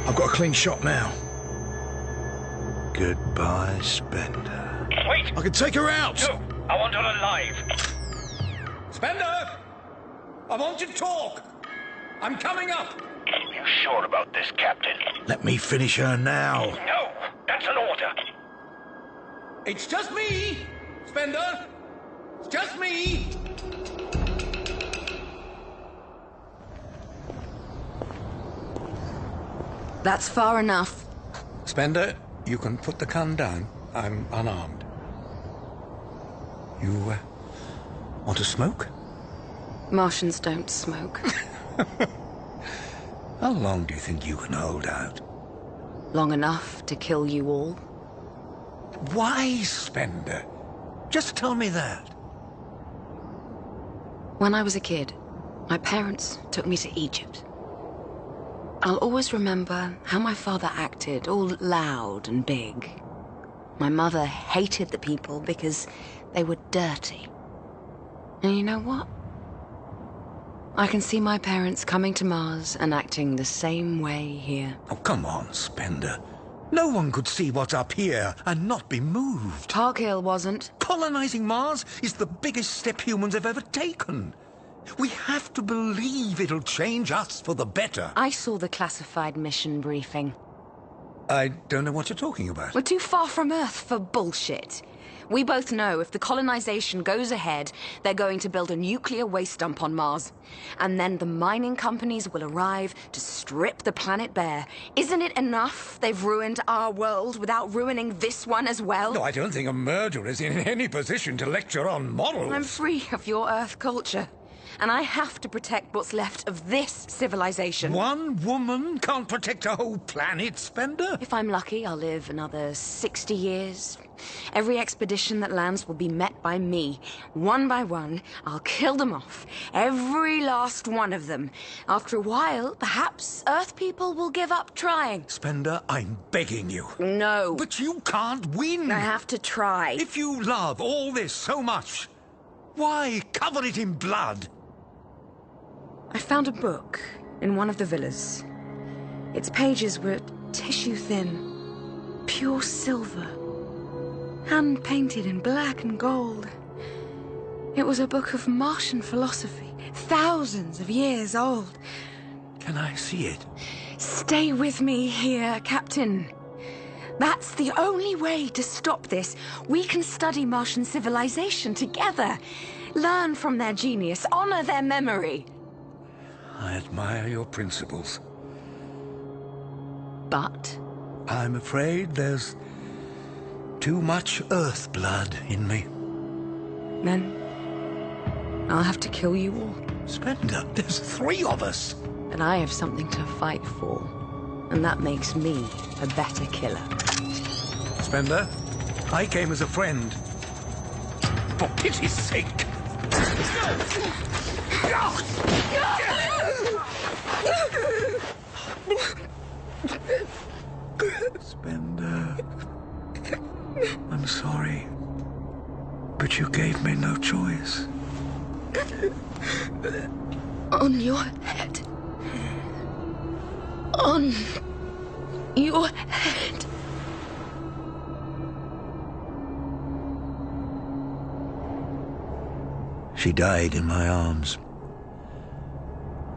I've got a clean shot now. Goodbye, Spender. Wait! I can take her out! No, I want her alive. Spender! I want to talk! I'm coming up! You sure about this, Captain? Let me finish her now. No, that's an order. It's just me, Spender! It's just me! That's far enough. Spender, you can put the gun down. I'm unarmed. You, want to smoke? Martians don't smoke. How long do you think you can hold out? Long enough to kill you all. Why, Spender? Just tell me that. When I was a kid, my parents took me to Egypt. I'll always remember how my father acted, all loud and big. My mother hated the people because they were dirty. And you know what? I can see my parents coming to Mars and acting the same way here. Oh, come on, Spender. No one could see what's up here and not be moved. Parkhill wasn't. Colonizing Mars is the biggest step humans have ever taken. We have to believe it'll change us for the better. I saw the classified mission briefing. I don't know what you're talking about. We're too far from Earth for bullshit. We both know if the colonization goes ahead, they're going to build a nuclear waste dump on Mars. And then the mining companies will arrive to strip the planet bare. Isn't it enough they've ruined our world without ruining this one as well? No, I don't think a murderer is in any position to lecture on morals. I'm free of your Earth culture. And I have to protect what's left of this civilization. One woman can't protect a whole planet, Spender? If I'm lucky, I'll live another 60 years. Every expedition that lands will be met by me. One by one, I'll kill them off. Every last one of them. After a while, perhaps Earth people will give up trying. Spender, I'm begging you. No. But you can't win. I have to try. If you love all this so much, why cover it in blood? I found a book in one of the villas. Its pages were tissue thin, pure silver, hand-painted in black and gold. It was a book of Martian philosophy, thousands of years old. Can I see it? Stay with me here, Captain. That's the only way to stop this. We can study Martian civilization together, learn from their genius, honor their memory. I admire your principles. But? I'm afraid there's too much Earth blood in me. Then I'll have to kill you all. Spender, there's 3 of us. And I have something to fight for. And that makes me a better killer. Spender, I came as a friend. For pity's sake! Spender, I'm sorry, but you gave me no choice. On your head. On your head. She died in my arms.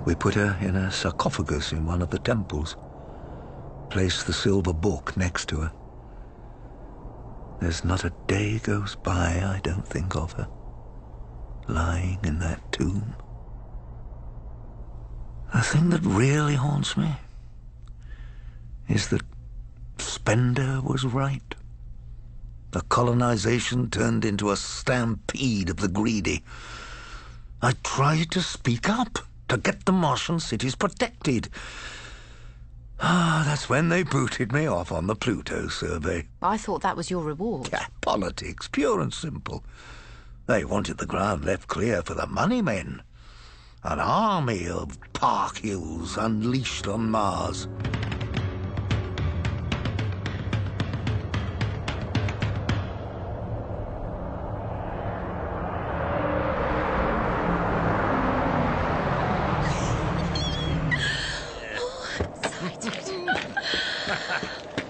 We put her in a sarcophagus in one of the temples. Placed the silver book next to her. There's not a day goes by I don't think of her. lying in that tomb. The thing that really haunts me is that Spender was right. The colonization turned into a stampede of the greedy. I tried to speak up, to get the Martian cities protected. That's when they booted me off on the Pluto survey. I thought that was your reward. Yeah, politics, pure and simple. They wanted the ground left clear for the money men. An army of Park Hills unleashed on Mars.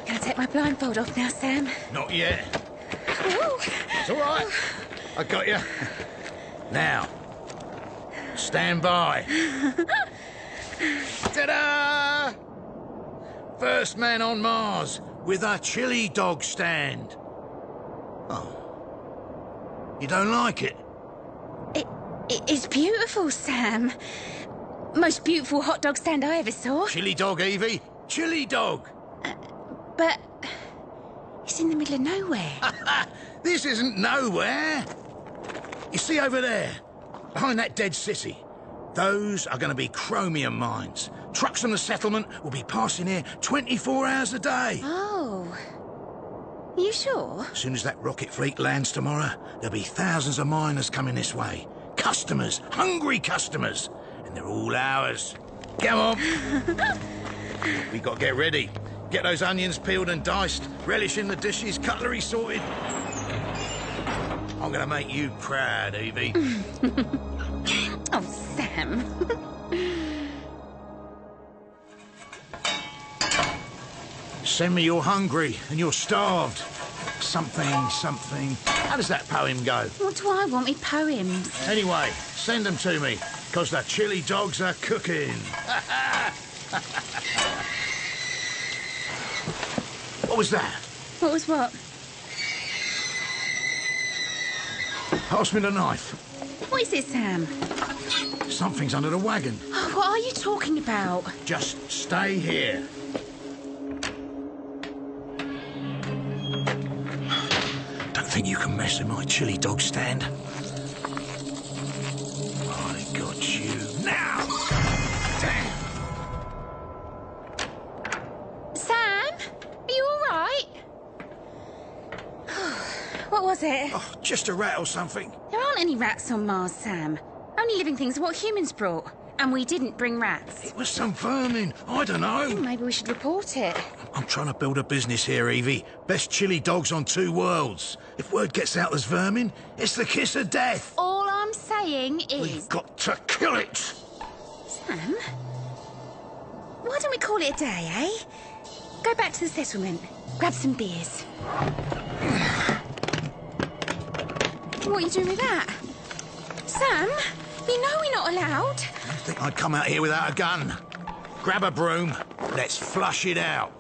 Can I take my blindfold off now, Sam? Not yet. Ooh. It's all right. I got you. Now, stand by. Ta-da! First man on Mars with a chili dog stand. Oh. You don't like it? It's beautiful, Sam. Most beautiful hot dog stand I ever saw. Chili dog, Evie. Chili dog. But it's in the middle of nowhere. This isn't nowhere. You see over there, behind that dead city, those are going to be chromium mines. Trucks from the settlement will be passing here 24 hours a day. Oh. You sure? As soon as that rocket fleet lands tomorrow, there'll be thousands of miners coming this way. Customers, hungry customers. And they're all ours. Come on. We got to get ready. Get those onions peeled and diced, relish in the dishes, cutlery sorted. I'm going to make you proud, Evie. Oh, Sam. Send me you're hungry and you're starved. Something. How does that poem go? What do I want me poems? Anyway, send them to me, because the chili dogs are cooking. What was that? What was what? Pass me the knife. What is it, Sam? Something's under the wagon. Oh, what are you talking about? Just stay here. Don't think you can mess with my chili dog stand. I got you now. Damn. Sam, are you all right? What was it? Oh, just a rat or something. There aren't any rats on Mars, Sam. Only living things are what humans brought. And we didn't bring rats. It was some vermin. I don't know. Maybe we should report it. I'm trying to build a business here, Evie. Best chili dogs on 2 worlds. If word gets out there's vermin, it's the kiss of death. All I'm saying is... We've got to kill it. Sam? Why don't we call it a day, eh? Go back to the settlement. Grab some beers. What are you doing with that? Sam, you know we're not allowed. You think I'd come out here without a gun? Grab a broom. Let's flush it out.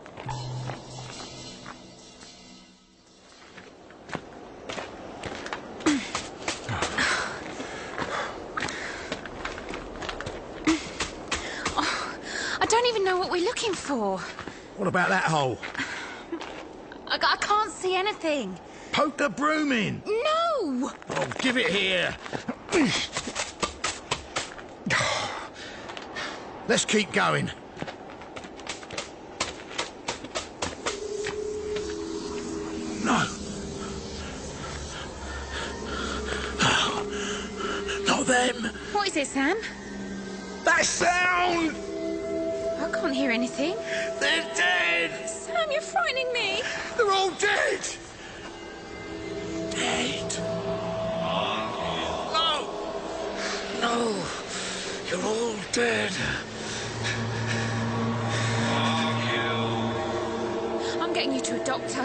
I don't even know what we're looking for. What about that hole? I can't see anything. Poke the broom in. No! Oh, give it here. Let's keep going. No. Not them. What is it, Sam? That sound! I can't hear anything. They're dead! Sam, you're frightening me. They're all dead! Dead. No! No! You're all dead. I'm getting you to a doctor.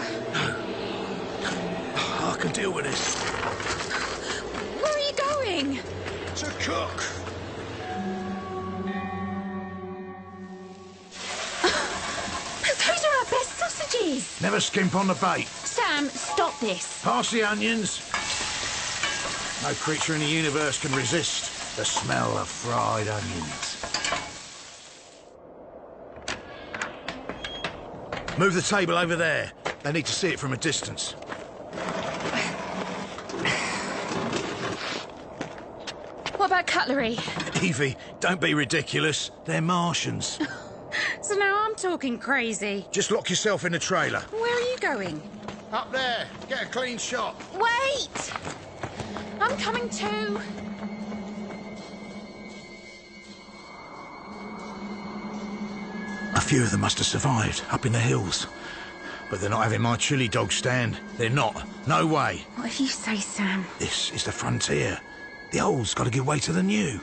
I can deal with this. Where are you going? To cook. Those are our best sausages. Never skimp on the bait. Sam, stop this. Pass the onions. No creature in the universe can resist the smell of fried onions. Move the table over there. They need to see it from a distance. What about cutlery? Evie, don't be ridiculous. They're Martians. So now I'm talking crazy. Just lock yourself in the trailer. Where are you going? Up there. Get a clean shot. Wait! I'm coming too. A few of them must have survived, up in the hills. But they're not having my chili dog stand. They're not. No way. What if you say, Sam? This is the frontier. The old's got to give way to the new.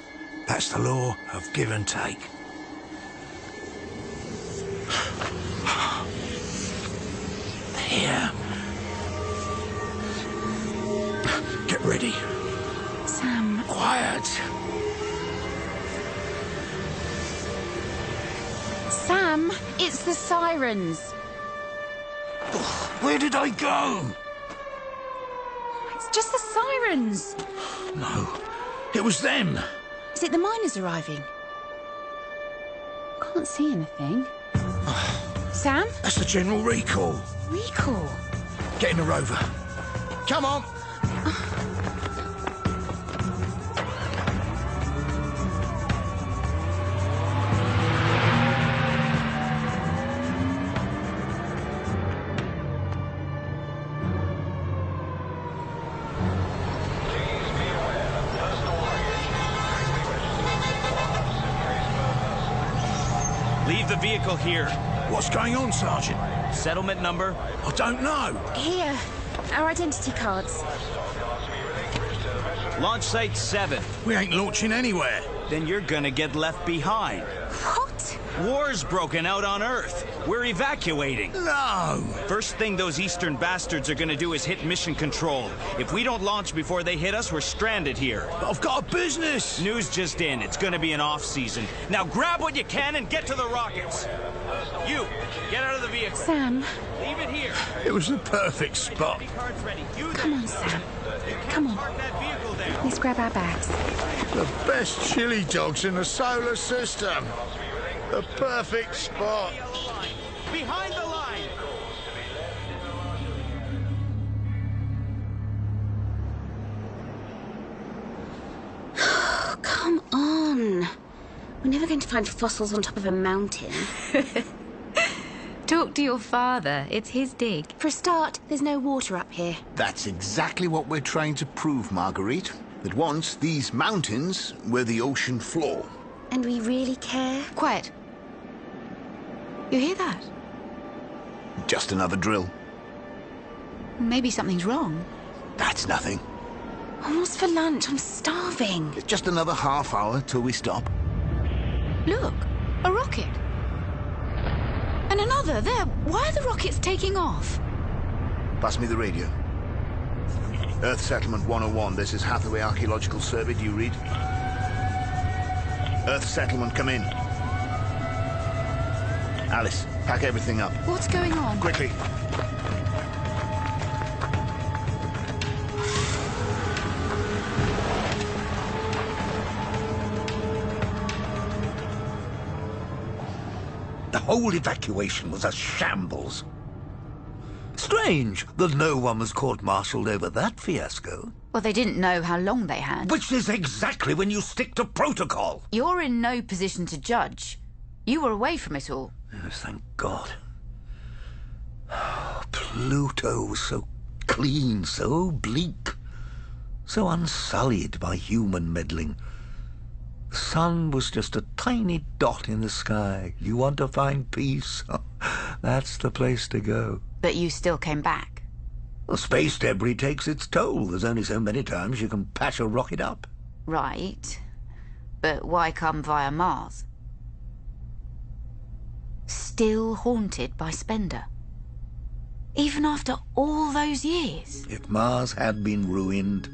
That's the law of give and take. Here. Get ready. Sam. Quiet. Sam, it's the sirens. Where did I go? It's just the sirens. No, it was them. Is it the miners arriving? Can't see anything. Sam? That's the general recall. Recall? Get in the rover. Come on. Leave the vehicle here. What's going on, Sergeant? Settlement number? I don't know. Here, our identity cards. Launch site 7. We ain't launching anywhere. Then you're gonna get left behind. What? War's broken out on Earth. We're evacuating. No! First thing those eastern bastards are gonna do is hit mission control. If we don't launch before they hit us, we're stranded here. But I've got a business! News just in. It's gonna be an off-season. Now grab what you can and get to the rockets. You, get out of the vehicle. Sam. Leave it here. It was the perfect spot. Come on, Sam. Come on. Let's grab our bags. The best chili dogs in the solar system. The perfect spot. Behind the line. Come on. We're never going to find fossils on top of a mountain. Talk to your father. It's his dig. For a start, there's no water up here. That's exactly what we're trying to prove, Marguerite. That once these mountains were the ocean floor. And we really care? Quiet. You hear that? Just another drill. Maybe something's wrong. That's nothing. Oh, what's for lunch? I'm starving. It's just another half hour till we stop. Look, a rocket. And another there. Why are the rockets taking off? Pass me the radio. Earth Settlement 101, this is Hathaway Archaeological Survey. Do you read? Earth Settlement, come in. Alice, pack everything up. What's going on? Quickly. The whole evacuation was a shambles. Strange that no one was court-martialed over that fiasco. Well, they didn't know how long they had. Which is exactly when you stick to protocol. You're in no position to judge. You were away from it all. Yes, thank God. Pluto was so clean, so bleak, so unsullied by human meddling. The sun was just a tiny dot in the sky. You want to find peace? That's the place to go. But you still came back. Well, space debris takes its toll. There's only so many times you can patch a rocket up. Right. But why come via Mars? Still haunted by Spender. Even after all those years. If Mars had been ruined,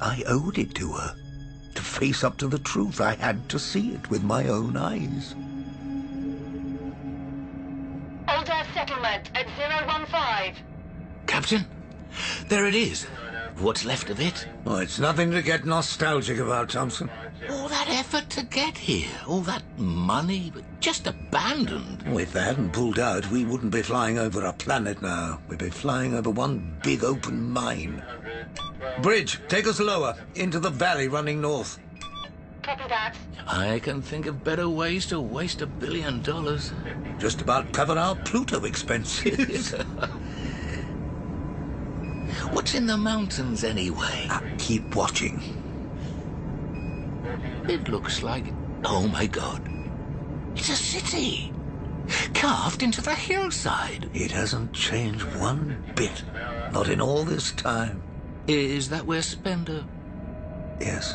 I owed it to her. To face up to the truth, I had to see it with my own eyes. Old Earth Settlement at 015. Captain, there it is. what's left of it. Oh, it's nothing to get nostalgic about, Thompson. All that effort to get here, all that money, but just abandoned. Oh, if they hadn't pulled out, we wouldn't be flying over a planet now. We'd be flying over one big open mine. Bridge, take us lower, into the valley running north. Copy that. I can think of better ways to waste $1 billion. Just about cover our Pluto expenses. What's in the mountains, anyway? Keep watching. It looks like... Oh, my God. It's a city. Carved into the hillside. It hasn't changed one bit. Not in all this time. Is that where Spender... Yes.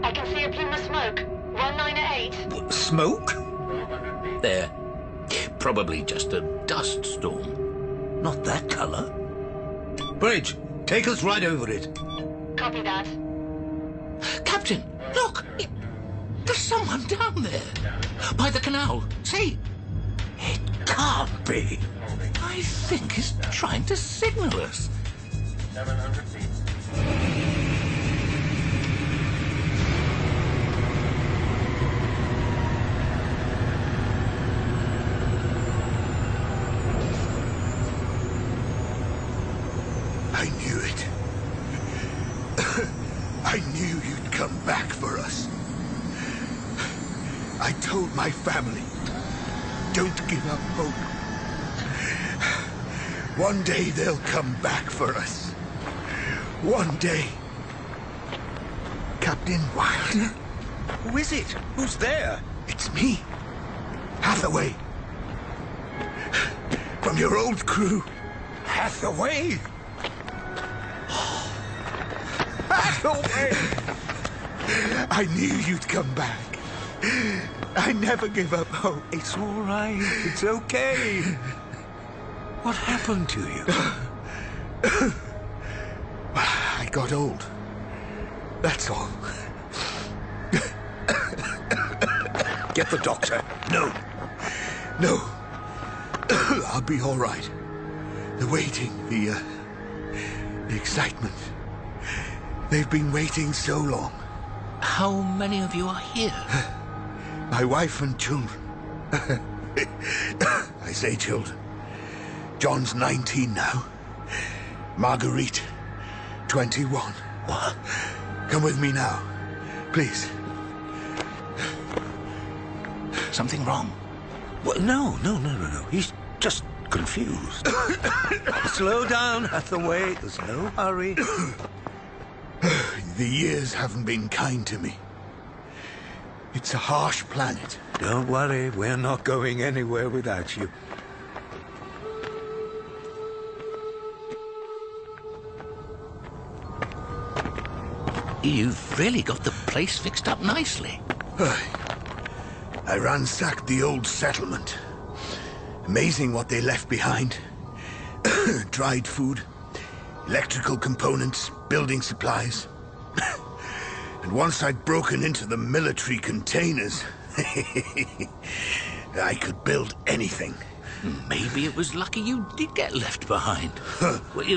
I can see a plume of smoke. 198. Smoke? There. Probably just a dust storm. Not that colour. Bridge, take us right over it. Copy that. Captain, look! There's someone down there. By the canal. See? It can't be. I think he's trying to signal us. 700 feet. I knew it. I knew you'd come back for us. I told my family, don't give up hope. One day they'll come back for us. One day. Captain Wilder? Who is it? Who's there? It's me, Hathaway. From your old crew. Hathaway? Hathaway! I knew you'd come back. I never give up hope. It's all right. It's okay. What happened to you? I got old. That's all. Get the doctor. No. No. I'll be all right. The waiting, the excitement. They've been waiting so long. How many of you are here? My wife and children. I say children. John's 19 now. Marguerite, 21. What? Come with me now, please. Something wrong? Well, no. He's just confused. Slow down, Hathaway. There's no hurry. The years haven't been kind to me. It's a harsh planet. Don't worry, we're not going anywhere without you. You've really got the place fixed up nicely. I ransacked the old settlement. Amazing what they left behind. Dried food, electrical components, building supplies. And once I'd broken into the military containers, I could build anything. Maybe it was lucky you did get left behind.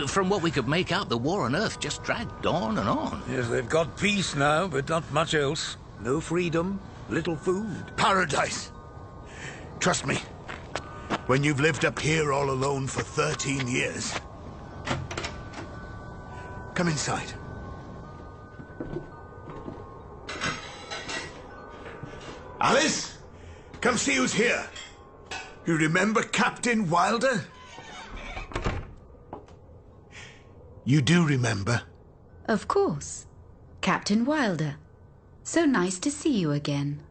From what we could make out, the war on Earth just dragged on and on. Yes, they've got peace now, but not much else. No freedom, little food. Paradise. Trust me, when you've lived up here all alone for 13 years. Come inside. Alice, come see who's here. You remember Captain Wilder? You do remember? Of course. Captain Wilder. So nice to see you again.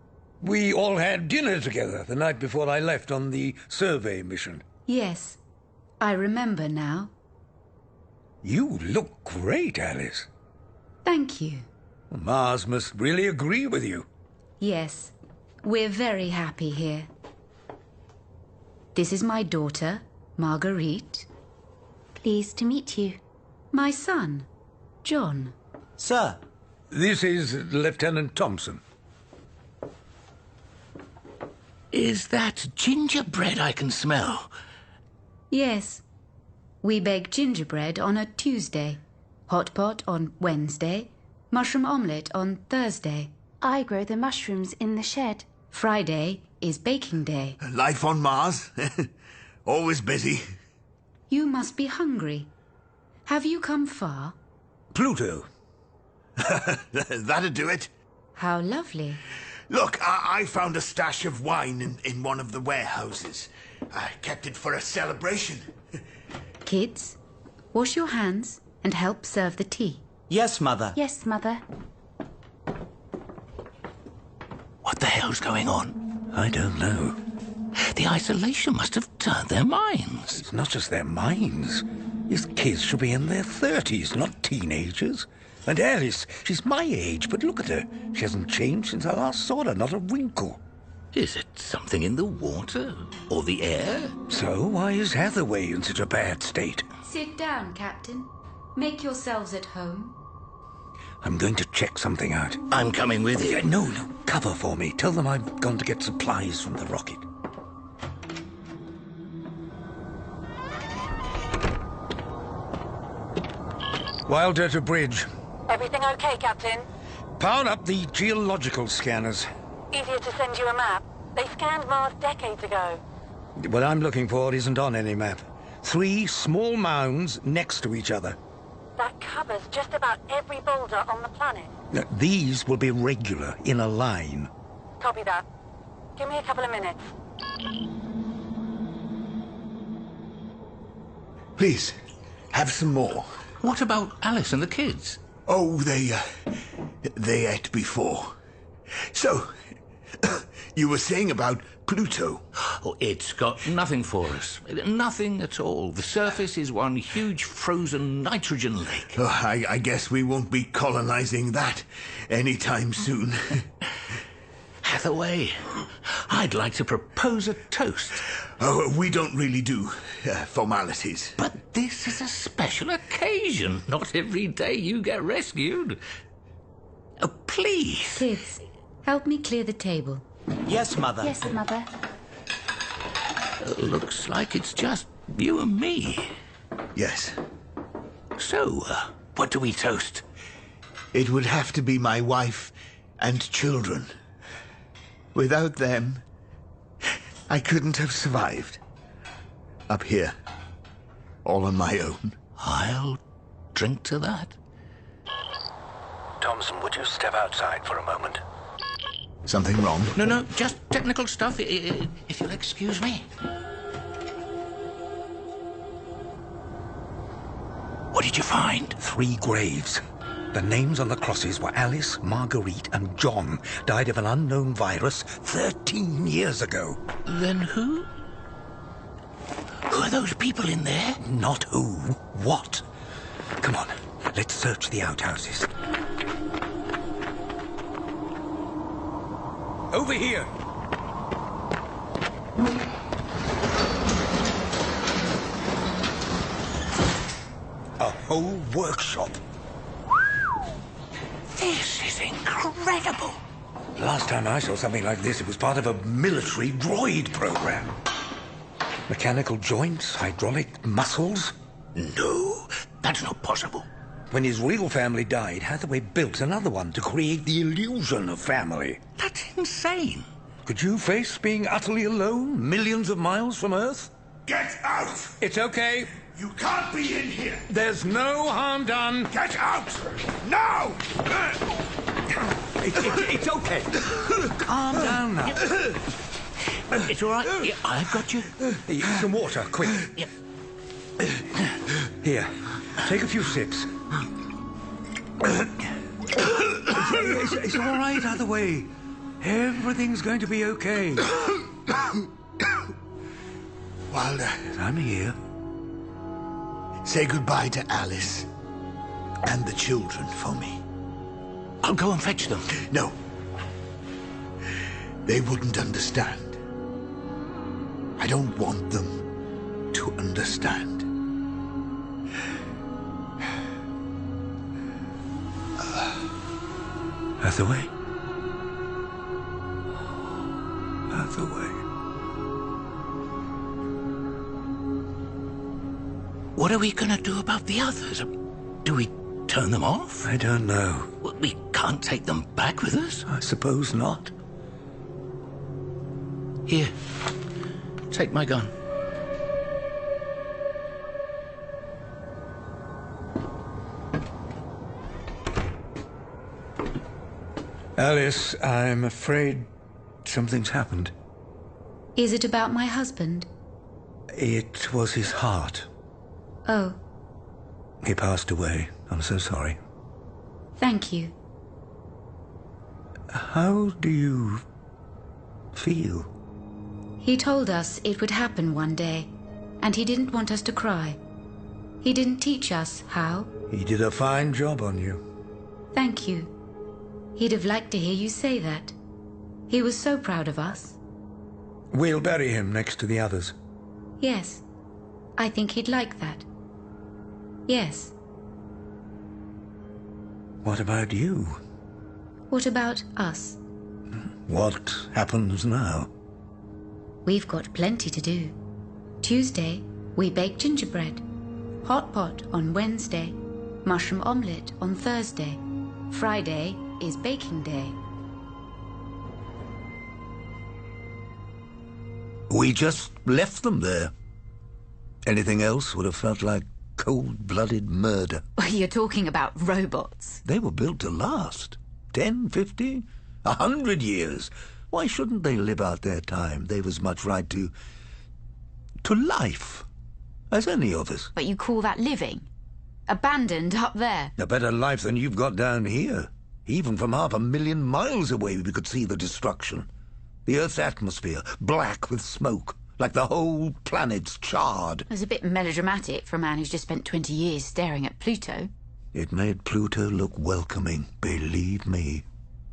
We all had dinner together the night before I left on the survey mission. Yes, I remember now. You look great, Alice. Thank you. Mars must really agree with you. Yes, we're very happy here. This is my daughter, Marguerite. Pleased to meet you. My son, John. Sir. This is Lieutenant Thompson. Is that gingerbread I can smell? Yes. We bake gingerbread on a Tuesday. Hot pot on Wednesday. Mushroom omelette on Thursday. I grow the mushrooms in the shed. Friday is baking day. Life on Mars? Always busy. You must be hungry. Have you come far? Pluto. That'd do it. How lovely. Look, I found a stash of wine in one of the warehouses. I kept it for a celebration. Kids, wash your hands and help serve the tea. Yes, Mother. Yes, Mother. What the hell's going on? I don't know. The isolation must have turned their minds. It's not just their minds. These kids should be in their 30s, not teenagers. And Alice, she's my age, but look at her. She hasn't changed since I last saw her, not a wrinkle. Is it something in the water or the air? So why is Hathaway in such a bad state? Sit down, Captain. Make yourselves at home. I'm going to check something out. I'm coming with you. No, cover for me. Tell them I've gone to get supplies from the rocket. Wilder to bridge. Everything okay, Captain? Power up the geological scanners. Easier to send you a map. They scanned Mars decades ago. What I'm looking for isn't on any map. 3 small mounds next to each other. That covers just about every boulder on the planet. Now, these will be regular, in a line. Copy that. Give me a couple of minutes. Please, have some more. What about Alice and the kids? Oh, they ate before. So, you were saying about Pluto? Oh, it's got nothing for us. Nothing at all. The surface is one huge frozen nitrogen lake. Oh, I guess we won't be colonizing that anytime soon. Hathaway, I'd like to propose a toast. Oh, we don't really do formalities. But this is a special occasion. Not every day you get rescued. Please. Kids, help me clear the table. Yes, Mother. Yes, Mother. Looks like it's just you and me. Yes. So, what do we toast? It would have to be my wife and children. Without them, I couldn't have survived. Up here, all on my own. I'll drink to that. Thompson, would you step outside for a moment? Something wrong? No, just technical stuff, if you'll excuse me. What did you find? 3 graves. The names on the crosses were Alice, Marguerite, and John. Died of an unknown virus 13 years ago. Then who? Who are those people in there? Not who. What? Come on, let's search the outhouses. Over here! A whole workshop. This is incredible. Last time I saw something like this, it was part of a military droid program. Mechanical joints, hydraulic muscles. No, that's not possible. When his real family died, Hathaway built another one to create the illusion of family. That's insane. Could you face being utterly alone, millions of miles from Earth? Get out! It's okay. You can't be in here! There's no harm done. Get out! Now! It's okay. Calm down now. It's all right. Yeah, I've got you. Some water, quick. Yep. Here, take a few sips. It's all right, Hathaway. Everything's going to be okay. Wilder, I'm here. Say goodbye to Alice and the children for me. I'll go and fetch them. No. They wouldn't understand. I don't want them to understand. Hathaway? Hathaway. What are we going to do about the others? Do we turn them off? I don't know. Well, we can't take them back with us. I suppose not. Here, take my gun. Alice, I'm afraid something's happened. Is it about my husband? It was his heart. Oh, He passed away. I'm so sorry. thank you. How do you feel? He told us it would happen one day, and he didn't want us to cry. He didn't teach us how. He did a fine job on you. Thank you. He'd have liked to hear you say that. He was so proud of us. We'll bury him next to the others. Yes, I think he'd like that. Yes. What about you? What about us? What happens now? We've got plenty to do. Tuesday, we bake gingerbread. Hot pot on Wednesday. Mushroom omelette on Thursday. Friday is baking day. We just left them there. Anything else would have felt like cold-blooded murder. You're talking about robots. They were built to last. 10, 50, 100 years. Why shouldn't they live out their time? They've as much right to life as any of us. But you call that living? Abandoned up there? A better life than you've got down here. Even from 500,000 miles away we could see the destruction. The Earth's atmosphere, black with smoke, like the whole planet's charred. It was a bit melodramatic for a man who's just spent 20 years staring at Pluto. It made Pluto look welcoming, believe me.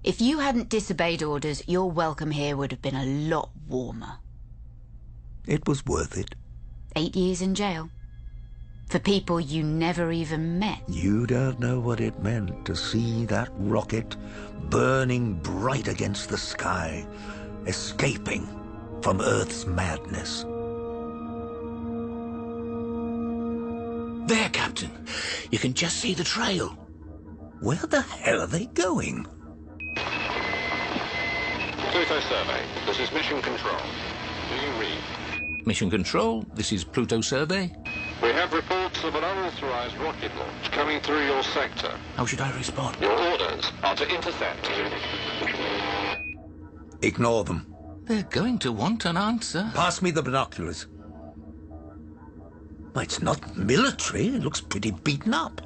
If you hadn't disobeyed orders, your welcome here would have been a lot warmer. It was worth it. 8 years in jail. For people you never even met. You don't know what it meant to see that rocket burning bright against the sky, escaping from Earth's madness. There, Captain. You can just see the trail. Where the hell are they going? Pluto Survey, this is Mission Control. Do you read? Mission Control, this is Pluto Survey. We have reports of an unauthorized rocket launch coming through your sector. How should I respond? Your orders are to intercept. Ignore them. They're going to want an answer. Pass me the binoculars. It's not military. It looks pretty beaten up.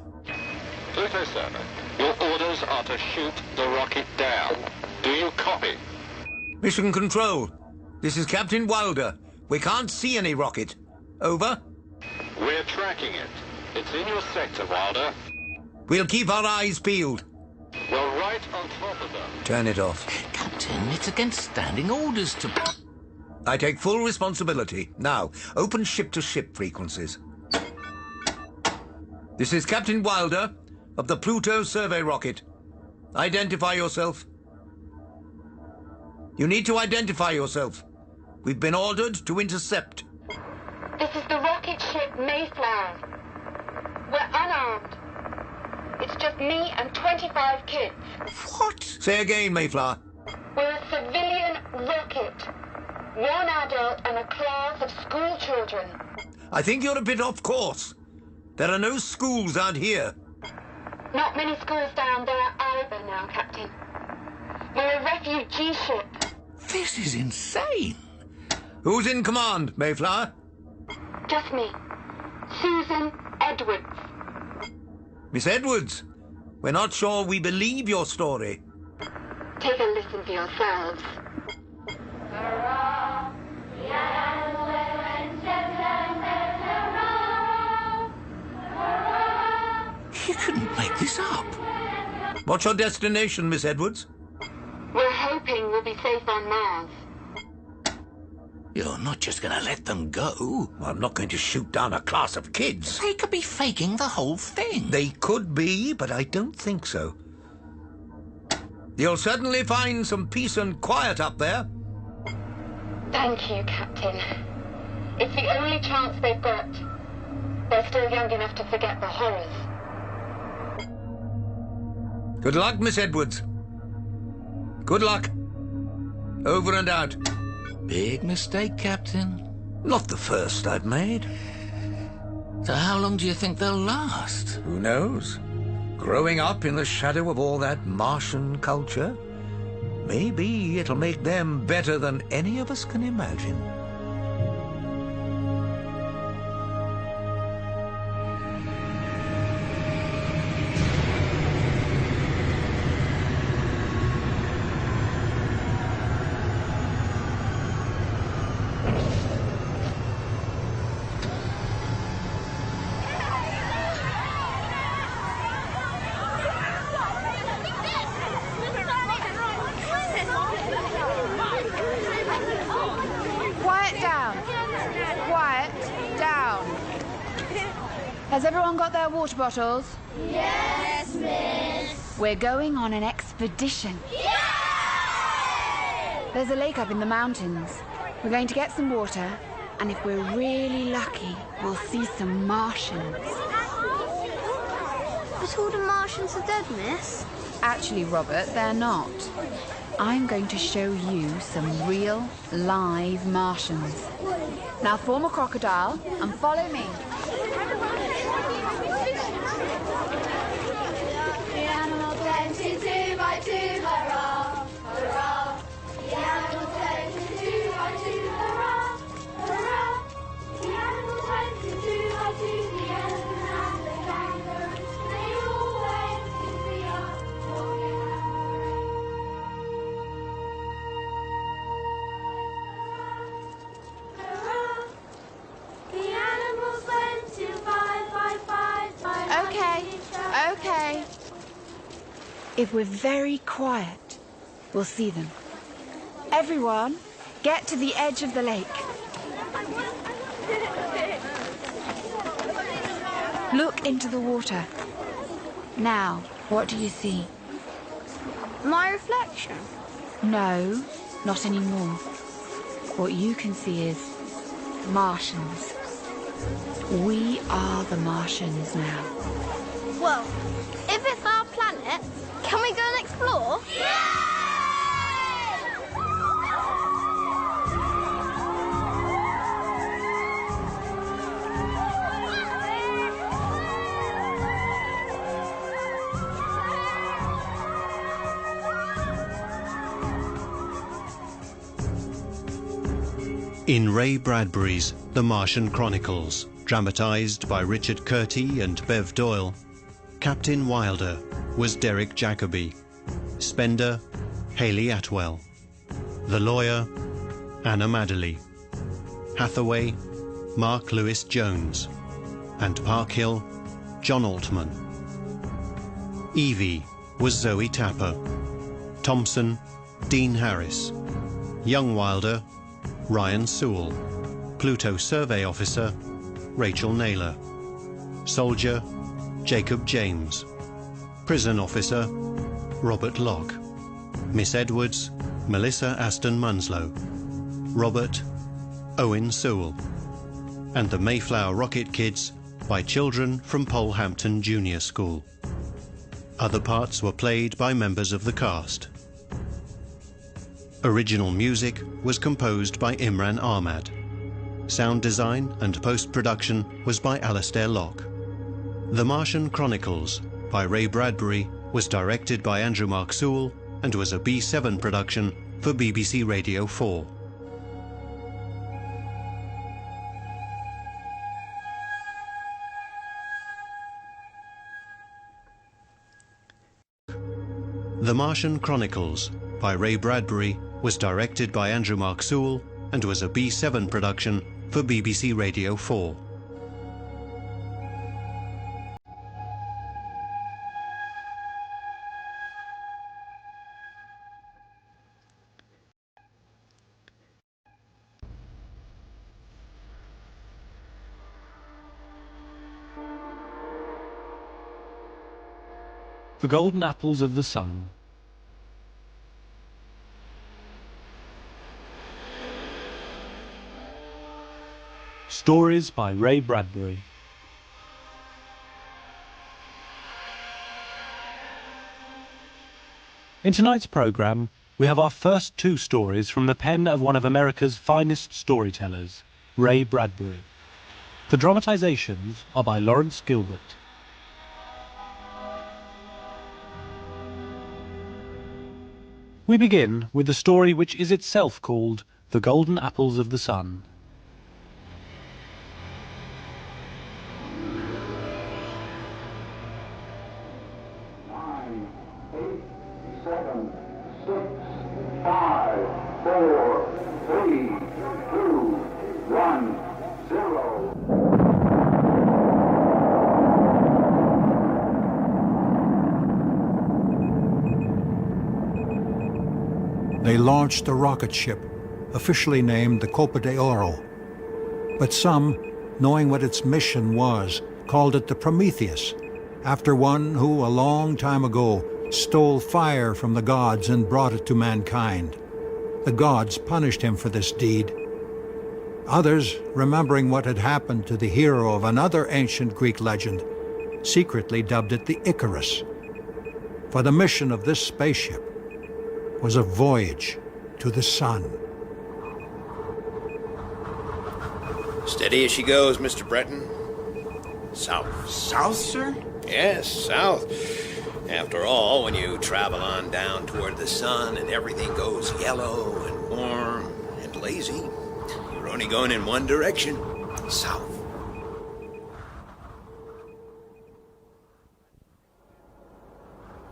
Pluto Survey, your orders are to shoot the rocket down. Do you copy? Mission Control, this is Captain Wilder. We can't see any rocket. Over. We're tracking it. It's in your sector, Wilder. We'll keep our eyes peeled. Well, right on top of them. Turn it off. Captain, it's against standing orders to... I take full responsibility. Now, open ship-to-ship frequencies. This is Captain Wilder of the Pluto Survey rocket. Identify yourself. You need to identify yourself. We've been ordered to intercept. This is the rocket ship Mayflower. We're unarmed. It's just me and 25 kids. What? Say again, Mayflower. We're a civilian rocket. One adult and a class of school children. I think you're a bit off course. There are no schools out here. Not many schools down there either now, Captain. We're a refugee ship. This is insane. Who's in command, Mayflower? Just me. Susan Edwards. Miss Edwards, we're not sure we believe your story. Take a listen for yourselves. You couldn't make this up. What's your destination, Miss Edwards? We're hoping we'll be safe on Mars. You're not just going to let them go. I'm not going to shoot down a class of kids. They could be faking the whole thing. They could be, but I don't think so. You'll certainly find some peace and quiet up there. Thank you, Captain. It's the only chance they've got. They're still young enough to forget the horrors. Good luck, Miss Edwards. Good luck. Over and out. Big mistake, Captain. Not the first I've made. So how long do you think they'll last? Who knows? Growing up in the shadow of all that Martian culture, maybe it'll make them better than any of us can imagine. Has everyone got their water bottles? Yes, miss. We're going on an expedition. Yay! There's a lake up in the mountains. We're going to get some water, and if we're really lucky, we'll see some Martians. But all the Martians are dead, miss. Actually, Robert, they're not. I'm going to show you some real, live Martians. Now form a crocodile and follow me. The animal plenty, 2 by 2, hurrah, hurrah. The animal plenty, 2 by 2, hurrah, hurrah. The animal plenty, 2 by 2, the elephant and the kangaroo. They all went to the yard for hurrah. The animals went to 5 by 5 by 5. Okay. If we're very quiet, we'll see them. Everyone, get to the edge of the lake. Look into the water. Now, what do you see? My reflection? No, not anymore. What you can see is Martians. We are the Martians now. Well, if it's our planet, can we go and explore? In Ray Bradbury's The Martian Chronicles, dramatised by Richard Curti and Bev Doyle, Captain Wilder was Derek Jacobi, Spender, Hayley Atwell, the lawyer, Anna Madeley, Hathaway, Mark Lewis Jones, and Parkhill, John Altman. Evie was Zoe Tapper, Thompson, Dean Harris, Young Wilder, Ryan Sewell, Pluto Survey Officer, Rachel Naylor, Soldier, Jacob James, Prison Officer, Robert Locke, Miss Edwards, Melissa Aston Munslow, Robert, Owen Sewell, and the Mayflower Rocket Kids by children from Polehampton Junior School. Other parts were played by members of the cast. Original music was composed by Imran Ahmad. Sound design and post-production was by Alastair Locke. The Martian Chronicles by Ray Bradbury was directed by Andrew Mark Sewell and was a B7 production for BBC Radio 4. The Martian Chronicles by Ray Bradbury was directed by Andrew Mark Sewell and was a B7 production for BBC Radio 4. The Golden Apples of the Sun. Stories by Ray Bradbury. In tonight's programme, we have our first two stories from the pen of one of America's finest storytellers, Ray Bradbury. The dramatisations are by Lawrence Gilbert. We begin with the story which is itself called The Golden Apples of the Sun. They launched a rocket ship, officially named the Copa de Oro. But some, knowing what its mission was, called it the Prometheus, after one who, a long time ago, stole fire from the gods and brought it to mankind. The gods punished him for this deed. Others, remembering what had happened to the hero of another ancient Greek legend, secretly dubbed it the Icarus. For the mission of this spaceship was a voyage to the sun. Steady as she goes, Mr. Breton. South. South, sir? Yes, south. After all, when you travel on down toward the sun and everything goes yellow and warm and lazy, you're only going in one direction, south.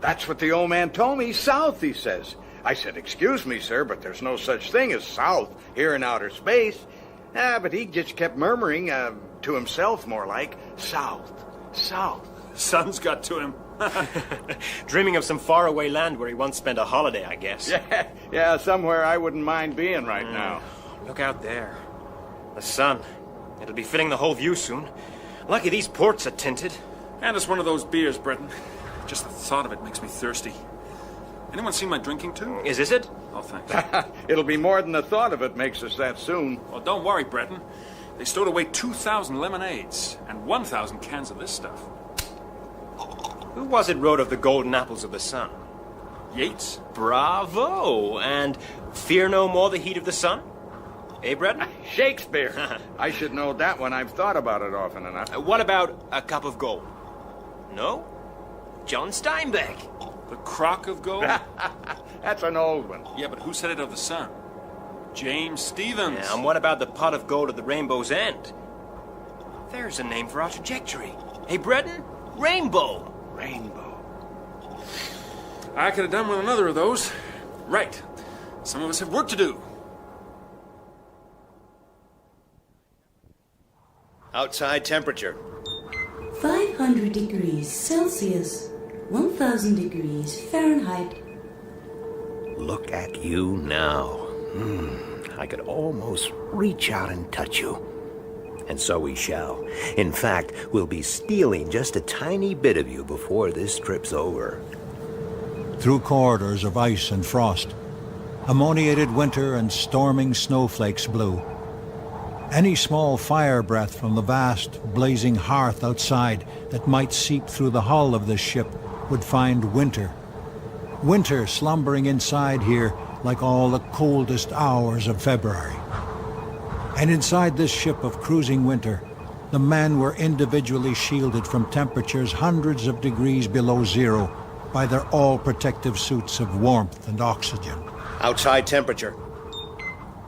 That's what the old man told me, south, he says. I said, excuse me, sir, but there's no such thing as south here in outer space. But he just kept murmuring to himself, more like, south, south. Sun's got to him. Dreaming of some faraway land where he once spent a holiday, I guess. Yeah, somewhere I wouldn't mind being right now. Look out there. The sun. It'll be filling the whole view soon. Lucky these ports are tinted. And it's one of those beers, Breton. Just the thought of it makes me thirsty. Anyone seen my drinking too? Is this it? Oh, thanks. It'll be more than the thought of it makes us that soon. Well, don't worry, Breton. They stowed away 2,000 lemonades and 1,000 cans of this stuff. Who was it wrote of the golden apples of the sun? Yeats. Bravo! And fear no more the heat of the sun? Eh, Breton? Shakespeare. I should know that one. I've thought about it often enough. What about a cup of gold? No? John Steinbeck. The crock of gold? That's an old one. Yeah, but who said it of the sun? James Stephens. Yeah, and what about the pot of gold at the rainbow's end? There's a name for our trajectory. Hey, Breton? Rainbow. Rainbow. I could have done with another of those. Right. Some of us have work to do. Outside temperature. 500 degrees Celsius. 1,000 degrees Fahrenheit. Look at you now. I could almost reach out and touch you. And so we shall. In fact, we'll be stealing just a tiny bit of you before this trip's over. Through corridors of ice and frost, ammoniated winter and storming snowflakes blew. Any small fire breath from the vast, blazing hearth outside that might seep through the hull of this ship would find winter. Winter slumbering inside here like all the coldest hours of February. And inside this ship of cruising winter, the men were individually shielded from temperatures hundreds of degrees below zero by their all-protective suits of warmth and oxygen. Outside temperature.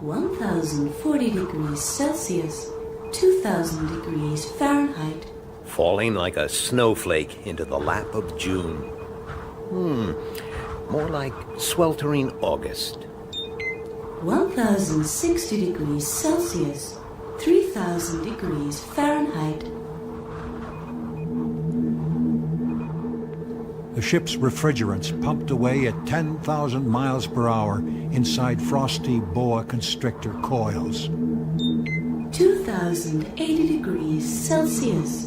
1,040 degrees Celsius. 2,000 degrees Fahrenheit. Falling like a snowflake into the lap of June. More like sweltering August. 1,060 degrees Celsius. 3,000 degrees Fahrenheit. The ship's refrigerants pumped away at 10,000 miles per hour inside frosty boa constrictor coils. 2,080 degrees Celsius.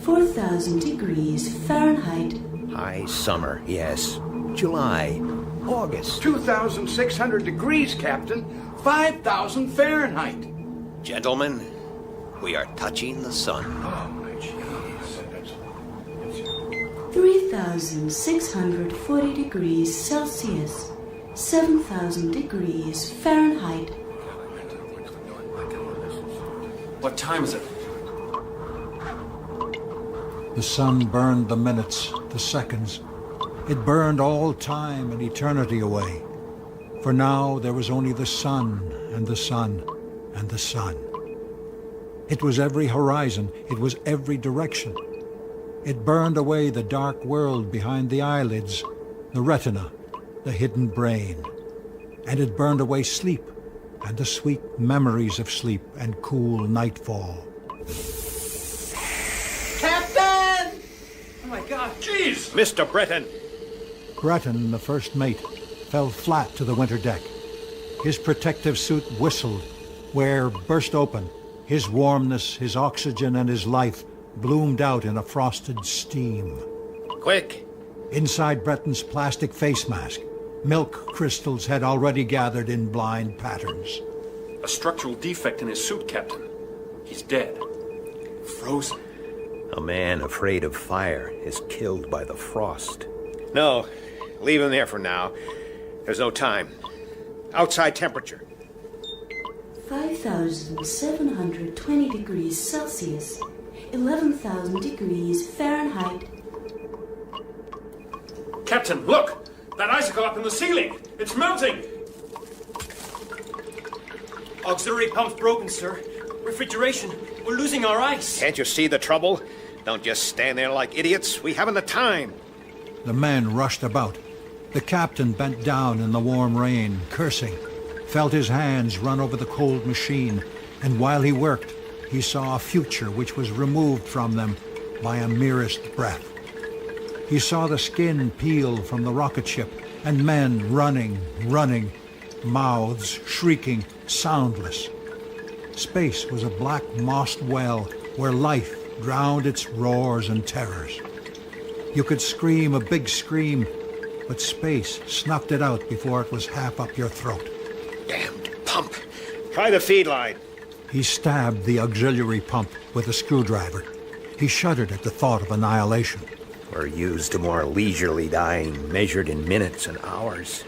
4,000 degrees Fahrenheit. High summer, yes. July, August. 2,600 degrees, Captain. 5,000 Fahrenheit. Gentlemen, we are touching the sun. Oh, my 3,640 degrees Celsius, 7,000 degrees Fahrenheit. What time is it? The sun burned the minutes, the seconds. It burned all time and eternity away. For now there was only the sun and the sun and the sun. It was every horizon, it was every direction. It burned away the dark world behind the eyelids, the retina, the hidden brain. And it burned away sleep, and the sweet memories of sleep and cool nightfall. Captain! Oh my God, jeez! Mr. Breton! Breton, the first mate, fell flat to the winter deck. His protective suit whistled, where burst open. His warmness, his oxygen, and his life bloomed out in a frosted steam. Quick! Inside Breton's plastic face mask, milk crystals had already gathered in blind patterns. A structural defect in his suit, Captain. He's dead. Frozen. A man afraid of fire is killed by the frost. No, leave him there for now. There's no time. Outside temperature. 5,720 degrees Celsius, 11,000 degrees Fahrenheit. Captain, look! That icicle up in the ceiling! It's melting! Auxiliary pump's broken, sir. Refrigeration. We're losing our ice. Can't you see the trouble? Don't just stand there like idiots. We haven't the time. The men rushed about. The captain bent down in the warm rain, cursing, felt his hands run over the cold machine, and while he worked, he saw a future which was removed from them by a merest breath. He saw the skin peel from the rocket ship, and men running, mouths shrieking, soundless. Space was a black mossed well where life drowned its roars and terrors. You could scream a big scream, but space snuffed it out before it was half up your throat. Damned pump! Try the feed line. He stabbed the auxiliary pump with a screwdriver. He shuddered at the thought of annihilation. We're used to more leisurely dying, measured in minutes and hours.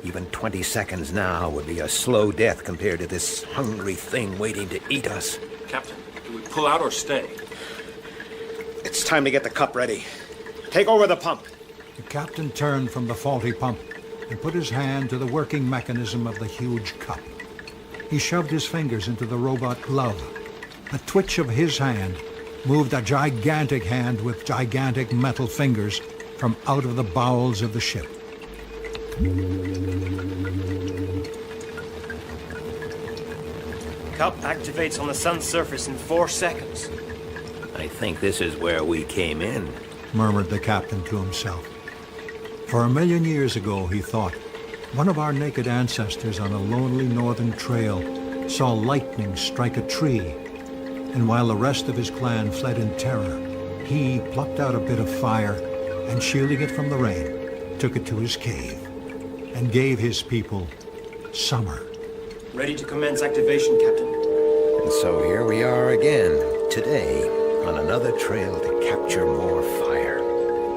Even 20 seconds now would be a slow death compared to this hungry thing waiting to eat us. Captain, do we pull out or stay? It's time to get the cup ready. Take over the pump. The captain turned from the faulty pump and put his hand to the working mechanism of the huge cup. He shoved his fingers into the robot glove. A twitch of his hand moved a gigantic hand with gigantic metal fingers from out of the bowels of the ship. Cup activates on the sun's surface in 4 seconds. I think this is where we came in, murmured the captain to himself. For 1,000,000 years ago, he thought, one of our naked ancestors on a lonely northern trail saw lightning strike a tree, and while the rest of his clan fled in terror, he plucked out a bit of fire and, shielding it from the rain, took it to his cave and gave his people summer. Ready to commence activation, Captain. And so here we are again, today, on another trail to capture more fire.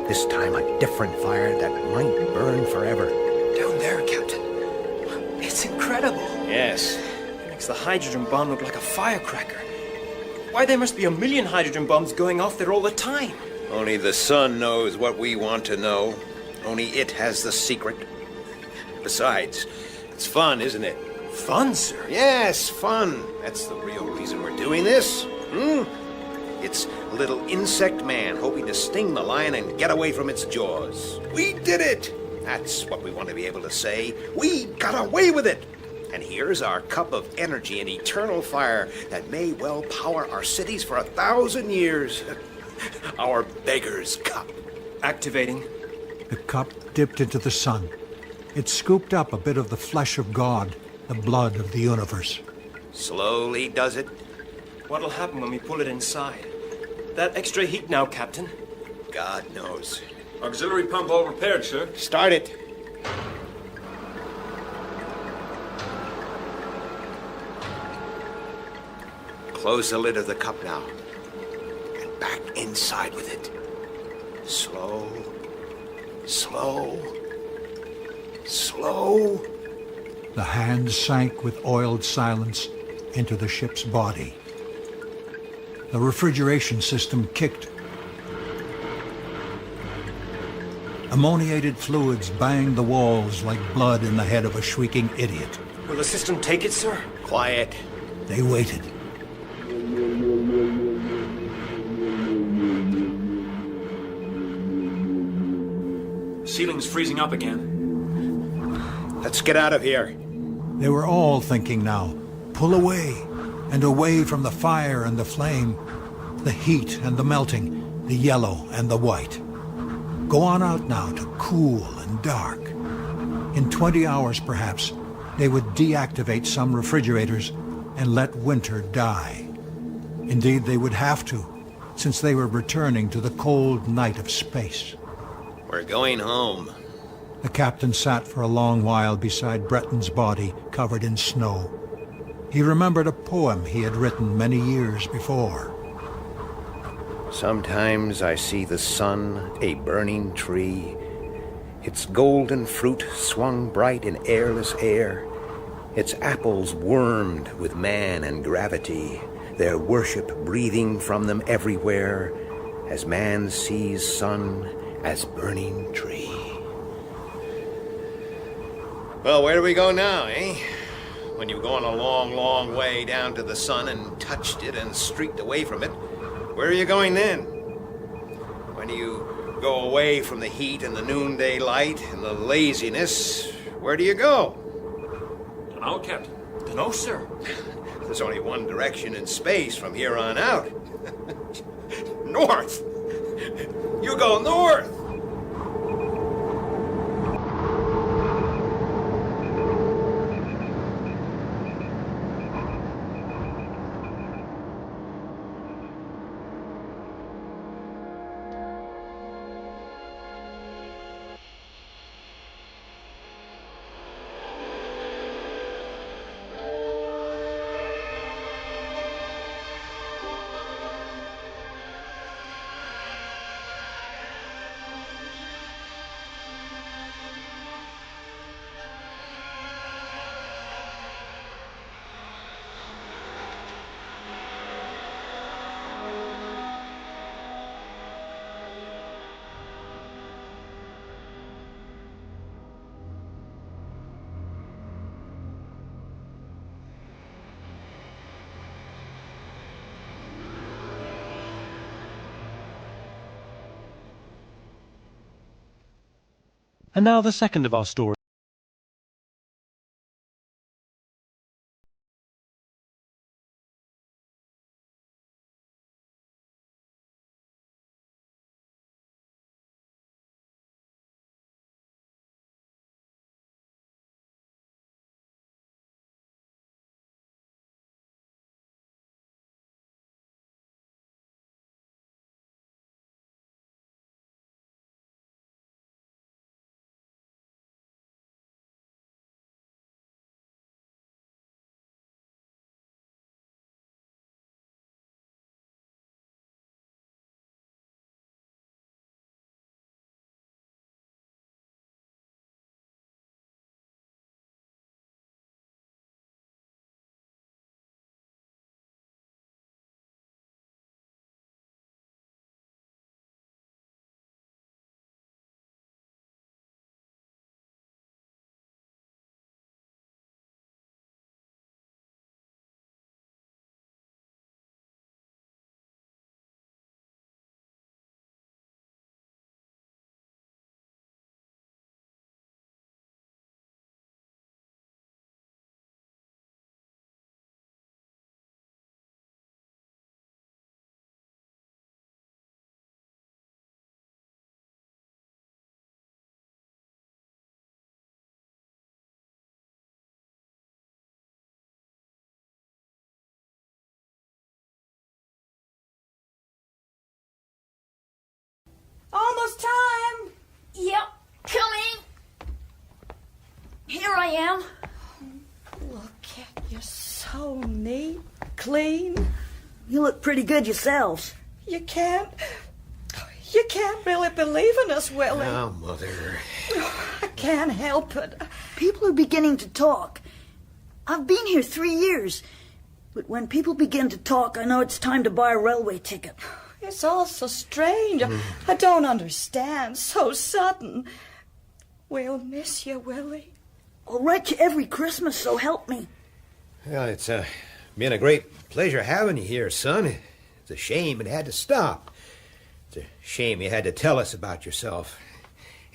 This time a different fire that might burn forever. Down there, Captain. It's incredible. Yes. It makes the hydrogen bomb look like a firecracker. Why, there must be 1,000,000 hydrogen bombs going off there all the time. Only the sun knows what we want to know. Only it has the secret. Besides, it's fun, isn't it? Fun, sir? Yes, fun. That's the real reason we're doing this. It's a little insect man hoping to sting the lion and get away from its jaws. We did it! That's what we want to be able to say. We got away with it! And here's our cup of energy and eternal fire that may well power our cities for 1,000 years. Our beggar's cup. Activating. The cup dipped into the sun. It scooped up a bit of the flesh of God, the blood of the universe. Slowly does it. What'll happen when we pull it inside? That extra heat now, Captain? God knows. Auxiliary pump all repaired, sir. Start it. Close the lid of the cup now. And back inside with it. Slow. Slow. Slow. The hands sank with oiled silence into the ship's body. The refrigeration system kicked. Ammoniated fluids banged the walls like blood in the head of a shrieking idiot. Will the system take it, sir? Quiet. They waited. Ceiling's freezing up again. Let's get out of here. They were all thinking now. Pull away, and away from the fire and the flame, the heat and the melting, the yellow and the white. Go on out now to cool and dark. In 20 hours, perhaps, they would deactivate some refrigerators and let winter die. Indeed, they would have to, since they were returning to the cold night of space. We're going home. The captain sat for a long while beside Breton's body covered in snow. He remembered a poem he had written many years before. Sometimes I see the sun, a burning tree, its golden fruit swung bright in airless air, its apples wormed with man and gravity, their worship breathing from them everywhere, as man sees sun as burning tree. Well, where do we go now, eh? When you've gone a long, long way down to the sun and touched it and streaked away from it, where are you going then? When you go away from the heat and the noonday light and the laziness, where do you go? Dunno, Captain. Dunno, sir. There's only one direction in space from here on out. North! You go north! And now the second of our stories. Almost time! Yep, coming! Here I am. Look at you, so neat, clean. You look pretty good yourselves. You can't You can't really believe in us, Willie. Oh, Mother. I can't help it. People are beginning to talk. I've been here 3 years. But when people begin to talk, I know it's time to buy a railway ticket. It's all so strange. I don't understand. So sudden. We'll miss you, Willie. I'll write you every Christmas, so help me. Well, it's been a great pleasure having you here, son. It's a shame it had to stop. It's a shame you had to tell us about yourself.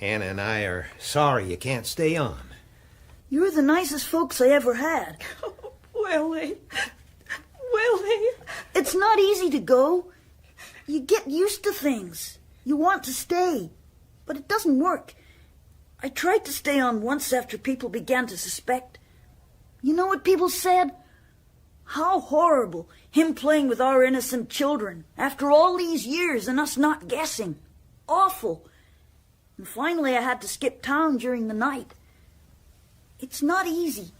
Anna and I are sorry you can't stay on. You're the nicest folks I ever had. Oh, Willie. Willie. It's not easy to go. You get used to things. You want to stay. But it doesn't work. I tried to stay on once after people began to suspect. You know what people said? How horrible, him playing with our innocent children, after all these years and us not guessing. Awful. And finally I had to skip town during the night. It's not easy.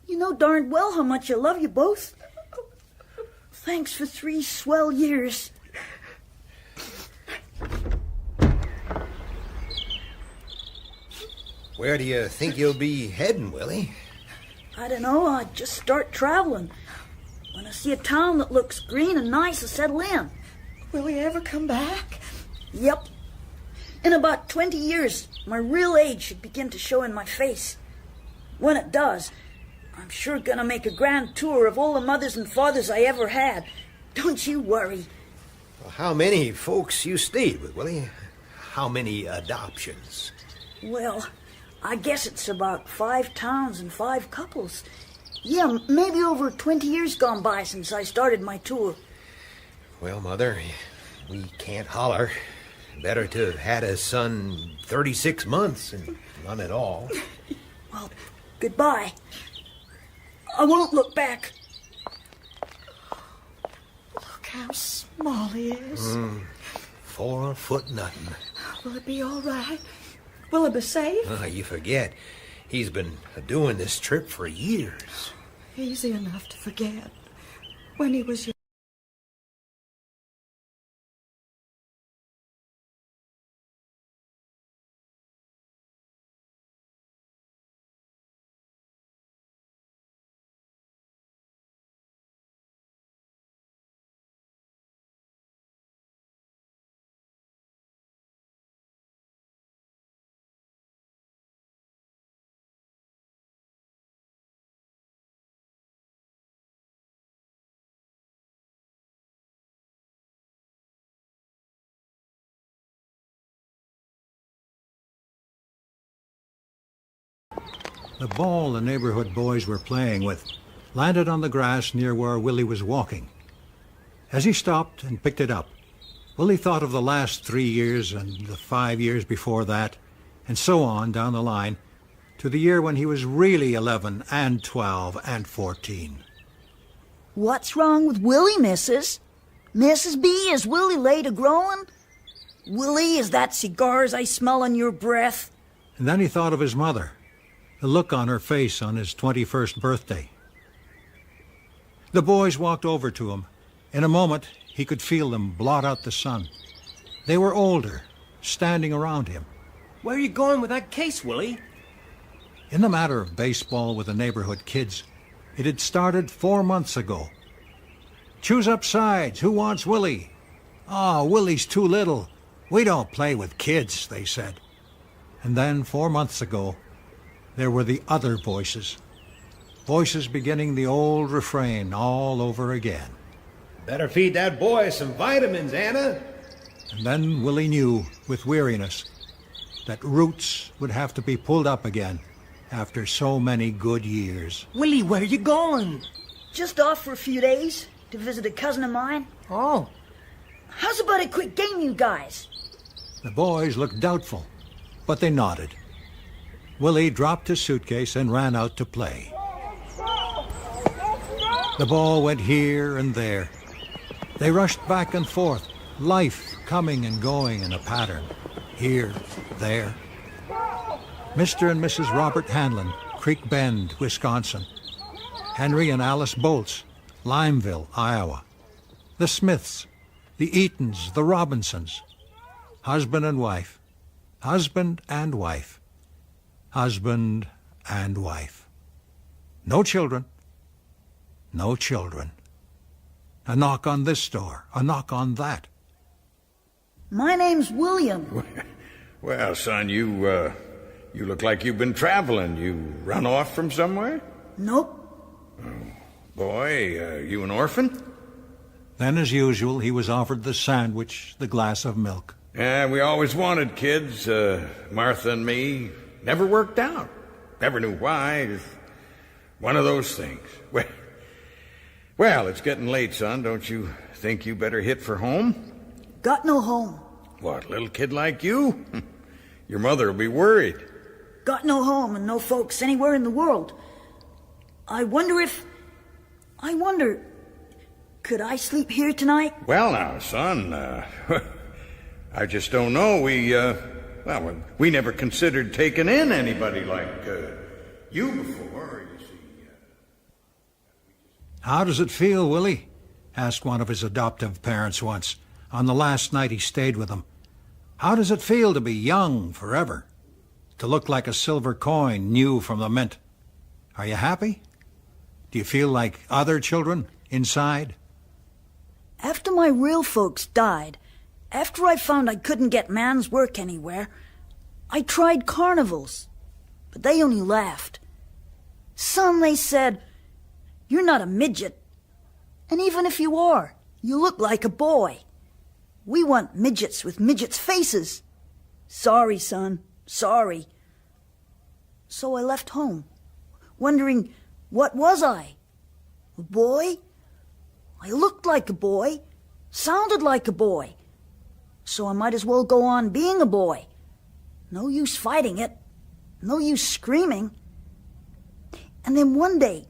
You know darned well how much I love you both. Thanks for 3 swell years. Where do you think you'll be heading, Willie? I don't know, I just start traveling. When I see a town that looks green and nice, I settle in. Will he ever come back? Yep. In about 20 years, my real age should begin to show in my face. When it does, I'm sure gonna make a grand tour of all the mothers and fathers I ever had. Don't you worry. Well, how many folks you stayed with, Willie? How many adoptions? Well, I guess it's about 5 towns and 5 couples. Yeah, maybe over 20 years gone by since I started my tour. Well, Mother, we can't holler. Better to have had a son 36 months and none at all. Well, goodbye. I won't look back. Look how small he is. 4 foot nothing. Will it be all right? Will it be safe? You forget. He's been doing this trip for years. Easy enough to forget. When he was young. The ball the neighborhood boys were playing with landed on the grass near where Willie was walking. As he stopped and picked it up, Willie thought of the last 3 years and the 5 years before that, and so on down the line, to the year when he was really 11 and 12 and 14. What's wrong with Willie, Mrs.? Mrs. B, is Willie late a-growing? Willie, is that cigars I smell on your breath? And then he thought of his mother, the look on her face on his 21st birthday. The boys walked over to him. In a moment, he could feel them blot out the sun. They were older, standing around him. Where are you going with that case, Willie? In the matter of baseball with the neighborhood kids, it had started 4 months ago. Choose up sides. Who wants Willie? "Ah, Willie's too little. We don't play with kids," they said. And then 4 months ago, there were the other voices. Voices beginning the old refrain all over again. Better feed that boy some vitamins, Anna. And then Willie knew, with weariness, that roots would have to be pulled up again after so many good years. Willie, where are you going? Just off for a few days to visit a cousin of mine. Oh. How's about a quick game, you guys? The boys looked doubtful, but they nodded. Willie dropped his suitcase and ran out to play. The ball went here and there. They rushed back and forth, life coming and going in a pattern. Here, there. Mr. and Mrs. Robert Hanlon, Creek Bend, Wisconsin. Henry and Alice Bolts, Limeville, Iowa. The Smiths, the Eatons, the Robinsons. Husband and wife. Husband and wife. Husband and wife. No children. No children. A knock on this door, a knock on that. My name's William. Well, son, you look like you've been traveling. You run off from somewhere? Nope. Oh, boy, you an orphan? Then, as usual, he was offered the sandwich, the glass of milk. Yeah, we always wanted kids, Martha and me. Never worked out. Never knew why. Just one of those things. Well, it's getting late, son. Don't you think you better hit for home? Got no home. What, little kid like you? Your mother will be worried. Got no home and no folks anywhere in the world. I wonder, could I sleep here tonight? Well now, son, I just don't know. We never considered taking in anybody like you before, you see. How does it feel, Willie? Asked one of his adoptive parents once, on the last night he stayed with them. How does it feel to be young forever? To look like a silver coin new from the mint? Are you happy? Do you feel like other children inside? After my real folks died, after I found I couldn't get man's work anywhere, I tried carnivals, but they only laughed. Son, they said, you're not a midget. And even if you are, you look like a boy. We want midgets with midgets' faces. Sorry, son, sorry. So I left home, wondering, what was I? A boy? I looked like a boy, sounded like a boy. So I might as well go on being a boy. No use fighting it. No use screaming. And then one day,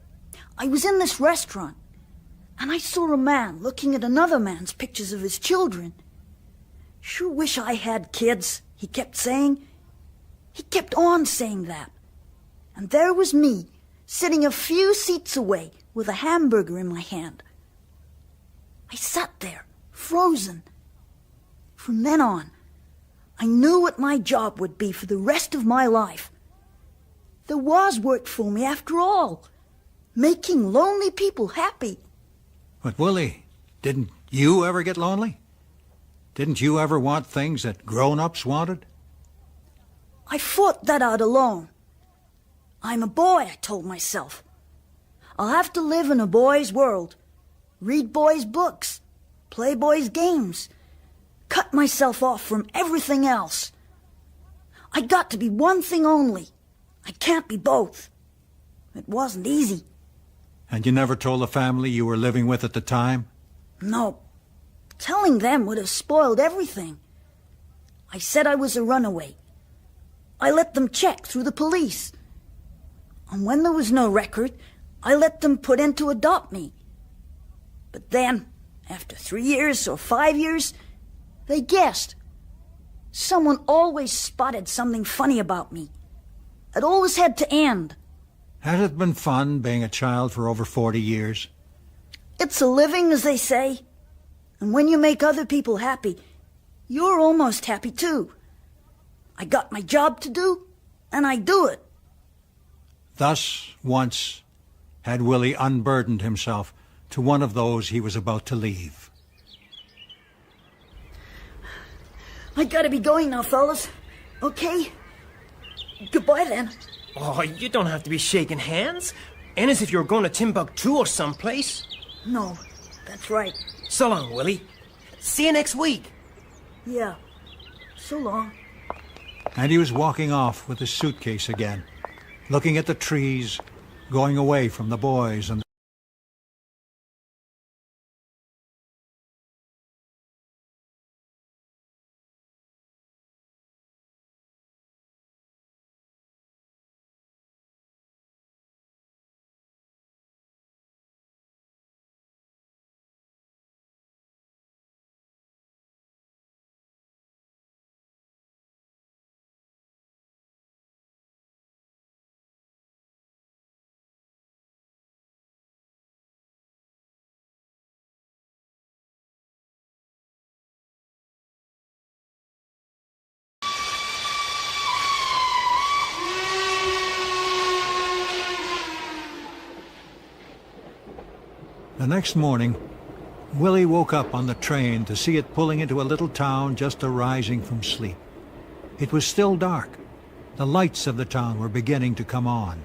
I was in this restaurant, and I saw a man looking at another man's pictures of his children. Sure wish I had kids, he kept saying. He kept on saying that. And there was me, sitting a few seats away with a hamburger in my hand. I sat there, frozen. From then on, I knew what my job would be for the rest of my life. There was work for me after all, making lonely people happy. But Willie, didn't you ever get lonely? Didn't you ever want things that grown-ups wanted? I fought that out alone. I'm a boy, I told myself. I'll have to live in a boy's world, read boys' books, play boys' games, cut myself off from everything else. I got to be one thing only. I can't be both. It wasn't easy. And you never told the family you were living with at the time? No. Telling them would have spoiled everything. I said I was a runaway. I let them check through the police. And when there was no record, I let them put in to adopt me. But then, after 3 years or 5 years, they guessed. Someone always spotted something funny about me. It always had to end. Has it been fun being a child for over 40 years? It's a living, as they say. And when you make other people happy, you're almost happy too. I got my job to do, and I do it. Thus, once, had Willie unburdened himself to one of those he was about to leave. I gotta be going now, fellas. Okay? Goodbye, then. Oh, you don't have to be shaking hands. And as if you're going to Timbuktu or someplace. No, that's right. So long, Willie. See you next week. Yeah, so long. And he was walking off with his suitcase again, looking at the trees, going away from the boys and The next morning, Willie woke up on the train to see it pulling into a little town just arising from sleep. It was still dark. The lights of the town were beginning to come on.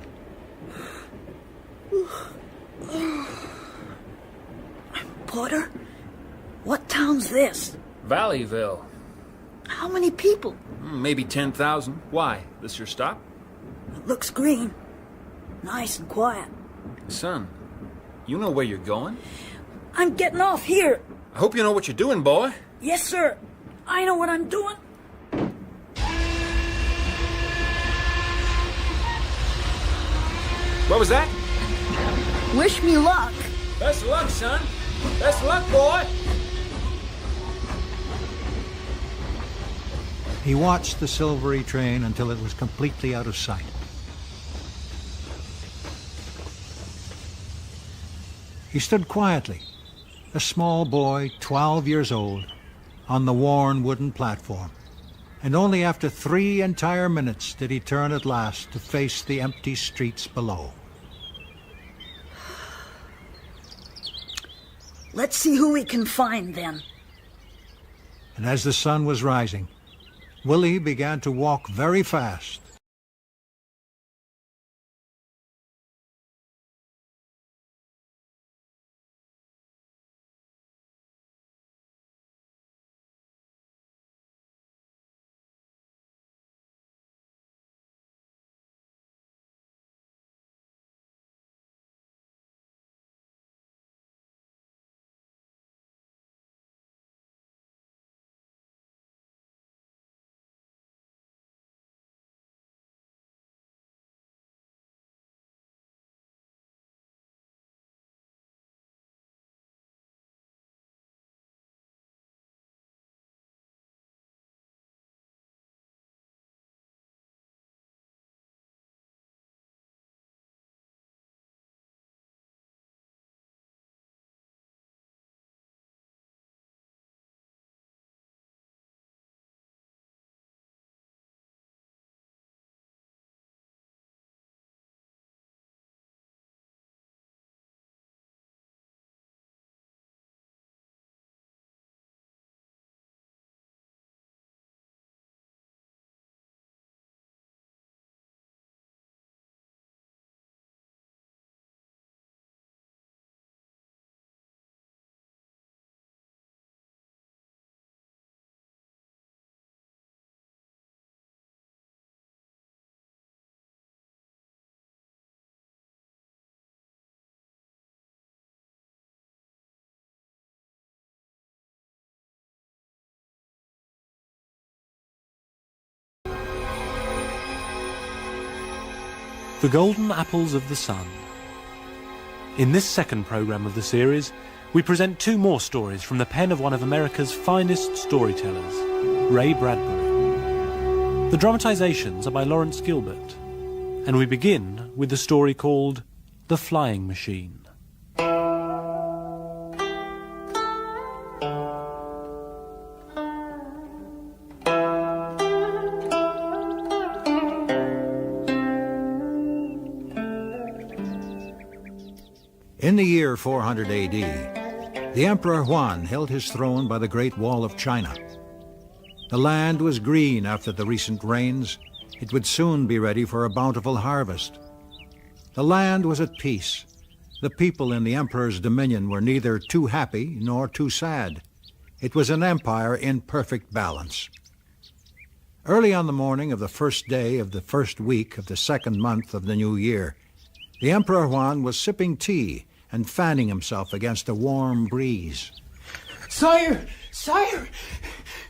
Porter, what town's this? Valleyville. How many people? Maybe 10,000. Why? This your stop? It looks green. Nice and quiet. Son, you know where you're going? I'm getting off here. I hope you know what you're doing, boy. Yes, sir. I know what I'm doing. What was that? Wish me luck. Best of luck, son. Best of luck, boy. He watched the silvery train until it was completely out of sight. He stood quietly, a small boy, 12 years old, on the worn wooden platform, and only after 3 entire minutes did he turn at last to face the empty streets below. Let's see who we can find, then. And as the sun was rising, Willie began to walk very fast. The Golden Apples of the Sun. In this second programme of the series, we present 2 more stories from the pen of one of America's finest storytellers, Ray Bradbury. The dramatisations are by Lawrence Gilbert, and we begin with the story called The Flying Machine. In the year 400 AD, the Emperor Huan held his throne by the Great Wall of China. The land was green after the recent rains. It would soon be ready for a bountiful harvest. The land was at peace. The people in the emperor's dominion were neither too happy nor too sad. It was an empire in perfect balance. Early on the morning of the first day of the first week of the second month of the new year, the Emperor Huan was sipping tea and fanning himself against a warm breeze. Sire! Sire!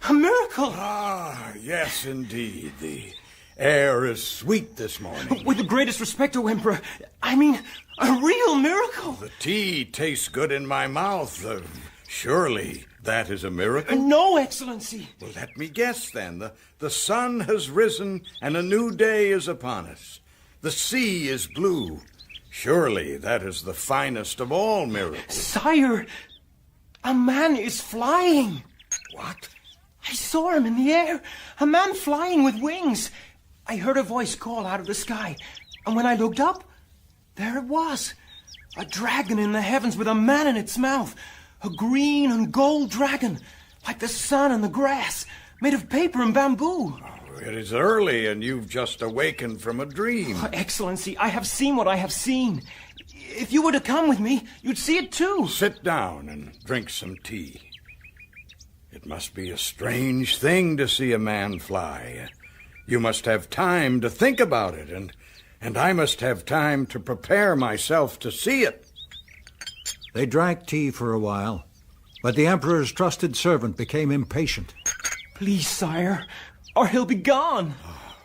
A miracle! Ah, yes, indeed. The air is sweet this morning. With the greatest respect, O Emperor, I mean, a real miracle! The tea tastes good in my mouth. Surely that is a miracle? No, Excellency. Well, let me guess, then. The sun has risen and a new day is upon us. The sea is blue. Surely that is the finest of all miracles. Sire, a man is flying. What? I saw him in the air. A man flying with wings. I heard a voice call out of the sky. And when I looked up, there it was. A dragon in the heavens with a man in its mouth. A green and gold dragon, like the sun and the grass, made of paper and bamboo. It is early, and you've just awakened from a dream. Oh, Excellency, I have seen what I have seen. If you were to come with me, you'd see it too. Sit down and drink some tea. It must be a strange thing to see a man fly. You must have time to think about it, and I must have time to prepare myself to see it. They drank tea for a while, but the Emperor's trusted servant became impatient. Please, sire, or he'll be gone.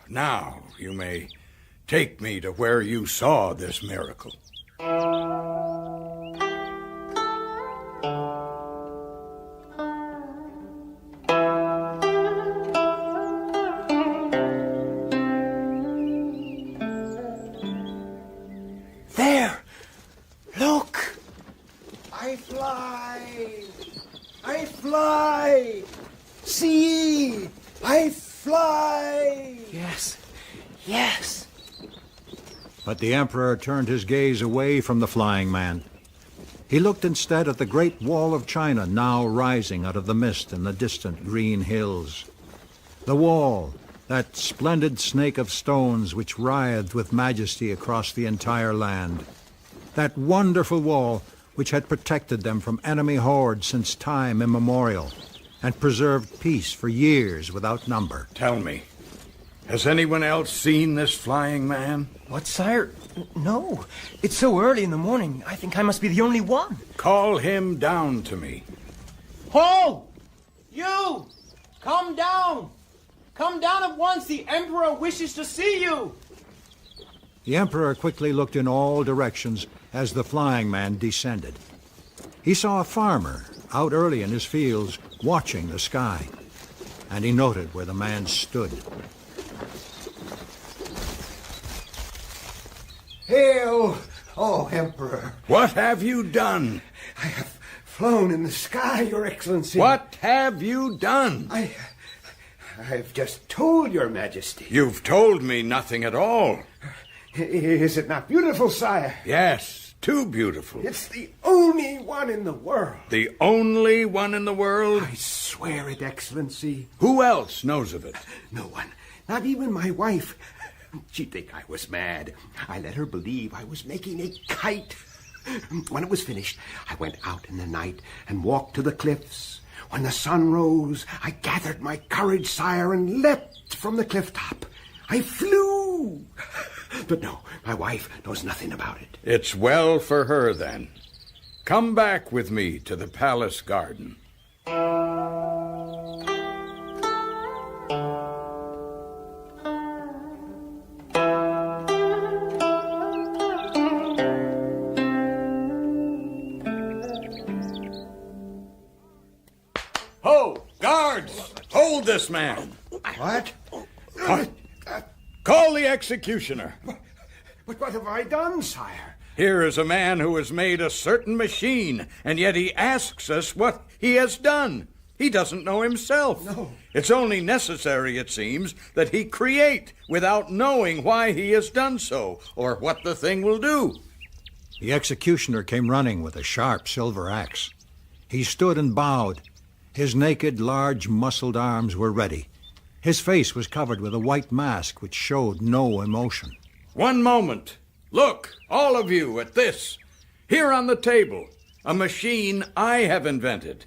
Now you may take me to where you saw this miracle. There! Look! I fly! I fly! See! I fly! Yes. Yes! But the Emperor turned his gaze away from the flying man. He looked instead at the great wall of China now rising out of the mist in the distant green hills. The wall, that splendid snake of stones which writhed with majesty across the entire land. That wonderful wall which had protected them from enemy hordes since time immemorial, and preserved peace for years without number. Tell me, has anyone else seen this flying man? What, sire? No. It's so early in the morning, I think I must be the only one. Call him down to me. Ho! You! Come down! Come down at once! The Emperor wishes to see you! The Emperor quickly looked in all directions as the flying man descended. He saw a farmer out early in his fields watching the sky, and he noted where the man stood. Hail, oh Emperor! What have you done? I have flown in the sky, Your Excellency. What have you done? I've just told Your Majesty. You've told me nothing at all. Is it not beautiful, sire? Yes, too beautiful. It's the only one in the world. The only one in the world? I swear it, Excellency. Who else knows of it? No one. Not even my wife. She'd think I was mad. I let her believe I was making a kite. When it was finished, I went out in the night and walked to the cliffs. When the sun rose, I gathered my courage, sire, and leapt from the cliff top. I flew. But no, my wife knows nothing about it. It's well for her, then. Come back with me to the palace garden. Ho! Guards! Hold this man! What? Call the executioner. But what have I done, sire? Here is a man who has made a certain machine, and yet he asks us what he has done. He doesn't know himself. No. It's only necessary, it seems, that he create without knowing why he has done so, or what the thing will do. The executioner came running with a sharp silver axe. He stood and bowed. His naked, large, muscled arms were ready. His face was covered with a white mask which showed no emotion. One moment. Look, all of you, at this. Here on the table, a machine I have invented.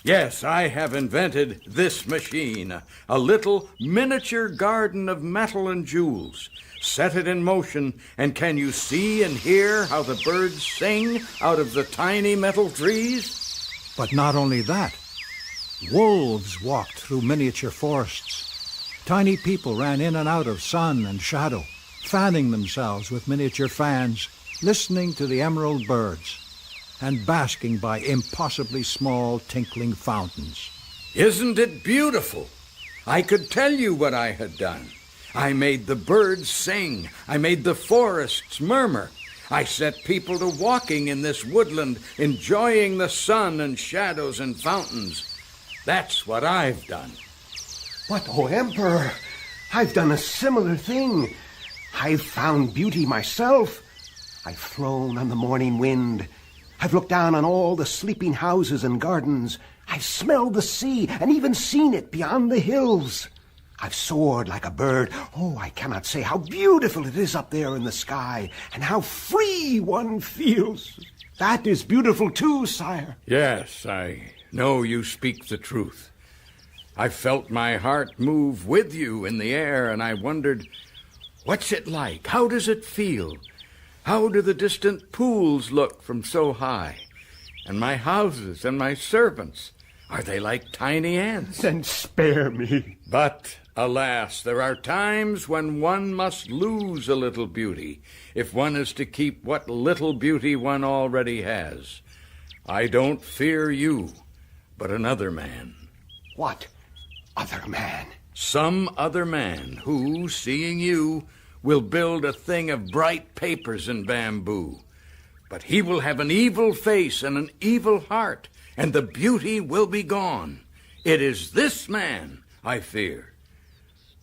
Yes, I have invented this machine, a little miniature garden of metal and jewels. Set it in motion, and can you see and hear how the birds sing out of the tiny metal trees? But not only that. Wolves walked through miniature forests. Tiny people ran in and out of sun and shadow, fanning themselves with miniature fans, listening to the emerald birds, and basking by impossibly small tinkling fountains. Isn't it beautiful? I could tell you what I had done. I made the birds sing. I made the forests murmur. I set people to walking in this woodland, enjoying the sun and shadows and fountains. That's what I've done. But, oh, Emperor, I've done a similar thing. I've found beauty myself. I've flown on the morning wind. I've looked down on all the sleeping houses and gardens. I've smelled the sea and even seen it beyond the hills. I've soared like a bird. Oh, I cannot say how beautiful it is up there in the sky, and how free one feels. That is beautiful too, sire. Yes, I know you speak the truth. I felt my heart move with you in the air, and I wondered, what's it like? How does it feel? How do the distant pools look from so high? And my houses and my servants, are they like tiny ants? Then spare me. But, alas, there are times when one must lose a little beauty if one is to keep what little beauty one already has. I don't fear you, but another man. What other man? Some other man who, seeing you, will build a thing of bright papers and bamboo. But he will have an evil face and an evil heart, and the beauty will be gone. It is this man I fear.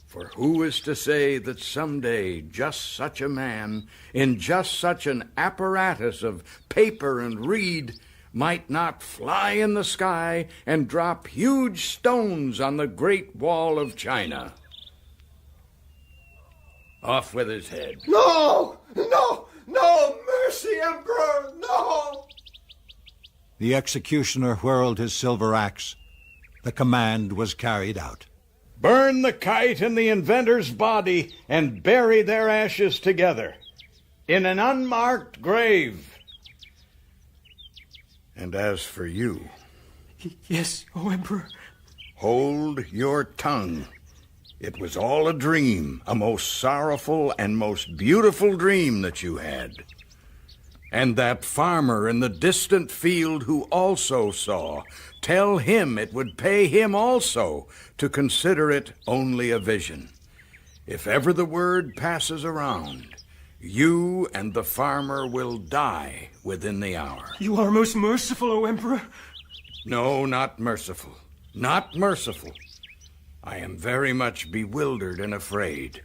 For who is to say that someday just such a man, in just such an apparatus of paper and reed, might not fly in the sky and drop huge stones on the Great Wall of China? Off with his head. No! No! No! Mercy, Emperor! No! The executioner whirled his silver axe. The command was carried out. Burn the kite and the inventor's body and bury their ashes together in an unmarked grave. And as for you... Yes, O Emperor. Hold your tongue. It was all a dream, a most sorrowful and most beautiful dream that you had. And that farmer in the distant field who also saw, tell him it would pay him also to consider it only a vision. If ever the word passes around, you and the farmer will die within the hour. You are most merciful, O Emperor. No, not merciful. Not merciful. I am very much bewildered and afraid.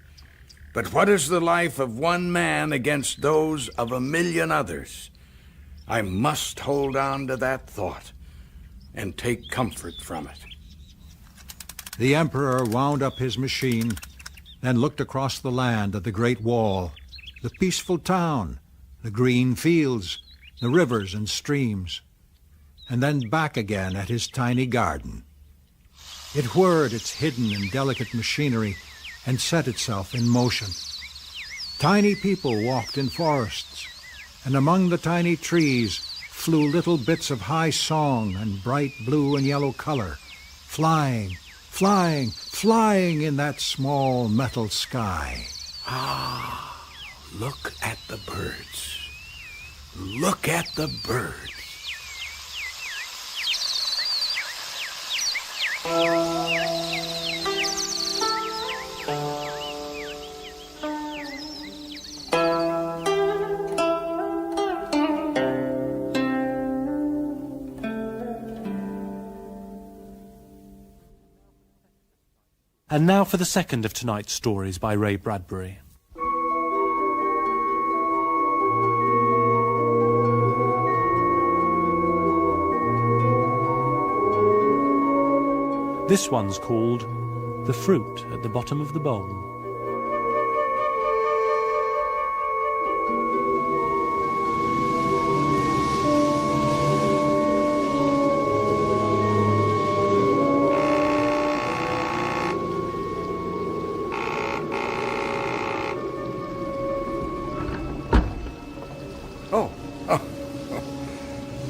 But what is the life of one man against those of 1,000,000 others? I must hold on to that thought and take comfort from it. The Emperor wound up his machine, then looked across the land at the Great Wall, the peaceful town, the green fields, the rivers and streams, and then back again at his tiny garden. It whirred its hidden and delicate machinery and set itself in motion. Tiny people walked in forests, and among the tiny trees flew little bits of high song and bright blue and yellow color, flying, flying, flying in that small metal sky. Ah, look at the birds. Look at the birds. And now for the second of tonight's stories by Ray Bradbury. This one's called The Fruit at the Bottom of the Bowl.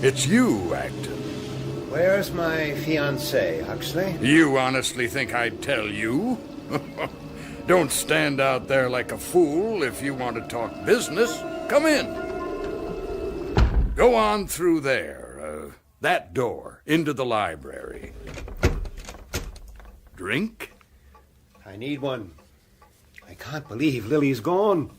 It's you, Acton. Where's my fiancée, Huxley? You honestly think I'd tell you? Don't stand out there like a fool if you want to talk business. Come in. Go on through there, that door, into the library. Drink? I need one. I can't believe Lily's gone.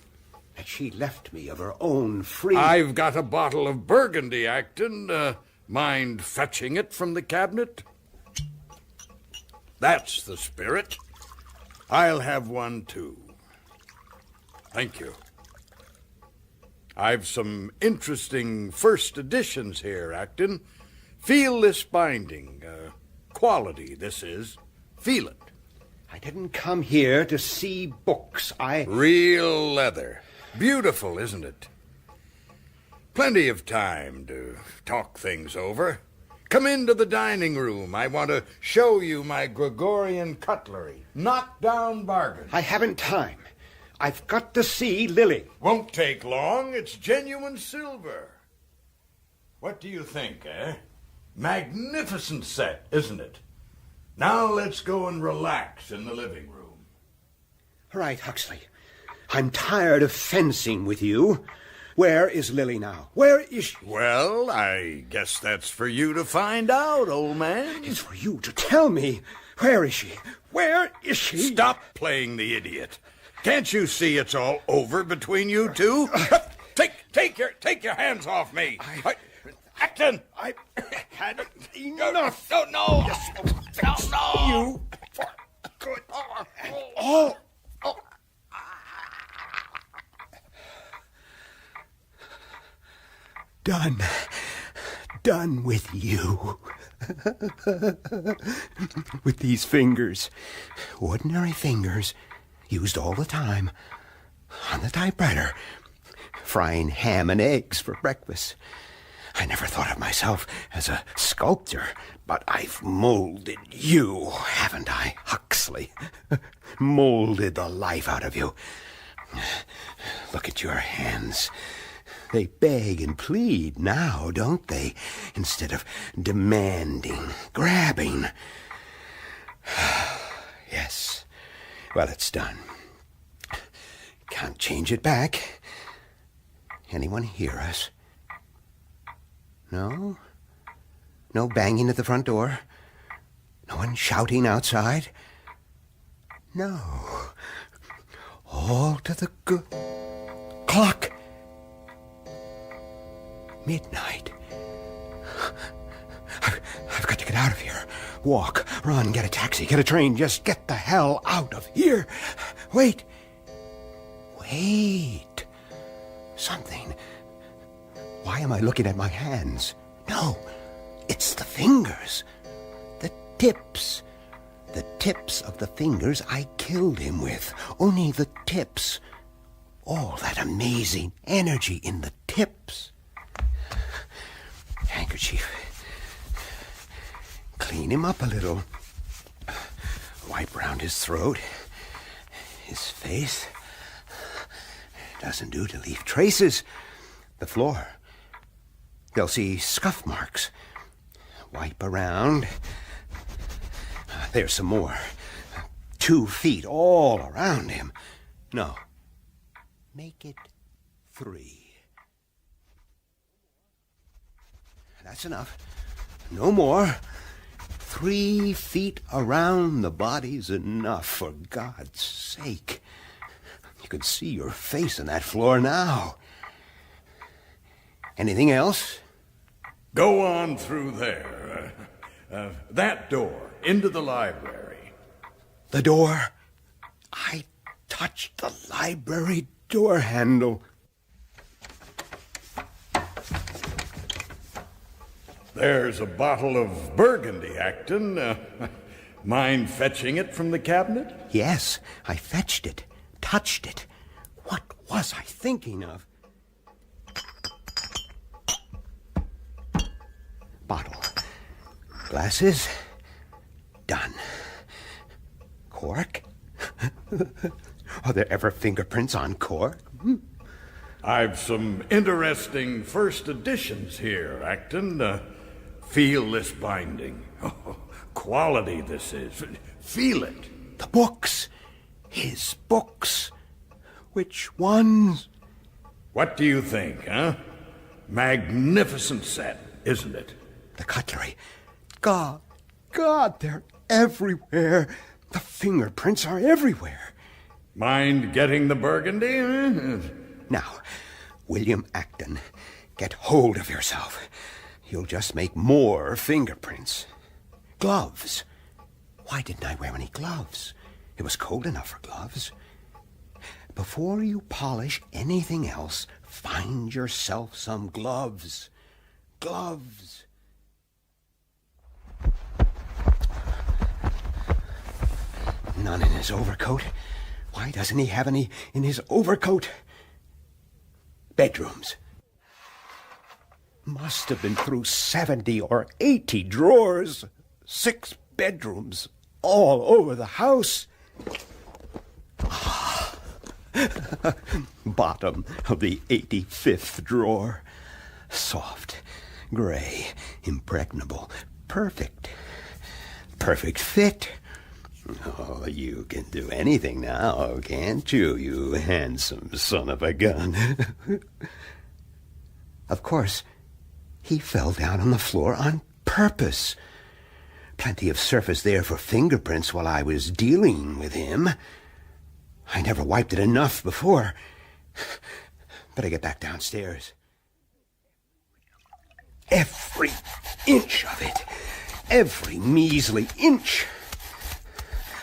That she left me of her own free... I've got a bottle of Burgundy, Acton. Mind fetching it from the cabinet? That's the spirit. I'll have one, too. Thank you. I've some interesting first editions here, Acton. Feel this binding. Quality, this is. Feel it. I didn't come here to see books. Real leather. Beautiful, isn't it? Plenty of time to talk things over. Come into the dining room. I want to show you my Gregorian cutlery. Knock-down bargain. I haven't time. I've got to see Lily. Won't take long. It's genuine silver. What do you think, eh? Magnificent set, isn't it? Now let's go and relax in the living room. All right, Huxley. I'm tired of fencing with you. Where is Lily now? Where is she? Well, I guess that's for you to find out, old man. It's for you to tell me. Where is she? Where is she? Stop playing the idiot. Can't you see it's all over between you two? Take your hands off me. Acton! I had enough. No. You. Good. Oh. Done with you. With these fingers. Ordinary fingers. Used all the time. On the typewriter. Frying ham and eggs for breakfast. I never thought of myself as a sculptor, but I've molded you, haven't I, Huxley? Molded the life out of you. Look at your hands. They beg and plead now, don't they? Instead of demanding, grabbing. Yes. Well, it's done. Can't change it back. Anyone hear us? No? No banging at the front door? No one shouting outside? No. All to the good. Clock! Midnight. I've got to get out of here. Walk, run, get a taxi, get a train. Just get the hell out of here. Wait. Something. Why am I looking at my hands? No, it's the fingers. The tips. The tips of the fingers I killed him with. Only the tips. All that amazing energy in the tips. Handkerchief. Clean him up a little. Wipe round his throat. His face. Doesn't do to leave traces. The floor. They'll see scuff marks. Wipe around. There's some more. 2 feet all around him. No. Make it 3. That's enough. No more. 3 feet around the body's enough, for God's sake. You can see your face on that floor now. Anything else? Go on through there. That door, into the library. The door? I touched the library door handle. There's a bottle of Burgundy, Acton. Mind fetching it from the cabinet? Yes, I fetched it. Touched it. What was I thinking of? Bottle. Glasses. Done. Cork? Are there ever fingerprints on cork? I've some interesting first editions here, Acton. Feel this binding. Oh, quality this is. Feel it. The books. His books. Which ones? What do you think, huh? Magnificent set, isn't it? The cutlery. God, they're everywhere. The fingerprints are everywhere. Mind getting the Burgundy? Now, William Acton, get hold of yourself. You'll just make more fingerprints. Gloves. Why didn't I wear any gloves? It was cold enough for gloves. before you polish anything else, find yourself some gloves. Gloves. None in his overcoat. Why doesn't he have any in his overcoat? Bedrooms. Must have been through 70 or 80 drawers. 6 bedrooms all over the house. Bottom of the 85th drawer. Soft, gray, impregnable, perfect. Perfect fit. Oh, you can do anything now, can't you, you handsome son of a gun? Of course, he fell down on the floor on purpose. Plenty of surface there for fingerprints while I was dealing with him. I never wiped it enough before. Better get back downstairs. Every inch of it. Every measly inch.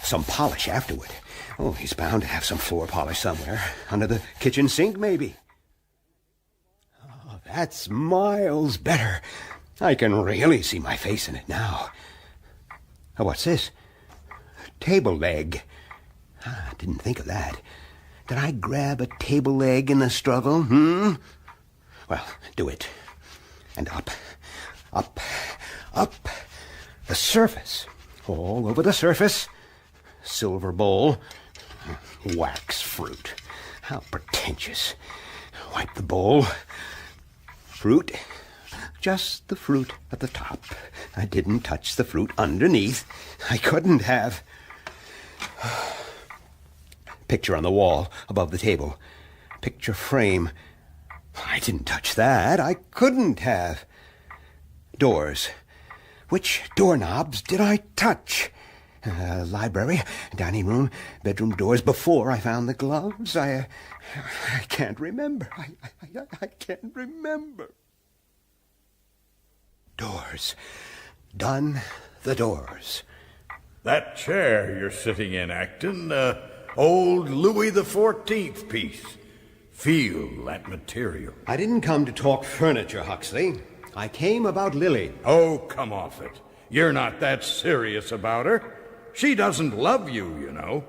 Some polish afterward. Oh, he's bound to have some floor polish somewhere. Under the kitchen sink, maybe. Oh, that's miles better. I can really see my face in it now. Oh, what's this? Table leg. I didn't think of that. Did I grab a table leg in the struggle? Well, do it. And up, up, up. The surface. All over the surface. Silver bowl. Wax fruit. How pretentious. Wipe the bowl. Fruit. Just the fruit at the top. I didn't touch the fruit underneath. I couldn't have. Picture on the wall above the table. Picture frame. I didn't touch that. I couldn't have. Doors. Which doorknobs did I touch? Library, dining room, bedroom doors before I found the gloves. I can't remember. I can't remember. Doors. Done the doors. That chair you're sitting in, Acton, old Louis XIV piece. Feel that material. I didn't come to talk furniture, Huxley. I came about Lily. Oh, come off it. You're not that serious about her. She doesn't love you, you know.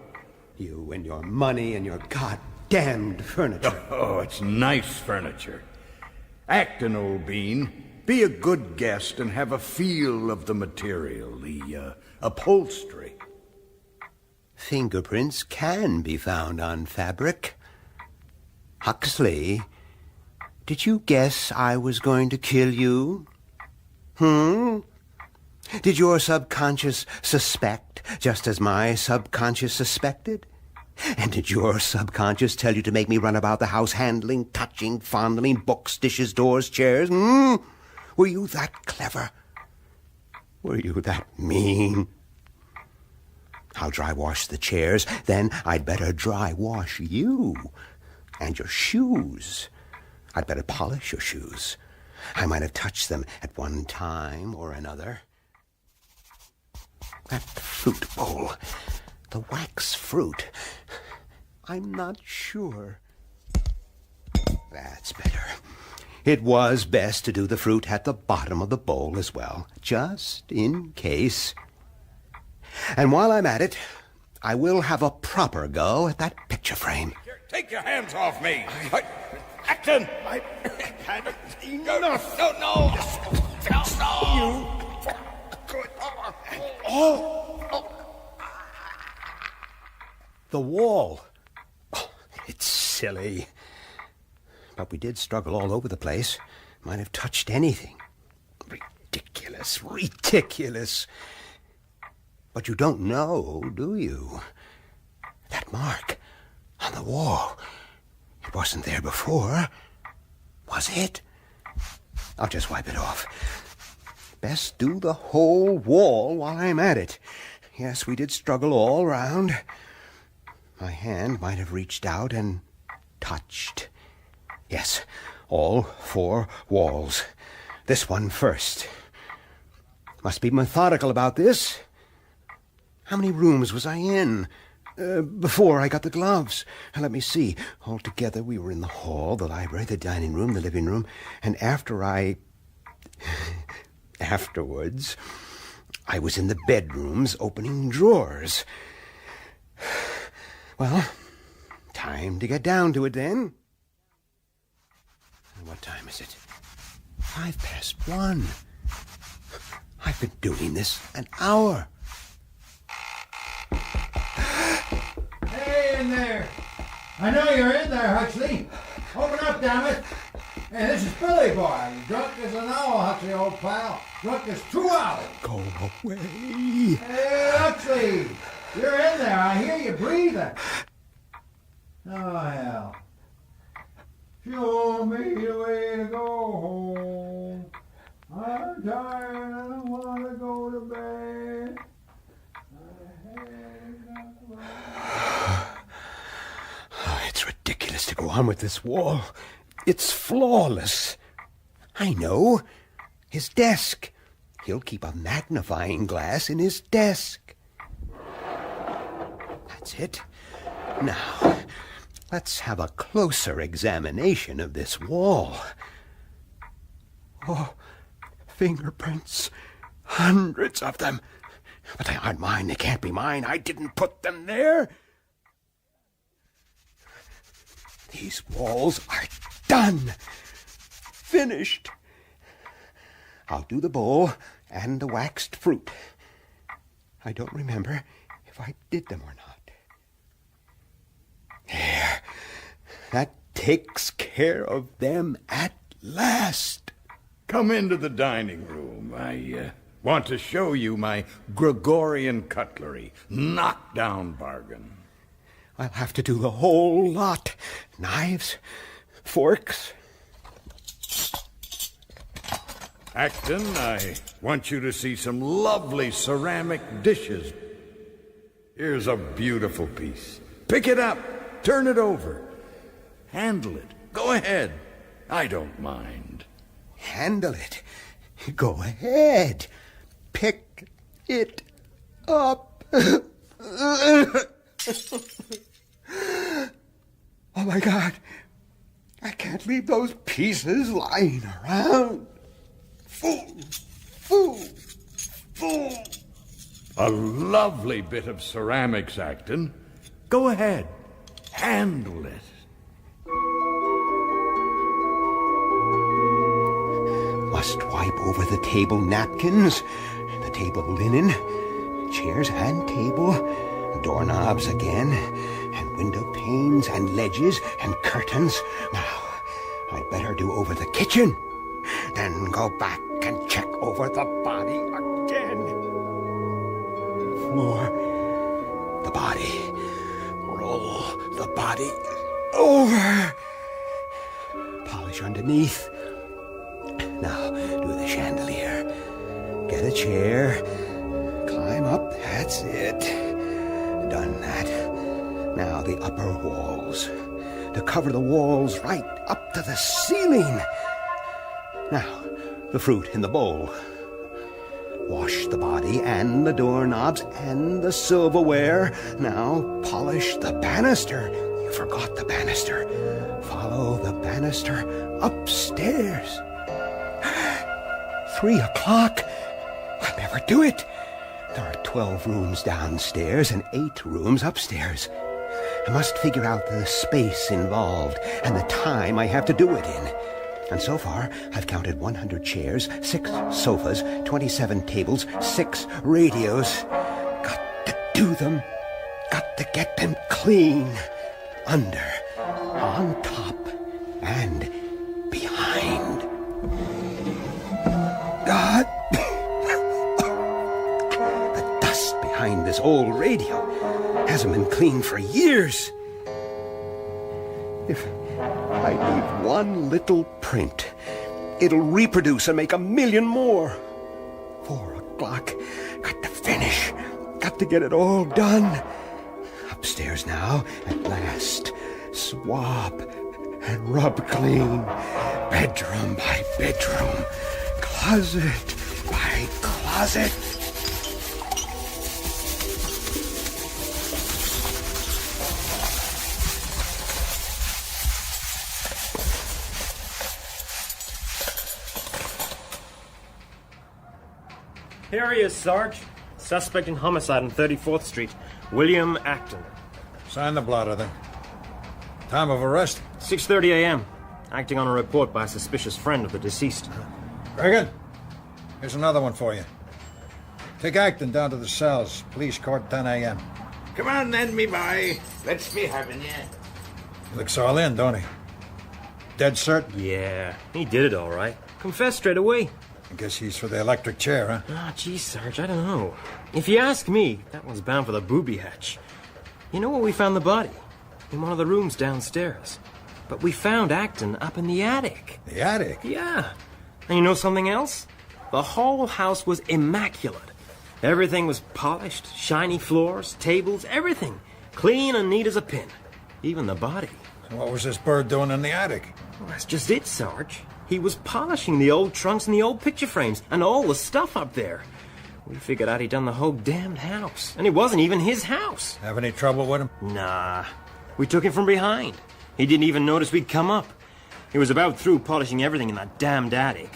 You and your money and your goddamned furniture. Oh, it's nice furniture. Acton, old bean, be a good guest and have a feel of the material, the upholstery. Fingerprints can be found on fabric. Huxley, did you guess I was going to kill you? Did your subconscious suspect just as my subconscious suspected? And did your subconscious tell you to make me run about the house handling, touching, fondling books, dishes, doors, chairs? Were you that clever? Were you that mean? I'll dry wash the chairs, then I'd better dry wash you. And your shoes. I'd better polish your shoes. I might have touched them at one time or another. That fruit bowl. The wax fruit. I'm not sure. That's better. It was best to do the fruit at the bottom of the bowl as well, just in case. And while I'm at it, I will have a proper go at that picture frame. Take your hands off me! Acton! I haven't enough! No! You... The wall. Oh, it's silly. But we did struggle all over the place. Might have touched anything. Ridiculous, ridiculous. But you don't know, do you? That mark on the wall. It wasn't there before. Was it? I'll just wipe it off. Best do the whole wall while I'm at it. Yes, we did struggle all round. My hand might have reached out and touched. Yes, all 4 walls. This one first. Must be methodical about this. How many rooms was I in? Before I got the gloves. Let me see. Altogether, we were in the hall, the library, the dining room, the living room, and afterwards, I was in the bedrooms opening drawers. Well, time to get down to it then. What time is it? 1:05. I've been doing this an hour. Hey, in there! I know you're in there, Huxley. Open up, damn it! Hey, this is Billy Boy. Drunk as an owl, Huxley, old pal. Drunk as 2 owls. Go away. Hey, Huxley! You're in there. I hear you breathing. Oh, hell. Show me the way to go home. I'm tired and I want to go to bed. It's ridiculous to go on with this wall. It's flawless. I know. His desk. He'll keep a magnifying glass in his desk. That's it. Now, let's have a closer examination of this wall. Oh, fingerprints. Hundreds of them. But they aren't mine. They can't be mine. I didn't put them there. These walls are done. Finished. I'll do the bowl and the waxed fruit. I don't remember if I did them or not. There. That takes care of them at last. Come into the dining room. I want to show you my Gregorian cutlery. Knockdown bargain. I'll have to do the whole lot. Knives, forks. Acton, I want you to see some lovely ceramic dishes. Here's a beautiful piece. Pick it up. Turn it over. Handle it. Go ahead. I don't mind. Handle it. Go ahead. Pick it up. Oh, my God. I can't leave those pieces lying around. Fool. A lovely bit of ceramics, Acton. Go ahead. Handle it. Must wipe over the table napkins, the table linen, chairs and table, doorknobs again, and window panes and ledges and curtains. Now, I'd better do over the kitchen, then go back and check over the body again. Floor, the body, roll the body over, polish underneath. Now, do the chandelier. Get a chair, climb up, that's it. Done that. Now the upper walls. To cover the walls right up to the ceiling. Now, the fruit in the bowl. Wash the body and the doorknobs and the silverware. Now, polish the banister. You forgot the banister. Follow the banister upstairs. 3 o'clock. I'll never do it. There are 12 rooms downstairs and 8 rooms upstairs. I must figure out the space involved and the time I have to do it in. And so far, I've counted 100 chairs, 6 sofas, 27 tables, 6 radios. Got to do them. Got to get them clean. Under, on top, and behind. God! The dust behind this old radio hasn't been cleaned for years. If I leave one little print, it'll reproduce and make 1,000,000 more. 4 o'clock. Got to finish. Got to get it all done. Upstairs now, at last. Swab and rub clean. Bedroom by bedroom. Closet by closet. Here he is, Sarge. Suspect in homicide on 34th Street, William Acton. Sign the blotter, then. Time of arrest? 6:30 a.m. Acting on a report by a suspicious friend of the deceased. Very good. Here's another one for you. Take Acton down to the cells. Police court, 10 a.m. Come on then, me boy. Let's be having you. He looks all in, don't he? Dead certain? Yeah, he did it all right. Confessed straight away. I guess he's for the electric chair, huh? Ah, geez, Sarge, I don't know. If you ask me, that one's bound for the booby hatch. You know where we found the body? In one of the rooms downstairs. But we found Acton up in the attic. The attic? Yeah. And you know something else? The whole house was immaculate. Everything was polished, shiny floors, tables, everything. Clean and neat as a pin. Even the body. So what was this bird doing in the attic? Well, that's just it, Sarge. He was polishing the old trunks and the old picture frames and all the stuff up there. We figured out he'd done the whole damned house. And it wasn't even his house. Have any trouble with him? Nah. We took him from behind. He didn't even notice we'd come up. He was about through polishing everything in that damned attic.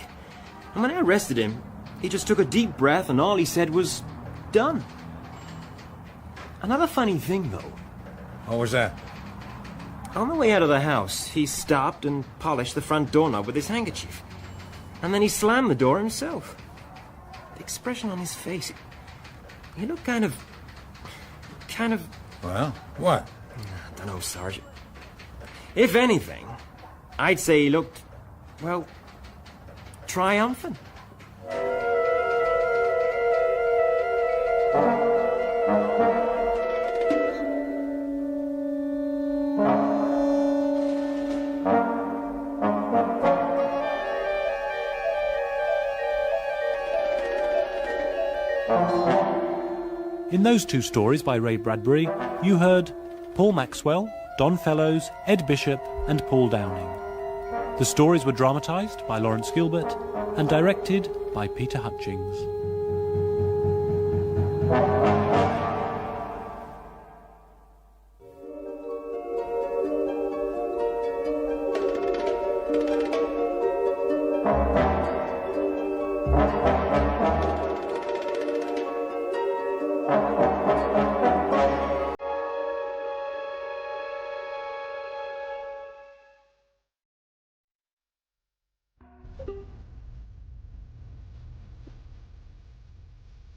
And when I arrested him, he just took a deep breath and all he said was, done. Another funny thing, though. What was that? On the way out of the house, he stopped and polished the front doorknob with his handkerchief. And then he slammed the door himself. The expression on his face, he looked kind of... Well, what? I don't know, Sergeant. If anything, I'd say he looked, well, triumphant. In those two stories by Ray Bradbury, you heard Paul Maxwell, Don Fellows, Ed Bishop, and Paul Downing. The stories were dramatised by Lawrence Gilbert and directed by Peter Hutchings.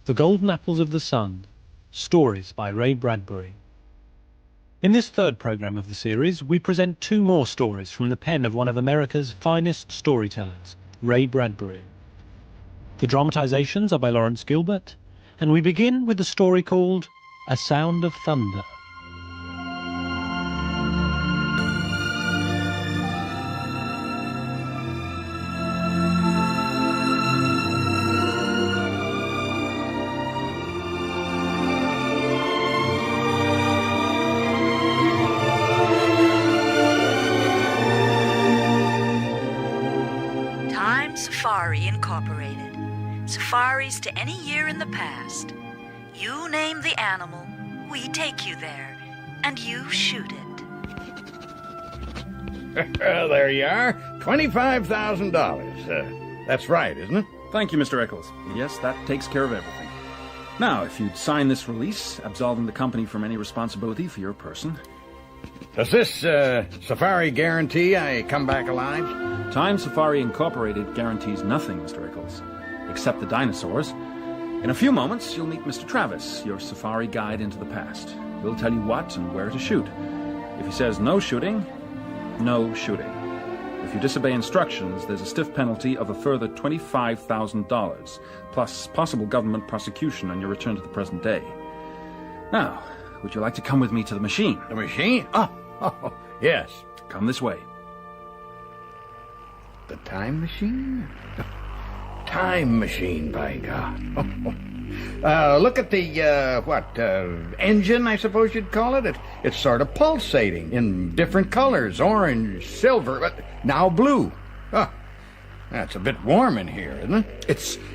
The Golden Apples of the Sun, stories by Ray Bradbury. In this third programme of the series, we present two more stories from the pen of one of America's finest storytellers, Ray Bradbury. The dramatisations are by Lawrence Gilbert, and we begin with the story called A Sound of Thunder. Scifi Incorporated. Safaris to any year in the past. You name the animal, we take you there, and you shoot it. There you are. $25,000. That's right, isn't it? Thank you, Mr. Eccles. Yes, that takes care of everything. Now, if you'd sign this release, absolving the company from any responsibility for your person. Does this safari guarantee I come back alive? Time Safari Incorporated guarantees nothing, Mr. Eccles, except the dinosaurs. In a few moments, you'll meet Mr. Travis, your safari guide into the past. He'll tell you what and where to shoot. If he says no shooting, no shooting. If you disobey instructions, there's a stiff penalty of a further $25,000, plus possible government prosecution on your return to the present day. Now, would you like to come with me to the machine? The machine? Oh, yes. Come this way. The time machine? Time machine, by God. Look at the, engine, I suppose you'd call it. It's sort of pulsating in different colors, orange, silver, but now blue. Oh, that's a bit warm in here, isn't it?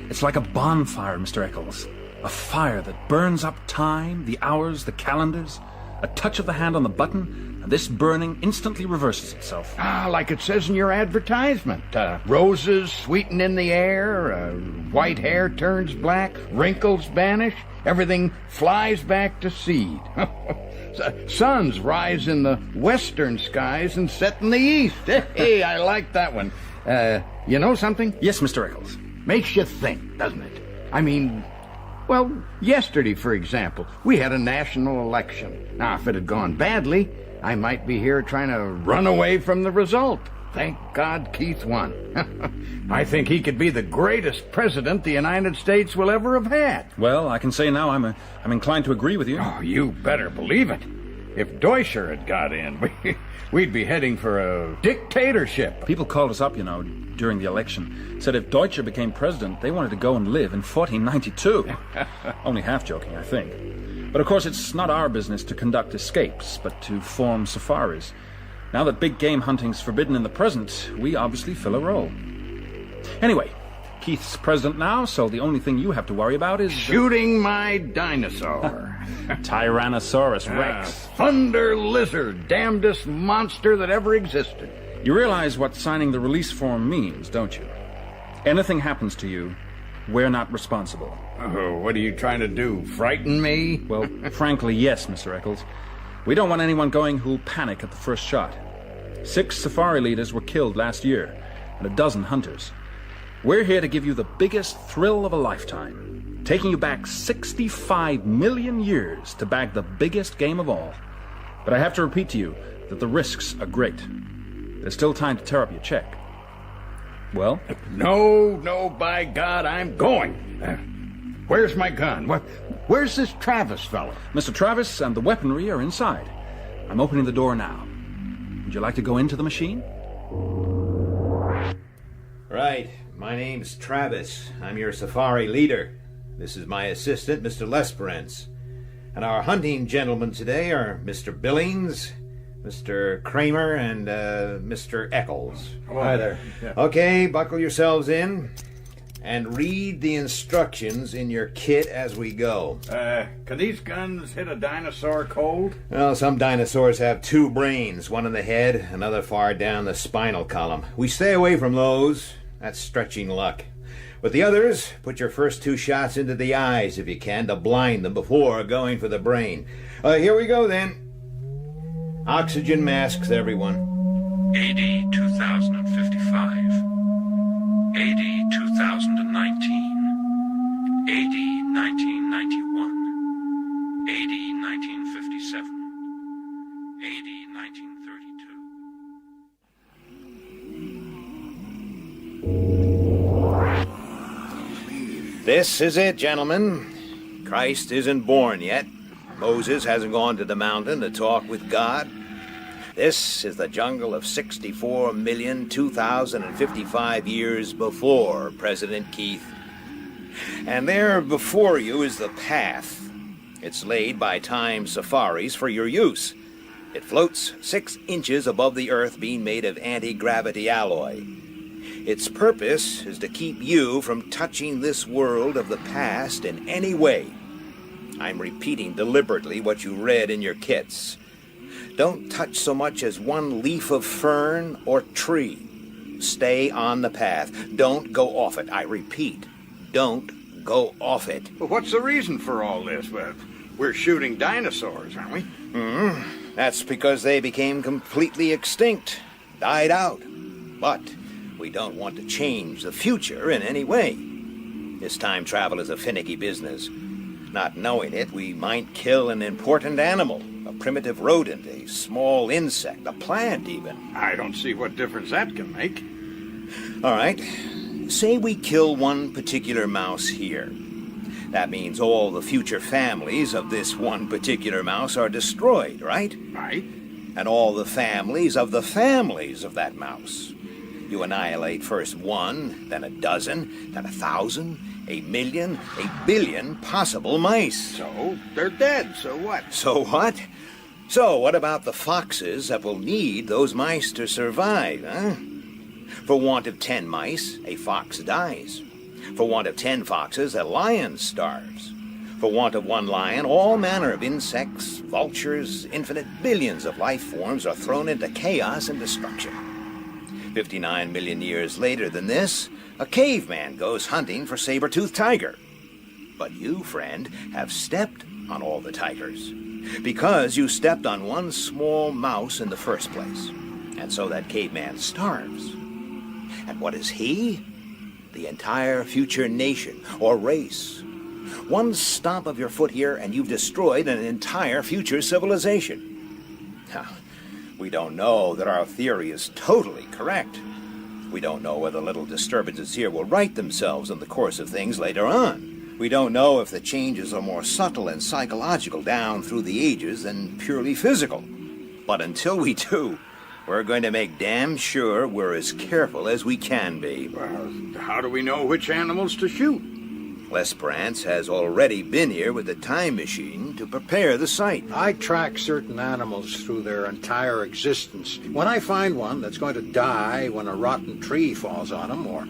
It's like a bonfire, Mr. Eccles. A fire that burns up time, the hours, the calendars. A touch of the hand on the button, and this burning instantly reverses itself. Ah, like it says in your advertisement. Roses sweeten in the air, white hair turns black, wrinkles vanish, everything flies back to seed. Suns rise in the western skies and set in the east. Hey, I like that one. You know something? Yes, Mr. Eccles. Makes you think, doesn't it? I mean, well, yesterday, for example, we had a national election. Now, if it had gone badly, I might be here trying to run away from the result. Thank God Keith won. I think he could be the greatest president the United States will ever have had. Well, I can say now I'm inclined to agree with you. Oh, you better believe it. If Deutscher had got in, we'd be heading for a dictatorship. People called us up, during the election. Said if Deutscher became president, they wanted to go and live in 1492. Only half joking, I think. But of course, it's not our business to conduct escapes, but to form safaris. Now that big game hunting's forbidden in the present, we obviously fill a role. Anyway, Keith's president now, so the only thing you have to worry about is... shooting my dinosaur. Tyrannosaurus Rex. Thunder lizard, damnedest monster that ever existed. You realize what signing the release form means, don't you? Anything happens to you, we're not responsible. Oh, what are you trying to do, frighten me? Well, frankly, yes, Mr. Eccles. We don't want anyone going who'll panic at the first shot. 6 safari leaders were killed last year, and a dozen hunters. We're here to give you the biggest thrill of a lifetime, taking you back 65 million years to bag the biggest game of all. But I have to repeat to you that the risks are great. There's still time to tear up your check. Well? No, by God, I'm going. Where's my gun? Where's this Travis fellow? Mr. Travis and the weaponry are inside. I'm opening the door now. Would you like to go into the machine? Right. My name's Travis. I'm your safari leader. This is my assistant, Mr. Lesperance. And our hunting gentlemen today are Mr. Billings, Mr. Kramer, and Mr. Eccles. Hi there. Yeah. Okay, buckle yourselves in and read the instructions in your kit as we go. Can these guns hit a dinosaur cold? Well, some dinosaurs have 2 brains, one in the head, another far down the spinal column. We stay away from those. That's stretching luck. With the others, put your first 2 shots into the eyes if you can to blind them before going for the brain. Here we go then. Oxygen masks, everyone. AD 2055. AD 2019. AD 1991. AD 1957. AD 1932. This is it, gentlemen. Christ isn't born yet. Moses hasn't gone to the mountain to talk with God. This is the jungle of 64,002,055 years before President Keith. And there before you is the path. It's laid by time safaris for your use. It floats 6 inches above the earth, being made of anti-gravity alloy. Its purpose is to keep you from touching this world of the past in any way. I'm repeating deliberately what you read in your kits. Don't touch so much as 1 leaf of fern or tree. Stay on the path. Don't go off it. I repeat, don't go off it. Well, what's the reason for all this? We're shooting dinosaurs, aren't we? That's because they became completely extinct, died out. But we don't want to change the future in any way. This time travel is a finicky business. Not knowing it, we might kill an important animal, a primitive rodent, a small insect, a plant even. I don't see what difference that can make. All right. Say we kill one particular mouse here. That means all the future families of this one particular mouse are destroyed, right? Right. And all the families of that mouse. You annihilate first 1, then a dozen, then 1,000, 1,000,000, 1,000,000,000 possible mice. So they're dead, so what? So what? So what about the foxes that will need those mice to survive, huh? For want of 10 mice, a fox dies. For want of 10 foxes, a lion starves. For want of one lion, all manner of insects, vultures, infinite billions of life forms are thrown into chaos and destruction. 59 million years later than this, a caveman goes hunting for saber-toothed tiger. But you, friend, have stepped on all the tigers, because you stepped on one small mouse in the first place. And so that caveman starves. And what is he? The entire future nation or race. One stomp of your foot here and you've destroyed an entire future civilization. Now, we don't know that our theory is totally correct. We don't know whether little disturbances here will right themselves in the course of things later on. We don't know if the changes are more subtle and psychological down through the ages than purely physical. But until we do, we're going to make damn sure we're as careful as we can be. Well, how do we know which animals to shoot? Lesperance has already been here with the time machine to prepare the site. I track certain animals through their entire existence. When I find one that's going to die when a rotten tree falls on him, or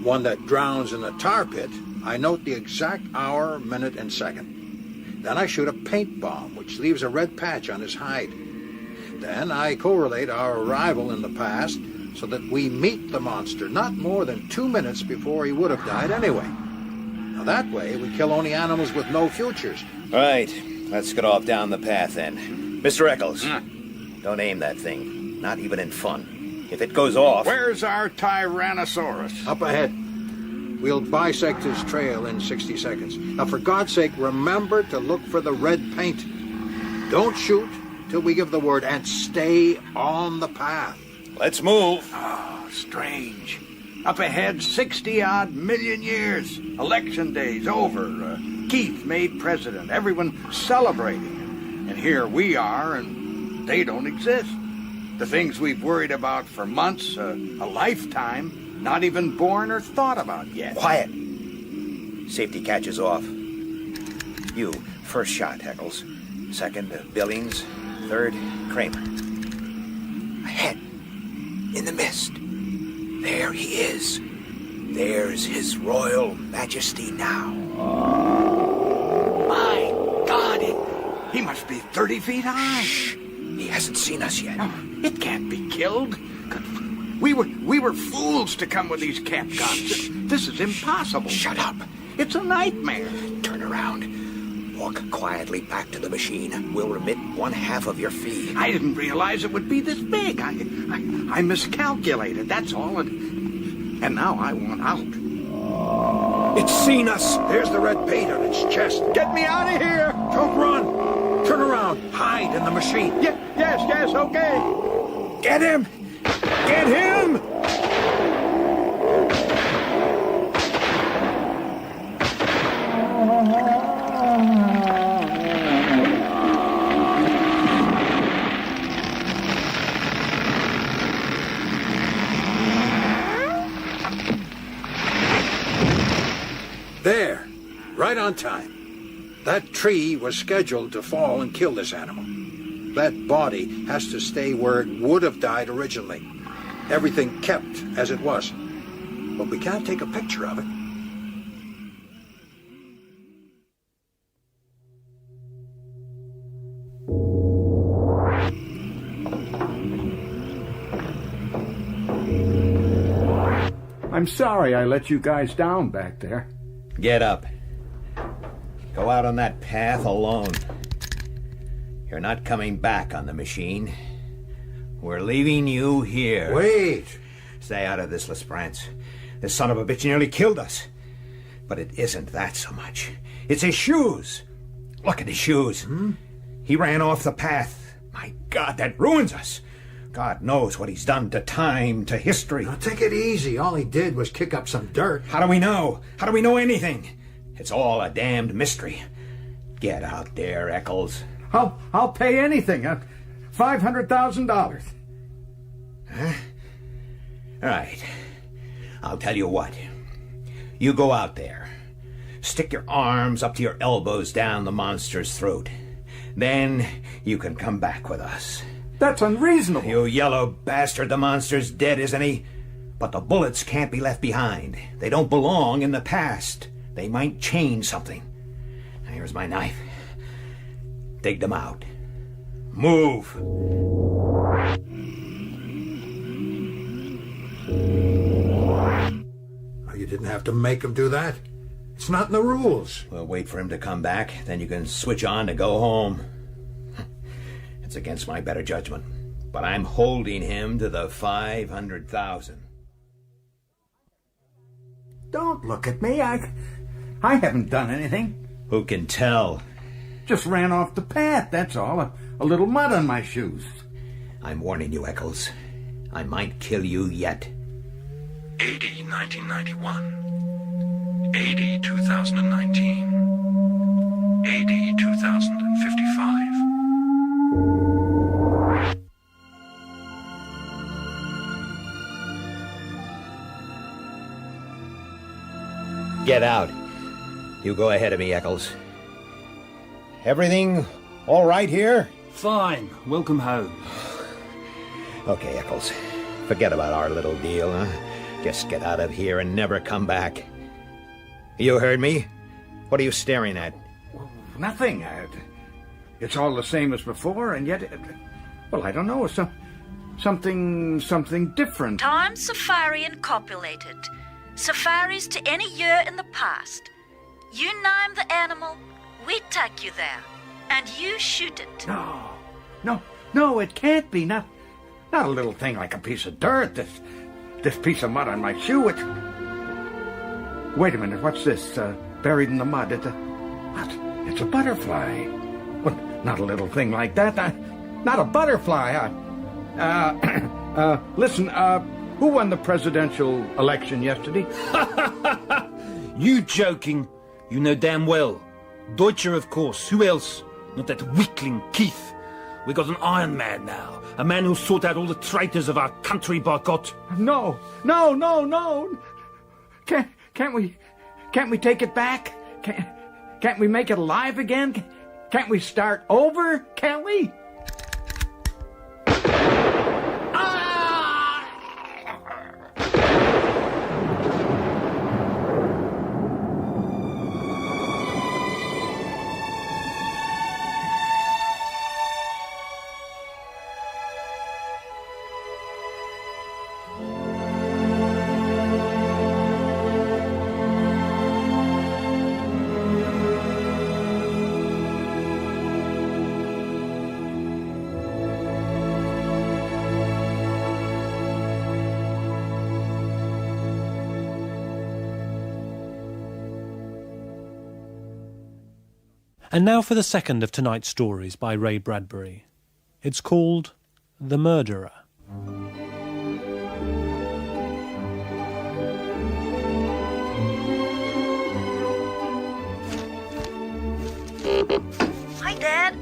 one that drowns in a tar pit, I note the exact hour, minute, and second. Then I shoot a paint bomb, which leaves a red patch on his hide. Then I correlate our arrival in the past so that we meet the monster not more than 2 minutes before he would have died anyway. Now that way, we kill only animals with no futures. Right. Let's get off down the path then. Mr. Eccles, don't aim that thing. Not even in fun. If it goes off... Where's our Tyrannosaurus? Up ahead. We'll bisect his trail in 60 seconds. Now, for God's sake, remember to look for the red paint. Don't shoot till we give the word, and stay on the path. Let's move. Oh, strange. Up ahead, 60-odd million years. Election day's over. Keith made president. Everyone celebrating. And here we are, and they don't exist. The things we've worried about for months, a lifetime, not even born or thought about yet. Quiet. Safety catch is off. You, first shot, Eccles. Second, Billings. Third, Kramer. Ahead, in the mist. There he is. There's His Royal Majesty now. My God, he must be 30 feet high. Shh. He hasn't seen us yet. No, it can't be killed. We were fools to come with these cap guns. This is impossible. Shut up. It's a nightmare. Turn around. Walk quietly back to the machine. We'll remit 1/2 of your fee. I didn't realize it would be this big. I miscalculated, that's all. And now I want out. It's seen us. There's the red paint on its chest. Get me out of here! Don't run. Turn around. Hide in the machine. Yes, okay. Get him! Get him! There, right on time. That tree was scheduled to fall and kill this animal. That body has to stay where it would have died originally. Everything kept as it was. But we can't take a picture of it. I'm sorry I let you guys down back there. Get up. Go out on that path alone. You're not coming back on the machine. We're leaving you here. Wait! Stay out of this, Lesperance. This son of a bitch nearly killed us. But it isn't that so much. It's his shoes. Look at his shoes. He ran off the path. My God, that ruins us. God knows what he's done to time, to history. Now, take it easy. All he did was kick up some dirt. How do we know? How do we know anything? It's all a damned mystery. Get out there, Eccles. I'll pay anything. $500,000. Huh? All right. I'll tell you what. You go out there. Stick your arms up to your elbows down the monster's throat. Then you can come back with us. That's unreasonable. You yellow bastard, the monster's dead, isn't he? But the bullets can't be left behind. They don't belong in the past. They might change something. Now, Here's my knife. Dig them out. Move! You didn't have to make him do that. It's not in the rules. We'll wait for him to come back, then you can switch on to go home. It's against my better judgment, but I'm holding him to the 500,000. Don't look at me. I haven't done anything. Who can tell? Just ran off the path, that's all. A little mud on my shoes. I'm warning you, Eccles. I might kill you yet. AD 1991, AD 2019, AD 2055. Get out. You go ahead of me, Eccles. Everything all right here? Fine. Welcome home. Okay, Eccles. Forget about our little deal, huh? Just get out of here and never come back. You heard me? What are you staring at? Nothing. It's all the same as before, and yet, well, I don't know, something different. Time Safari Incorporated. Safaris to any year in the past. You name the animal, we take you there, and you shoot it. No, it can't be. Not a little thing like a piece of dirt. This piece of mud on my shoe, Wait a minute, what's this, buried in the mud? It's a butterfly. Well, not a little thing like that. Not a butterfly. Listen, who won the presidential election yesterday? You joking? You know damn well. Deutscher, of course. Who else? Not that weakling Keith. We got an Iron Man now. A man who'll sort out all the traitors of our country, by God. No. Can't we take it back? Can't we make it alive again? Can't we start over? Can't we? And now for the second of tonight's stories by Ray Bradbury. It's called The Murderer. Hi, Dad.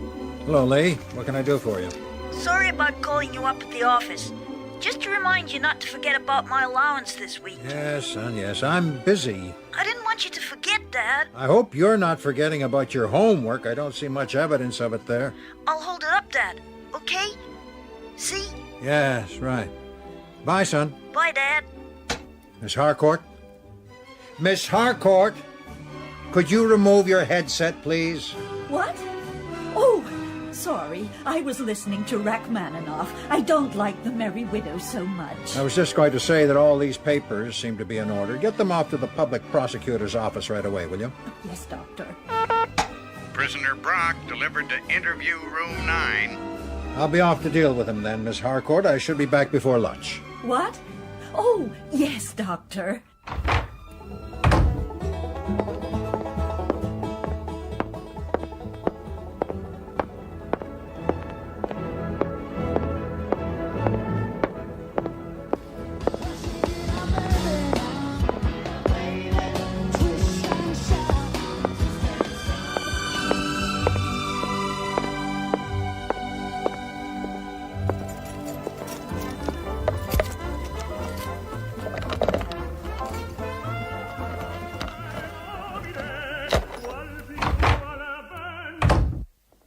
Hello, Lee. What can I do for you? Sorry about calling you up at the office. Just to remind you not to forget about my allowance this week. Yes, son, yes. I'm busy. I didn't want you to forget, Dad. I hope you're not forgetting about your homework. I don't see much evidence of it there. I'll hold it up, Dad. Okay? See? Yes, right. Bye, son. Bye, Dad. Miss Harcourt? Miss Harcourt! Could you remove your headset, please? What? Oh, sorry. I was listening to Rachmaninoff. I don't like the Merry Widow so much. I was just going to say that all these papers seem to be in order. Get them off to the public prosecutor's office right away, will you? Yes, Doctor. Prisoner Brock delivered to interview room 9. I'll be off to deal with him then, Miss Harcourt. I should be back before lunch. What? Oh, yes, Doctor.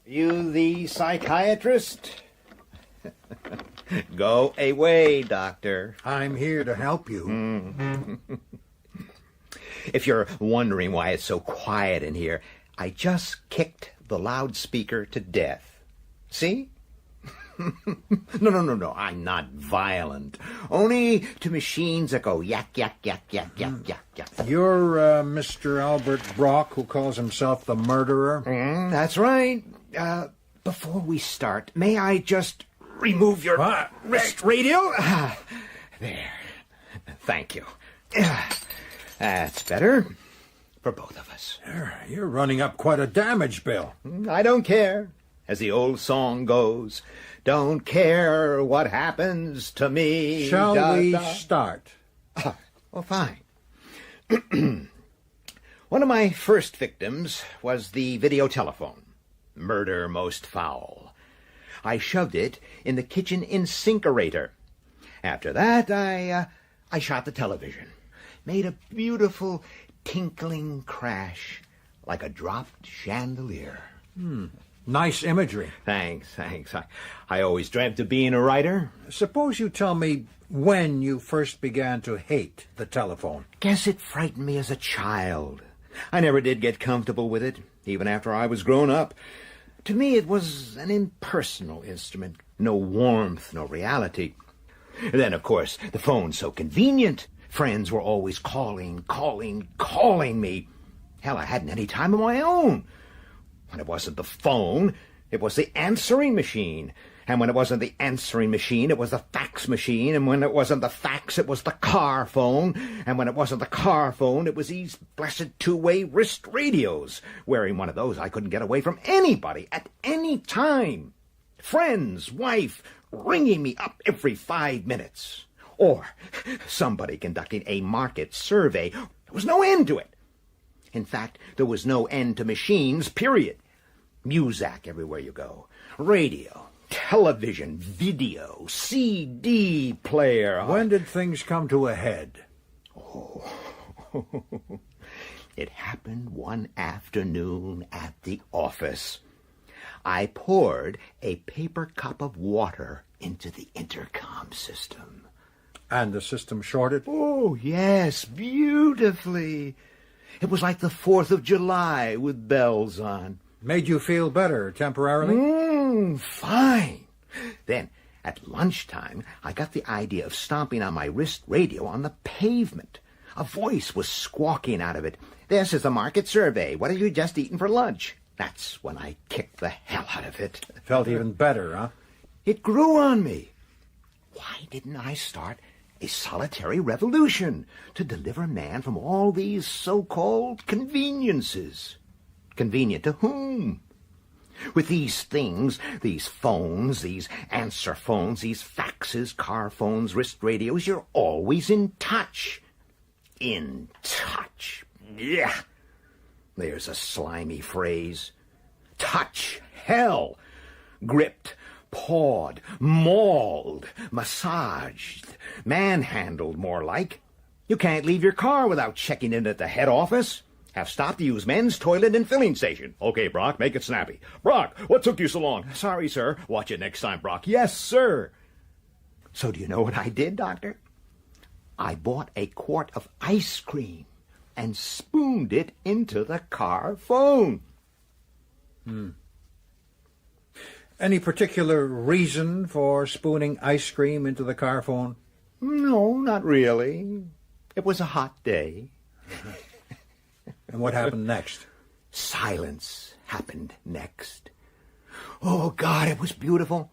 You the psychiatrist? Go away, Doctor. I'm here to help you. If you're wondering why it's so quiet in here, I just kicked the loudspeaker to death. See? No. I'm not violent. Only to machines that go yak, yak, yak, yak, yak, yak, yak. You're Mr. Albert Brock, who calls himself the murderer? That's right. Before we start, may I just remove your wrist radio? There. Thank you. That's better for both of us. You're running up quite a damage bill. I don't care. As the old song goes, don't care what happens to me. Shall we start? Well, fine. One of my first victims was the video telephone. Murder most foul. I shoved it in the kitchen incinerator. After that, I shot the television. Made a beautiful tinkling crash, like a dropped chandelier. Nice imagery. Thanks. I always dreamt of being a writer. Suppose you tell me when you first began to hate the telephone. Guess it frightened me as a child. I never did get comfortable with it, even after I was grown up. To me, it was an impersonal instrument. No warmth, no reality. Then, of course, the phone's so convenient. Friends were always calling me. Hell, I hadn't any time of my own. When it wasn't the phone, it was the answering machine. And when it wasn't the answering machine, it was the fax machine. And when it wasn't the fax, it was the car phone. And when it wasn't the car phone, it was these blessed two-way wrist radios. Wearing one of those, I couldn't get away from anybody at any time. Friends, wife, ringing me up every 5 minutes. Or somebody conducting a market survey. There was no end to it. In fact, there was no end to machines, period. Muzak everywhere you go. Radio, television, video, CD player. When did things come to a head? It happened one afternoon at the office. I poured a paper cup of water into the intercom system. And the system shorted? Oh, yes, beautifully. It was like the 4th of July with bells on. Made you feel better temporarily? Fine. Then, at lunchtime, I got the idea of stomping on my wrist radio on the pavement. A voice was squawking out of it. This is the market survey. What have you just eaten for lunch? That's when I kicked the hell out of it. Felt even better, huh? It grew on me. Why didn't I start a solitary revolution to deliver man from all these so-called conveniences? Convenient to whom? With these things, these phones, these answer phones, these faxes, car phones, wrist radios, you're always in touch. In touch. Yeah. There's a slimy phrase. Touch hell. Gripped, pawed, mauled, massaged, manhandled, more like. You can't leave your car without checking in at the head office. Have stopped to use men's toilet and filling station. Okay, Brock, make it snappy. Brock, what took you so long? Sorry, sir. Watch it next time, Brock. Yes, sir. So do you know what I did, Doctor? I bought a quart of ice cream and spooned it into the car phone. Any particular reason for spooning ice cream into the car phone? No, not really. It was a hot day. And what happened next? Silence happened next. Oh, God, it was beautiful.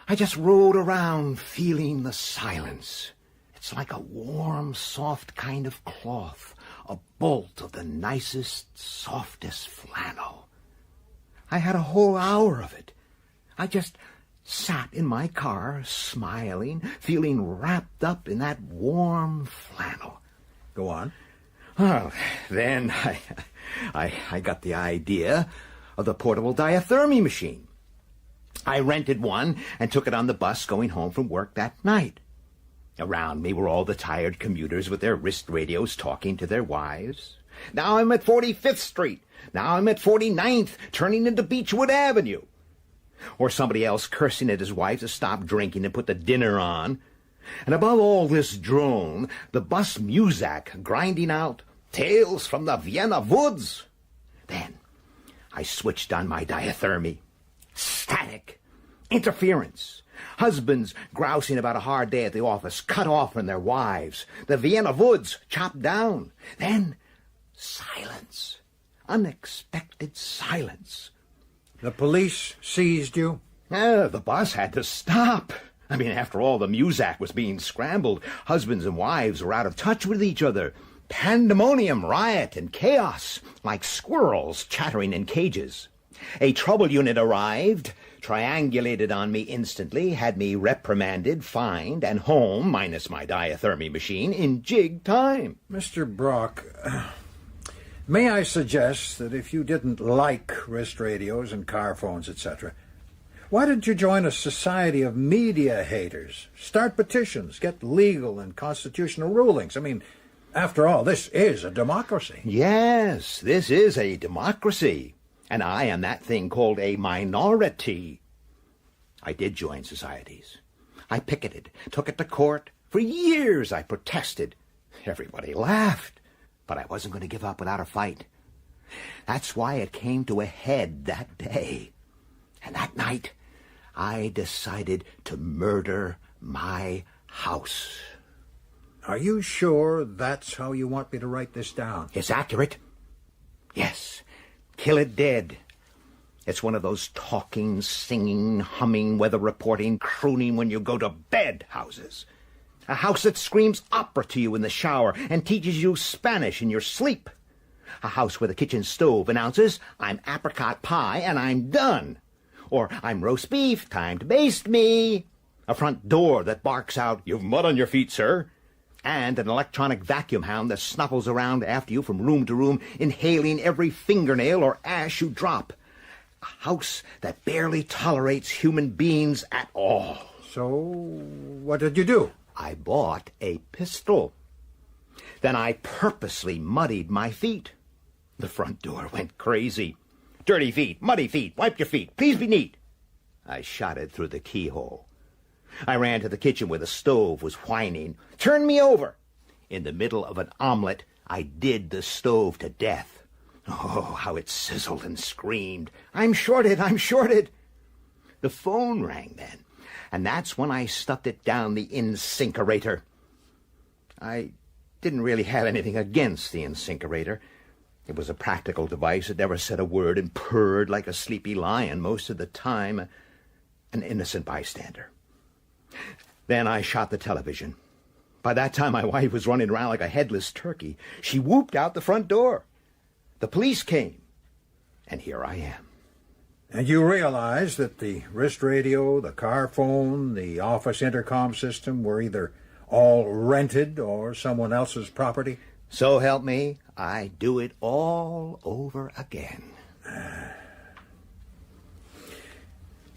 I just rode around feeling the silence. It's like a warm, soft kind of cloth, a bolt of the nicest, softest flannel. I had a whole hour of it. I just sat in my car, smiling, feeling wrapped up in that warm flannel. Go on. Well, then I got the idea of the portable diathermy machine. I rented one and took it on the bus going home from work that night. Around me were all the tired commuters with their wrist radios talking to their wives. Now I'm at 45th Street. Now I'm at 49th, turning into Beechwood Avenue. Or somebody else cursing at his wife to stop drinking and put the dinner on. And above all this drone, the bus muzak grinding out Tales from the Vienna Woods. Then I switched on my diathermy. Static. Interference. Husbands grousing about a hard day at the office, cut off from their wives. The Vienna woods chopped down. Then silence. Unexpected silence. The police seized you? The bus had to stop. I mean, after all, the Muzak was being scrambled. Husbands and wives were out of touch with each other. Pandemonium, riot, and chaos, like squirrels chattering in cages. A trouble unit arrived, triangulated on me instantly, had me reprimanded, fined, and home, minus my diathermy machine, in jig time. Mr. Brock, may I suggest that if you didn't like wrist radios and car phones, etc., why didn't you join a society of media haters? Start petitions, get legal and constitutional rulings. I mean, after all, this is a democracy. Yes, this is a democracy. And I am that thing called a minority. I did join societies. I picketed, took it to court. For years I protested. Everybody laughed. But I wasn't going to give up without a fight. That's why it came to a head that day. And that night, I decided to murder my house. Are you sure that's how you want me to write this down? It's accurate. Yes. Kill it dead. It's one of those talking, singing, humming, weather reporting, crooning when you go to bed houses. A house that screams opera to you in the shower and teaches you Spanish in your sleep. A house where the kitchen stove announces, "I'm apricot pie and I'm done." Or, "I'm roast beef, time to baste me." A front door that barks out, "You've mud on your feet, sir." And an electronic vacuum hound that snuffles around after you from room to room, inhaling every fingernail or ash you drop. A house that barely tolerates human beings at all. So, what did you do? I bought a pistol. Then I purposely muddied my feet. The front door went crazy. "Dirty feet, muddy feet, wipe your feet, please be neat." I shot it through the keyhole. I ran to the kitchen where the stove was whining. "Turn me over." In the middle of an omelet, I did the stove to death. Oh, how it sizzled and screamed. "I'm shorted, I'm shorted." The phone rang then, and that's when I stuffed it down the incinerator. I didn't really have anything against the incinerator. It was a practical device that never said a word and purred like a sleepy lion most of the time. An innocent bystander. Then I shot the television. By that time, my wife was running around like a headless turkey. She whooped out the front door. The police came, and here I am. And you realize that the wrist radio, the car phone, the office intercom system were either all rented or someone else's property? So help me, I do it all over again.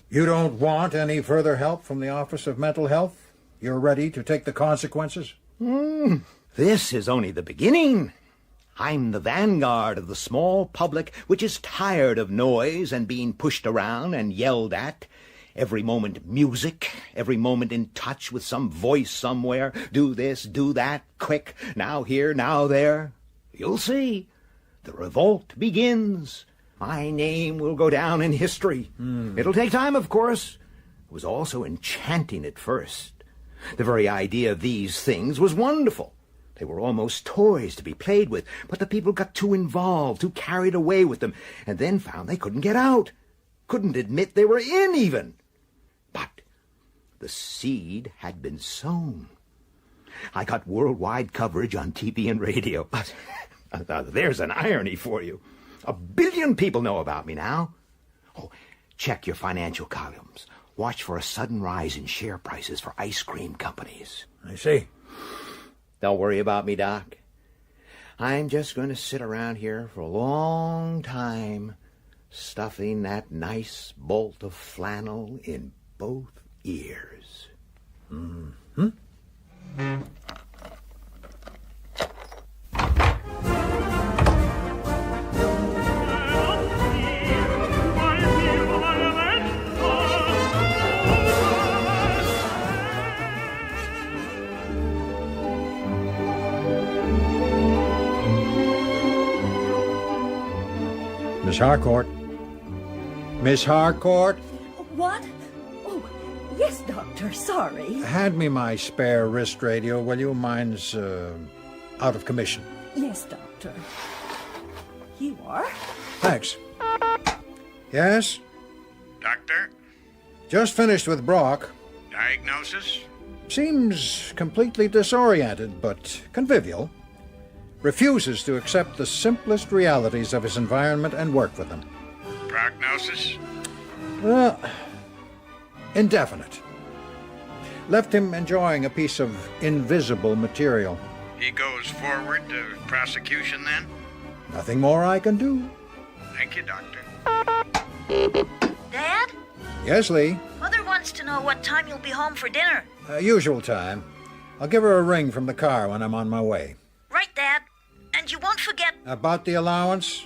You don't want any further help from the Office of Mental Health? You're ready to take the consequences? This is only the beginning. I'm the vanguard of the small public which is tired of noise and being pushed around and yelled at. Every moment music, every moment in touch with some voice somewhere. Do this, do that, quick, now here, now there. You'll see. The revolt begins. My name will go down in history. It'll take time, of course. It was all so enchanting at first. The very idea of these things was wonderful. They were almost toys to be played with, but the people got too involved, too carried away with them, and then found they couldn't get out. Couldn't admit they were in, even. But the seed had been sown. I got worldwide coverage on TV and radio, but there's an irony for you. 1 billion people know about me now. Oh, check your financial columns. Watch for a sudden rise in share prices for ice cream companies. I see. Don't worry about me, Doc. I'm just going to sit around here for a long time, stuffing that nice bolt of flannel in both ears. Mm-hmm. Miss Harcourt. Miss Harcourt? What? Oh, yes, Doctor. Sorry. Hand me my spare wrist radio, will you? Mine's out of commission. Yes, Doctor. You are? Thanks. Yes? Doctor? Just finished with Brock. Diagnosis? Seems completely disoriented, but convivial. Refuses to accept the simplest realities of his environment and work with them. Prognosis? Well, indefinite. Left him enjoying a piece of invisible material. He goes forward to prosecution then? Nothing more I can do. Thank you, Doctor. Dad? Yes, Lee? Mother wants to know what time you'll be home for dinner. Usual time. I'll give her a ring from the car when I'm on my way. Right, Dad. And you won't forget... About the allowance?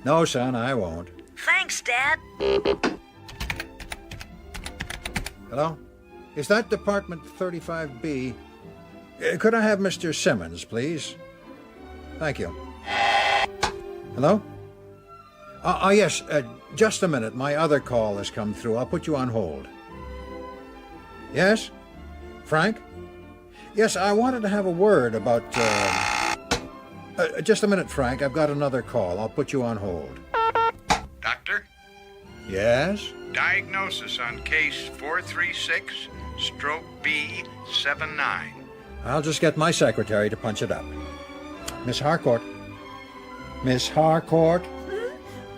No, son, I won't. Thanks, Dad. Hello? Is that Department 35B? Could I have Mr. Simmons, please? Thank you. Hello? Yes, just a minute. My other call has come through. I'll put you on hold. Yes? Frank? Yes, I wanted to have a word about, just a minute, Frank. I've got another call. I'll put you on hold. Doctor? Yes? Diagnosis on case 436/B79. I'll just get my secretary to punch it up. Miss Harcourt. Miss Harcourt?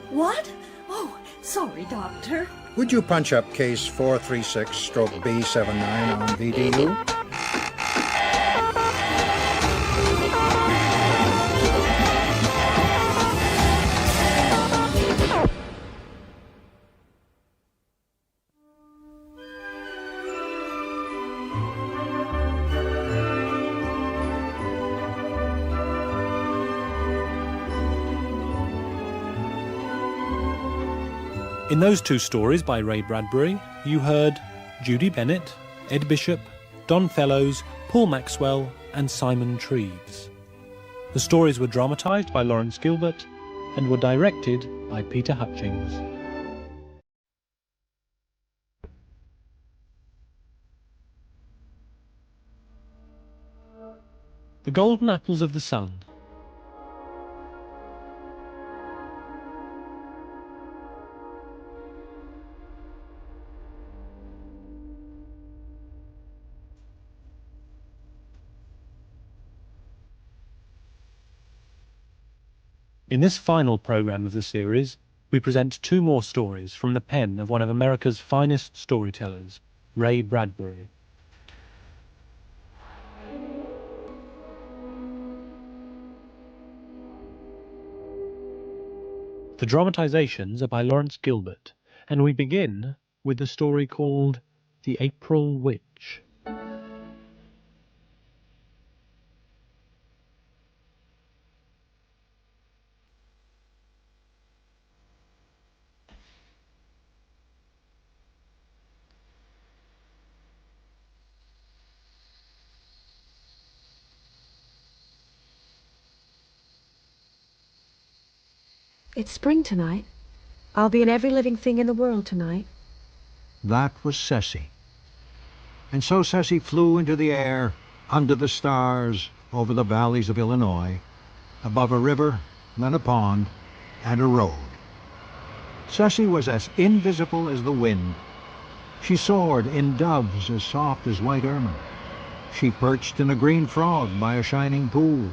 What? Oh, sorry, Doctor. Would you punch up case 436/B79 on VDU? In those two stories by Ray Bradbury, you heard Judy Bennett, Ed Bishop, Don Fellows, Paul Maxwell and Simon Treves. The stories were dramatised by Lawrence Gilbert and were directed by Peter Hutchings. The Golden Apples of the Sun. In this final programme of the series, we present two more stories from the pen of one of America's finest storytellers, Ray Bradbury. The dramatisations are by Lawrence Gilbert, and we begin with the story called The April Witch. It's spring tonight. I'll be in every living thing in the world tonight. That was Ceci. And so Ceci flew into the air, under the stars, over the valleys of Illinois, above a river, then a pond, and a road. Ceci was as invisible as the wind. She soared in doves as soft as white ermine. She perched in a green frog by a shining pool.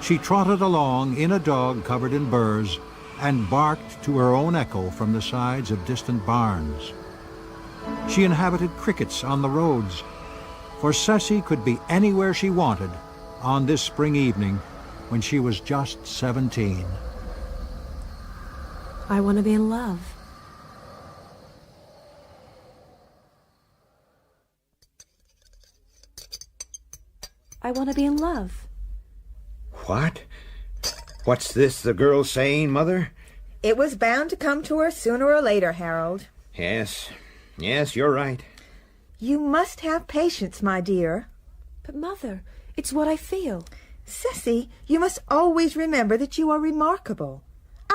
She trotted along in a dog covered in burrs, and barked to her own echo from the sides of distant barns. She inhabited crickets on the roads, for Ceci could be anywhere she wanted on this spring evening when she was just 17. I want to be in love. I want to be in love. What? What's this the girl's saying, Mother? It was bound to come to her sooner or later, Harold. Yes, you're right. You must have patience, my dear. But, Mother, it's what I feel. Ceci, you must always remember that you are remarkable.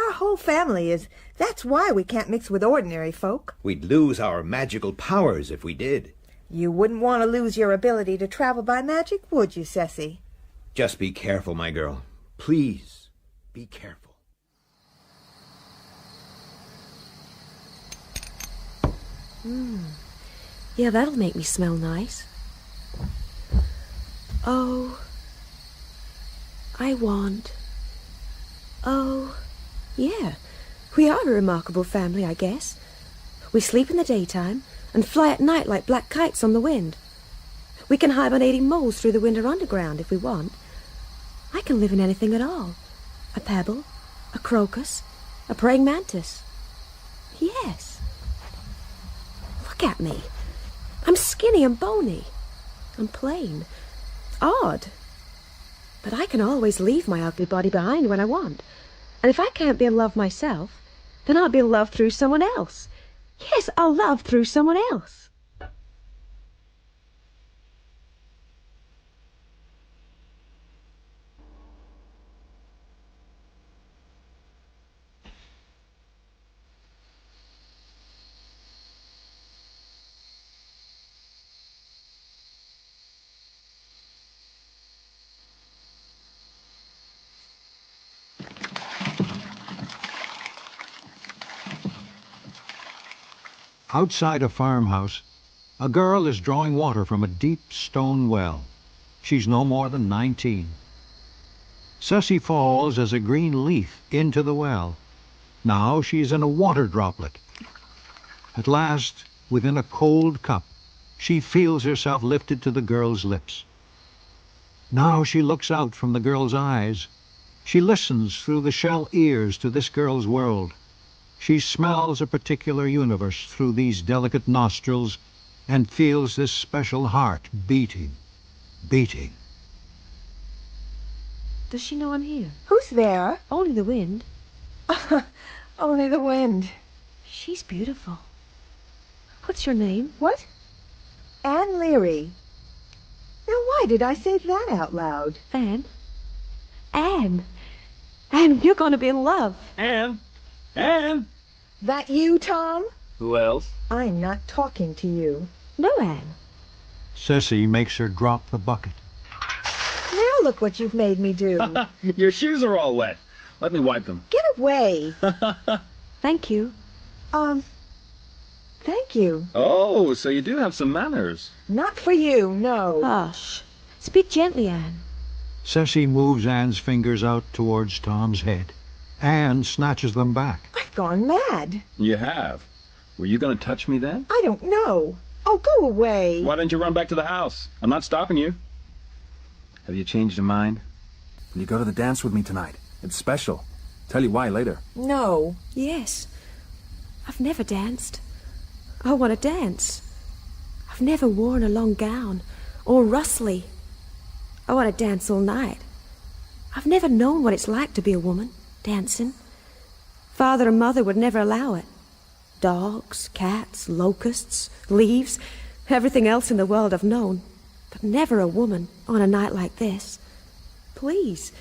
our whole family is. That's why we can't mix with ordinary folk. We'd lose our magical powers if we did. You wouldn't want to lose your ability to travel by magic, would you, Ceci? Just be careful, my girl. Please, be careful. Yeah, that'll make me smell nice. Oh, I want... Oh, yeah. We are a remarkable family, I guess. We sleep in the daytime and fly at night like black kites on the wind. We can hibernating moles through the winter underground if we want. I can live in anything at all. A pebble, a crocus, a praying mantis. Yes. Look at me. I'm skinny and bony. I'm plain. Odd. But I can always leave my ugly body behind when I want. And if I can't be in love myself, then I'll be in love through someone else. Yes, I'll love through someone else. Outside a farmhouse, a girl is drawing water from a deep stone well. She's no more than 19. Ceci falls as a green leaf into the well. Now she's in a water droplet. At last, within a cold cup, she feels herself lifted to the girl's lips. Now she looks out from the girl's eyes. She listens through the shell ears to this girl's world. She smells a particular universe through these delicate nostrils and feels this special heart beating, beating. Does she know I'm here? Who's there? Only the wind. Only the wind. She's beautiful. What's your name? What? Anne Leary. Now, why did I say that out loud? Anne? Anne! Anne, you're going to be in love. Anne! Anne! That you, Tom? Who else? I'm not talking to you. No, Anne. Ceci makes her drop the bucket. Now look what you've made me do. Your shoes are all wet. Let me wipe them. Get away. Thank you. Thank you. Oh, so you do have some manners. Not for you, no. Hush. Speak gently, Anne. Ceci moves Anne's fingers out towards Tom's head. Anne snatches them back. I've gone mad. You have. Were you going to touch me then? I don't know. Oh, go away. Why don't you run back to the house? I'm not stopping you. Have you changed your mind? Will you go to the dance with me tonight? It's special. Tell you why later. No. Yes. I've never danced. I want to dance. I've never worn a long gown or rustly. I want to dance all night. I've never known what it's like to be a woman, dancing. Father and Mother would never allow it. Dogs, cats, locusts, leaves, everything else in the world I've known. But never a woman on a night like this. Please,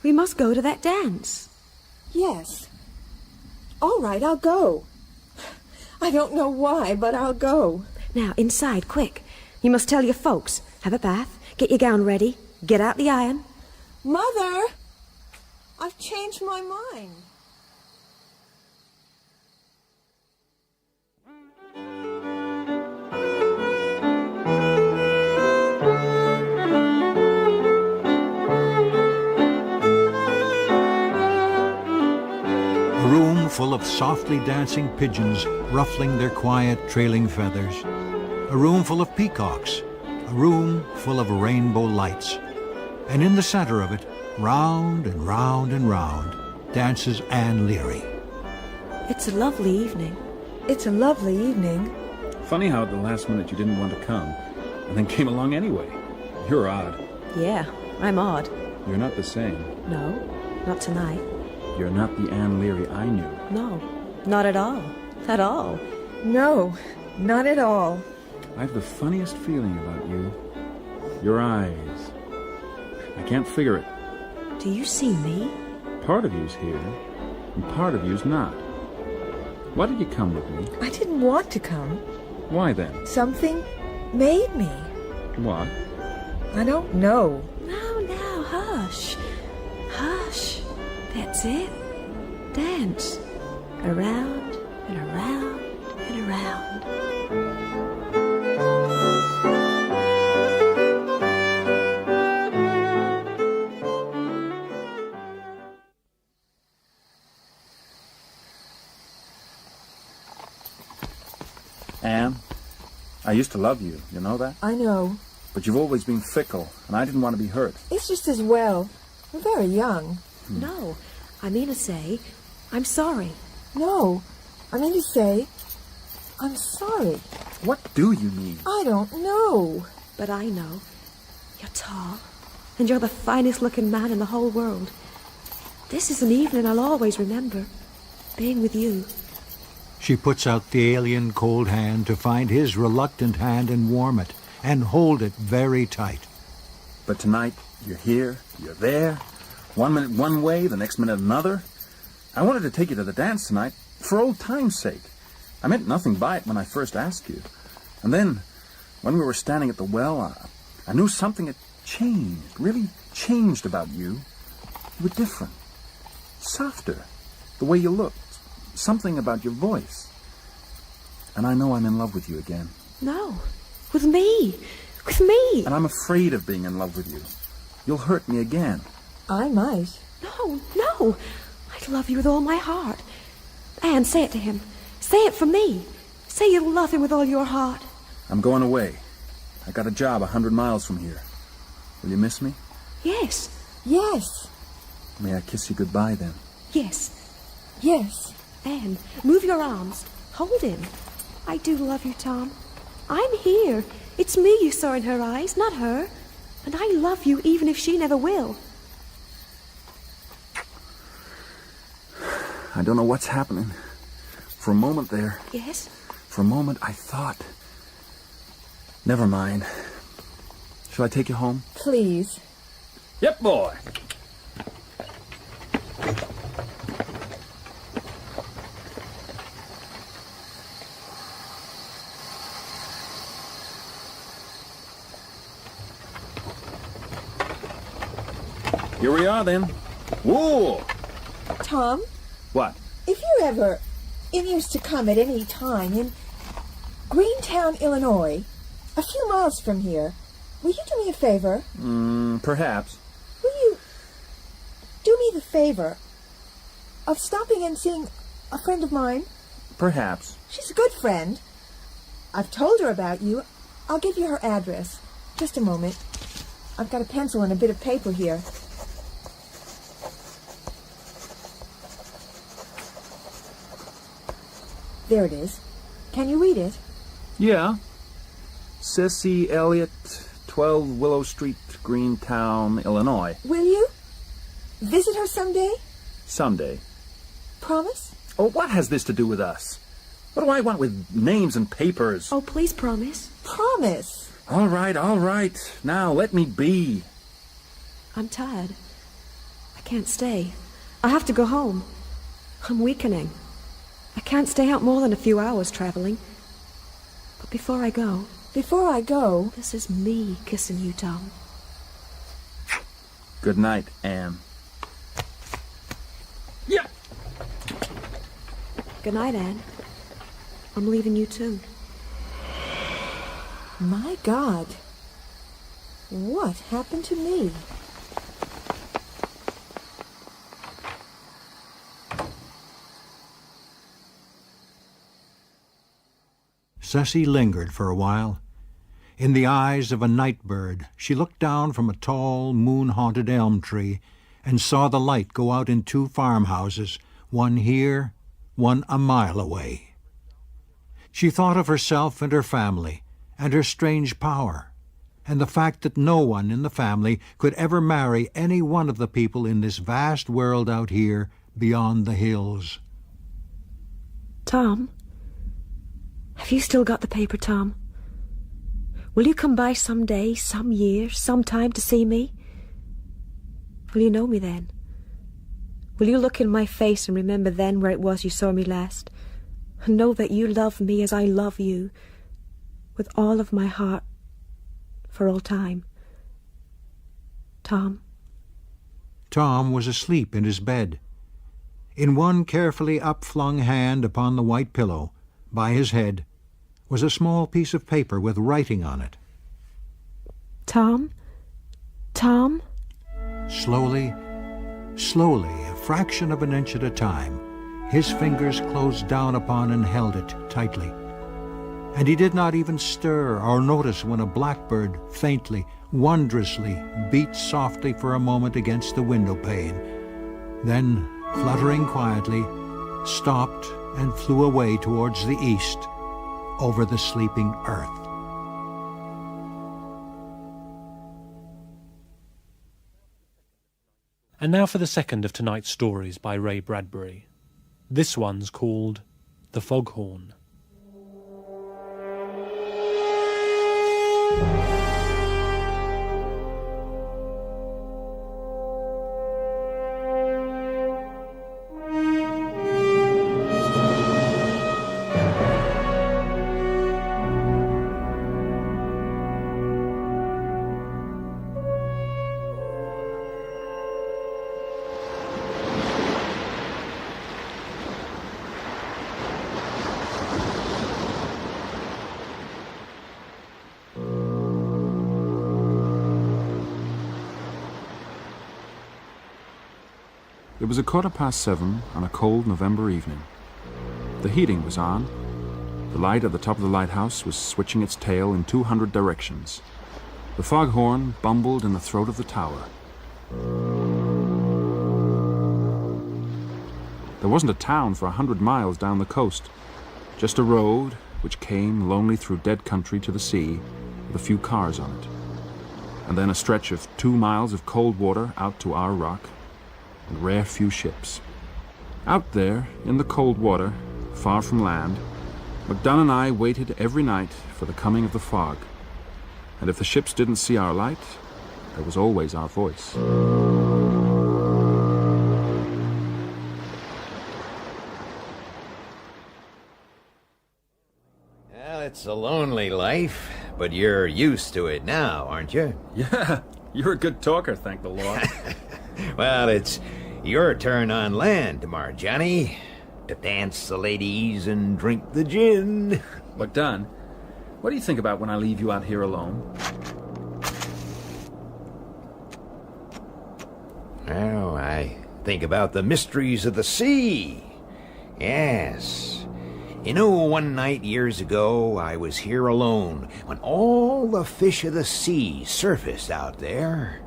we must go to that dance. Yes. All right, I'll go. I don't know why, but I'll go. Now, inside, quick. You must tell your folks. Have a bath, get your gown ready, get out the iron. Mother! I've changed my mind. A room full of softly dancing pigeons ruffling their quiet trailing feathers. A room full of peacocks. A room full of rainbow lights. And in the center of it, round and round and round, dances Anne Leary. It's a lovely evening. It's a lovely evening. Funny how at the last minute you didn't want to come, and then came along anyway. You're odd. Yeah, I'm odd. You're not the same. No, not tonight. You're not the Anne Leary I knew. No, not at all. At all. No, not at all. I have the funniest feeling about you. Your eyes. I can't figure it. Do you see me? Part of you's here, and part of you's not. Why did you come with me? I didn't want to come. Why then? Something made me. What? I don't know. Now, hush. Hush. That's it. Dance. Around and around and around. Anne, I used to love you, you know that? I know. But you've always been fickle, and I didn't want to be hurt. It's just as well. We're very young. No, I mean to say, I'm sorry. No, I mean to say, I'm sorry. What do you mean? I don't know. But I know. You're tall, and you're the finest-looking man in the whole world. This is an evening I'll always remember, being with you. She puts out the alien cold hand to find his reluctant hand and warm it, and hold it very tight. But tonight, you're here, you're there. 1 minute one way, the next minute another. I wanted to take you to the dance tonight, for old time's sake. I meant nothing by it when I first asked you. And then, when we were standing at the well, I knew something had changed, really changed about you. You were different, softer, the way you looked, something about your voice. And I know I'm in love with you again. No, with me. With me. And I'm afraid of being in love with you. You'll hurt me again. I might. No. I'd love you with all my heart. Anne, say it to him. Say it for me. Say you'll love him with all your heart. I'm going away. I got a job 100 miles from here. Will you miss me? Yes. Yes. May I kiss you goodbye then? Yes. Yes. Anne, move your arms. Hold him. I do love you, Tom. I'm here. It's me you saw in her eyes, not her. And I love you even if she never will. I don't know what's happening. For a moment there... Yes? For a moment I thought... Never mind. Shall I take you home? Please. Yep, boy. Here we are, then. Whoa! Tom? What? If you're ever in years to come at any time in Greentown, Illinois, a few miles from here, will you do me a favor? Perhaps. Will you do me the favor of stopping and seeing a friend of mine? Perhaps. She's a good friend. I've told her about you. I'll give you her address. Just a moment. I've got a pencil and a bit of paper here. There it is. Can you read it? Yeah. Sissy Elliott, 12 Willow Street, Greentown, Illinois. Will you visit her someday? Someday. Promise? Oh, what has this to do with us? What do I want with names and papers? Oh, please promise. Promise. All right. Now, let me be. I'm tired. I can't stay. I have to go home. I'm weakening. I can't stay out more than a few hours traveling. But before I go... This is me kissing you, Tom. Good night, Anne. Yeah. Good night, Anne. I'm leaving you too. My God. What happened to me? Sissy lingered for a while. In the eyes of a night bird, she looked down from a tall, moon-haunted elm tree and saw the light go out in 2 farmhouses, one here, one a mile away. She thought of herself and her family, and her strange power, and the fact that no one in the family could ever marry any one of the people in this vast world out here beyond the hills. Tom? Have you still got the paper, Tom? Will you come by some day, some year, some time to see me? Will you know me then? will you look in my face and remember then where it was you saw me last? And know that you love me as I love you, with all of my heart, for all time. Tom. Tom was asleep in his bed. In one carefully upflung hand upon the white pillow, by his head, was a small piece of paper with writing on it. Tom? Tom? Slowly, a fraction of an inch at a time, his fingers closed down upon and held it tightly. And he did not even stir or notice when a blackbird faintly, wondrously, beat softly for a moment against the window pane, then, fluttering quietly, stopped and flew away towards the east, over the sleeping earth. And now for the second of tonight's stories by Ray Bradbury. This one's called The Foghorn. It was 7:15 on a cold November evening. The heating was on. The light at the top of the lighthouse was switching its tail in 200 directions. The foghorn bumbled in the throat of the tower. There wasn't a town for 100 miles down the coast, just a road which came lonely through dead country to the sea with a few cars on it, and then a stretch of 2 miles of cold water out to our rock, and rare few ships. Out there, in the cold water, far from land, MacDonald and I waited every night for the coming of the fog, and if the ships didn't see our light, there was always our voice. Well, it's a lonely life, but you're used to it now, aren't you? Yeah, you're a good talker, thank the Lord. Well, it's your turn on land, Marjani, to dance the ladies and drink the gin. MacDon, what do you think about when I leave you out here alone? Well, I think about the mysteries of the sea. Yes. You know, one night years ago, I was here alone when all the fish of the sea surfaced out there.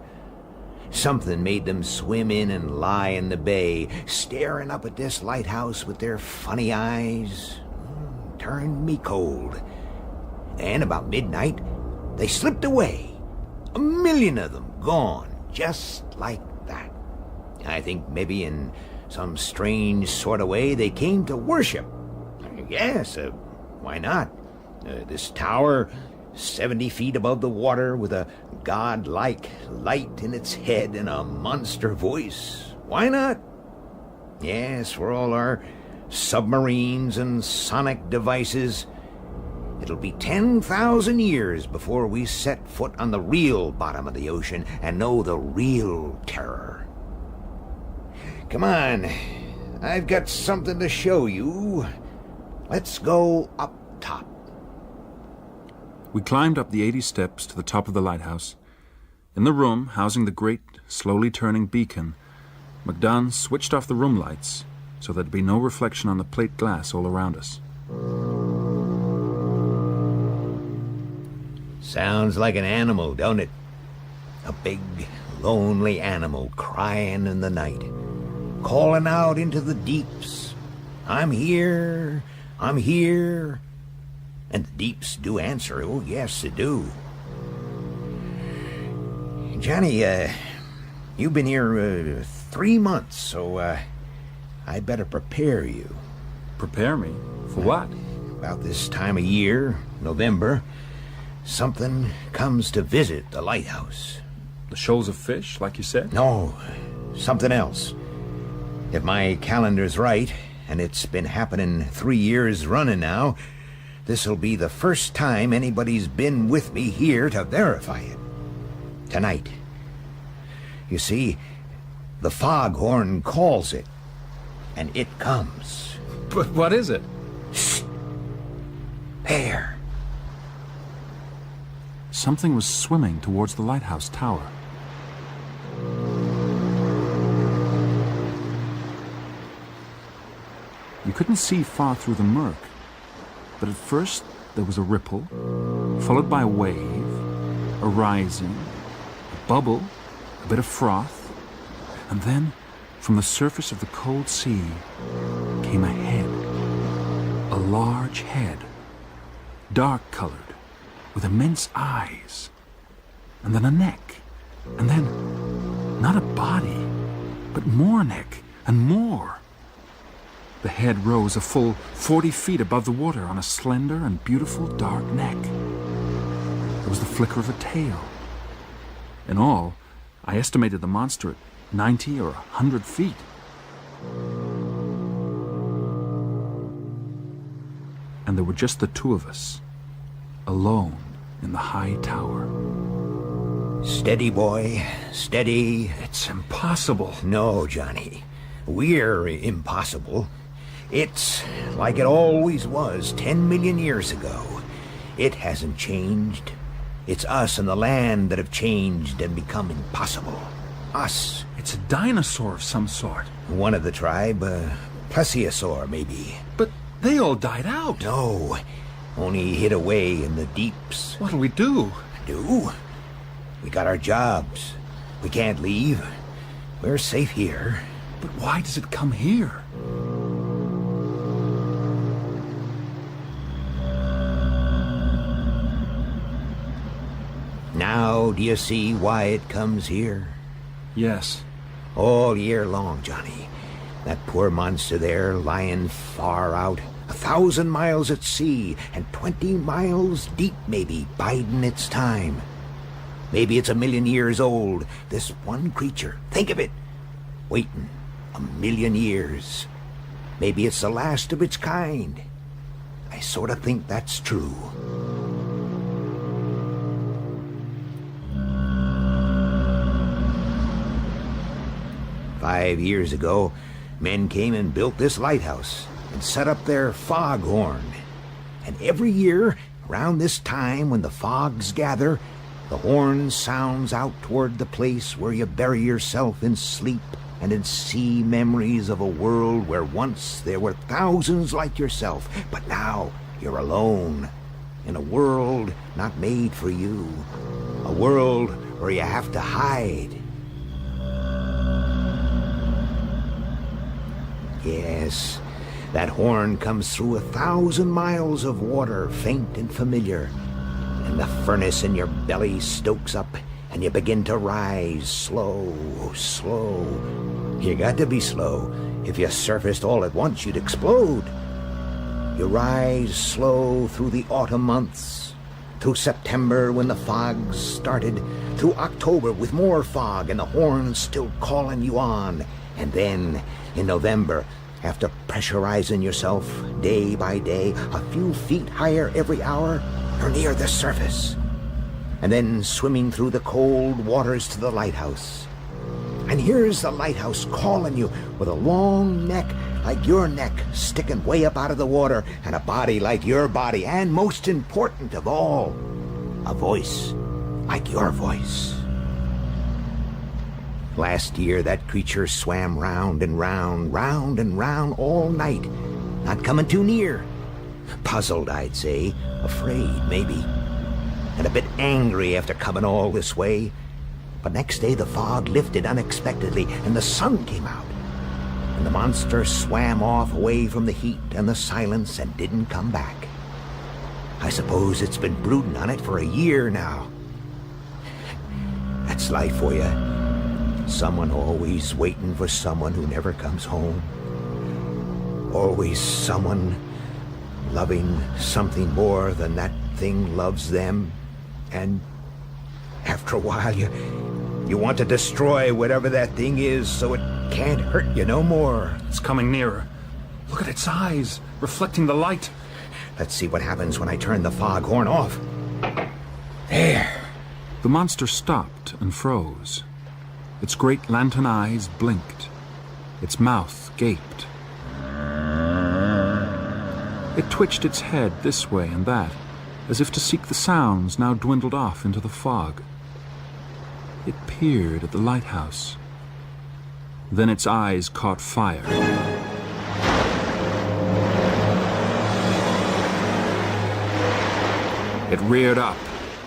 Something made them swim in and lie in the bay, staring up at this lighthouse with their funny eyes. Turned me cold. And about midnight, they slipped away. 1,000,000 of them gone, just like that. I think maybe in some strange sort of way they came to worship. Yes, why not? This tower, 70 feet above the water, with a god-like light in its head and a monster voice. Why not? Yes, for all our submarines and sonic devices, it'll be 10,000 years before we set foot on the real bottom of the ocean and know the real terror. Come on, I've got something to show you. Let's go up top. We climbed up the 80 steps to the top of the lighthouse. In the room housing the great, slowly turning beacon, MacDon switched off the room lights so there'd be no reflection on the plate glass all around us. Sounds like an animal, don't it? A big, lonely animal crying in the night, calling out into the deeps. I'm here, I'm here. And the deeps do answer. Oh, yes, they do. Johnny, you've been here 3 months, so I'd better prepare you. Prepare me? For what? About this time of year, November, something comes to visit the lighthouse. The shoals of fish, like you said? No, something else. If my calendar's right, and it's been happening 3 years running now, this'll be the first time anybody's been with me here to verify it. Tonight. You see, the Foghorn calls it, and it comes. But what is it? Shh. There. Something was swimming towards the lighthouse tower. You couldn't see far through the murk, but at first there was a ripple, followed by a wave, a rising, a bubble, a bit of froth, and then, from the surface of the cold sea, came a head. A large head, dark-colored, with immense eyes, and then a neck, and then, not a body, but more neck, and more. The head rose a full 40 feet above the water on a slender and beautiful dark neck. There was the flicker of a tail. In all, I estimated the monster at 90 or 100 feet. And there were just the two of us, alone in the high tower. Steady, boy, steady. It's impossible. No, Johnny. We're impossible. It's like it always was 10 million years ago. It hasn't changed. It's us and the land that have changed and become impossible. Us. It's a dinosaur of some sort. One of the tribe, plesiosaur, maybe. But they all died out. No, only hid away in the deeps. What'll we do? Do? We got our jobs. We can't leave. We're safe here. But why does it come here? Now, do you see why it comes here? Yes. All year long, Johnny. That poor monster there, lying far out, 1,000 miles at sea, and 20 miles deep, maybe, biding its time. Maybe it's 1,000,000 years old, this one creature. Think of it. Waiting 1,000,000 years. Maybe it's the last of its kind. I sort of think that's true. "5 years ago, men came and built this lighthouse and set up their foghorn. And every year, around this time when the fogs gather, the horn sounds out toward the place where you bury yourself in sleep and in sea memories of a world where once there were thousands like yourself, but now you're alone, in a world not made for you, a world where you have to hide." Yes, that horn comes through 1,000 miles of water, faint and familiar, and the furnace in your belly stokes up, and you begin to rise, slow, slow. You got to be slow. If you surfaced all at once, you'd explode. You rise slow through the autumn months, through September when the fogs started, through October with more fog and the horn still calling you on, and then in November, after pressurizing yourself day by day, a few feet higher every hour, you're near the surface. And then swimming through the cold waters to the lighthouse. And here's the lighthouse calling you with a long neck like your neck sticking way up out of the water, and a body like your body, and most important of all, a voice like your voice. Last year, that creature swam round and round, round and round all night, not coming too near. Puzzled, I'd say, afraid, maybe, and a bit angry after coming all this way. But next day, the fog lifted unexpectedly, and the sun came out, and the monster swam off away from the heat and the silence and didn't come back. I suppose it's been brooding on it for a year now. That's life for you. Someone always waiting for someone who never comes home. Always someone loving something more than that thing loves them. And after a while, You want to destroy whatever that thing is so it can't hurt you no more. It's coming nearer. Look at its eyes, reflecting the light. Let's see what happens when I turn the foghorn off. There. The monster stopped and froze. Its great lantern eyes blinked. Its mouth gaped. It twitched its head this way and that, as if to seek the sounds now dwindled off into the fog. It peered at the lighthouse. Then its eyes caught fire. It reared up,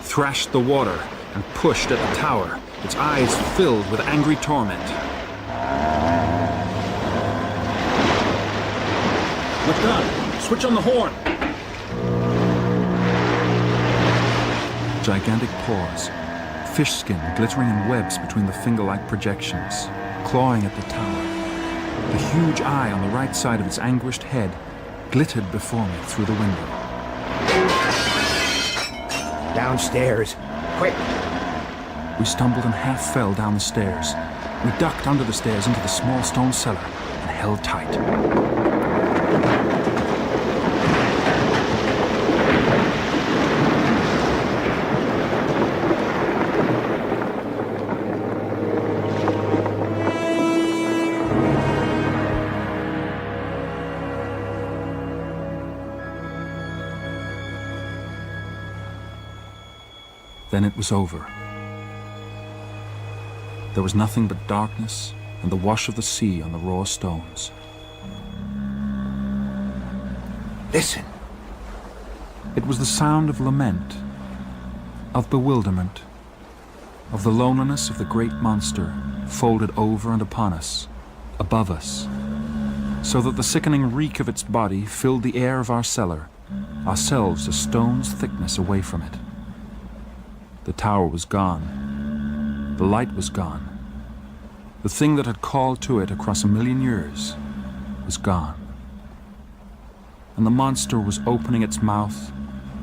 thrashed the water, and pushed at the tower, its eyes filled with angry torment. MacDunn, switch on the horn! Gigantic paws, fish skin glittering in webs between the finger-like projections, clawing at the tower. The huge eye on the right side of its anguished head glittered before me through the window. Downstairs, quick! We stumbled and half fell down the stairs. We ducked under the stairs into the small stone cellar and held tight. Then it was over. There was nothing but darkness and the wash of the sea on the raw stones. Listen. It was the sound of lament, of bewilderment, of the loneliness of the great monster folded over and upon us, above us, so that the sickening reek of its body filled the air of our cellar, ourselves a stone's thickness away from it. The tower was gone. The light was gone. The thing that had called to it across 1,000,000 years was gone. And the monster was opening its mouth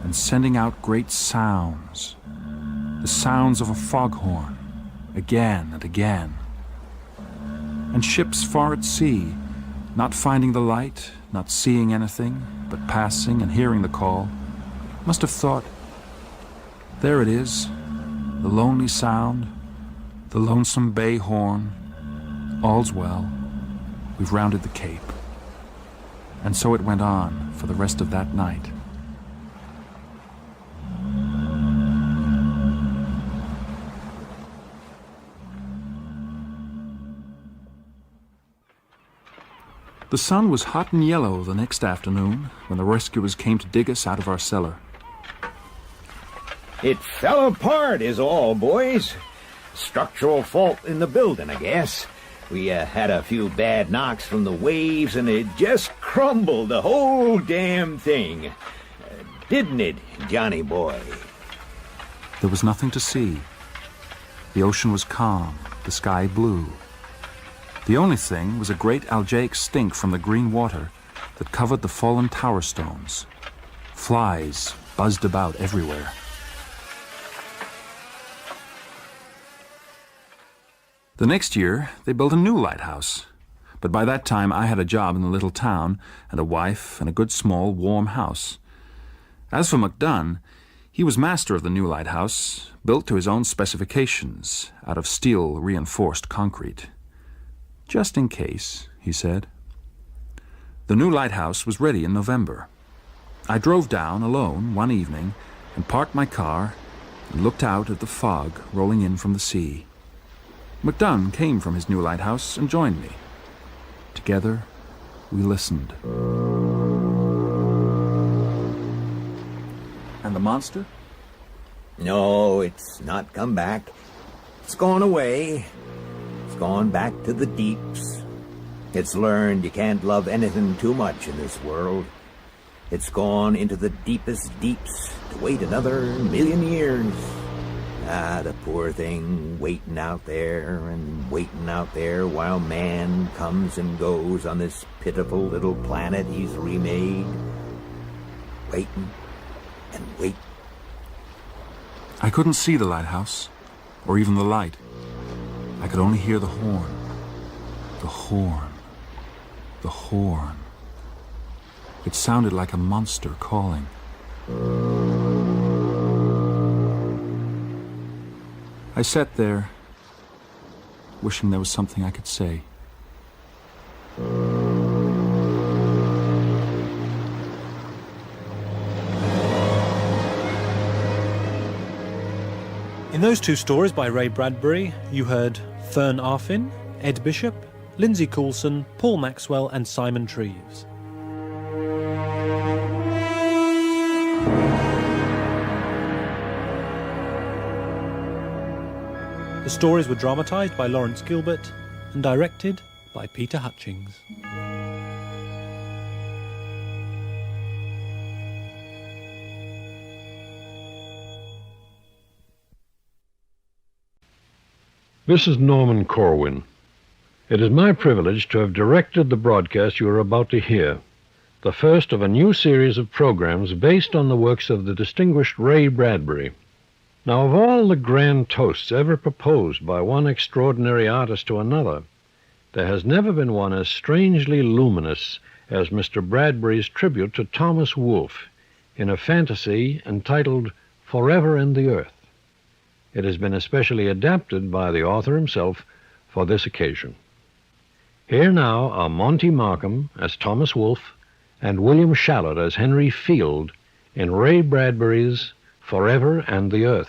and sending out great sounds, the sounds of a foghorn, again and again. And ships far at sea, not finding the light, not seeing anything, but passing and hearing the call, must have thought, there it is, the lonely sound, the lonesome bay horn. All's well. We've rounded the cape. And so it went on for the rest of that night. The sun was hot and yellow the next afternoon when the rescuers came to dig us out of our cellar. It fell apart is all, boys. Structural fault in the building, I guess. We had a few bad knocks from the waves, and it just crumbled, the whole damn thing. Didn't it, Johnny boy? There was nothing to see. The ocean was calm, the sky blue. The only thing was a great algaic stink from the green water that covered the fallen tower stones. Flies buzzed about everywhere. The next year, they built a new lighthouse. But by that time, I had a job in the little town, and a wife, and a good small, warm house. As for MacDunn, he was master of the new lighthouse, built to his own specifications, out of steel-reinforced concrete. Just in case, he said. The new lighthouse was ready in November. I drove down alone one evening and parked my car and looked out at the fog rolling in from the sea. MacDunn came from his new lighthouse and joined me. Together, we listened. And the monster? No, it's not come back. It's gone away. It's gone back to the deeps. It's learned you can't love anything too much in this world. It's gone into the deepest deeps to wait another 1,000,000 years. Ah, the poor thing, waiting out there and waiting out there while man comes and goes on this pitiful little planet he's remade. Waiting and waiting. I couldn't see the lighthouse, or even the light. I could only hear the horn. The horn. The horn. It sounded like a monster calling. I sat there, wishing there was something I could say. In those two stories by Ray Bradbury, you heard Fern Arfin, Ed Bishop, Lindsay Coulson, Paul Maxwell and Simon Treves. The stories were dramatised by Lawrence Gilbert and directed by Peter Hutchings. This is Norman Corwin. It is my privilege to have directed the broadcast you are about to hear, the first of a new series of programs based on the works of the distinguished Ray Bradbury. Now, of all the grand toasts ever proposed by one extraordinary artist to another, there has never been one as strangely luminous as Mr. Bradbury's tribute to Thomas Wolfe in a fantasy entitled Forever and the Earth. It has been especially adapted by the author himself for this occasion. Here now are Monty Markham as Thomas Wolfe and William Shallot as Henry Field in Ray Bradbury's Forever and the Earth.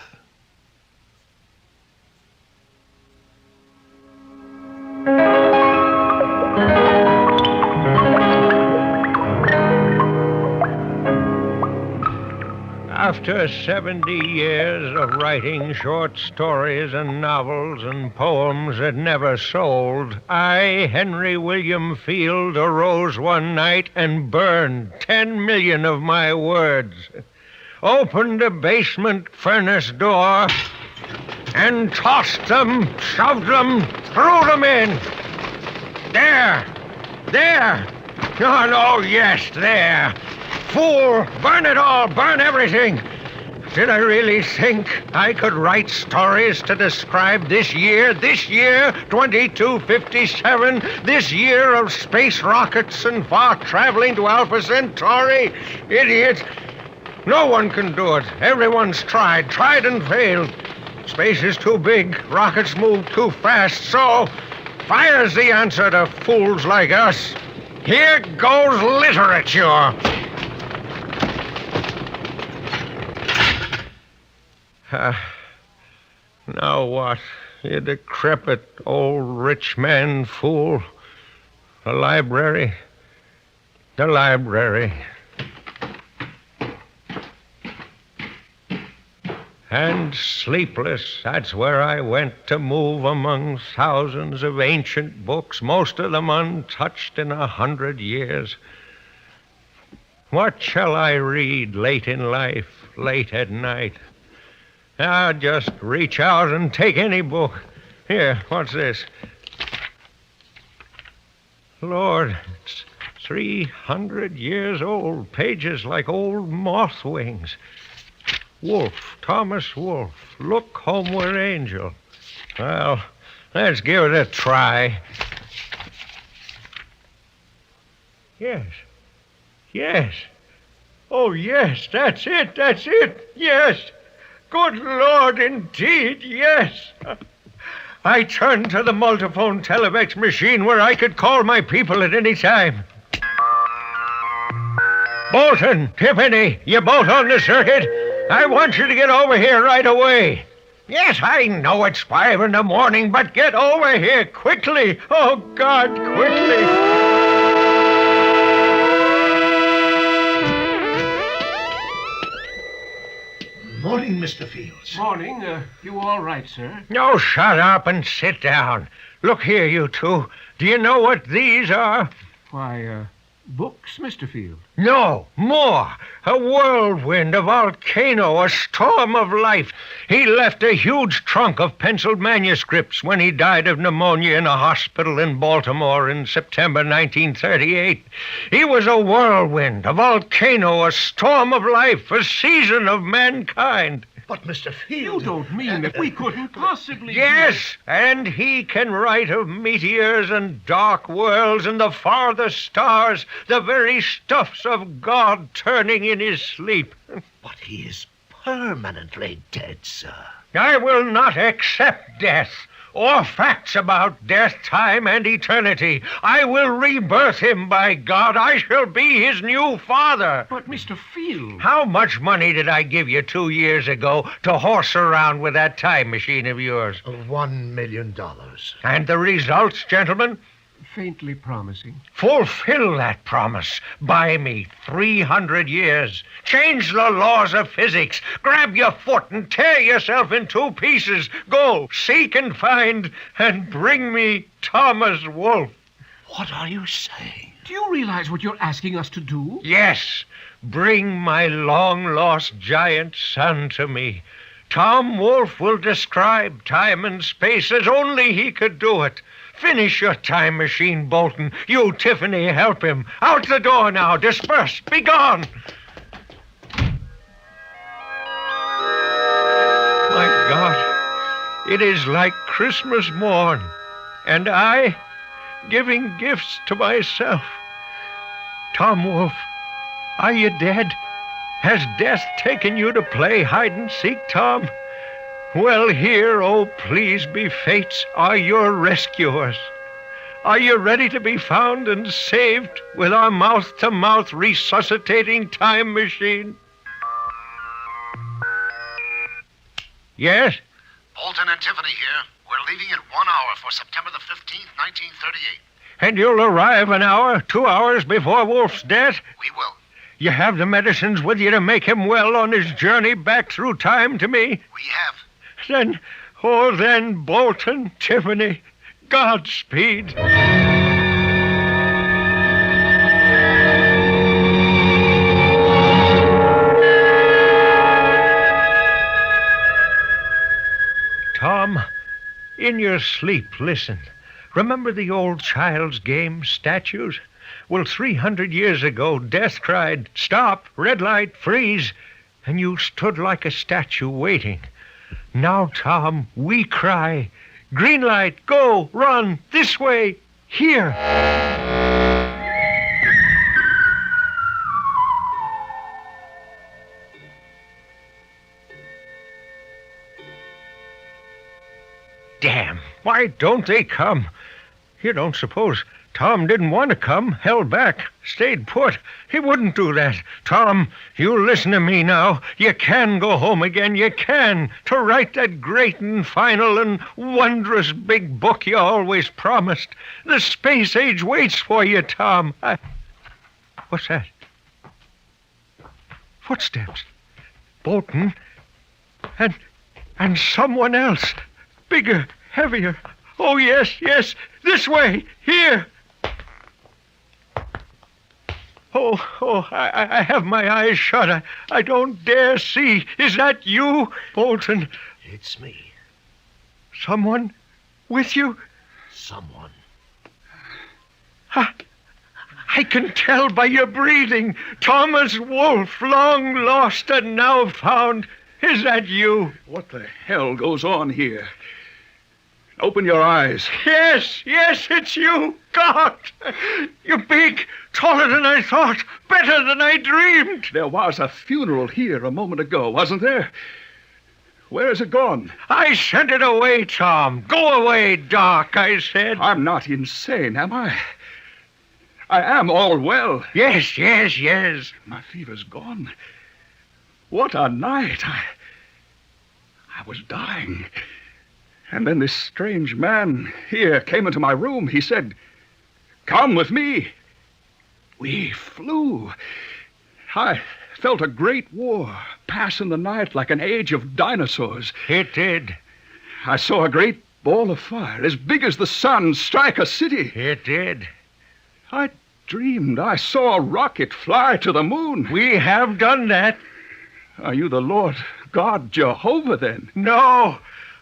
After 70 years of writing short stories and novels and poems that never sold, I, Henry William Field, arose one night and burned 10 million of my words, opened a basement furnace door, and tossed them, shoved them, threw them in. There! No, yes, there. Fool! Burn it all! Burn everything! Did I really think I could write stories to describe this year, 2257, this year of space rockets and far traveling to Alpha Centauri? Idiot! No one can do it. Everyone's tried and failed. Space is too big, rockets move too fast, so fire's the answer to fools like us. Here goes literature. Now what, you decrepit old rich man fool? The library. And sleepless, that's where I went to move among thousands of ancient books, most of them untouched in 100 years. What shall I read late in life, late at night? I'll just reach out and take any book. Here, what's this? Lord, it's 300 years old, pages like old moth wings. Wolfe, Thomas Wolfe, Look Homeward Angel. Well, let's give it a try. Yes. Oh, yes, that's it, yes. Good Lord, indeed, yes. I turned to the multiphone televex machine where I could call my people at any time. Bolton, Tiffany, you both on the circuit? I want you to get over here right away. Yes, I know it's 5 in the morning, but get over here quickly. Oh, God, quickly. Morning, Mr. Fields. Morning. You all right, sir? No, shut up and sit down. Look here, you two. Do you know what these are? Why, books, Mr. Field. No, more. A whirlwind, a volcano, a storm of life. He left a huge trunk of penciled manuscripts when he died of pneumonia in a hospital in Baltimore in September 1938. He was a whirlwind, a volcano, a storm of life, a season of mankind. But, Mr. Field... You don't mean that we couldn't possibly... Yes, and he can write of meteors and dark worlds and the farthest stars, the very stuffs of God turning in his sleep. But he is permanently dead, sir. I will not accept death, or facts about death, time, and eternity. I will rebirth him, by God. I shall be his new father. But, Mr. Field... How much money did I give you 2 years ago to horse around with that time machine of yours? $1 million. And the results, gentlemen? Faintly promising. Fulfill that promise. Buy me 300 years. Change the laws of physics. Grab your foot and tear yourself in 2 pieces. Go, seek and find, and bring me Thomas Wolfe. What are you saying? Do you realize what you're asking us to do? Yes. Bring my long-lost giant son to me. Tom Wolfe will describe time and space as only he could do it. Finish your time machine, Bolton. You, Tiffany, help him. Out the door now. Disperse. Be gone. My God, it is like Christmas morn, and I giving gifts to myself. Tom Wolfe, are you dead? Has death taken you to play hide-and-seek, Tom? Well, here, oh, please be fates, are your rescuers. Are you ready to be found and saved with our mouth-to-mouth resuscitating time machine? Yes? Bolton and Tiffany here. We're leaving in 1 hour for September the 15th, 1938. And you'll arrive an hour, 2 hours before Wolfe's death? We will. You have the medicines with you to make him well on his journey back through time to me? We have. Then, Bolton, Tiffany, Godspeed. Tom, in your sleep, listen. Remember the old child's game, statues? Well, 300 years ago, Death cried, "Stop, red light, freeze," and you stood like a statue waiting. Now, Tom, we cry, "Green light, go, run, this way, here." Damn, why don't they come? You don't suppose Tom didn't want to come, held back, stayed put. He wouldn't do that. Tom, you listen to me now. You can go home again. You can, to write that great and final and wondrous big book you always promised. The space age waits for you, Tom. What's that? Footsteps. Bolton. And someone else. Bigger, heavier. Oh, yes, yes. This way. Here. I have my eyes shut. I don't dare see. Is that you, Bolton? It's me. Someone with you? Someone. I can tell by your breathing. Thomas Wolfe, long lost and now found. Is that you? What the hell goes on here? Open your eyes. Yes, it's you. God! You're big, taller than I thought, better than I dreamed. There was a funeral here a moment ago, wasn't there? Where has it gone? I sent it away, Tom. Go away, Doc, I said. I'm not insane, am I? I am all well. Yes. My fever's gone. What a night. I was dying. And then this strange man here came into my room. He said, "Come with me." We flew. I felt a great war pass in the night like an age of dinosaurs. It did. I saw a great ball of fire as big as the sun strike a city. It did. I dreamed I saw a rocket fly to the moon. We have done that. Are you the Lord God Jehovah, then? No.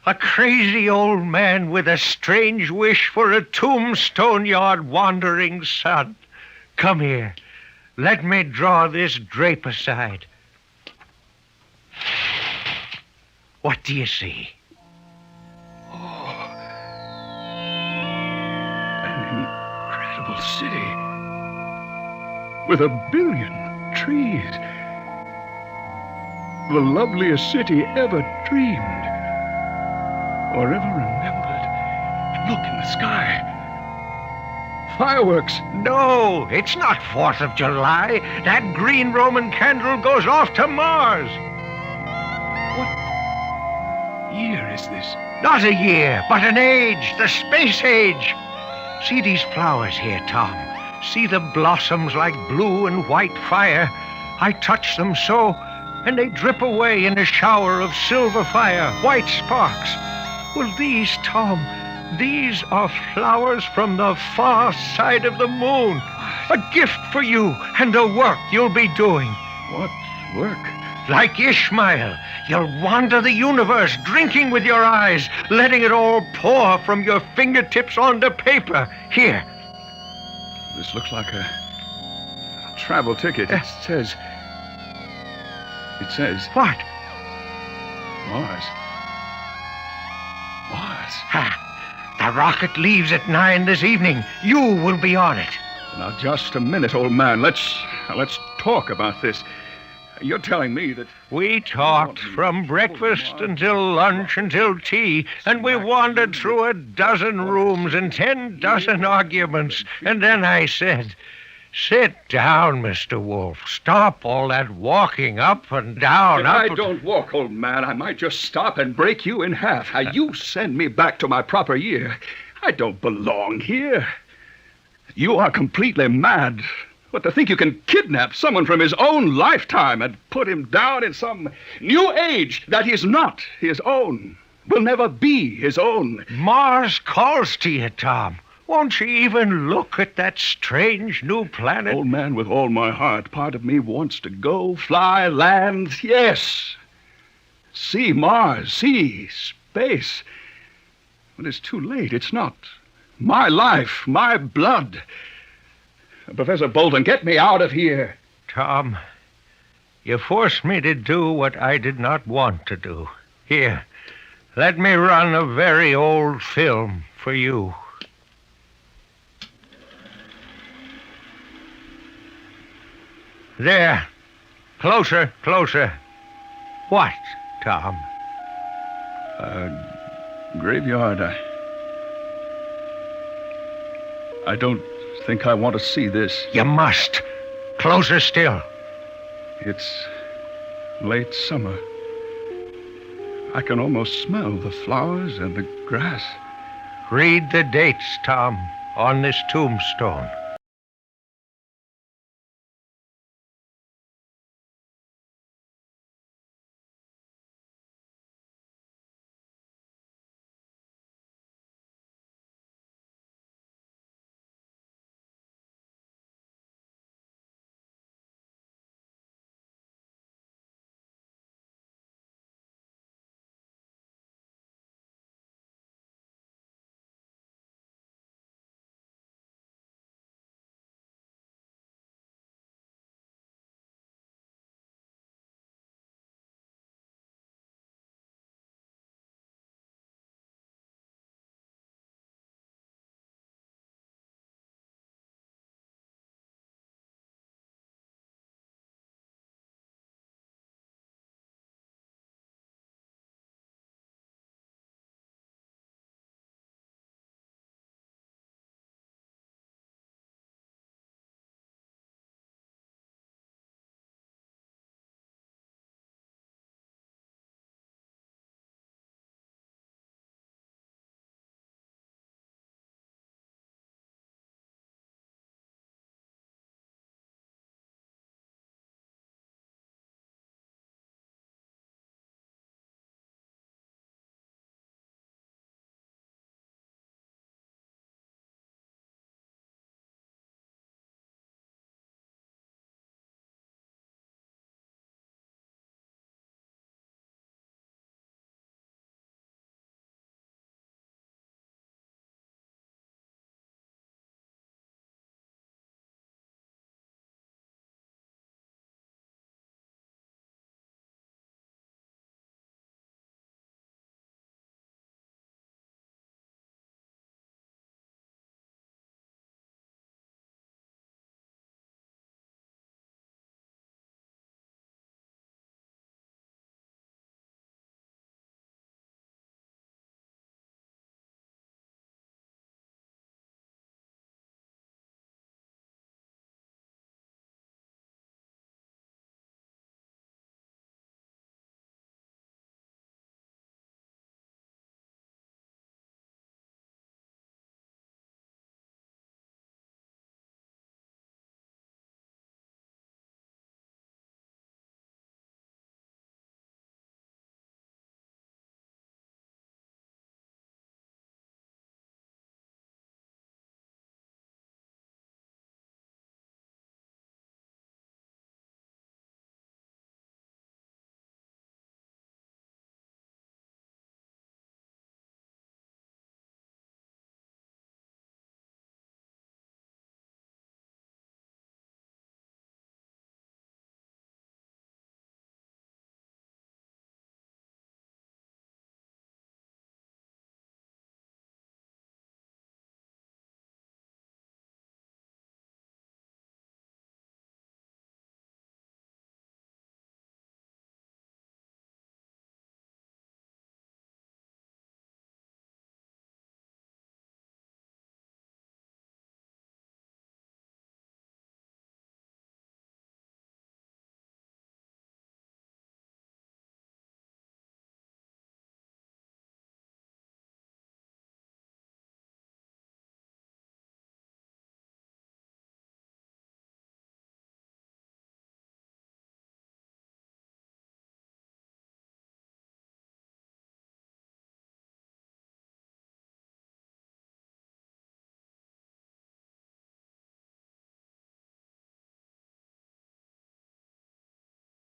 A crazy old man with a strange wish for a tombstone yard wandering son. Come here. Let me draw this drape aside. What do you see? Oh, an incredible city with 1 billion trees. The loveliest city ever dreamed or ever remembered. And look in the sky. Fireworks. No, it's not 4th of July. That green Roman candle goes off to Mars. What year is this? Not a year, but an age, the space age. See these flowers here, Tom. See the blossoms like blue and white fire. I touch them so, and they drip away in a shower of silver fire, white sparks. Well, these, Tom, these are flowers from the far side of the moon. A gift for you and the work you'll be doing. What work? Like Ishmael, you'll wander the universe, drinking with your eyes, letting it all pour from your fingertips onto paper. Here. This looks like a travel ticket. It says... What? Mars. Mars. Ha! The rocket leaves at 9 this evening. You will be on it. Now, just a minute, old man. Let's talk about this. You're telling me that... We talked from breakfast until lunch until tea, and we wandered through a dozen rooms and 10 dozen arguments. And then I said, sit down, Mr. Wolf. Stop all that walking up and down. If I don't walk, old man, I might just stop and break you in half. You send me back to my proper year. I don't belong here. You are completely mad. But to think you can kidnap someone from his own lifetime and put him down in some new age that is not his own, will never be his own. Mars calls to you, Tom. Won't you even look at that strange new planet? Old man, with all my heart, part of me wants to go, fly, land, yes. See Mars, see space. But it's too late. It's not my life, my blood. Professor Bolton, get me out of here. Tom, you forced me to do what I did not want to do. Here, let me run a very old film for you. There. Closer, closer. What, Tom? Graveyard. I don't think I want to see this. You must. Closer still. It's late summer. I can almost smell the flowers and the grass. Read the dates, Tom, on this tombstone.